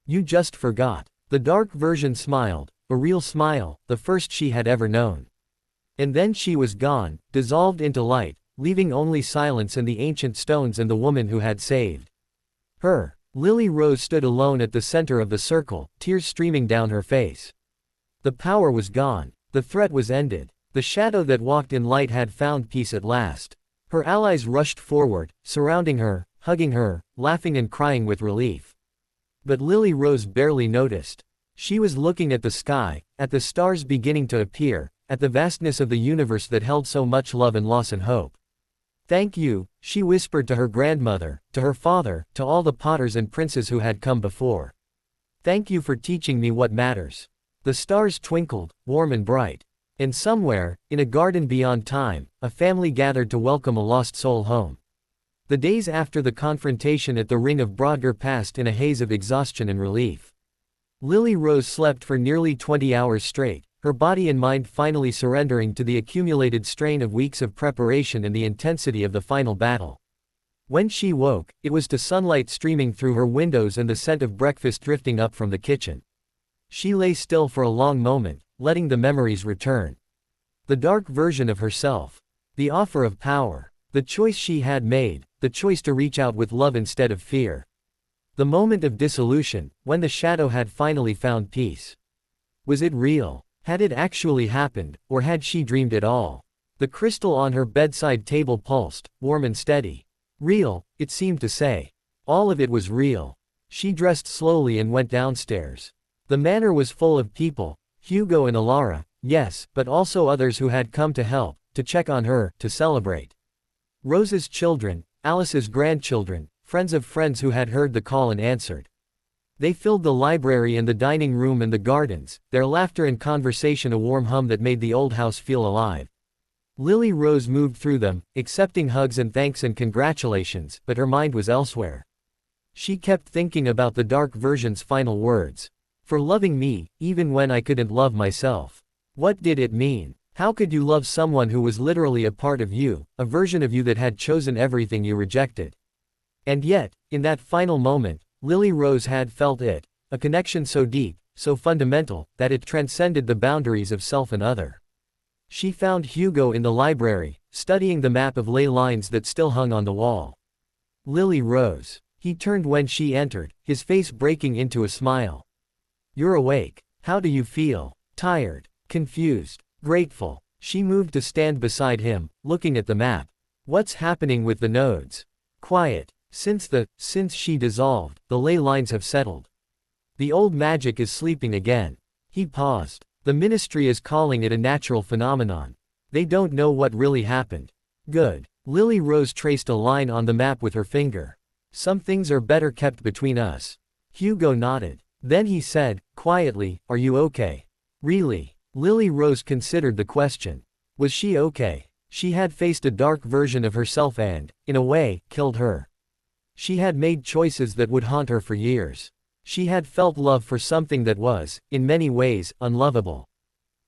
You just forgot. The dark version smiled, a real smile, the first she had ever known. And then she was gone, dissolved into light, leaving only silence and the ancient stones and the woman who had saved her. Lily Rose stood alone at the center of the circle, tears streaming down her face. The power was gone. The threat was ended. The shadow that walked in light had found peace at last. Her allies rushed forward, surrounding her, hugging her, laughing and crying with relief. But Lily Rose barely noticed. She was looking at the sky, at the stars beginning to appear, at the vastness of the universe that held so much love and loss and hope. Thank you, she whispered to her grandmother, to her father, to all the Potters and princes who had come before. Thank you for teaching me what matters. The stars twinkled, warm and bright. And somewhere, in a garden beyond time, a family gathered to welcome a lost soul home. The days after the confrontation at the Ring of Brodgar passed in a haze of exhaustion and relief. Lily Rose slept for nearly 20 hours straight, her body and mind finally surrendering to the accumulated strain of weeks of preparation and the intensity of the final battle. When she woke, it was to sunlight streaming through her windows and the scent of breakfast drifting up from the kitchen. She lay still for a long moment, letting the memories return. The dark version of herself. The offer of power. The choice she had made, the choice to reach out with love instead of fear. The moment of dissolution, when the shadow had finally found peace. Was it real? Had it actually happened, or had she dreamed it all? The crystal on her bedside table pulsed, warm and steady. Real, it seemed to say. All of it was real. She dressed slowly and went downstairs. The manor was full of people, Hugo and Alara, yes, but also others who had come to help, to check on her, to celebrate. Rose's children, Alice's grandchildren, friends of friends who had heard the call and answered. They filled the library and the dining room and the gardens, their laughter and conversation a warm hum that made the old house feel alive. Lily Rose moved through them, accepting hugs and thanks and congratulations, but her mind was elsewhere. She kept thinking about the dark version's final words. For loving me, even when I couldn't love myself. What did it mean? How could you love someone who was literally a part of you, a version of you that had chosen everything you rejected? And yet, in that final moment, Lily Rose had felt it, a connection so deep, so fundamental, that it transcended the boundaries of self and other. She found Hugo in the library, studying the map of ley lines that still hung on the wall. Lily Rose. He turned when she entered, his face breaking into a smile. You're awake. How do you feel? Tired, confused, grateful. She moved to stand beside him, looking at the map. What's happening with the nodes? Quiet. Since she dissolved, the ley lines have settled. The old magic is sleeping again. He paused. The ministry is calling it a natural phenomenon. They don't know what really happened. Good. Lily Rose traced a line on the map with her finger. Some things are better kept between us. Hugo nodded. Then he said, quietly, are you okay? Really? Lily Rose considered the question. Was she okay? She had faced a dark version of herself and, in a way, killed her. She had made choices that would haunt her for years. She had felt love for something that was, in many ways, unlovable.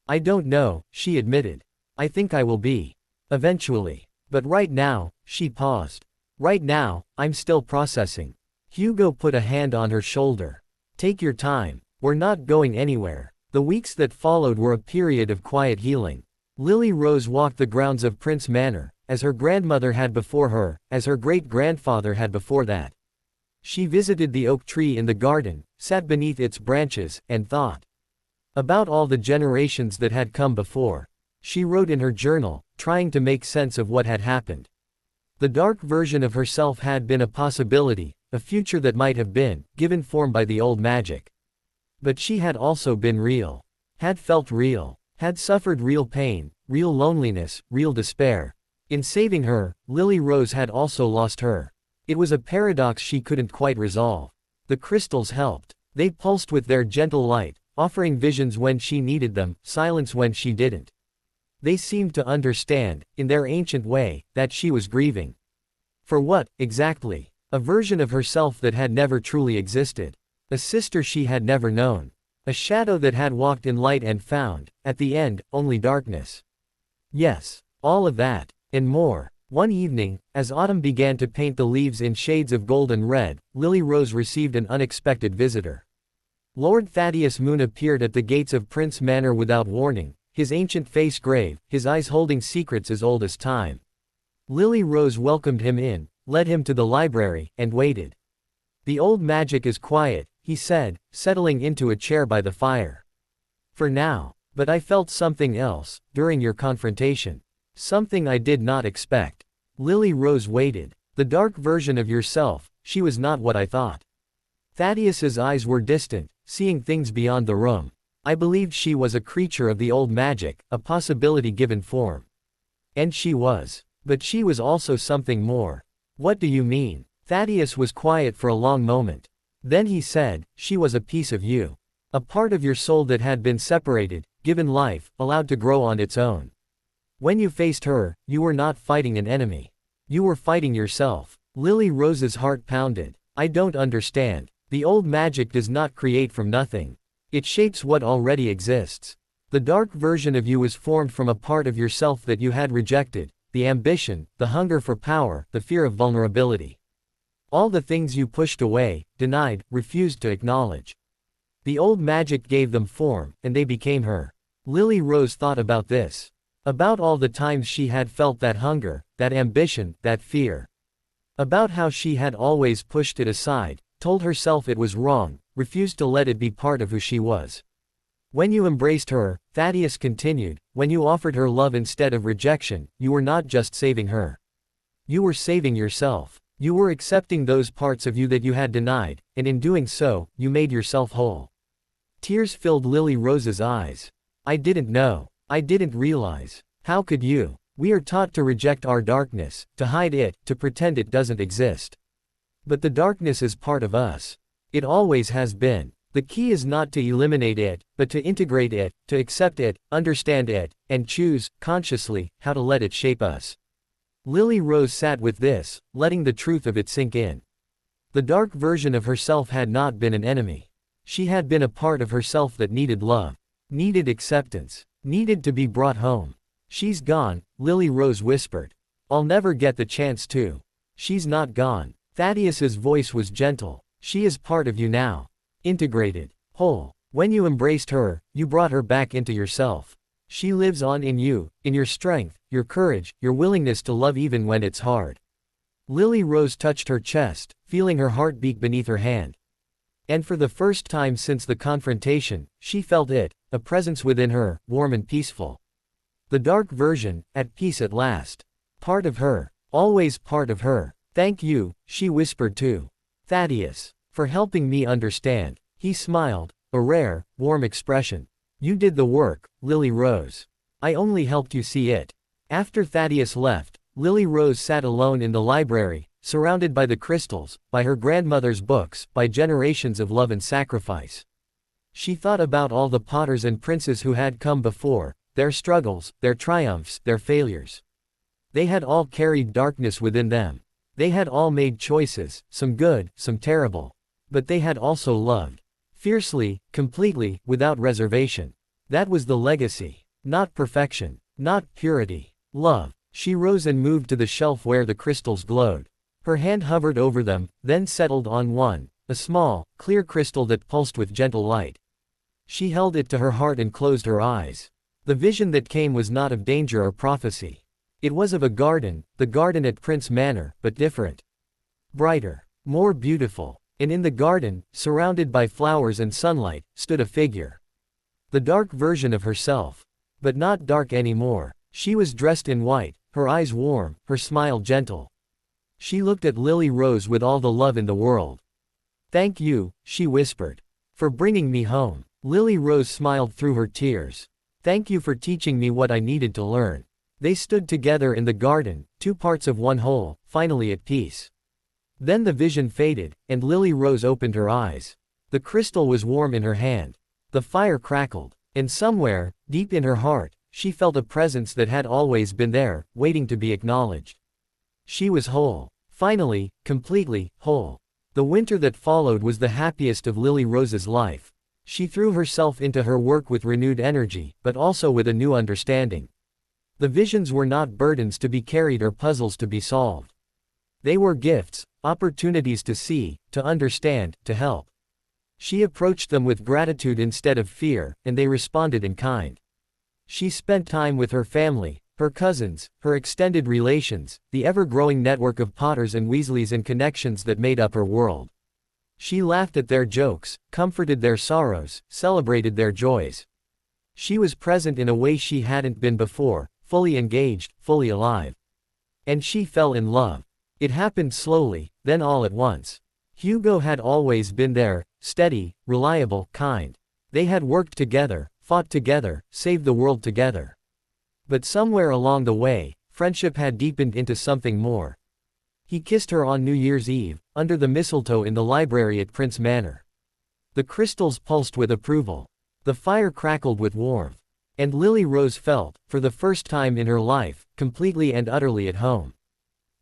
I don't know, she admitted. I think I will be. Eventually. But right now, she paused. Right now, I'm still processing. Hugo put a hand on her shoulder. Take your time. We're not going anywhere. The weeks that followed were a period of quiet healing. Lily Rose walked the grounds of Prince Manor, as her grandmother had before her, as her great-grandfather had before that. She visited the oak tree in the garden, sat beneath its branches, and thought about all the generations that had come before. She wrote in her journal, trying to make sense of what had happened. The dark version of herself had been a possibility, a future that might have been, given form by the old magic. But she had also been real. Had felt real. Had suffered real pain, real loneliness, real despair. In saving her, Lily Rose had also lost her. It was a paradox she couldn't quite resolve. The crystals helped. They pulsed with their gentle light, offering visions when she needed them, silence when she didn't. They seemed to understand, in their ancient way, that she was grieving. For what, exactly? A version of herself that had never truly existed. A sister she had never known. A shadow that had walked in light and found, at the end, only darkness. Yes, all of that, and more. One evening, as autumn began to paint the leaves in shades of gold and red, Lily Rose received an unexpected visitor. Lord Thaddeus Moon appeared at the gates of Prince Manor without warning, his ancient face grave, his eyes holding secrets as old as time. Lily Rose welcomed him in, led him to the library, and waited. The old magic is quiet, he said, settling into a chair by the fire. For now. But I felt something else, during your confrontation. Something I did not expect. Lily Rose waited. The dark version of yourself, she was not what I thought. Thaddeus's eyes were distant, seeing things beyond the room. I believed she was a creature of the old magic, a possibility given form. And she was. But she was also something more. What do you mean? Thaddeus was quiet for a long moment. Then he said, she was a piece of you. A part of your soul that had been separated, given life, allowed to grow on its own. When you faced her, you were not fighting an enemy. You were fighting yourself. Lily Rose's heart pounded. I don't understand. The old magic does not create from nothing. It shapes what already exists. The dark version of you was formed from a part of yourself that you had rejected, the ambition, the hunger for power, the fear of vulnerability. All the things you pushed away, denied, refused to acknowledge. The old magic gave them form, and they became her. Lily Rose thought about this. About all the times she had felt that hunger, that ambition, that fear. About how she had always pushed it aside, told herself it was wrong, refused to let it be part of who she was. When you embraced her, Thaddeus continued, when you offered her love instead of rejection, you were not just saving her. You were saving yourself. You were accepting those parts of you that you had denied, and in doing so, you made yourself whole. Tears filled Lily Rose's eyes. I didn't know. I didn't realize. How could you? We are taught to reject our darkness, to hide it, to pretend it doesn't exist. But the darkness is part of us. It always has been. The key is not to eliminate it, but to integrate it, to accept it, understand it, and choose, consciously, how to let it shape us. Lily Rose sat with this, letting the truth of it sink in. The dark version of herself had not been an enemy. She had been a part of herself that needed love, needed acceptance, needed to be brought home. She's gone, Lily Rose whispered. I'll never get the chance to. She's not gone. Thaddeus's voice was gentle. She is part of you now. Integrated. Whole. When you embraced her, you brought her back into yourself. She lives on in you, in your strength, your courage, your willingness to love even when it's hard. Lily Rose touched her chest, feeling her heart beat beneath her hand. And for the first time since the confrontation, she felt it, a presence within her, warm and peaceful. The dark version, at peace at last. Part of her. Always part of her. Thank you, she whispered to Thaddeus, for helping me understand. He smiled, a rare, warm expression. You did the work, Lily Rose. I only helped you see it. After Thaddeus left, Lily Rose sat alone in the library, surrounded by the crystals, by her grandmother's books, by generations of love and sacrifice. She thought about all the potters and princes who had come before, their struggles, their triumphs, their failures. They had all carried darkness within them. They had all made choices, some good, some terrible. But they had also loved. Fiercely, completely, without reservation. That was the legacy. Not perfection. Not purity. Love. She rose and moved to the shelf where the crystals glowed. Her hand hovered over them, then settled on one, a small, clear crystal that pulsed with gentle light. She held it to her heart and closed her eyes. The vision that came was not of danger or prophecy. It was of a garden, the garden at Prince Manor, but different. Brighter. More beautiful. And in the garden, surrounded by flowers and sunlight, stood a figure. The dark version of herself. But not dark anymore. She was dressed in white, her eyes warm, her smile gentle. She looked at Lily Rose with all the love in the world. "Thank you," she whispered, "for bringing me home." Lily Rose smiled through her tears. "Thank you for teaching me what I needed to learn." They stood together in the garden, two parts of one whole, finally at peace. Then the vision faded, and Lily Rose opened her eyes. The crystal was warm in her hand. The fire crackled, and somewhere, deep in her heart, she felt a presence that had always been there, waiting to be acknowledged. She was whole. Finally, completely, whole. The winter that followed was the happiest of Lily Rose's life. She threw herself into her work with renewed energy, but also with a new understanding. The visions were not burdens to be carried or puzzles to be solved. They were gifts, opportunities to see, to understand, to help. She approached them with gratitude instead of fear, and they responded in kind. She spent time with her family, her cousins, her extended relations, the ever-growing network of Potters and Weasleys and connections that made up her world. She laughed at their jokes, comforted their sorrows, celebrated their joys. She was present in a way she hadn't been before, fully engaged, fully alive. And she fell in love. It happened slowly, then all at once. Hugo had always been there, steady, reliable, kind. They had worked together, fought together, saved the world together. But somewhere along the way, friendship had deepened into something more. He kissed her on New Year's Eve, under the mistletoe in the library at Prince Manor. The crystals pulsed with approval. The fire crackled with warmth. And Lily Rose felt, for the first time in her life, completely and utterly at home.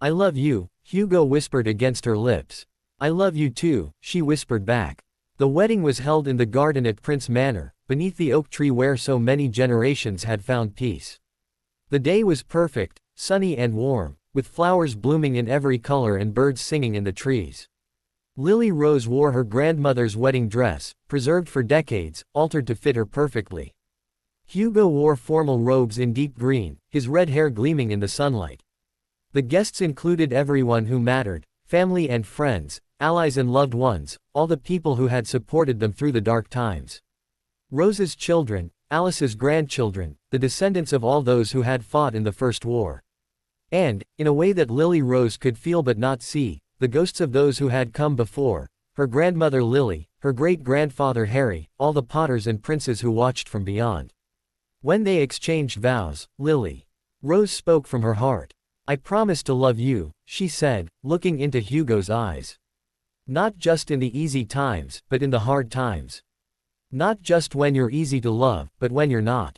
"I love you," Hugo whispered against her lips. "I love you too," she whispered back. The wedding was held in the garden at Prince Manor, beneath the oak tree where so many generations had found peace. The day was perfect, sunny and warm, with flowers blooming in every color and birds singing in the trees. Lily Rose wore her grandmother's wedding dress, preserved for decades, altered to fit her perfectly. Hugo wore formal robes in deep green, his red hair gleaming in the sunlight. The guests included everyone who mattered, family and friends, allies and loved ones, all the people who had supported them through the dark times. Rose's children, Alice's grandchildren, the descendants of all those who had fought in the First War. And, in a way that Lily Rose could feel but not see, the ghosts of those who had come before, her grandmother Lily, her great-grandfather Harry, all the Potters and princes who watched from beyond. When they exchanged vows, Lily Rose spoke from her heart. "I promise to love you," she said, looking into Hugo's eyes. "Not just in the easy times, but in the hard times. Not just when you're easy to love, but when you're not.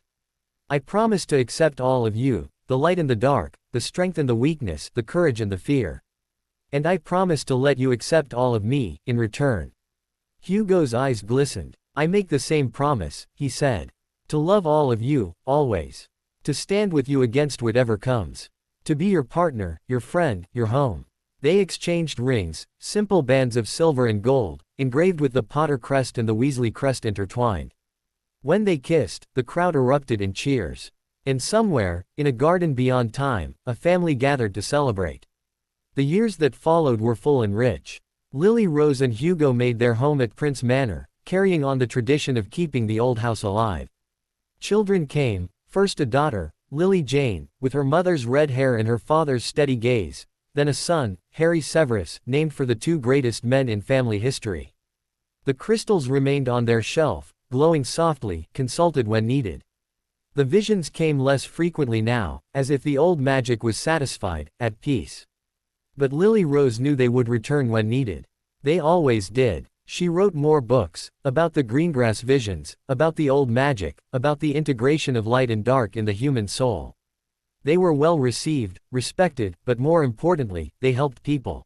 I promise to accept all of you, the light and the dark, the strength and the weakness, the courage and the fear. And I promise to let you accept all of me, in return." Hugo's eyes glistened. "I make the same promise," he said. "To love all of you, always. To stand with you against whatever comes. To be your partner, your friend, your home." They exchanged rings, simple bands of silver and gold, engraved with the Potter crest and the Weasley crest intertwined. When they kissed, the crowd erupted in cheers. And somewhere, in a garden beyond time, a family gathered to celebrate. The years that followed were full and rich. Lily Rose and Hugo made their home at Prince Manor, carrying on the tradition of keeping the old house alive. Children came, first a daughter, Lily Jane, with her mother's red hair and her father's steady gaze, then a son, Harry Severus, named for the two greatest men in family history. The crystals remained on their shelf, glowing softly, consulted when needed. The visions came less frequently now, as if the old magic was satisfied, at peace. But Lily Rose knew they would return when needed. They always did. She wrote more books, about the greengrass visions, about the old magic, about the integration of light and dark in the human soul. They were well received, respected, but more importantly, they helped people.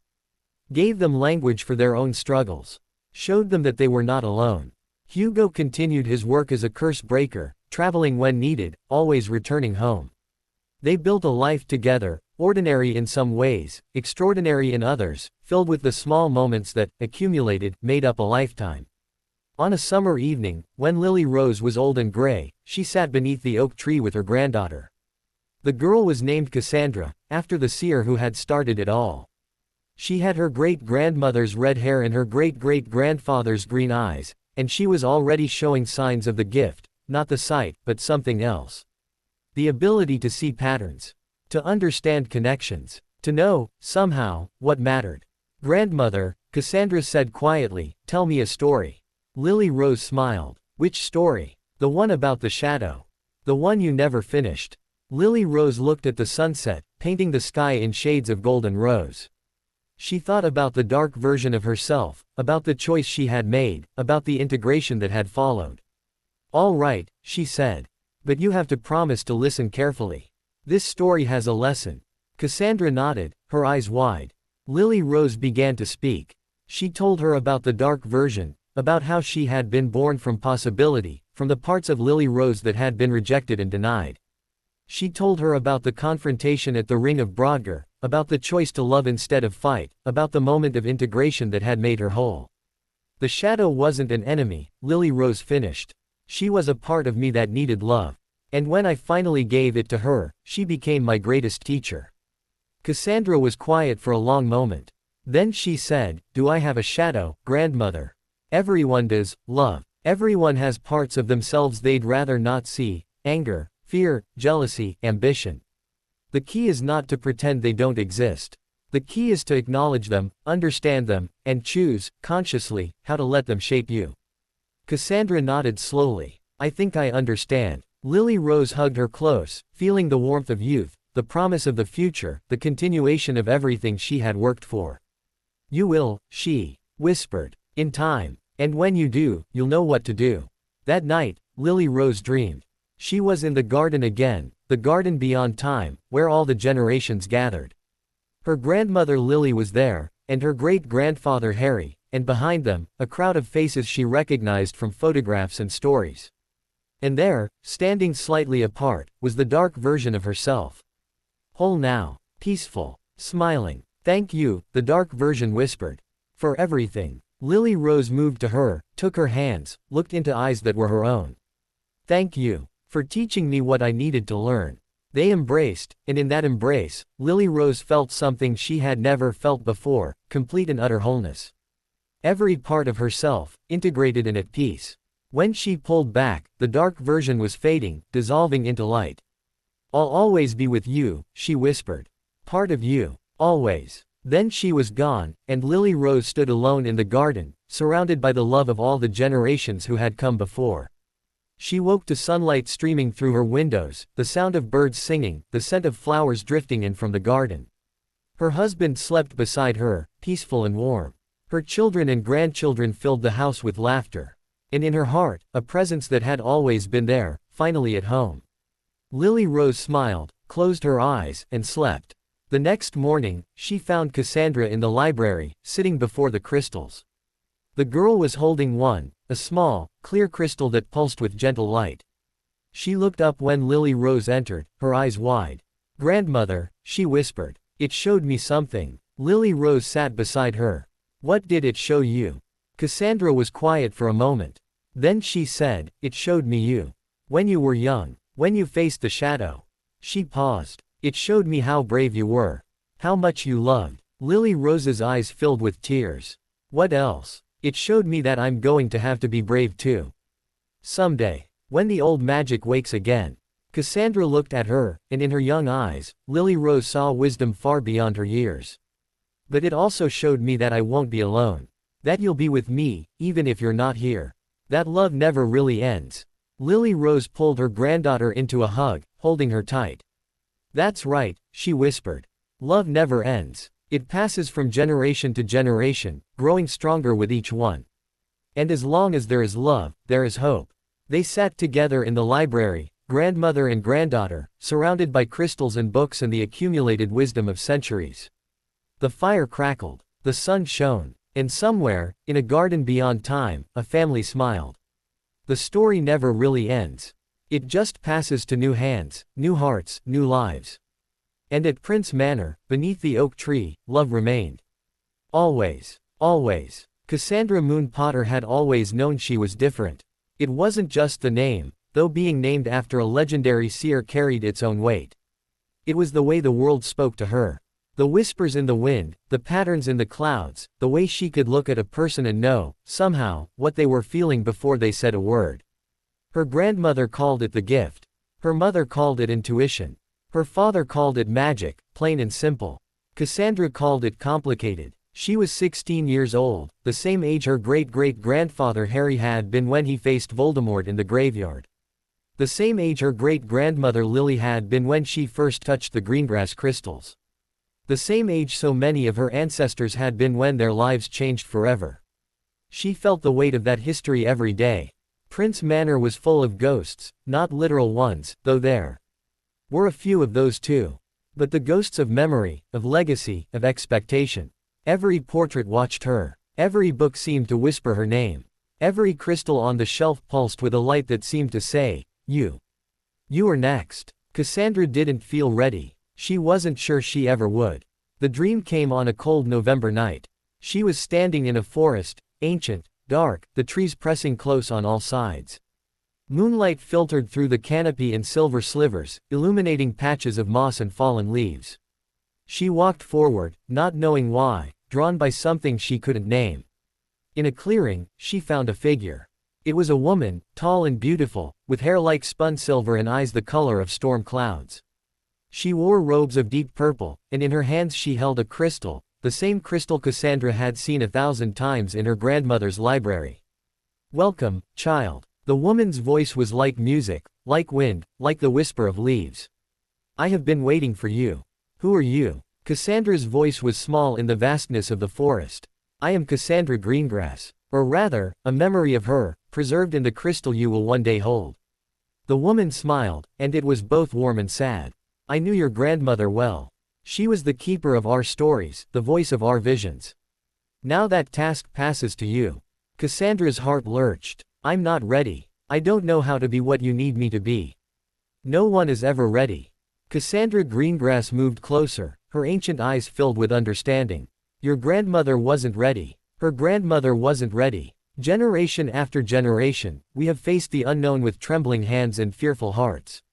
Gave them language for their own struggles. Showed them that they were not alone. Hugo continued his work as a curse breaker, traveling when needed, always returning home. They built a life together, ordinary in some ways, extraordinary in others, filled with the small moments that, accumulated, made up a lifetime. On a summer evening, when Lily Rose was old and gray, she sat beneath the oak tree with her granddaughter. The girl was named Cassandra, after the seer who had started it all. She had her great-grandmother's red hair and her great-great-grandfather's green eyes, and she was already showing signs of the gift, not the sight, but something else. The ability to see patterns. To understand connections. To know, somehow, what mattered. "Grandmother," Cassandra said quietly, "tell me a story." Lily Rose smiled. "Which story?" "The one about the shadow. The one you never finished." Lily Rose looked at the sunset, painting the sky in shades of golden rose. She thought about the dark version of herself, about the choice she had made, about the integration that had followed. "All right," she said. "But you have to promise to listen carefully. This story has a lesson." Cassandra nodded, her eyes wide. Lily Rose began to speak. She told her about the dark version, about how she had been born from possibility, from the parts of Lily Rose that had been rejected and denied. She told her about the confrontation at the Ring of Brodgar, about the choice to love instead of fight, about the moment of integration that had made her whole. "The shadow wasn't an enemy," Lily Rose finished. "She was a part of me that needed love. And when I finally gave it to her, she became my greatest teacher." Cassandra was quiet for a long moment. Then she said, "Do I have a shadow, grandmother?" "Everyone does, love. Everyone has parts of themselves they'd rather not see, anger, fear, jealousy, ambition. The key is not to pretend they don't exist. The key is to acknowledge them, understand them, and choose, consciously, how to let them shape you." Cassandra nodded slowly. "I think I understand." Lily Rose hugged her close, feeling the warmth of youth, the promise of the future, the continuation of everything she had worked for. "You will," she whispered, "in time. And when you do, you'll know what to do." That night, Lily Rose dreamed. She was in the garden again, the garden beyond time, where all the generations gathered. Her grandmother Lily was there, and her great-grandfather Harry, and behind them, a crowd of faces she recognized from photographs and stories. And there, standing slightly apart, was the dark version of herself. Whole now. Peaceful. Smiling. "Thank you," the dark version whispered. "For everything." Lily Rose moved to her, took her hands, looked into eyes that were her own. "Thank you. For teaching me what I needed to learn." They embraced, and in that embrace, Lily Rose felt something she had never felt before, complete and utter wholeness. Every part of herself, integrated and at peace. When she pulled back, the dark version was fading, dissolving into light. "I'll always be with you," she whispered. "Part of you. Always." Then she was gone, and Lily Rose stood alone in the garden, surrounded by the love of all the generations who had come before. She woke to sunlight streaming through her windows, the sound of birds singing, the scent of flowers drifting in from the garden. Her husband slept beside her, peaceful and warm. Her children and grandchildren filled the house with laughter. And in her heart, a presence that had always been there, finally at home. Lily Rose smiled, closed her eyes, and slept. The next morning, she found Cassandra in the library, sitting before the crystals. The girl was holding one, a small, clear crystal that pulsed with gentle light. She looked up when Lily Rose entered, her eyes wide. "Grandmother," she whispered. "It showed me something." Lily Rose sat beside her. "What did it show you?" Cassandra was quiet for a moment. Then she said, "It showed me you. When you were young. When you faced the shadow." She paused. "It showed me how brave you were. How much you loved." Lily Rose's eyes filled with tears. "What else?" "It showed me that I'm going to have to be brave too. Someday. When the old magic wakes again." Cassandra looked at her, and in her young eyes, Lily Rose saw wisdom far beyond her years. "But it also showed me that I won't be alone. That you'll be with me, even if you're not here. That love never really ends." Lily Rose pulled her granddaughter into a hug, holding her tight. "That's right," she whispered. "Love never ends. It passes from generation to generation, growing stronger with each one." And as long as there is love, there is hope. They sat together in the library, grandmother and granddaughter, surrounded by crystals and books and the accumulated wisdom of centuries. The fire crackled. The sun shone. And somewhere, in a garden beyond time, a family smiled. The story never really ends. It just passes to new hands, new hearts, new lives. And at Prince Manor, beneath the oak tree, love remained. Always. Always. Cassandra Moon Potter had always known she was different. It wasn't just the name, though being named after a legendary seer carried its own weight. It was the way the world spoke to her. The whispers in the wind, the patterns in the clouds, the way she could look at a person and know, somehow, what they were feeling before they said a word. Her grandmother called it the gift. Her mother called it intuition. Her father called it magic, plain and simple. Cassandra called it complicated. She was 16 years old, the same age her great-great-grandfather Harry had been when he faced Voldemort in the graveyard. The same age her great-grandmother Lily had been when she first touched the greengrass crystals. The same age so many of her ancestors had been when their lives changed forever. She felt the weight of that history every day. Prince Manor was full of ghosts, not literal ones, though there were a few of those too. But the ghosts of memory, of legacy, of expectation. Every portrait watched her. Every book seemed to whisper her name. Every crystal on the shelf pulsed with a light that seemed to say, You are next. Cassandra didn't feel ready. She wasn't sure she ever would. The dream came on a cold November night. She was standing in a forest, ancient, dark, the trees pressing close on all sides. Moonlight filtered through the canopy in silver slivers, illuminating patches of moss and fallen leaves. She walked forward, not knowing why, drawn by something she couldn't name. In a clearing, she found a figure. It was a woman, tall and beautiful, with hair like spun silver and eyes the color of storm clouds. She wore robes of deep purple, and in her hands she held a crystal, the same crystal Cassandra had seen 1,000 times in her grandmother's library. Welcome, child. The woman's voice was like music, like wind, like the whisper of leaves. I have been waiting for you. Who are you? Cassandra's voice was small in the vastness of the forest. I am Cassandra Greengrass. Or rather, a memory of her, preserved in the crystal you will one day hold. The woman smiled, and it was both warm and sad. I knew your grandmother well. She was the keeper of our stories, the voice of our visions. Now that task passes to you. Cassandra's heart lurched. I'm not ready. I don't know how to be what you need me to be. No one is ever ready. Cassandra Greengrass moved closer, her ancient eyes filled with understanding. Your grandmother wasn't ready. Her grandmother wasn't ready. Generation after generation, we have faced the unknown with trembling hands and fearful hearts.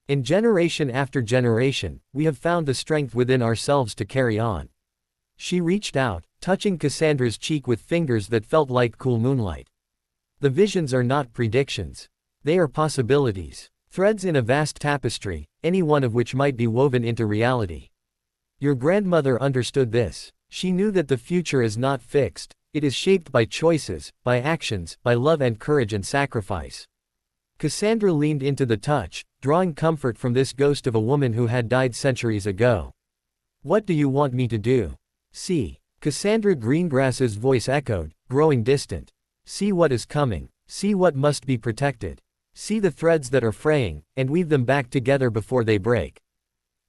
And generation after generation, we have found the strength within ourselves to carry on. She reached out, touching Cassandra's cheek with fingers that felt like cool moonlight. The visions are not predictions. They are possibilities. Threads in a vast tapestry, any one of which might be woven into reality. Your grandmother understood this. She knew that the future is not fixed, it is shaped by choices, by actions, by love and courage and sacrifice. Cassandra leaned into the touch, drawing comfort from this ghost of a woman who had died centuries ago. What do you want me to do? See. Cassandra Greengrass's voice echoed, growing distant. See what is coming. See what must be protected. See the threads that are fraying, and weave them back together before they break.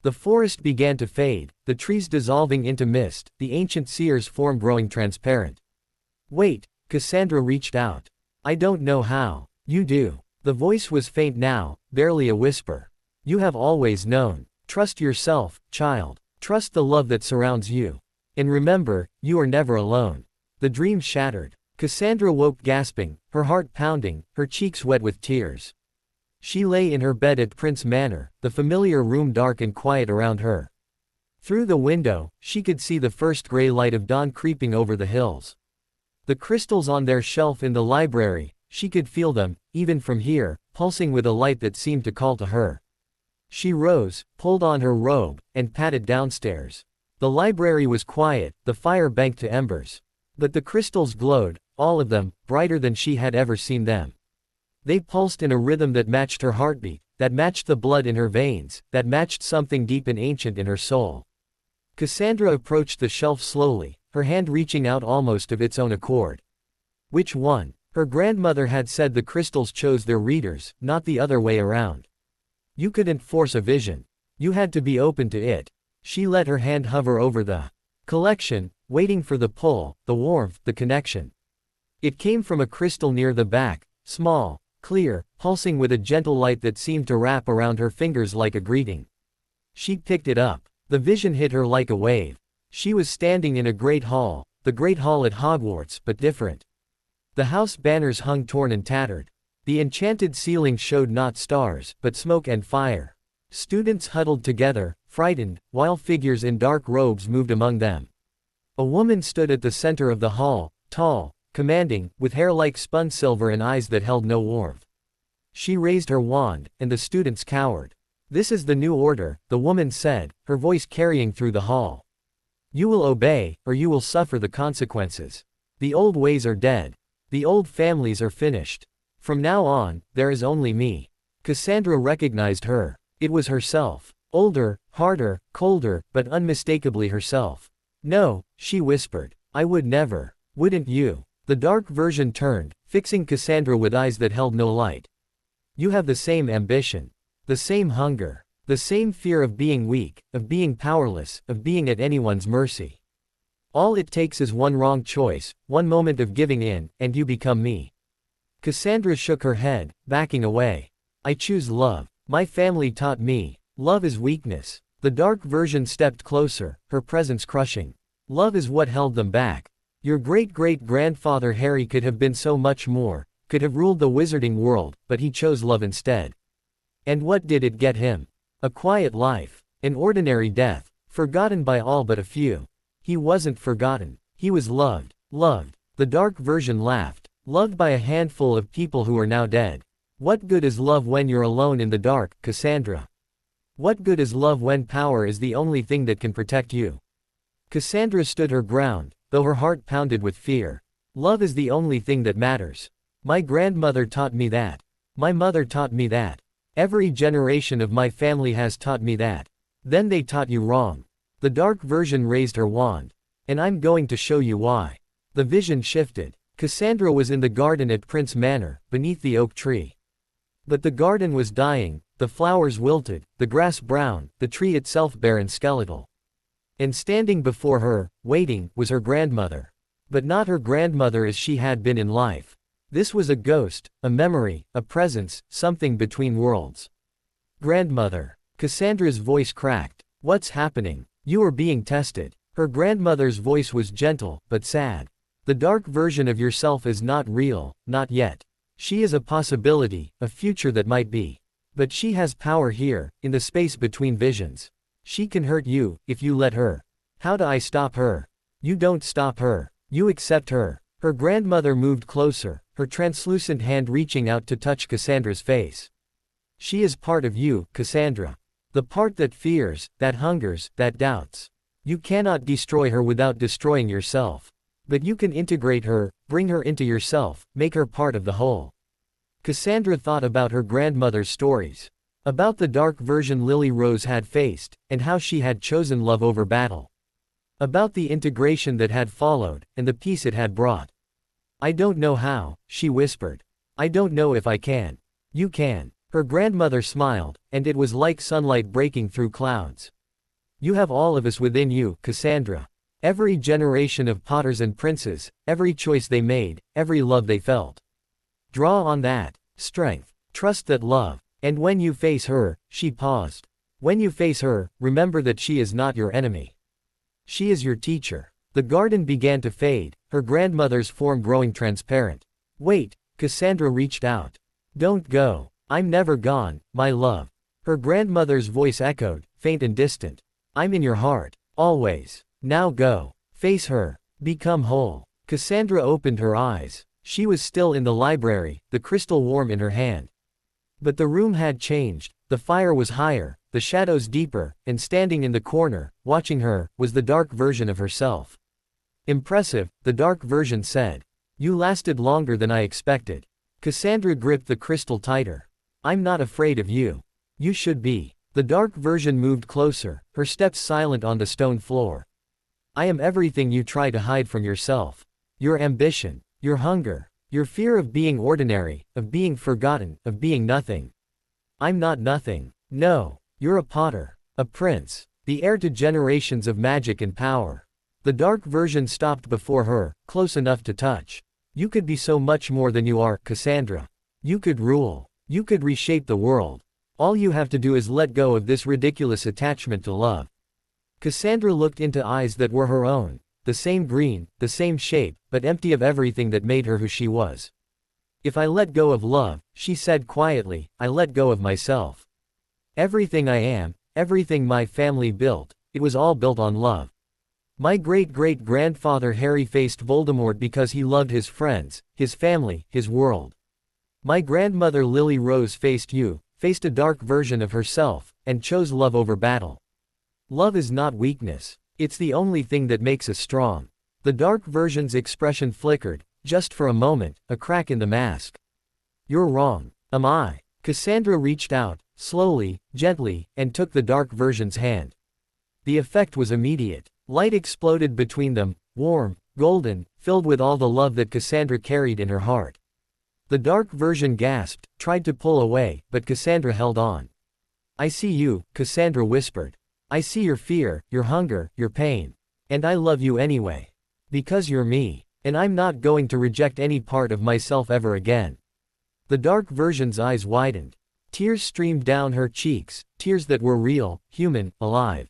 The forest began to fade, the trees dissolving into mist, the ancient seer's form growing transparent. Wait, Cassandra reached out. I don't know how. You do. The voice was faint now, barely a whisper. You have always known. Trust yourself, child. Trust the love that surrounds you. And remember, you are never alone. The dream shattered. Cassandra woke gasping, her heart pounding, her cheeks wet with tears. She lay in her bed at Prince Manor, the familiar room dark and quiet around her. Through the window, she could see the first gray light of dawn creeping over the hills. The crystals on their shelf in the library, she could feel them, even from here, pulsing with a light that seemed to call to her. She rose, pulled on her robe, and padded downstairs. The library was quiet, the fire banked to embers. But the crystals glowed, all of them, brighter than she had ever seen them. They pulsed in a rhythm that matched her heartbeat, that matched the blood in her veins, that matched something deep and ancient in her soul. Cassandra approached the shelf slowly, her hand reaching out almost of its own accord. Which one? Her grandmother had said the crystals chose their readers, not the other way around. You couldn't force a vision. You had to be open to it. She let her hand hover over the collection, waiting for the pull, the warmth, the connection. It came from a crystal near the back, small, clear, pulsing with a gentle light that seemed to wrap around her fingers like a greeting. She picked it up. The vision hit her like a wave. She was standing in a great hall, the great hall at Hogwarts, but different. The house banners hung torn and tattered. The enchanted ceiling showed not stars, but smoke and fire. Students huddled together, frightened, while figures in dark robes moved among them. A woman stood at the center of the hall, tall, commanding, with hair like spun silver and eyes that held no warmth. She raised her wand, and the students cowered. "This is the new order," the woman said, her voice carrying through the hall. "You will obey, or you will suffer the consequences. The old ways are dead. The old families are finished. From now on, there is only me." Cassandra recognized her. It was herself. Older, harder, colder, but unmistakably herself. "No," she whispered. "I would never. Wouldn't you?" The dark version turned, fixing Cassandra with eyes that held no light. "You have the same ambition. The same hunger. The same fear of being weak, of being powerless, of being at anyone's mercy. All it takes is one wrong choice, one moment of giving in, and you become me." Cassandra shook her head, backing away. "I choose love. My family taught me. Love is weakness." The dark version stepped closer, her presence crushing. "Love is what held them back. Your great-great-grandfather Harry could have been so much more, could have ruled the wizarding world, but he chose love instead. And what did it get him? A quiet life. An ordinary death. Forgotten by all but a few. He wasn't forgotten. He was loved. Loved." The dark version laughed. "Loved by a handful of people who are now dead. What good is love when you're alone in the dark, Cassandra? What good is love when power is the only thing that can protect you?" Cassandra stood her ground, though her heart pounded with fear. "Love is the only thing that matters. My grandmother taught me that. My mother taught me that. Every generation of my family has taught me that. Then they taught you wrong." The dark version raised her wand. "And I'm going to show you why." The vision shifted. Cassandra was in the garden at Prince Manor, beneath the oak tree. But the garden was dying, the flowers wilted, the grass brown, the tree itself bare and skeletal. And standing before her, waiting, was her grandmother. But not her grandmother as she had been in life. This was a ghost, a memory, a presence, something between worlds. "Grandmother." Cassandra's voice cracked. "What's happening? You are being tested." Her grandmother's voice was gentle, but sad. "The dark version of yourself is not real, not yet. She is a possibility, a future that might be. But she has power here, in the space between visions. She can hurt you, if you let her. How do I stop her?" "You don't stop her. You accept her." Her grandmother moved closer, her translucent hand reaching out to touch Cassandra's face. "She is part of you, Cassandra. The part that fears, that hungers, that doubts. You cannot destroy her without destroying yourself. But you can integrate her, bring her into yourself, make her part of the whole." Cassandra thought about her grandmother's stories. About the dark version Lily Rose had faced, and how she had chosen love over battle. About the integration that had followed, and the peace it had brought. "I don't know how," she whispered. "I don't know if I can." "You can." Her grandmother smiled, and it was like sunlight breaking through clouds. "You have all of us within you, Cassandra. Every generation of Potters and Princes, every choice they made, every love they felt. Draw on that strength. Trust that love. And when you face her," she paused. "When you face her, remember that she is not your enemy. She is your teacher." The garden began to fade, her grandmother's form growing transparent. "Wait," Cassandra reached out. "Don't go. I'm never gone, my love." Her grandmother's voice echoed, faint and distant. "I'm in your heart. Always. Now go. Face her. Become whole." Cassandra opened her eyes. She was still in the library, the crystal warm in her hand. But the room had changed, the fire was higher, the shadows deeper, and standing in the corner, watching her, was the dark version of herself. "Impressive," the dark version said. "You lasted longer than I expected." Cassandra gripped the crystal tighter. "I'm not afraid of you. You should be." The dark version moved closer, her steps silent on the stone floor. "I am everything you try to hide from yourself. Your ambition. Your hunger. Your fear of being ordinary, of being forgotten, of being nothing. I'm not nothing. No. You're a Potter. A prince. The heir to generations of magic and power. The dark version stopped before her, close enough to touch. You could be so much more than you are, Cassandra. You could rule. You could reshape the world. All you have to do is let go of this ridiculous attachment to love. Cassandra looked into eyes that were her own, the same green, the same shape, but empty of everything that made her who she was. If I let go of love, she said quietly, I let go of myself. Everything I am, everything my family built, it was all built on love. My great-great-grandfather Harry faced Voldemort because he loved his friends, his family, his world. My grandmother Lily Rose faced you, faced a dark version of herself, and chose love over battle. Love is not weakness. It's the only thing that makes us strong. The dark version's expression flickered, just for a moment, a crack in the mask. You're wrong. Am I? Cassandra reached out, slowly, gently, and took the dark version's hand. The effect was immediate. Light exploded between them, warm, golden, filled with all the love that Cassandra carried in her heart. The dark version gasped, tried to pull away, but Cassandra held on. I see you, Cassandra whispered. I see your fear, your hunger, your pain. And I love you anyway. Because you're me. And I'm not going to reject any part of myself ever again. The dark version's eyes widened. Tears streamed down her cheeks, tears that were real, human, alive.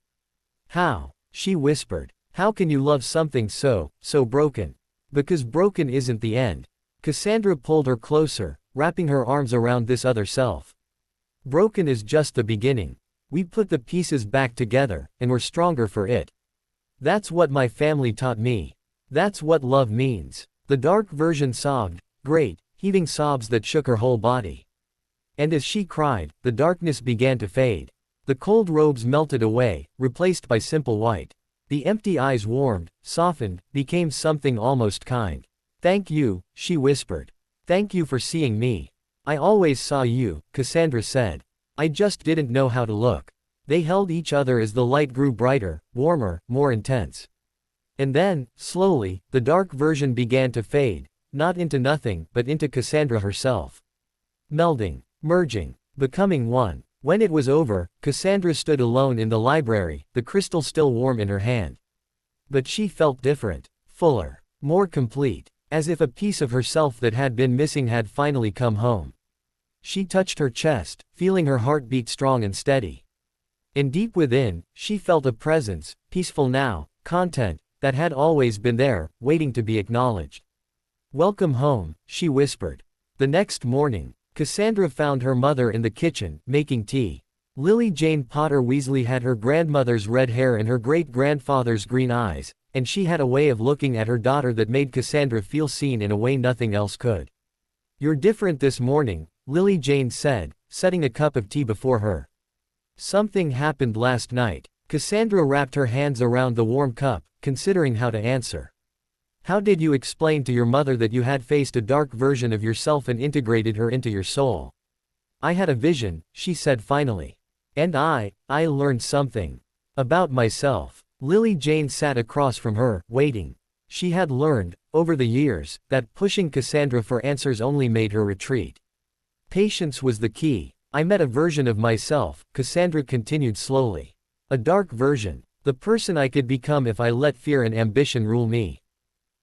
How? She whispered. How can you love something so broken? Because broken isn't the end. Cassandra pulled her closer, wrapping her arms around this other self. Broken is just the beginning. We put the pieces back together, and we're stronger for it. That's what my family taught me. That's what love means. The dark version sobbed, great, heaving sobs that shook her whole body. And as she cried, the darkness began to fade. The cold robes melted away, replaced by simple white. The empty eyes warmed, softened, became something almost kind. Thank you, she whispered. Thank you for seeing me. I always saw you, Cassandra said. I just didn't know how to look. They held each other as the light grew brighter, warmer, more intense. And then, slowly, the dark version began to fade, not into nothing, but into Cassandra herself. Melding, merging, becoming one. When it was over, Cassandra stood alone in the library, the crystal still warm in her hand. But she felt different, fuller, more complete, as if a piece of herself that had been missing had finally come home. She touched her chest, feeling her heart beat strong and steady. And deep within, she felt a presence, peaceful now, content, that had always been there, waiting to be acknowledged. Welcome home, she whispered. The next morning, Cassandra found her mother in the kitchen, making tea. Lily Jane Potter Weasley had her grandmother's red hair and her great-grandfather's green eyes, and she had a way of looking at her daughter that made Cassandra feel seen in a way nothing else could. You're different this morning, Lily Jane said, setting a cup of tea before her. Something happened last night. Cassandra wrapped her hands around the warm cup, considering how to answer. How did you explain to your mother that you had faced a dark version of yourself and integrated her into your soul? I had a vision, she said finally. And I learned something. About myself. Lily Jane sat across from her, waiting. She had learned, over the years, that pushing Cassandra for answers only made her retreat. Patience was the key. I met a version of myself, Cassandra continued slowly. A dark version. The person I could become if I let fear and ambition rule me.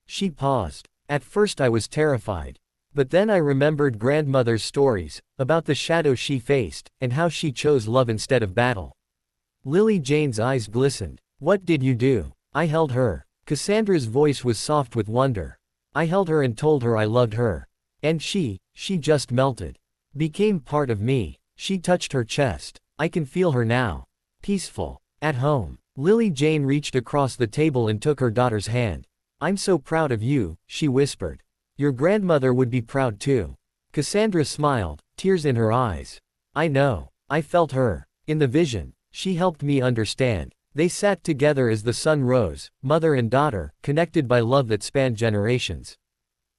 She paused. At first I was terrified. But then I remembered grandmother's stories, about the shadow she faced, and how she chose love instead of battle. Lily Jane's eyes glistened. What did you do? I held her. Cassandra's voice was soft with wonder. I held her and told her I loved her. And she just melted. Became part of me. She touched her chest. I can feel her now. Peaceful. At home. Lily Jane reached across the table and took her daughter's hand. I'm so proud of you, she whispered. Your grandmother would be proud too. Cassandra smiled, tears in her eyes. I know. I felt her. In the vision. She helped me understand. They sat together as the sun rose, mother and daughter, connected by love that spanned generations.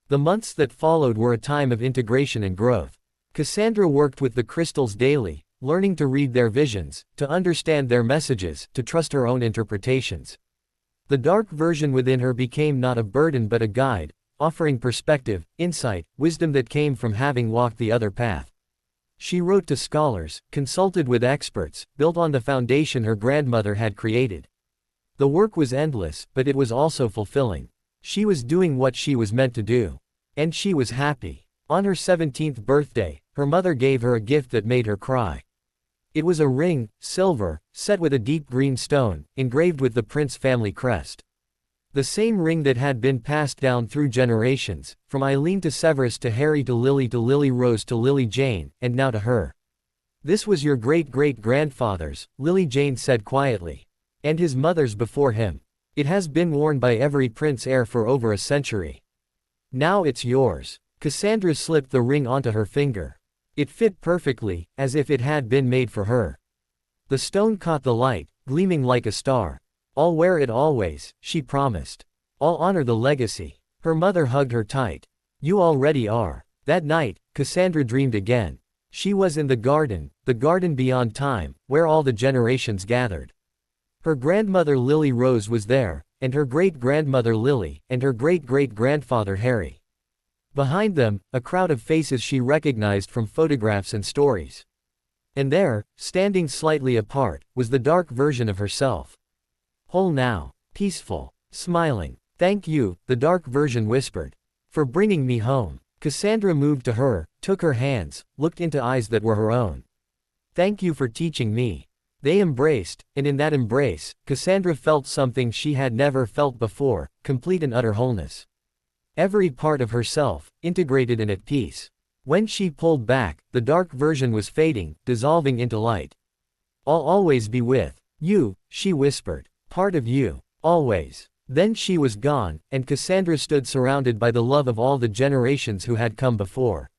The months that followed were a time of integration and growth. Cassandra worked with the crystals daily, learning to read their visions, to understand their messages, to trust her own interpretations. The dark version within her became not a burden but a guide, offering perspective, insight, wisdom that came from having walked the other path. She wrote to scholars, consulted with experts, built on the foundation her grandmother had created. The work was endless, but it was also fulfilling. She was doing what she was meant to do. And she was happy. On her 17th birthday, her mother gave her a gift that made her cry. It was a ring, silver, set with a deep green stone, engraved with the Prince family crest. The same ring that had been passed down through generations, from Eileen to Severus to Harry to Lily Rose to Lily Jane, and now to her. This was your great-great-grandfather's, Lily Jane said quietly. And his mother's before him. It has been worn by every prince heir for over a century. Now it's yours. Cassandra slipped the ring onto her finger. It fit perfectly, as if it had been made for her. The stone caught the light, gleaming like a star. I'll wear it always, she promised. I'll honor the legacy. Her mother hugged her tight. You already are. That night, Cassandra dreamed again. She was in the garden beyond time, where all the generations gathered. Her grandmother Lily Rose was there, and her great-grandmother Lily, and her great-great-grandfather Harry. Behind them, a crowd of faces she recognized from photographs and stories. And there, standing slightly apart, was the dark version of herself. Whole now, peaceful, smiling. Thank you, the dark version whispered. For bringing me home. Cassandra moved to her, took her hands, looked into eyes that were her own. Thank you for teaching me. They embraced, and in that embrace, Cassandra felt something she had never felt before, complete and utter wholeness. Every part of herself, integrated and at peace. When she pulled back, the dark version was fading, dissolving into light. I'll always be with you, she whispered. Part of you. Always. Then she was gone, and Cassandra stood surrounded by the love of all the generations who had come before.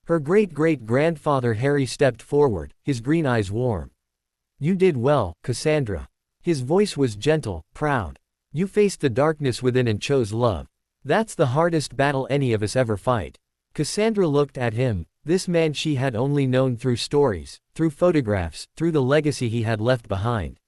Her great-great-grandfather Harry stepped forward, his green eyes warm. You did well, Cassandra. His voice was gentle, proud. You faced the darkness within and chose love. That's the hardest battle any of us ever fight. Cassandra looked at him, this man she had only known through stories, through photographs, through the legacy he had left behind.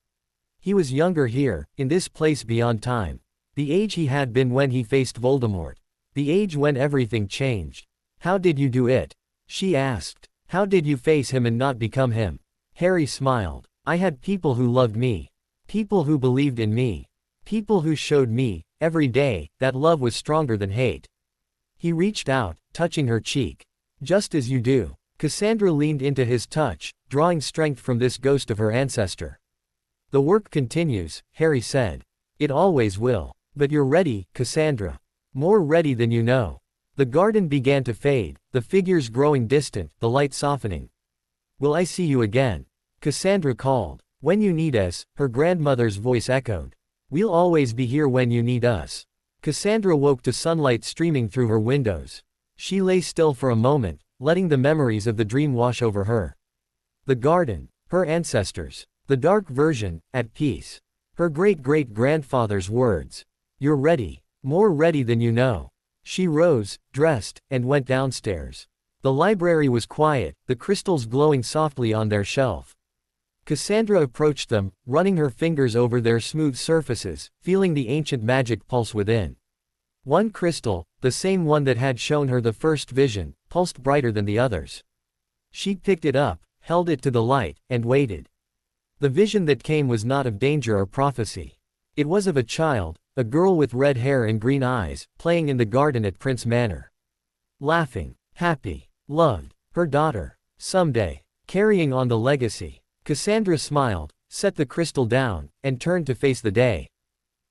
He was younger here, in this place beyond time. The age he had been when he faced Voldemort. The age when everything changed. How did you do it? She asked. How did you face him and not become him? Harry smiled. I had people who loved me. People who believed in me. People who showed me, every day, that love was stronger than hate. He reached out, touching her cheek. Just as you do. Cassandra leaned into his touch, drawing strength from this ghost of her ancestor. The work continues, Harry said. It always will. But you're ready, Cassandra. More ready than you know. The garden began to fade, the figures growing distant, the light softening. Will I see you again? Cassandra called. When you need us, her grandmother's voice echoed. We'll always be here when you need us. Cassandra woke to sunlight streaming through her windows. She lay still for a moment, letting the memories of the dream wash over her. The garden. Her ancestors. The dark version, at peace. Her great-great-grandfather's words. You're ready. More ready than you know. She rose, dressed, and went downstairs. The library was quiet, the crystals glowing softly on their shelf. Cassandra approached them, running her fingers over their smooth surfaces, feeling the ancient magic pulse within. One crystal, the same one that had shown her the first vision, pulsed brighter than the others. She picked it up, held it to the light, and waited. The vision that came was not of danger or prophecy. It was of a child, a girl with red hair and green eyes, playing in the garden at Prince Manor. Laughing, happy, loved, her daughter, someday, carrying on the legacy. Cassandra smiled, set the crystal down, and turned to face the day.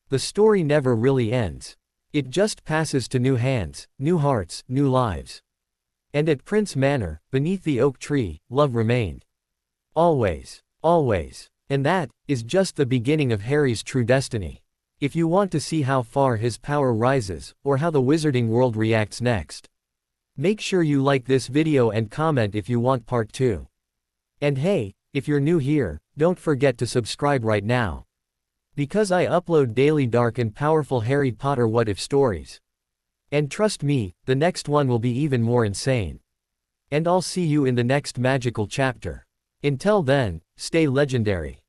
The story never really ends. It just passes to new hands, new hearts, new lives. And at Prince Manor, beneath the oak tree, love remained. Always. Always. And that is just the beginning of Harry's true destiny. If you want to see how far his power rises, or how the wizarding world reacts next, make sure you like this video and comment if you want part 2. And hey, if you're new here, don't forget to subscribe right now. Because I upload daily dark and powerful Harry Potter what if stories. And trust me, the next one will be even more insane. And I'll see you in the next magical chapter. Until then, stay legendary.